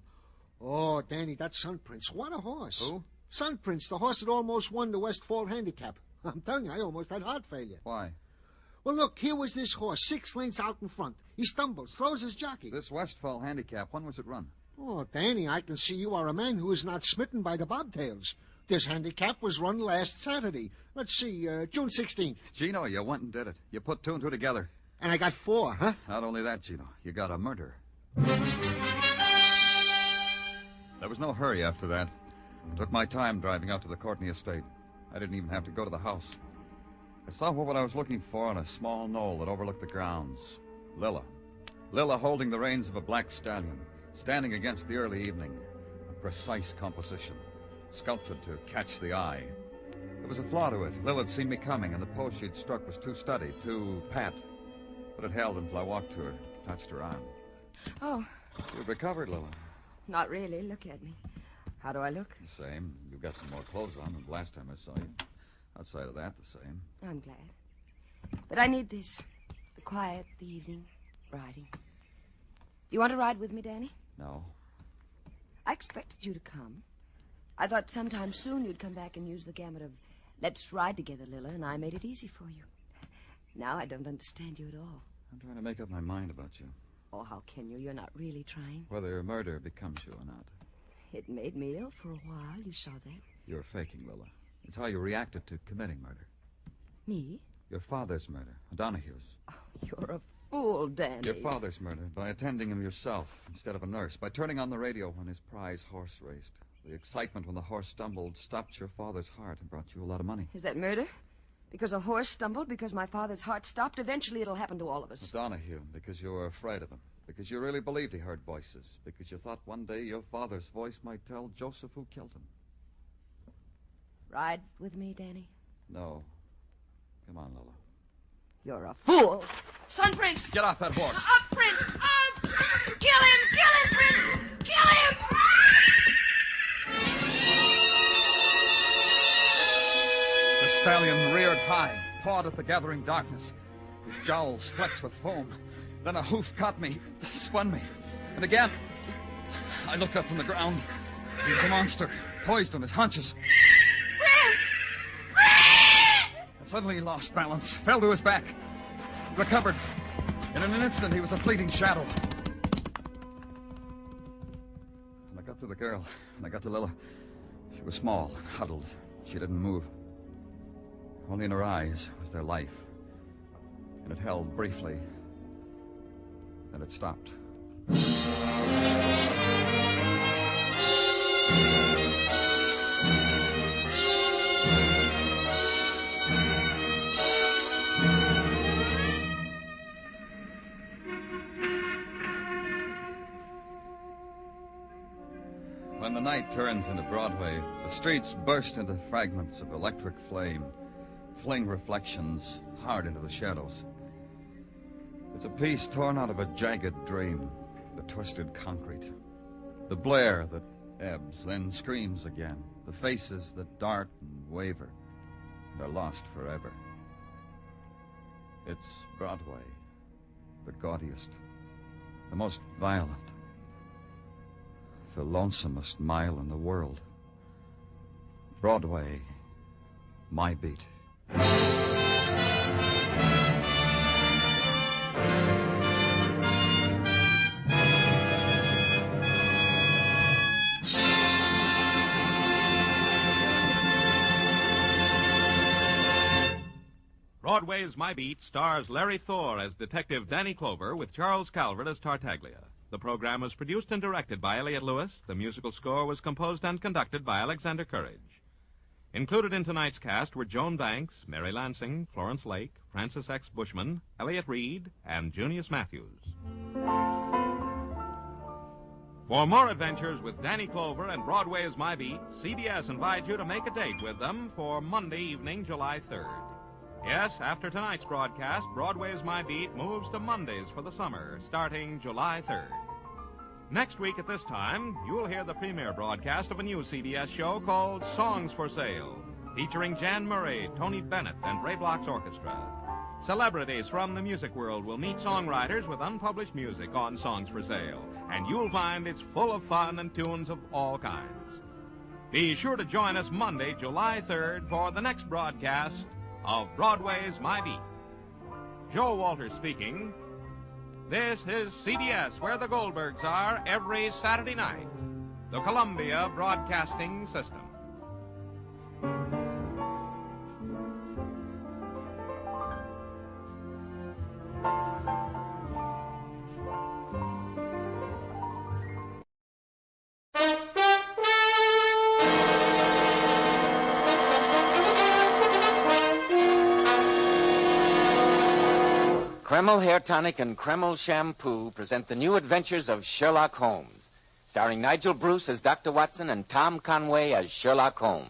Oh, Danny, that's Sun Prince. What a horse. Who? Sun Prince, the horse that almost won the Westfall Handicap. I'm telling you, I almost had heart failure. Why? Well, look, here was this horse, 6 lengths out in front. He stumbles, throws his jockey. This Westfall Handicap, when was it run? Oh, Danny, I can see you are a man who is not smitten by the bobtails. This handicap was run last Saturday. Let's see, June 16th. Gino, you went and did it. You put 2 and 2 together. And I got 4, huh? Not only that, Gino, you got a murder. There was no hurry after that. I took my time driving out to the Courtney estate. I didn't even have to go to the house. I saw what I was looking for on a small knoll that overlooked the grounds. Lila. Lila holding the reins of a black stallion, standing against the early evening. A precise composition, sculptured to catch the eye. There was a flaw to it. Lila had seen me coming, and the pose she'd struck was too studied, too pat. But it held until I walked to her, touched her arm. Oh, You've recovered, Lila. not really. Look at me. How do I look? The same. You've got some more clothes on than the last time I saw you. Outside of that, the same. I'm glad. But I need this. The quiet, the evening, riding. Do you want to ride with me, Danny? No. I expected you to come. I thought sometime soon you'd come back and use the gamut of, let's ride together, Lila, and I made it easy for you. Now I don't understand you at all. I'm trying to make up my mind about you. Oh, how can you? You're not really trying. Whether murder becomes you or not. It made me ill for a while. You saw that. You're faking, Lila. It's how you reacted to committing murder. Me? Your father's murder, O'Donohue's. Oh, you're a fool, Danny. Your father's murder, by attending him yourself instead of a nurse, by turning on the radio when his prize horse raced. The excitement when the horse stumbled stopped your father's heart and brought you a lot of money. Is that murder? Because a horse stumbled, because my father's heart stopped, eventually it'll happen to all of us. Donahue, because you were afraid of him. Because you really believed he heard voices. Because you thought one day your father's voice might tell Joseph who killed him. Ride with me, Danny? No. Come on, Lola. You're a fool. Son, Prince! Get off that horse. Up, Prince! Up! Kill him! Kill him, Prince! Kill him! The stallion reared high, pawed at the gathering darkness. His jowls flecked with foam. Then a hoof caught me, spun me. And again, I looked up from the ground. He was a monster, poised on his haunches. Prince! And suddenly he lost balance, fell to his back, recovered. In an instant, he was a fleeting shadow. And I got to the girl, and I got to Lila. She was small, huddled. She didn't move. Only in her eyes was their life. And it held briefly. Then it stopped. When the night turns into Broadway, the streets burst into fragments of electric flame, fling reflections hard into the shadows. It's a piece torn out of a jagged dream, the twisted concrete. The blare that ebbs, then screams again. The faces that dart and waver and are lost forever. It's Broadway, the gaudiest, the most violent, the lonesomest mile in the world. Broadway, my beat. Broadway's My Beat stars Larry Thor as Detective Danny Clover with Charles Calvert as Tartaglia. The program was produced and directed by Elliott Lewis. The musical score was composed and conducted by Alexander Courage. Included in tonight's cast were Joan Banks, Mary Lansing, Florence Lake, Francis X. Bushman, Elliott Reed, and Junius Matthews. For more adventures with Danny Clover and Broadway's My Beat, CBS invites you to make a date with them for Monday evening, July 3rd. Yes, after tonight's broadcast, Broadway's My Beat moves to Mondays for the summer, starting July 3rd. Next week at this time, you'll hear the premiere broadcast of a new CBS show called Songs for Sale, featuring Jan Murray, Tony Bennett, and Ray Bloch's orchestra. Celebrities from the music world will meet songwriters with unpublished music on Songs for Sale, and you'll find it's full of fun and tunes of all kinds. Be sure to join us Monday, July 3rd, for the next broadcast of Broadway's My Beat. Joe Walters speaking. This is CBS, where the Goldbergs are every Saturday night. The Columbia Broadcasting System. Kreml Hair Tonic and Kreml Shampoo present the new adventures of Sherlock Holmes, starring Nigel Bruce as Dr. Watson and Tom Conway as Sherlock Holmes.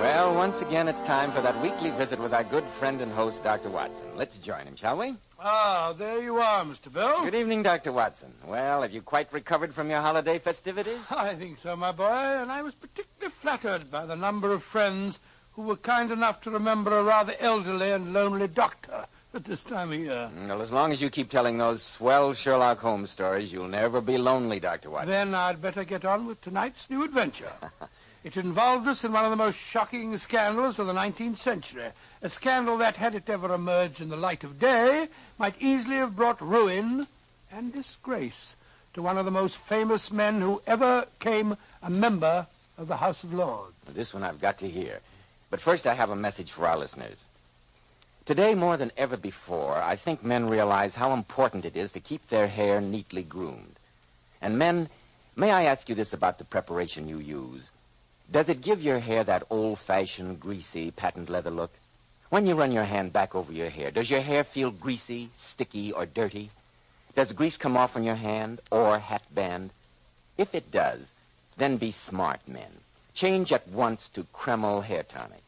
Well, once again, it's time for that weekly visit with our good friend and host, Dr. Watson. Let's join him, shall we? Ah, there you are, Mr. Bell. Good evening, Dr. Watson. Well, have you quite recovered from your holiday festivities? I think so, my boy, and I was particularly flattered by the number of friends who were kind enough to remember a rather elderly and lonely doctor at this time of year. Well, as long as you keep telling those swell Sherlock Holmes stories, you'll never be lonely, Dr. Watson. Then I'd better get on with tonight's new adventure. It involved us in one of the most shocking scandals of the 19th century. A scandal that, had it ever emerged in the light of day, might easily have brought ruin and disgrace to one of the most famous men who ever came a member of the House of Lords. This one I've got to hear. But first I have a message for our listeners. Today, more than ever before, I think men realize how important it is to keep their hair neatly groomed. And men, may I ask you this about the preparation you use? Does it give your hair that old-fashioned, greasy, patent leather look? When you run your hand back over your hair, does your hair feel greasy, sticky, or dirty? Does grease come off on your hand or hat band? If it does, then be smart, men. Change at once to Kreml Hair Tonic.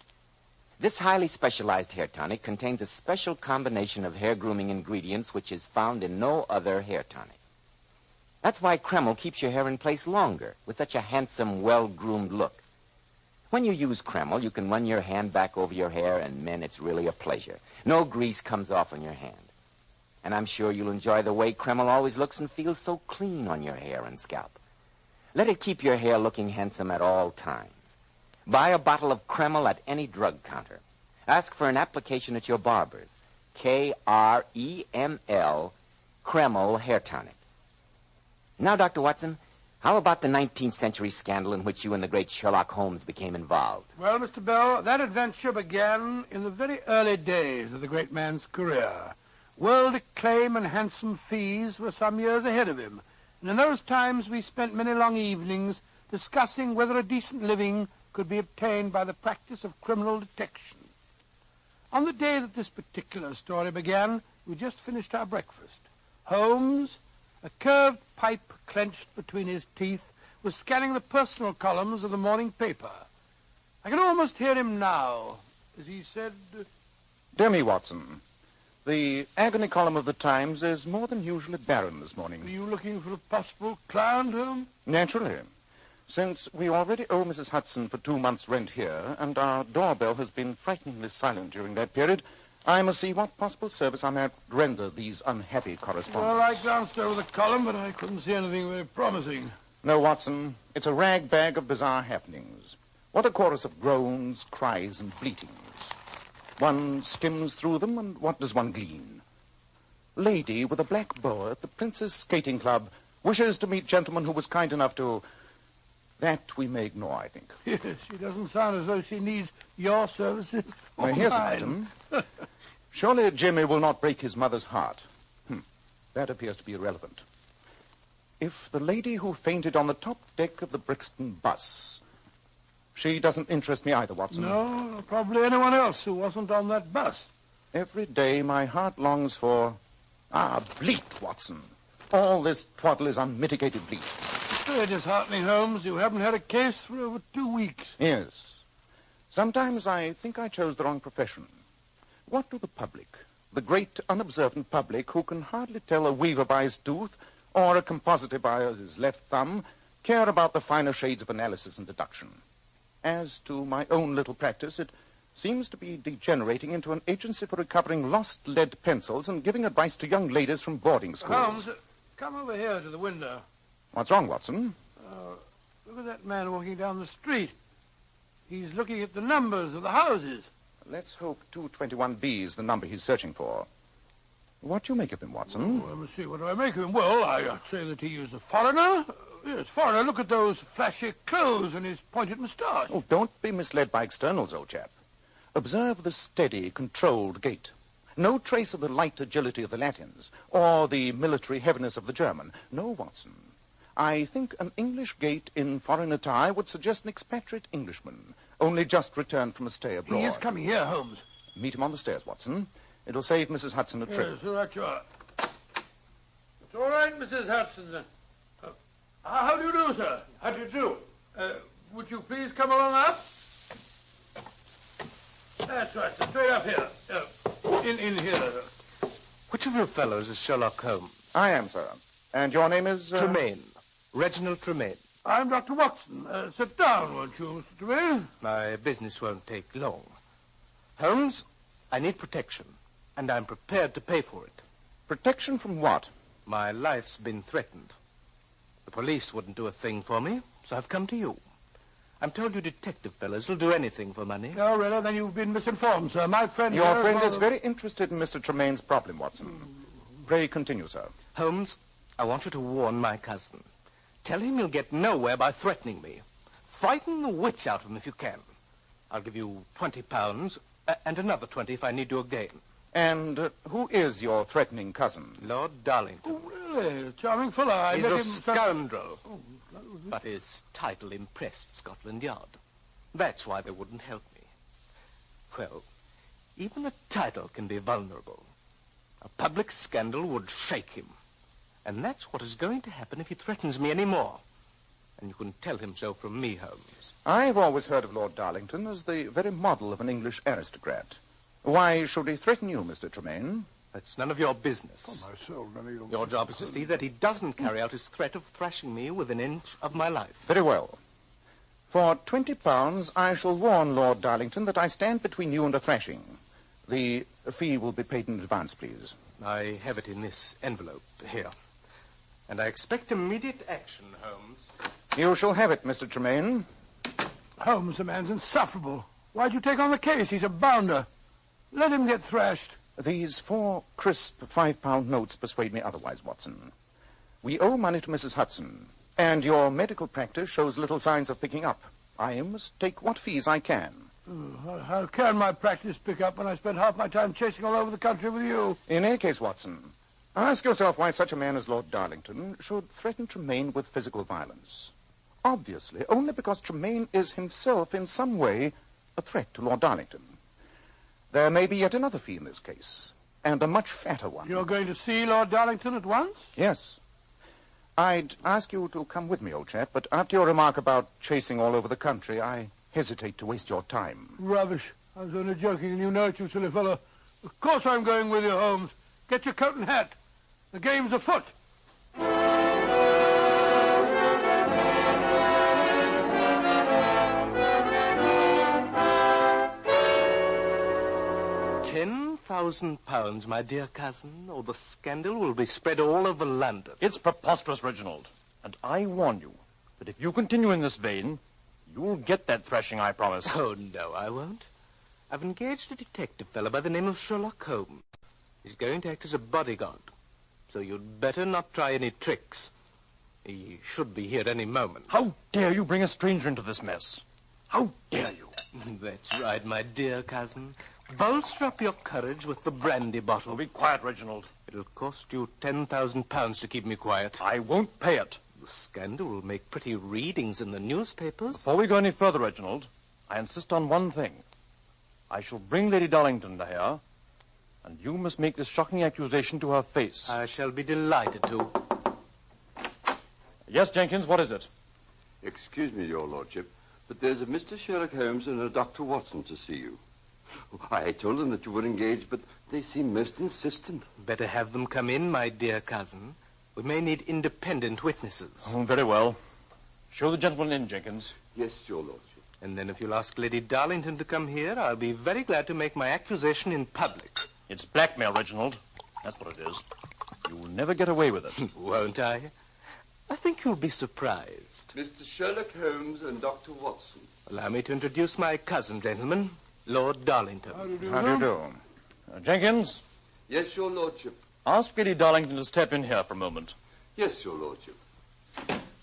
This highly specialized hair tonic contains a special combination of hair grooming ingredients which is found in no other hair tonic. That's why Kreml keeps your hair in place longer with such a handsome, well-groomed look. When you use Kreml, you can run your hand back over your hair, and, men, it's really a pleasure. No grease comes off on your hand. And I'm sure you'll enjoy the way Kreml always looks and feels so clean on your hair and scalp. Let it keep your hair looking handsome at all times. Buy a bottle of Kreml at any drug counter. Ask for an application at your barber's. Kreml, Kreml Hair Tonic. Now, Dr. Watson, how about the 19th century scandal in which you and the great Sherlock Holmes became involved? Well, Mr. Bell, that adventure began in the very early days of the great man's career. World acclaim and handsome fees were some years ahead of him. And in those times we spent many long evenings discussing whether a decent living could be obtained by the practice of criminal detection. On the day that this particular story began, we just finished our breakfast. Holmes, a curved pipe clenched between his teeth, was scanning the personal columns of the morning paper. I can almost hear him now, as he said... Dear me, Watson, the agony column of the Times is more than usually barren this morning. Are you looking for a possible client, Holmes? Naturally. Since we already owe Mrs. Hudson for 2 months' rent here, and our doorbell has been frighteningly silent during that period, I must see what possible service I may render these unhappy correspondents. Well, I glanced over the column, but I couldn't see anything very promising. No, Watson, it's a rag bag of bizarre happenings. What a chorus of groans, cries, and bleatings. One skims through them, and what does one glean? Lady with a black boa at the Princess Skating Club wishes to meet gentleman who was kind enough to... That we may ignore, I think. Yes, she doesn't sound as though she needs your services. Here's an item. Surely Jimmy will not break his mother's heart. That appears to be irrelevant. If the lady who fainted on the top deck of the Brixton bus... She doesn't interest me either, Watson. No, probably anyone else who wasn't on that bus. Every day my heart longs for... bleat, Watson. All this twaddle is unmitigated bleat. It's very disheartening, Holmes. You haven't had a case for over 2 weeks. Yes. Sometimes I think I chose the wrong profession. What do the public, the great unobservant public who can hardly tell a weaver by his tooth or a compositor by his left thumb, care about the finer shades of analysis and deduction? As to my own little practice, it seems to be degenerating into an agency for recovering lost lead pencils and giving advice to young ladies from boarding schools. Holmes, come over here to the window. What's wrong, Watson? Look at that man walking down the street. He's looking at the numbers of the houses. Let's hope 221B is the number he's searching for. What do you make of him, Watson? Oh, let me see. What do I make of him? Well, I'd say that he is a foreigner. Yes, foreigner. Look at those flashy clothes and his pointed moustache. Oh, don't be misled by externals, old chap. Observe the steady, controlled gait. No trace of the light agility of the Latins or the military heaviness of the German. No, Watson. I think an English gait in foreign attire would suggest an expatriate Englishman, only just returned from a stay abroad. He is coming here, Holmes. Meet him on the stairs, Watson. It'll save Mrs. Hudson a trip. Yes, all right you are. It's all right, Mrs. Hudson. How do you do, sir? How do you do? Would you please come along up? That's right, sir. Straight up here. In here. Which of you fellows is Sherlock Holmes? I am, sir. And your name is... Tremaine. Reginald Tremaine. I'm Dr. Watson. Sit down, won't you, Mr. Tremaine? My business won't take long. Holmes, I need protection, and I'm prepared to pay for it. Protection from what? My life's been threatened. The police wouldn't do a thing for me, so I've come to you. I'm told you detective fellows will do anything for money. Oh, really? Then you've been misinformed, sir. My friend... Your friend is very interested in Mr. Tremaine's problem, Watson. Pray continue, sir. Holmes, I want you to warn my cousin. Tell him you'll get nowhere by threatening me. Frighten the wits out of him if you can. I'll give you £20 And another 20 if I need you again. And who is your threatening cousin? Lord Darlington. Oh, really? Charming fellow. He's a scoundrel. But his title impressed Scotland Yard. That's why they wouldn't help me. Well, even a title can be vulnerable. A public scandal would shake him. And that's what is going to happen if he threatens me any more. And you can tell him so from me, Holmes. I've always heard of Lord Darlington as the very model of an English aristocrat. Why should he threaten you, Mr. Tremaine? That's none of your business. Oh, my soul, Your job is to see that he doesn't carry out his threat of thrashing me within an inch of my life. Very well. For £20, I shall warn Lord Darlington that I stand between you and a thrashing. The fee will be paid in advance, please. I have it in this envelope here. And I expect immediate action, Holmes. You shall have it, Mr. Tremaine. Holmes, the man's insufferable. Why'd you take on the case? He's a bounder. Let him get thrashed. These 4 crisp £5 notes persuade me otherwise, Watson. We owe money to Mrs. Hudson, and your medical practice shows little signs of picking up. I must take what fees I can. How can my practice pick up when I spend half my time chasing all over the country with you? In any case, Watson, ask yourself why such a man as Lord Darlington should threaten Tremaine with physical violence. Obviously, only because Tremaine is himself in some way a threat to Lord Darlington. There may be yet another fee in this case, and a much fatter one. You're going to see Lord Darlington at once? Yes. I'd ask you to come with me, old chap, but after your remark about chasing all over the country, I hesitate to waste your time. Rubbish. I was only joking, and you know it, you silly fellow. Of course I'm going with you, Holmes. Get your coat and hat. The game's afoot. £10,000, my dear cousin, or the scandal will be spread all over London. It's preposterous, Reginald. And I warn you that if you continue in this vein, you'll get that thrashing, I promise. Oh, no, I won't. I've engaged a detective fellow by the name of Sherlock Holmes. He's going to act as a bodyguard. So you'd better not try any tricks. He should be here any moment. How dare you bring a stranger into this mess? How dare you? That's right, my dear cousin. Bolster up your courage with the brandy bottle. Be quiet, Reginald. It'll cost you £10,000 to keep me quiet. I won't pay it. The scandal will make pretty readings in the newspapers. Before we go any further, Reginald, I insist on one thing. I shall bring Lady Darlington to here, and you must make this shocking accusation to her face. I shall be delighted to. Yes, Jenkins, what is it? Excuse me, Your Lordship, but there's a Mr. Sherlock Holmes and a Dr. Watson to see you. I told them that you were engaged, but they seem most insistent. Better have them come in, my dear cousin. We may need independent witnesses. Oh, very well. Show the gentleman in, Jenkins. Yes, Your Lordship. And then if you'll ask Lady Darlington to come here, I'll be very glad to make my accusation in public. It's blackmail, Reginald. That's what it is. You'll never get away with it. Won't I? I think you'll be surprised. Mr. Sherlock Holmes and Dr. Watson. Allow me to introduce my cousin, gentlemen, Lord Darlington. How do you do? Jenkins? Yes, Your Lordship. Ask Lady Darlington to step in here for a moment. Yes, Your Lordship.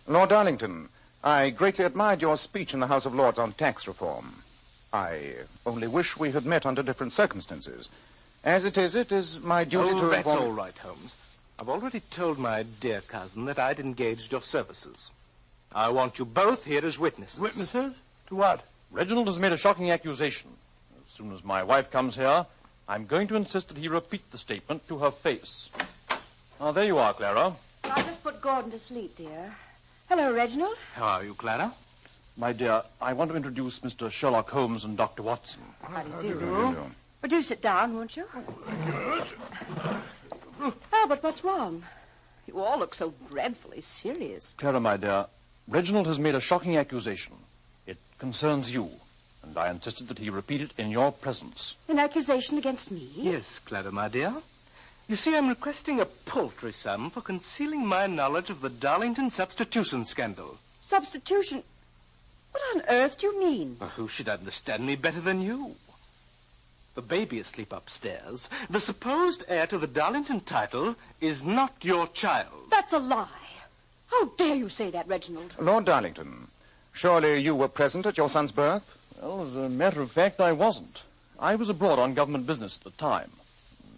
Lord Darlington, I greatly admired your speech in the House of Lords on tax reform. I only wish we had met under different circumstances. As it is my duty to... That's all right, Holmes. I've already told my dear cousin that I'd engaged your services. I want you both here as witnesses. Witnesses? To what? Reginald has made a shocking accusation. As soon as my wife comes here, I'm going to insist that he repeat the statement to her face. Ah, there you are, Clara. I'll just put Gordon to sleep, dear. Hello, Reginald. How are you, Clara? My dear, I want to introduce Mr. Sherlock Holmes and Dr. Watson. How do you do? But do sit down, won't you? Albert, what's wrong? You all look so dreadfully serious. Clara, my dear, Reginald has made a shocking accusation. It concerns you, and I insisted that he repeat it in your presence. An accusation against me? Yes, Clara, my dear. You see, I'm requesting a paltry sum for concealing my knowledge of the Darlington substitution scandal. Substitution? What on earth do you mean? Well, who should understand me better than you? The baby asleep upstairs, the supposed heir to the Darlington title, is not your child. That's a lie. How dare you say that, Reginald? Lord Darlington, surely you were present at your son's birth? Well, as a matter of fact, I wasn't. I was abroad on government business at the time.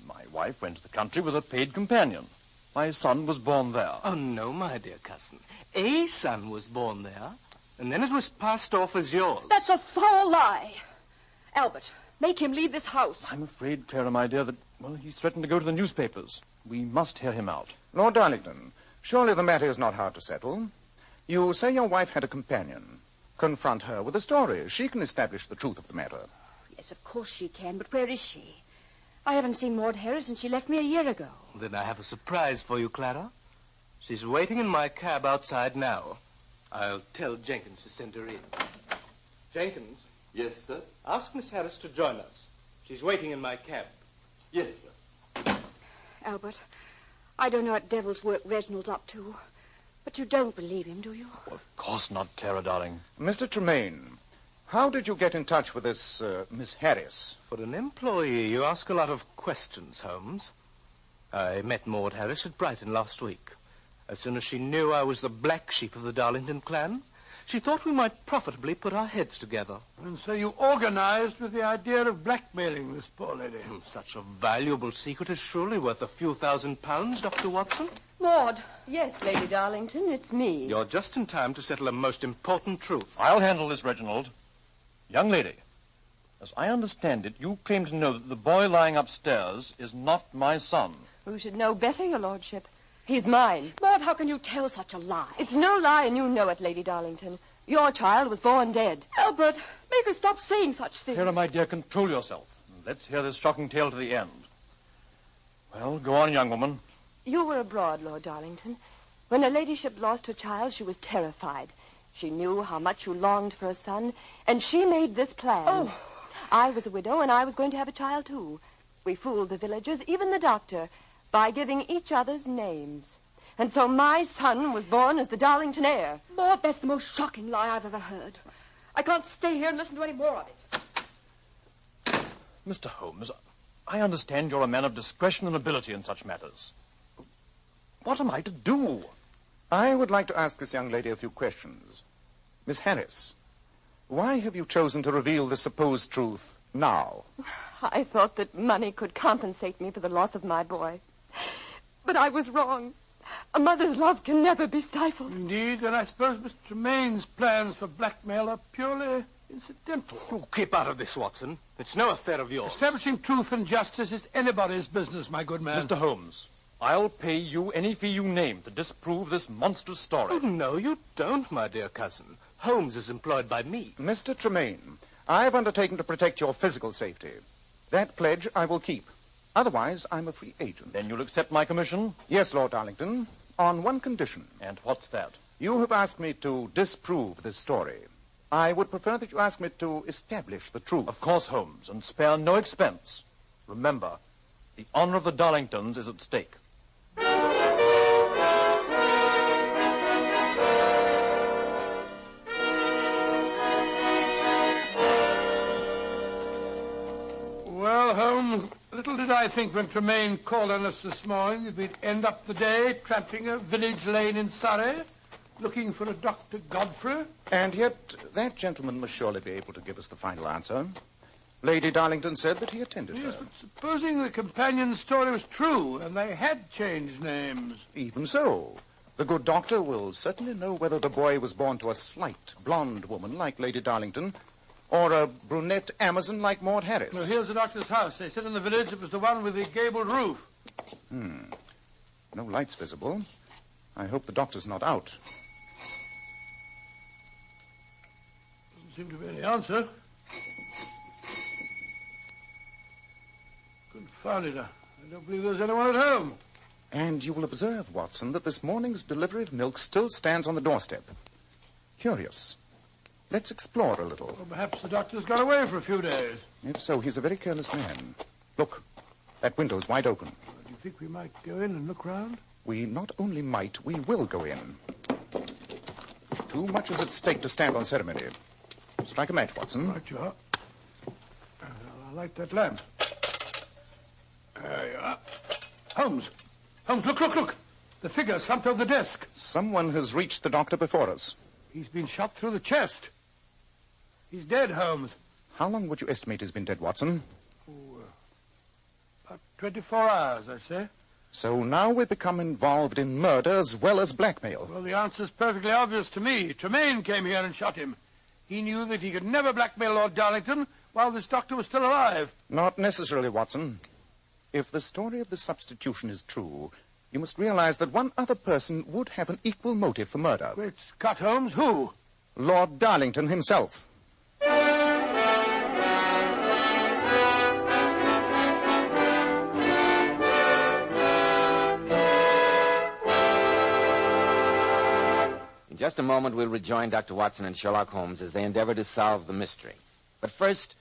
My wife went to the country with a paid companion. My son was born there. Oh, no, my dear cousin. A son was born there, and then it was passed off as yours. That's a foul lie. Albert, make him leave this house. I'm afraid, Clara, my dear, that, well, he's threatened to go to the newspapers. We must hear him out. Lord Darlington, surely the matter is not hard to settle. You say your wife had a companion. Confront her with a story. She can establish the truth of the matter. Yes, of course she can, but where is she? I haven't seen Maud Harris since she left me a year ago. Then I have a surprise for you, Clara. She's waiting in my cab outside now. I'll tell Jenkins to send her in. Jenkins? Yes, sir? Ask Miss Harris to join us. She's waiting in my cab. Yes, sir. Albert, I don't know what devil's work Reginald's up to, but you don't believe him, do you? Well, of course not, Clara, darling. Mr. Tremaine, how did you get in touch with this Miss Harris? For an employee, you ask a lot of questions, Holmes. I met Maud Harris at Brighton last week. As soon as she knew I was the black sheep of the Darlington clan, she thought we might profitably put our heads together. And so you organized with the idea of blackmailing this poor lady. Such a valuable secret is surely worth a few £1,000s, Dr. Watson. Maud. Yes, Lady Darlington, it's me. You're just in time to settle a most important truth. I'll handle this, Reginald. Young lady, as I understand it, you claim to know that the boy lying upstairs is not my son. Who should know better, your lordship? He's mine. Maud, how can you tell such a lie? It's no lie, and you know it, Lady Darlington. Your child was born dead. Albert, make her stop saying such things. Clara, my dear, control yourself. Let's hear this shocking tale to the end. Well, go on, young woman. You were abroad, Lord Darlington. When her ladyship lost her child, she was terrified. She knew how much you longed for a son, and she made this plan. Oh. I was a widow, and I was going to have a child, too. We fooled the villagers, even the doctor, by giving each other's names. And so my son was born as the Darlington heir. Maud, that's the most shocking lie I've ever heard. I can't stay here and listen to any more of it. Mr. Holmes, I understand you're a man of discretion and ability in such matters. What am I to do? I would like to ask this young lady a few questions. Miss Harris, why have you chosen to reveal the supposed truth now? I thought that money could compensate me for the loss of my boy. But I was wrong. A mother's love can never be stifled. Indeed, and I suppose Mr. Tremaine's plans for blackmail are purely incidental. Oh, keep out of this, Watson. It's no affair of yours. Establishing truth and justice is anybody's business, my good man. Mr. Holmes, I'll pay you any fee you name to disprove this monstrous story. Oh, no, you don't, my dear cousin. Holmes is employed by me. Mr. Tremaine, I've undertaken to protect your physical safety. That pledge I will keep. Otherwise, I'm a free agent. Then you'll accept my commission? Yes, Lord Darlington, on one condition. And what's that? You have asked me to disprove this story. I would prefer that you ask me to establish the truth. Of course, Holmes, and spare no expense. Remember, the honor of the Darlingtons is at stake. Well, Holmes, little did I think when Tremaine called on us this morning that we'd end up the day tramping a village lane in Surrey, looking for a Dr. Godfrey. And yet, that gentleman must surely be able to give us the final answer. Lady Darlington said that he attended her. Yes, but supposing the companion's story was true and they had changed names. Even so, the good doctor will certainly know whether the boy was born to a slight, blonde woman like Lady Darlington or a brunette Amazon like Maud Harris. Well, here's the doctor's house. They said in the village it was the one with the gabled roof. No lights visible. I hope the doctor's not out. Doesn't seem to be any answer. Confound it. I don't believe there's anyone at home. And you will observe, Watson, that this morning's delivery of milk still stands on the doorstep. Curious. Let's explore a little. Well, perhaps the doctor's gone away for a few days. If so, he's a very careless man. Look, that window's wide open. Do you think we might go in and look round? We not only might, we will go in. Too much is at stake to stand on ceremony. Strike a match, Watson. Right you are. I'll light that lamp. There you are. Holmes! Holmes, look! The figure slumped over the desk. Someone has reached the doctor before us. He's been shot through the chest. He's dead, Holmes. How long would you estimate he's been dead, Watson? About 24 hours, I say. So now we become involved in murder as well as blackmail. Well, the answer's perfectly obvious to me. Tremaine came here and shot him. He knew that he could never blackmail Lord Darlington while this doctor was still alive. Not necessarily, Watson. If the story of the substitution is true, you must realize that one other person would have an equal motive for murder. Great Scott, Holmes, who? Lord Darlington himself. In just a moment, we'll rejoin Dr. Watson and Sherlock Holmes as they endeavor to solve the mystery. But first,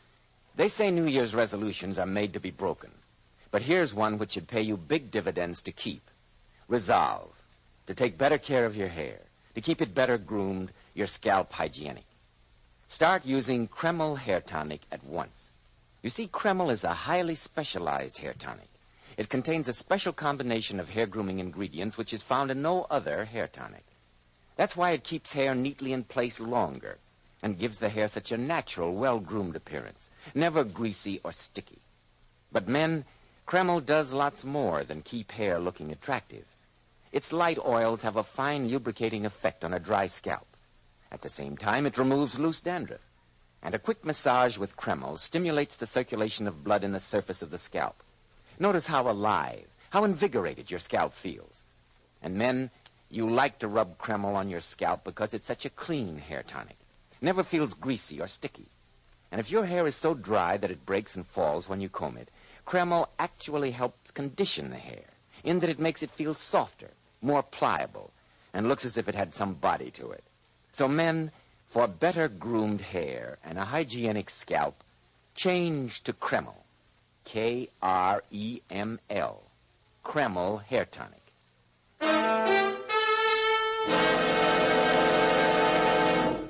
they say New Year's resolutions are made to be broken. But here's one which should pay you big dividends to keep. Resolve to take better care of your hair, to keep it better groomed, your scalp hygienic. Start using Kreml Hair Tonic at once. You see, Kreml is a highly specialized hair tonic. It contains a special combination of hair grooming ingredients which is found in no other hair tonic. That's why it keeps hair neatly in place longer and gives the hair such a natural, well-groomed appearance, never greasy or sticky. But men, Kreml does lots more than keep hair looking attractive. Its light oils have a fine lubricating effect on a dry scalp. At the same time, it removes loose dandruff. And a quick massage with Kreml stimulates the circulation of blood in the surface of the scalp. Notice how alive, how invigorated your scalp feels. And men, you like to rub Kreml on your scalp because it's such a clean hair tonic. Never feels greasy or sticky. And if your hair is so dry that it breaks and falls when you comb it, Kreml actually helps condition the hair, in that it makes it feel softer, more pliable, and looks as if it had some body to it. So men, for better groomed hair and a hygienic scalp, change to Kreml. Kreml. Kreml Hair Tonic.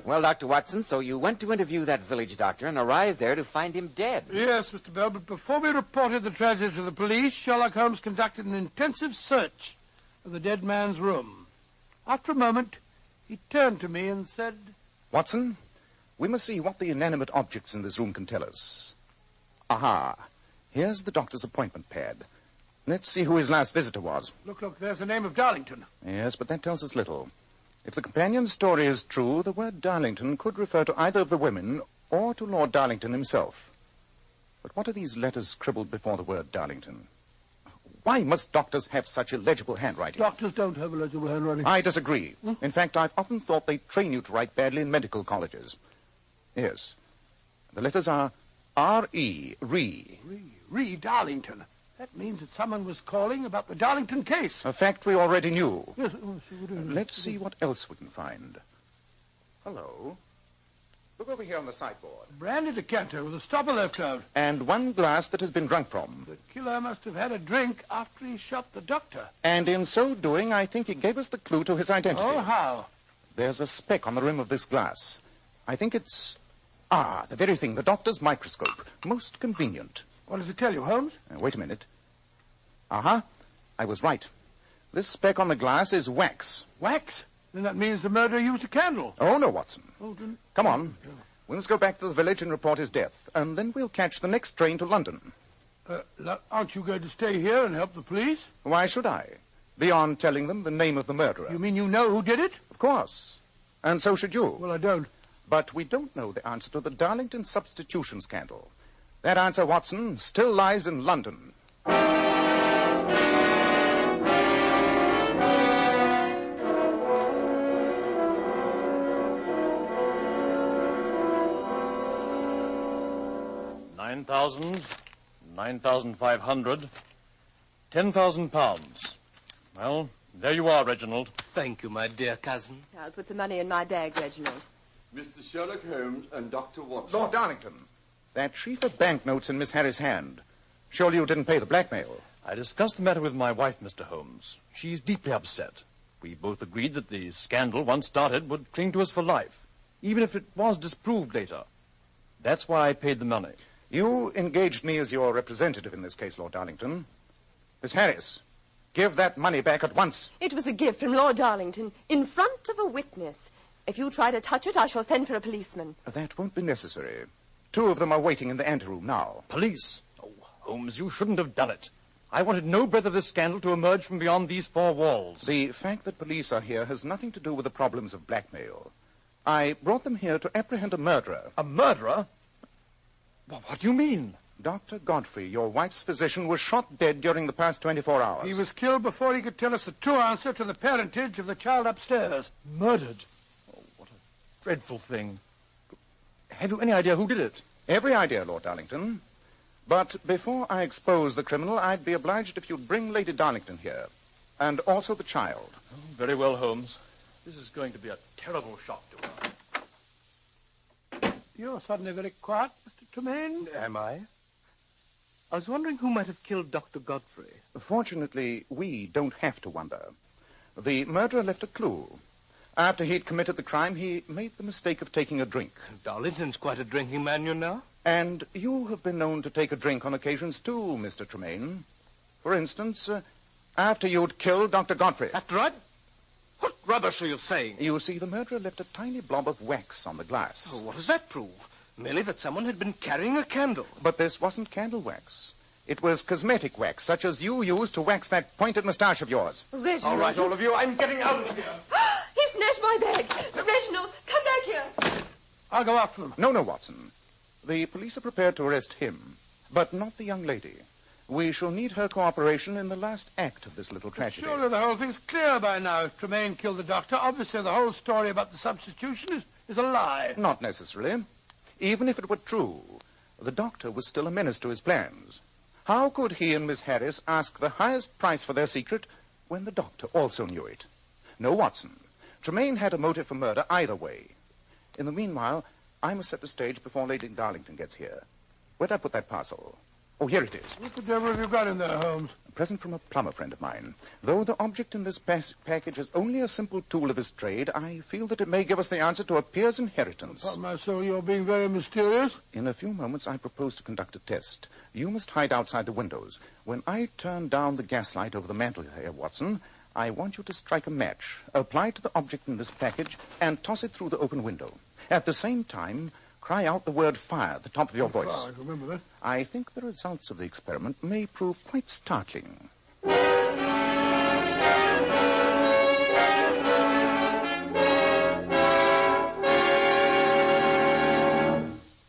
Well, Dr. Watson, so you went to interview that village doctor and arrived there to find him dead. Yes, Mr. Bell, but before we reported the tragedy to the police, Sherlock Holmes conducted an intensive search of the dead man's room. After a moment, he turned to me and said, Watson, we must see what the inanimate objects in this room can tell us. Aha. Here's the doctor's appointment pad. Let's see who his last visitor was. Look, there's the name of Darlington. Yes, but that tells us little. If the companion's story is true, the word Darlington could refer to either of the women or to Lord Darlington himself. But what are these letters scribbled before the word Darlington? Why must doctors have such illegible handwriting? Doctors don't have illegible handwriting. I disagree. In fact, I've often thought they train you to write badly in medical colleges. Yes. The letters are R-E, Ree. Ree Darlington. That means that someone was calling about the Darlington case. A fact we already knew. Yes, Let's see what else we can find. Hello. Look over here on the sideboard. Brandy decanter with a stopper left out. And one glass that has been drunk from. The killer must have had a drink after he shot the doctor. And in so doing, I think he gave us the clue to his identity. Oh, how? There's a speck on the rim of this glass. I think it's... the very thing, the doctor's microscope. Most convenient. What does it tell you, Holmes? Wait a minute. I was right. This speck on the glass is wax. Wax? Then that means the murderer used a candle. Oh, no, Watson. Oh, didn't... Come on. We must go back to the village and report his death, and then we'll catch the next train to London. Aren't you going to stay here and help the police? Why should I? Beyond telling them the name of the murderer. You mean you know who did it? Of course. And so should you. Well, I don't. But we don't know the answer to the Darlington substitution scandal. That answer, Watson, still lies in London. £9,500, £10,000. Well, there you are, Reginald. Thank you, my dear cousin. I'll put the money in my bag, Reginald. Mr. Sherlock Holmes and Dr. Watson. Lord Darlington, that sheaf of banknotes in Miss Harris' hand. Surely you didn't pay the blackmail. I discussed the matter with my wife, Mr. Holmes. She's deeply upset. We both agreed that the scandal, once started, would cling to us for life, even if it was disproved later. That's why I paid the money. You engaged me as your representative in this case, Lord Darlington. Miss Harris, give that money back at once. It was a gift from Lord Darlington in front of a witness. If you try to touch it, I shall send for a policeman. That won't be necessary. 2 of them are waiting in the anteroom now. Police? Oh, Holmes, you shouldn't have done it. I wanted no breath of this scandal to emerge from beyond these 4 walls. The fact that police are here has nothing to do with the problems of blackmail. I brought them here to apprehend a murderer. A murderer? What do you mean? Dr. Godfrey, your wife's physician, was shot dead during the past 24 hours. He was killed before he could tell us the true answer to the parentage of the child upstairs. Murdered? Oh, what a dreadful thing. Have you any idea who did it? Every idea, Lord Darlington. But before I expose the criminal, I'd be obliged if you'd bring Lady Darlington here. And also the child. Oh, very well, Holmes. This is going to be a terrible shock to her. You're suddenly very quiet, Mr. Tremaine. Am I? I was wondering who might have killed Dr. Godfrey. Fortunately, we don't have to wonder. The murderer left a clue. After he'd committed the crime, he made the mistake of taking a drink. Darlington's quite a drinking man, you know. And you have been known to take a drink on occasions, too, Mr. Tremaine. For instance, after you'd killed Dr. Godfrey. After I'd... What rubbish are you saying? You see, the murderer left a tiny blob of wax on the glass. Oh, what does that prove? Merely that someone had been carrying a candle. But this wasn't candle wax. It was cosmetic wax, such as you use to wax that pointed moustache of yours. Reginald. All right, all of you, I'm getting out of here. He snatched my bag. Reginald, come back here. I'll go after them. No, Watson. The police are prepared to arrest him, but not the young lady. We shall need her cooperation in the last act of this little tragedy. Surely the whole thing's clear by now. If Tremaine killed the doctor, obviously the whole story about the substitution is a lie. Not necessarily. Even if it were true, the doctor was still a menace to his plans. How could he and Miss Harris ask the highest price for their secret when the doctor also knew it? No, Watson. Tremaine had a motive for murder either way. In the meanwhile, I must set the stage before Lady Darlington gets here. Where'd I put that parcel? Oh, here it is. What the devil have you got in there, Holmes? A present from a plumber friend of mine. Though the object in this package is only a simple tool of his trade, I feel that it may give us the answer to a peer's inheritance. Upon my soul, you're being very mysterious. In a few moments, I propose to conduct a test. You must hide outside the windows. When I turn down the gaslight over the mantel here, Watson, I want you to strike a match, apply it to the object in this package, and toss it through the open window. At the same time, cry out the word fire at the top of your voice. I remember that. I think the results of the experiment may prove quite startling.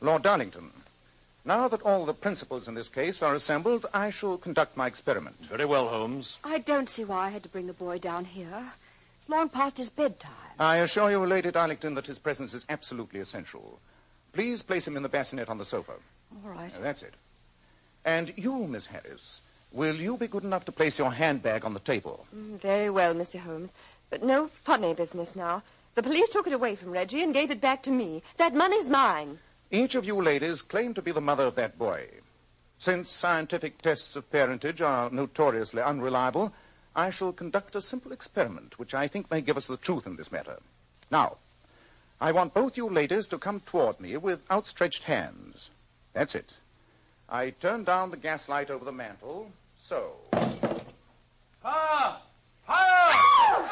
Lord Darlington, now that all the principals in this case are assembled, I shall conduct my experiment. Very well, Holmes. I don't see why I had to bring the boy down here. It's long past his bedtime. I assure you, Lady Darlington, that his presence is absolutely essential. Please place him in the bassinet on the sofa. All right. That's it. And you, Miss Harris, will you be good enough to place your handbag on the table? Very well, Mr. Holmes. But no funny business now. The police took it away from Reggie and gave it back to me. That money's mine. Each of you ladies claim to be the mother of that boy. Since scientific tests of parentage are notoriously unreliable, I shall conduct a simple experiment which I think may give us the truth in this matter. Now, I want both you ladies to come toward me with outstretched hands. That's it. I turn down the gaslight over the mantel. So. Fire! Oh,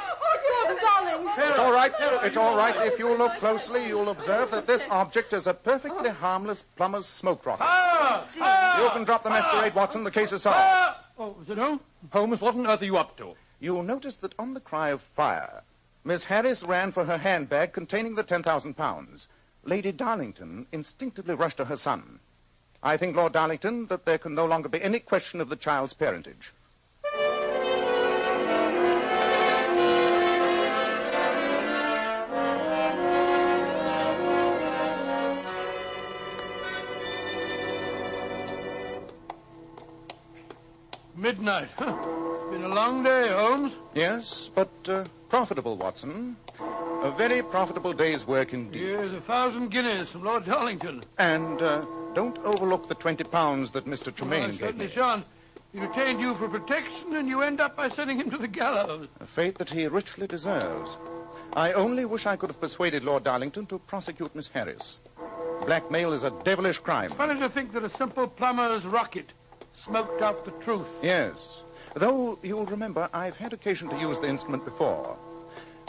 darling. It's all right. It's all right. If you look closely, you'll observe that this object is a perfectly harmless plumber's smoke rocket. You can drop the masquerade, Watson. The case is solved. Oh, is it all? Holmes, what on earth are you up to? You'll notice that on the cry of fire, Miss Harris ran for her handbag containing the 10,000 pounds. Lady Darlington instinctively rushed to her son. I think, Lord Darlington, that there can no longer be any question of the child's parentage. Midnight. Been a long day, Holmes. Yes, but profitable, Watson. A very profitable day's work indeed. Here's 1,000 guineas from Lord Darlington. And don't overlook the 20 pounds that Mr. Tremaine gave me. Certainly shan't. He retained you for protection, and you end up by sending him to the gallows. A fate that he richly deserves. I only wish I could have persuaded Lord Darlington to prosecute Miss Harris. Blackmail is a devilish crime. It's funny to think that a simple plumber's rocket smoked out the truth. Yes. Though, you'll remember, I've had occasion to use the instrument before.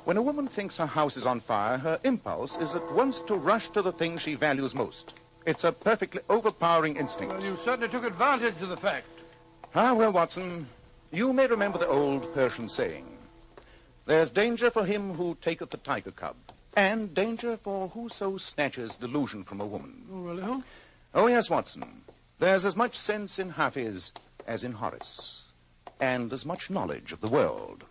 When a woman thinks her house is on fire, her impulse is at once to rush to the thing she values most. It's a perfectly overpowering instinct. Well, you certainly took advantage of the fact. Ah, well, Watson, you may remember the old Persian saying, there's danger for him who taketh the tiger cub, and danger for whoso snatches delusion from a woman. Oh, really, huh? Oh, yes, Watson. There's as much sense in Hafiz as in Horace, and as much knowledge of the world.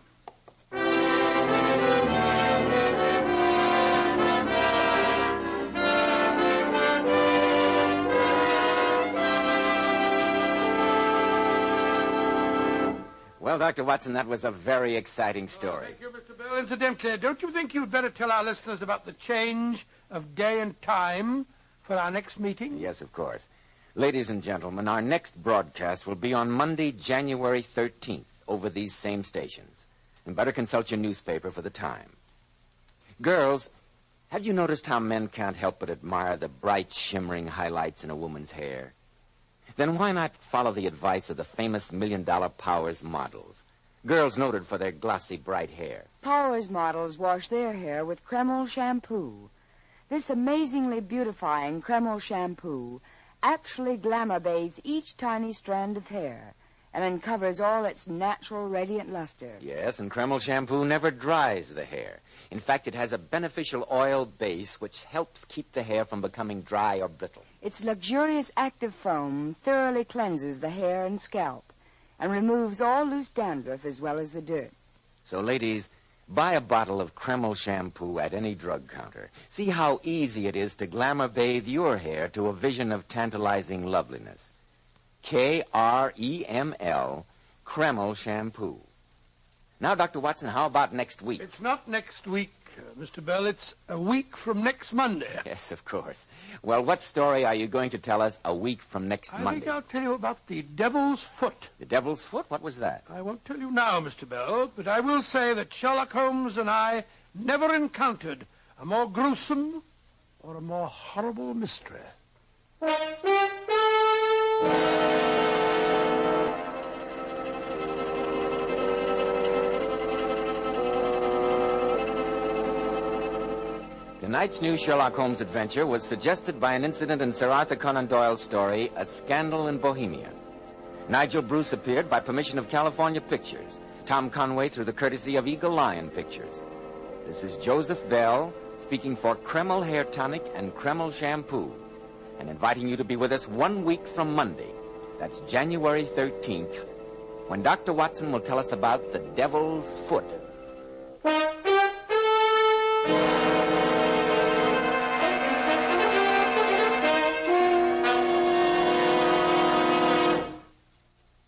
Well, Dr. Watson, that was a very exciting story. Thank you, Mr. Bell. Incidentally, don't you think you'd better tell our listeners about the change of day and time for our next meeting? Yes, of course. Ladies and gentlemen, our next broadcast will be on Monday, January 13th, over these same stations. And better consult your newspaper for the time. Girls, have you noticed how men can't help but admire the bright, shimmering highlights in a woman's hair? Then why not follow the advice of the famous $1 Million Powers models? Girls noted for their glossy, bright hair. Powers models wash their hair with Kreml shampoo. This amazingly beautifying Kreml shampoo actually glamour bathes each tiny strand of hair and uncovers all its natural radiant luster. Yes, and Kreml shampoo never dries the hair. In fact, it has a beneficial oil base which helps keep the hair from becoming dry or brittle. Its luxurious active foam thoroughly cleanses the hair and scalp and removes all loose dandruff as well as the dirt. So, ladies, buy a bottle of Kreml shampoo at any drug counter. See how easy it is to glamour bathe your hair to a vision of tantalizing loveliness. Kreml, Kreml shampoo. Now, Dr. Watson, how about next week? It's not next week, Mr. Bell. It's a week from next Monday. Yes, of course. Well, what story are you going to tell us a week from next I Monday? think I'll tell you about the Devil's Foot. The Devil's Foot? What was that? I won't tell you now, Mr. Bell, but I will say that Sherlock Holmes and I never encountered a more gruesome or a more horrible mystery. Tonight's new Sherlock Holmes adventure was suggested by an incident in Sir Arthur Conan Doyle's story, A Scandal in Bohemia. Nigel Bruce appeared by permission of California Pictures. Tom Conway through the courtesy of Eagle Lion Pictures. This is Joseph Bell speaking for Kreml Hair Tonic and Kreml Shampoo and inviting you to be with us 1 week from Monday. That's January 13th, when Dr. Watson will tell us about the Devil's Foot.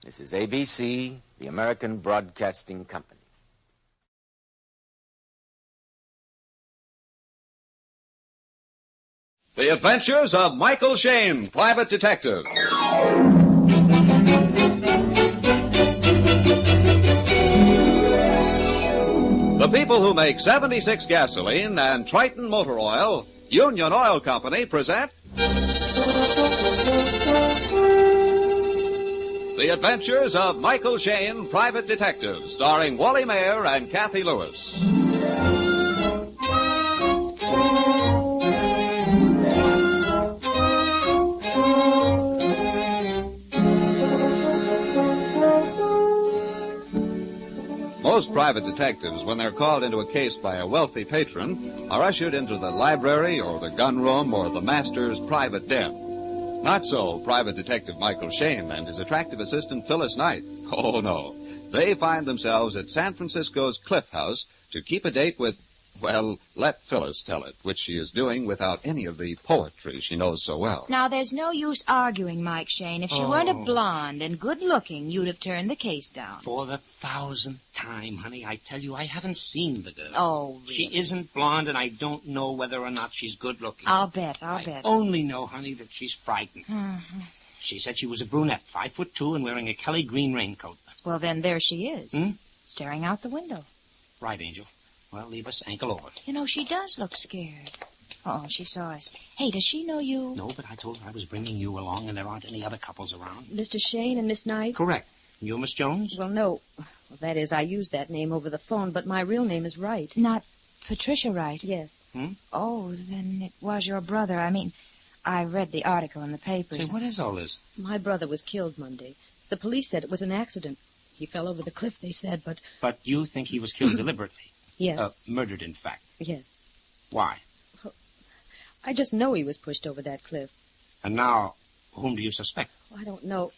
This is ABC, the American Broadcasting Company. The Adventures of Michael Shayne, Private Detective. The people who make 76 gasoline and Triton motor oil, Union Oil Company, present The Adventures of Michael Shayne, Private Detective, starring Wally Mayer and Kathy Lewis. Most private detectives, when they're called into a case by a wealthy patron, are ushered into the library or the gun room or the master's private den. Not so Private Detective Michael Shayne and his attractive assistant Phyllis Knight. Oh, no. They find themselves at San Francisco's Cliff House to keep a date with, well, let Phyllis tell it, which she is doing without any of the poetry she knows so well. Now, there's no use arguing, Mike Shayne. If she weren't a blonde and good-looking, you'd have turned the case down. For the 1000th time, honey, I tell you, I haven't seen the girl. Oh, really? She isn't blonde, and I don't know whether or not she's good-looking. I'll bet. I only know, honey, that she's frightened. Mm-hmm. She said she was a brunette, 5'2", and wearing a Kelly green raincoat. Well, then there she is, staring out the window. Right, Angel. Well, leave us ankle over. You know, she does look scared. Oh, she saw us. Hey, does she know you? No, but I told her I was bringing you along, and there aren't any other couples around. Mr. Shayne and Miss Knight? Correct. You, Miss Jones? Well, no. Well, that is, I used that name over the phone, but my real name is Wright. Not Patricia Wright? Yes. Hmm? Oh, then it was your brother. I mean, I read the article in the papers. Say, what is all this? My brother was killed Monday. The police said it was an accident. He fell over the cliff, they said, but... But you think he was killed deliberately? Yes. Murdered, in fact. Yes. Why? I just know he was pushed over that cliff. And now, whom do you suspect? I don't know.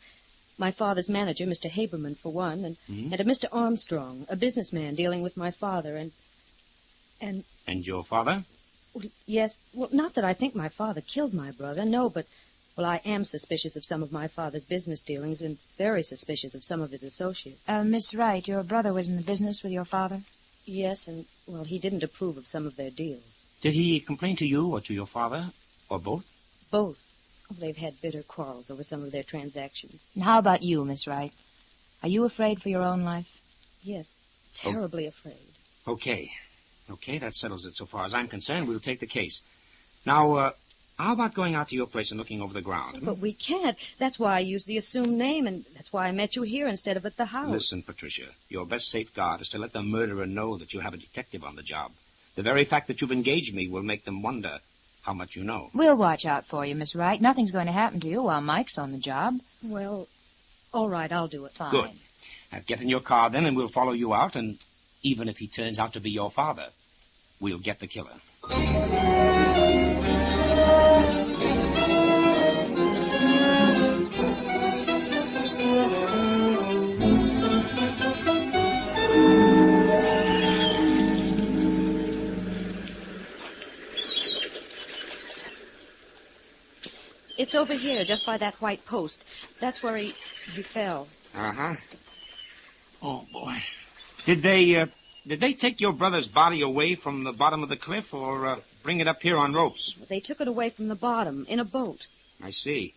My father's manager, Mr. Haberman, for one, and a Mr. Armstrong, a businessman dealing with my father, and... And your father? Well, yes. Well, not that I think my father killed my brother, no, but... Well, I am suspicious of some of my father's business dealings and very suspicious of some of his associates. Miss Wright, your brother was in the business with your father? Yes, and, well, he didn't approve of some of their deals. Did he complain to you or to your father, or both? Both. Oh, they've had bitter quarrels over some of their transactions. And how about you, Miss Wright? Are you afraid for your own life? Yes, terribly afraid. Okay, that settles it so far as I'm concerned. We'll take the case. Now, how about going out to your place and looking over the ground? But we can't. That's why I used the assumed name, and that's why I met you here instead of at the house. Listen, Patricia, your best safeguard is to let the murderer know that you have a detective on the job. The very fact that you've engaged me will make them wonder how much you know. We'll watch out for you, Miss Wright. Nothing's going to happen to you while Mike's on the job. Well, all right, I'll do it. Fine. Good. Now, get in your car then, and we'll follow you out, and even if he turns out to be your father, we'll get the killer. It's over here, just by that white post. That's where he fell. Uh-huh. Oh, boy. Did they take your brother's body away from the bottom of the cliff or bring it up here on ropes? They took it away from the bottom, in a boat. I see.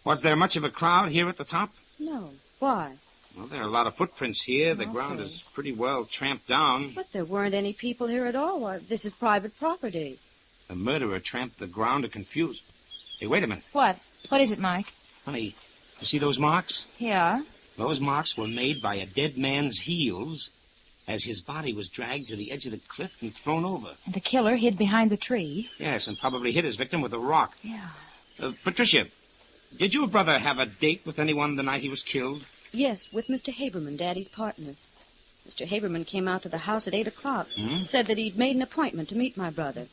Was there much of a crowd here at the top? No. Why? Well, there are a lot of footprints here. The ground is pretty well tramped down. But there weren't any people here at all. Why, this is private property. The murderer tramped the ground to confuse... Hey, wait a minute. What? What is it, Mike? Honey, you see those marks? Yeah. Those marks were made by a dead man's heels as his body was dragged to the edge of the cliff and thrown over. And the killer hid behind the tree. Yes, and probably hit his victim with a rock. Yeah. Patricia, did your brother have a date with anyone the night he was killed? Yes, with Mr. Haberman, Daddy's partner. Mr. Haberman came out to the house at 8 o'clock. Said that he'd made an appointment to meet my brother.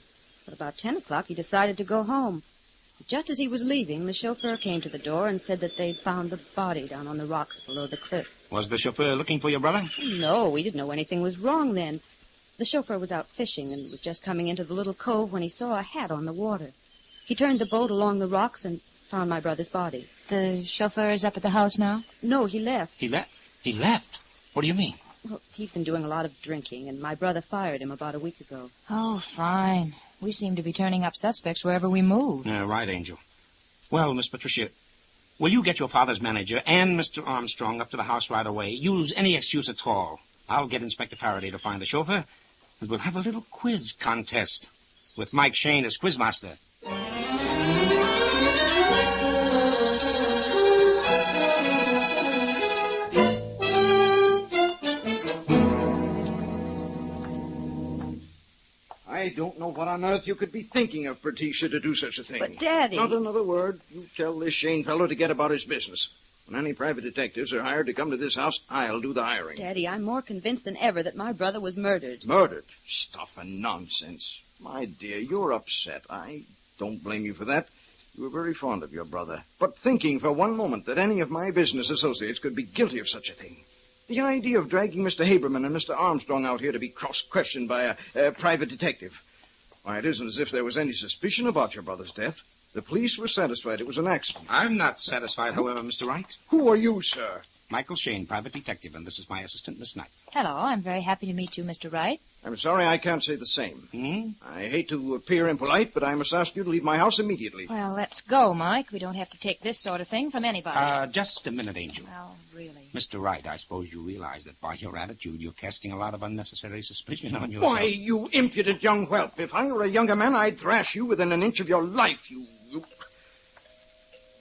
But about 10 o'clock, he decided to go home. Just as he was leaving, the chauffeur came to the door and said that they'd found the body down on the rocks below the cliff. Was the chauffeur looking for your brother? No, we didn't know anything was wrong then. The chauffeur was out fishing and was just coming into the little cove when he saw a hat on the water. He turned the boat along the rocks and found my brother's body. The chauffeur is up at the house now? No, he left. He left? He left? What do you mean? Well, he'd been doing a lot of drinking, and my brother fired him about a week ago. Oh, fine. We seem to be turning up suspects wherever we move. Right, Angel. Well, Miss Patricia, will you get your father's manager and Mr. Armstrong up to the house right away? Use any excuse at all. I'll get Inspector Faraday to find the chauffeur, and we'll have a little quiz contest with Mike Shane as quizmaster. I don't know what on earth you could be thinking of, Patricia, to do such a thing. But, Daddy... Not another word. You tell this Shane fellow to get about his business. When any private detectives are hired to come to this house, I'll do the hiring. Daddy, I'm more convinced than ever that my brother was murdered. Murdered? Stuff and nonsense. My dear, you're upset. I don't blame you for that. You were very fond of your brother. But thinking for one moment that any of my business associates could be guilty of such a thing. The idea of dragging Mr. Haberman and Mr. Armstrong out here to be cross-questioned by a private detective. Why, it isn't as if there was any suspicion about your brother's death. The police were satisfied it was an accident. I'm not satisfied, however, Mr. Wright. Who are you, sir? Michael Shane, private detective, and this is my assistant, Miss Knight. Hello, I'm very happy to meet you, Mr. Wright. I'm sorry I can't say the same. I hate to appear impolite, but I must ask you to leave my house immediately. Well, let's go, Mike. We don't have to take this sort of thing from anybody. Just a minute, Angel. Well, really. Mr. Wright, I suppose you realize that by your attitude, you're casting a lot of unnecessary suspicion on yourself. Why, you impudent young whelp. If I were a younger man, I'd thrash you within an inch of your life, you...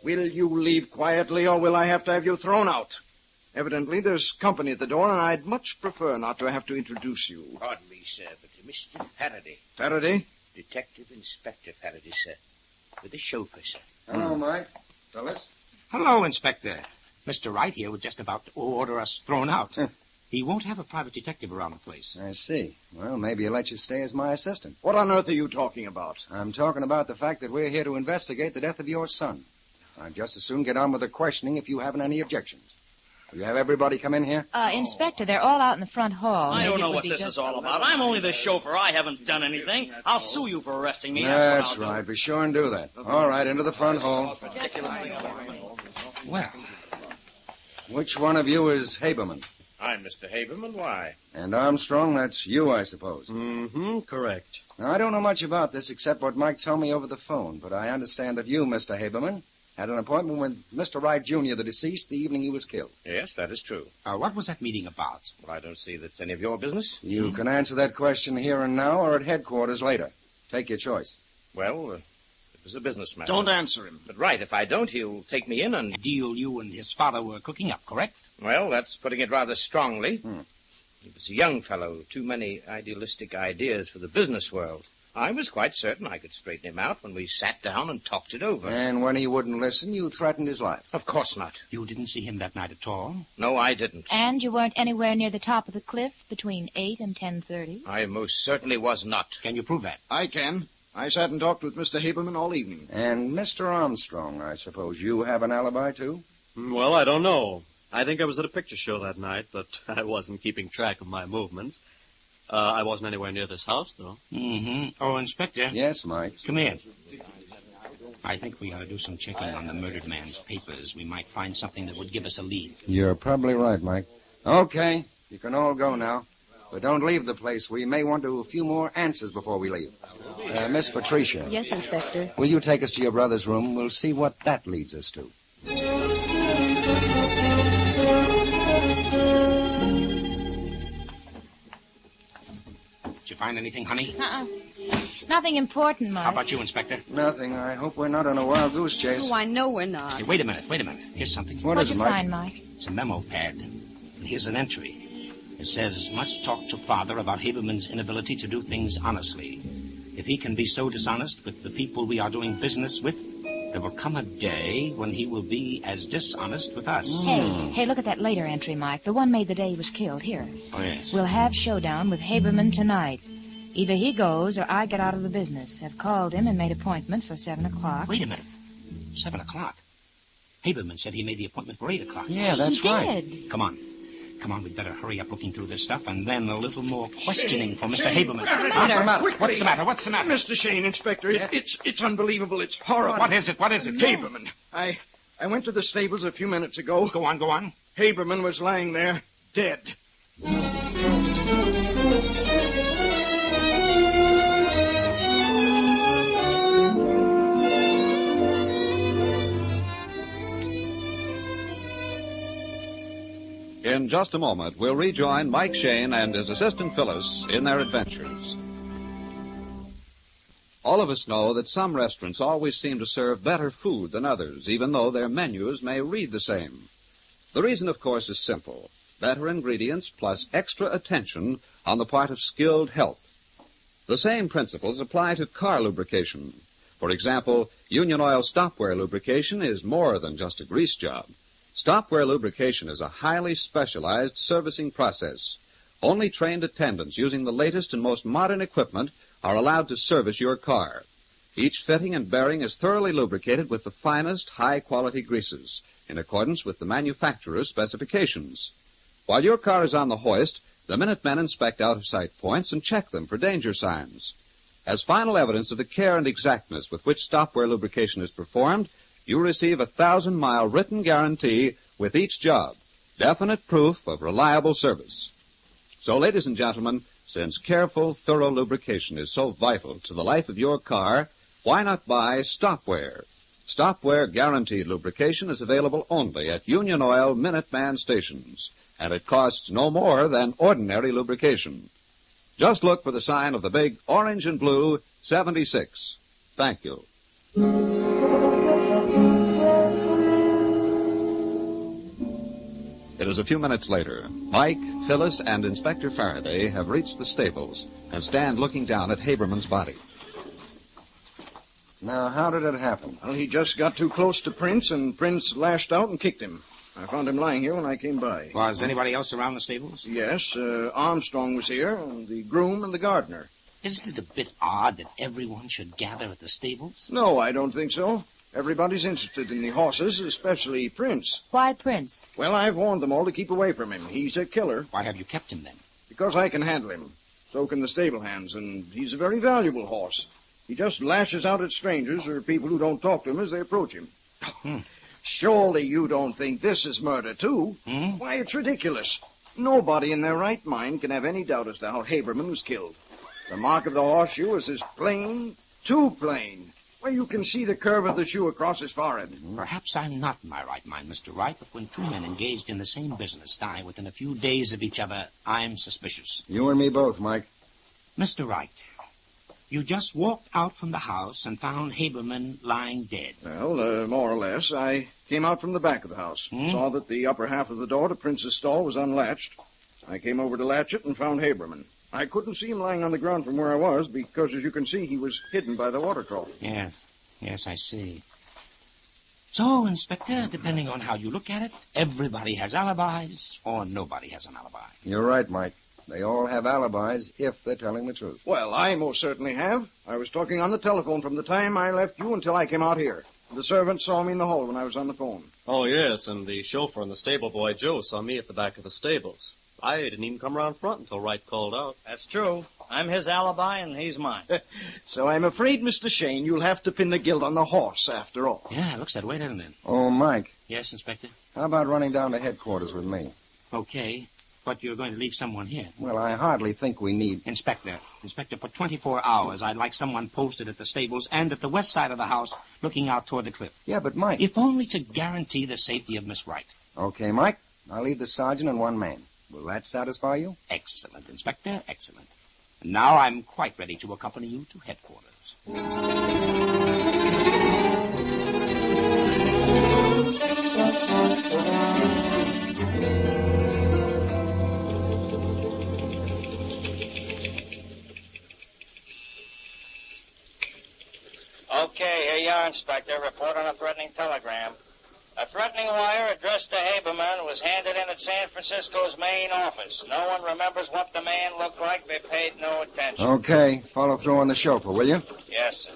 Will you leave quietly, or will I have to have you thrown out? Evidently, there's company at the door, and I'd much prefer not to have to introduce you. Pardon me, sir, but Mr. Faraday. Faraday? Detective Inspector Faraday, sir. with the chauffeur, sir. Hello, Mike. Phyllis? Hello, Inspector. Mr. Wright here was just about to order us thrown out. He won't have a private detective around the place. I see. Well, maybe he'll let you stay as my assistant. What on earth are you talking about? I'm talking about the fact that we're here to investigate the death of your son. I'd just as soon get on with the questioning if you haven't any objections. Will you have everybody come in here? Inspector, they're all out in the front hall. I don't know what this is all about. I'm only the chauffeur. I haven't done anything. I'll sue you for arresting me. That's right. Be sure and do that. All right, into the front hall. Well. Which one of you is Haberman? I'm Mr. Haberman. Why? And Armstrong, that's you, I suppose. Mm-hmm, correct. Now, I don't know much about this except what Mike told me over the phone, but I understand that you, Mr. Haberman, had an appointment with Mr. Wright, Jr., the deceased, the evening he was killed. Yes, that is true. What was that meeting about? Well, I don't see that's any of your business. You can answer that question here and now or at headquarters later. Take your choice. Well, it was a business matter. Don't answer him. But right, if I don't, he'll take me in and... A deal you and his father were cooking up, correct? Well, that's putting it rather strongly. He was a young fellow, too many idealistic ideas for the business world. I was quite certain I could straighten him out when we sat down and talked it over. And when he wouldn't listen, you threatened his life. Of course not. You didn't see him that night at all? No, I didn't. And you weren't anywhere near the top of the cliff between 8 and 10:30? I most certainly was not. Can you prove that? I can. I sat and talked with Mr. Haberman all evening. And Mr. Armstrong, I suppose you have an alibi, too? Well, I don't know. I think I was at a picture show that night, but I wasn't keeping track of my movements. I wasn't anywhere near this house, though. Mm-hmm. Oh, Inspector. Yes, Mike? Come here. I think we ought to do some checking on the murdered man's papers. We might find something that would give us a lead. You're probably right, Mike. Okay, you can all go now. But don't leave the place. We may want a few more answers before we leave. Miss Patricia. Yes, Inspector. Will you take us to your brother's room? We'll see what that leads us to. Did you find anything, honey? Nothing important, Mike. How about you, Inspector? Nothing. I hope we're not on a wild goose chase. Oh, I know we're not. Hey, wait a minute. Here's something. What'd you find, Mike? It's a memo pad. And here's an entry. It says, must talk to father about Haberman's inability to do things honestly. If he can be so dishonest with the people we are doing business with, there will come a day when he will be as dishonest with us. Hey, look at that later entry, Mike. The one made the day he was killed. Here. Oh, yes. We'll have showdown with Haberman tonight. Either he goes or I get out of the business. I've called him and made appointment for 7 o'clock. Wait a minute. 7 o'clock? Haberman said he made the appointment for 8 o'clock. Yeah, that's right. He did. Come on, we'd better hurry up looking through this stuff, and then a little more questioning for Mr. Haberman. What's the matter? What's the matter? Mr. Shane, Inspector, it's unbelievable. It's horrible. What is it? Haberman. I went to the stables a few minutes ago. Go on. Haberman was lying there, dead. In just a moment, we'll rejoin Mike Shane and his assistant Phyllis in their adventures. All of us know that some restaurants always seem to serve better food than others, even though their menus may read the same. The reason, of course, is simple. Better ingredients plus extra attention on the part of skilled help. The same principles apply to car lubrication. For example, Union Oil Stopwear lubrication is more than just a grease job. Stopwear lubrication is a highly specialized servicing process. Only trained attendants using the latest and most modern equipment are allowed to service your car. Each fitting and bearing is thoroughly lubricated with the finest, high-quality greases, in accordance with the manufacturer's specifications. While your car is on the hoist, the Minutemen inspect out-of-sight points and check them for danger signs. As final evidence of the care and exactness with which Stopwear lubrication is performed, you receive a 1,000-mile written guarantee with each job, definite proof of reliable service. So, ladies and gentlemen, since careful, thorough lubrication is so vital to the life of your car, why not buy Stopwear? Stopwear guaranteed lubrication is available only at Union Oil Minuteman stations, and it costs no more than ordinary lubrication. Just look for the sign of the big orange and blue 76. Thank you. It is a few minutes later. Mike, Phyllis, and Inspector Faraday have reached the stables and stand looking down at Haberman's body. Now, how did it happen? Well, he just got too close to Prince, and Prince lashed out and kicked him. I found him lying here when I came by. Was anybody else around the stables? Yes, Armstrong was here, and the groom and the gardener. Isn't it a bit odd that everyone should gather at the stables? No, I don't think so. Everybody's interested in the horses, especially Prince. Why Prince? Well, I've warned them all to keep away from him. He's a killer. Why have you kept him then? Because I can handle him. So can the stable hands, and he's a very valuable horse. He just lashes out at strangers or people who don't talk to him as they approach him. Surely you don't think this is murder, too? Why, it's ridiculous. Nobody in their right mind can have any doubt as to how Haberman was killed. The mark of the horseshoe is as plain, too plain. Well, you can see the curve of the shoe across his forehead. Perhaps I'm not in my right mind, Mr. Wright, but when two men engaged in the same business die within a few days of each other, I'm suspicious. You and me both, Mike. Mr. Wright, you just walked out from the house and found Haberman lying dead. Well, more or less. I came out from the back of the house, saw that the upper half of the door to Prince's stall was unlatched. I came over to latch it and found Haberman. I couldn't see him lying on the ground from where I was because, as you can see, he was hidden by the water trough. Yes, I see. So, Inspector, depending on how you look at it, everybody has alibis or nobody has an alibi. You're right, Mike. They all have alibis if they're telling the truth. Well, I most certainly have. I was talking on the telephone from the time I left you until I came out here. The servant saw me in the hall when I was on the phone. Oh, yes, and the chauffeur and the stable boy, Joe, saw me at the back of the stables. I didn't even come around front until Wright called out. That's true. I'm his alibi, and he's mine. So I'm afraid, Mr. Shane, you'll have to pin the guilt on the horse after all. Yeah, it looks that way, doesn't it? Oh, Mike. Yes, Inspector? How about running down to headquarters with me? Okay, but you're going to leave someone here. Well, I hardly think we need... Inspector, for 24 hours, I'd like someone posted at the stables and at the west side of the house looking out toward the cliff. Yeah, but Mike... If only to guarantee the safety of Miss Wright. Okay, Mike. I'll leave the sergeant and one man. Will that satisfy you? Excellent, Inspector, excellent. And now I'm quite ready to accompany you to headquarters. Okay, here you are, Inspector. Report on a threatening telegram. A threatening wire addressed to Haberman was handed in at San Francisco's main office. No one remembers what the man looked like. They paid no attention. Okay. Follow through on the chauffeur, will you? Yes, sir.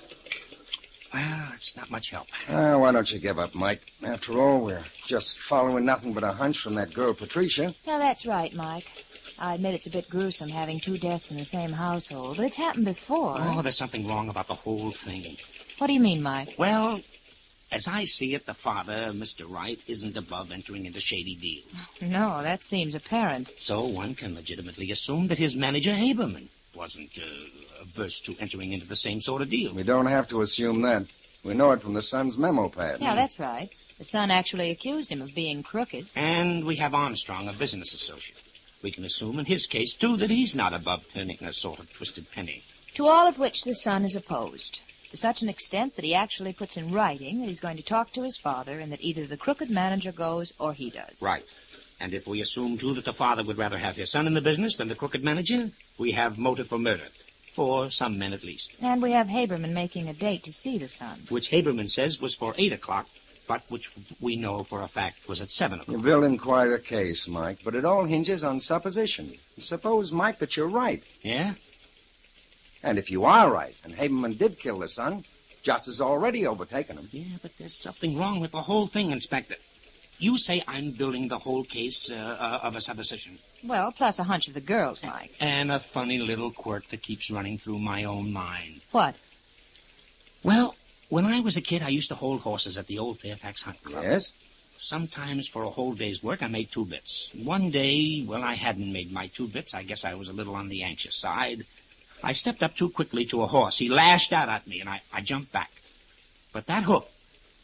Well, it's not much help. Why don't you give up, Mike? After all, we're just following nothing but a hunch from that girl, Patricia. No, that's right, Mike. I admit it's a bit gruesome having two deaths in the same household, but it's happened before. Oh, there's something wrong about the whole thing. What do you mean, Mike? Well, as I see it, the father, Mr. Wright, isn't above entering into shady deals. No, that seems apparent. So one can legitimately assume that his manager, Haberman, wasn't averse to entering into the same sort of deal. We don't have to assume that. We know it from the son's memo pad. Yeah, that's right. The son actually accused him of being crooked. And we have Armstrong, a business associate. We can assume in his case, too, that he's not above turning a sort of twisted penny. To all of which the son is opposed. To such an extent that he actually puts in writing that he's going to talk to his father and that either the crooked manager goes or he does. Right. And if we assume, too, that the father would rather have his son in the business than the crooked manager, we have motive for murder. For some men, at least. And we have Haberman making a date to see the son. Which Haberman says was for 8 o'clock, but which we know for a fact was at 7 o'clock. You're building quite a case, Mike, but it all hinges on supposition. Suppose, Mike, that you're right. Yeah? And if you are right, and Haberman did kill the son, justice has already overtaken him. Yeah, but there's something wrong with the whole thing, Inspector. You say I'm building the whole case of a supposition. Well, plus a hunch of the girls, Mike. And a funny little quirk that keeps running through my own mind. What? Well, when I was a kid, I used to hold horses at the old Fairfax Hunt Club. Yes? Sometimes for a whole day's work, I made 2 bits. One day, well, I hadn't made my 2 bits. I guess I was a little on the anxious side. I stepped up too quickly to a horse. He lashed out at me, and I jumped back. But that hoof,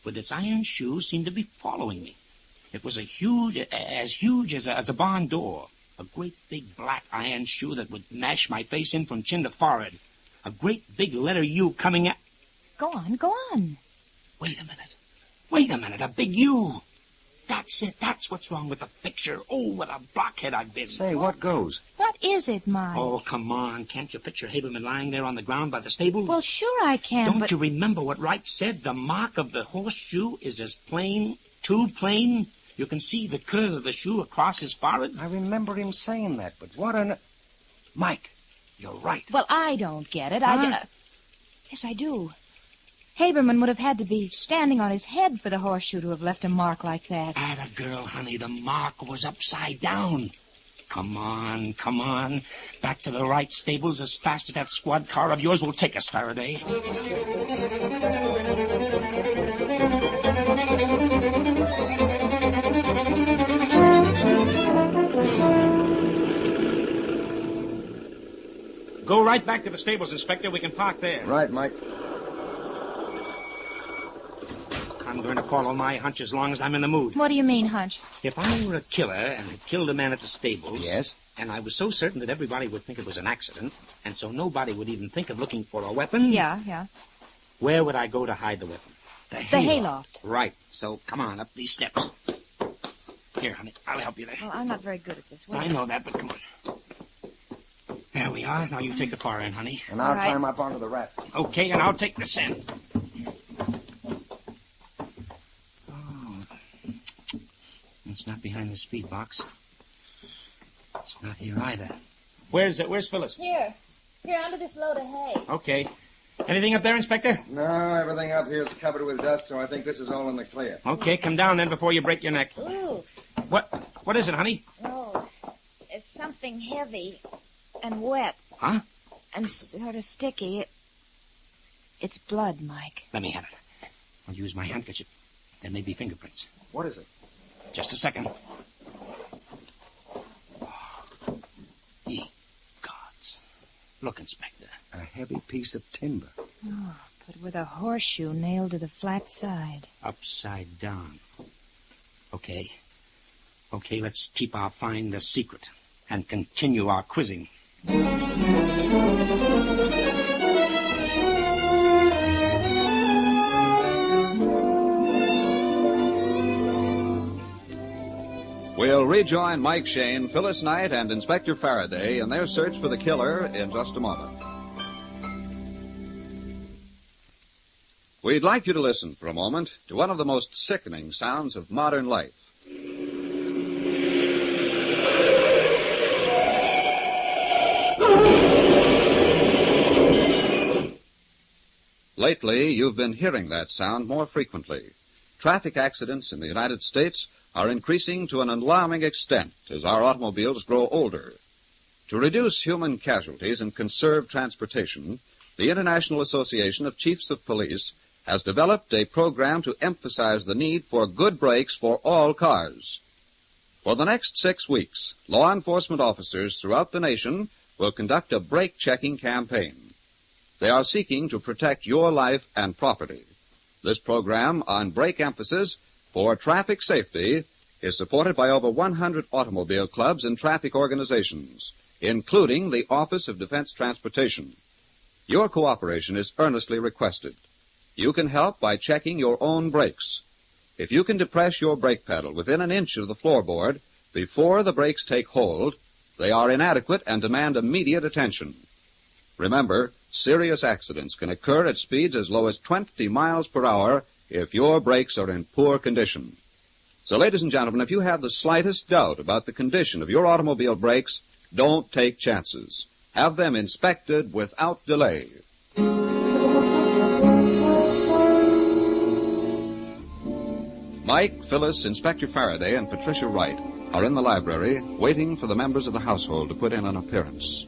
with its iron shoe, seemed to be following me. It was huge as a barn door. A great big black iron shoe that would mash my face in from chin to forehead. A great big letter U coming at... Go on, go on. Wait a minute, a big U. That's it. That's what's wrong with the picture. Oh, what a blockhead I've been. Say, what goes? What is it, Mike? Oh, come on. Can't you picture Haberman lying there on the ground by the stable? Well, sure I can, Don't you remember what Wright said? The mark of the horseshoe is as plain, too plain. You can see the curve of the shoe across his forehead. I remember him saying that, but what on... Mike, you're right. Well, I don't get it. Huh? Yes, I do. Haberman would have had to be standing on his head for the horseshoe to have left a mark like that. Atta girl, honey, the mark was upside down. Come on, come on. Back to the Wright stables as fast as that squad car of yours will take us, Faraday. Go right back to the stables, Inspector. We can park there. Right, Mike. I'm going to follow my hunch as long as I'm in the mood. What do you mean, Hunch? If I were a killer and had killed a man at the stables... Yes? And I was so certain that everybody would think it was an accident, and so nobody would even think of looking for a weapon... Yeah. Where would I go to hide the weapon? The hayloft. Right. So come on, up these steps. Here, honey, I'll help you there. Well, I'm not very good at this. I know that, but come on. There we are. Now you take the far end, honey. And I'll climb up onto the raft. Okay, and I'll take the scent. It's not behind the speed box. It's not here either. Where's Phyllis? Here under this load of hay. Okay. Anything up there, Inspector? No, everything up here is covered with dust, so I think this is all in the clear. Okay, come down then before you break your neck. Ooh. What is it, honey? Oh, it's something heavy and wet. Huh? And sort of sticky. It's blood, Mike. Let me have it. I'll use my handkerchief. There may be fingerprints. What is it? Just a second. Ye gods. Look, Inspector. A heavy piece of timber. Oh, but with a horseshoe nailed to the flat side. Upside down. Okay, let's keep our find a secret and continue our quizzing. We'll rejoin Mike Shane, Phyllis Knight, and Inspector Faraday in their search for the killer in just a moment. We'd like you to listen for a moment to one of the most sickening sounds of modern life. Lately, you've been hearing that sound more frequently. Traffic accidents in the United States are increasing to an alarming extent as our automobiles grow older. To reduce human casualties and conserve transportation, the International Association of Chiefs of Police has developed a program to emphasize the need for good brakes for all cars. For the next 6 weeks, law enforcement officers throughout the nation will conduct a brake-checking campaign. They are seeking to protect your life and property. This program on brake emphasis for traffic safety is supported by over 100 automobile clubs and traffic organizations, including the Office of Defense Transportation. Your cooperation is earnestly requested. You can help by checking your own brakes. If you can depress your brake pedal within an inch of the floorboard before the brakes take hold, they are inadequate and demand immediate attention. Remember, serious accidents can occur at speeds as low as 20 miles per hour if your brakes are in poor condition. So, ladies and gentlemen, if you have the slightest doubt about the condition of your automobile brakes, don't take chances. Have them inspected without delay. Mike, Phyllis, Inspector Faraday, and Patricia Wright are in the library waiting for the members of the household to put in an appearance.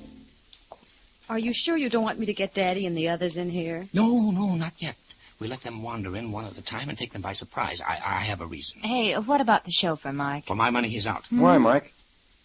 Are you sure you don't want me to get Daddy and the others in here? No, not yet. We let them wander in one at a time and take them by surprise. I have a reason. Hey, what about the chauffeur, Mike? For my money, he's out. Why, Mike?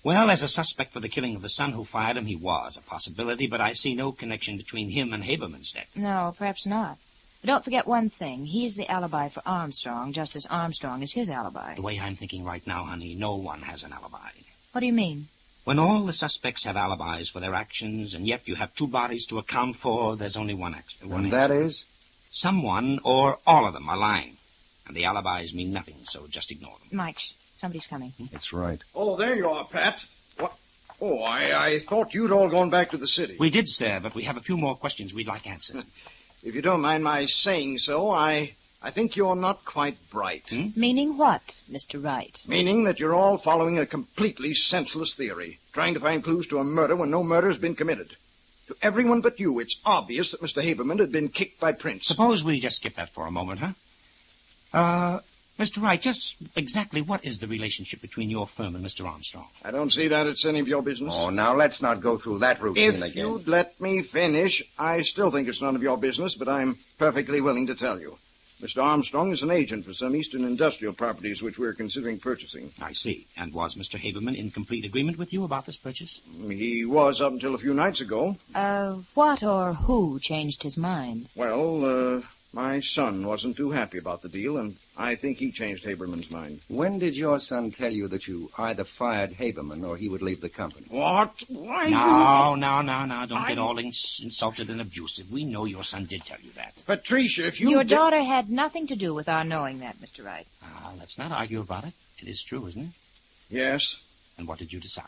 Well, as a suspect for the killing of the son who fired him, he was a possibility, but I see no connection between him and Haberman's death. No, perhaps not. But don't forget one thing. He's the alibi for Armstrong, just as Armstrong is his alibi. The way I'm thinking right now, honey, no one has an alibi. What do you mean? When all the suspects have alibis for their actions, and yet you have two bodies to account for, there's only one action. And that is? Someone or all of them are lying. And the alibis mean nothing, so just ignore them. Mike, somebody's coming. That's right. Oh, there you are, Pat. What? Oh, I thought you'd all gone back to the city. We did, sir, but we have a few more questions we'd like answered. If you don't mind my saying so, I think you're not quite bright. Meaning what, Mr. Wright? Meaning that you're all following a completely senseless theory, trying to find clues to a murder when no murder has been committed. To everyone but you, it's obvious that Mr. Haberman had been kicked by Prince. Suppose we just skip that for a moment, huh? Mr. Wright, just exactly what is the relationship between your firm and Mr. Armstrong? I don't see that it's any of your business. Oh, now let's not go through that routine again. If you'd let me finish, I still think it's none of your business, but I'm perfectly willing to tell you. Mr. Armstrong is an agent for some eastern industrial properties which we're considering purchasing. I see. And was Mr. Haberman in complete agreement with you about this purchase? He was up until a few nights ago. What or who changed his mind? Well, my son wasn't too happy about the deal, and I think he changed Haberman's mind. When did your son tell you that you either fired Haberman or he would leave the company? What? Why? No. Don't get all insulted and abusive. We know your son did tell you that. Patricia, if you... Your daughter had nothing to do with our knowing that, Mr. Wright. Let's not argue about it. It is true, isn't it? Yes. And what did you decide?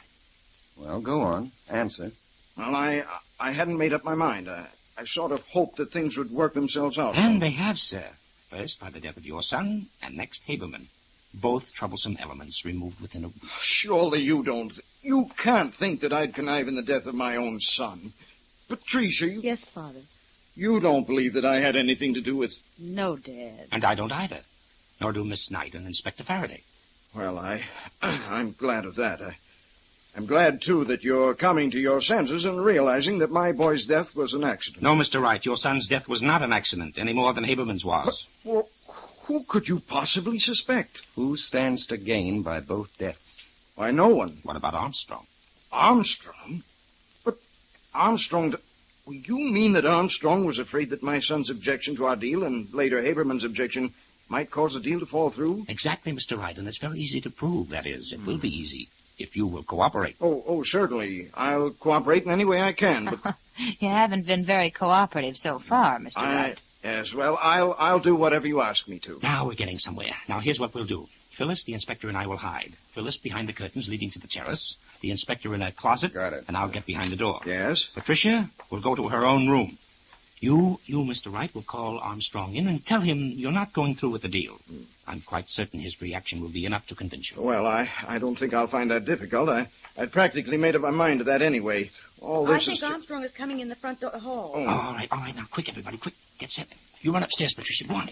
Well, go on. Answer. Well, I hadn't made up my mind. I sort of hoped that things would work themselves out. And they have, sir. First by the death of your son, and next Haberman. Both troublesome elements removed within a week. Surely you don't... You can't think that I'd connive in the death of my own son. Patricia, you... Yes, Father. You don't believe that I had anything to do with... No, Dad. And I don't either. Nor do Miss Knight and Inspector Faraday. Well, I'm glad of that. I'm glad, too, that you're coming to your senses and realizing that my boy's death was an accident. No, Mr. Wright, your son's death was not an accident, any more than Haberman's was. Well, who could you possibly suspect? Who stands to gain by both deaths? Why, no one. What about Armstrong? Armstrong? But Armstrong... Well, you mean that Armstrong was afraid that my son's objection to our deal and later Haberman's objection might cause the deal to fall through? Exactly, Mr. Wright, and it's very easy to prove, that is. It will be easy. If you will cooperate. Oh, certainly. I'll cooperate in any way I can, but... You haven't been very cooperative so far, Mr. Wright. Yes, well, I'll do whatever you ask me to. Now we're getting somewhere. Now here's what we'll do. Phyllis, the inspector, and I will hide. Phyllis behind the curtains leading to the terrace. The inspector in a closet. Got it. And I'll get behind the door. Yes? Patricia will go to her own room. You, Mr. Wright, will call Armstrong in and tell him you're not going through with the deal. I'm quite certain his reaction will be enough to convince you. Well, I don't think I'll find that difficult. I'd practically made up my mind to that anyway. I think Armstrong is coming in the front door hall. Oh. All right. Now, quick, everybody, quick. Get set. You run upstairs, Patricia. Go on.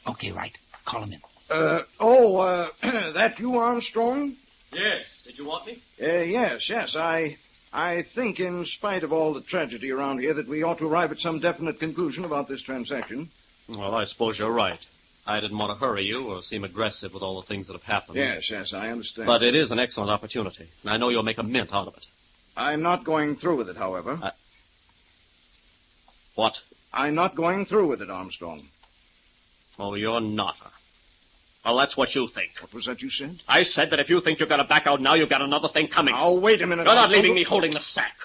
Okay, Wright. Call him in. That you, Armstrong? Yes. Did you want me? Yes. I think, in spite of all the tragedy around here, that we ought to arrive at some definite conclusion about this transaction. Well, I suppose you're right. I didn't want to hurry you or seem aggressive with all the things that have happened. Yes, I understand. But it is an excellent opportunity, and I know you'll make a mint out of it. I'm not going through with it, however. What? I'm not going through with it, Armstrong. Oh, you're not, huh? Well, that's what you think. What was that you said? I said that if you think you're going to back out now, you've got another thing coming. Oh, wait a minute. You're not leaving me holding the sack.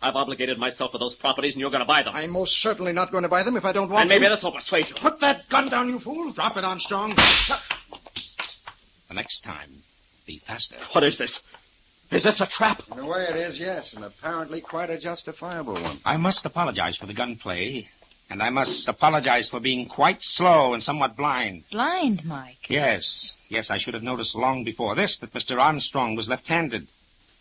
I've obligated myself to those properties, and you're going to buy them. I'm most certainly not going to buy them if I don't want and maybe this will persuade you. Put that gun down, you fool. Drop it, Armstrong. The next time, be faster. What is this? Is this a trap? In a way it is, yes, and apparently quite a justifiable one. I must apologize for the gunplay, and I must apologize for being quite slow and somewhat blind. Blind, Mike? Yes, I should have noticed long before this that Mr. Armstrong was left-handed.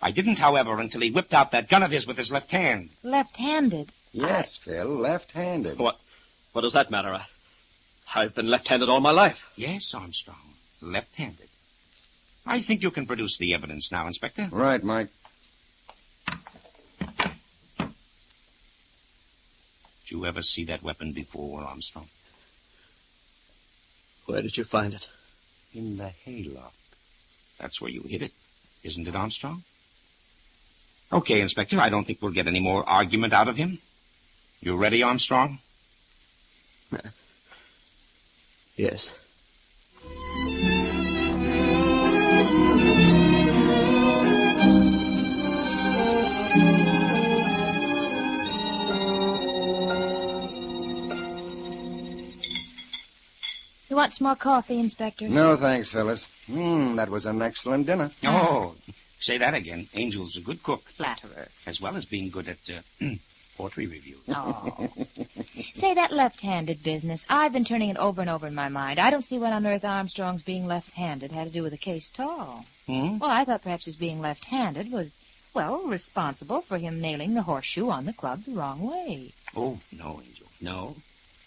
I didn't, however, until he whipped out that gun of his with his left hand. Left-handed? Yes, Phil, left-handed. What does that matter? I've been left-handed all my life. Yes, Armstrong, left-handed. I think you can produce the evidence now, Inspector. Right, Mike. Did you ever see that weapon before, Armstrong? Where did you find it? In the hayloft. That's where you hid it, isn't it, Armstrong? Okay, Inspector, I don't think we'll get any more argument out of him. You ready, Armstrong? Yes. You want some more coffee, Inspector? No, thanks, Phyllis. That was an excellent dinner. Oh, say that again. Angel's a good cook. Flatterer. As well as being good at poetry reviews. Oh. Say, that left-handed business, I've been turning it over and over in my mind. I don't see what on earth Armstrong's being left-handed had to do with the case at all. Well, I thought perhaps his being left-handed was, well, responsible for him nailing the horseshoe on the club the wrong way. Oh, no, Angel, no.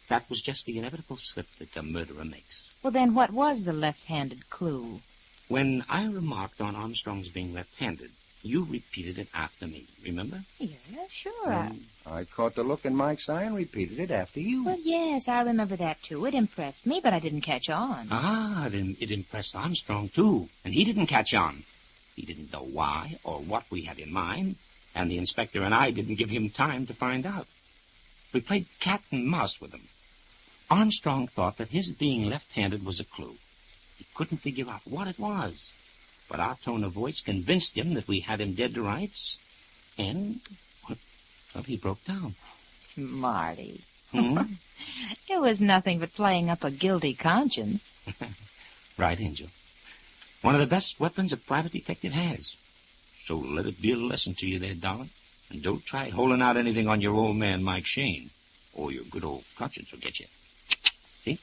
That was just the inevitable slip that a murderer makes. Well, then what was the left-handed clue? When I remarked on Armstrong's being left-handed, you repeated it after me, remember? Yeah, sure. I caught the look in Mike's eye and repeated it after you. Well, yes, I remember that, too. It impressed me, but I didn't catch on. Ah, then it impressed Armstrong, too, and he didn't catch on. He didn't know why or what we had in mind, and the inspector and I didn't give him time to find out. We played cat and mouse with him. Armstrong thought that his being left-handed was a clue. He couldn't figure out what it was. But our tone of voice convinced him that we had him dead to rights. And, well, he broke down. Smarty. It was nothing but playing up a guilty conscience. Right, Angel. One of the best weapons a private detective has. So let it be a lesson to you there, darling. And don't try holding out anything on your old man, Mike Shane, or your good old conscience will get you. See?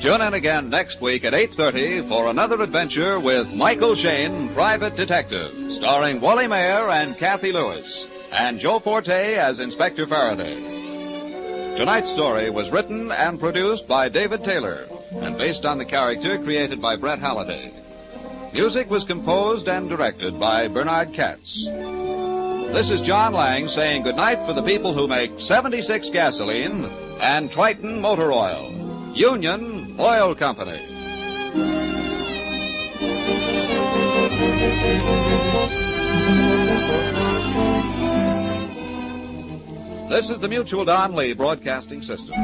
Tune in again next week at 8:30 for another adventure with Michael Shane, Private Detective, starring Wally Mayer and Kathy Lewis, and Joe Forte as Inspector Faraday. Tonight's story was written and produced by David Taylor and based on the character created by Brett Halliday. Music was composed and directed by Bernard Katz. This is John Lang saying goodnight for the people who make 76 gasoline and Triton Motor Oil. Union Oil Company. This is the Mutual Don Lee Broadcasting System.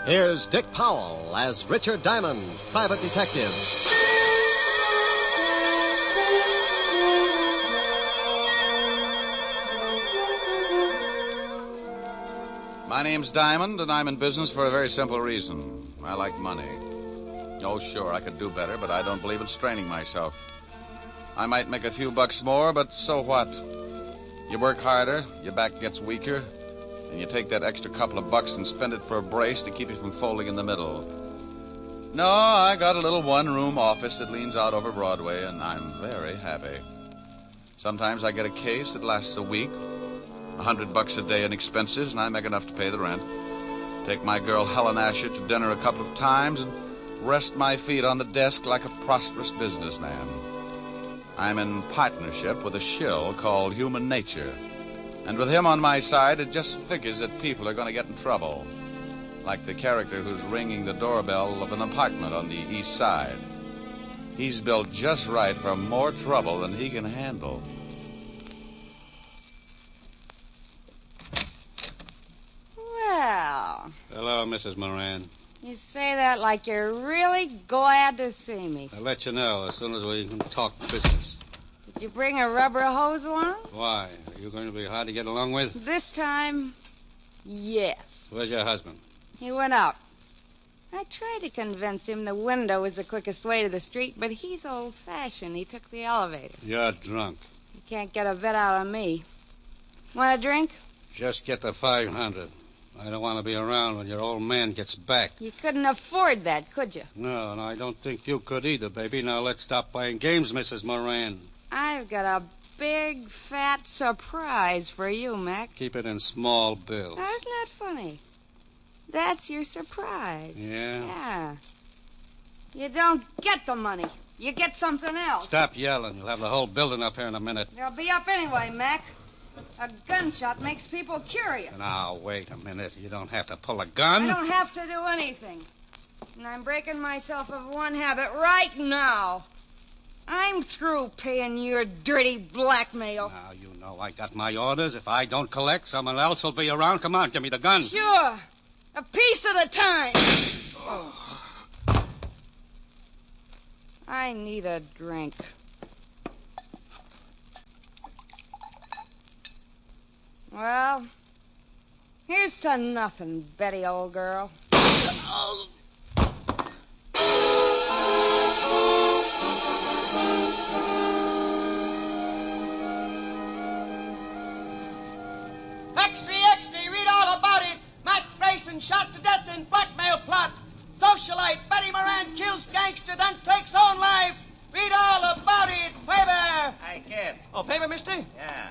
Here's Dick Powell as Richard Diamond, private detective. My name's Diamond, and I'm in business for a very simple reason. I like money. Oh, sure, I could do better, but I don't believe in straining myself. I might make a few bucks more, but so what? You work harder, your back gets weaker, and you take that extra couple of bucks and spend it for a brace to keep you from folding in the middle. No, I got a little one-room office that leans out over Broadway, and I'm very happy. Sometimes I get a case that lasts a week, $100 a day in expenses, and I make enough to pay the rent. Take my girl Helen Asher to dinner a couple of times and rest my feet on the desk like a prosperous businessman. I'm in partnership with a shill called Human Nature. And with him on my side, it just figures that people are going to get in trouble. Like the character who's ringing the doorbell of an apartment on the east side. He's built just right for more trouble than he can handle. Well, Hello, Mrs. Moran. you say that like you're really glad to see me. I'll let you know as soon as we can talk business. Did you bring a rubber hose along? Why? Are you going to be hard to get along with? This time, yes. Where's your husband? He went out. I tried to convince him the window was the quickest way to the street, but he's old-fashioned. He took the elevator. You're drunk. You can't get a vet out of me. Want a drink? Just get the 500. I don't want to be around when your old man gets back. You couldn't afford that, could you? No, and I don't think you could either, baby. Now let's stop playing games, Mrs. Moran. I've got a big, fat surprise for you, Mac. Keep it in small bills. Now, isn't that funny? That's your surprise. Yeah? Yeah. You don't get the money. You get something else. Stop yelling. You'll have the whole building up here in a minute. They'll be up anyway, Mac. A gunshot makes people curious. Now, wait a minute. You don't have to pull a gun. I don't have to do anything. And I'm breaking myself of one habit right now. I'm through paying your dirty blackmail. Now, you know I got my orders. If I don't collect, someone else will be around. Come on, give me the gun. Sure. A piece at a time. I need a drink. Well, here's to nothing, Betty, old girl. Extra, extra, read all about it. Mac Grayson shot to death in blackmail plot. Socialite Betty Moran kills gangster, then takes own life. Read all about it. Paper. Hey, kid. Oh, paper, mister? Yeah.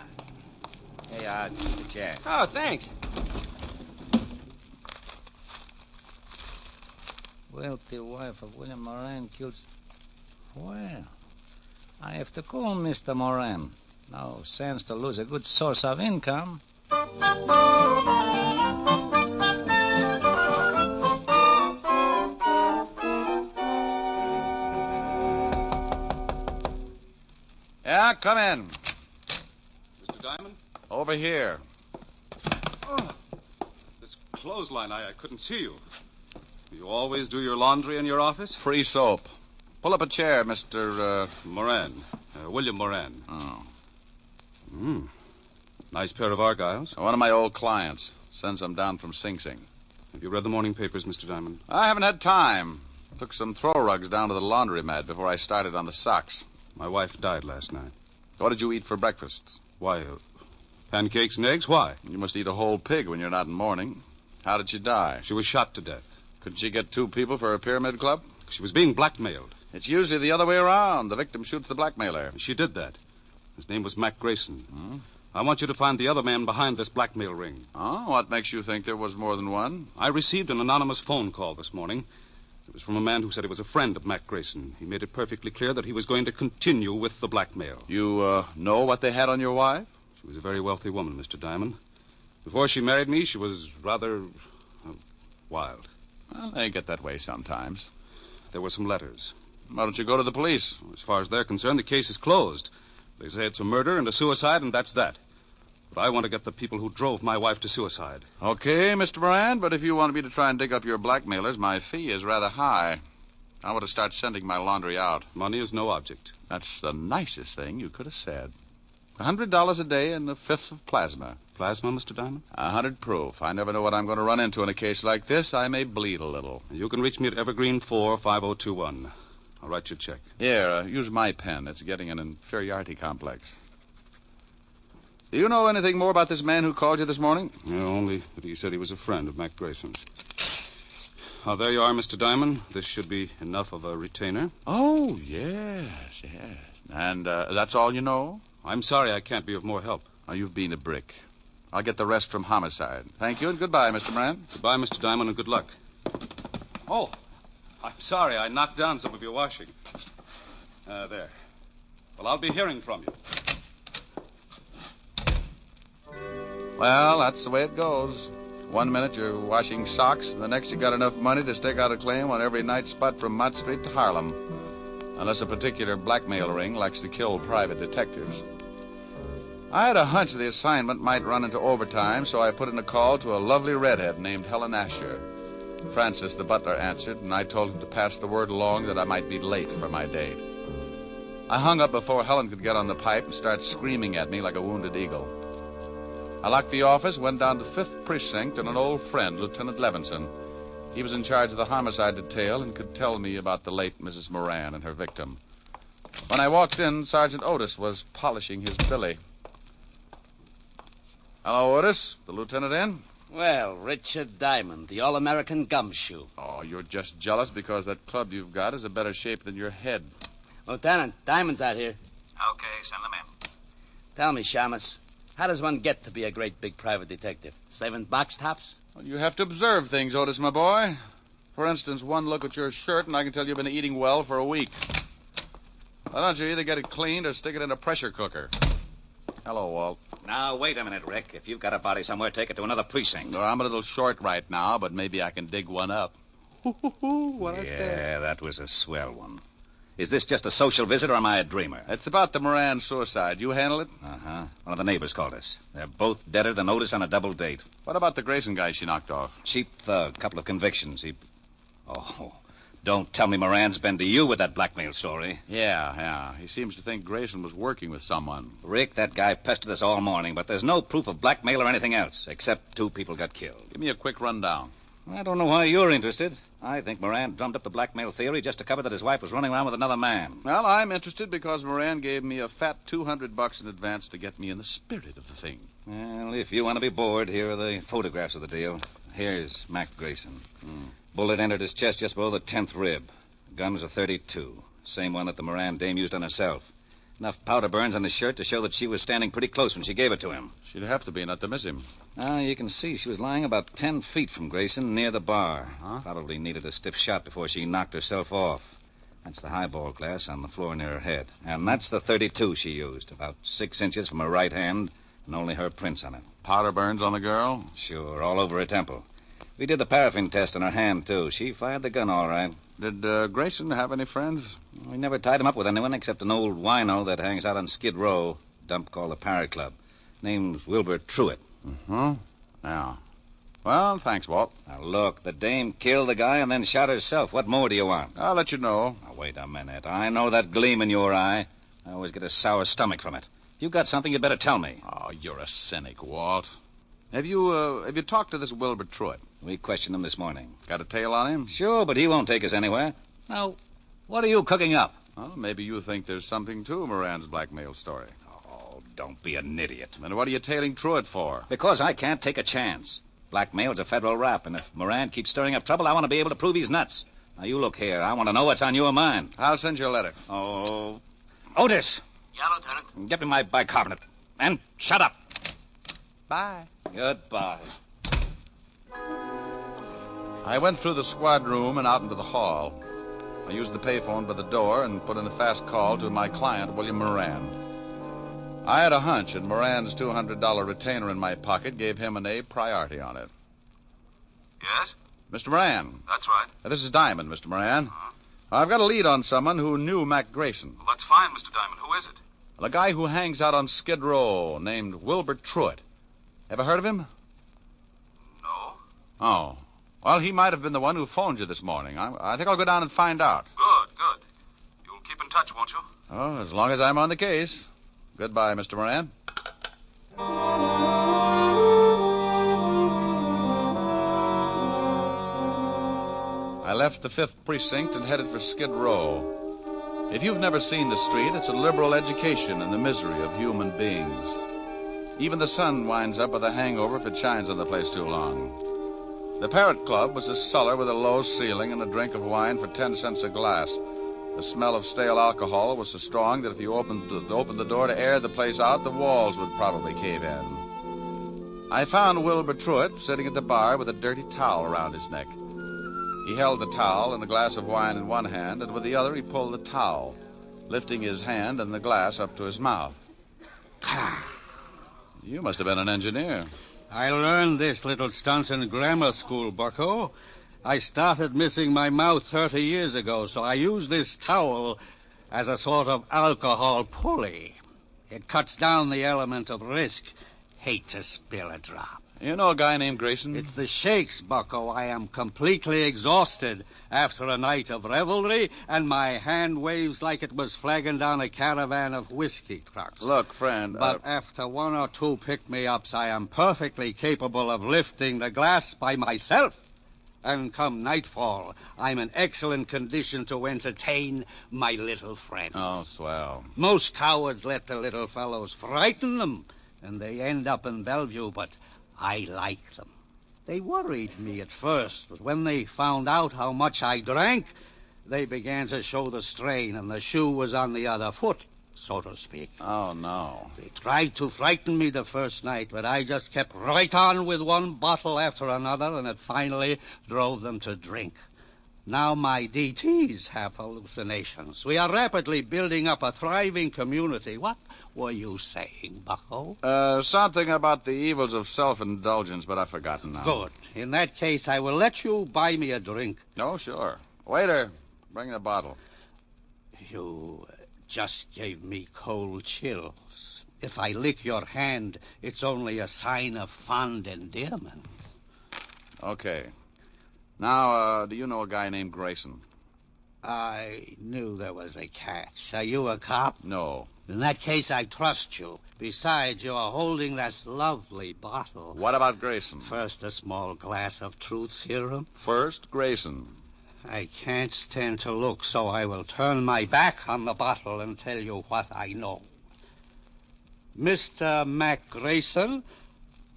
Hey, the chair. Oh, thanks. Wealthy wife of William Moran kills... Well, I have to call Mr. Moran. No sense to lose a good source of income. Yeah, come in. Mr. Diamond? Over here. Oh, this clothesline, I couldn't see you. You always do your laundry in your office? Free soap. Pull up a chair, Mr. Moran. William Moran. Oh. Nice pair of Argyles. One of my old clients. Sends them down from Sing Sing. Have you read the morning papers, Mr. Diamond? I haven't had time. Took some throw rugs down to the laundromat before I started on the socks. My wife died last night. What did you eat for breakfast? Why, pancakes and eggs? Why? You must eat a whole pig when you're not in mourning. How did she die? She was shot to death. Couldn't she get 2 people for a pyramid club? She was being blackmailed. It's usually the other way around. The victim shoots the blackmailer. She did that. His name was Mac Grayson. I want you to find the other man behind this blackmail ring. Oh, what makes you think there was more than one? I received an anonymous phone call this morning. It was from a man who said he was a friend of Mac Grayson. He made it perfectly clear that he was going to continue with the blackmail. You, know what they had on your wife? She was a very wealthy woman, Mr. Diamond. Before she married me, she was rather wild. Well, they get that way sometimes. There were some letters. Why don't you go to the police? As far as they're concerned, the case is closed. They say it's a murder and a suicide, and that's that. But I want to get the people who drove my wife to suicide. Okay, Mr. Moran, but if you want me to try and dig up your blackmailers, my fee is rather high. I want to start sending my laundry out. Money is no object. That's the nicest thing you could have said. $100 a day and a fifth of plasma. Plasma, Mr. Diamond? 100 proof. I never know what I'm going to run into in a case like this. I may bleed a little. You can reach me at Evergreen 45021. I'll write you a check. Here, use my pen. It's getting an inferiority complex. Do you know anything more about this man who called you this morning? No, only that he said he was a friend of Mac Grayson's. Oh, there you are, Mr. Diamond. This should be enough of a retainer. Oh, yes. And that's all you know? I'm sorry I can't be of more help. Oh, you've been a brick. I'll get the rest from homicide. Thank you, and goodbye, Mr. Moran. Goodbye, Mr. Diamond, and good luck. Oh, I'm sorry. I knocked down some of your washing. There. Well, I'll be hearing from you. Well, that's the way it goes. 1 minute you're washing socks, and the next you got enough money to stake out a claim on every night spot from Mott Street to Harlem. Unless a particular blackmail ring likes to kill private detectives. I had a hunch the assignment might run into overtime, so I put in a call to a lovely redhead named Helen Asher. Francis, the butler, answered, and I told him to pass the word along that I might be late for my date. I hung up before Helen could get on the pipe and start screaming at me like a wounded eagle. I locked the office, went down to 5th Precinct, and an old friend, Lieutenant Levinson. He was in charge of the homicide detail and could tell me about the late Mrs. Moran and her victim. When I walked in, Sergeant Otis was polishing his billy. Hello, Otis. The lieutenant in? Well, Richard Diamond, the All-American gumshoe. Oh, you're just jealous because that club you've got is a better shape than your head. Lieutenant, Diamond's out here. Okay, send them in. Tell me, Shamus, how does one get to be a great big private detective? Slaving box tops? Well, you have to observe things, Otis, my boy. For instance, one look at your shirt, and I can tell you've been eating well for a week. Why don't you either get it cleaned or stick it in a pressure cooker? Hello, Walt. Now, wait a minute, Rick. If you've got a body somewhere, take it to another precinct. No, I'm a little short right now, but maybe I can dig one up. What I Yeah, that was a swell one. Is this just a social visit, or am I a dreamer? It's about the Moran suicide. You handle it? Uh-huh. One of the neighbors called us. They're both deader than Otis on a double date. What about the Grayson guy she knocked off? Cheap thug. Couple of convictions. Oh, don't tell me Moran's been to you with that blackmail story. Yeah. He seems to think Grayson was working with someone. Rick, that guy pestered us all morning, but there's no proof of blackmail or anything else, except 2 people got killed. Give me a quick rundown. I don't know why you're interested. I think Moran drummed up the blackmail theory just to cover that his wife was running around with another man. Well, I'm interested because Moran gave me a fat $200 in advance to get me in the spirit of the thing. Well, if you want to be bored, here are the photographs of the deal. Here's Mac Grayson. Bullet entered his chest just below the 10th rib. Gun was a .32. Same one that the Moran dame used on herself. Enough powder burns on his shirt to show that she was standing pretty close when she gave it to him. She'd have to be, not to miss him. You can see she was lying about 10 feet from Grayson near the bar. Probably needed a stiff shot before she knocked herself off. That's the highball glass on the floor near her head. And that's the .32 she used, about 6 inches from her right hand, and only her prints on it. Powder burns on the girl? Sure, all over her temple. We did the paraffin test on her hand, too. She fired the gun all right. Did Grayson have any friends? We never tied him up with anyone except an old wino that hangs out on Skid Row, a dump called the Parrot Club. Name's Wilbur Truitt. Yeah. Well, thanks, Walt. Now, look, the dame killed the guy and then shot herself. What more do you want? I'll let you know. Now, wait a minute. I know that gleam in your eye. I always get a sour stomach from it. If you've got something, you'd better tell me. Oh, you're a cynic, Walt. Have you talked to this Wilbur Truitt? We questioned him this morning. Got a tail on him? Sure, but he won't take us anywhere. Now, what are you cooking up? Well, maybe you think there's something to Moran's blackmail story. Oh, don't be an idiot. Then what are you tailing Truitt for? Because I can't take a chance. Blackmail's a federal rap, and if Moran keeps stirring up trouble, I want to be able to prove he's nuts. Now, you look here. I want to know what's on your mind. I'll send you a letter. Oh, Otis. Yeah, Lieutenant. Get me my bicarbonate. And shut up. Bye. Goodbye. I went through the squad room and out into the hall. I used the payphone by the door and put in a fast call to my client, William Moran. I had a hunch, and Moran's $200 retainer in my pocket gave him an A priority on it. Yes? Mr. Moran. That's right. This is Diamond, Mr. Moran. I've got a lead on someone who knew Mac Grayson. Well, that's fine, Mr. Diamond. Who is it? The guy who hangs out on Skid Row, named Wilbur Truitt. Ever heard of him? No. Oh. Well, he might have been the one who phoned you this morning. I think I'll go down and find out. Good. You'll keep in touch, won't you? Oh, as long as I'm on the case. Goodbye, Mr. Moran. I left the 5th Precinct and headed for Skid Row. If you've never seen the street, it's a liberal education in the misery of human beings. Even the sun winds up with a hangover if it shines on the place too long. The Parrot Club was a cellar with a low ceiling and a drink of wine for 10 cents a glass. The smell of stale alcohol was so strong that if you opened the door to air the place out, the walls would probably cave in. I found Wilbur Truitt sitting at the bar with a dirty towel around his neck. He held the towel and a glass of wine in one hand, and with the other he pulled the towel, lifting his hand and the glass up to his mouth. You must have been an engineer. I learned this little stunt in grammar school, bucko. I started missing my mouth 30 years ago, so I use this towel as a sort of alcohol pulley. It cuts down the element of risk. Hate to spill a drop. You know a guy named Grayson? It's the shakes, bucko. I am completely exhausted after a night of revelry, and my hand waves like it was flagging down a caravan of whiskey trucks. Look, friend... But after 1 or 2 pick-me-ups, I am perfectly capable of lifting the glass by myself. And come nightfall, I'm in excellent condition to entertain my little friend. Oh, swell. Most cowards let the little fellows frighten them, and they end up in Bellevue, but I like them. They worried me at first, but when they found out how much I drank, they began to show the strain, and the shoe was on the other foot, so to speak. Oh, no. They tried to frighten me the first night, but I just kept right on with one bottle after another, and it finally drove them to drink. Now my DTs have hallucinations. We are rapidly building up a thriving community. What were you saying, Bucko? Something about the evils of self-indulgence, but I've forgotten now. Good. In that case, I will let you buy me a drink. Oh, sure. Waiter, bring the bottle. You just gave me cold chills. If I lick your hand, it's only a sign of fond endearment. Okay. Now, do you know a guy named Grayson? I knew there was a catch. Are you a cop? No. In that case, I trust you. Besides, you are holding that lovely bottle. What about Grayson? First, a small glass of truth serum. First, Grayson. I can't stand to look, so I will turn my back on the bottle and tell you what I know. Mr. Mac Grayson,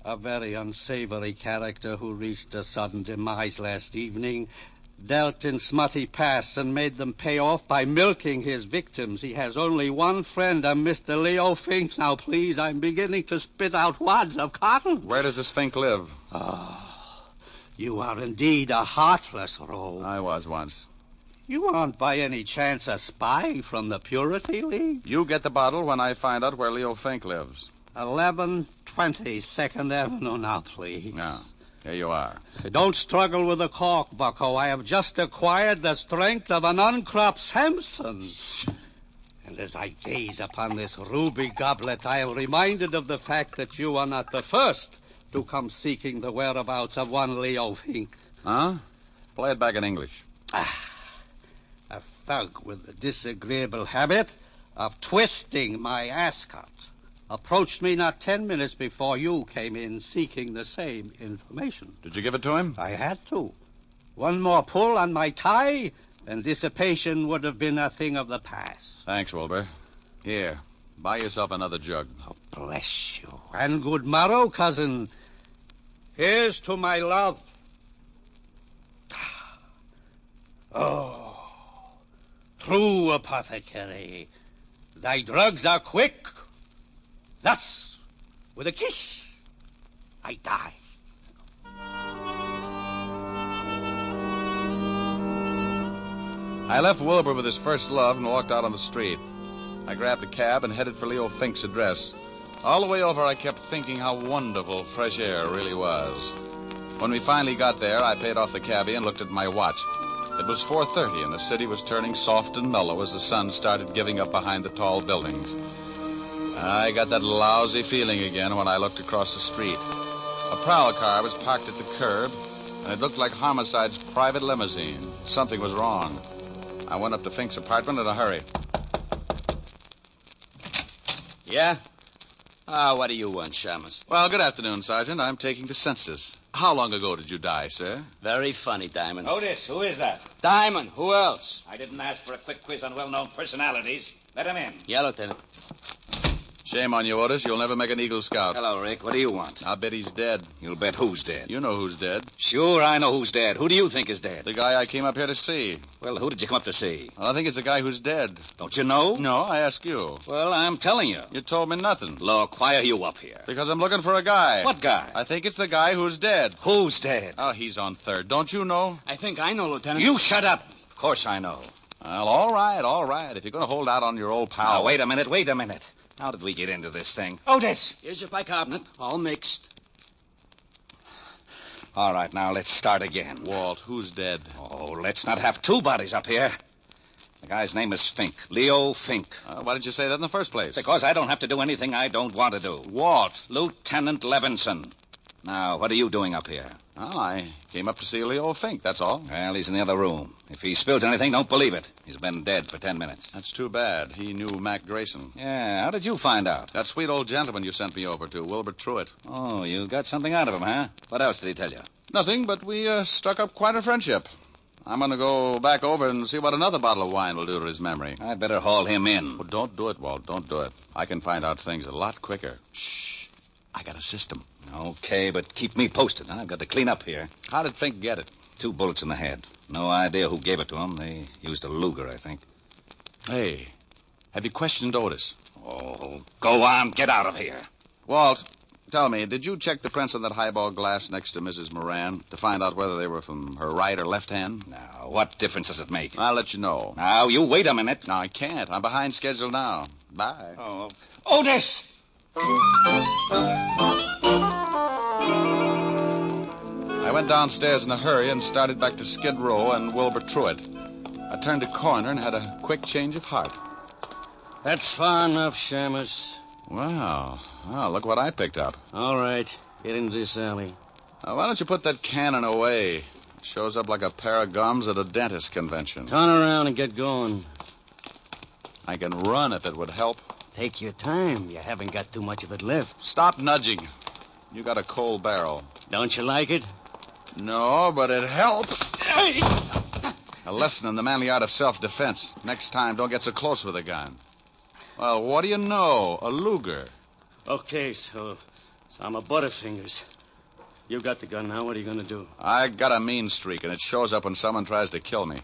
a very unsavory character who reached a sudden demise last evening, dealt in smutty pasts and made them pay off by milking his victims. He has only one friend, a Mr. Leo Fink. Now, please, I'm beginning to spit out wads of cotton. Where does this Fink live? You are indeed a heartless rogue. I was once. You aren't by any chance a spy from the Purity League? You get the bottle when I find out where Leo Fink lives. 1120 2nd Avenue now, please. Now, here you are. Don't struggle with the cork, Bucko. I have just acquired the strength of an uncropped Samson. And as I gaze upon this ruby goblet, I am reminded of the fact that you are not the first to come seeking the whereabouts of one Leo Fink. Huh? Play it back in English. A thug with the disagreeable habit of twisting my ascot approached me not 10 minutes before you came in seeking the same information. Did you give it to him? I had to. One more pull on my tie, and dissipation would have been a thing of the past. Thanks, Wilbur. Here, buy yourself another jug. Oh, bless you. And good morrow, cousin. Here's to my love. Oh, true apothecary. Thy drugs are quick. Thus, with a kiss, I die. I left Wilbur with his first love and walked out on the street. I grabbed a cab and headed for Leo Fink's address. All the way over, I kept thinking how wonderful fresh air really was. When we finally got there, I paid off the cabbie and looked at my watch. It was 4:30, and the city was turning soft and mellow as the sun started giving up behind the tall buildings. I got that lousy feeling again when I looked across the street. A prowl car was parked at the curb, and it looked like Homicide's private limousine. Something was wrong. I went up to Fink's apartment in a hurry. Yeah? What do you want, Shamus? Well, good afternoon, Sergeant. I'm taking the census. How long ago did you die, sir? Very funny, Diamond. Otis, who is that? Diamond, who else? I didn't ask for a quick quiz on well-known personalities. Let him in. Yeah, Lieutenant. Shame on you, Otis. You'll never make an Eagle Scout. Hello, Rick. What do you want? I'll bet he's dead. You'll bet who's dead? You know who's dead. Sure, I know who's dead. Who do you think is dead? The guy I came up here to see. Well, who did you come up to see? Well, I think it's the guy who's dead. Don't you know? No, I ask you. Well, I'm telling you. You told me nothing. Look, why are you up here? Because I'm looking for a guy. What guy? I think it's the guy who's dead. Who's dead? Oh, he's on third. Don't you know? I think I know, Lieutenant. You shut up. Of course I know. Well, all right. If you're going to hold out on your old pal... Now, wait a minute. How did we get into this thing? Otis! Here's your bicarbonate, all mixed. All right, now let's start again. Walt, who's dead? Oh, let's not have two bodies up here. The guy's name is Fink. Leo Fink. Why didn't you say that in the first place? Because I don't have to do anything I don't want to do. Walt. Lieutenant Levinson. Now, what are you doing up here? Well, I came up to see Leo Fink, that's all. Well, he's in the other room. If he spills anything, don't believe it. He's been dead for 10 minutes. That's too bad. He knew Mac Grayson. Yeah, how did you find out? That sweet old gentleman you sent me over to, Wilbur Truitt. Oh, you got something out of him, huh? What else did he tell you? Nothing, but we struck up quite a friendship. I'm going to go back over and see what another bottle of wine will do to his memory. I'd better haul him in. Well, don't do it, Walt. Don't do it. I can find out things a lot quicker. Shh. I got a system. Okay, but keep me posted. I've got to clean up here. How did Fink get it? 2 bullets in the head. No idea who gave it to him. They used a Luger, I think. Hey, have you questioned Otis? Oh, go on. Get out of here. Walt, tell me, did you check the prints on that highball glass next to Mrs. Moran to find out whether they were from her right or left hand? Now, what difference does it make? I'll let you know. Now, you wait a minute. No, I can't. I'm behind schedule now. Bye. Oh, Otis! I went downstairs in a hurry and started back to Skid Row and Wilbur Truitt. I turned a corner and had a quick change of heart. That's far enough, Shamus. Wow. Well, look what I picked up. All right. Get into this alley. Now, why don't you put that cannon away? It shows up like a pair of gums at a dentist convention. Turn around and get going. I can run if it would help. Take your time. You haven't got too much of it left. Stop nudging. You got a cold barrel. Don't you like it? No, but it helps. A lesson in the manly art of self-defense. Next time, don't get so close with a gun. Well, what do you know? A Luger. Okay, so I'm a Butterfingers. You got the gun now. What are you going to do? I got a mean streak, and it shows up when someone tries to kill me.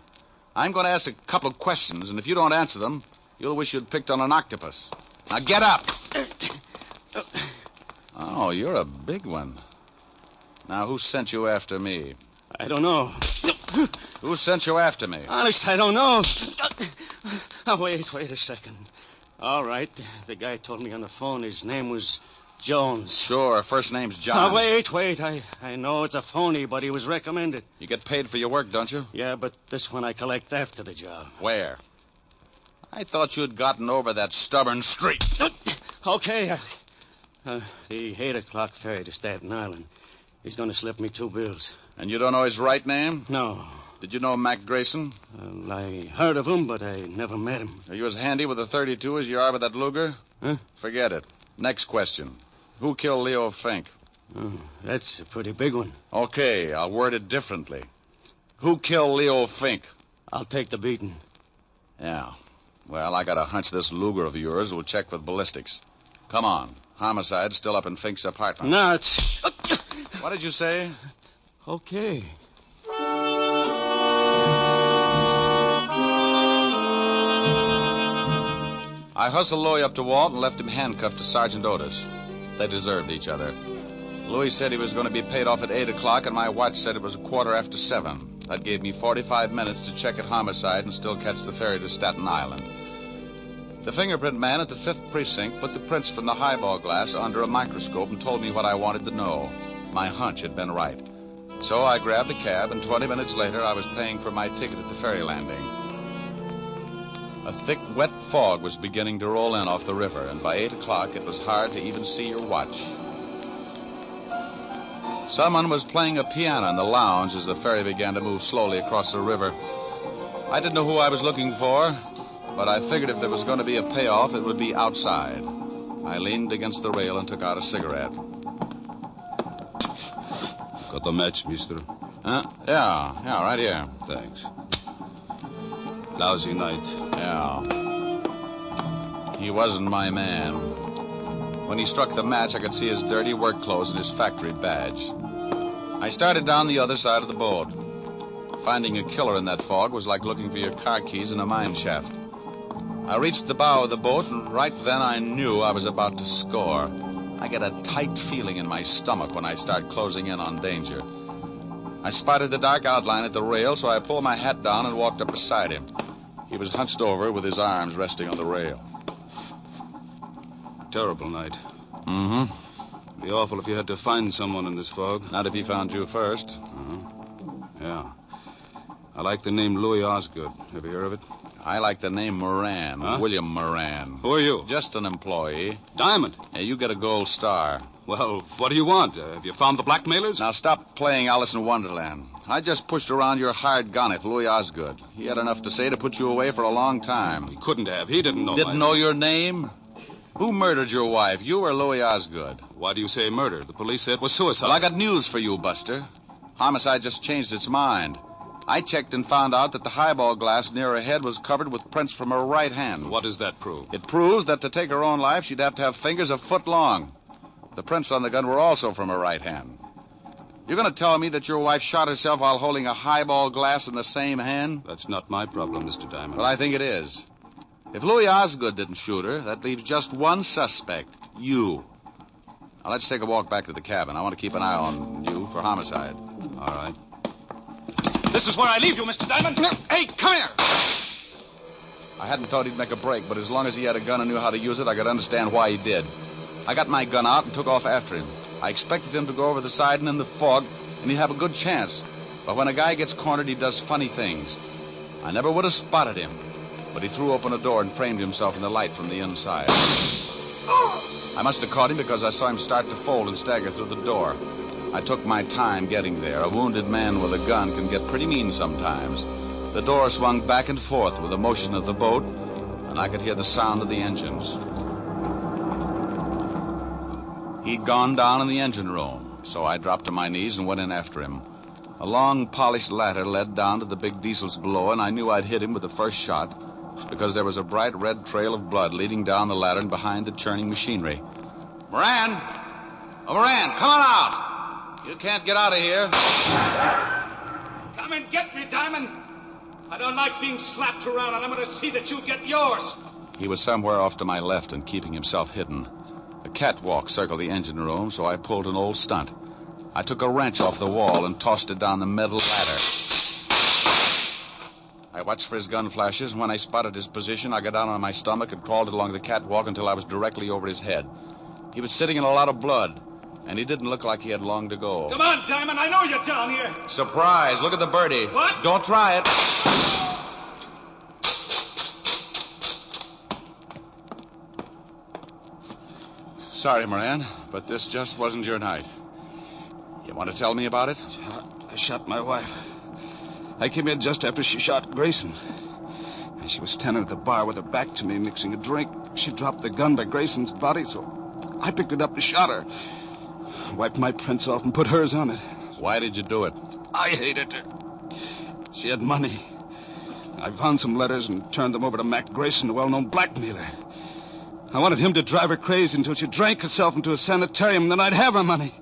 I'm going to ask a couple of questions, and if you don't answer them, you'll wish you'd picked on an octopus. Now, get up. Oh, you're a big one. Now, who sent you after me? I don't know. Who sent you after me? Honest, I don't know. Oh, wait a second. All right, the guy told me on the phone his name was Jones. Sure, first name's John. Oh, wait. I know it's a phony, but he was recommended. You get paid for your work, don't you? Yeah, but this one I collect after the job. Where? I thought you'd gotten over that stubborn streak. Okay. The 8 o'clock ferry to Staten Island. He's going to slip me 2 bills. And you don't know his right name? No. Did you know Mac Grayson? I heard of him, but I never met him. Are you as handy with a .32 as you are with that Luger? Huh? Forget it. Next question. Who killed Leo Fink? Oh, that's a pretty big one. Okay, I'll word it differently. Who killed Leo Fink? I'll take the beating. Yeah. Well, I got a hunch this Luger of yours will check with ballistics. Come on. Homicide's still up in Fink's apartment. No, it's... What did you say? Okay. I hustled Louis up to Walt and left him handcuffed to Sergeant Otis. They deserved each other. Louis said he was going to be paid off at 8 o'clock, and my watch said it was 7:15. That gave me 45 minutes to check at Homicide and still catch the ferry to Staten Island. The fingerprint man at the 5th Precinct put the prints from the highball glass under a microscope and told me what I wanted to know. My hunch had been right. So I grabbed a cab, and 20 minutes later I was paying for my ticket at the ferry landing. A thick, wet fog was beginning to roll in off the river, and by 8 o'clock it was hard to even see your watch. Someone was playing a piano in the lounge as the ferry began to move slowly across the river. I didn't know who I was looking for, but I figured if there was going to be a payoff, it would be outside. I leaned against the rail and took out a cigarette. Got the match, mister? Yeah, right here. Thanks. Lousy night. Yeah. He wasn't my man. When he struck the match, I could see his dirty work clothes and his factory badge. I started down the other side of the boat. Finding a killer in that fog was like looking for your car keys in a mine shaft. I reached the bow of the boat, and right then I knew I was about to score. I get a tight feeling in my stomach when I start closing in on danger. I spotted the dark outline at the rail, so I pulled my hat down and walked up beside him. He was hunched over with his arms resting on the rail. Terrible night. Mm-hmm. Be awful if you had to find someone in this fog. Not if he found you first. Yeah. I like the name Louis Osgood. Ever hear of it? I like the name Moran, Huh? William Moran. Who are you? Just an employee. Diamond. Hey, you get a gold star. Well, what do you want? Have you found the blackmailers? Now stop playing Alice in Wonderland. I just pushed around your hired gunner, Louis Osgood. He had enough to say to put you away for a long time. He couldn't have. He didn't know. Didn't know your name? Who murdered your wife, you or Louis Osgood? Why do you say murder? The police said it was suicide. Well, I got news for you, Buster. Homicide just changed its mind. I checked and found out that the highball glass near her head was covered with prints from her right hand. What does that prove? It proves that to take her own life, she'd have to have fingers a foot long. The prints on the gun were also from her right hand. You're going to tell me that your wife shot herself while holding a highball glass in the same hand? That's not my problem, Mr. Diamond. Well, I think it is. If Louis Osgood didn't shoot her, that leaves just one suspect, you. Now, let's take a walk back to the cabin. I want to keep an eye on you for homicide. All right. This is where I leave you, Mr. Diamond. Hey, come here! I hadn't thought he'd make a break, but as long as he had a gun and knew how to use it, I could understand why he did. I got my gun out and took off after him. I expected him to go over the side and in the fog, and he'd have a good chance. But when a guy gets cornered, he does funny things. I never would have spotted him, but he threw open a door and framed himself in the light from the inside. I must have caught him because I saw him start to fold and stagger through the door. I took my time getting there. A wounded man with a gun can get pretty mean sometimes. The door swung back and forth with the motion of the boat, and I could hear the sound of the engines. He'd gone down in the engine room, so I dropped to my knees and went in after him. A long, polished ladder led down to the big diesels below, and I knew I'd hit him with the first shot because there was a bright red trail of blood leading down the ladder and behind the churning machinery. Moran! Oh, Moran, come on out! You can't get out of here. Come and get me, Diamond. I don't like being slapped around, and I'm going to see that you get yours. He was somewhere off to my left and keeping himself hidden. A catwalk circled the engine room, so I pulled an old stunt. I took a wrench off the wall and tossed it down the metal ladder. I watched for his gun flashes, and when I spotted his position, I got down on my stomach and crawled along the catwalk until I was directly over his head. He was sitting in a lot of blood, and he didn't look like he had long to go. Come on, Diamond. I know you're down here. Surprise. Look at the birdie. What? Don't try it. Sorry, Moran, but this just wasn't your night. You want to tell me about it? I shot my wife. I came in just after she shot Grayson. And she was standing at the bar with her back to me, mixing a drink. She dropped the gun by Grayson's body, so I picked it up and shot her. Wiped my prints off and put hers on it. Why did you do it? I hated her. She had money. I found some letters and turned them over to Mac Grayson, the well-known blackmailer. I wanted him to drive her crazy until she drank herself into a sanitarium, and then I'd have her money.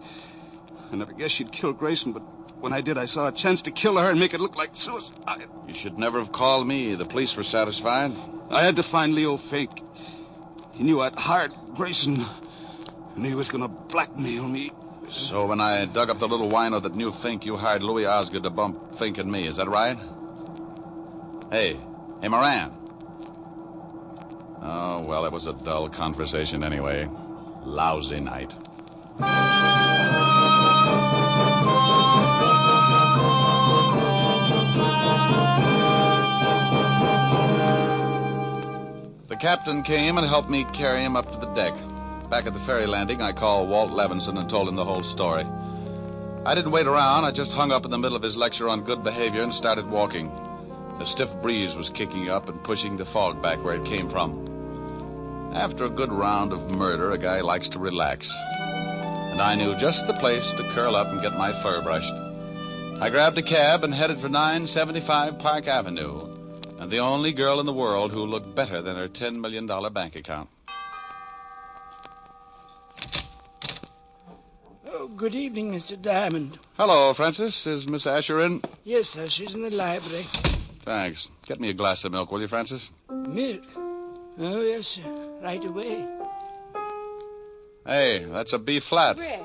I never guessed she'd kill Grayson, but when I did, I saw a chance to kill her and make it look like suicide. You should never have called me. The police were satisfied. I had to find Leo Fink. He knew I'd hired Grayson, and he was going to blackmail me. So when I dug up the little wino that knew Fink, you hired Louis Osgood to bump Fink and me. Is that right? Hey, Moran. Oh, well, it was a dull conversation anyway. Lousy night. The captain came and helped me carry him up to the deck. Back at the ferry landing, I called Walt Levinson and told him the whole story. I didn't wait around. I just hung up in the middle of his lecture on good behavior and started walking. A stiff breeze was kicking up and pushing the fog back where it came from. After a good round of murder, a guy likes to relax. And I knew just the place to curl up and get my fur brushed. I grabbed a cab and headed for 975 Park Avenue, and the only girl in the world who looked better than her $10 million bank account. Oh, good evening, Mr. Diamond. Hello, Francis. Is Miss Asher in? Yes, sir. She's in the library. Thanks. Get me a glass of milk, will you, Francis? Milk? Oh, yes, sir. Right away. Hey, that's a B flat. Rick,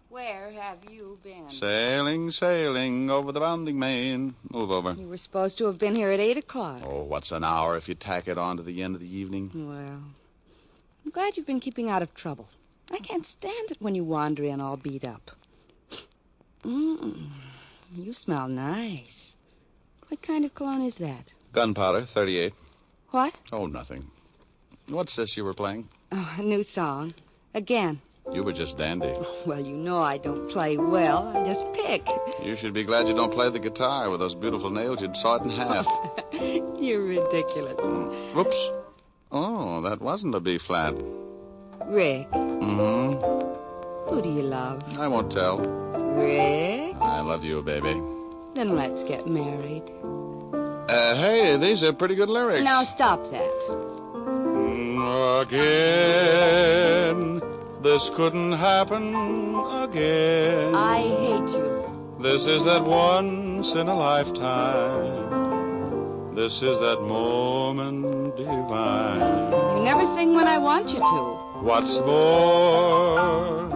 where have you been? Sailing, sailing over the bounding main. Move over. You were supposed to have been here at 8 o'clock. Oh, what's an hour if you tack it on to the end of the evening? Well, I'm glad you've been keeping out of trouble. I can't stand it when you wander in all beat up. You smell nice. What kind of cologne is that? Gunpowder, 38. What? Oh, nothing. What's this you were playing? Oh, a new song. Again. You were just dandy. Well, you know I don't play well. I just pick. You should be glad you don't play the guitar. With those beautiful nails, you'd saw it in half. You're ridiculous. Whoops. Oh, that wasn't a B flat. Rick. Mm-hmm. Who do you love? I won't tell. Rick? I love you, baby. Then let's get married. Hey, these are pretty good lyrics. Now stop that. Again, this couldn't happen again. I hate you. This is that once in a lifetime. This is that moment divine. You never sing when I want you to. What's more,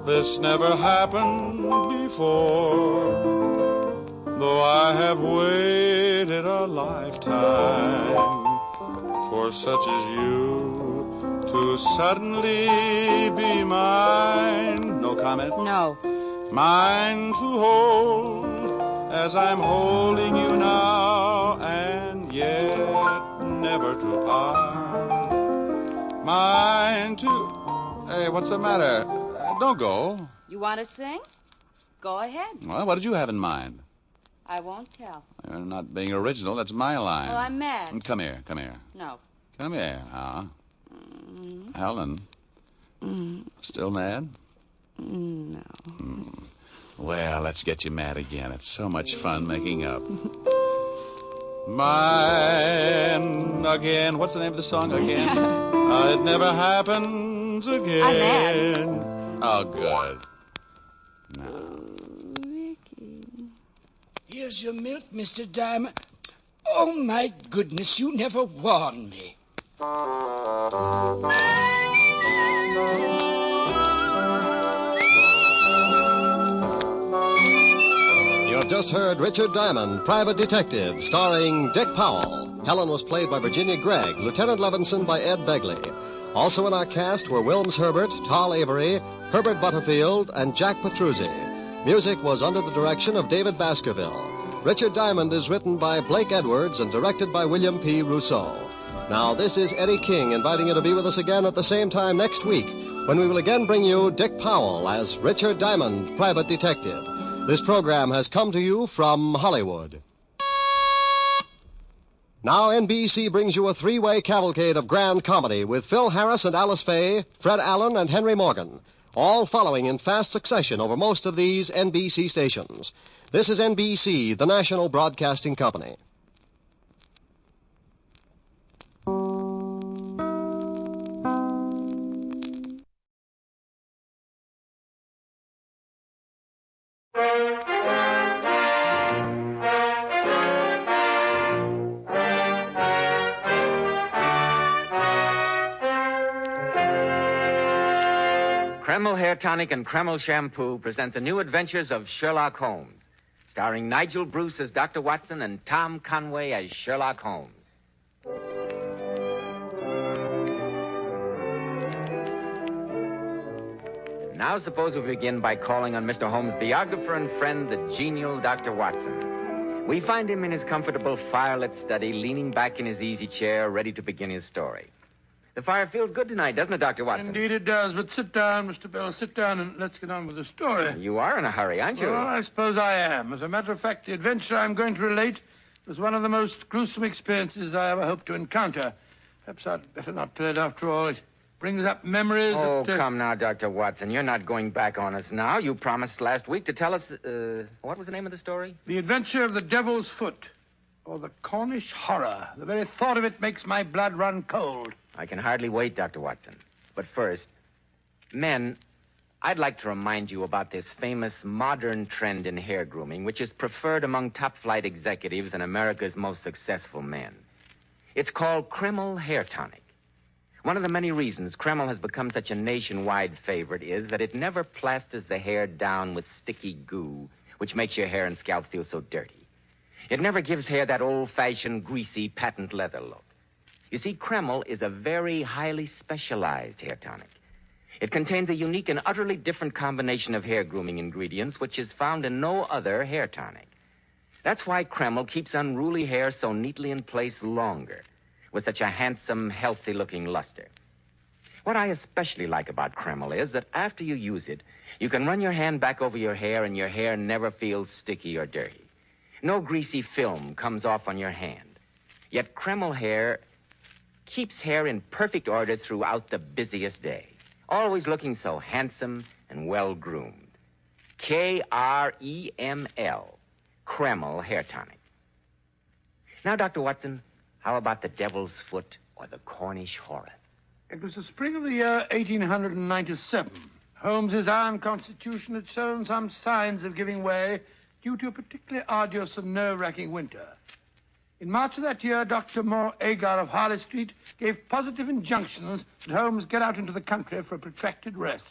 this never happened before. Though I have waited a lifetime for such as you to suddenly be mine. No comment? No. Mine to hold as I'm holding you now, and yet never to part. Mine to... Hey, what's the matter? Don't go. You want to sing? Go ahead. Well, what did you have in mind? I won't tell. You're not being original. That's my line. Well, I'm mad. Come here. No. Come here, Helen. Still mad? No. Well, let's get you mad again. It's so much fun making up. Mine again. What's the name of the song again? It never happens again. I'm mad. Oh, good. No. Ricky. Here's your milk, Mr. Diamond. Oh, my goodness, you never warned me. You have just heard Richard Diamond, Private Detective, starring Dick Powell. Helen was played by Virginia Gregg, Lieutenant Levinson by Ed Begley. Also in our cast were Wilms Herbert, Tal Avery, Herbert Butterfield, and Jack Petruzzi. Music was under the direction of David Baskerville. Richard Diamond is written by Blake Edwards and directed by William P. Rousseau. Now, this is Eddie King inviting you to be with us again at the same time next week, when we will again bring you Dick Powell as Richard Diamond, Private Detective. This program has come to you from Hollywood. Now NBC brings you a three-way cavalcade of grand comedy with Phil Harris and Alice Faye, Fred Allen and Henry Morgan, all following in fast succession over most of these NBC stations. This is NBC, the national broadcasting company. Kreml Hair Tonic and Kreml Shampoo present the new adventures of Sherlock Holmes, starring Nigel Bruce as Dr. Watson and Tom Conway as Sherlock Holmes. Now suppose we begin by calling on Mr. Holmes' biographer and friend, the genial Dr. Watson. We find him in his comfortable firelit study, leaning back in his easy chair, ready to begin his story. The fire feels good tonight, doesn't it, Dr. Watson? Indeed it does, but sit down, Mr. Bell. Sit down and let's get on with the story. You are in a hurry, aren't you? Well, I suppose I am. As a matter of fact, the adventure I'm going to relate was one of the most gruesome experiences I ever hoped to encounter. Perhaps I'd better not tell it after all. It brings up memories Oh, that... come now, Dr. Watson. You're not going back on us now. You promised last week to tell us... what was the name of the story? The Adventure of the Devil's Foot, or the Cornish Horror. The very thought of it makes my blood run cold. I can hardly wait, Dr. Watson. But first, men, I'd like to remind you about this famous modern trend in hair grooming, which is preferred among top-flight executives and America's most successful men. It's called Kreml Hair Tonic. One of the many reasons Kreml has become such a nationwide favorite is that it never plasters the hair down with sticky goo, which makes your hair and scalp feel so dirty. It never gives hair that old-fashioned, greasy, patent leather look. You see, Kreml is a very highly specialized hair tonic. It contains a unique and utterly different combination of hair grooming ingredients, which is found in no other hair tonic. That's why Kreml keeps unruly hair so neatly in place longer, with such a handsome, healthy-looking luster. What I especially like about Kreml is that after you use it, you can run your hand back over your hair and your hair never feels sticky or dirty. No greasy film comes off on your hand. Yet Kreml hair keeps hair in perfect order throughout the busiest day, always looking so handsome and well-groomed. Kreml. Kreml hair tonic. Now, Dr. Watson, how about the Devil's Foot or the Cornish Horror? It was the spring of the year 1897. Holmes's iron constitution had shown some signs of giving way due to a particularly arduous and nerve-wracking winter. In March of that year, Dr. Moore Agar of Harley Street gave positive injunctions that Holmes get out into the country for a protracted rest.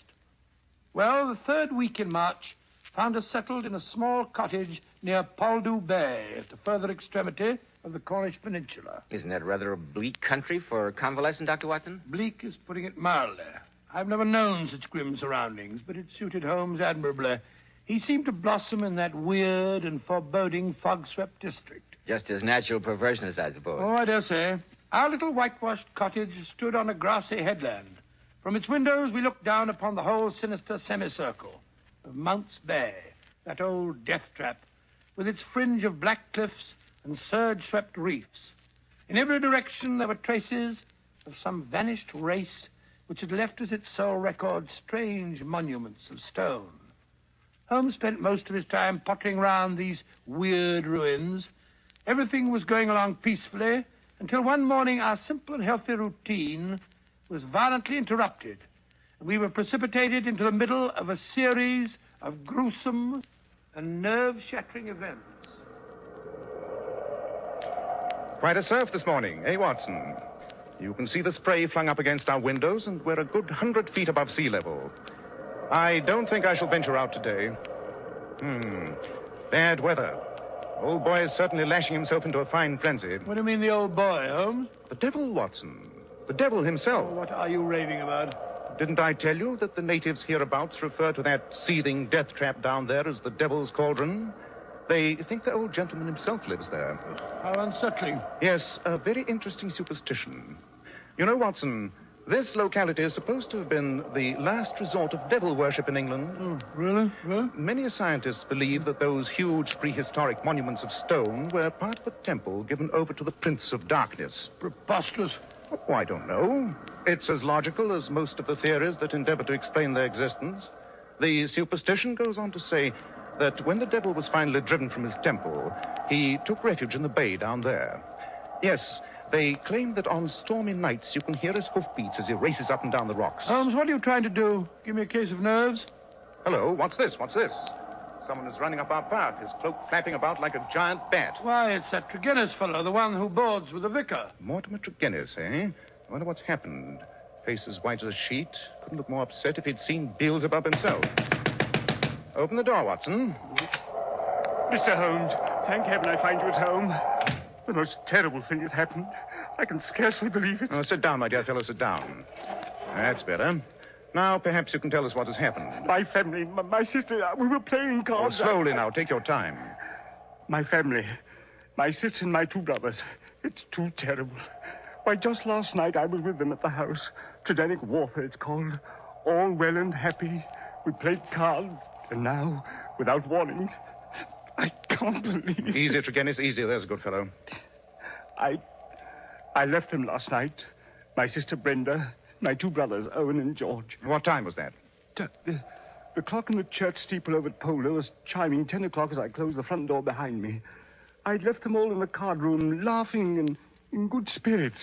Well, the third week in March found us settled in a small cottage near Poldhu Bay at the further extremity of the Cornish Peninsula. Isn't that rather a bleak country for convalescent, Dr. Watson? Bleak is putting it mildly. I've never known such grim surroundings, but it suited Holmes admirably. He seemed to blossom in that weird and foreboding fog-swept district. Just his natural perverseness, I suppose. Oh, I dare say. Our little whitewashed cottage stood on a grassy headland. From its windows, we looked down upon the whole sinister semicircle of Mounts Bay, that old death trap, with its fringe of black cliffs and surge-swept reefs. In every direction, there were traces of some vanished race which had left as its sole record strange monuments of stone. Holmes spent most of his time pottering round these weird ruins. Everything was going along peacefully until one morning our simple and healthy routine was violently interrupted, and we were precipitated into the middle of a series of gruesome and nerve-shattering events. Quite a surf this morning, eh, Watson? You can see the spray flung up against our windows, and we're a good 100 feet above sea level. I don't think I shall venture out today. Bad weather. Old boy is certainly lashing himself into a fine frenzy. What do you mean, the old boy, Holmes? The devil, Watson. The devil himself. Oh, what are you raving about? Didn't I tell you that the natives hereabouts refer to that seething death trap down there as the Devil's Cauldron? They think the old gentleman himself lives there. How unsettling. Yes, a very interesting superstition. You know, Watson, this locality is supposed to have been the last resort of devil worship in England. Oh, really? Well? Many scientists believe that those huge prehistoric monuments of stone were part of a temple given over to the Prince of Darkness. Preposterous. Oh, I don't know. It's as logical as most of the theories that endeavor to explain their existence. The superstition goes on to say that when the devil was finally driven from his temple, he took refuge in the bay down there. Yes, they claim that on stormy nights you can hear his hoofbeats as he races up and down the rocks. Holmes, what are you trying to do? Give me a case of nerves? Hello, what's this? What's this? Someone is running up our path, his cloak flapping about like a giant bat. Why, it's that Tregennis fellow, the one who boards with the vicar. Mortimer Tregennis, eh? I wonder what's happened. Face as white as a sheet. Couldn't look more upset if he'd seen Beelzebub himself. Open the door, Watson. Mr. Holmes, thank heaven I find you at home. The most terrible thing has happened. I can scarcely believe it. Oh, sit down, my dear fellow, sit down. That's better. Now, perhaps you can tell us what has happened. My family, my sister, we were playing cards. Oh, slowly now, take your time. My family, my sister and my two brothers. It's too terrible. Why, just last night I was with them at the house. Tridanic warfare, it's called. All well and happy. We played cards, and now, without warning, I can't believe... Easy, Tregennis, easy. There's a good fellow. I left them last night. My sister Brenda, my two brothers, Owen and George. What time was that? The clock in the church steeple over at Polo was chiming 10 o'clock as I closed the front door behind me. I'd left them all in the card room, laughing and in good spirits.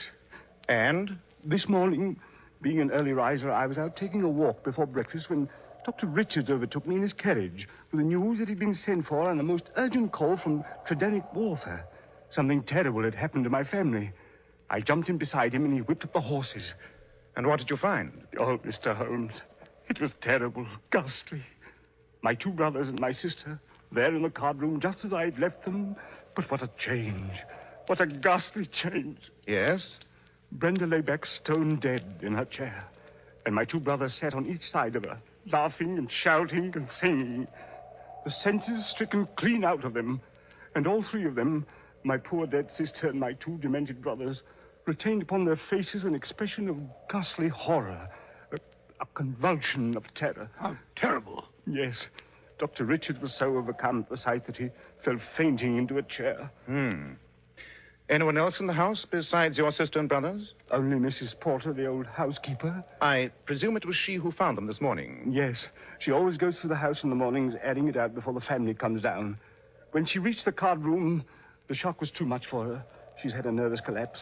And? This morning, being an early riser, I was out taking a walk before breakfast when Dr. Richards overtook me in his carriage with the news that he'd been sent for on a most urgent call from Tridanic warfare. Something terrible had happened to my family. I jumped in beside him and he whipped up the horses. And what did you find? Oh, Mr. Holmes, it was terrible, ghastly. My two brothers and my sister, there in the card room just as I'd left them. But what a change. What a ghastly change. Yes? Brenda lay back stone dead in her chair. And my two brothers sat on each side of her, laughing and shouting and singing. The senses stricken clean out of them. And all three of them, my poor dead sister and my two demented brothers, retained upon their faces an expression of ghastly horror, a convulsion of terror. How terrible. Yes. Dr. Richard was so overcome at the sight that he fell fainting into a chair. Anyone else in the house besides your sister and brothers? Only Mrs. Porter, the old housekeeper. I presume it was she who found them this morning. Yes. She always goes through the house in the mornings, airing it out before the family comes down. When she reached the card room, the shock was too much for her. She's had a nervous collapse.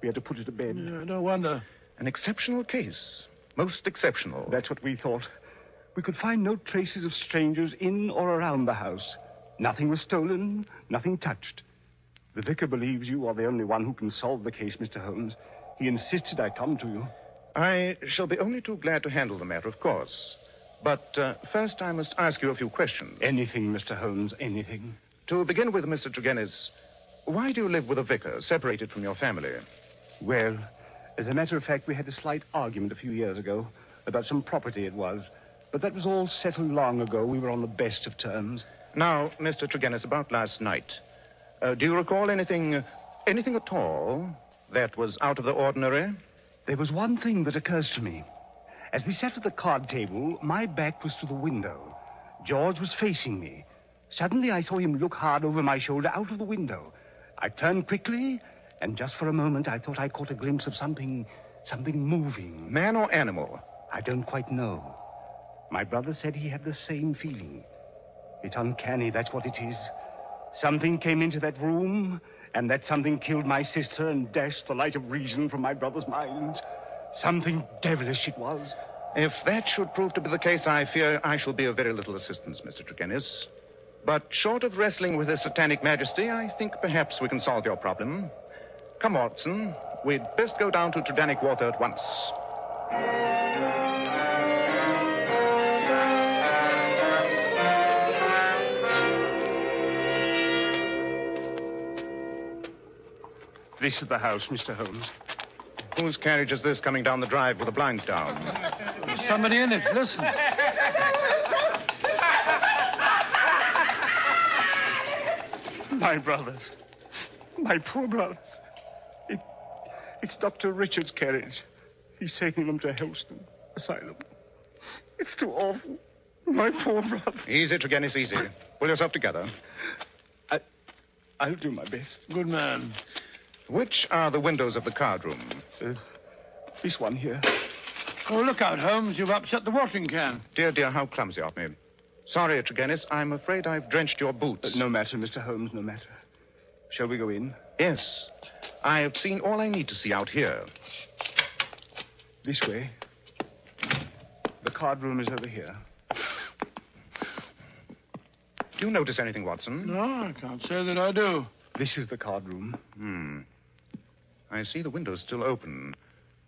We had to put her to bed. Yeah, no wonder. An exceptional case. Most exceptional. That's what we thought. We could find no traces of strangers in or around the house. Nothing was stolen, nothing touched. The vicar believes you are the only one who can solve the case, Mr. Holmes. He insisted I come to you. I shall be only too glad to handle the matter, of course. But first I must ask you a few questions. Anything, Mr. Holmes, anything. To begin with, Mr. Tregennis, why do you live with a vicar, separated from your family? Well, as a matter of fact, we had a slight argument a few years ago about some property it was. But that was all settled long ago. We were on the best of terms. Now, Mr. Tregennis, about last night. Do you recall anything at all that was out of the ordinary? There was one thing that occurs to me. As we sat at the card table, my back was to the window. George was facing me. Suddenly, I saw him look hard over my shoulder out of the window. I turned quickly, and just for a moment, I thought I caught a glimpse of something moving. Man or animal? I don't quite know. My brother said he had the same feeling. It's uncanny, that's what it is. Something came into that room, and that something killed my sister and dashed the light of reason from my brother's mind. Something devilish it was. If that should prove to be the case, I fear I shall be of very little assistance, Mr. Tregennis. But short of wrestling with his satanic majesty, I think perhaps we can solve your problem. Come, Watson. We'd best go down to Tridanic Water at once. This is the house, Mr. Holmes. Whose carriage is this coming down the drive with the blinds down? There's somebody in it. Listen. My brothers. My poor brothers. It's Dr. Richard's carriage. He's taking them to Helston Asylum. It's too awful. My poor brother. Easy, Tregennis, easy. Pull yourself together. I'll do my best. Good man. Which are the windows of the card room? This one here. Oh, look out, Holmes. You've upset the watering can. Dear, how clumsy of me. Sorry, Tregennis. I'm afraid I've drenched your boots. No matter, Mr. Holmes, no matter. Shall we go in? Yes. I have seen all I need to see out here. This way. The card room is over here. Do you notice anything, Watson? No, I can't say that I do. This is the card room. I see the window's still open.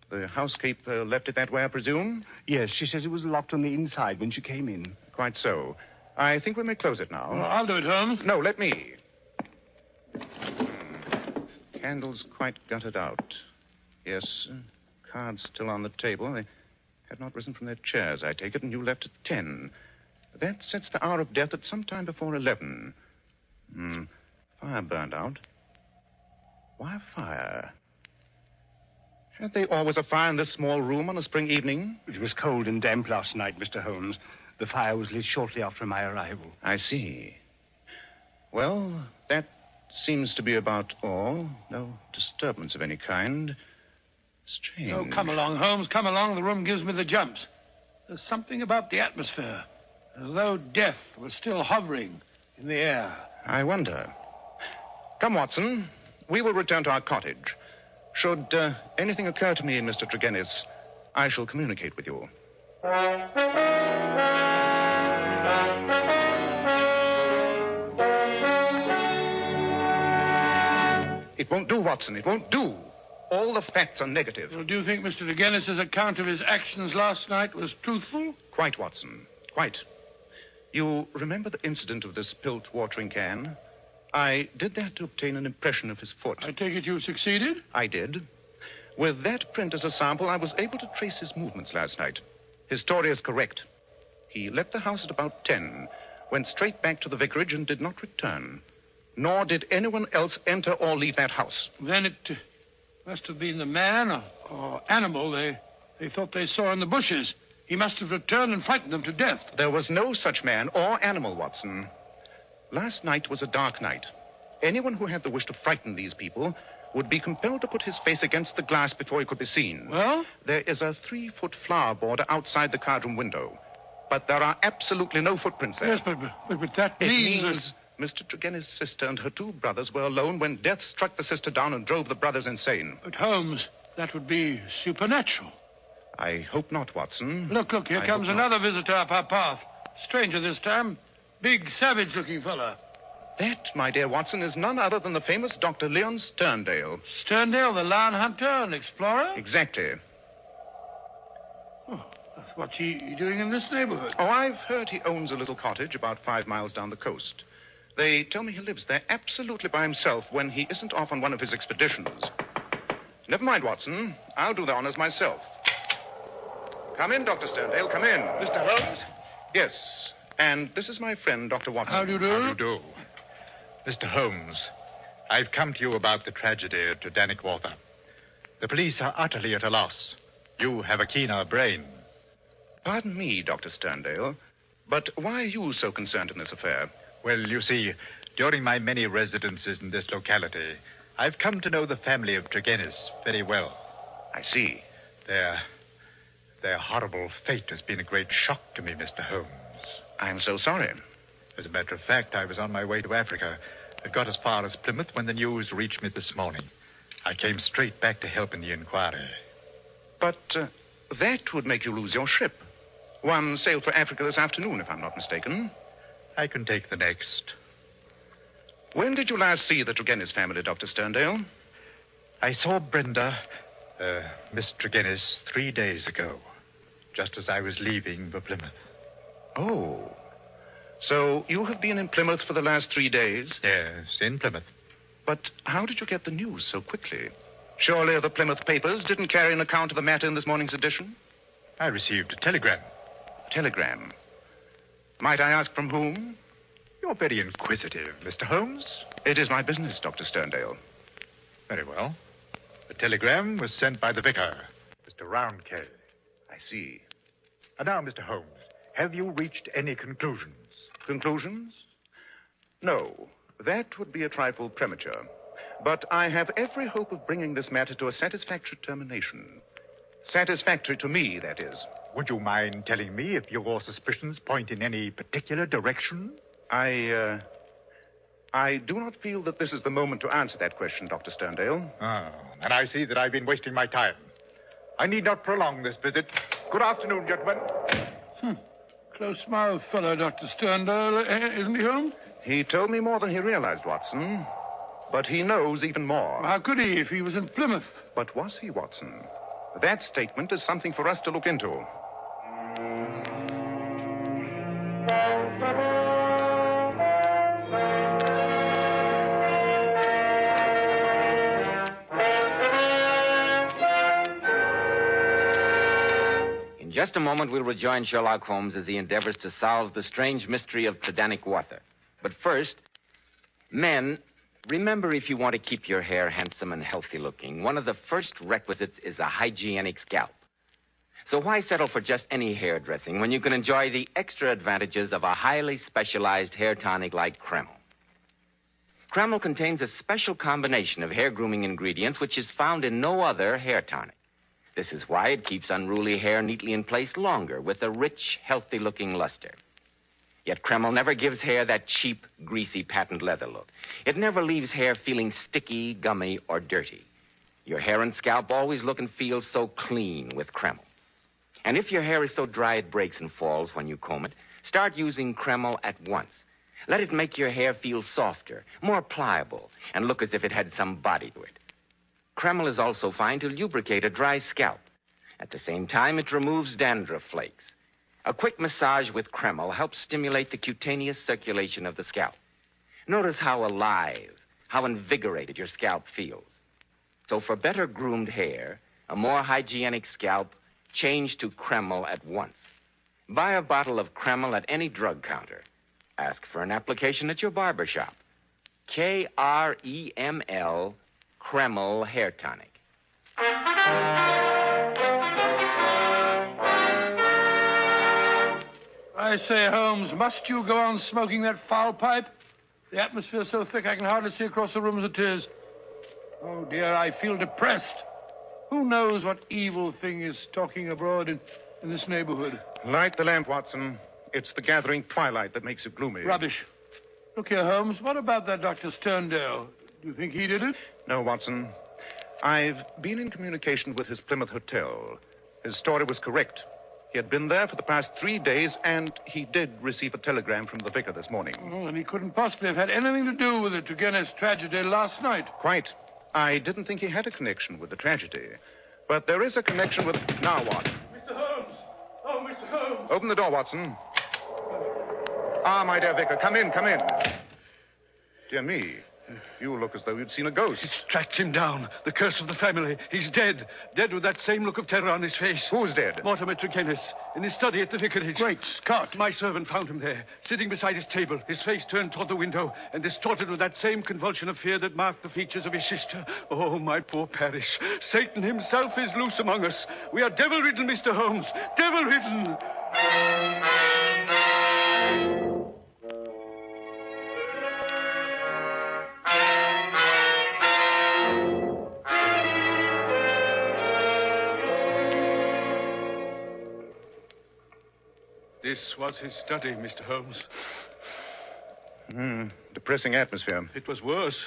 The housekeeper left it that way, I presume? Yes, she says it was locked on the inside when she came in. Quite so. I think we may close it now. Well, I'll do it, Holmes. No, let me. Candles quite gutted out. Yes, cards still on the table. They had not risen from their chairs, I take it, and you left at 10. That sets the hour of death at some time before 11. Fire burned out. Why a fire? Had they always a fire in this small room on a spring evening? It was cold and damp last night, Mr. Holmes. The fire was lit shortly after my arrival. I see. Well, that seems to be about all. No disturbance of any kind. Strange. Oh, come along, Holmes. Come along. The room gives me the jumps. There's something about the atmosphere, as though death was still hovering in the air. I wonder. Come, Watson. We will return to our cottage. Should anything occur to me, Mr. Tregennis, I shall communicate with you. It won't do, Watson. It won't do. All the facts are negative. Well, do you think Mr. Tregennis' account of his actions last night was truthful? Quite, Watson. Quite. You remember the incident of the spilt watering can? I did that to obtain an impression of his foot. I take it you succeeded? I did. With that print as a sample, I was able to trace his movements last night. His story is correct. He left the house at about 10, went straight back to the vicarage and did not return. Nor did anyone else enter or leave that house. Then it must have been the man or animal they thought they saw in the bushes. He must have returned and frightened them to death. There was no such man or animal, Watson. Last night was a dark night. Anyone who had the wish to frighten these people would be compelled to put his face against the glass before he could be seen. Well? There is a 3-foot flower border outside the cardroom window. But there are absolutely no footprints there. Yes, but that It means... means Mr. Tregennis' sister and her 2 brothers were alone when death struck the sister down and drove the brothers insane. But, Holmes, that would be supernatural. I hope not, Watson. Look, here comes another visitor up our path. Stranger this time. Big, savage-looking fella. That, my dear Watson, is none other than the famous Dr. Leon Sterndale. Sterndale, the lion hunter and explorer? Exactly. Oh, what's he doing in this neighborhood? Oh, I've heard he owns a little cottage about 5 miles down the coast. They tell me he lives there absolutely by himself when he isn't off on one of his expeditions. Never mind, Watson. I'll do the honors myself. Come in, Dr. Sterndale, come in. Mr. Holmes? Yes, and this is my friend, Dr. Watson. How do you do? How do you do? Mr. Holmes, I've come to you about the tragedy at Dannick Water. The police are utterly at a loss. You have a keener brain. Pardon me, Dr. Sterndale, but why are you so concerned in this affair? Well, you see, during my many residences in this locality, I've come to know the family of Tregennis very well. I see. Their horrible fate has been a great shock to me, Mr. Holmes. I'm so sorry. As a matter of fact, I was on my way to Africa. I got as far as Plymouth when the news reached me this morning. I came straight back to help in the inquiry. But that would make you lose your ship. One sailed for Africa this afternoon, if I'm not mistaken. I can take the next. When did you last see the Tregennis family, Dr. Sterndale? I saw Brenda, Miss Tregennis, 3 days ago, just as I was leaving for Plymouth. Oh. So you have been in Plymouth for the last 3 days? Yes, in Plymouth. But how did you get the news so quickly? Surely the Plymouth papers didn't carry an account of the matter in this morning's edition? I received a telegram. Telegram? Might I ask from whom? You're very inquisitive, Mr. Holmes. It is my business, Dr. Sterndale. Very well. The telegram was sent by the vicar, Mr. Roundcay. I see. And now, Mr. Holmes, have you reached any conclusions? Conclusions? No. That would be a trifle premature. But I have every hope of bringing this matter to a satisfactory termination. Satisfactory to me, that is. Would you mind telling me if your suspicions point in any particular direction? I do not feel that this is the moment to answer that question, Dr. Sterndale. Oh, and I see that I've been wasting my time. I need not prolong this visit. Good afternoon, gentlemen. Close-mouthed fellow, Dr. Sterndale, isn't he, Holmes? He told me more than he realized, Watson. But he knows even more. How could he if he was in Plymouth? But was he, Watson? That statement is something for us to look into. In just a moment, we'll rejoin Sherlock Holmes as he endeavors to solve the strange mystery of Dannick Water. But first, men, remember, if you want to keep your hair handsome and healthy looking, one of the first requisites is a hygienic scalp. So why settle for just any hairdressing when you can enjoy the extra advantages of a highly specialized hair tonic like Kreml? Kreml contains a special combination of hair grooming ingredients which is found in no other hair tonic. This is why it keeps unruly hair neatly in place longer with a rich, healthy-looking luster. Yet Kreml never gives hair that cheap, greasy, patent leather look. It never leaves hair feeling sticky, gummy, or dirty. Your hair and scalp always look and feel so clean with Kreml. And if your hair is so dry it breaks and falls when you comb it, start using Kreml at once. Let it make your hair feel softer, more pliable, and look as if it had some body to it. Kreml is also fine to lubricate a dry scalp. At the same time, it removes dandruff flakes. A quick massage with Kreml helps stimulate the cutaneous circulation of the scalp. Notice how alive, how invigorated your scalp feels. So for better groomed hair, a more hygienic scalp, change to Kreml at once. Buy a bottle of Kreml at any drug counter. Ask for an application at your barber shop. Kreml, Kreml Hair Tonic. I say, Holmes, must you go on smoking that foul pipe? The atmosphere's so thick I can hardly see across the room as it is. Oh, dear, I feel depressed. Who knows what evil thing is stalking abroad in this neighborhood? Light the lamp, Watson. It's the gathering twilight that makes it gloomy. Rubbish. Look here, Holmes. What about that Dr. Sterndale? Do you think he did it? No, Watson. I've been in communication with his Plymouth hotel. His story was correct. He had been there for the past 3 days, and he did receive a telegram from the vicar this morning. Oh, and he couldn't possibly have had anything to do with the Turgenev tragedy last night. Quite. I didn't think he had a connection with the tragedy. But there is a connection with... Now what? Mr. Holmes! Oh, Mr. Holmes! Open the door, Watson. Ah, my dear vicar, come in, come in. Dear me, you look as though you'd seen a ghost. It's tracked him down. The curse of the family. He's dead. Dead with that same look of terror on his face. Who's dead? Mortimer Turgenev, in his study at the vicarage. Great Scott. My servant found him there, sitting beside his table, his face turned toward the window, and distorted with that same convulsion of fear that marked the features of his sister. Oh, my poor parish. Satan himself is loose among us. We are devil-ridden, Mr. Holmes. Devil-ridden. This was his study, Mr. Holmes. Depressing atmosphere. It was worse.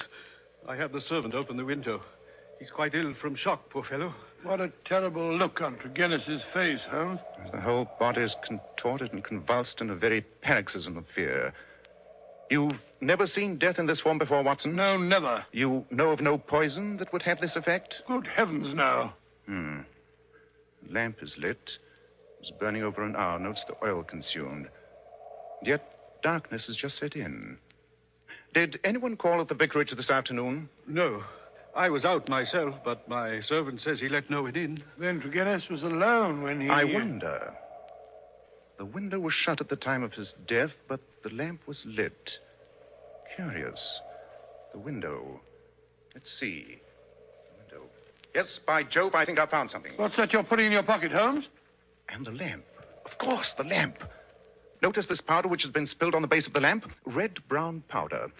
I had the servant open the window. He's quite ill from shock, poor fellow. What a terrible look on Turgenev's face, Holmes. The whole body is contorted and convulsed in a very paroxysm of fear. You've never seen death in this form before, Watson? No, never. You know of no poison that would have this effect? Good heavens, no. The lamp is lit. It was burning over an hour. Notes the oil consumed. Yet darkness has just set in. Did anyone call at the vicarage this afternoon? No. I was out myself, but my servant says he let no one in. Then Turgenev was alone when he... I wonder. The window was shut at the time of his death, but the lamp was lit. Curious. The window. Let's see. The window. Yes, by Jove, I think I found something. What's that you're putting in your pocket, Holmes? And the lamp. Of course, the lamp. Notice this powder which has been spilled on the base of the lamp? Red-brown powder.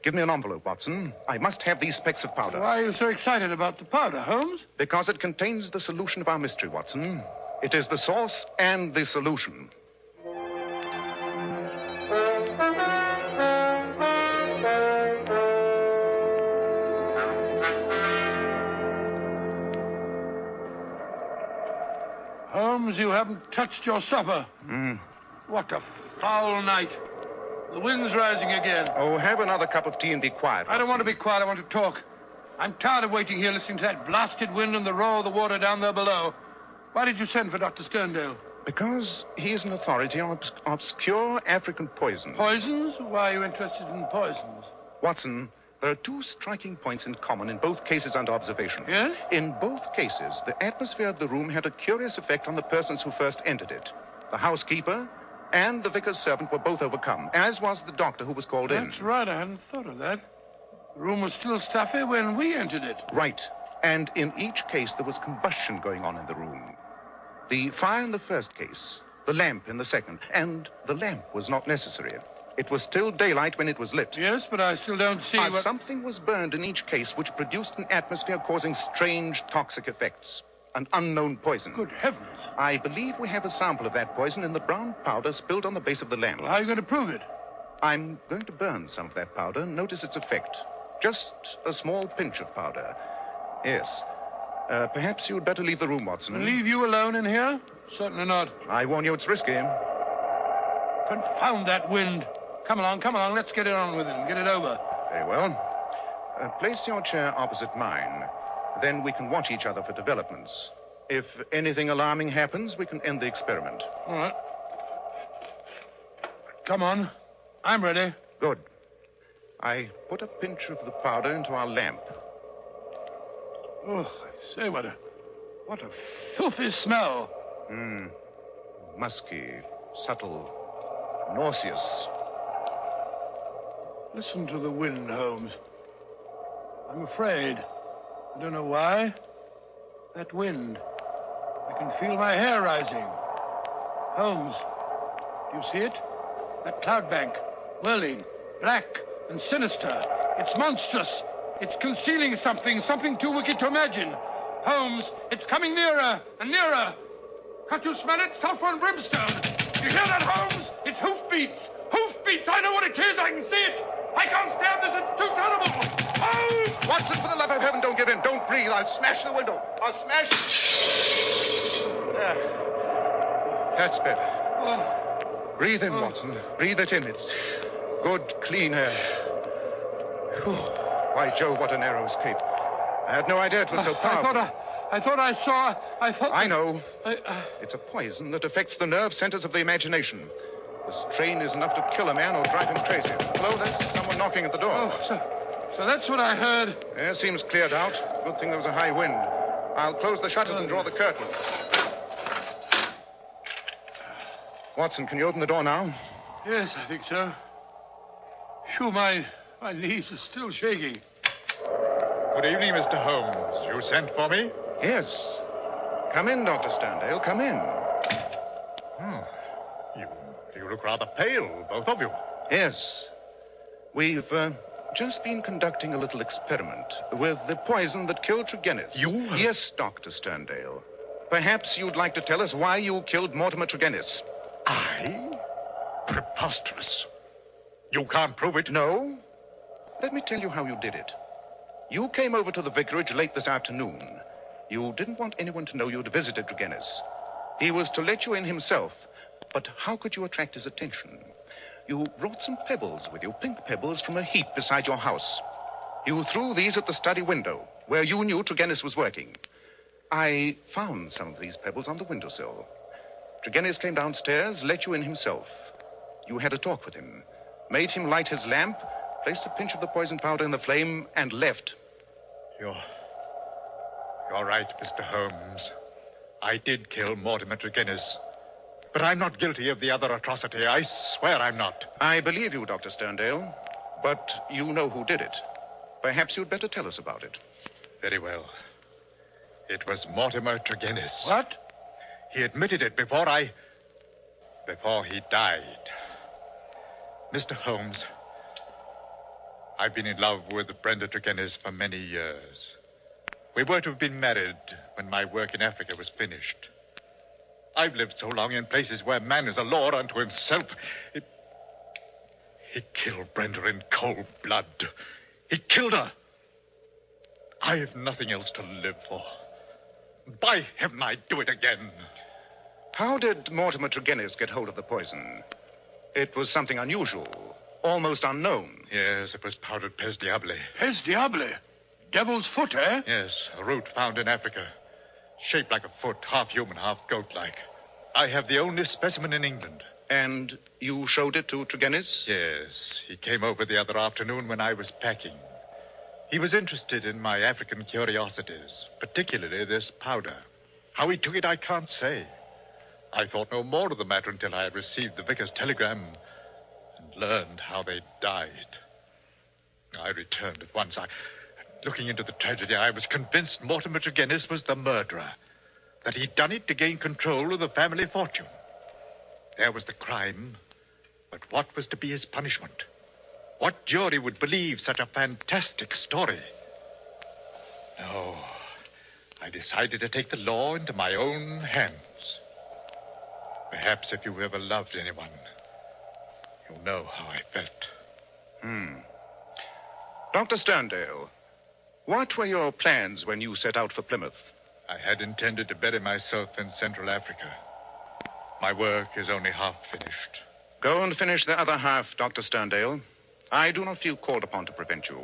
Give me an envelope, Watson. I must have these specks of powder. Why are you so excited about the powder, Holmes? Because it contains the solution of our mystery, Watson. It is the source and the solution. Holmes, you haven't touched your supper. What a foul night. The wind's rising again. Oh, have another cup of tea and be quiet, Watson. I don't want to be quiet. I want to talk. I'm tired of waiting here listening to that blasted wind and the roar of the water down there below. Why did you send for Dr. Sterndale? Because he's an authority on obscure African poisons. Poisons? Why are you interested in poisons? Watson, there are two striking points in common in both cases under observation. Yes? In both cases, the atmosphere of the room had a curious effect on the persons who first entered it. The housekeeper and the vicar's servant were both overcome, as was the doctor who was called in. That's right. I hadn't thought of that. The room was still stuffy when we entered it. Right. And in each case, there was combustion going on in the room. The fire in the first case, the lamp in the second, and the lamp was not necessary. It was still daylight when it was lit. Yes, but I still don't see what... Something was burned in each case which produced an atmosphere causing strange toxic effects. An unknown poison. Good heavens. I believe we have a sample of that poison in the brown powder spilled on the base of the lamp. Well, how are you going to prove it? I'm going to burn some of that powder and notice its effect. Just a small pinch of powder. Yes. Perhaps you'd better leave the room, Watson. Leave you alone in here? Certainly not. I warn you, it's risky. Confound that wind. Come along. Let's get it on with it and get it over. Very well. Place your chair opposite mine. Then we can watch each other for developments. If anything alarming happens, we can end the experiment. All right. Come on. I'm ready. Good. I put a pinch of the powder into our lamp. Oh, I say, what a filthy smell. Musky, subtle, nauseous. Listen to the wind, Holmes. I'm afraid. I don't know why. That wind. I can feel my hair rising. Holmes, do you see it? That cloud bank, whirling, black and sinister. It's monstrous. It's concealing something too wicked to imagine. Holmes, it's coming nearer and nearer. Can't you smell it? Sulfur and brimstone. You hear that, Holmes? It's hoofbeats. Hoofbeats. I know what it is. I can see it. I can't stand this. It's too terrible. Holmes! Watson, for the love of heaven, don't give in. Don't breathe. I'll smash the window. I'll smash... There. That's better. Breathe in, Watson. Breathe it in. It's good, clean air. Whew. By Jove, what a narrow escape. I had no idea it was so powerful. I thought I saw... I know. It's a poison that affects the nerve centers of the imagination. The strain is enough to kill a man or drive him crazy. Hello, there's someone knocking at the door. Oh, so that's what I heard. Yeah, seems cleared out. Good thing there was a high wind. I'll close the shutters and draw the curtains. Watson, can you open the door now? Yes, I think so. Phew, my knees are still shaking. Good evening, Mr. Holmes. You sent for me? Yes. Come in, Dr. Sterndale. Come in. You look rather pale, both of you. Yes. We've just been conducting a little experiment with the poison that killed Tregennis. You? Yes, Dr. Sterndale. Perhaps you'd like to tell us why you killed Mortimer Tregennis. I? Preposterous. You can't prove it. No. Let me tell you how you did it. You came over to the vicarage late this afternoon. You didn't want anyone to know you'd visited Tregennis. He was to let you in himself. But how could you attract his attention? You brought some pebbles with you, pink pebbles from a heap beside your house. You threw these at the study window, where you knew Tregennis was working. I found some of these pebbles on the windowsill. Tregennis came downstairs, let you in himself. You had a talk with him, made him light his lamp, placed a pinch of the poison powder in the flame, and left. You're right, Mr. Holmes. I did kill Mortimer Tregennis. But I'm not guilty of the other atrocity. I swear I'm not. I believe you, Dr. Sterndale. But you know who did it. Perhaps you'd better tell us about it. Very well. It was Mortimer Tregennis. What? He admitted it before he died. Mr. Holmes, I've been in love with Brenda Tregennis for many years. We were to have been married when my work in Africa was finished. I've lived so long in places where man is a law unto himself. He killed Brenda in cold blood. He killed her. I have nothing else to live for. By heaven, I'd do it again. How did Mortimer Tregennis get hold of the poison? It was something unusual, almost unknown. Yes, it was powdered pes diable. Pes diable? Devil's foot, eh? Yes, a root found in Africa. Shaped like a foot, half human, half goat-like. I have the only specimen in England. And you showed it to Tregennis? Yes. He came over the other afternoon when I was packing. He was interested in my African curiosities, particularly this powder. How he took it, I can't say. I thought no more of the matter until I had received the vicar's telegram and learned how they died. I returned at once. Looking into the tragedy, I was convinced Mortimer Tregennis was the murderer, that he'd done it to gain control of the family fortune. There was the crime, but what was to be his punishment? What jury would believe such a fantastic story? No, I decided to take the law into my own hands. Perhaps if you ever loved anyone, you'll know how I felt. Dr. Sterndale, what were your plans when you set out for Plymouth? I had intended to bury myself in Central Africa. My work is only half finished. Go and finish the other half, Dr. Sterndale. I do not feel called upon to prevent you.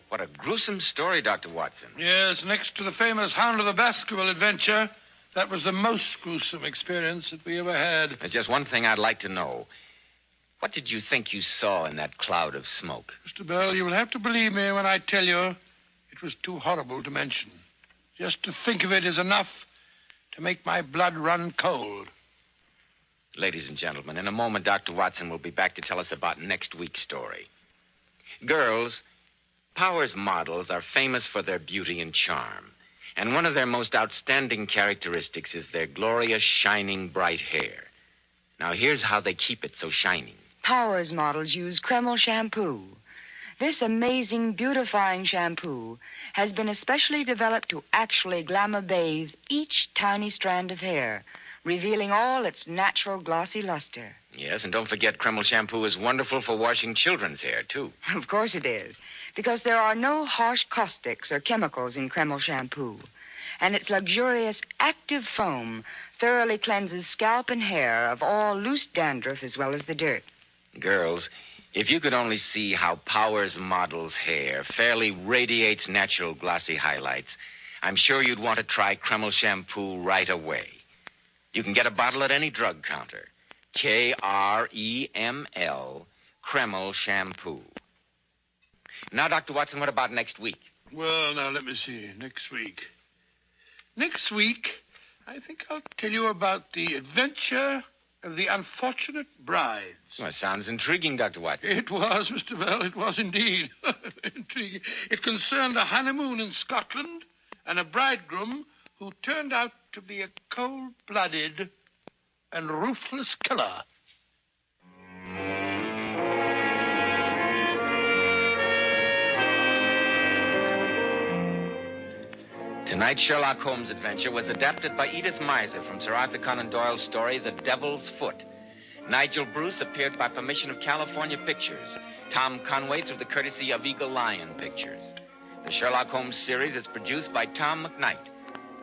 What a gruesome story, Dr. Watson. Yes, next to the famous Hound of the Baskerville adventure, that was the most gruesome experience that we ever had. There's just one thing I'd like to know. What did you think you saw in that cloud of smoke? Mr. Bell, you will have to believe me when I tell you it was too horrible to mention. Just to think of it is enough to make my blood run cold. Ladies and gentlemen, in a moment, Dr. Watson will be back to tell us about next week's story. Girls, Powers models are famous for their beauty and charm. And one of their most outstanding characteristics is their glorious, shining, bright hair. Now, here's how they keep it so shining. Powers models use Kreml shampoo. This amazing, beautifying shampoo has been especially developed to actually glamour bathe each tiny strand of hair, revealing all its natural glossy luster. Yes, and don't forget Kreml shampoo is wonderful for washing children's hair, too. Of course it is, because there are no harsh caustics or chemicals in Kreml shampoo. And its luxurious active foam thoroughly cleanses scalp and hair of all loose dandruff as well as the dirt. Girls, if you could only see how Powers model's hair fairly radiates natural glossy highlights, I'm sure you'd want to try Kreml shampoo right away. You can get a bottle at any drug counter. Kreml, Kreml shampoo. Now, Dr. Watson, what about next week? Well, now, let me see. Next week, I think I'll tell you about the adventure of the unfortunate brides. Well, sounds intriguing, Dr. Watson. It was, Mr. Bell. It was indeed. Intriguing. It concerned a honeymoon in Scotland and a bridegroom who turned out to be a cold-blooded and ruthless killer. Tonight's Sherlock Holmes adventure was adapted by Edith Miser from Sir Arthur Conan Doyle's story, The Devil's Foot. Nigel Bruce appeared by permission of California Pictures. Tom Conway through the courtesy of Eagle Lion Pictures. The Sherlock Holmes series is produced by Tom McKnight.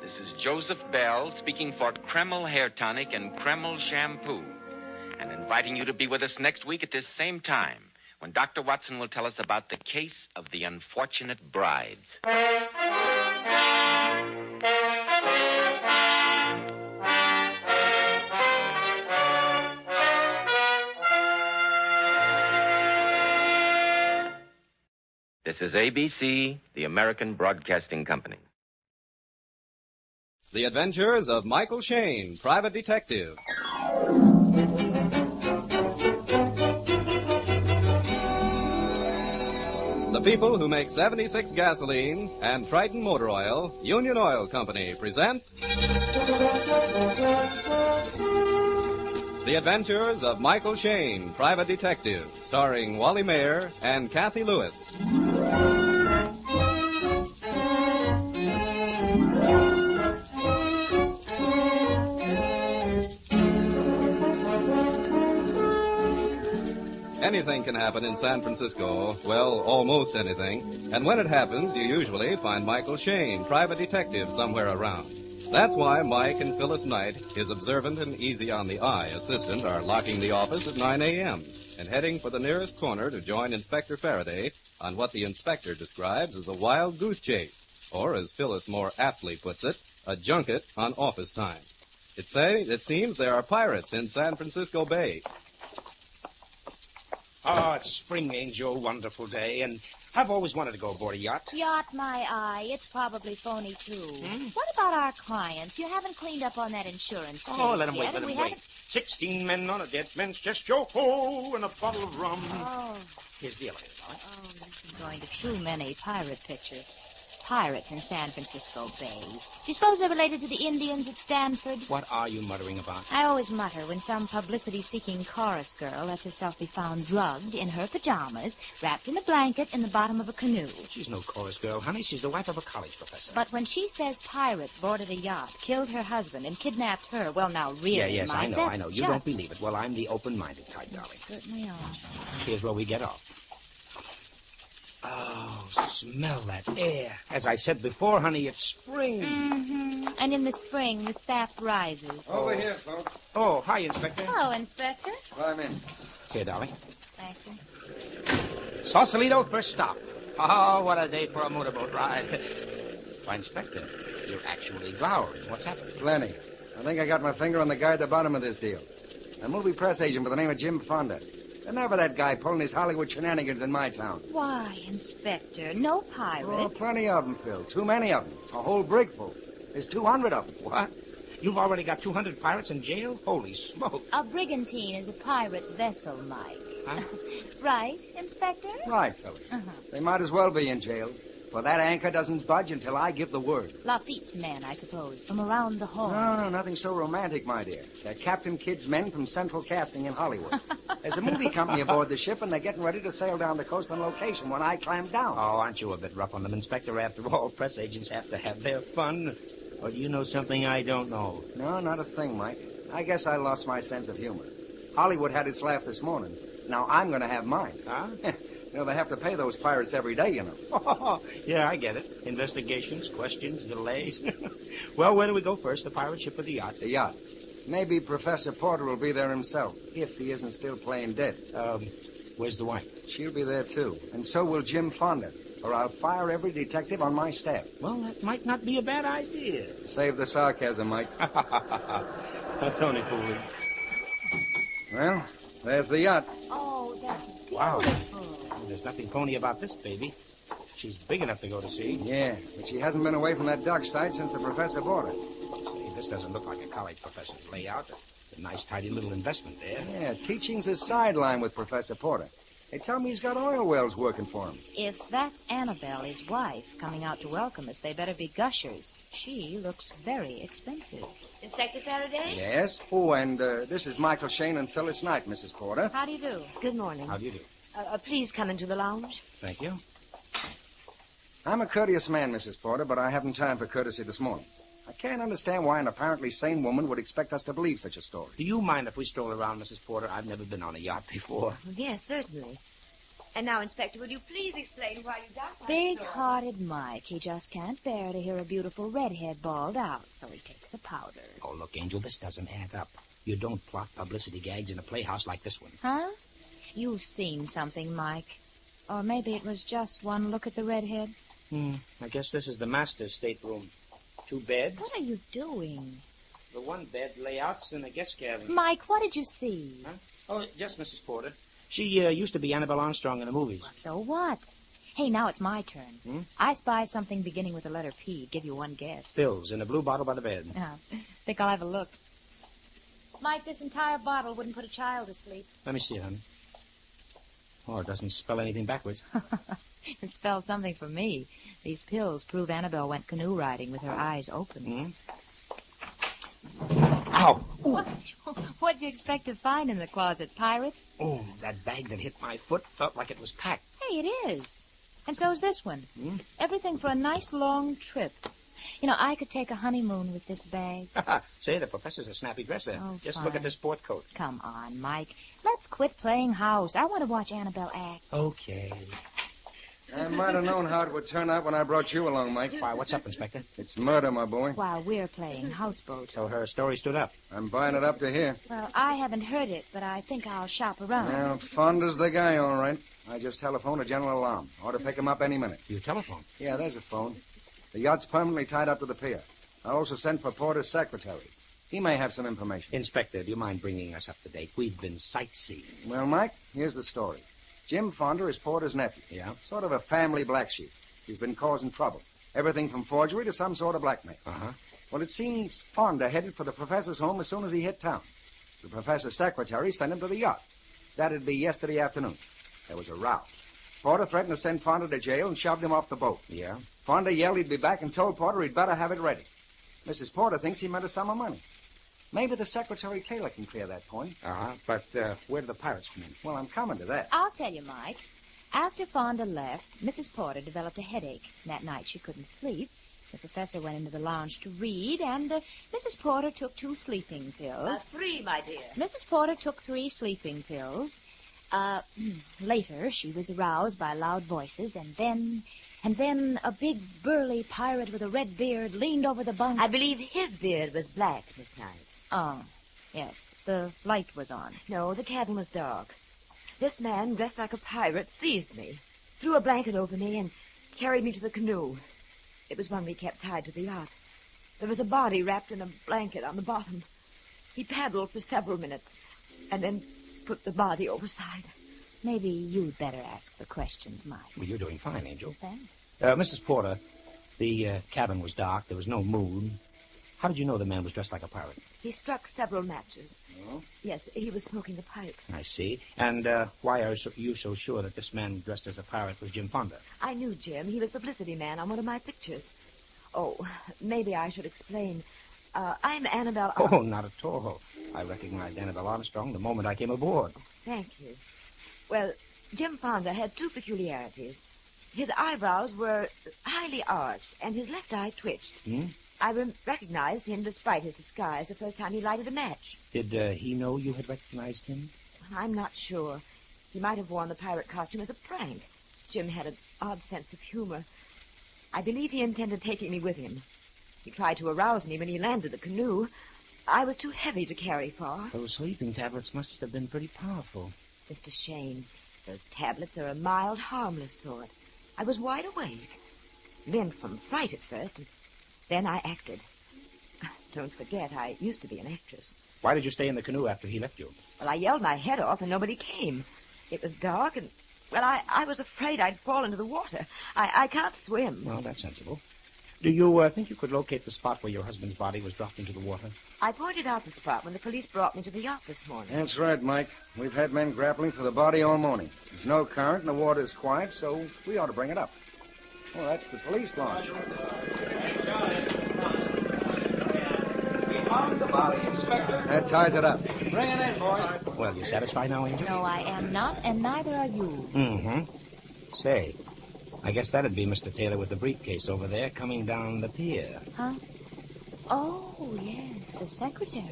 This is Joseph Bell speaking for Kreml Hair Tonic and Kreml Shampoo, and inviting you to be with us next week at this same time when Dr. Watson will tell us about the case of the unfortunate brides. This is ABC, the American Broadcasting Company. The Adventures of Michael Shayne, Private Detective. The people who make 76 gasoline and Triton motor oil, Union Oil Company, present The Adventures of Michael Shayne, Private Detective, starring Wally Mayer and Kathy Lewis. Anything can happen in San Francisco. Well, almost anything. And when it happens, you usually find Michael Shayne, private detective, somewhere around. That's why Mike and Phyllis Knight, his observant and easy-on-the-eye assistant, are locking the office at 9 a.m. and heading for the nearest corner to join Inspector Faraday on what the inspector describes as a wild goose chase, or, as Phyllis more aptly puts it, a junket on office time. It seems there are pirates in San Francisco Bay. Oh, it's spring, Angel. Wonderful day. And I've always wanted to go aboard a yacht. Yacht, my eye. It's probably phony, too. What about our clients? You haven't cleaned up on that insurance case Oh, let him yet, wait, let him haven't- wait. 16 men on a dead man's chest, yo-ho, and a bottle of rum. Oh. Here's the elevator, Dolly. Oh, this is going to too many pirate pictures. Pirates in San Francisco Bay. Do you suppose they're related to the Indians at Stanford? What are you muttering about? I always mutter when some publicity-seeking chorus girl lets herself be found drugged in her pajamas, wrapped in a blanket in the bottom of a canoe. She's no chorus girl, honey. She's the wife of a college professor. But when she says pirates boarded a yacht, killed her husband, and kidnapped her, well, now, really, Yeah, yes, Mike, I know. that's You just... don't believe it. Well, I'm the open-minded type, darling. Certainly are. Here's where we get off. Oh, smell that air. As I said before, honey, it's spring. Mm-hmm. And in the spring, the sap rises. Over here, folks. Oh, hi, Inspector. Hello, Inspector. Climb in. Here, darling. Thank you. Sausalito, first stop. Oh, what a day for a motorboat ride. Why, Inspector, you're actually glowering. What's happened? Plenty. I think I got my finger on the guy at the bottom of this deal. A movie press agent by the name of Jim Fonda. Enough of that guy pulling his Hollywood shenanigans in my town. Why, Inspector, no pirates. Oh, plenty of them, Phil. Too many of them. A whole brig full. There's 200 of them. What? You've already got 200 pirates in jail? Holy smoke. A brigantine is a pirate vessel, Mike. Huh? Right, Inspector? Right, fellas. They might as well be in jail, for that anchor doesn't budge until I give the word. Lafitte's men, I suppose, from around the hall. No, nothing so romantic, my dear. They're Captain Kidd's men from Central Casting in Hollywood. There's a movie company aboard the ship, and they're getting ready to sail down the coast on location when I climb down. Oh, aren't you a bit rough on them, Inspector? After all, press agents have to have their fun. Or do you know something I don't know? No, not a thing, Mike. I guess I lost my sense of humor. Hollywood had its laugh this morning. Now I'm going to have mine. Huh? You know, they have to pay those pirates every day, you know. Yeah, I get it. Investigations, questions, delays. Well, where do we go first, the pirate ship or the yacht? The yacht. Maybe Professor Porter will be there himself, if he isn't still playing dead. Where's the wife? She'll be there, too. And so will Jim Fonda, or I'll fire every detective on my staff. Well, that might not be a bad idea. Save the sarcasm, Mike. Tony Cooley. Well, there's the yacht. Oh, that's beautiful. Wow. There's nothing phony about this baby. She's big enough to go to sea. Yeah, but she hasn't been away from that dock site since the professor bought her. Hey, this doesn't look like a college professor's layout. A nice, tidy little investment there. Yeah, teaching's a sideline with Professor Porter. They tell me he's got oil wells working for him. If that's Annabelle, his wife, coming out to welcome us, they better be gushers. She looks very expensive. Inspector Faraday? Yes? Oh, and this is Michael Shane and Phyllis Knight, Mrs. Porter. How do you do? Good morning. How do you do? Please come into the lounge. Thank you. I'm a courteous man, Mrs. Porter, but I haven't time for courtesy this morning. I can't understand why an apparently sane woman would expect us to believe such a story. Do you mind if we stroll around, Mrs. Porter? I've never been on a yacht before. Yes, certainly. And now, Inspector, would you please explain why you got my Big-hearted Mike. He just can't bear to hear a beautiful redhead bawled out, so he takes the powder. Oh, look, Angel, this doesn't add up. You don't plot publicity gags in a playhouse like this one. Huh? You've seen something, Mike. Or maybe it was just one look at the redhead. I guess this is the master's stateroom. 2 beds. What are you doing? The one bed layouts in the guest cabin. Mike, what did you see? Huh? Oh, just Mrs. Porter. She used to be Annabelle Armstrong in the movies. So what? Hey, now it's my turn. I spy something beginning with the letter P. Give you one guess. Pills in a blue bottle by the bed. Think I'll have a look. Mike, this entire bottle wouldn't put a child to sleep. Let me see, honey. Oh, it doesn't spell anything backwards. It spells something for me. These pills prove Annabelle went canoe riding with her eyes open. Ow! What'd you expect to find in the closet, pirates? Oh, that bag that hit my foot felt like it was packed. Hey, it is. And so's this one. Everything for a nice long trip. You know, I could take a honeymoon with this bag. Say, the professor's a snappy dresser. Oh, Just fine. look at this sport coat. Come on, Mike. Let's quit playing house. I want to watch Annabelle act. Okay. I might have known how it would turn out when I brought you along, Mike. Why, what's up, Inspector? It's murder, my boy. While we're playing houseboat. So her story stood up. I'm buying it up to here. Well, I haven't heard it, but I think I'll shop around. Well, Fonda's the guy, all right. I just telephoned a general alarm. Ought to pick him up any minute. You telephone? Yeah, there's a phone. The yacht's permanently tied up to the pier. I also sent for Porter's secretary. He may have some information. Inspector, do you mind bringing us up to date? We've been sightseeing. Well, Mike, here's the story. Jim Fonda is Porter's nephew. Yeah? Sort of a family black sheep. He's been causing trouble. Everything from forgery to some sort of blackmail. Uh-huh. Well, it seems Fonda headed for the professor's home as soon as he hit town. The professor's secretary sent him to the yacht. That'd be yesterday afternoon. There was a row. Porter threatened to send Fonda to jail and shoved him off the boat. Yeah? Fonda yelled he'd be back and told Porter he'd better have it ready. Mrs. Porter thinks he meant a sum of money. Maybe the Secretary Taylor can clear that point. Uh-huh. But where do the pirates come in? Well, I'm coming to that. I'll tell you, Mike. After Fonda left, Mrs. Porter developed a headache. That night she couldn't sleep. The professor went into the lounge to read, and Mrs. Porter took 2 sleeping pills. 3, my dear. Mrs. Porter took 3 sleeping pills. Later, she was aroused by loud voices, and then a big, burly pirate with a red beard leaned over the bunk. I believe his beard was black, Miss Knight. Oh, yes. The light was on. No, the cabin was dark. This man, dressed like a pirate, seized me, threw a blanket over me, and carried me to the canoe. It was one we kept tied to the yacht. There was a body wrapped in a blanket on the bottom. He paddled for several minutes, and then put the body overside. Maybe you'd better ask the questions, Mike. Well, you're doing fine, Angel. Thanks. Mrs. Porter, the cabin was dark. There was no moon. How did you know the man was dressed like a pirate? He struck several matches. Oh? Yes, he was smoking a pipe. I see. And why are you so sure that this man dressed as a pirate was Jim Fonda? I knew Jim. He was publicity man on one of my pictures. Oh, maybe I should explain. I'm Annabelle... Oh, not at all. I recognized Annabelle Armstrong the moment I came aboard. Thank you. Well, Jim Fonda had two peculiarities. His eyebrows were highly arched, and his left eye twitched. Hmm? I recognized him despite his disguise the first time he lighted a match. Did he know you had recognized him? I'm not sure. He might have worn the pirate costume as a prank. Jim had an odd sense of humor. I believe he intended taking me with him. He tried to arouse me when he landed the canoe. I was too heavy to carry far. Those sleeping tablets must have been pretty powerful. Mr. Shane, those tablets are a mild, harmless sort. I was wide awake. Limp from fright at first, and then I acted. Don't forget, I used to be an actress. Why did you stay in the canoe after he left you? Well, I yelled my head off, and nobody came. It was dark, and, well, I was afraid I'd fall into the water. I can't swim. Well, that's sensible. Do you think you could locate the spot where your husband's body was dropped into the water? I pointed out the spot when the police brought me to the yacht this morning. That's right, Mike. We've had men grappling for the body all morning. There's no current and the water's quiet, so we ought to bring it up. Well, that's the police launch. We found the body, Inspector. That ties it up. Bring it in, boy. Well, you satisfied now, Angel? No, I am not, and neither are you. Mm-hmm. Say, I guess that'd be Mr. Taylor with the briefcase over there coming down the pier. Huh? Oh, yes, the secretary.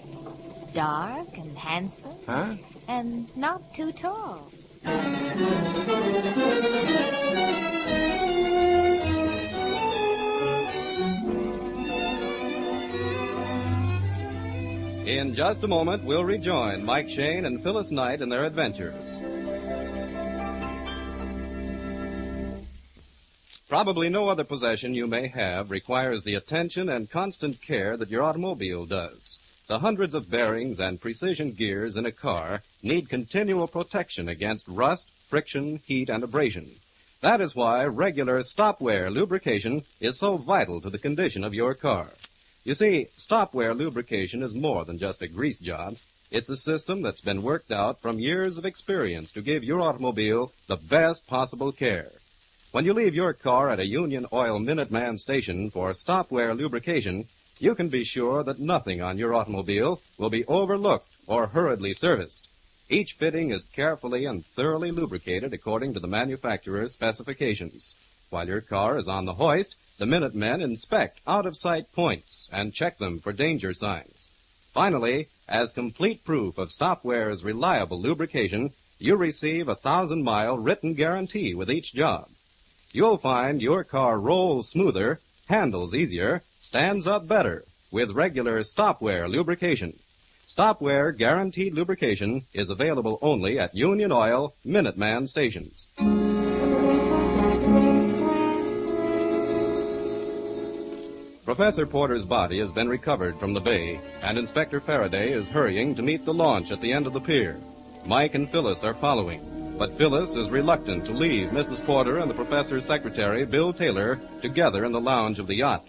Dark and handsome. Huh? And not too tall. In just a moment, we'll rejoin Mike Shane and Phyllis Knight in their adventures. Probably no other possession you may have requires the attention and constant care that your automobile does. The hundreds of bearings and precision gears in a car need continual protection against rust, friction, heat, and abrasion. That is why regular stop-wear lubrication is so vital to the condition of your car. You see, stop-wear lubrication is more than just a grease job. It's a system that's been worked out from years of experience to give your automobile the best possible care. When you leave your car at a Union Oil Minuteman station for stop-wear lubrication, you can be sure that nothing on your automobile will be overlooked or hurriedly serviced. Each fitting is carefully and thoroughly lubricated according to the manufacturer's specifications. While your car is on the hoist, the Minutemen inspect out-of-sight points and check them for danger signs. Finally, as complete proof of stop-wear's reliable lubrication, you receive a 1,000-mile written guarantee with each job. You'll find your car rolls smoother, handles easier, stands up better with regular stop-wear lubrication. Stop-wear guaranteed lubrication is available only at Union Oil Minuteman stations. Professor Porter's body has been recovered from the bay, and Inspector Faraday is hurrying to meet the launch at the end of the pier. Mike and Phyllis are following, but Phyllis is reluctant to leave Mrs. Porter and the professor's secretary, Bill Taylor, together in the lounge of the yacht.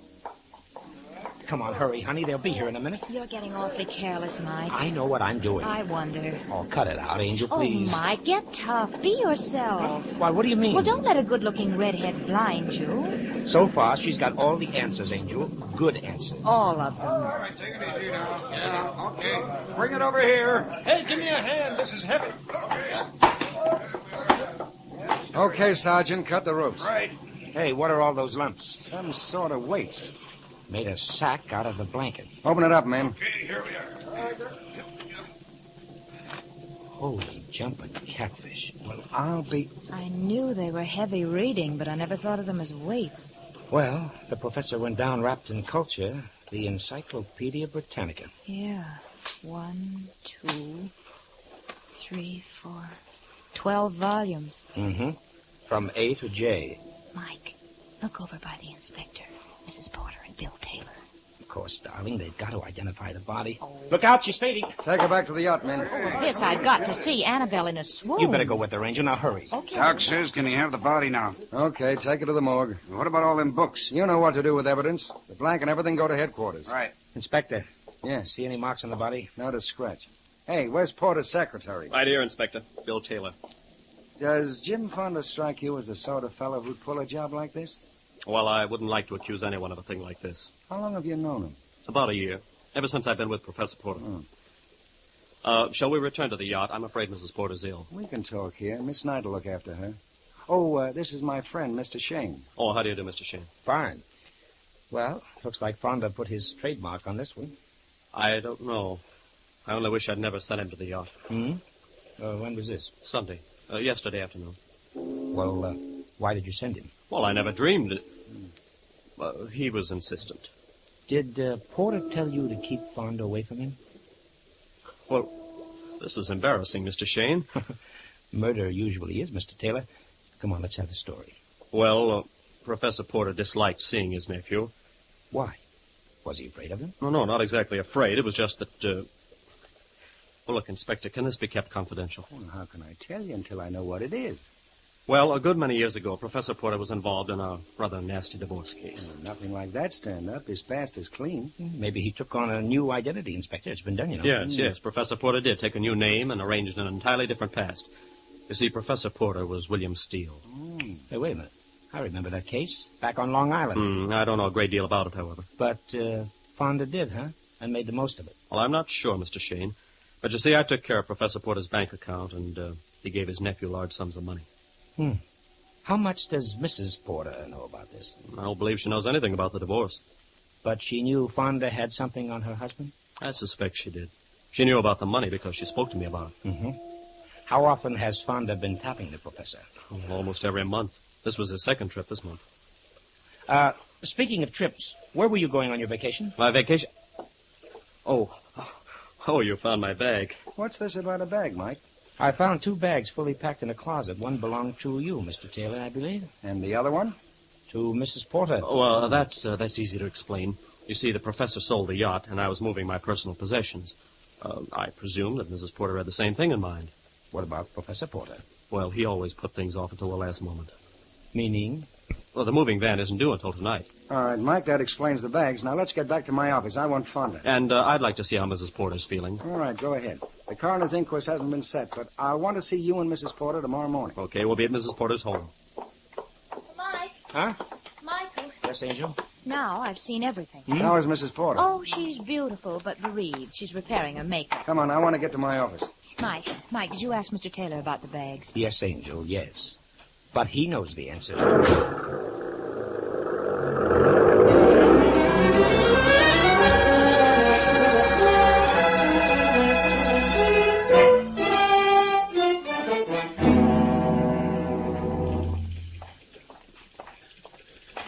Come on, hurry, honey. They'll be here in a minute. You're getting awfully careless, Mike. I know what I'm doing. I wonder. Oh, cut it out, Angel, please. Oh, Mike, get tough. Be yourself. Why, what do you mean? Well, don't let a good-looking redhead blind you. So far, she's got all the answers, Angel. Good answers. All of them. All right, take it easy now. Yeah, okay. Bring it over here. Hey, give me a hand. This is heavy. Okay, Sergeant, cut the ropes. Right. Hey, what are all those lumps? Some sort of weights. Made a sack out of the blanket. Open it up, men. Okay, here we are. Holy jumping catfish. Well, I'll be... I knew they were heavy reading, but I never thought of them as weights. Well, the professor went down wrapped in culture, the Encyclopedia Britannica. Yeah. 1, 2, 3, 4... 12 volumes. Mm-hmm. From A to J. Mike, look over by the inspector, Mrs. Porter, and Bill Taylor. Of course, darling, they've got to identify the body. Oh. Look out, she's fading. Take her back to the yacht, men. This I've got to see. Annabelle in a swoon. You better go with her, Angel. Now, hurry. Okay. Doc says, can he have the body now? Okay, take it to the morgue. What about all them books? You know what to do with evidence. The blank and everything go to headquarters. Right. Inspector, Yeah. See any marks on the body? Not a scratch. Hey, where's Porter's secretary? Right here, Inspector. Bill Taylor. Does Jim Fonda strike you as the sort of fellow who'd pull a job like this? Well, I wouldn't like to accuse anyone of a thing like this. How long have you known him? About a year. Ever since I've been with Professor Porter. Shall we return to the yacht? I'm afraid Mrs. Porter's ill. We can talk here. Miss Knight will look after her. Oh, this is my friend, Mr. Shane. Oh, how do you do, Mr. Shane? Fine. Well, looks like Fonda put his trademark on this one. I don't know. I only wish I'd never sent him to the yacht. When was this? Sunday. Yesterday afternoon. Well, why did you send him? Well, I never dreamed it. He was insistent. Did Porter tell you to keep Fonda away from him? Well, this is embarrassing, Mr. Shane. Murder usually is, Mr. Taylor. Come on, let's have the story. Well, Professor Porter disliked seeing his nephew. Why? Was he afraid of him? No, not exactly afraid. It was just that, Well, look, Inspector, can this be kept confidential? Well, how can I tell you until I know what it is? Well, a good many years ago, Professor Porter was involved in a rather nasty divorce case. Well, nothing like that stand up. His past is clean. Maybe he took on a new identity, Inspector. It's been done, you know. Yes. Professor Porter did take a new name and arranged an entirely different past. You see, Professor Porter was William Steele. Hey, wait a minute. I remember that case. Back on Long Island. I don't know a great deal about it, however. But Fonda did, huh? And made the most of it. Well, I'm not sure, Mr. Shane. But you see, I took care of Professor Porter's bank account, and he gave his nephew large sums of money. How much does Mrs. Porter know about this? I don't believe she knows anything about the divorce. But she knew Fonda had something on her husband? I suspect she did. She knew about the money because she spoke to me about it. How often has Fonda been tapping the professor? Almost every month. This was his second trip this month. Speaking of trips, where were you going on your vacation? My vacation? Oh, you found my bag. What's this about a bag, Mike? I found 2 bags fully packed in a closet. One belonged to you, Mr. Taylor, I believe. And the other one? To Mrs. Porter. Well, that's easy to explain. You see, the professor sold the yacht, and I was moving my personal possessions. I presume that Mrs. Porter had the same thing in mind. What about Professor Porter? Well, he always put things off until the last moment. Meaning? Well, the moving van isn't due until tonight. All right, Mike, that explains the bags. Now, let's get back to my office. I want Fonda. And I'd like to see how Mrs. Porter's feeling. All right, go ahead. The coroner's inquest hasn't been set, but I want to see you and Mrs. Porter tomorrow morning. Okay, we'll be at Mrs. Porter's home. Mike. Huh? Michael. Yes, Angel? Now I've seen everything. How is Mrs. Porter? Oh, she's beautiful, but bereaved. She's repairing her makeup. Come on, I want to get to my office. Mike, did you ask Mr. Taylor about the bags? Yes, Angel, yes. But he knows the answer.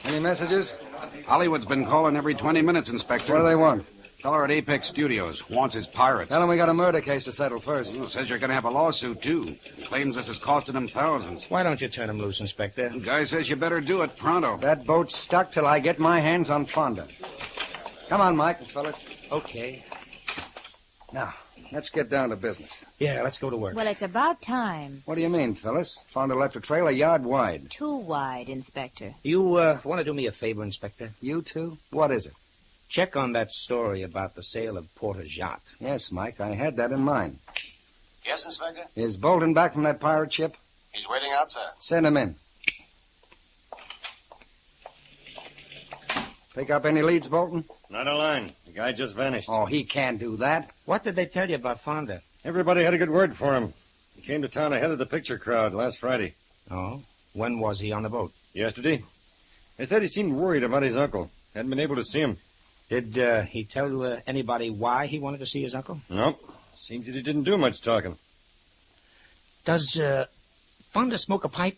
Any messages? Hollywood's been calling every 20 minutes, Inspector. What do they want? Feller at Apex Studios wants his pirates. Tell him we got a murder case to settle first. Says you're going to have a lawsuit, too. Claims this is costing him thousands. Why don't you turn him loose, Inspector? The guy says you better do it pronto. That boat's stuck till I get my hands on Fonda. Come on, Mike, fellas. Okay. Now, let's get down to business. Yeah, let's go to work. Well, it's about time. What do you mean, Phyllis? Fonda left a trail a yard wide. Too wide, Inspector. You want to do me a favor, Inspector? You too? What is it? Check on that story about the sale of Porter's yacht. Yes, Mike, I had that in mind. Yes, Inspector? Is Bolton back from that pirate ship? He's waiting out, sir. Send him in. Pick up any leads, Bolton? Not a line. The guy just vanished. Oh, he can't do that. What did they tell you about Fonda? Everybody had a good word for him. He came to town ahead of the picture crowd last Friday. Oh? When was he on the boat? Yesterday. They said he seemed worried about his uncle. Hadn't been able to see him. Did he tell anybody why he wanted to see his uncle? No. Seems that he didn't do much talking. Does Fonda smoke a pipe?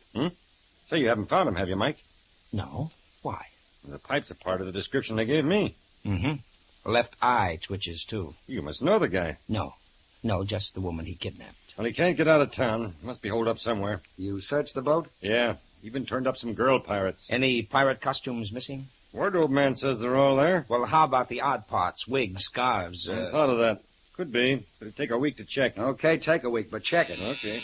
Say, you haven't found him, have you, Mike? No. Why? The pipe's a part of the description they gave me. Left eye twitches, too. You must know the guy. No, just the woman he kidnapped. Well, he can't get out of town. Must be holed up somewhere. You searched the boat? Yeah. Even turned up some girl pirates. Any pirate costumes missing? Wardrobe man says they're all there. Well, how about the odd parts? Wigs, scarves? I thought of that. Could be. But it'd take a week to check. Okay, take a week, but check it. Okay.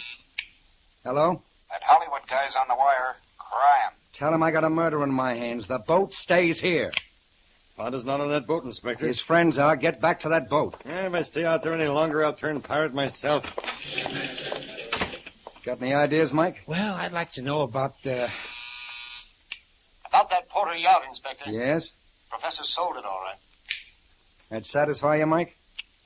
Hello? That Hollywood guy's on the wire, crying. Tell him I got a murder in my hands. The boat stays here. Fonda's not on that boat, Inspector. His friends are. Get back to that boat. If I stay out there any longer, I'll turn pirate myself. Got any ideas, Mike? Well, I'd like to know about, About that Porter yacht, Inspector. Yes? Professor sold it all right. That satisfy you, Mike?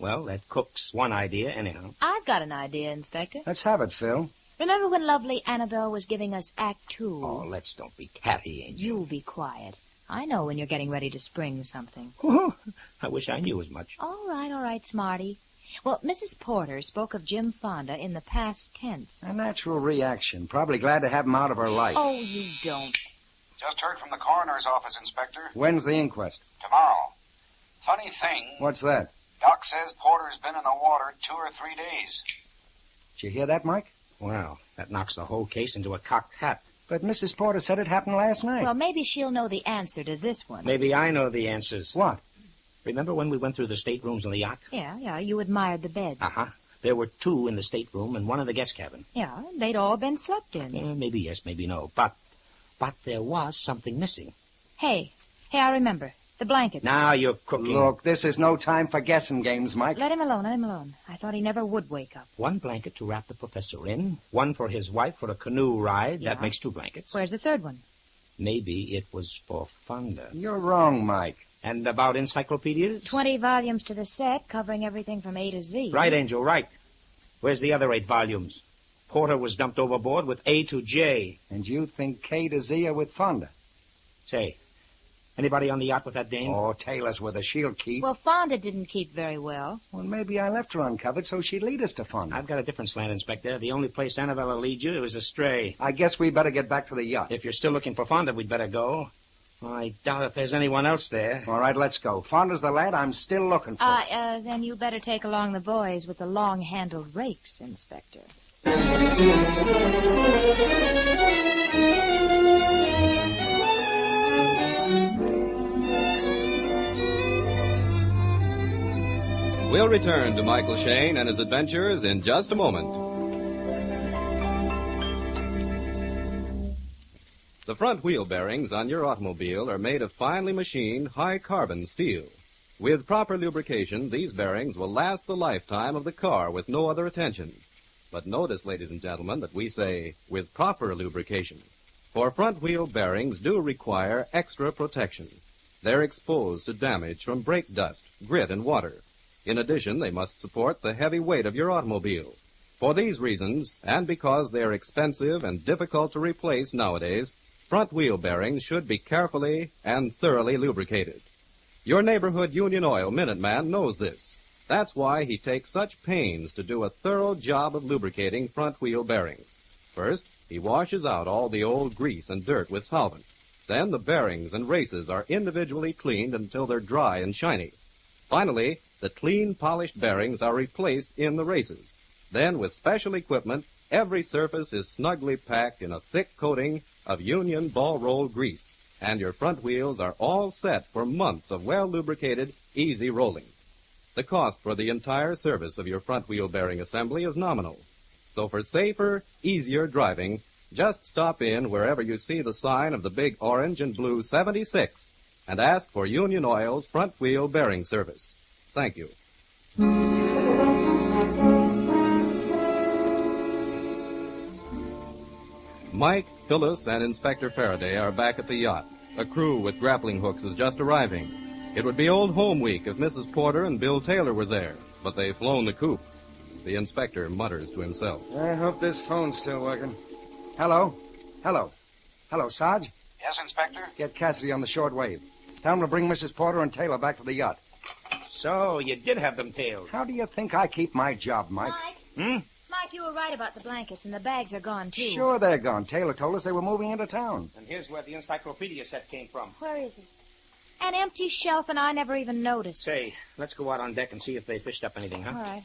well, that cooks one idea anyhow. I've got an idea, Inspector. Let's have it, Phil. Remember when lovely Annabelle was giving us Act Two? Oh, don't be catty, Angel. You be quiet. I know when you're getting ready to spring something. I wish I knew as much. All right, Smarty. Well, Mrs. Porter spoke of Jim Fonda in the past tense. A natural reaction. Probably glad to have him out of her life. Oh, you don't. Just heard from the coroner's office, Inspector. When's the inquest? Tomorrow. Funny thing, What's that? Doc says Porter's been in the water 2 or 3 days. Did you hear that, Mike? Well, that knocks the whole case into a cocked hat. But Mrs. Porter said it happened last night. Well, maybe she'll know the answer to this one. Maybe I know the answers. What? Remember when we went through the staterooms on the yacht? Yeah, you admired the beds. Uh-huh. There were 2 in the stateroom and 1 in the guest cabin. Yeah, they'd all been slept in. Yeah, maybe yes, maybe no. But there was something missing. Hey, I remember. The blankets. Now you're cooking. Look, this is no time for guessing games, Mike. Let him alone. I thought he never would wake up. 1 blanket to wrap the professor in, 1 for his wife for a canoe ride. Yeah. That makes 2 blankets. Where's the third one? Maybe it was for Fonda. You're wrong, Mike. And about encyclopedias? 20 volumes to the set, covering everything from A to Z. Right, Angel, right. Where's the other 8 volumes? Porter was dumped overboard with A to J. And you think K to Z are with Fonda? Say, anybody on the yacht with that dame? Oh, Taylor's where the she'll keep. Well, Fonda didn't keep very well. Well, maybe I left her uncovered so she'd lead us to Fonda. I've got a different slant, Inspector. The only place Annabelle will lead you is astray. I guess we better get back to the yacht. If you're still looking for Fonda, we'd better go. I doubt if there's anyone else there. All right, let's go. Fonda's the lad I'm still looking for. Then you better take along the boys with the long-handled rakes, Inspector. We'll return to Michael Shane and his adventures in just a moment. The front wheel bearings on your automobile are made of finely machined high-carbon steel. With proper lubrication, these bearings will last the lifetime of the car with no other attention. But notice, ladies and gentlemen, that we say with proper lubrication. For front wheel bearings do require extra protection. They're exposed to damage from brake dust, grit, and water. In addition, they must support the heavy weight of your automobile. For these reasons, and because they are expensive and difficult to replace nowadays, front wheel bearings should be carefully and thoroughly lubricated. Your neighborhood Union Oil Minuteman knows this. That's why he takes such pains to do a thorough job of lubricating front wheel bearings. First, he washes out all the old grease and dirt with solvent. Then the bearings and races are individually cleaned until they're dry and shiny. Finally, the clean, polished bearings are replaced in the races. Then, with special equipment, every surface is snugly packed in a thick coating of Union ball-roll grease, and your front wheels are all set for months of well-lubricated, easy rolling. The cost for the entire service of your front wheel bearing assembly is nominal. So for safer, easier driving, just stop in wherever you see the sign of the big orange and blue 76 and ask for Union Oil's front wheel bearing service. Thank you. Mike, Phyllis, and Inspector Faraday are back at the yacht. A crew with grappling hooks is just arriving. It would be Old Home Week if Mrs. Porter and Bill Taylor were there, but they've flown the coop. The inspector mutters to himself. I hope this phone's still working. Hello? Hello, Sarge? Yes, Inspector? Get Cassidy on the short wave. Tell him to bring Mrs. Porter and Taylor back to the yacht. So, you did have them tailed. How do you think I keep my job, Mike? Mike, you were right about the blankets, and the bags are gone, too. Sure they're gone. Taylor told us they were moving into town. And here's where the encyclopedia set came from. Where is it? An empty shelf, and I never even noticed. Say, let's go out on deck and see if they fished up anything, huh? All right.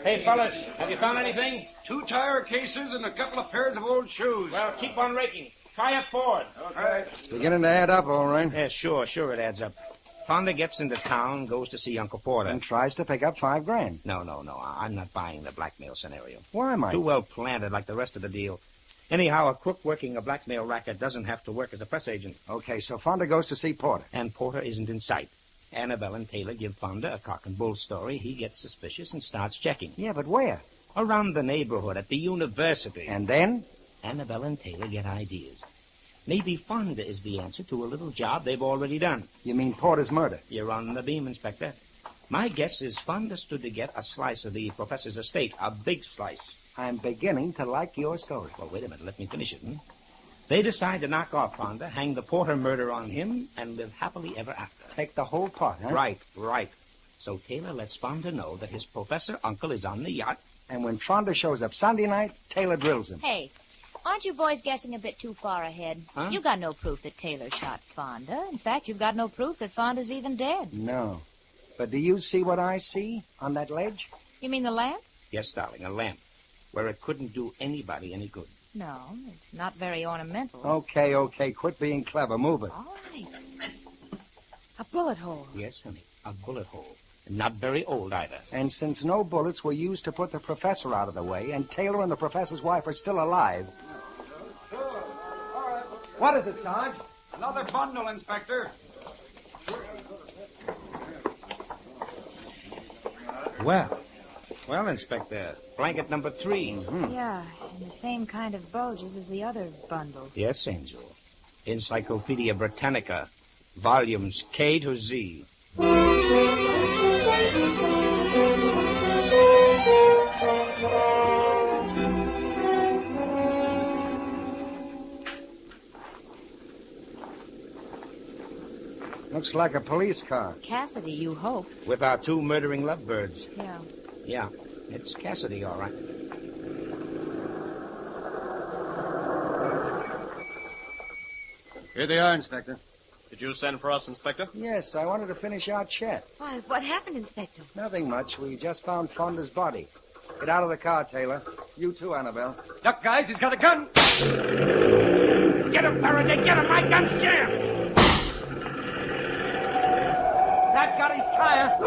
Hey, fellas, have you found anything? 2 tire cases and a couple of pairs of old shoes. Well, keep on raking. Try up forward. Okay. It's beginning to add up, all right. Yeah, sure it adds up. Fonda gets into town, goes to see Uncle Porter. And tries to pick up $5,000. No. I'm not buying the blackmail scenario. Why, Mike? Too well planted like the rest of the deal. Anyhow, a crook working a blackmail racket doesn't have to work as a press agent. Okay, so Fonda goes to see Porter. And Porter isn't in sight. Annabelle and Taylor give Fonda a cock and bull story. He gets suspicious and starts checking. Yeah, but where? Around the neighborhood, at the university. And then? Annabelle and Taylor get ideas. Maybe Fonda is the answer to a little job they've already done. You mean Porter's murder? You're on the beam, Inspector. My guess is Fonda stood to get a slice of the professor's estate, a big slice. I'm beginning to like your story. Well, wait a minute. Let me finish it. They decide to knock off Fonda, hang the Porter murder on him, and live happily ever after. Take the whole pot, huh? Right. So Taylor lets Fonda know that his professor uncle is on the yacht. And when Fonda shows up Sunday night, Taylor drills him. Hey, aren't you boys guessing a bit too far ahead? Huh? You got no proof that Taylor shot Fonda. In fact, you've got no proof that Fonda's even dead. No. But do you see what I see on that ledge? You mean the lamp? Yes, darling, a lamp. Where it couldn't do anybody any good. No, it's not very ornamental. Okay. Quit being clever. Move it. All right. A bullet hole. Yes, honey, a bullet hole. Not very old either. And since no bullets were used to put the professor out of the way, and Taylor and the professor's wife are still alive... What is it, Sarge? Another bundle, Inspector. Well, Inspector, blanket number 3. Mm-hmm. Yeah, and the same kind of bulges as the other bundle. Yes, Angel. Encyclopedia Britannica, volumes K to Z. Looks like a police car. Cassidy, you hope. With our 2 murdering lovebirds. Yeah. It's Cassidy, all right. Here they are, Inspector. Did you send for us, Inspector? Yes, I wanted to finish our chat. Why, what happened, Inspector? Nothing much. We just found Fonda's body. Get out of the car, Taylor. You too, Annabelle. Duck, guys, he's got a gun. Get him, Faraday, get him. My gun's jammed. That got his tire.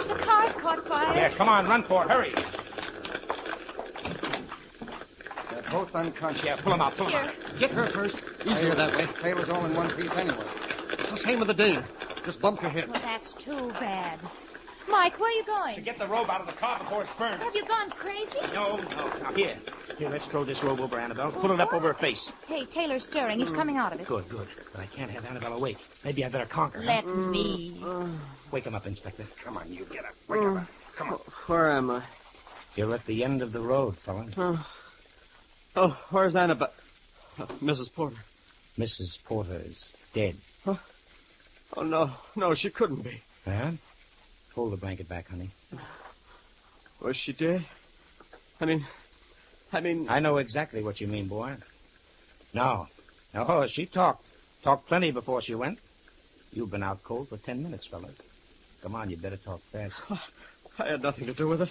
The car's caught fire. Yeah, come on, run for it. Hurry. They're both unconscious. Yeah, pull them out. Get her first. Easier that way. Taylor's all in one piece anyway. It's the same with the Dane. Just bumped her head. Well, that's too bad. Mike, where are you going? To get the robe out of the car before it's burned. Have you gone crazy? No. Now, here, let's throw this robe over Annabelle. Pull it up over her face. Hey, Taylor's stirring. He's coming out of it. Good. But I can't have Annabelle awake. Maybe I better conquer her. Let me. Wake him up, Inspector. Come on, you get up. Wake him up. Come on. Where am I? You're at the end of the road, fella. Oh, where's Annabelle? Mrs. Porter. Mrs. Porter is dead. Huh? Oh, no, she couldn't be. Huh? Pull the blanket back, honey. Was she dead? I mean... I know exactly what you mean, boy. No, she talked. Talked plenty before she went. You've been out cold for 10 minutes, fella. Come on, you better talk fast. I had nothing to do with it.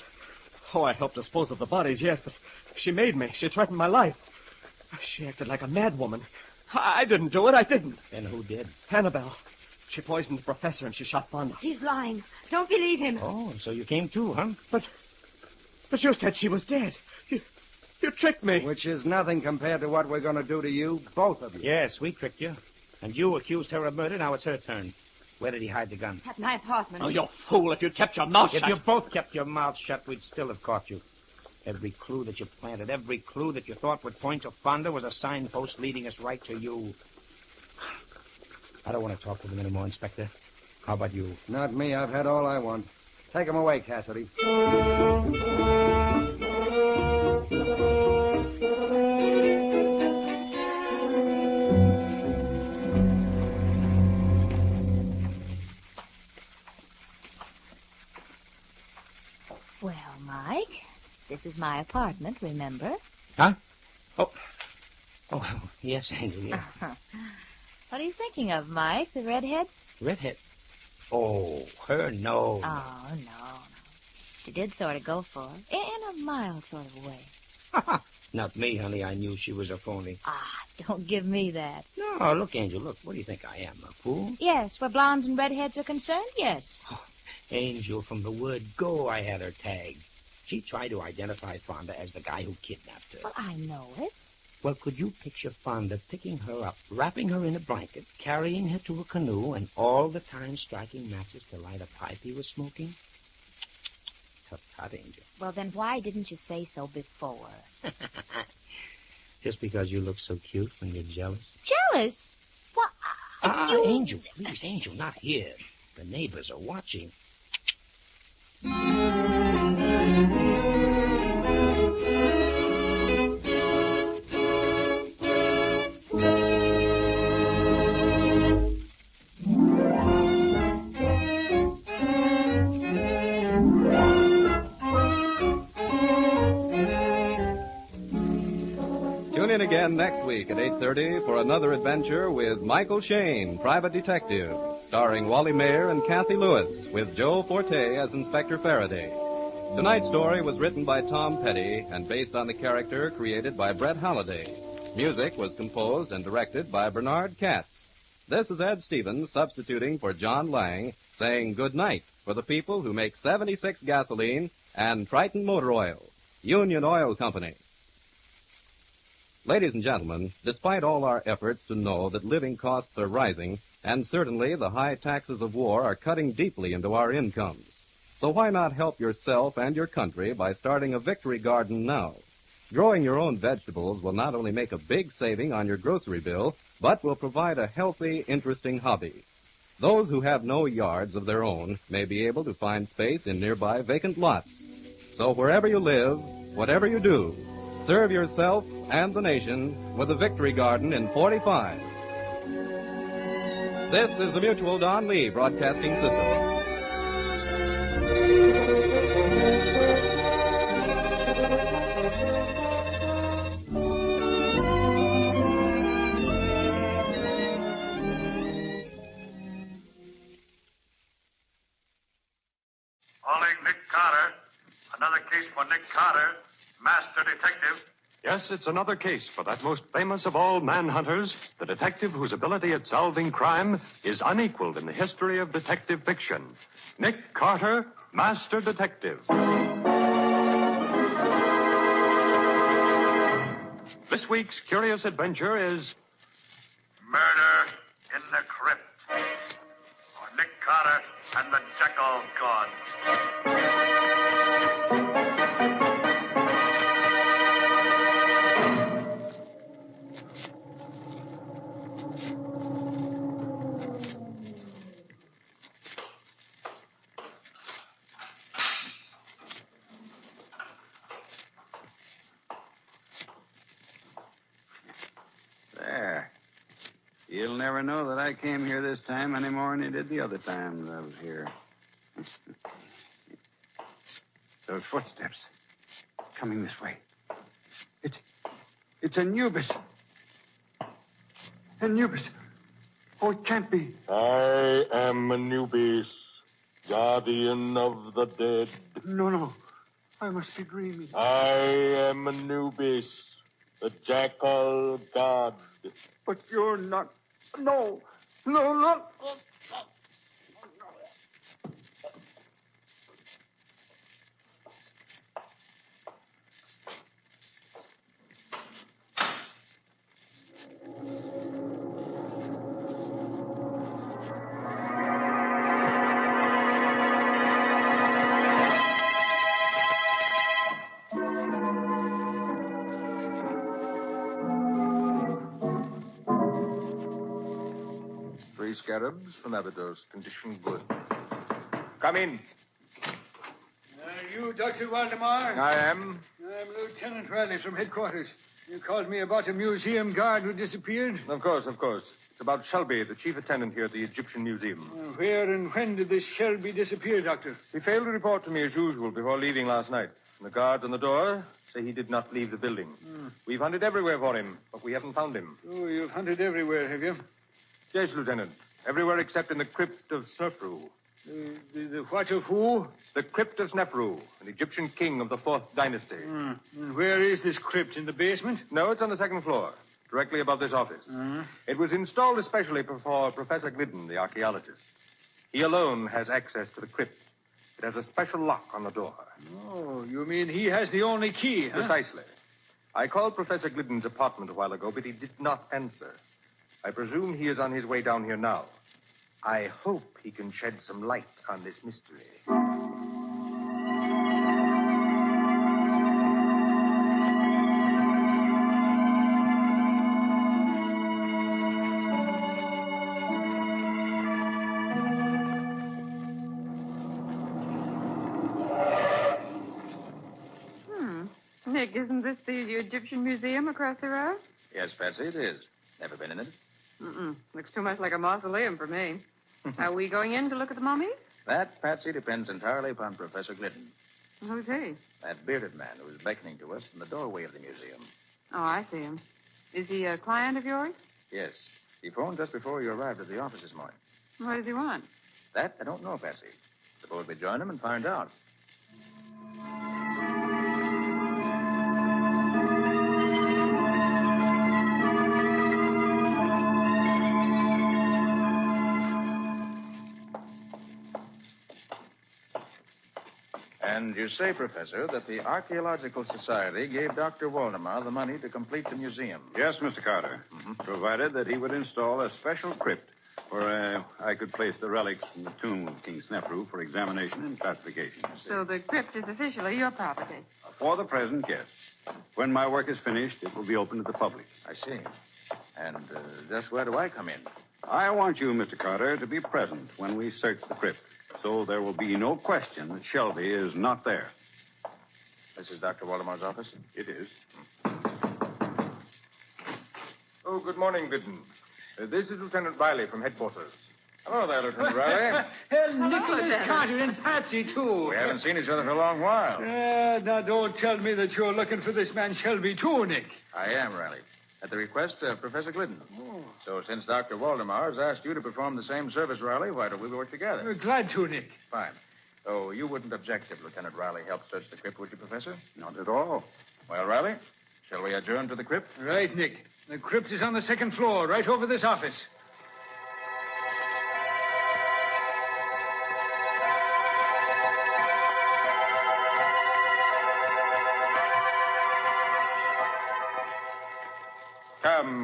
Oh, I helped dispose of the bodies, yes, but she made me. She threatened my life. She acted like a madwoman. I didn't do it. I didn't. Then who did? Annabelle. She poisoned the professor and she shot Fonda. He's lying. Don't believe him. Oh, so you came too, huh? But you said she was dead. You tricked me. Which is nothing compared to what we're going to do to you, both of you. Yes, we tricked you. And you accused her of murder. Now it's her turn. Where did he hide the gun? At my apartment. Oh, you fool. If you'd kept your mouth shut. If you both kept your mouths shut, we'd still have caught you. Every clue that you planted, every clue that you thought would point to Fonda was a signpost leading us right to you. I don't want to talk to them anymore, Inspector. How about you? Not me. I've had all I want. Take him away, Cassidy. Well, Mike, this is my apartment, remember? Huh? Oh, yes, Angel, yeah. What are you thinking of, Mike? The redhead? Redhead? Oh, her, no. Oh, no. She did sort of go for it, in a mild sort of way. Not me, honey. I knew she was a phony. Don't give me that. No, look, Angel, look. What do you think I am, a fool? Yes, where blondes and redheads are concerned, yes. Angel, from the word go, I had her tagged. She tried to identify Fonda as the guy who kidnapped her. Well, I know it. Well, could you picture Fonda picking her up, wrapping her in a blanket, carrying her to a canoe, and all the time striking matches to light a pipe he was smoking? Tut-tut, Angel. Well, then why didn't you say so before? Just because you look so cute when you're jealous? Jealous? What? You... Angel, please, Angel, not here. The neighbors are watching. Tune in again next week at 8:30 for another adventure with Michael Shane, Private Detective, starring Wally Mayer and Kathy Lewis, with Joe Forte as Inspector Faraday. Tonight's story was written by Tom Petty and based on the character created by Brett Halliday. Music was composed and directed by Bernard Katz. This is Ed Stevens substituting for John Lang, saying good night for the people who make 76 gasoline and Triton Motor Oil, Union Oil Company. Ladies and gentlemen, despite all our efforts to know that living costs are rising, and certainly the high taxes of war are cutting deeply into our incomes, so why not help yourself and your country by starting a victory garden now? Growing your own vegetables will not only make a big saving on your grocery bill, but will provide a healthy, interesting hobby. Those who have no yards of their own may be able to find space in nearby vacant lots. So wherever you live, whatever you do, serve yourself and the nation with a victory garden in 45. This is the Mutual Don Lee Broadcasting System. Calling Nick Carter. Another case for Nick Carter, Master Detective. Yes, it's another case for that most famous of all manhunters, the detective whose ability at solving crime is unequaled in the history of detective fiction. Nick Carter, Master Detective. This week's curious adventure is Murder in the Crypt. For Nick Carter and the Jackal God. There. You'll never know that I came here this time any more than you did the other time that I was here. Those footsteps coming this way. It's Anubis. Anubis. Oh, it can't be. I am Anubis, guardian of the dead. No. I must be dreaming. I am Anubis, the Jackal God. But you're not. No. Look. Scarabs from Abydos. Condition good. Come in. You, Dr. Waldemar? I am. I'm Lieutenant Riley from headquarters. You called me about a museum guard who disappeared? Of course. It's about Shelby, the chief attendant here at the Egyptian Museum. Where and when did this Shelby disappear, Doctor? He failed to report to me as usual before leaving last night. And the guards on the door say he did not leave the building. We've hunted everywhere for him, but we haven't found him. Oh, you've hunted everywhere, have you? Yes, Lieutenant. Everywhere except in the crypt of Snefru. The what of who? The crypt of Snefru, an Egyptian king of the 4th dynasty. And where is this crypt? In the basement? No, it's on the 2nd floor, directly above this office. It was installed especially for Professor Glidden, the archaeologist. He alone has access to the crypt. It has a special lock on the door. Oh, you mean he has the only key, huh? Precisely. I called Professor Glidden's apartment a while ago, but he did not answer. I presume he is on his way down here now. I hope he can shed some light on this mystery. Nick, isn't this the Egyptian Museum across the road? Yes, Patsy, it is. Never been in it? Looks too much like a mausoleum for me. Are we going in to look at the mummies? That, Patsy, depends entirely upon Professor Glidden. Who's he? That bearded man who was beckoning to us in the doorway of the museum. Oh, I see him. Is he a client of yours? Yes. He phoned just before you arrived at the office this morning. What does he want? That, I don't know, Patsy. Suppose we join him and find out. And you say, Professor, that the Archaeological Society gave Dr. Waldemar the money to complete the museum. Yes, Mr. Carter. Provided that he would install a special crypt where I could place the relics from the tomb of King Snefru for examination and classification. So the crypt is officially your property. For the present, yes. When my work is finished, it will be open to the public. I see. And just where do I come in? I want you, Mr. Carter, to be present when we search the crypt, so there will be no question that Shelby is not there. This is Dr. Waldemar's office? It is. Oh, good morning, Glidden. This is Lieutenant Riley from headquarters. Hello there, Lieutenant Riley. Nicholas Carter and Patsy, too. We haven't seen each other for a long while. Now, don't tell me that you're looking for this man Shelby, too, Nick. I am, Riley. At the request of Professor Glidden. Oh. So since Dr. Waldemar has asked you to perform the same service, Riley, why don't we work together? We're glad to, Nick. Fine. Oh, you wouldn't object if Lieutenant Riley helped search the crypt, would you, Professor? Not at all. Well, Riley, shall we adjourn to the crypt? Right, Nick. The crypt is on the second floor, right over this office.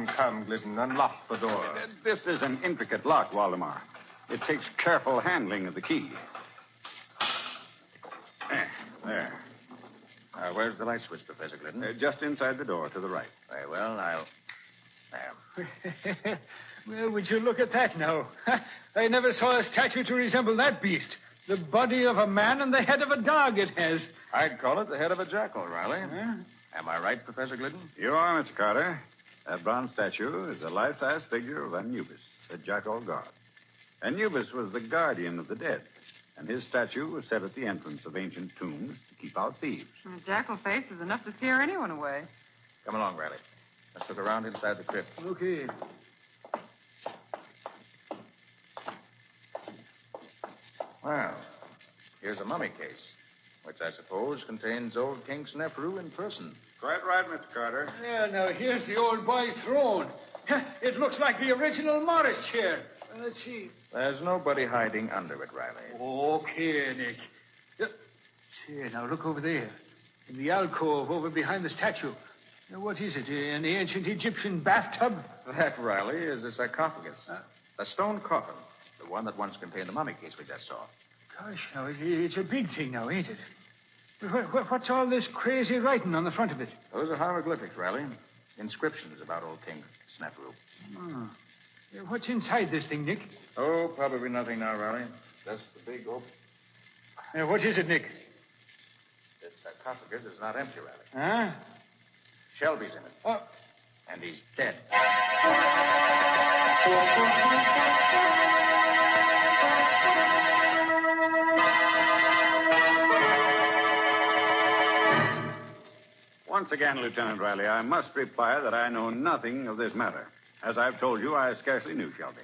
Come, Glidden, unlock the door. This is an intricate lock, Waldemar. It takes careful handling of the key. There. Where's the light switch, Professor Glidden? Just inside the door to the right. Very well, I'll... There. Well, would you look at that now? I never saw a statue to resemble that beast. The body of a man and the head of a dog it has. I'd call it the head of a jackal, Riley. Huh? Am I right, Professor Glidden? You are, Mr. Carter. That bronze statue is a life-size figure of Anubis, the jackal god. Anubis was the guardian of the dead, and his statue was set at the entrance of ancient tombs to keep out thieves. A jackal face is enough to scare anyone away. Come along, Riley. Let's look around inside the crypt. Okay. Well, here's a mummy case, which I suppose contains old King Snefru in person. Quite right, Mr. Carter. Yeah, now here's the old boy's throne. It looks like the original Morris chair. Let's see. There's nobody hiding under it, Riley. Okay, Nick. Here, now look over there. In the alcove over behind the statue. Now, what is it? An ancient Egyptian bathtub? That, Riley, is a sarcophagus. A stone coffin. The one that once contained the mummy case we just saw. Gosh, now, it's a big thing now, ain't it? What's all this crazy writing on the front of it? Those are hieroglyphics, Riley. Inscriptions about old King Snefru. Oh. What's inside this thing, Nick? Oh, probably nothing now, Riley. Just the big open. What is it, Nick? This sarcophagus is not empty, Riley. Huh? Shelby's in it. Oh. And he's dead. Once again, Lieutenant Riley, I must reply that I know nothing of this matter. As I've told you, I scarcely knew Shelby.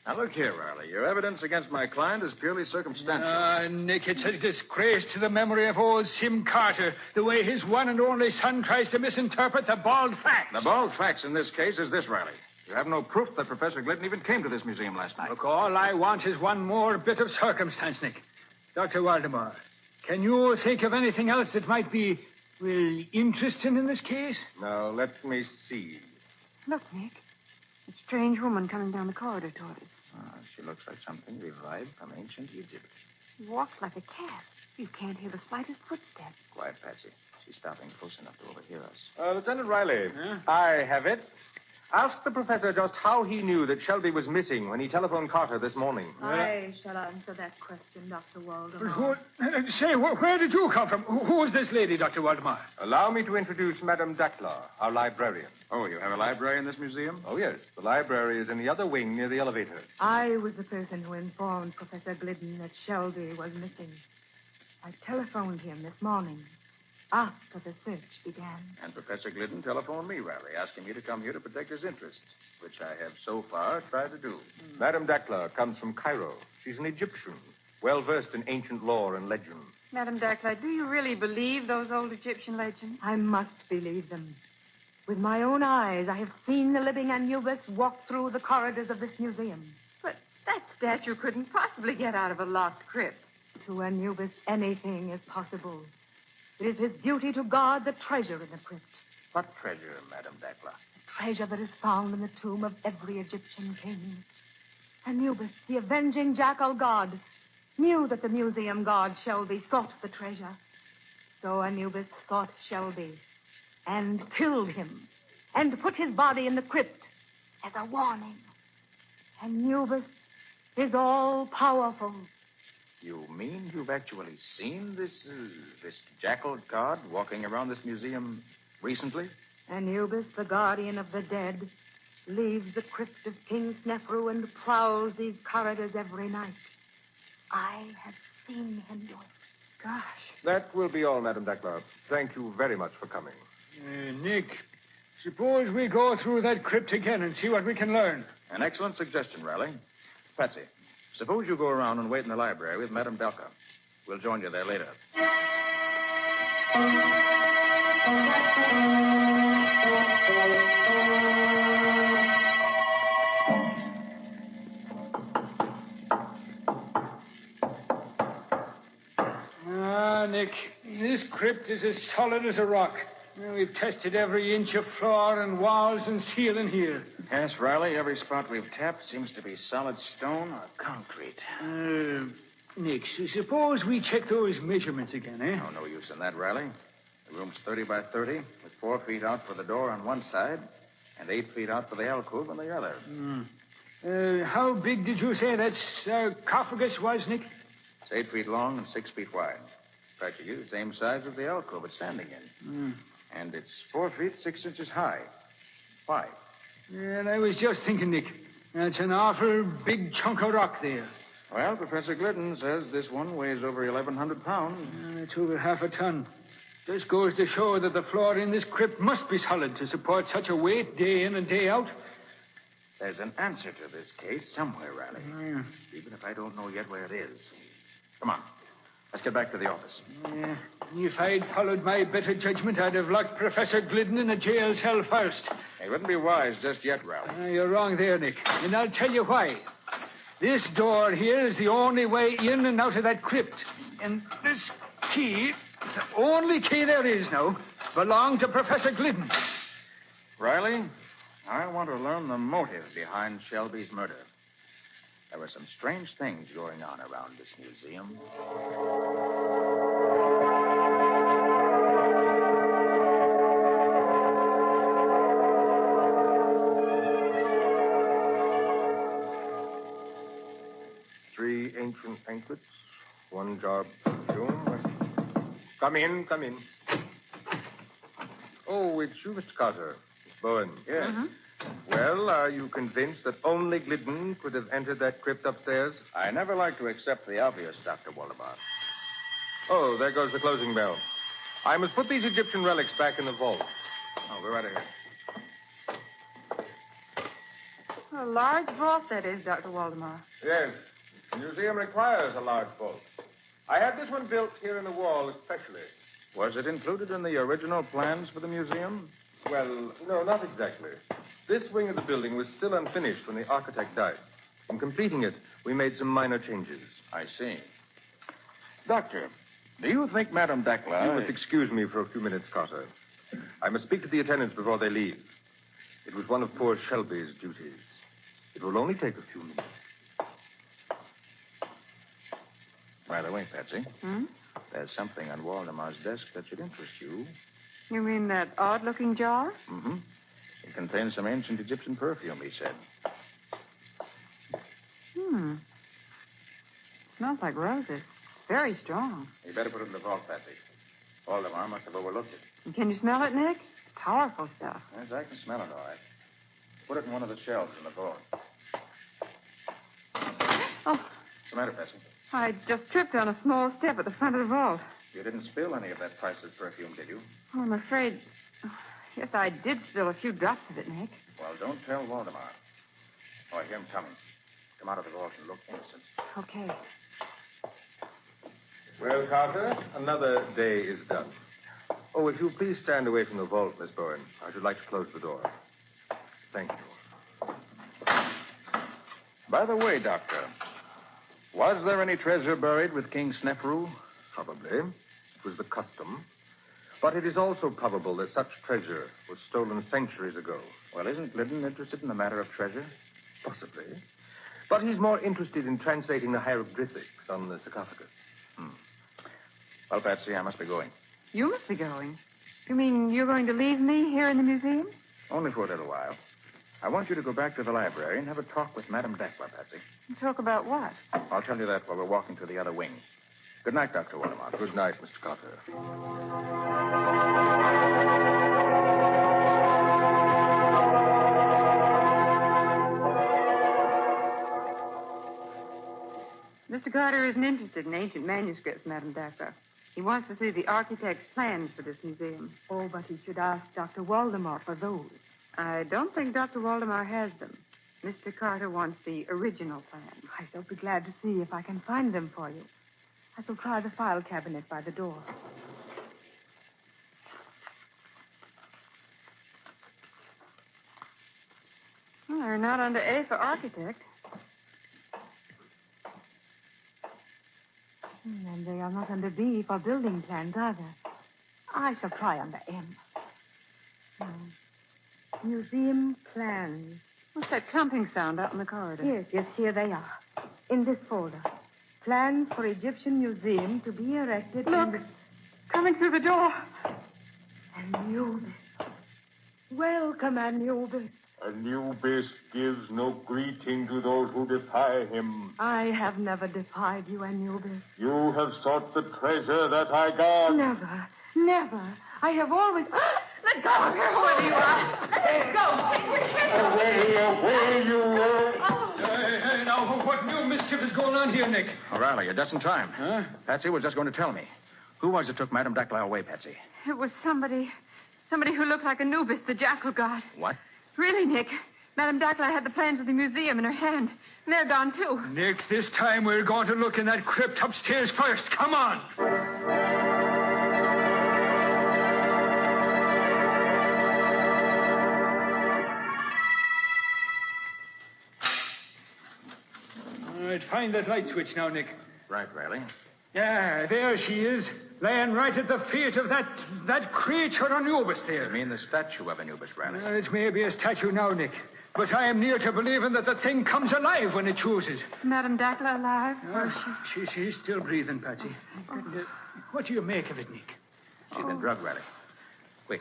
Now, look here, Riley. Your evidence against my client is purely circumstantial. Nick, it's a disgrace to the memory of old Sim Carter, the way his one and only son tries to misinterpret the bald facts. The bald facts in this case is this, Riley. You have no proof that Professor Glidden even came to this museum last night. Look, all I want is one more bit of circumstance, Nick. Dr. Waldemar, can you think of anything else that might be, well, interesting in this case? Now, let me see. Look, Nick. A strange woman coming down the corridor toward us. She looks like something revived from ancient Egypt. She walks like a cat. You can't hear the slightest footsteps. Quiet, Patsy. She's stopping close enough to overhear us. Lieutenant Riley, I have it. Ask the professor just how he knew that Shelby was missing when he telephoned Carter this morning. I shall answer that question, Dr. Waldemar. Where did you come from? Who is this lady, Dr. Waldemar? Allow me to introduce Madame Dackler, our librarian. Oh, you have a library in this museum? Oh, yes. The library is in the other wing near the elevator. I was the person who informed Professor Glidden that Shelby was missing. I telephoned him this morning, after the search began. And Professor Glidden telephoned me, Riley, asking me to come here to protect his interests, which I have so far tried to do. Madame Dackler comes from Cairo. She's an Egyptian, well-versed in ancient lore and legend. Madame Dackler, do you really believe those old Egyptian legends? I must believe them. With my own eyes, I have seen the living Anubis walk through the corridors of this museum. But that statue couldn't possibly get out of a locked crypt. To Anubis, anything is possible. It is his duty to guard the treasure in the crypt. What treasure, Madame Dackler? Treasure that is found in the tomb of every Egyptian king. Anubis, the avenging jackal god, knew that the museum god Shelby sought the treasure. So Anubis sought Shelby and killed him and put his body in the crypt as a warning. Anubis is all-powerful. You mean you've actually seen this jackal god walking around this museum recently? Anubis, the guardian of the dead, leaves the crypt of King Snefru and prowls these corridors every night. I have seen him do it. Gosh. That will be all, Madame Dackler. Thank you very much for coming. Nick, suppose we go through that crypt again and see what we can learn. An excellent suggestion, Riley. Patsy, suppose you go around and wait in the library with Madame Dackler. We'll join you there later. Nick, this crypt is as solid as a rock. We've tested every inch of floor and walls and ceiling here. Yes, Riley, every spot we've tapped seems to be solid stone or concrete. Nick, suppose we check those measurements again, eh? Oh, no use in that, Riley. The room's 30 by 30, with 4 feet out for the door on one side and 8 feet out for the alcove on the other. How big did you say that sarcophagus was, Nick? It's 8 feet long and 6 feet wide. Practically the same size as the alcove it's standing in. And it's 4 feet 6 inches high. Why? And I was just thinking, Nick, that's an awful big chunk of rock there. Well, Professor Glidden says this one weighs over 1,100 pounds. It's over half a ton. Just goes to show that the floor in this crypt must be solid to support such a weight day in and day out. There's an answer to this case somewhere, Riley. Even if I don't know yet where it is. Come on. Let's get back to the office. If I'd followed my better judgment, I'd have locked Professor Glidden in a jail cell first. It wouldn't be wise just yet, Riley. You're wrong there, Nick. And I'll tell you why. This door here is the only way in and out of that crypt. And this key, the only key there is now, belonged to Professor Glidden. Riley, I want to learn the motive behind Shelby's murder. There were some strange things going on around this museum. Three ancient anklets, one jar of perfume. Come in, come in. Oh, it's you, Mr. Carter. Miss Bowen. Yes. Well, are you convinced that only Glidden could have entered that crypt upstairs? I never like to accept the obvious, Dr. Waldemar. Oh, there goes the closing bell. I must put these Egyptian relics back in the vault. Oh, go right ahead. A large vault, that is, Dr. Waldemar. Yes. The museum requires a large vault. I had this one built here in the wall especially. Was it included in the original plans for the museum? Well, no, not exactly. This wing of the building was still unfinished when the architect died. In completing it, we made some minor changes. I see. Doctor, do you think Madame Dacla... You must excuse me for a few minutes, Carter. I must speak to the attendants before they leave. It was one of poor Shelby's duties. It will only take a few minutes. By the way, Patsy, Hmm? there's something on Waldemar's desk that should interest you. You mean that odd-looking jar? Mm-hmm. It contains some ancient Egyptian perfume, he said. Smells like roses. Very strong. You better put it in the vault, Patsy. Waldemar must have overlooked it. And can you smell it, Nick? It's powerful stuff. Yes, I can smell it all right. Put it in one of the shelves in the vault. Oh, What's the matter, Patsy? I just tripped on a small step at the front of the vault. You didn't spill any of that priceless perfume, did you? Oh, I'm afraid... Yes, I did spill a few drops of it, Nick. Well, don't tell Waldemar. Oh, I hear him coming. Come out of the vault and look innocent. Okay. Well, Carter, another day is done. Oh, if you'll please stand away from the vault, Miss Bowen. I should like to close the door. Thank you. By the way, Doctor, was there any treasure buried with King Snefru? Probably. It was the custom. But it is also probable that such treasure was stolen centuries ago. Well, isn't Glidden interested in the matter of treasure? Possibly. But he's more interested in translating the hieroglyphics on the sarcophagus. Well, Patsy, I must be going. You must be going. You mean you're going to leave me here in the museum? Only for a little while. I want you to go back to the library and have a talk with Madame Dacla, Patsy. Talk about what? I'll tell you that while we're walking through the other wing. Good night, Dr. Waldemar. Good night, Mr. Carter. Mr. Carter isn't interested in ancient manuscripts, Madame Dacla. He wants to see the architect's plans for this museum. Oh, but he should ask Dr. Waldemar for those. I don't think Dr. Waldemar has them. Mr. Carter wants the original plan. I shall be glad to see if I can find them for you. I shall try the file cabinet by the door. Well, they're not under A for architect. And they are not under B for building plans either. I shall try under M. Museum plans. What's that clumping sound out in the corridor? Yes, here they are. In this folder. Plans for Egyptian Museum to be erected... Look! Coming through the door. Anubis. Welcome, Anubis. Anubis gives no greeting to those who defy him. I have never defied you, Anubis. You have sought the treasure that I guard. Never, never. I have always... Let go of her, whoever you are. Let go. Away, you were. Hey, now, what new mischief is going on here, Nick? O'Reilly, you're just in time. Huh? Patsy was just going to tell me. Who was it took Madame Dacla away, Patsy? It was somebody who looked like Anubis, the jackal god. What? Really, Nick. Madame Dacla had the plans of the museum in her hand. And they're gone, too. Nick, this time we're going to look in that crypt upstairs first. Come on. All right, find that light switch now, Nick. Right, Riley. Yeah, there she is, laying right at the feet of that creature Anubis there. You mean the statue of Anubis, Riley? It may be a statue now, Nick, but I am near to believing that the thing comes alive when it chooses. Madame Dacla alive? She's still breathing, Patsy. What do you make of it, Nick? She's been drugged, Riley. Quick,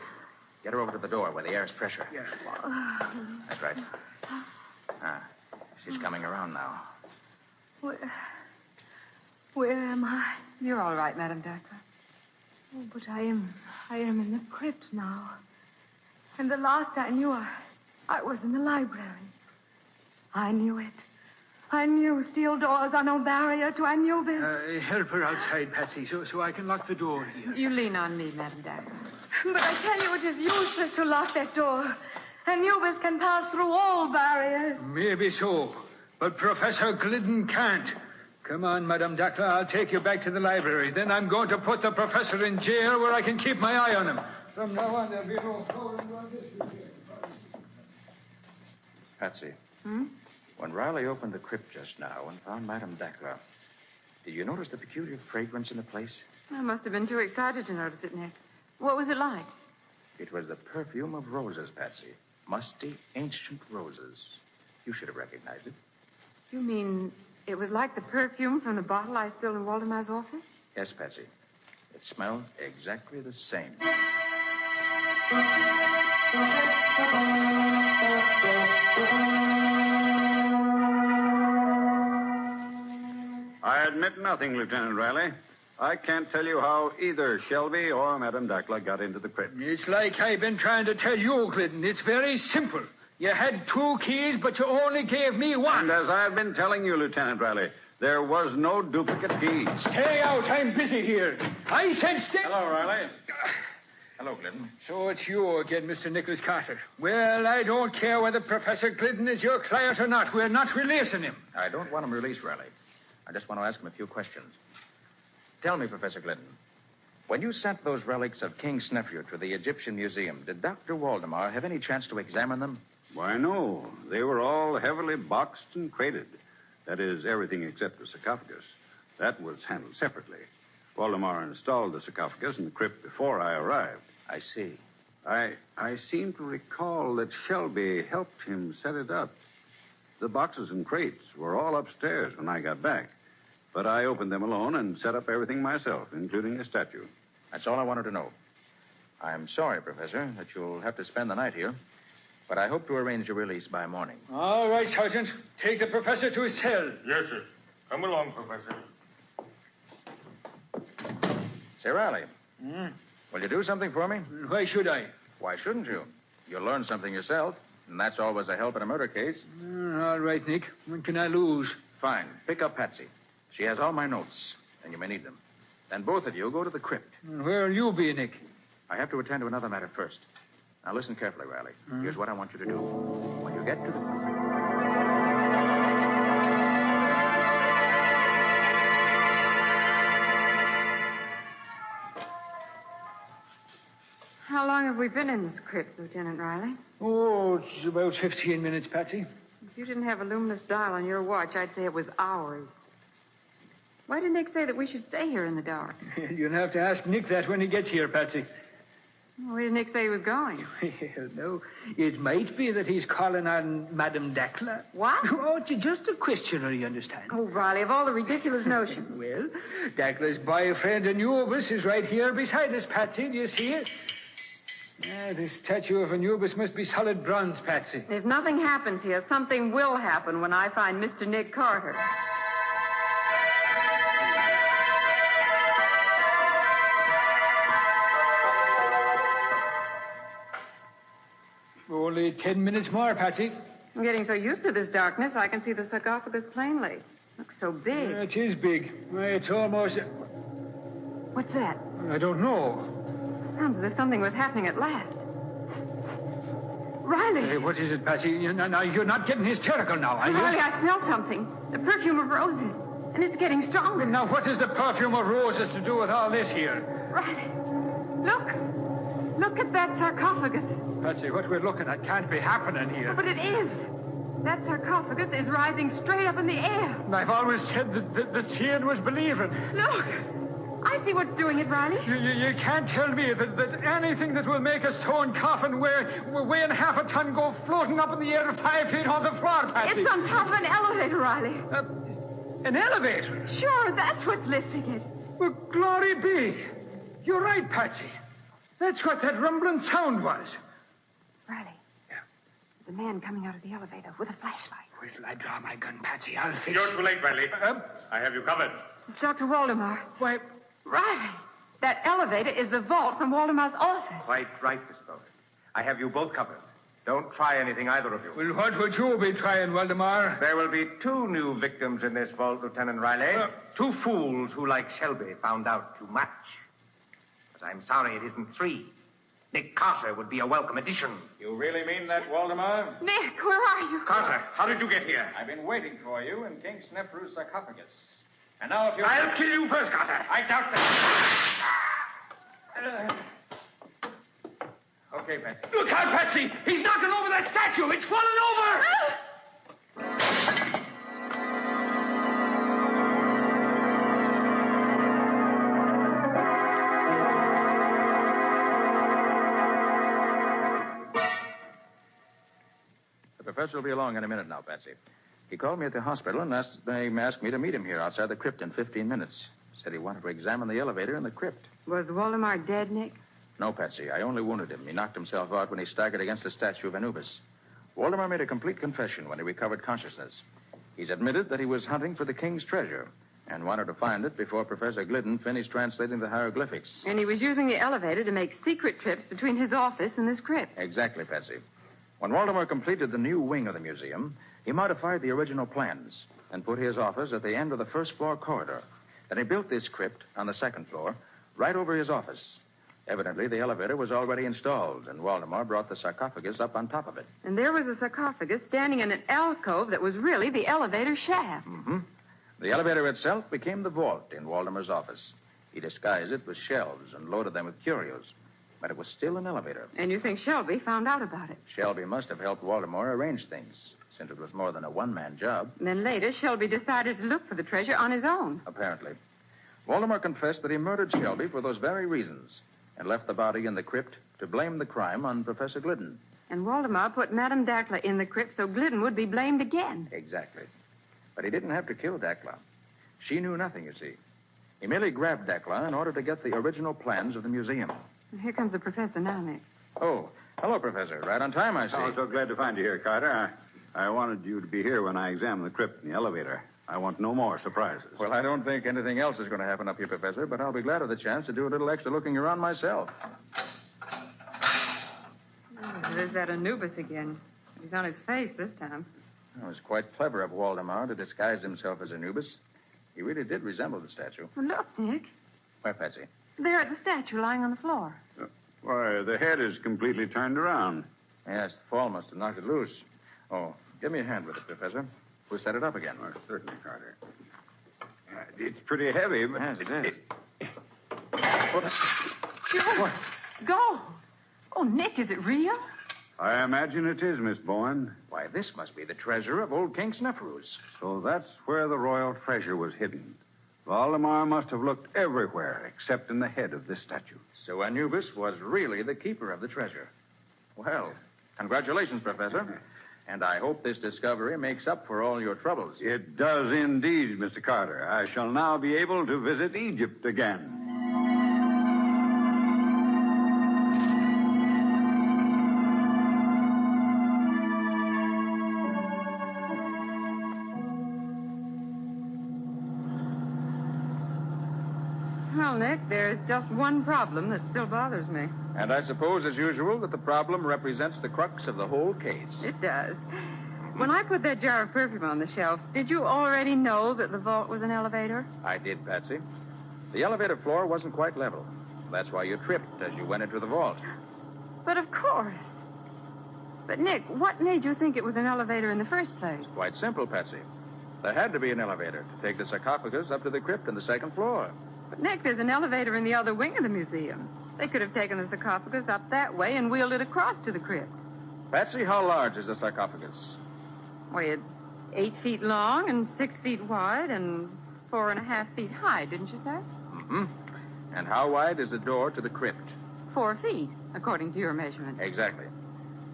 get her over to the door where the air's fresher. Yeah. That's right. She's coming around now. Where am I? You're all right, Madame Dacla. Oh, but I am in the crypt now. And the last I knew, I was in the library. I knew it. I knew steel doors are no barrier to Anubis. Help her outside, Patsy, so I can lock the door here. You lean on me, Madame Dacla. But I tell you, it is useless to lock that door. Anubis can pass through all barriers. Maybe so, but Professor Glidden can't. Come on, Madame Dacla. I'll take you back to the library. Then I'm going to put the professor in jail where I can keep my eye on him. From now on, there'll be no stolen on this. Patsy. When Riley opened the crypt just now and found Madame Dacla, Did you notice the peculiar fragrance in the place? I must have been too excited to notice it, Nick. What was it like? It was the perfume of roses, Patsy. Musty, ancient roses. You should have recognized it. You mean it was like the perfume from the bottle I spilled in Waldemar's office? Yes, Patsy. It smelled exactly the same. I admit nothing, Lieutenant Riley. I can't tell you how either Shelby or Madame Dackler got into the crypt. It's like I've been trying to tell you, Glidden. It's very simple. You had 2 keys, but you only gave me 1. And as I've been telling you, Lieutenant Riley, there was no duplicate key. Stay out. I'm busy here. I said stay. Hello, Riley. Hello, Glidden. So it's you again, Mr. Nicholas Carter. Well, I don't care whether Professor Glidden is your client or not. We're not releasing him. I don't want him released, Riley. I just want to ask him a few questions. Tell me, Professor Glidden, when you sent those relics of King Snefru to the Egyptian Museum, did Dr. Waldemar have any chance to examine them? Why, no. They were all heavily boxed and crated. That is, everything except the sarcophagus. That was handled separately. Waldemar installed the sarcophagus in the crypt before I arrived. I see. I seem to recall that Shelby helped him set it up. The boxes and crates were all upstairs when I got back. But I opened them alone and set up everything myself, including the statue. That's all I wanted to know. I'm sorry, Professor, that you'll have to spend the night here. But I hope to arrange your release by morning. All right, Sergeant. Take the professor to his cell. Yes, sir. Come along, Professor. Say, Riley. Will you do something for me? Why should I? Why shouldn't you? You'll learn something yourself, and that's always a help in a murder case. All right, Nick. What can I lose? Fine. Pick up Patsy. She has all my notes, and you may need them. Then both of you go to the crypt. Where'll you be, Nick? I have to attend to another matter first. Now listen carefully, Riley. Here's what I want you to do. When you get to the... How long have we been in this crypt, Lieutenant Riley? Oh, it's about 15 minutes, Patsy. If you didn't have a luminous dial on your watch, I'd say it was hours. Why did Nick say that we should stay here in the dark? You'll have to ask Nick that when he gets here, Patsy. Where did Nick say he was going? Well, no. It might be that he's calling on Madame Dackler. What? Oh, it's just a questioner, you understand. Oh, Riley, of all the ridiculous notions. Well, Dackler's boyfriend, Anubis, is right here beside us, Patsy. Do you see it? The statue of Anubis must be solid bronze, Patsy. If nothing happens here, something will happen when I find Mr. Nick Carter. Only 10 minutes more, Patsy. I'm getting so used to this darkness, I can see the sarcophagus plainly. Looks so big. It is big. It's almost... What's that? I don't know. Sounds as if something was happening at last. Riley! What is it, Patsy? Now, you're not getting hysterical now, are you? Riley, I smell something. The perfume of roses. And it's getting stronger. Now, what has the perfume of roses to do with all this here? Riley, look. Look at that sarcophagus. Patsy, what we're looking at can't be happening here. Oh, but it is. That sarcophagus is rising straight up in the air. I've always said that seeing was believing. Look. I see what's doing it, Riley. You can't tell me that anything that will make a stone coffin weighing half a ton go floating up in the air 5 feet on the floor, Patsy. It's on top of an elevator, Riley. An elevator? Sure, that's what's lifting it. Well, glory be. You're right, Patsy. That's what that rumbling sound was. Riley. Yeah? There's a man coming out of the elevator with a flashlight. Wait till I draw my gun, Patsy. I'll fix it. You're too late, Riley. I have you covered. It's Dr. Waldemar. Why... Riley, that elevator is the vault from Waldemar's office. Quite right, Miss Bowman. I have you both covered. Don't try anything, either of you. Well, what would you be trying, Waldemar? There will be 2 new victims in this vault, Lieutenant Riley. 2 fools who, like Shelby, found out too much. But I'm sorry it isn't 3. Nick Carter would be a welcome addition. You really mean that, Waldemar? Nick, where are you? Carter, how did you get here? I've been waiting for you in King Snefru's sarcophagus. And now if you... I'll kill you first, Carter. I doubt that. Okay, Patsy. Look out, Patsy! He's knocking over that statue! It's falling over! professor will be along in a minute now, Patsy. He called me at the hospital and asked me to meet him here outside the crypt in 15 minutes. Said he wanted to examine the elevator in the crypt. Was Waldemar dead, Nick? No, Patsy. I only wounded him. He knocked himself out when he staggered against the statue of Anubis. Waldemar made a complete confession when he recovered consciousness. He's admitted that he was hunting for the king's treasure and wanted to find it before Professor Glidden finished translating the hieroglyphics. And he was using the elevator to make secret trips between his office and this crypt. Exactly, Patsy. When Waldemar completed the new wing of the museum, he modified the original plans and put his office at the end of the first-floor corridor. Then he built this crypt on the second floor, right over his office. Evidently, the elevator was already installed, and Waldemar brought the sarcophagus up on top of it. And there was a sarcophagus standing in an alcove that was really the elevator shaft. Mm-hmm. The elevator itself became the vault in Waldemar's office. He disguised it with shelves and loaded them with curios. But it was still an elevator. And you think Shelby found out about it? Shelby must have helped Waldemar arrange things, since it was more than a one-man job. And then later, Shelby decided to look for the treasure on his own. Apparently. Waldemar confessed that he murdered Shelby for those very reasons and left the body in the crypt to blame the crime on Professor Glidden. And Waldemar put Madame Dackler in the crypt so Glidden would be blamed again. Exactly. But he didn't have to kill Dackler. She knew nothing, you see. He merely grabbed Dackler in order to get the original plans of the museum. Here comes the professor now, Nick. Oh, hello, Professor. Right on time, I see. I'm so glad to find you here, Carter. I wanted you to be here when I examined the crypt in the elevator. I want no more surprises. Well, I don't think anything else is going to happen up here, Professor, but I'll be glad of the chance to do a little extra looking around myself. Oh, there's that Anubis again. He's on his face this time. It was quite clever of Waldemar to disguise himself as Anubis. He really did resemble the statue. Well, look, Nick. Where, Patsy? There at the statue lying on the floor. Why, the head is completely turned around. Yes, the fall must have knocked it loose. Oh, give me a hand with it, Professor. We'll set it up again. Oh, certainly, Carter. It's pretty heavy, but... Yes, it is. What? Gold. Oh, Nick, is it real? I imagine it is, Miss Bowen. Why, this must be the treasure of old King Sneferus. So that's where the royal treasure was hidden. Waldemar must have looked everywhere except in the head of this statue. So Anubis was really the keeper of the treasure. Well, congratulations, Professor. And I hope this discovery makes up for all your troubles. It does indeed, Mr. Carter. I shall now be able to visit Egypt again. Well, Nick, there's just one problem that still bothers me. And I suppose, as usual, that the problem represents the crux of the whole case. It does. When I put that jar of perfume on the shelf, did you already know that the vault was an elevator? I did, Patsy. The elevator floor wasn't quite level. That's why you tripped as you went into the vault. But of course. But, Nick, what made you think it was an elevator in the first place? Quite simple, Patsy. There had to be an elevator to take the sarcophagus up to the crypt on the second floor. But, Nick, there's an elevator in the other wing of the museum. They could have taken the sarcophagus up that way and wheeled it across to the crypt. Patsy, how large is the sarcophagus? Why, it's 8 feet long and 6 feet wide and 4.5 feet high, didn't you say? Mm-hmm. And how wide is the door to the crypt? 4 feet, according to your measurements. Exactly.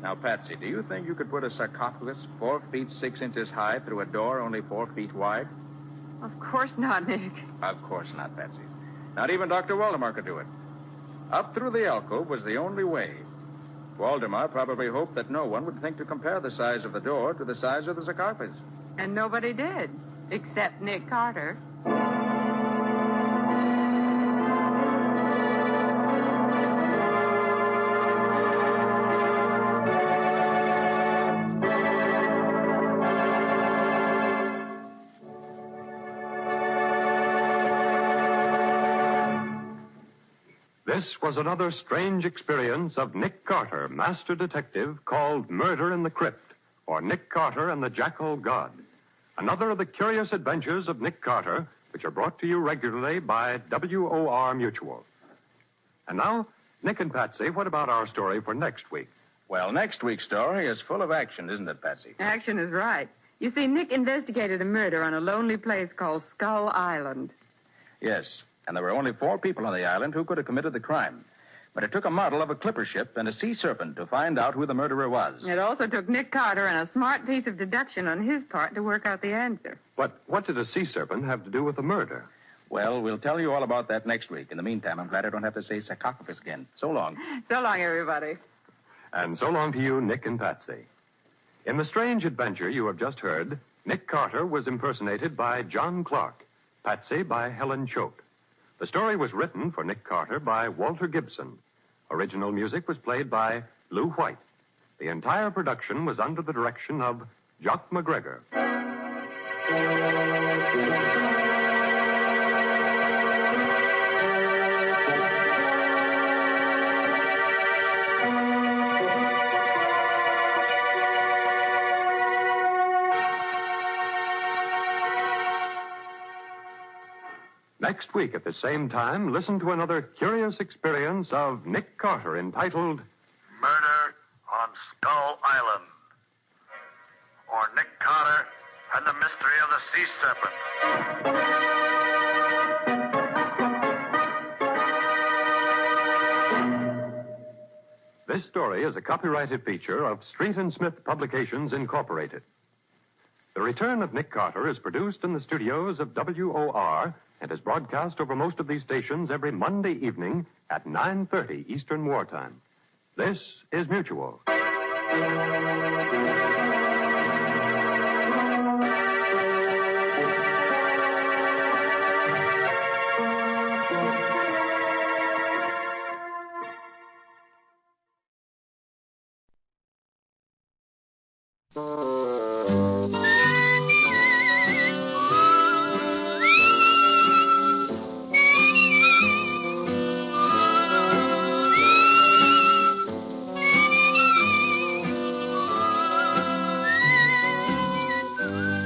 Now, Patsy, do you think you could put a sarcophagus 4 feet 6 inches high through a door only 4 feet wide? Of course not, Nick. Of course not, Patsy. Not even Dr. Waldemar could do it. Up through the alcove was the only way. Waldemar probably hoped that no one would think to compare the size of the door to the size of the sarcophagus. And nobody did, except Nick Carter. This was another strange experience of Nick Carter, master detective, called Murder in the Crypt, or Nick Carter and the Jackal God. Another of the curious adventures of Nick Carter, which are brought to you regularly by WOR Mutual. And now, Nick and Patsy, what about our story for next week? Well, next week's story is full of action, isn't it, Patsy? Action is right. You see, Nick investigated a murder on a lonely place called Skull Island. Yes, and there were only 4 people on the island who could have committed the crime. But it took a model of a clipper ship and a sea serpent to find out who the murderer was. It also took Nick Carter and a smart piece of deduction on his part to work out the answer. But what did a sea serpent have to do with the murder? Well, we'll tell you all about that next week. In the meantime, I'm glad I don't have to say sarcophagus again. So long. So long, everybody. And so long to you, Nick and Patsy. In the strange adventure you have just heard, Nick Carter was impersonated by John Clark, Patsy by Helen Choate. The story was written for Nick Carter by Walter Gibson. Original music was played by Lou White. The entire production was under the direction of Jock McGregor. Next week at the same time, listen to another curious experience of Nick Carter entitled Murder on Skull Island. Or Nick Carter and the Mystery of the Sea Serpent. This story is a copyrighted feature of Street and Smith Publications, Incorporated. The Return of Nick Carter is produced in the studios of WOR and is broadcast over most of these stations every Monday evening at 9:30 Eastern Wartime. This is Mutual.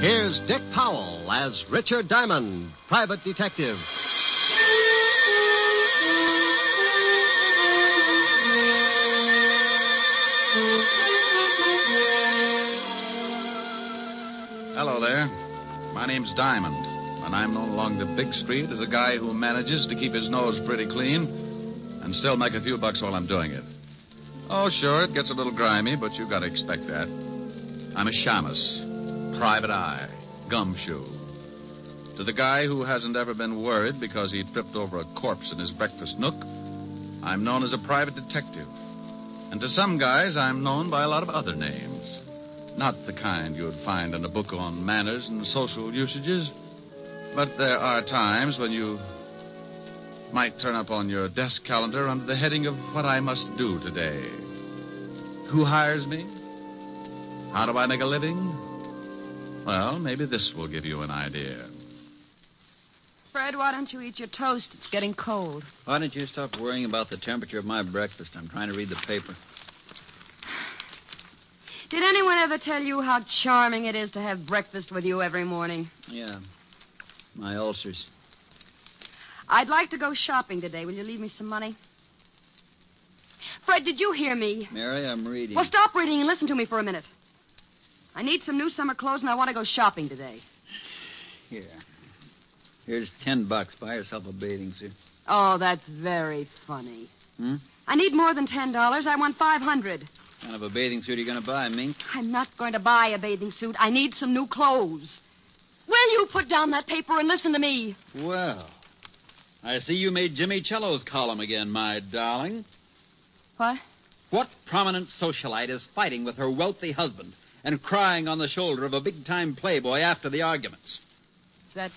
Here's Dick Powell as Richard Diamond, private detective. Hello there. My name's Diamond, and I'm known along the big street as a guy who manages to keep his nose pretty clean and still make a few bucks while I'm doing it. Oh, sure, it gets a little grimy, but you gotta expect that. I'm a shamus, private eye, gumshoe. To the guy who hasn't ever been worried because he tripped over a corpse in his breakfast nook, I'm known as a private detective. And to some guys, I'm known by a lot of other names. Not the kind you would find in a book on manners and social usages. But there are times when you might turn up on your desk calendar under the heading of what I must do today. Who hires me? How do I make a living? Well, maybe this will give you an idea. Fred, why don't you eat your toast? It's getting cold. Why don't you stop worrying about the temperature of my breakfast? I'm trying to read the paper. Did anyone ever tell you how charming it is to have breakfast with you every morning? Yeah. My ulcers. I'd like to go shopping today. Will you leave me some money? Fred, did you hear me? Mary, I'm reading. Well, stop reading and listen to me for a minute. I need some new summer clothes, and I want to go shopping today. Here. Here's $10. Buy yourself a bathing suit. Oh, that's very funny. Hmm? I need more than $10. I want $500. What kind of a bathing suit are you going to buy, Mink? I'm not going to buy a bathing suit. I need some new clothes. Will you put down that paper and listen to me? Well, I see you made Jimmy Cello's column again, my darling. What? What prominent socialite is fighting with her wealthy husband and crying on the shoulder of a big-time playboy after the arguments? That's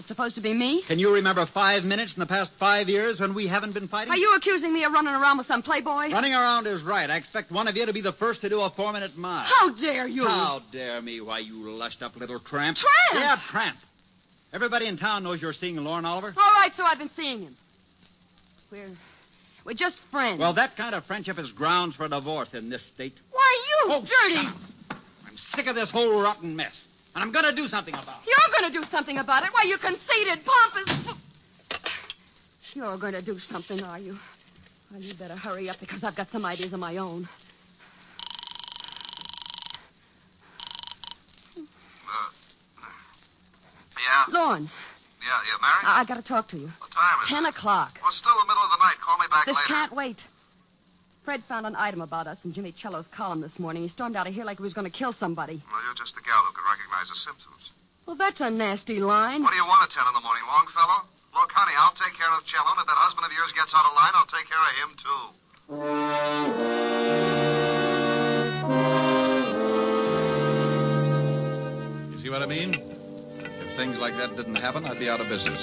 supposed to be me? Can you remember 5 minutes in the past 5 years when we haven't been fighting? Are you accusing me of running around with some playboy? Running around is right. I expect one of you to be the first to do a 4-minute mile. How dare you? How dare me? Why, you lushed-up little tramp. Tramp? Yeah, tramp. Everybody in town knows you're seeing Lorne Oliver. All right, so I've been seeing him. We're just friends. Well, that kind of friendship is grounds for divorce in this state. Why, you dirty... Stop. I'm sick of this whole rotten mess. And I'm going to do something about it. You're going to do something about it? Why, you conceited, pompous... You're going to do something, are you? Well, you better hurry up because I've got some ideas of my own. Yeah? Lorne. Yeah, Mary? I got to talk to you. What time is 10 it? o'clock. Well, it's still the middle of the night. Call me back This later. can't wait. Fred found an item about us in Jimmy Cello's column this morning. He stormed out of here like he was going to kill somebody. Well, you're just the gal who can recognize the symptoms. Well, that's a nasty line. What do you want at 10 in the morning, Longfellow? Look, honey, I'll take care of Cello, and if that husband of yours gets out of line, I'll take care of him, too. You see what I mean? If things like that didn't happen, I'd be out of business.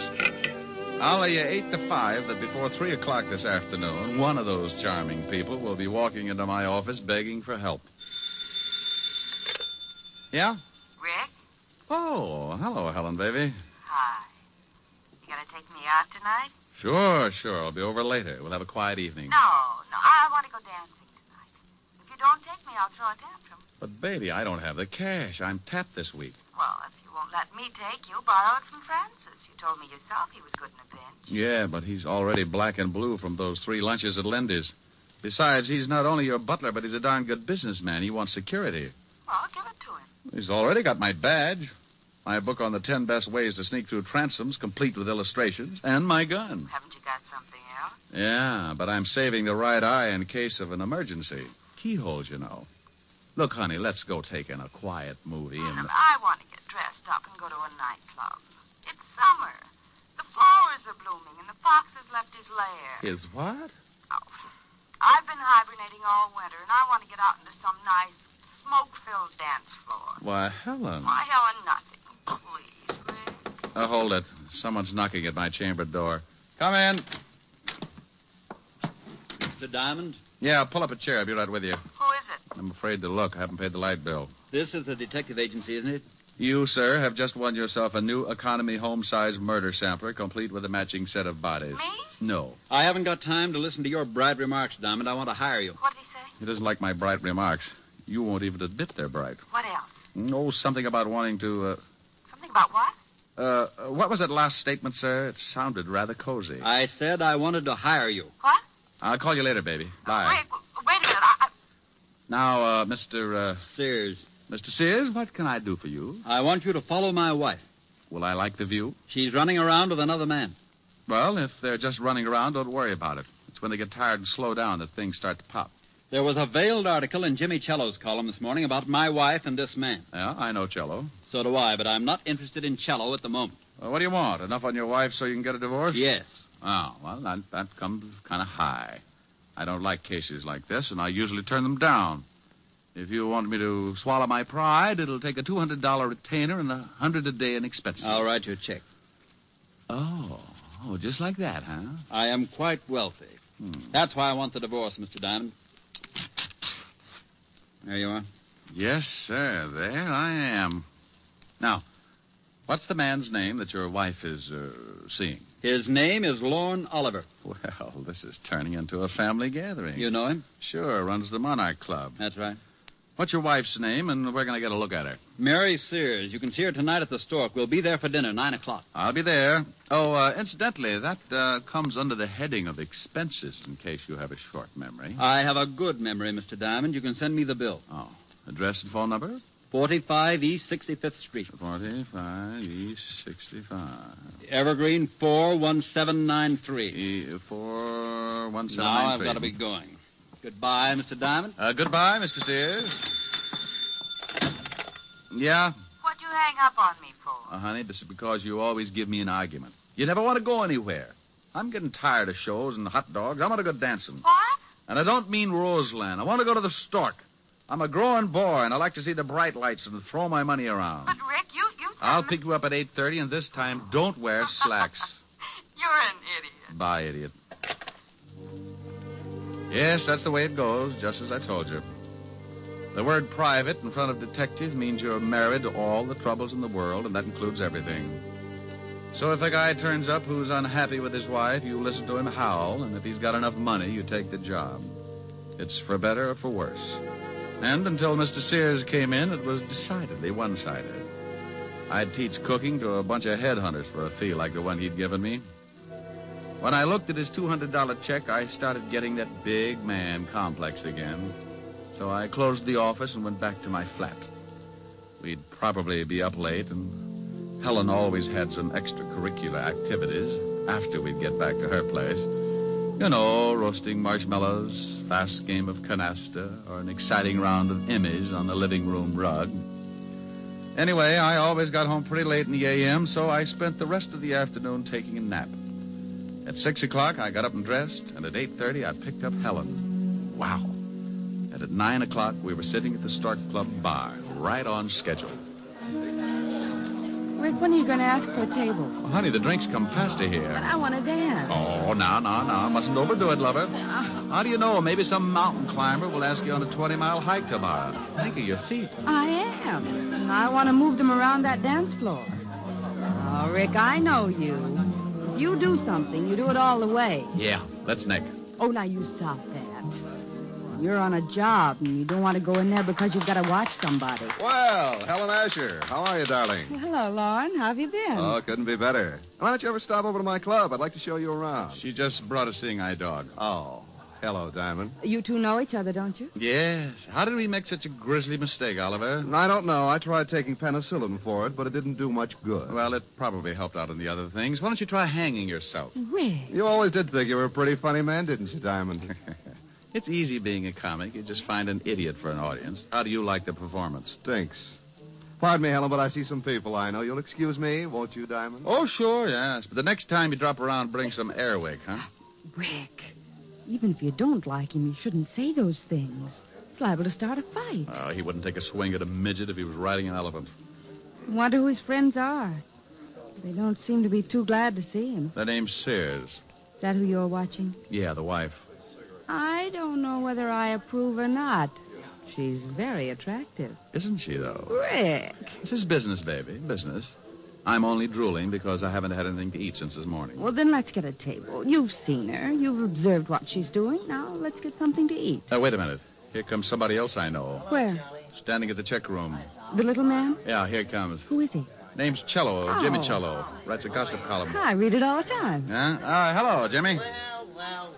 I'll lay you 8 to 5 that before 3 o'clock this afternoon, one of those charming people will be walking into my office begging for help. Yeah? Rick? Oh, hello, Helen, baby. Hi. You gonna take me out tonight? Sure. I'll be over later. We'll have a quiet evening. No. I want to go dancing tonight. If you don't take me, I'll throw a tantrum. But, baby, I don't have the cash. I'm tapped this week. Well, if you won't let me take you, borrow it from Francis. You told me yourself he was good in a pinch. Yeah, but he's already black and blue from those 3 lunches at Lindy's. Besides, he's not only your butler, but he's a darn good businessman. He wants security. Well, give it to him. He's already got my badge, my book on the 10 best ways to sneak through transoms, complete with illustrations, and my gun. Haven't you got something else? Yeah, but I'm saving the right eye in case of an emergency. Keyholes, you know. Look, honey, let's go take in a quiet movie and... I want to get dressed up and go to a nightclub. It's summer. The flowers are blooming, and the fox has left his lair. Is what? I've been hibernating all winter, and I want to get out into some nice, smoke-filled dance floor. Why, Helen. Why, Helen, nothing. Please, Rick. Hold it. Someone's knocking at my chamber door. Come in. Mr. Diamond? Yeah, pull up a chair. I'll be right with you. Who is it? I'm afraid to look. I haven't paid the light bill. This is a detective agency, isn't it? You, sir, have just won yourself a new economy home-size murder sampler, complete with a matching set of bodies. Me? No. I haven't got time to listen to your bright remarks, Diamond. I want to hire you. What did he say? He doesn't like my bright remarks. You won't even admit they're bright. What else? No, something about wanting to, Something about what? What was that last statement, sir? It sounded rather cozy. I said I wanted to hire you. What? I'll call you later, baby. Bye. Wait a minute. Now, Mr. Sears. Mr. Sears, what can I do for you? I want you to follow my wife. Will I like the view? She's running around with another man. Well, if they're just running around, don't worry about it. It's when they get tired and slow down that things start to pop. There was a veiled article in Jimmy Cello's column this morning about my wife and this man. Yeah, I know Cello. So do I, but I'm not interested in Cello at the moment. Well, what do you want? Enough on your wife so you can get a divorce? Yes. Oh, well, that comes kind of high. I don't like cases like this, and I usually turn them down. If you want me to swallow my pride, it'll take a $200 retainer and $100 a day in expenses. I'll write you a check. Oh, just like that, huh? I am quite wealthy. That's why I want the divorce, Mr. Diamond. There you are. Yes, sir. There I am. Now, what's the man's name that your wife is seeing? His name is Lorne Oliver. Well, this is turning into a family gathering. You know him? Sure, runs the Monarch Club. That's right. What's your wife's name, and we're going to get a look at her? Mary Sears. You can see her tonight at the Stork. We'll be there for dinner, 9 o'clock. I'll be there. Oh, incidentally, that comes under the heading of expenses, in case you have a short memory. I have a good memory, Mr. Diamond. You can send me the bill. Oh. Address and phone number? 45 East 65th Street. 45 East 65. Evergreen 41793. 41793. Now I've got to be going. Goodbye, Mr. Diamond. Goodbye, Mr. Sears. Yeah? What'd you hang up on me for? Honey, this is because you always give me an argument. You never want to go anywhere. I'm getting tired of shows and hot dogs. I want to go dancing. What? And I don't mean Roseland. I want to go to the Stork. I'm a growing boy, and I like to see the bright lights and throw my money around. But, Rick, you I'll pick you up at 8:30, and this time, don't wear slacks. You're an idiot. Bye, idiot. Yes, that's the way it goes, just as I told you. The word private in front of detective means you're married to all the troubles in the world, and that includes everything. So if a guy turns up who's unhappy with his wife, you listen to him howl, and if he's got enough money, you take the job. It's for better or for worse. And until Mr. Sears came in, it was decidedly one-sided. I'd teach cooking to a bunch of headhunters for a fee like the one he'd given me. When I looked at his $200 check, I started getting that big man complex again. So I closed the office and went back to my flat. We'd probably be up late, and Helen always had some extracurricular activities after we'd get back to her place. You know, roasting marshmallows, fast game of canasta, or an exciting round of immies on the living room rug. Anyway, I always got home pretty late in the a.m., so I spent the rest of the afternoon taking a nap. At 6 o'clock, I got up and dressed, and at 8:30, I picked up Helen. Wow. And at 9 o'clock, we were sitting at the Stork Club bar, right on schedule. Rick, when are you going to ask for a table? Well, honey, the drinks come faster here. But I want to dance. Oh, now. Mustn't overdo it, lover. How do you know? Maybe some mountain climber will ask you on a 20-mile hike tomorrow. Think of your feet. I am. And I want to move them around that dance floor. Oh, Rick, I know you. If you do something, you do it all the way. Yeah, that's Nick. Oh, now you stop that. You're on a job, and you don't want to go in there because you've got to watch somebody. Well, Helen Asher, how are you, darling? Well, hello, Lauren. How have you been? Oh, couldn't be better. Why don't you ever stop over to my club? I'd like to show you around. She just brought a seeing eye dog. Oh, hello, Diamond. You two know each other, don't you? Yes. How did we make such a grisly mistake, Oliver? I don't know. I tried taking penicillin for it, but it didn't do much good. Well, it probably helped out in the other things. Why don't you try hanging yourself? Rick. You always did think you were a pretty funny man, didn't you, Diamond? It's easy being a comic. You just find an idiot for an audience. How do you like the performance? Stinks. Pardon me, Helen, but I see some people I know. You'll excuse me, won't you, Diamond? Oh, sure, yes. But the next time you drop around, bring some Airwick, huh? Rick, even if you don't like him, you shouldn't say those things. It's liable to start a fight. Oh, he wouldn't take a swing at a midget if he was riding an elephant. Wonder who his friends are. They don't seem to be too glad to see him. Their name's Sears. Is that who you're watching? Yeah, the wife. I don't know whether I approve or not. She's very attractive. Isn't she, though? Rick. This is business, baby. Business. I'm only drooling because I haven't had anything to eat since this morning. Well, then let's get a table. You've seen her. You've observed what she's doing. Now let's get something to eat. Wait a minute. Here comes somebody else I know. Where? Standing at the check room. The little man? Yeah, here it comes. Who is he? Name's Cello, Oh. Jimmy Cello. Writes a gossip column. I read it all the time. Yeah? Hello, Jimmy.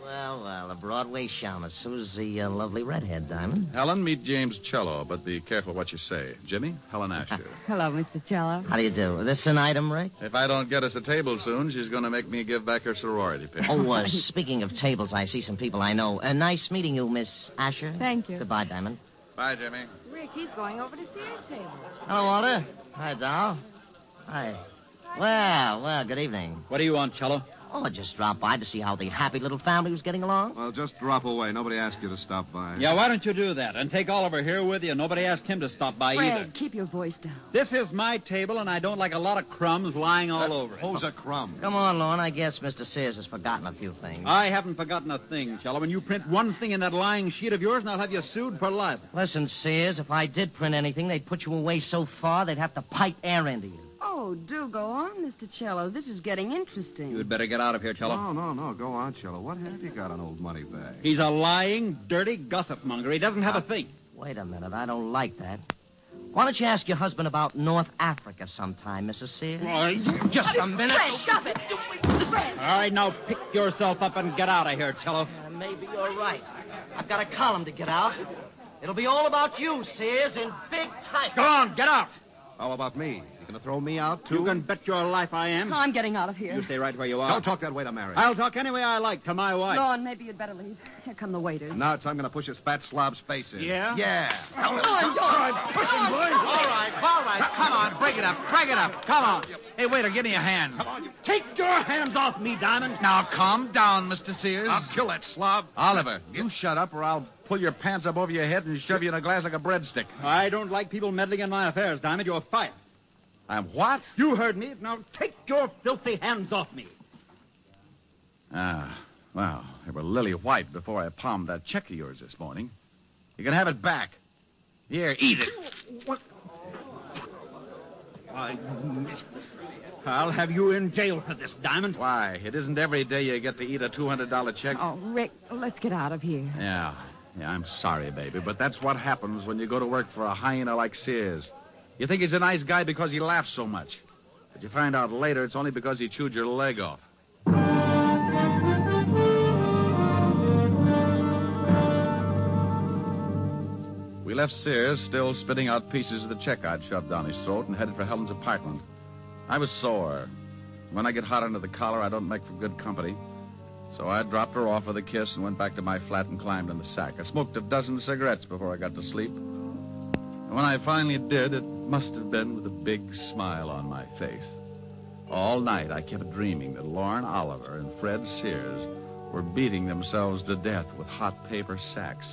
Well, a Broadway shamus. Who's the lovely redhead, Diamond? Helen, meet James Cello, but be careful what you say. Jimmy, Helen Asher. Hello, Mr. Cello. How do you do? This an item, Rick? If I don't get us a table soon, she's going to make me give back her sorority pin. Oh, speaking of tables, I see some people I know. Nice meeting you, Miss Asher. Thank you. Goodbye, Diamond. Bye, Jimmy. Rick, he's going over to Sears' table. Hello, Walter. Hi, Doll. Hi. Well, good evening. What do you want, Cello? Oh, I just dropped by to see how the happy little family was getting along. Well, just drop away. Nobody asked you to stop by. Yeah, why don't you do that? And take Oliver here with you. Nobody asked him to stop by Fred, either. keep your voice down. This is my table, and I don't like a lot of crumbs lying all over it. Who's a crumb? Come on, Lorne. I guess Mr. Sears has forgotten a few things. I haven't forgotten a thing, Cello. When you print one thing in that lying sheet of yours, and I'll have you sued for libel. Listen, Sears, if I did print anything, they'd put you away so far they'd have to pipe air into you. Oh, do go on, Mr. Cello. This is getting interesting. You'd better get out of here, Cello. No. Go on, Cello. What have you got on old Moneybag? He's a lying, dirty gossip monger. He doesn't have a thing. Wait a minute. I don't like that. Why don't you ask your husband about North Africa sometime, Mrs. Sears? Just a minute. Fred, stop it. Fred. All right, now pick yourself up and get out of here, Cello. Maybe you're right. I've got a column to get out. It'll be all about you, Sears, in big type. Go on, get out. How about me? You going to throw me out, too? You can bet your life I am. I'm getting out of here. You stay right where you are. Don't talk that way to Mary. I'll talk any way I like to my wife. Lorne, maybe you'd better leave. Here come the waiters. Now it's I'm going to push his fat slob's face in. Yeah? Yeah. Come on, Push him, boys. All right. Come on. Break it up. Come on. Hey, waiter, give me a hand. Come on. Take your hands off me, Diamond. Now, calm down, Mr. Sears. I'll kill that slob. Oliver, you shut up or I'll pull your pants up over your head and shove you in a glass like a breadstick. I don't like people meddling in my affairs, Diamond. You're fired. I'm what? You heard me. Now take your filthy hands off me. Well, they were lily white before I palmed that check of yours this morning. You can have it back. Here, eat it. What? I'll have you in jail for this, Diamond. Why? It isn't every day you get to eat a $200 check. Oh, Rick, let's get out of here. Yeah, I'm sorry, baby, but that's what happens when you go to work for a hyena like Sears. You think he's a nice guy because he laughs so much. But you find out later it's only because he chewed your leg off. We left Sears still spitting out pieces of the check I'd shoved down his throat and headed for Helen's apartment. I was sore. When I get hot under the collar, I don't make for good company. So I dropped her off with a kiss and went back to my flat and climbed in the sack. I smoked a dozen cigarettes before I got to sleep. And when I finally did, it must have been with a big smile on my face. All night I kept dreaming that Lauren Oliver and Fred Sears were beating themselves to death with hot paper sacks.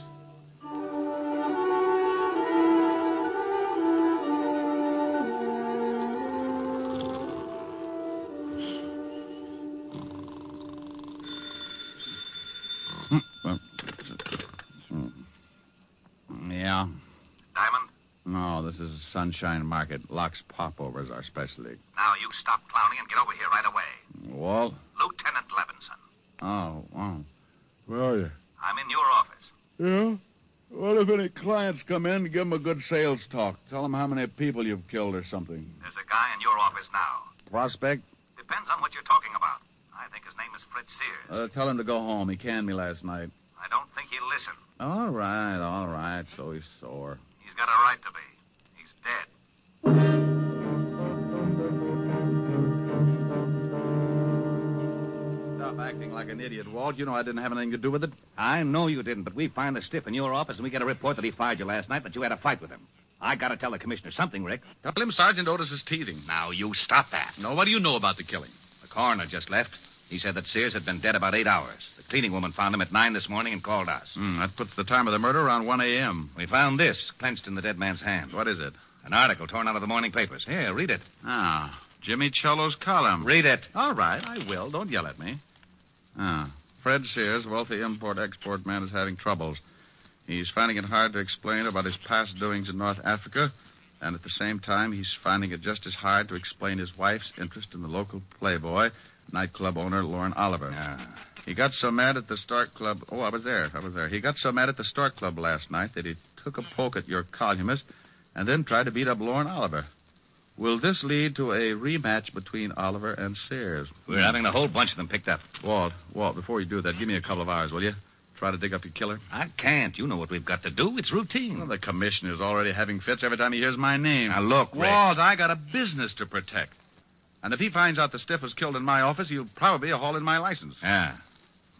Yeah. Diamond? No, this is Sunshine Market. Locke's Popovers, our specialty. Now, you stop clowning and get over here right away. Walt? Lieutenant Levinson. Oh, wow. Where are you? I'm in your office. Yeah? Well, if any clients come in, give them a good sales talk. Tell them how many people you've killed or something. There's a guy in your office now. Prospect? Depends on what you're talking about. I think his name is Fred Sears. Tell him to go home. He canned me last night. I don't think he'll listen. All right. So he's sore. He's got a right to be. He's dead. Stop acting like an idiot, Walt. You know I didn't have anything to do with it. I know you didn't, but we find the stiff in your office, and we get a report that he fired you last night, but you had a fight with him. I gotta tell the commissioner something, Rick. Tell him Sergeant Otis is teething. Now, you stop that. No, what do you know about the killing? The coroner just left. He said that Sears had been dead about 8 hours. The cleaning woman found him at 9 this morning and called us. That puts the time of the murder around 1 a.m. We found this clenched in the dead man's hand. What is it? An article torn out of the morning papers. Here, read it. Jimmy Cello's column. Read it. All right, I will. Don't yell at me. Fred Sears, wealthy import-export man, is having troubles. He's finding it hard to explain about his past doings in North Africa, and at the same time, he's finding it just as hard to explain his wife's interest in the local playboy, nightclub owner Lauren Oliver. He got so mad at the Stork Club... Oh, I was there. He got so mad at the Stork Club last night that he took a poke at your columnist and then tried to beat up Lauren Oliver. Will this lead to a rematch between Oliver and Sears? We're having the whole bunch of them picked up. Walt, before you do that, give me a couple of hours, will you? Try to dig up your killer. I can't. You know what we've got to do. It's routine. Well, the commissioner's already having fits every time he hears my name. Now, look, Rick. Walt, I got a business to protect. And if he finds out the stiff was killed in my office, he'll probably haul in my license. Yeah.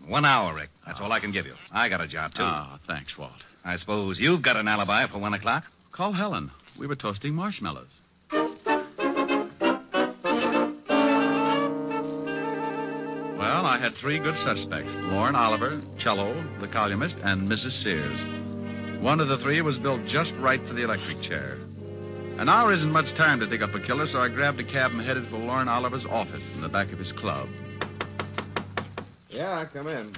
1 hour, Rick. That's all I can give you. I got a job, too. Thanks, Walt. I suppose you've got an alibi for 1 o'clock? Call Helen. We were toasting marshmallows. Well, I had 3 good suspects. Lauren Oliver, Cello, the columnist, and Mrs. Sears. One of the 3 was built just right for the electric chair. An hour isn't much time to dig up a killer, so I grabbed a cab and headed for Lauren Oliver's office in the back of his club. Yeah, come in.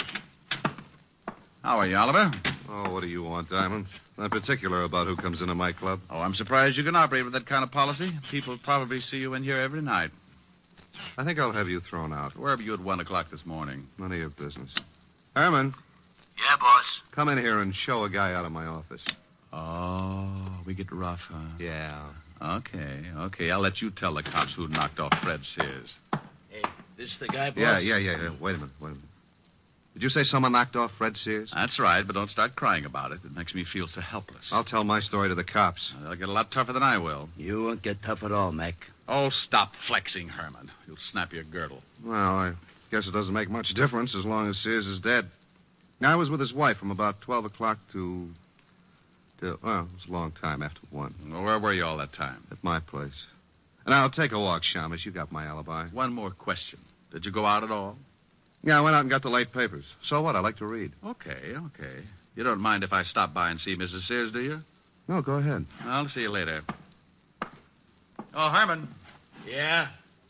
How are you, Oliver? Oh, what do you want, Diamond? Not particular about who comes into my club. Oh, I'm surprised you can operate with that kind of policy. People probably see you in here every night. I think I'll have you thrown out. Where were you at 1 o'clock this morning? None of your business. Herman. Yeah, boss? Come in here and show a guy out of my office. Oh, we get rough, huh? Yeah. Okay. I'll let you tell the cops who knocked off Fred Sears. Hey, this the guy, boss? Yeah. Wait a minute. Did you say someone knocked off Fred Sears? That's right, but don't start crying about it. It makes me feel so helpless. I'll tell my story to the cops. They'll get a lot tougher than I will. You won't get tough at all, Mac. Oh, stop flexing, Herman. You'll snap your girdle. Well, I guess it doesn't make much difference as long as Sears is dead. I was with his wife from about 12 o'clock to it was a long time after 1. Well, where were you all that time? At my place. And I'll take a walk, Shamus. You got my alibi. One more question. Did you go out at all? Yeah, I went out and got the late papers. So what? I like to read. Okay. You don't mind if I stop by and see Mrs. Sears, do you? No, go ahead. I'll see you later. Oh, Herman. Yeah?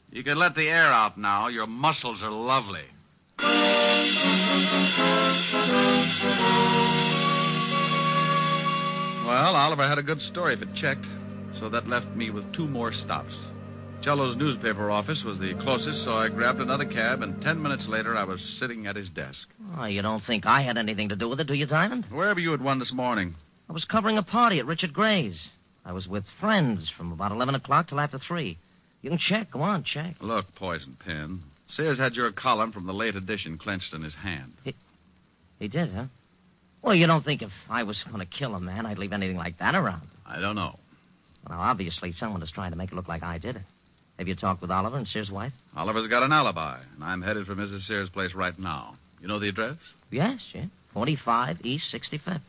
You can let the air out now. Your muscles are lovely. Well, Oliver had a good story if it checked, so that left me with 2 more stops. Cello's newspaper office was the closest, so I grabbed another cab, and 10 minutes later I was sitting at his desk. Oh, you don't think I had anything to do with it, do you, Diamond? Where were you at 1 this morning? I was covering a party at Richard Gray's. I was with friends from about 11 o'clock till after 3. You can check. Go on, check. Look, Poison Pin. Sears had your column from the late edition clenched in his hand. He did, huh? Well, you don't think if I was going to kill a man, I'd leave anything like that around? I don't know. Well, obviously, someone is trying to make it look like I did it. Have you talked with Oliver and Sears' wife? Oliver's got an alibi, and I'm headed for Mrs. Sears' place right now. You know the address? Yes. 45 East 65th.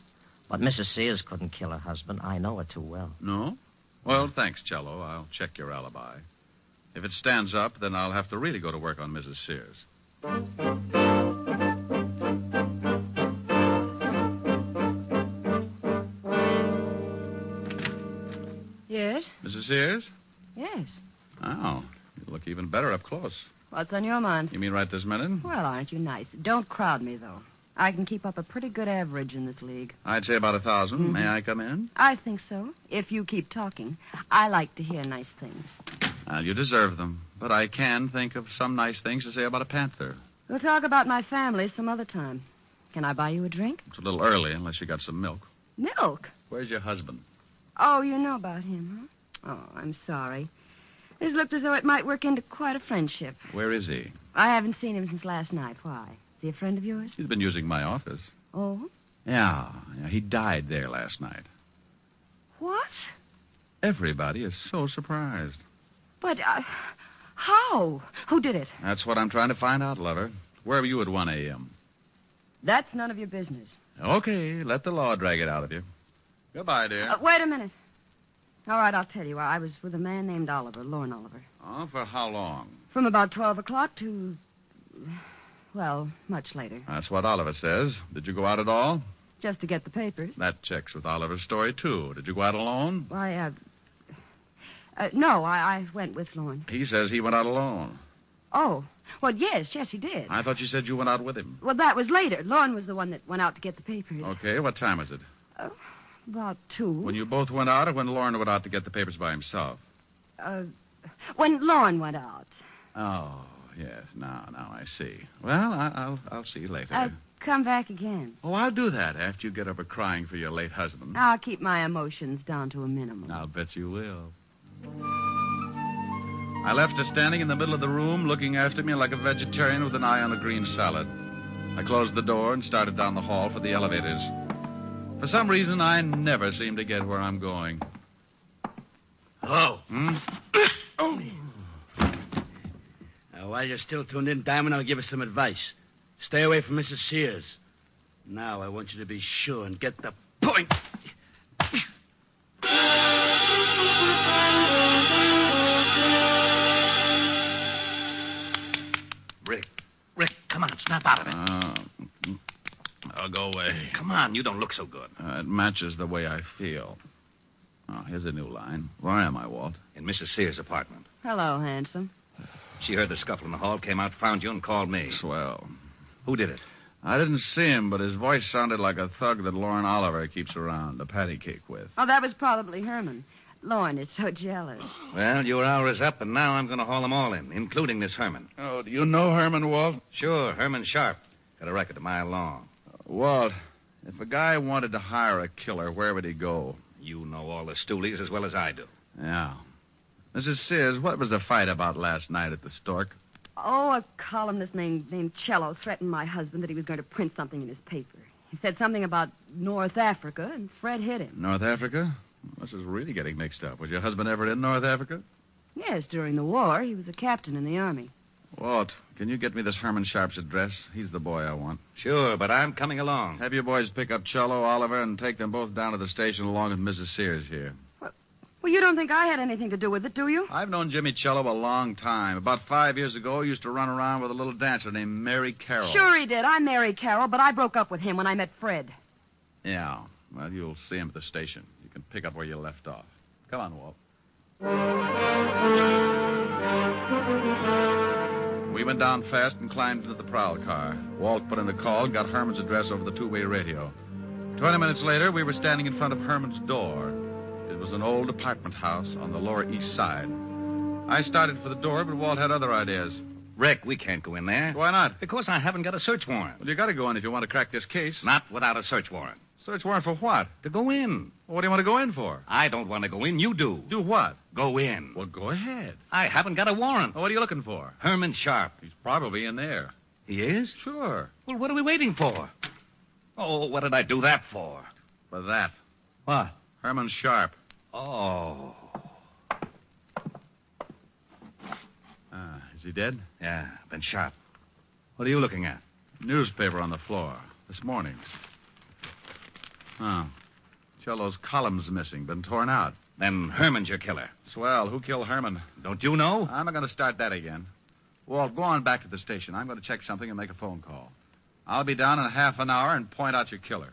But Mrs. Sears couldn't kill her husband. I know her too well. No? Well, thanks, Cello. I'll check your alibi. If it stands up, then I'll have to really go to work on Mrs. Sears. Yes? Mrs. Sears? Yes. Oh, you look even better up close. What's on your mind? You mean right this minute? Well, aren't you nice? Don't crowd me, though. I can keep up a pretty good average in this league. I'd say about 1,000. Mhm. May I come in? I think so, if you keep talking. I like to hear nice things. Well, you deserve them. But I can think of some nice things to say about a panther. We'll talk about my family some other time. Can I buy you a drink? It's a little early unless you got some milk. Milk? Where's your husband? Oh, you know about him, huh? Oh, I'm sorry. It looked as though it might work into quite a friendship. Where is he? I haven't seen him since last night. Why? Is he a friend of yours? He's been using my office. Oh? Yeah, he died there last night. What? Everybody is so surprised. But, how? Who did it? That's what I'm trying to find out, lover. Where were you at 1 a.m.? That's none of your business. Okay, let the law drag it out of you. Goodbye, dear. Wait a minute. All right, I'll tell you. I was with a man named Oliver, Lorne Oliver. Oh, for how long? From about 12 o'clock to, well, much later. That's what Oliver says. Did you go out at all? Just to get the papers. That checks with Oliver's story, too. Did you go out alone? Why, no, I went with Lorne. He says he went out alone. Oh, well, yes, he did. I thought you said you went out with him. Well, that was later. Lorne was the one that went out to get the papers. Okay, what time was it? About 2. When you both went out or when Lorne went out to get the papers by himself? When Lorne went out. Oh, yes. Now I see. Well, I'll see you later. Come back again. Oh, I'll do that after you get over crying for your late husband. I'll keep my emotions down to a minimum. I'll bet you will. I left her standing in the middle of the room, looking after me like a vegetarian with an eye on a green salad. I closed the door and started down the hall for the elevators. For some reason, I never seem to get where I'm going. Hello. Oh. Now, while you're still tuned in, Diamond, I'll give you some advice. Stay away from Mrs. Sears. Now, I want you to be sure and get the point. Rick, come on, snap out of it. I'll go away. Come on, you don't look so good. It matches the way I feel. Oh, here's a new line. Where am I, Walt? In Mrs. Sears' apartment. Hello, handsome. She heard the scuffle in the hall, came out, found you, and called me. Swell. Who did it? I didn't see him, but his voice sounded like a thug that Lorne Oliver keeps around to patty cake with. Oh, that was probably Herman. Lorne is so jealous. Well, your hour is up, and now I'm going to haul them all in, including this Herman. Oh, do you know Herman, Walt? Sure, Herman Sharp. Got a record a mile long. Walt, if a guy wanted to hire a killer, where would he go? You know all the stoolies as well as I do. Yeah. Mrs. Sears, what was the fight about last night at the Stork? Oh, a columnist named Cello threatened my husband that he was going to print something in his paper. He said something about North Africa, and Fred hit him. North Africa? This is really getting mixed up. Was your husband ever in North Africa? Yes, during the war. He was a captain in the Army. Walt, can you get me this Herman Sharp's address? He's the boy I want. Sure, but I'm coming along. Have your boys pick up Cello, Oliver, and take them both down to the station along with Mrs. Sears here. Well, you don't think I had anything to do with it, do you? I've known Jimmy Cello a long time. About 5 years ago, he used to run around with a little dancer named Mary Carroll. Sure he did. I'm Mary Carroll, but I broke up with him when I met Fred. Yeah. Well, you'll see him at the station. You can pick up where you left off. Come on, Walt. We went down fast and climbed into the prowl car. Walt put in the call, got Herman's address over the two-way radio. 20 minutes later, we were standing in front of Herman's door. It was an old apartment house on the Lower East Side. I started for the door, but Walt had other ideas. Rick, we can't go in there. Why not? Because I haven't got a search warrant. Well, you got to go in if you want to crack this case. Not without a search warrant. Search warrant for what? To go in. Well, what do you want to go in for? I don't want to go in. You do. Do what? Go in. Well, go ahead. I haven't got a warrant. Well, what are you looking for? Herman Sharp. He's probably in there. He is? Sure. Well, what are we waiting for? Oh, what did I do that for? For that. What? Herman Sharp. Oh. Is he dead? Yeah, been shot. What are you looking at? Newspaper on the floor. This morning's. Oh. Cello's column's missing. Been torn out. Then Herman's your killer. Swell. Who killed Herman? Don't you know? I'm not going to start that again. Walt, go on back to the station. I'm going to check something and make a phone call. I'll be down in half an hour and point out your killer.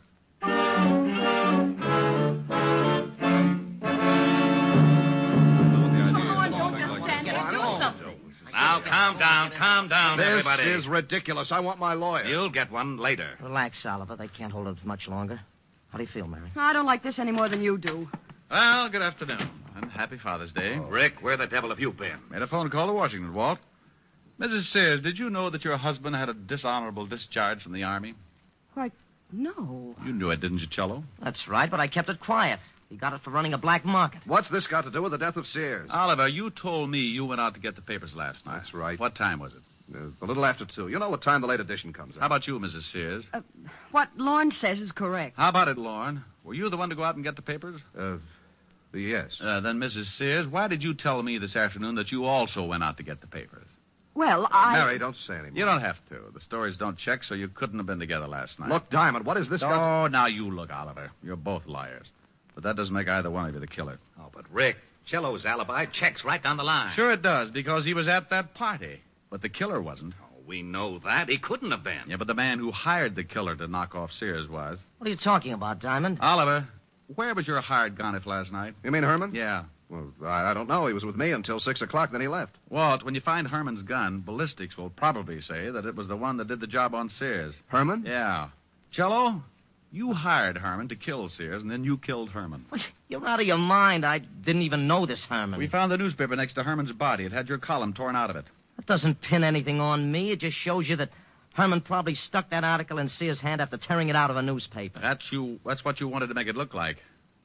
Now, calm down, everybody. This is ridiculous. I want my lawyer. You'll get one later. Relax, Oliver. They can't hold him much longer. How do you feel, Mary? I don't like this any more than you do. Well, good afternoon, and happy Father's Day. Rick, where the devil have you been? Made a phone call to Washington, Walt. Mrs. Sears, did you know that your husband had a dishonorable discharge from the Army? Why, no. You knew it, didn't you, Cello? That's right, but I kept it quiet. He got it for running a black market. What's this got to do with the death of Sears? Oliver, you told me you went out to get the papers last night. That's right. What time was it? A little after 2. You know what time the late edition comes out. How about you, Mrs. Sears? What Lorne says is correct. How about it, Lorne? Were you the one to go out and get the papers? Yes. Then, Mrs. Sears, why did you tell me this afternoon that you also went out to get the papers? Well, Mary, don't say anything. You don't have to. The stories don't check, so you couldn't have been together last night. Look, Diamond, what is this Oh, now you look, Oliver. You're both liars. But that doesn't make either one of you the killer. Oh, but Rick, Cello's alibi checks right down the line. Sure it does, because he was at that party. But the killer wasn't. Oh, we know that. He couldn't have been. Yeah, but the man who hired the killer to knock off Sears was. What are you talking about, Diamond? Oliver, where was your hired gun if last night? You mean Herman? Yeah. Well, I don't know. He was with me until 6 o'clock, then he left. Walt, when you find Herman's gun, ballistics will probably say that it was the one that did the job on Sears. Herman? Yeah. Cello, you hired Herman to kill Sears, and then you killed Herman. You're out of your mind. I didn't even know this Herman. We found the newspaper next to Herman's body. It had your column torn out of it. That doesn't pin anything on me. It just shows you that Herman probably stuck that article in Sears' hand after tearing it out of a newspaper. That's what you wanted to make it look like.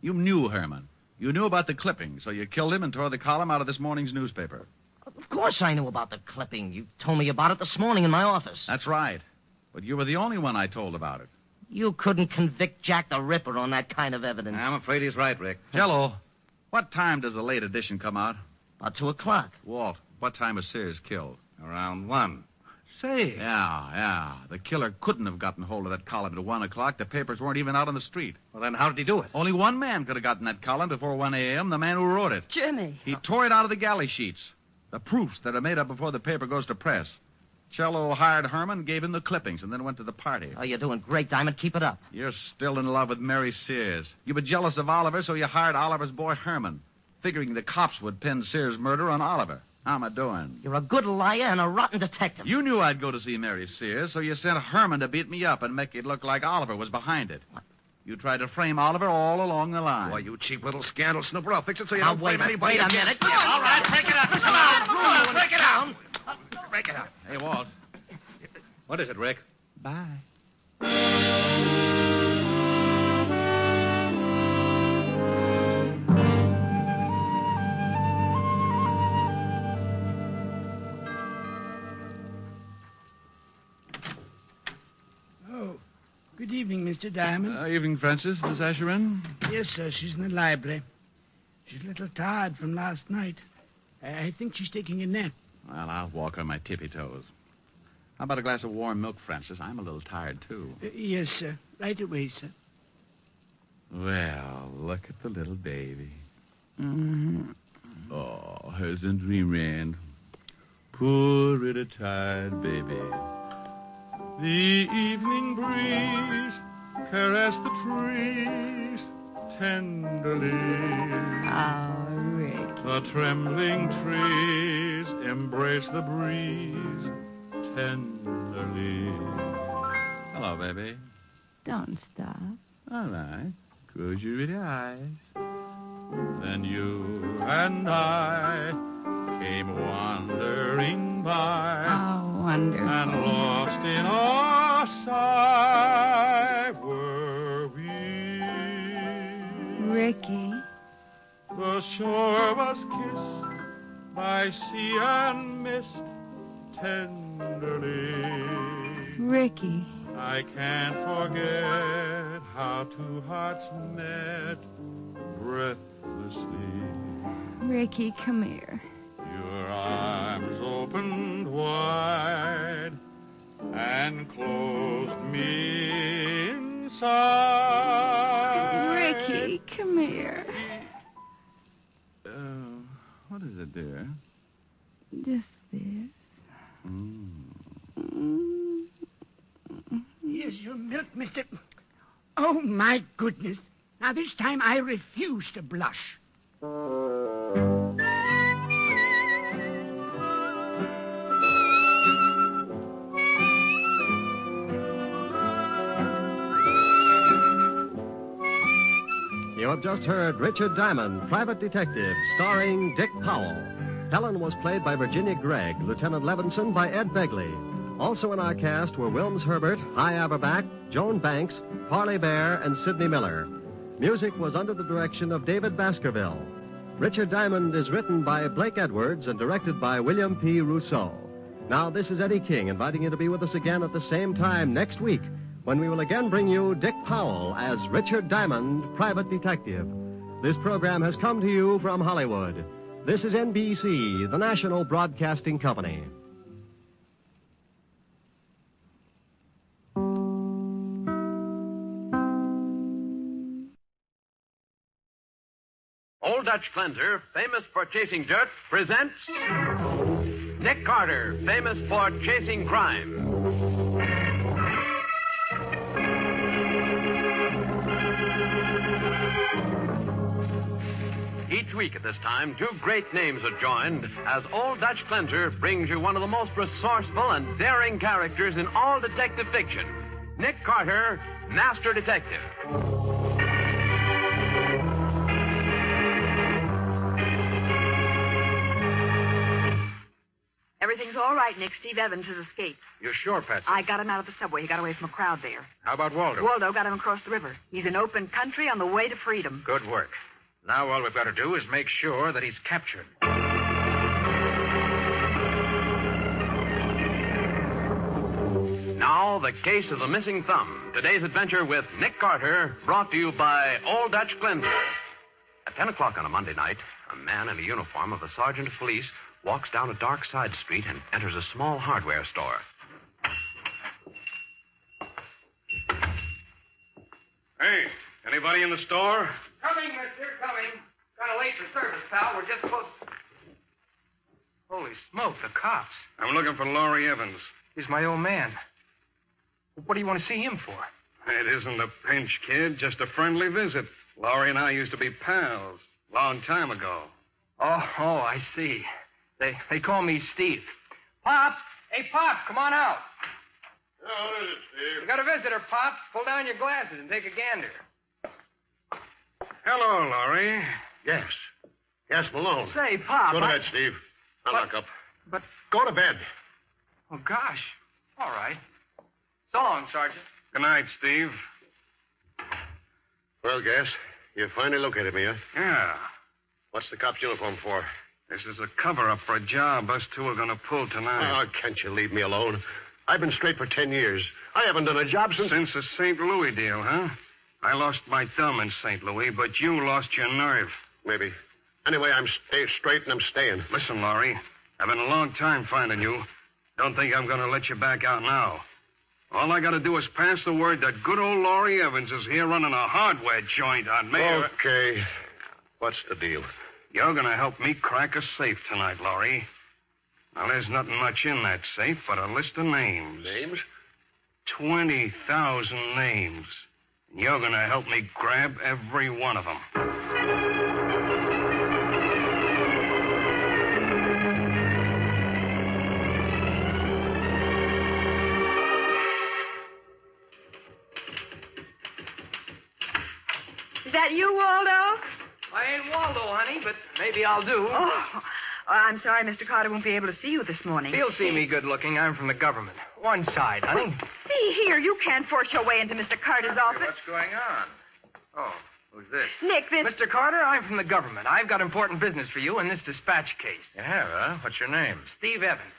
You knew Herman. You knew about the clipping, so you killed him and tore the column out of this morning's newspaper. Of course I knew about the clipping. You told me about it this morning in my office. That's right. But you were the only one I told about it. You couldn't convict Jack the Ripper on that kind of evidence. I'm afraid he's right, Rick. Cello, what time does the late edition come out? About 2 o'clock. Walt, what time was Sears killed? Around 1. Say. Yeah. The killer couldn't have gotten hold of that column at 1 o'clock. The papers weren't even out on the street. Well, then how did he do it? Only one man could have gotten that column before 1 a.m., the man who wrote it. Jimmy. He tore it out of the galley sheets. The proofs that are made up before the paper goes to press. Cello hired Herman, gave him the clippings, and then went to the party. Oh, you're doing great, Diamond. Keep it up. You're still in love with Mary Sears. You were jealous of Oliver, so you hired Oliver's boy Herman, figuring the cops would pin Sears' murder on Oliver. How am I doing? You're a good liar and a rotten detective. You knew I'd go to see Mary Sears, so you sent Herman to beat me up and make it look like Oliver was behind it. What? You tried to frame Oliver all along the line. Why, you cheap little scandal snooper. I'll fix it so you Now, don't blame anybody. Wait a again. minute. All right, break it up. Come on, break it up. Break it up. Hey, Walt. What is it, Rick? Bye. Oh, good evening, Mr. Diamond. Evening, Francis. Miss Asherin? Yes, sir. She's in the library. She's a little tired from last night. I think she's taking a nap. Well, I'll walk on my tippy toes. How about a glass of warm milk, Francis? I'm a little tired, too. Yes, sir. Right away, sir. Well, look at the little baby. Mm-hmm. Oh, hasn't dreamland. Poor little tired baby. The evening breeze caressed the trees tenderly. Oh, Rick. The trembling trees embrace the breeze tenderly. Hello, baby. Don't stop. All right. Close your pretty eyes. Then you and I came wandering by. Oh, wonderful. And lost in our sight were we. Ricky. The shore was kissed by sea and mist tenderly. Ricky. I can't forget how two hearts met breathlessly. Ricky, come here. Your arms opened wide, and closed me inside. Ricky, come here. What is it, dear? Just this. Here's your milk, mister. Oh, my goodness. Now, this time I refuse to blush. You have just heard Richard Diamond, Private Detective, starring Dick Powell. Helen was played by Virginia Gregg, Lieutenant Levinson by Ed Begley. Also in our cast were Wilms Herbert, Hy Averback, Joan Banks, Parley Bear, and Sidney Miller. Music was under the direction of David Baskerville. Richard Diamond is written by Blake Edwards and directed by William P. Rousseau. Now, this is Eddie King inviting you to be with us again at the same time next week, when we will again bring you Dick Powell as Richard Diamond, Private Detective. This program has come to you from Hollywood. This is NBC, the national broadcasting company. Old Dutch Cleanser, famous for chasing dirt, presents Nick Carter, famous for chasing crime. Each week at this time, two great names are joined as Old Dutch Cleanser brings you one of the most resourceful and daring characters in all detective fiction, Nick Carter, Master Detective. Everything's all right, Nick. Steve Evans has escaped. You're sure, Patsy? I got him out of the subway. He got away from a crowd there. How about Waldo? Waldo got him across the river. He's in open country on the way to freedom. Good work. Now all we've got to do is make sure that he's captured. Now, the case of the missing thumb. Today's adventure with Nick Carter, brought to you by Old Dutch Cleanser. At 10 o'clock on a Monday night, a man in the uniform of the sergeant of police walks down a dark side street and enters a small hardware store. Hey, anybody in the store? Coming, mister, coming. Kind of late for service, pal. We're just close. Holy smoke, the cops. I'm looking for Laurie Evans. He's my old man. What do you want to see him for? It isn't a pinch, kid, just a friendly visit. Laurie and I used to be pals, long time ago. Oh, I see. They call me Steve. Pop! Hey, Pop, come on out. Oh, what is it, Steve? You got a visitor, Pop. Pull down your glasses and take a gander. Hello, Laurie. Yes. Yes, Malone. Say, Pop. Go to bed, Steve. I'll lock up. But. Go to bed. Oh, gosh. All right. So long, Sergeant. Good night, Steve. Well, Gas, you finally located me, huh? Yeah. What's the cop's uniform for? This is a cover-up for a job us two are going to pull tonight. Oh, can't you leave me alone? I've been straight for 10 years. I haven't done a job since... Since the St. Louis deal, huh? I lost my thumb in St. Louis, but you lost your nerve. Maybe. Anyway, I'm straight and I'm staying. Listen, Laurie, I've been a long time finding you. Don't think I'm going to let you back out now. All I got to do is pass the word that good old Laurie Evans is here running a hardware joint on me. Okay. What's the deal? You're going to help me crack a safe tonight, Laurie. Now, there's nothing much in that safe but a list of names. Names? 20,000 names. And you're going to help me grab every one of them. Is that you, Waldo? I ain't Waldo, honey, but maybe I'll do. Oh, I'm sorry Mr. Carter won't be able to see you this morning. He'll see me good looking. I'm from the government. One side, honey. See here, you can't force your way into Mr. Carter's office. What's going on? Oh, who's this? Nick, this... Mr. Carter, I'm from the government. I've got important business for you in this dispatch case. You have, huh? What's your name? Steve Evans.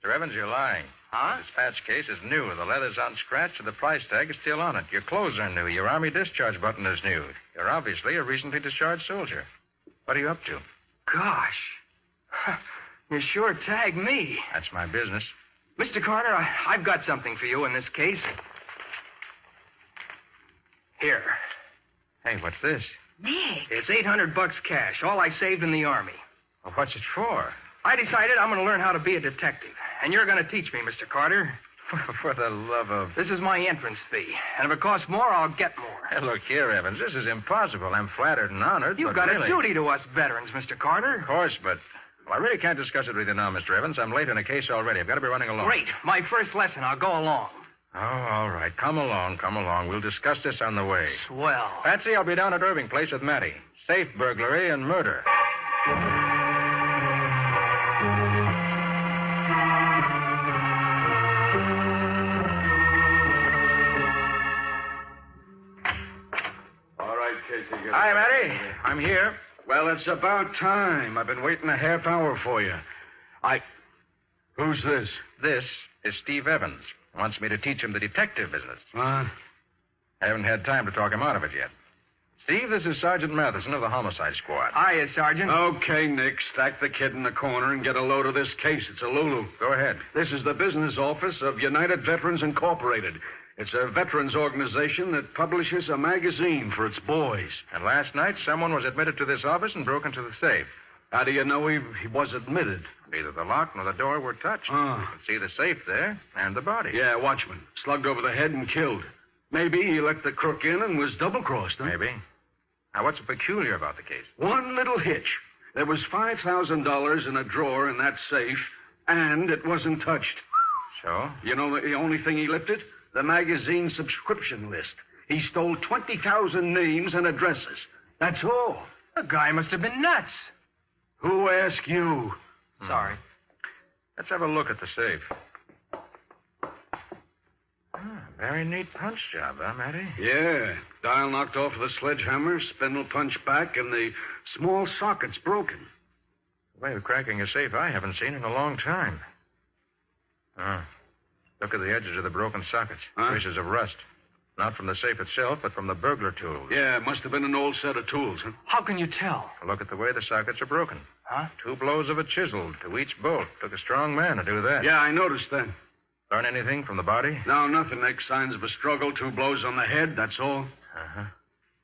Mr. Evans, you're lying. Huh? The dispatch case is new. The leather's unscratched and the price tag is still on it. Your clothes are new. Your Army discharge button is new. You're obviously a recently discharged soldier. What are you up to? Gosh. You sure tagged me. That's my business. Mr. Carter, I've got something for you in this case. Here. Hey, what's this? Nick. It's $800 cash, all I saved in the Army. Well, what's it for? I decided I'm going to learn how to be a detective. And you're going to teach me, Mr. Carter. For the love of... This is my entrance fee. And if it costs more, I'll get more. Hey, look here, Evans. This is impossible. I'm flattered and honored. You've but got really... a duty to us veterans, Mr. Carter. Of course, but... Well, I really can't discuss it with you now, Mr. Evans. I'm late in a case already. I've got to be running along. Great. My first lesson. I'll go along. Oh, all right. Come along. We'll discuss this on the way. Swell. Patsy, I'll be down at Irving Place with Matty. Safe burglary and murder. All right, Casey. Hi, Matty. I'm here. Well, it's about time. I've been waiting a half hour for you. Who's this? This is Steve Evans. Wants me to teach him the detective business. Huh? I haven't had time to talk him out of it yet. Steve, this is Sergeant Matheson of the Homicide Squad. Hiya, Sergeant. Okay, Nick. Stack the kid in the corner and get a load of this case. It's a Lulu. Go ahead. This is the business office of United Veterans Incorporated. It's a veterans organization that publishes a magazine for its boys. And last night, someone was admitted to this office and broke into the safe. How do you know he was admitted? Neither the lock nor the door were touched. Oh. You can see the safe there and the body. Yeah, watchman. Slugged over the head and killed. Maybe he let the crook in and was double-crossed, huh? Maybe. Now, what's peculiar about the case? One little hitch. There was $5,000 in a drawer in that safe, and it wasn't touched. So? You know the only thing he lifted? The magazine subscription list. He stole 20,000 names and addresses. That's all. The guy must have been nuts. Who asked you? Sorry. Let's have a look at the safe. Very neat punch job, huh, Matty? Yeah. Dial knocked off with a sledgehammer, spindle punched back, and the small sockets broken. The way of cracking a safe I haven't seen in a long time. Look at the edges of the broken sockets. Huh? Traces of rust. Not from the safe itself, but from the burglar tools. Yeah, it must have been an old set of tools, huh? How can you tell? Look at the way the sockets are broken. Huh? 2 blows of a chisel to each bolt. Took a strong man to do that. Yeah, I noticed that. Learn anything from the body? No, nothing, Nick. Signs of a struggle, 2 blows on the head, that's all. Uh-huh.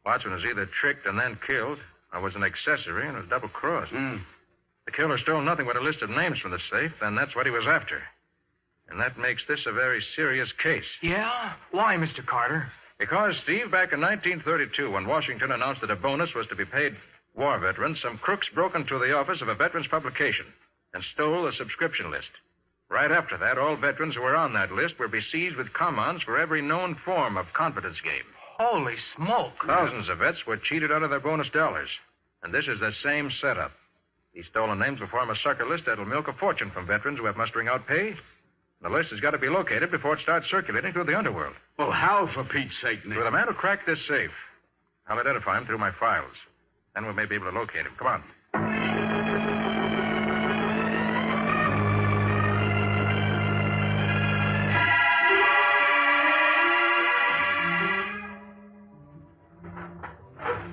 Watchman was either tricked and then killed, or was an accessory and was double-crossed. The killer stole nothing but a list of names from the safe, and that's what he was after. And that makes this a very serious case. Yeah? Why, Mr. Carter? Because, Steve, back in 1932, when Washington announced that a bonus was to be paid war veterans, some crooks broke into the office of a veterans publication and stole a subscription list. Right after that, all veterans who were on that list were besieged with commons for every known form of confidence game. Holy smoke. Thousands of vets were cheated out of their bonus dollars. And this is the same setup. These stolen names will form a sucker list that'll milk a fortune from veterans who have mustering out pay. The list has got to be located before it starts circulating through the underworld. Well, how, for Pete's sake, Nick? Through the man who cracked this safe. I'll identify him through my files. Then we may be able to locate him. Come on.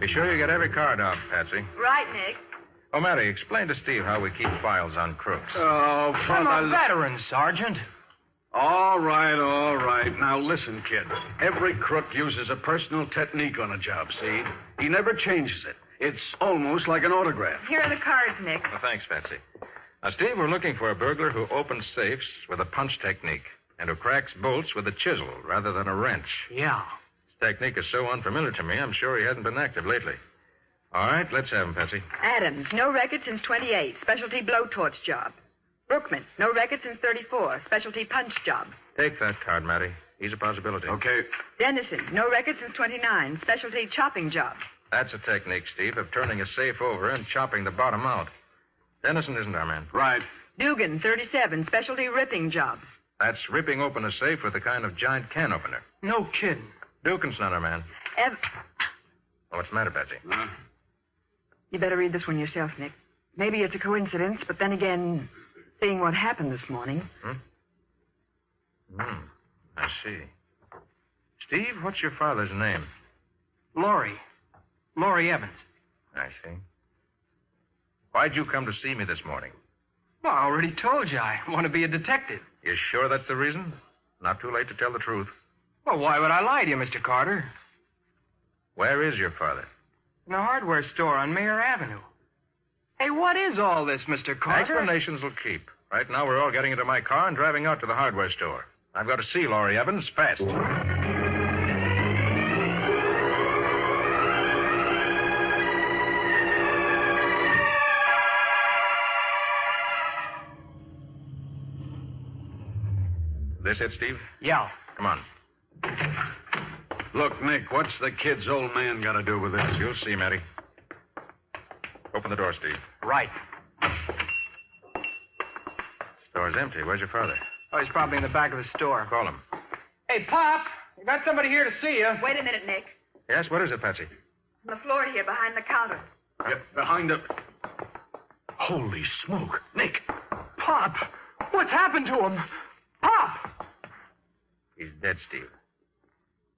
Be sure you get every card out, Patsy. Right, Nick. Oh, Matty, explain to Steve how we keep files on crooks. Oh, I'm a veteran, Sergeant. All right. Now, listen, kid. Every crook uses a personal technique on a job, see? He never changes it. It's almost like an autograph. Here are the cards, Nick. Well, thanks, Patsy. Now, Steve, we're looking for a burglar who opens safes with a punch technique and who cracks bolts with a chisel rather than a wrench. Yeah. His technique is so unfamiliar to me, I'm sure he hasn't been active lately. All right, let's have him, Patsy. Adams, no record since 28. Specialty blowtorch job. Brookman, no record since 34. Specialty punch job. Take that card, Matty. He's a possibility. Okay. Dennison, no record since 29. Specialty chopping job. That's a technique, Steve, of turning a safe over and chopping the bottom out. Dennison isn't our man. Right. Dugan, 37. Specialty ripping job. That's ripping open a safe with a kind of giant can opener. No kidding. Dugan's not our man. Oh, what's the matter, Patsy? You better read this one yourself, Nick. Maybe it's a coincidence, but then again, seeing what happened this morning. I see. Steve, what's your father's name? Laurie Evans. I see. Why'd you come to see me this morning? Well, I already told you I want to be a detective. You sure that's the reason? Not too late to tell the truth. Well, why would I lie to you, Mr. Carter? Where is your father? In a hardware store on Mayor Avenue. Hey, what is all this, Mr. Carter? Explanations will keep. Right now, we're all getting into my car and driving out to the hardware store. I've got to see Laurie Evans fast. This it, Steve? Yeah. Come on. Look, Nick, what's the kid's old man got to do with this? You'll see, Matty. Open the door, Steve. Right. Store's empty. Where's your father? Oh, he's probably in the back of the store. Call him. Hey, Pop, I got somebody here to see you. Wait a minute, Nick. Yes, what is it, Patsy? On the floor here, behind the counter. Behind the... Holy smoke. Nick! Pop, what's happened to him? Pop! He's dead, Steve.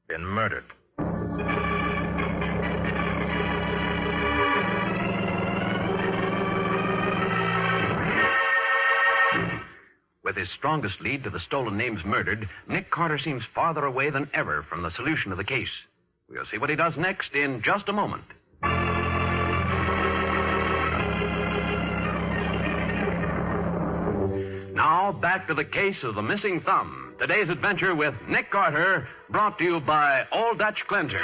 Been murdered. With his strongest lead to the stolen names murdered, Nick Carter seems farther away than ever from the solution of the case. We'll see what he does next in just a moment. Now, back to the case of the missing thumb. Today's adventure with Nick Carter, brought to you by Old Dutch Cleanser.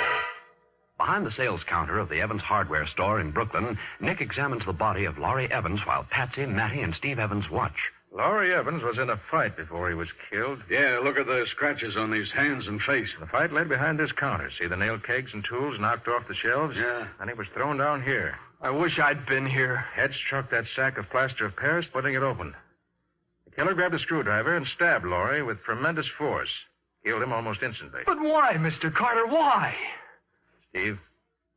Behind the sales counter of the Evans hardware store in Brooklyn, Nick examines the body of Laurie Evans while Patsy, Matty, and Steve Evans watch. Laurie Evans was in a fight before he was killed. Yeah, look at the scratches on his hands and face. The fight led behind this counter. See the nail kegs and tools knocked off the shelves? Yeah. And he was thrown down here. I wish I'd been here. Head struck that sack of plaster of Paris, splitting it open. The killer grabbed a screwdriver and stabbed Laurie with tremendous force. Killed him almost instantly. But why, Mr. Carter, why? Steve,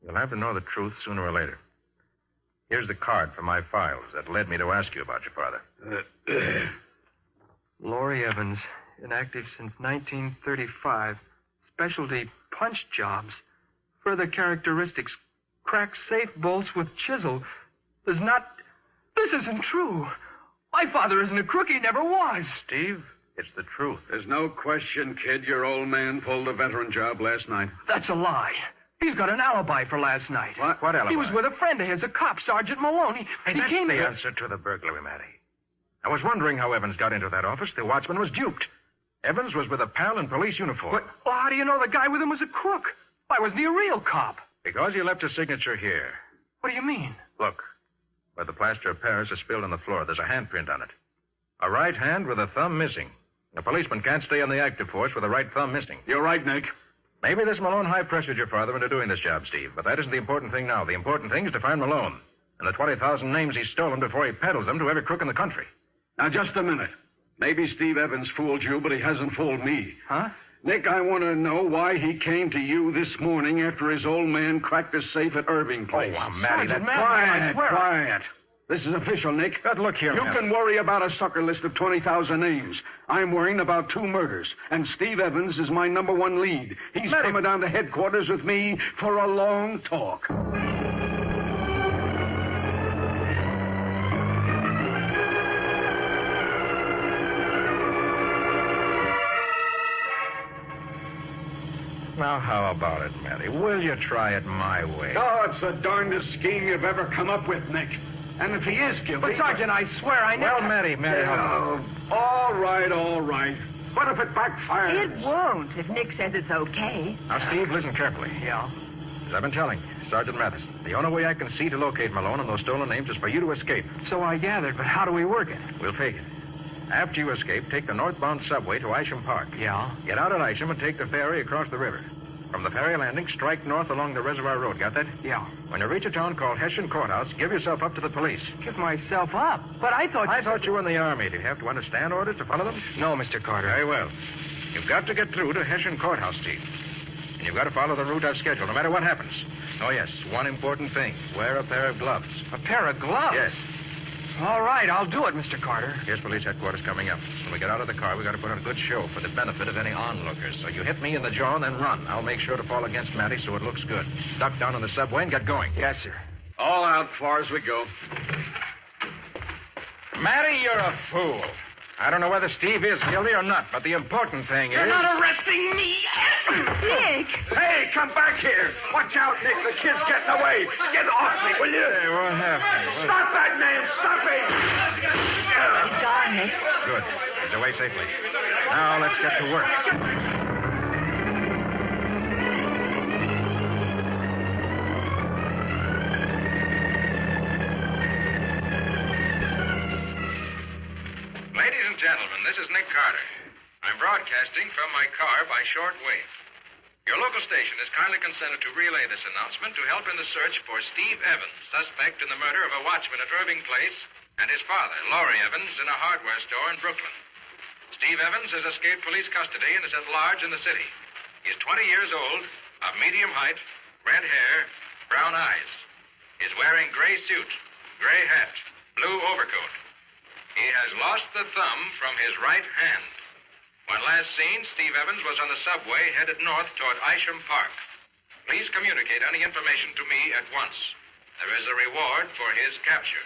you'll have to know the truth sooner or later. Here's the card from my files that led me to ask you about your father. Laurie Evans, inactive since 1935. Specialty punch jobs. Further characteristics. Crack safe bolts with chisel. This isn't true. My father isn't a crook. He never was. Steve, it's the truth. There's no question, kid. Your old man pulled a veteran job last night. That's a lie. He's got an alibi for last night. What alibi? He was with a friend of his, a cop, Sergeant Malone. He That's came the here. answer to the burglary, Matty. I was wondering how Evans got into that office. The watchman was duped. Evans was with a pal in police uniform. Well, how do you know the guy with him was a crook? Why wasn't he a real cop? Because he left his signature here. What do you mean? Look, where the plaster of Paris is spilled on the floor, there's a handprint on it. A right hand with a thumb missing. A policeman can't stay on the active force with a right thumb missing. You're right, Nick. Maybe this Malone high-pressured your father into doing this job, Steve, but that isn't the important thing now. The important thing is to find Malone and the 20,000 names he's stolen before he peddles them to every crook in the country. Now, just a minute. Maybe Steve Evans fooled you, but he hasn't fooled me. Huh? Nick, I want to know why he came to you this morning after his old man cracked a safe at Irving Place. Oh, Matty, that's... Quiet. This is official, Nick. But look here, You Matty. can worry about a sucker list of 20,000 names. I'm worrying about 2 murders, and Steve Evans is my number 1 lead. He's coming down to headquarters with me for a long talk. Now, how about it, Matty? Will you try it my way? Oh, it's the darndest scheme you've ever come up with, Nick. And if he is guilty... But, Sergeant, I swear I never... Well, Matty, all right. What if it backfires? It won't if Nick says it's okay. Now, Steve, listen carefully. Yeah? As I've been telling Sergeant Matheson, the only way I can see to locate Malone and those stolen names is for you to escape. So I gathered, but how do we work it? We'll fake it. After you escape, take the northbound subway to Isham Park. Yeah? Get out at Isham and take the ferry across the river. From the ferry landing, strike north along the Reservoir Road. Got that? Yeah. When you reach a town called Hessian Courthouse, give yourself up to the police. Give myself up? But I thought you were in the Army. Do you have to understand orders to follow them? No, Mr. Carter. Very well. You've got to get through to Hessian Courthouse, Steve. And you've got to follow the route I've scheduled, no matter what happens. Oh, yes, one important thing. Wear a pair of gloves. A pair of gloves? Yes. All right, I'll do it, Mr. Carter. Here's police headquarters coming up. When we get out of the car, we got to put on a good show for the benefit of any onlookers. So you hit me in the jaw and then run. I'll make sure to fall against Matty so it looks good. Duck down on the subway and get going. Yes, sir. All out, far as we go. Matty, you're a fool. I don't know whether Steve is guilty or not, but the important thing is... You're not arresting me. Nick! Hey, come back here. Watch out, Nick. The kid's getting away. Get off me, will you? Hey, what happened? Stop that man. Stop it. He's gone, Nick. Good. He's away safely. Now let's get to work. Ladies and gentlemen, this is Nick Carter. I'm broadcasting from my car by short wave. Your local station has kindly consented to relay this announcement to help in the search for Steve Evans, suspect in the murder of a watchman at Irving Place, and his father, Laurie Evans, in a hardware store in Brooklyn. Steve Evans has escaped police custody and is at large in the city. He is 20 years old, of medium height, red hair, brown eyes. He is wearing gray suit, gray hat, blue overcoat. He has lost the thumb from his right hand. When last seen, Steve Evans was on the subway headed north toward Isham Park. Please communicate any information to me at once. There is a reward for his capture.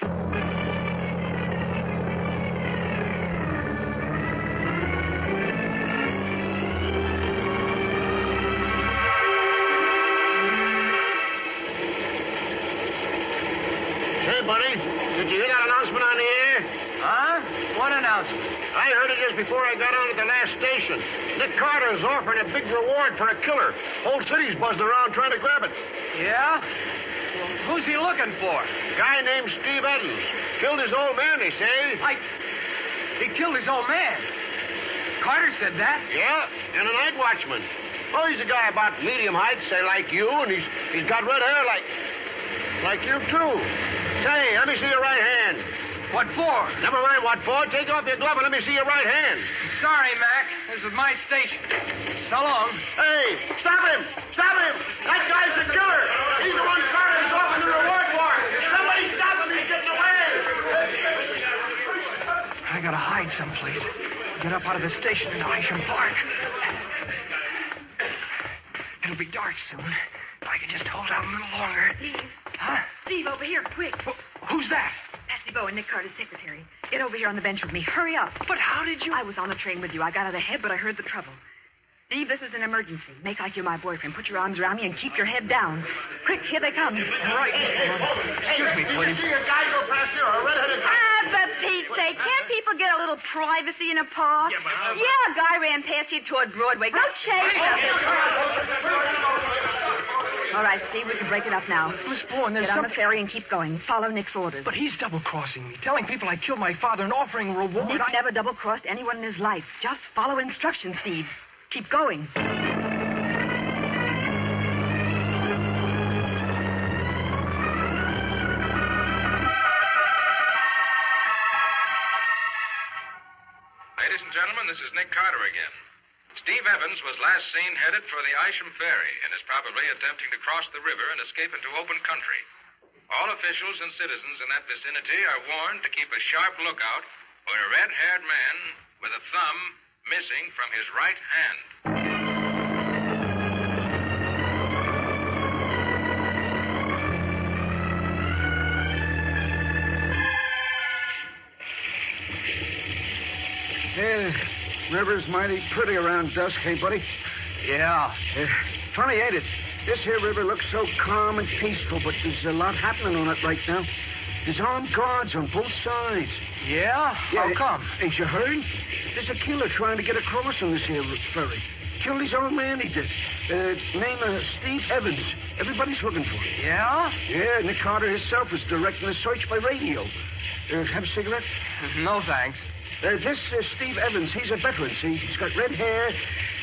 Hey, buddy. Did you hear that announcement on the air? Huh? What announcement? I heard it just before I got on at the last station. Nick Carter's offering a big reward for a killer. Whole city's buzzing around trying to grab it. Yeah? Well, who's he looking for? Guy named Steve Evans. Killed his old man, they say. He killed his old man. Carter said that? Yeah, and a night watchman. Oh, he's a guy about medium height, say, like you, and he's got red hair like you, too. Say, let me see your right hand. What for? Never mind what for. Take off your glove and let me see your right hand. Sorry, Mac. This is my station. So long. Hey, stop him! Stop him! That guy's the killer! He's the one Carter's offering the reward for! Somebody stop him! He's getting away! I gotta hide someplace. Get up out of the station into Isham Park. It'll be dark soon. If I could just hold out a little longer. Steve. Huh? Steve, over here, quick. Who's that? Patsy Bowen, Nick Carter's secretary. Get over here on the bench with me. Hurry up. But how did you... I was on the train with you. I got out ahead, but I heard the trouble. Steve, this is an emergency. Make like you're my boyfriend. Put your arms around me and keep your head down. Quick, here they come. Right. Excuse me, please. Did you see a guy go past here? A redheaded guy? For Pete's sake, can't people get a little privacy in a park? Yeah, a guy ran past you toward Broadway. Go chase him. All right, Steve, we can break it up now. Miss Bowen, there's Get on the ferry and keep going. Follow Nick's orders. But he's double-crossing me, telling people I killed my father and offering a reward. Nick never double-crossed anyone in his life. Just follow instructions, Steve. Keep going. Ladies and gentlemen, this is Nick Carter again. Steve Evans was last seen headed for the Isham Ferry and is probably attempting to cross the river and escape into open country. All officials and citizens in that vicinity are warned to keep a sharp lookout for a red-haired man with a thumb missing from his right hand. Yeah, river's mighty pretty around dusk, hey, buddy? Yeah. Funny, ain't it? This here river looks so calm and peaceful, but there's a lot happening on it right now. There's armed guards on both sides. Yeah? How come? Ain't you heard? There's a killer trying to get across on this here ferry. Killed his old man, he did. Name Steve Evans. Everybody's looking for him. Yeah? Yeah, Nick Carter himself is directing the search by radio. Have a cigarette? No, thanks. This Steve Evans, he's a veteran, see? He's got red hair,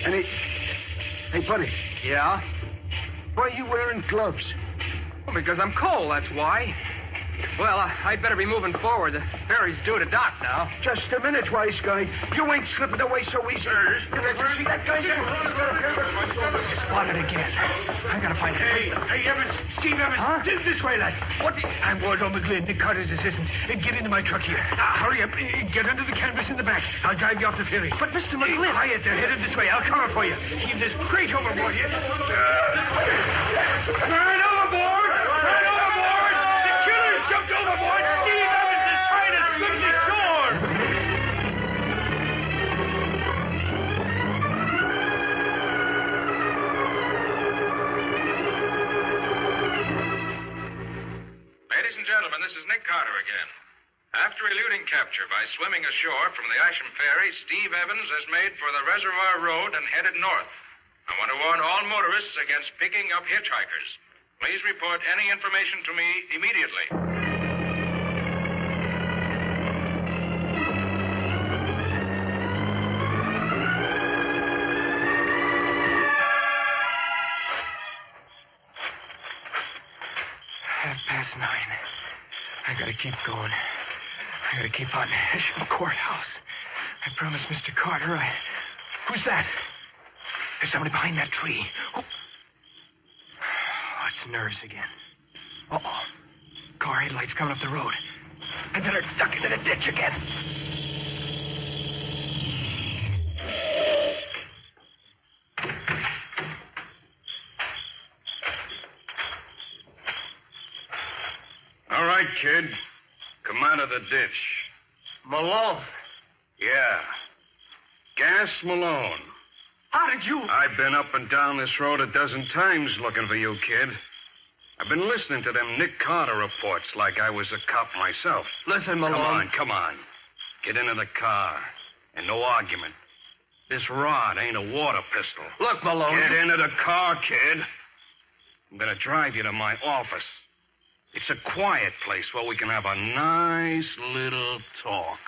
and he... Hey, buddy. Yeah? Why are you wearing gloves? Well, because I'm cold, that's why. Well, I'd better be moving forward. The ferry's due to dock now. Just a minute, wise guy. You ain't slipping away so easy. You see that guy? Spotted again. I gotta find him. Hey, Evans. Steve Evans. Huh? This way, lad. What? I'm Waldo McGlynn, Nick Carter's assistant. Get into my truck here. Hurry up. Get under the canvas in the back. I'll drive you off the ferry. But, Mr. McGlynn... Quiet. They're headed this way. I'll cover for you. Heave this crate overboard here. Right overboard! Right overboard! The killer's jumped overboard! Steve Evans is trying to swim to shore! Ladies and gentlemen, this is Nick Carter again. After eluding capture by swimming ashore from the Asham Ferry, Steve Evans has made for the Reservoir Road and headed north. I want to warn all motorists against picking up hitchhikers. Please report any information to me immediately. Past 9. I gotta keep going. I gotta keep on Asham Courthouse. I promised Mr. Carter Who's that? There's somebody behind that tree. Oh, it's nerves again. Uh-oh. Car headlights coming up the road. I better duck into the ditch again. All right, kid. Come out of the ditch. Malone. Yeah. Gas Malone. How did you... I've been up and down this road a dozen times looking for you, kid. I've been listening to them Nick Carter reports like I was a cop myself. Listen, Malone. Come on. Get into the car. And no argument. This rod ain't a water pistol. Look, Malone. Get into the car, kid. I'm gonna drive you to my office. It's a quiet place where we can have a nice little talk.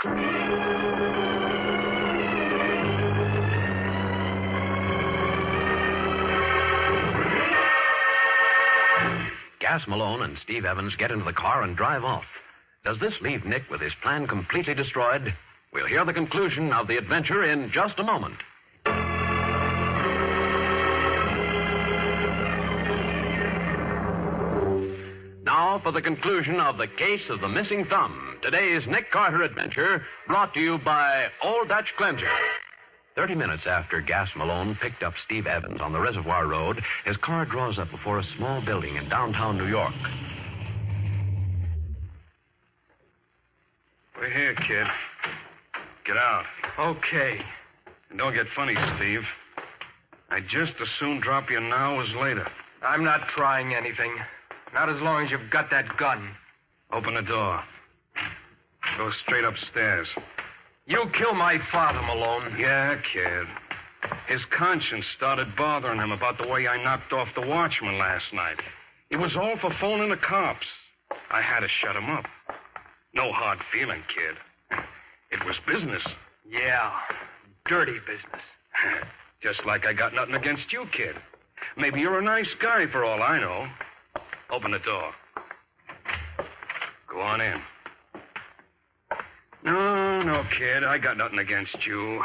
Gas Malone and Steve Evans get into the car and drive off. Does this leave Nick with his plan completely destroyed? We'll hear the conclusion of the adventure in just a moment. Now for the conclusion of the case of the missing thumb. Today's Nick Carter adventure brought to you by Old Dutch Cleanser. 30 minutes after Gas Malone picked up Steve Evans on the Reservoir Road, his car draws up before a small building in downtown New York. We're here, kid. Get out. Okay. And don't get funny, Steve. I'd just as soon drop you now as later. I'm not trying anything. Not as long as you've got that gun. Open the door. Go straight upstairs. You killed my father, Malone. Yeah, kid. His conscience started bothering him about the way I knocked off the watchman last night. It was all for phoning the cops. I had to shut him up. No hard feeling, kid. It was business. Yeah, dirty business. Just like I got nothing against you, kid. Maybe you're a nice guy for all I know. Open the door. Go on in. No, kid. I got nothing against you.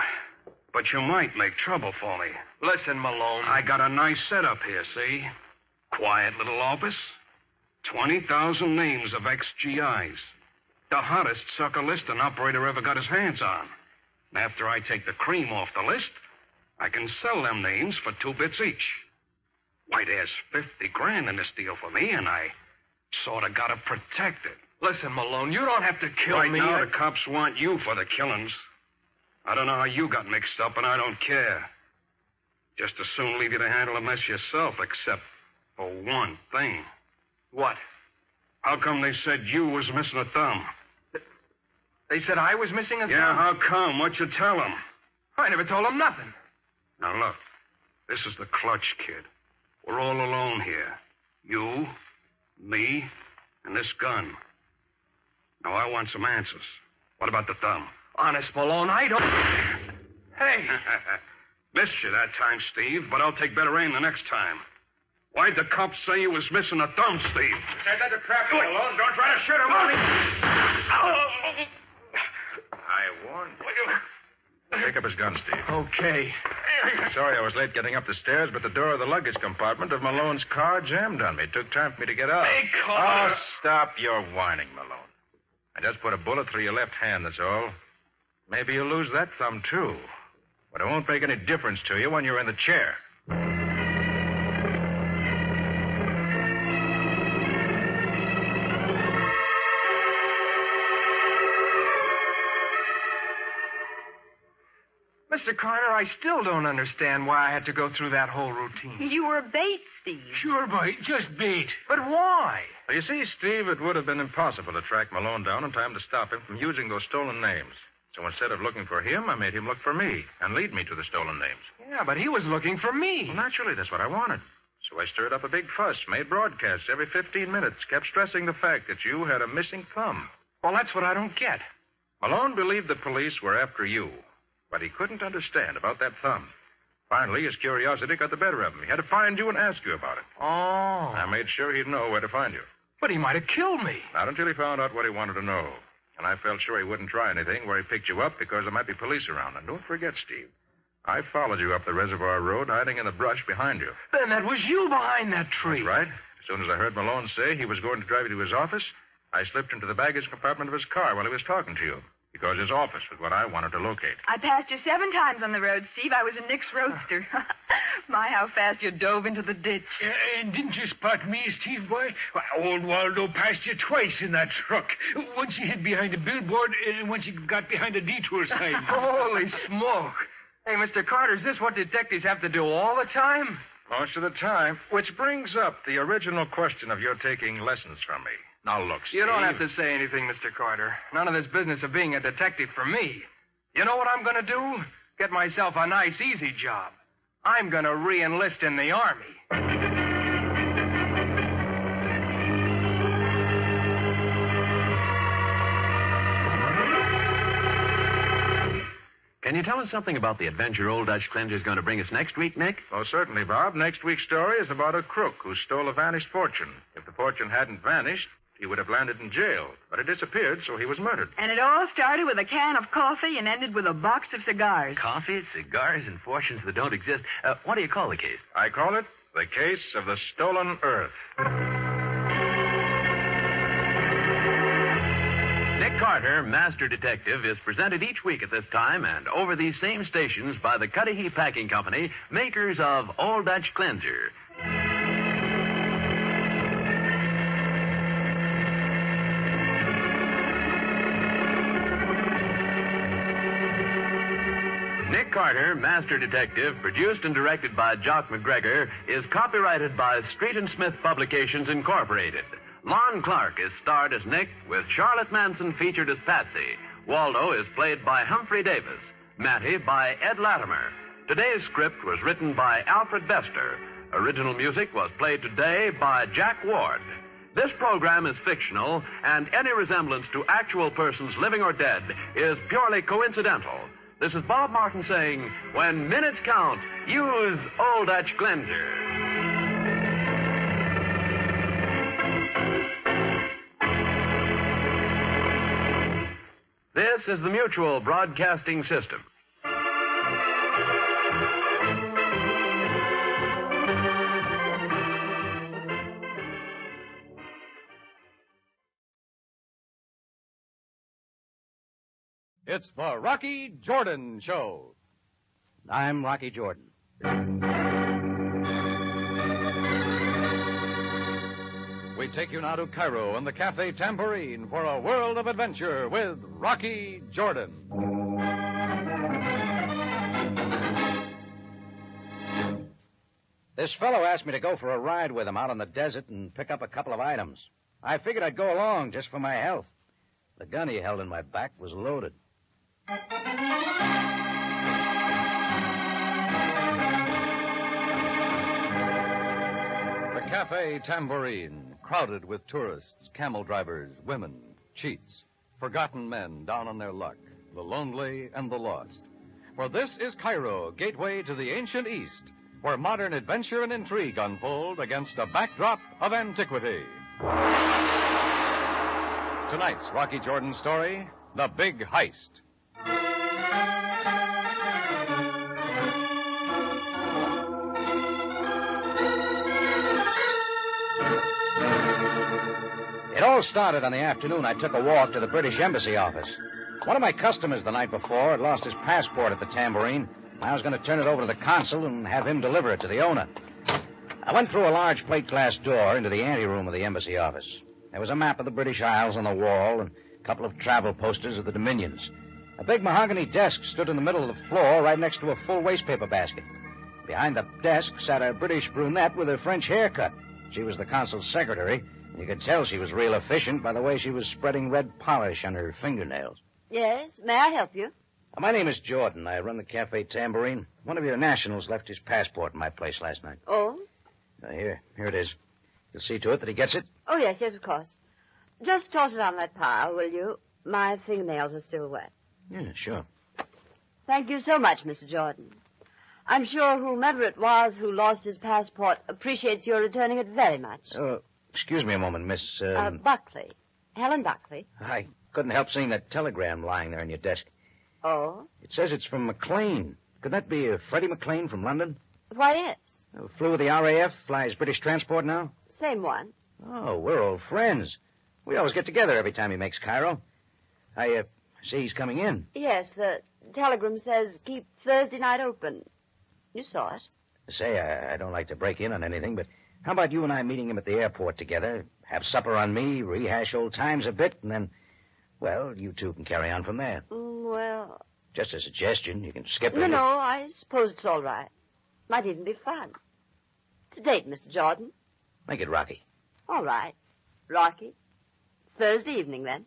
But you might make trouble for me. Listen, Malone. I got a nice setup here, see? Quiet little office. 20,000 names of ex-GIs. The hottest sucker list an operator ever got his hands on. And after I take the cream off the list, I can sell them names for 2 bits each. Why, there's $50,000 in this deal for me, and I sort of got to protect it. Listen, Malone, you don't have to kill me. Right now, the cops want you for the killings. I don't know how you got mixed up, and I don't care. Just as soon leave you to handle the mess yourself, except for one thing. What? How come they said you was missing a thumb? They said I was missing a thumb? Yeah, how come? What'd you tell them? I never told them nothing. Now, look. This is the clutch, kid. We're all alone here. You, me, and this gun. Now, I want some answers. What about the thumb? Honest, Malone, I don't... Hey! Missed you that time, Steve, but I'll take better aim the next time. Why'd the cops say you was missing a thumb, Steve? Said that to trap you, Malone. Don't try to shoot him on me. I warned you. Pick up his gun, Steve. Okay. Sorry I was late getting up the stairs, but the door of the luggage compartment of Malone's car jammed on me. It took time for me to get out. Hey, Carter. Oh, stop your whining, Malone. I just put a bullet through your left hand, that's all. Maybe you'll lose that thumb, too. But it won't make any difference to you when you're in the chair. Mr. Carter, I still don't understand why I had to go through that whole routine. You were bait, Steve. Sure, boy, just bait. But why? Well, you see, Steve, it would have been impossible to track Malone down in time to stop him from using those stolen names. So instead of looking for him, I made him look for me and lead me to the stolen names. Yeah, but he was looking for me. Well, naturally, that's what I wanted. So I stirred up a big fuss, made broadcasts every 15 minutes, kept stressing the fact that you had a missing thumb. Well, that's what I don't get. Malone believed the police were after you, but he couldn't understand about that thumb. Finally, his curiosity got the better of him. He had to find you and ask you about it. Oh. I made sure he'd know where to find you. But he might have killed me. Not until he found out what he wanted to know. And I felt sure he wouldn't try anything where he picked you up because there might be police around. And don't forget, Steve, I followed you up the reservoir road, hiding in the brush behind you. Then that was you behind that tree. That's right. As soon as I heard Malone say he was going to drive you to his office, I slipped into the baggage compartment of his car while he was talking to you. Because his office was what I wanted to locate. I passed you 7 times on the road, Steve. I was in Nick's roadster. My, how fast you dove into the ditch. And didn't you spot me, Steve, boy? Why, old Waldo passed you twice in that truck. Once you hid behind a billboard, and once you got behind a detour sign. Holy smoke. Hey, Mr. Carter, is this what detectives have to do all the time? Most of the time. Which brings up the original question of your taking lessons from me. Now, look, Steve. You don't have to say anything, Mr. Carter. None of this business of being a detective for me. You know what I'm going to do? Get myself a nice, easy job. I'm going to re-enlist in the Army. Can you tell us something about the adventure Old Dutch Cleanser's going to bring us next week, Nick? Oh, certainly, Bob. Next week's story is about a crook who stole a vanished fortune. If the fortune hadn't vanished, he would have landed in jail. But it disappeared, so he was murdered. And it all started with a can of coffee and ended with a box of cigars. Coffee, cigars, and fortunes that don't exist. What do you call the case? I call it the case of the stolen earth. Nick Carter, Master Detective, is presented each week at this time and over these same stations by the Cudahy Packing Company, makers of Old Dutch Cleanser. Nick Carter, Master Detective, produced and directed by Jock McGregor, is copyrighted by Street and Smith Publications, Incorporated. Lon Clark is starred as Nick, with Charlotte Manson featured as Patsy. Waldo is played by Humphrey Davis. Mattie by Ed Latimer. Today's script was written by Alfred Bester. Original music was played today by Jack Ward. This program is fictional, and any resemblance to actual persons living or dead is purely coincidental. This is Bob Martin saying, when minutes count, use Old Dutch Cleanser. This is the Mutual Broadcasting System. It's the Rocky Jordan Show. I'm Rocky Jordan. We take you now to Cairo and the Cafe Tambourine for a world of adventure with Rocky Jordan. This fellow asked me to go for a ride with him out in the desert and pick up a couple of items. I figured I'd go along just for my health. The gun he held in my back was loaded. The Cafe Tambourine, crowded with tourists, camel drivers, women, cheats, forgotten men down on their luck, the lonely and the lost. For this is Cairo, gateway to the ancient East, where modern adventure and intrigue unfold against a backdrop of antiquity. Tonight's Rocky Jordan story, The Big Heist. It all started on the afternoon I took a walk to the British Embassy office. One of my customers the night before had lost his passport at the Tambourine. I was going to turn it over to the consul and have him deliver it to the owner. I went through a large plate glass door into the anteroom of the embassy office. There was a map of the British Isles on the wall and a couple of travel posters of the Dominions. A big mahogany desk stood in the middle of the floor right next to a full wastepaper basket. Behind the desk sat a British brunette with a French haircut. She was the consul's secretary. You could tell she was real efficient by the way she was spreading red polish on her fingernails. Yes, may I help you? My name is Jordan. I run the Cafe Tambourine. One of your nationals left his passport in my place last night. Oh? Here it is. You'll see to it that he gets it? Oh, yes, of course. Just toss it on that pile, will you? My fingernails are still wet. Yeah, sure. Thank you so much, Mr. Jordan. I'm sure whomever it was who lost his passport appreciates your returning it very much. Excuse me a moment, Miss... Buckley. Helen Buckley. I couldn't help seeing that telegram lying there on your desk. Oh? It says it's from McLean. Could that be Freddie McLean from London? Why, yes. Flew with the RAF, flies British transport now? Same one. Oh, we're old friends. We always get together every time he makes Cairo. I see he's coming in. Yes, the telegram says keep Thursday night open. You saw it. Say, I don't like to break in on anything, but how about you and I meeting him at the airport together, have supper on me, rehash old times a bit, and then, well, you two can carry on from there. Well... Just a suggestion. You can skip it. No, I suppose it's all right. Might even be fun. It's a date, Mr. Jordan. Make it Rocky. All right. Rocky. Thursday evening, then.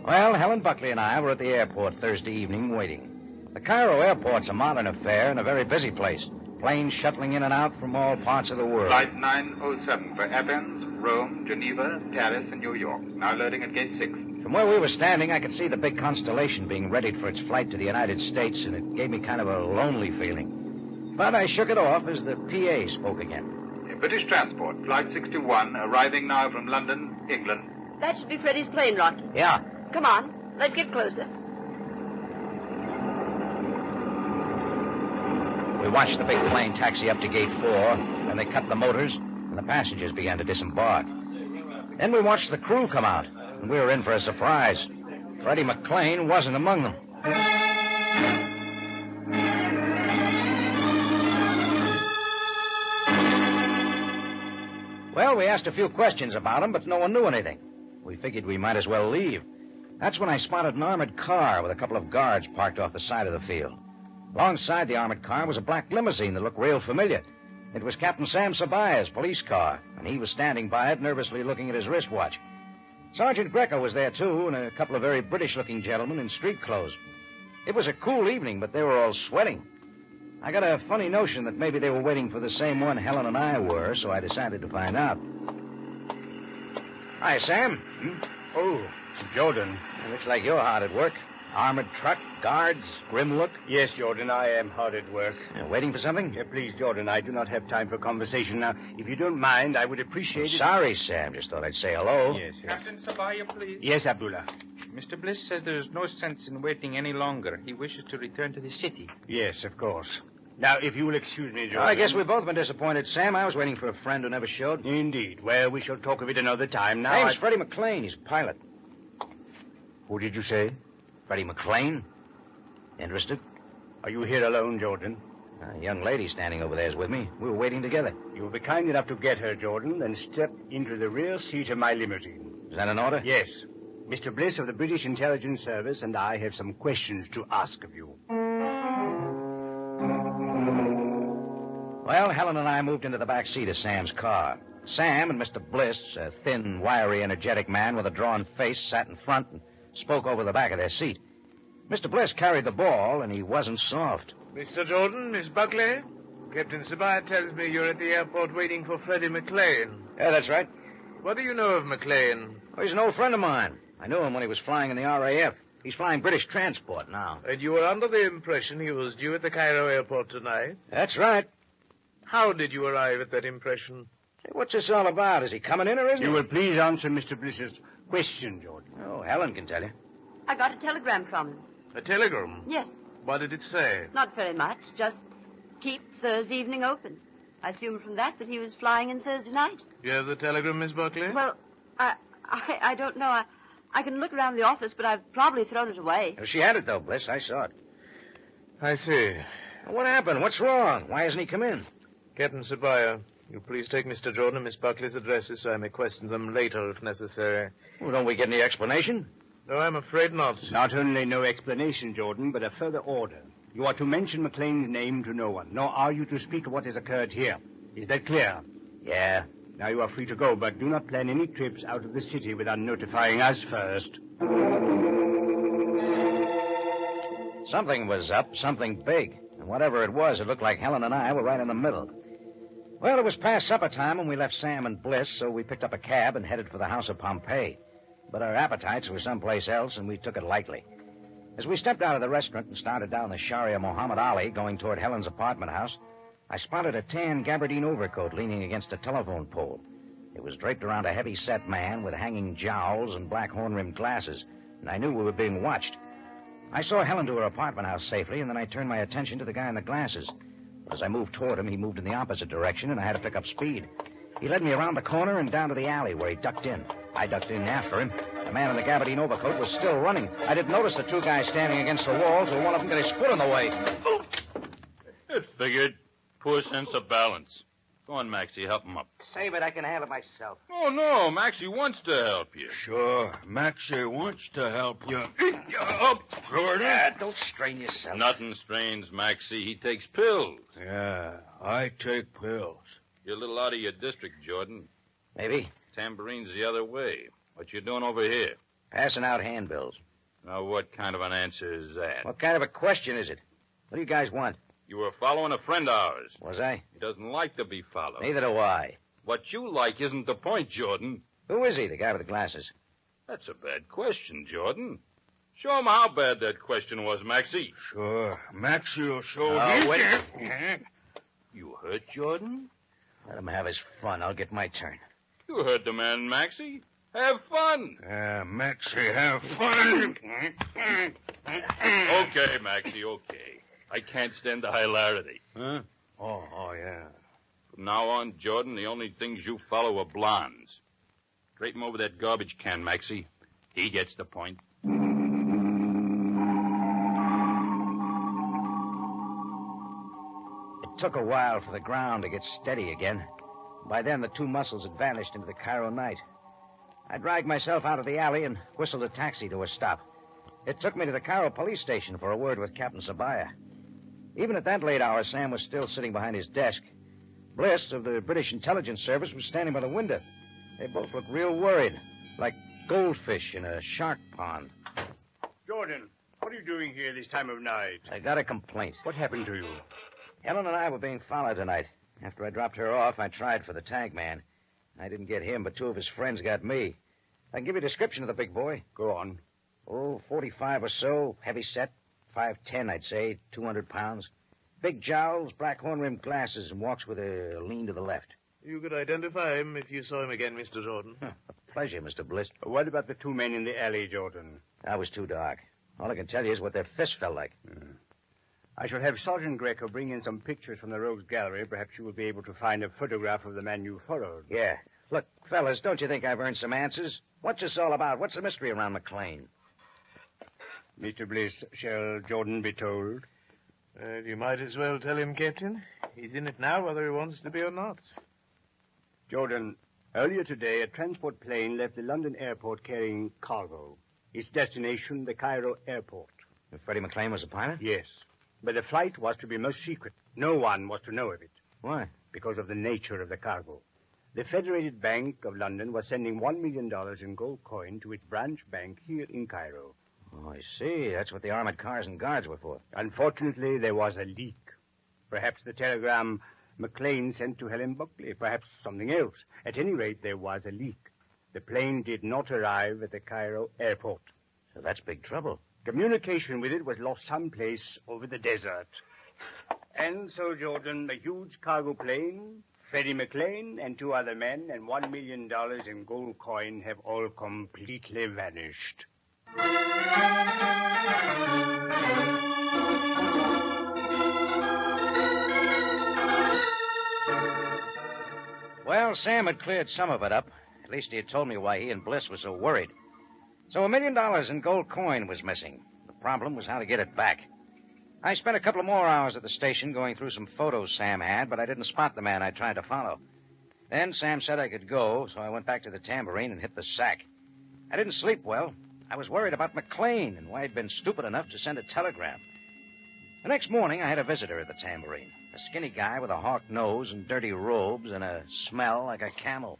Well, Helen Buckley and I were at the airport Thursday evening waiting. The Cairo airport's a modern affair and a very busy place. Planes shuttling in and out from all parts of the world. Flight 907 for Athens, Rome, Geneva, Paris, and New York. Now loading at gate 6. From where we were standing, I could see the big Constellation being readied for its flight to the United States, and it gave me kind of a lonely feeling. But I shook it off as the PA spoke again. British transport, Flight 61, arriving now from London, England. That should be Freddie's plane, Rocky. Yeah. Come on, let's get closer. We watched the big plane taxi up to gate 4, then they cut the motors, and the passengers began to disembark. Then we watched the crew come out, and we were in for a surprise. Freddie McLean wasn't among them. Well, we asked a few questions about him, but no one knew anything. We figured we might as well leave. That's when I spotted an armored car with a couple of guards parked off the side of the field. Alongside the armored car was a black limousine that looked real familiar. It was Captain Sam Sabaya's police car, and he was standing by it, nervously looking at his wristwatch. Sergeant Greco was there, too, and a couple of very British-looking gentlemen in street clothes. It was a cool evening, but they were all sweating. I got a funny notion that maybe they were waiting for the same one Helen and I were, so I decided to find out. Hi, Sam. Oh, Jordan. Looks like you're hard at work. Armored truck, guards, grim look. Yes, Jordan, I am hard at work. Waiting for something? Please, Jordan, I do not have time for conversation now. If you don't mind, I would appreciate it. Sorry, Sam. Just thought I'd say hello. Yes. Captain Sabaya, please. Yes, Abdullah. Mr. Bliss says there's no sense in waiting any longer. He wishes to return to the city. Yes, of course. Now, if you will excuse me, Jordan. I guess we've both been disappointed, Sam. I was waiting for a friend who never showed. Indeed. Well, we shall talk of it another time. Now, name's Freddie McLean. He's a pilot. Who did you say? Freddie McLean. Interested? Are you here alone, Jordan? A young lady standing over there is with me. We were waiting together. You will be kind enough to get her, Jordan, then step into the rear seat of my limousine. Is that an order? Yes. Mr. Bliss of the British Intelligence Service and I have some questions to ask of you. Well, Helen and I moved into the back seat of Sam's car. Sam and Mr. Bliss, a thin, wiry, energetic man with a drawn face, sat in front and spoke over the back of their seat. Mr. Bliss carried the ball, and he wasn't soft. Mr. Jordan, Miss Buckley, Captain Sabaya tells me you're at the airport waiting for Freddie McLean. Yeah, that's right. What do you know of McLean? Oh, he's an old friend of mine. I knew him when he was flying in the RAF. He's flying British transport now. And you were under the impression he was due at the Cairo airport tonight? That's right. How did you arrive at that impression? Hey, what's this all about? Is he coming in or isn't he? You will please answer Mr. Bliss's question, Jordan. Oh, Helen can tell you. I got a telegram from him. A telegram? Yes. What did it say? Not very much. Just keep Thursday evening open. I assumed from that he was flying in Thursday night. You have the telegram, Miss Buckley? Well, I don't know. I can look around the office, but I've probably thrown it away. She had it, though, Bliss. I saw it. I see. What happened? What's wrong? Why hasn't he come in? Captain Sabaya, you please take Mr. Jordan and Miss Buckley's addresses so I may question them later if necessary. Well, don't we get any explanation? No, I'm afraid not. Not only no explanation, Jordan, but a further order. You are to mention McLean's name to no one, nor are you to speak of what has occurred here. Is that clear? Yeah. Now you are free to go, but do not plan any trips out of the city without notifying us first. Something was up, something big. And whatever it was, it looked like Helen and I were right in the middle. Well, it was past supper time when we left Sam and Bliss, so we picked up a cab and headed for the house of Pompeii. But our appetites were someplace else, and we took it lightly. As we stepped out of the restaurant and started down the Sharia Muhammad Ali, going toward Helen's apartment house, I spotted a tan gabardine overcoat leaning against a telephone pole. It was draped around a heavy-set man with hanging jowls and black horn-rimmed glasses, and I knew we were being watched. I saw Helen to her apartment house safely, and then I turned my attention to the guy in the glasses. But as I moved toward him, he moved in the opposite direction, and I had to pick up speed. He led me around the corner and down to the alley where he ducked in. I ducked in after him. The man in the gabardine overcoat was still running. I didn't notice the two guys standing against the wall till one of them got his foot in the way. It figured. Poor sense of balance. Go on, Maxie, help him up. Save it, I can handle it myself. Oh, no, Maxie wants to help you. Sure, Maxie wants to help you. Up, Jordan. Don't strain yourself. Nothing strains Maxie. He takes pills. Yeah, I take pills. You're a little out of your district, Jordan. Maybe. Tamborine's the other way. What you doing over here? Passing out handbills. Now, what kind of an answer is that? What kind of a question is it? What do you guys want? You were following a friend of ours. Was I? He doesn't like to be followed. Neither do I. What you like isn't the point, Jordan. Who is he, the guy with the glasses? That's a bad question, Jordan. Show him how bad that question was, Maxie. Sure. Maxie will show you. Wait. You hurt, Jordan? Let him have his fun. I'll get my turn. You heard the man, Maxie. Have fun. Maxie, have fun. Okay, Maxie, okay. I can't stand the hilarity. Huh? Oh, yeah. From now on, Jordan, the only things you follow are blondes. Drape him over that garbage can, Maxie. He gets the point. It took a while for the ground to get steady again. By then, the two muscles had vanished into the Cairo night. I dragged myself out of the alley and whistled a taxi to a stop. It took me to the Cairo police station for a word with Captain Sabaya. Even at that late hour, Sam was still sitting behind his desk. Bliss of the British Intelligence Service was standing by the window. They both looked real worried, like goldfish in a shark pond. Jordan, what are you doing here this time of night? I got a complaint. What happened to you? Helen and I were being followed tonight. After I dropped her off, I tried for the tank man. I didn't get him, but two of his friends got me. I can give you a description of the big boy. Go on. 45 or so, heavy set, 5'10", I'd say, 200 pounds. Big jowls, black horn-rimmed glasses, and walks with a lean to the left. You could identify him if you saw him again, Mr. Jordan. A pleasure, Mr. Bliss. What about the two men in the alley, Jordan? That was too dark. All I can tell you is what their fists felt like. I shall have Sergeant Greco bring in some pictures from the Rogues Gallery. Perhaps you will be able to find a photograph of the man you followed. Yeah. Look, fellas, don't you think I've earned some answers? What's this all about? What's the mystery around McLean? Mr. Bliss, shall Jordan be told? You might as well tell him, Captain. He's in it now, whether he wants to be or not. Jordan, earlier today, a transport plane left the London airport carrying cargo. Its destination, the Cairo airport. Freddie McLean was a pilot? Yes. But the flight was to be most secret. No one was to know of it. Why? Because of the nature of the cargo. The Federated Bank of London was sending $1 million in gold coin to its branch bank here in Cairo. Oh, I see. That's what the armored cars and guards were for. Unfortunately, there was a leak. Perhaps the telegram McLean sent to Helen Buckley. Perhaps something else. At any rate, there was a leak. The plane did not arrive at the Cairo airport. So that's big trouble. Communication with it was lost someplace over the desert. And so, Jordan, the huge cargo plane, Freddie McLean, and two other men, and $1 million in gold coin have all completely vanished. Well, Sam had cleared some of it up. At least he had told me why he and Bliss were so worried. So $1 million in gold coin was missing. The problem was how to get it back. I spent a couple of more hours at the station going through some photos Sam had, but I didn't spot the man I tried to follow. Then Sam said I could go, so I went back to the Tambourine and hit the sack. I didn't sleep well. I was worried about McLean and why I'd been stupid enough to send a telegram. The next morning, I had a visitor at the Tambourine. A skinny guy with a hawk nose and dirty robes and a smell like a camel.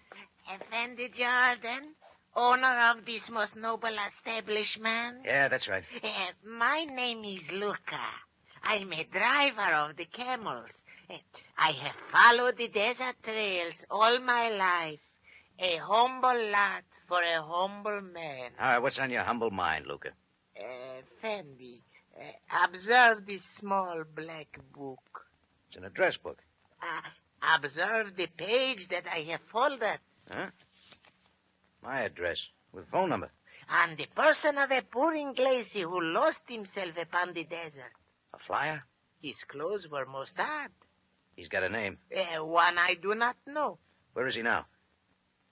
Effendi Jordan, owner of this most noble establishment? Yeah, that's right. My name is Luca. I'm a driver of the camels. I have followed the desert trails all my life. A humble lot for a humble man. All right, what's on your humble mind, Luca? Effendi, observe this small black book. It's an address book. Observe the page that I have folded. Huh? My address, with phone number. On the person of a poor Inglese who lost himself upon the desert. A flyer? His clothes were most odd. He's got a name. One I do not know. Where is he now?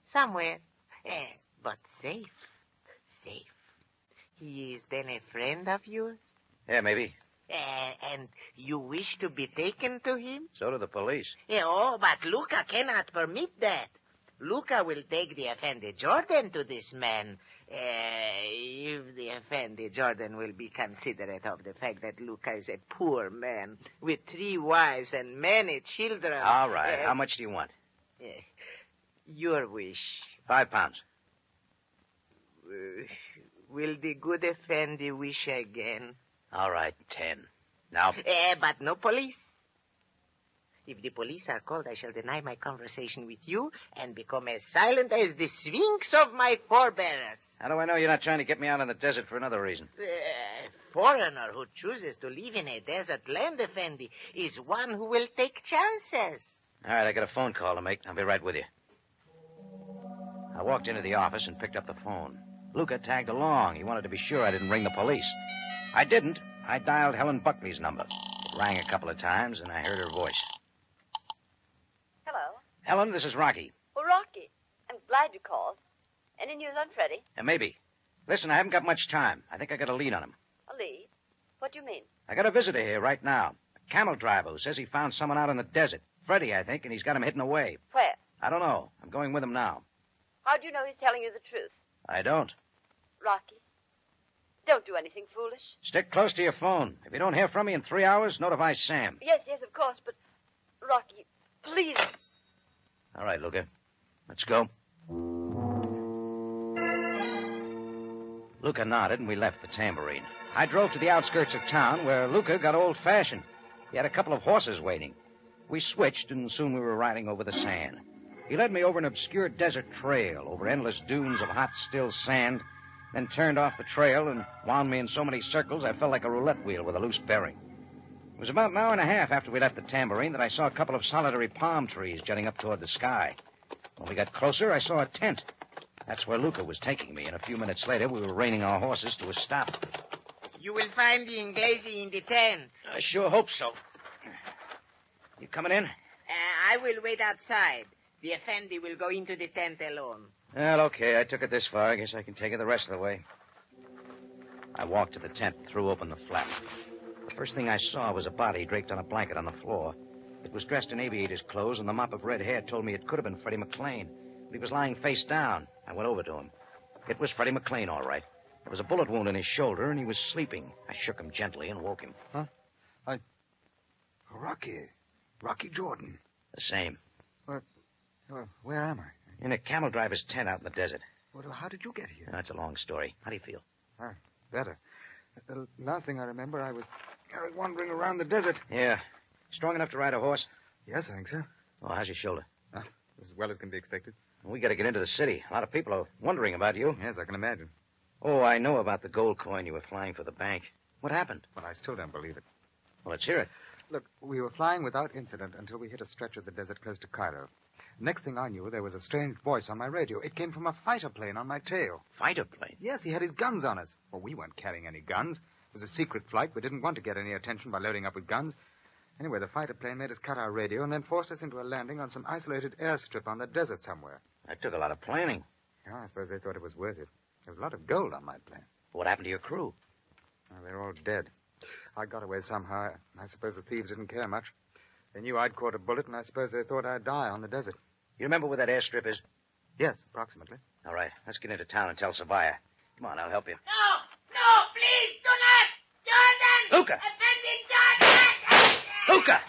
Somewhere. But safe. Safe. He is then a friend of yours? Yeah, maybe. And you wish to be taken to him? So do the police. But Luca cannot permit that. Luca will take the Effendi Jordan to this man. If the Effendi Jordan will be considerate of the fact that Luca is a poor man with 3 wives and many children. All right. How much do you want? Your wish. £5. Will the good Effendi wish again? All right, 10. Now. But no police. If the police are called, I shall deny my conversation with you and become as silent as the Sphinx of my forebears. How do I know you're not trying to get me out in the desert for another reason? A foreigner who chooses to live in a desert land, Effendi, is one who will take chances. All right, I got a phone call to make. I'll be right with you. I walked into the office and picked up the phone. Luca tagged along. He wanted to be sure I didn't ring the police. I didn't. I dialed Helen Buckley's number. It rang a couple of times, and I heard her voice. Hello. Helen, this is Rocky. Oh, Rocky. I'm glad you called. Any news on Freddie? Maybe. Listen, I haven't got much time. I think I got a lead on him. A lead? What do you mean? I got a visitor here right now. A camel driver who says he found someone out in the desert. Freddie, I think, and he's got him hidden away. Where? I don't know. I'm going with him now. How do you know he's telling you the truth? I don't. Rocky, don't do anything foolish. Stick close to your phone. If you don't hear from me in 3 hours, notify Sam. Yes, of course, but... Rocky, please. All right, Luca. Let's go. Luca nodded, and we left the Tambourine. I drove to the outskirts of town, where Luca got old-fashioned. He had a couple of horses waiting. We switched, and soon we were riding over the sand. He led me over an obscure desert trail, over endless dunes of hot, still sand, then turned off the trail and wound me in so many circles I felt like a roulette wheel with a loose bearing. It was about an hour and a half after we left the Tambourine that I saw a couple of solitary palm trees jutting up toward the sky. When we got closer, I saw a tent. That's where Luca was taking me, and a few minutes later we were reining our horses to a stop. You will find the Inglese in the tent. I sure hope so. You coming in? I will wait outside. The Effendi will go into the tent alone. Well, okay. I took it this far. I guess I can take it the rest of the way. I walked to the tent and threw open the flap. The first thing I saw was a body draped on a blanket on the floor. It was dressed in aviator's clothes, and the mop of red hair told me it could have been Freddie McLean. But he was lying face down. I went over to him. It was Freddie McLean, all right. There was a bullet wound in his shoulder, and he was sleeping. I shook him gently and woke him. Huh? Rocky Jordan. The same. Where am I? In a camel driver's tent out in the desert. Well, how did you get here? That's a long story. How do you feel? Better. The last thing I remember, I was wandering around the desert. Yeah. Strong enough to ride a horse? Yes, I think so. Oh, how's your shoulder? As well as can be expected. We got to get into the city. A lot of people are wondering about you. Yes, I can imagine. Oh, I know about the gold coin you were flying for the bank. What happened? Well, I still don't believe it. Well, let's hear it. Look, we were flying without incident until we hit a stretch of the desert close to Cairo. Next thing I knew, there was a strange voice on my radio. It came from a fighter plane on my tail. Fighter plane? Yes, he had his guns on us. Well, we weren't carrying any guns. It was a secret flight. We didn't want to get any attention by loading up with guns. Anyway, the fighter plane made us cut our radio and then forced us into a landing on some isolated airstrip on the desert somewhere. That took a lot of planning. Yeah, I suppose they thought it was worth it. There was a lot of gold on my plane. What happened to your crew? Well, they're all dead. I got away somehow. I suppose the thieves didn't care much. They knew I'd caught a bullet, and I suppose they thought I'd die on the desert. You remember where that airstrip is? Yes, approximately. All right, let's get into town and tell Sabaya. Come on, I'll help you. No, please, do not! Jordan! Luca! Offending Jordan! Luca!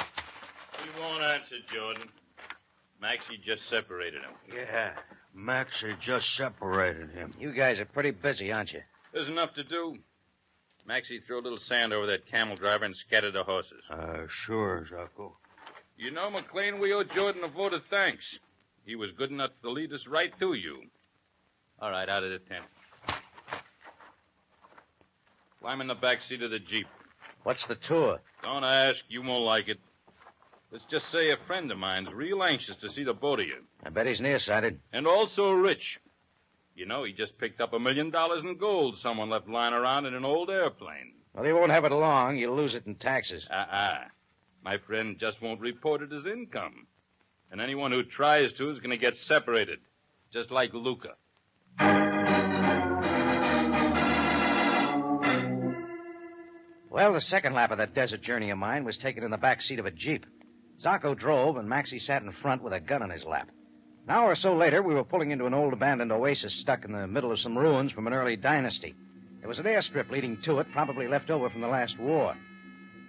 He won't answer, Jordan. Maxie just separated him. Yeah, Maxie just separated him. You guys are pretty busy, aren't you? There's enough to do. Maxie threw a little sand over that camel driver and scattered the horses. Sure, Zaco. You know, McLean, we owe Jordan a vote of thanks. He was good enough to lead us right to you. All right, out of the tent. Climb in the back seat of the Jeep. What's the tour? Don't ask. You won't like it. Let's just say a friend of mine's real anxious to see the both of you. I bet he's nearsighted. And also rich. You know, he just picked up $1 million in gold someone left lying around in an old airplane. Well, he won't have it long. You'll lose it in taxes. My friend just won't report it as income. And anyone who tries to is going to get separated. Just like Luca. Well, the second lap of that desert journey of mine was taken in the back seat of a Jeep. Zacco drove, and Maxie sat in front with a gun in his lap. An hour or so later, we were pulling into an old abandoned oasis stuck in the middle of some ruins from an early dynasty. There was an airstrip leading to it, probably left over from the last war.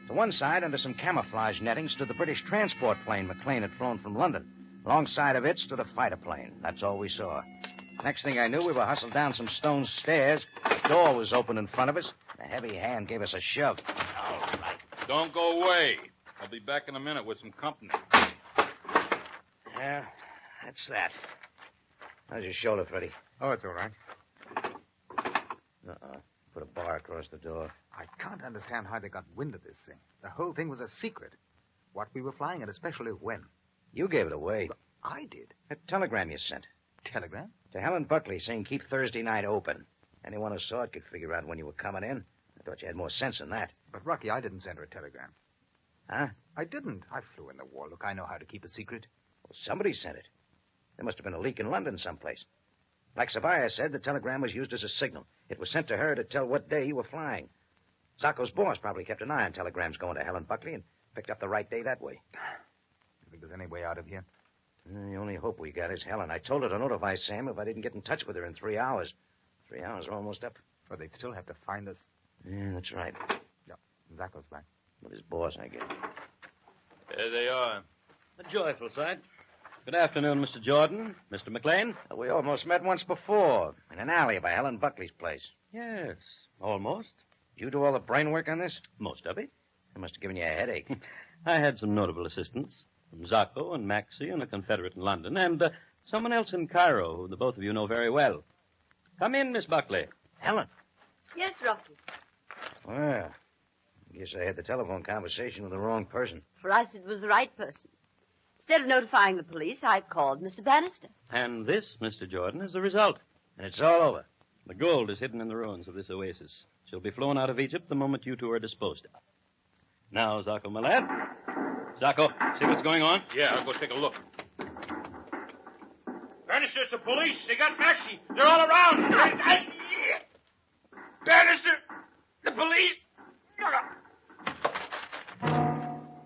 To one side, under some camouflage netting, stood the British transport plane McLean had flown from London. Alongside of it stood a fighter plane. That's all we saw. Next thing I knew, we were hustled down some stone stairs. The door was open in front of us. A heavy hand gave us a shove. All right. Don't go away. I'll be back in a minute with some company. Yeah, that's that. How's your shoulder, Freddie? Oh, it's all right. Put a bar across the door. I can't understand how they got wind of this thing. The whole thing was a secret. What we were flying, and especially when. You gave it away. But I did. A telegram you sent. Telegram? To Helen Buckley, saying keep Thursday night open. Anyone who saw it could figure out when you were coming in. I thought you had more sense than that. But, Rocky, I didn't send her a telegram. Huh? I didn't. I flew in the war. Look, I know how to keep a secret. Well, somebody sent it. There must have been a leak in London someplace. Like Sabaya said, the telegram was used as a signal. It was sent to her to tell what day you were flying. Zacco's boss probably kept an eye on telegrams going to Helen Buckley and picked up the right day that way. You think there's any way out of here? The only hope we got is Helen. I told her to notify Sam if I didn't get in touch with her in 3 hours. 3 hours are almost up. Well, they'd still have to find us. Yeah, that's right. Yeah, Zacco's back. With his boss, I guess. There they are. A joyful sight. Good afternoon, Mr. Jordan. Mr. McLean. We almost met once before, in an alley by Helen Buckley's place. Yes, almost. Did you do all the brain work on this? Most of it. It must have given you a headache. I had some notable assistants. From Zacco and Maxie and a Confederate in London, and someone else in Cairo, who the both of you know very well. Come in, Miss Buckley. Helen. Yes, Rocky. Well, I guess I had the telephone conversation with the wrong person. For us, it was the right person. Instead of notifying the police, I called Mr. Bannister. And this, Mr. Jordan, is the result. And it's all over. The gold is hidden in the ruins of this oasis. She'll be flown out of Egypt the moment you two are disposed of. Now, Zacco, my lad. Zacco, see what's going on? Yeah, I'll go take a look. Bannister, it's the police. They got Maxie. They're all around. Bannister, the police.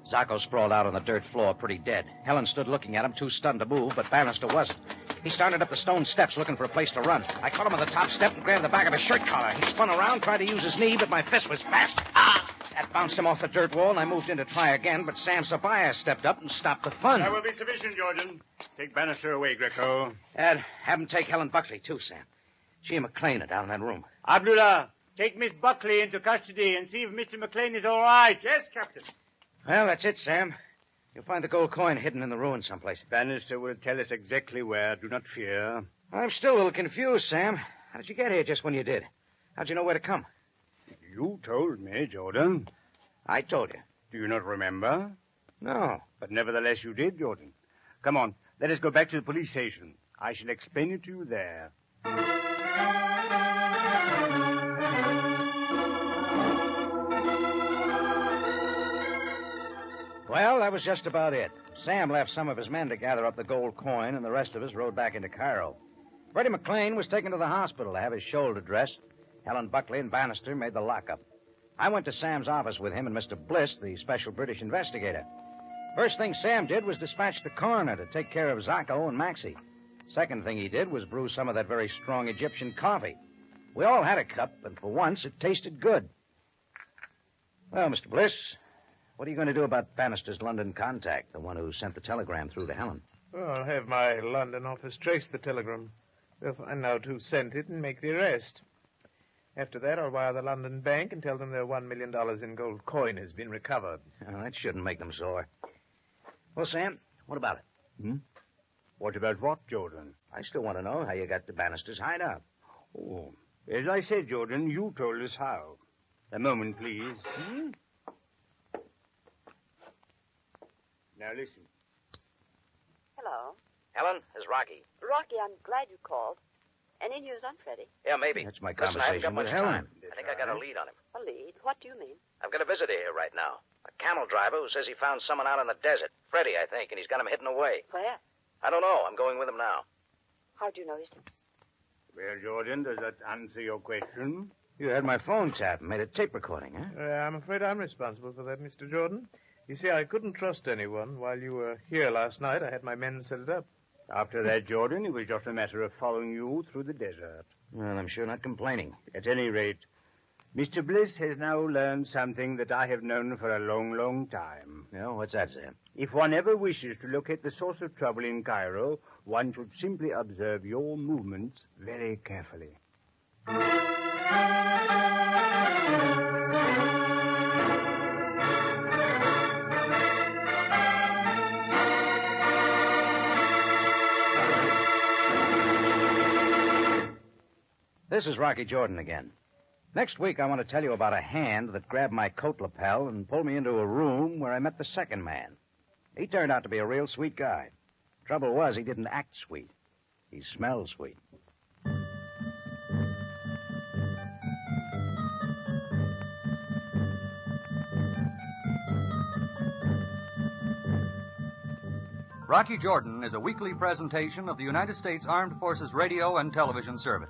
Zacco sprawled out on the dirt floor, pretty dead. Helen stood looking at him, too stunned to move, but Bannister wasn't. He started up the stone steps looking for a place to run. I caught him on the top step and grabbed the back of his shirt collar. He spun around, tried to use his knee, but my fist was fast. That bounced him off the dirt wall, and I moved in to try again, but Sam Sabaya stepped up and stopped the fun. That will be sufficient, Jordan. Take Bannister away, Greco. And have him take Helen Buckley, too, Sam. She and McLean are down in that room. Abdullah, take Miss Buckley into custody and see if Mr. McLean is all right. Yes, Captain. Well, that's it, Sam. You'll find the gold coin hidden in the ruins someplace. Bannister will tell us exactly where. Do not fear. I'm still a little confused, Sam. How did you get here just when you did? How'd you know where to come? You told me, Jordan. I told you. Do you not remember? No. But nevertheless you did, Jordan. Come on, let us go back to the police station. I shall explain it to you there. Well, that was just about it. Sam left some of his men to gather up the gold coin, and the rest of us rode back into Cairo. Freddie McLean was taken to the hospital to have his shoulder dressed. Helen Buckley and Bannister made the lockup. I went to Sam's office with him and Mr. Bliss, the special British investigator. First thing Sam did was dispatch the coroner to take care of Zacco and Maxie. Second thing he did was brew some of that very strong Egyptian coffee. We all had a cup, and for once it tasted good. Well, Mr. Bliss, what are you going to do about Bannister's London contact, the one who sent the telegram through to Helen? Well, I'll have my London office trace the telegram. They'll find out who sent it and make the arrest. After that, I'll wire the London bank and tell them their $1 million in gold coin has been recovered. Oh, that shouldn't make them sore. Well, Sam, what about it? What about what, Jordan? I still want to know how you got to Bannister's hideout. Oh, as I said, Jordan, you told us how. A moment, please. Now listen. Hello. Helen, it's Rocky. Rocky, I'm glad you called. Any news on Freddie? Yeah, maybe. That's my conversation with Helen. I think I got a lead on him. A lead? What do you mean? I've got a visitor here right now. A camel driver who says he found someone out in the desert. Freddie, I think, and he's got him hidden away. Where? I don't know. I'm going with him now. How do you know he's... Well, Jordan, does that answer your question? You had my phone tap and made a tape recording, huh? I'm afraid I'm responsible for that, Mr. Jordan. You see, I couldn't trust anyone. While you were here last night, I had my men set it up. After that, Jordan, it was just a matter of following you through the desert. Well, I'm sure not complaining. At any rate, Mr. Bliss has now learned something that I have known for a long, long time. Yeah, what's that, Sam? If one ever wishes to locate the source of trouble in Cairo, one should simply observe your movements very carefully. This is Rocky Jordan again. Next week, I want to tell you about a hand that grabbed my coat lapel and pulled me into a room where I met the second man. He turned out to be a real sweet guy. Trouble was, he didn't act sweet. He smelled sweet. Rocky Jordan is a weekly presentation of the United States Armed Forces Radio and Television Service.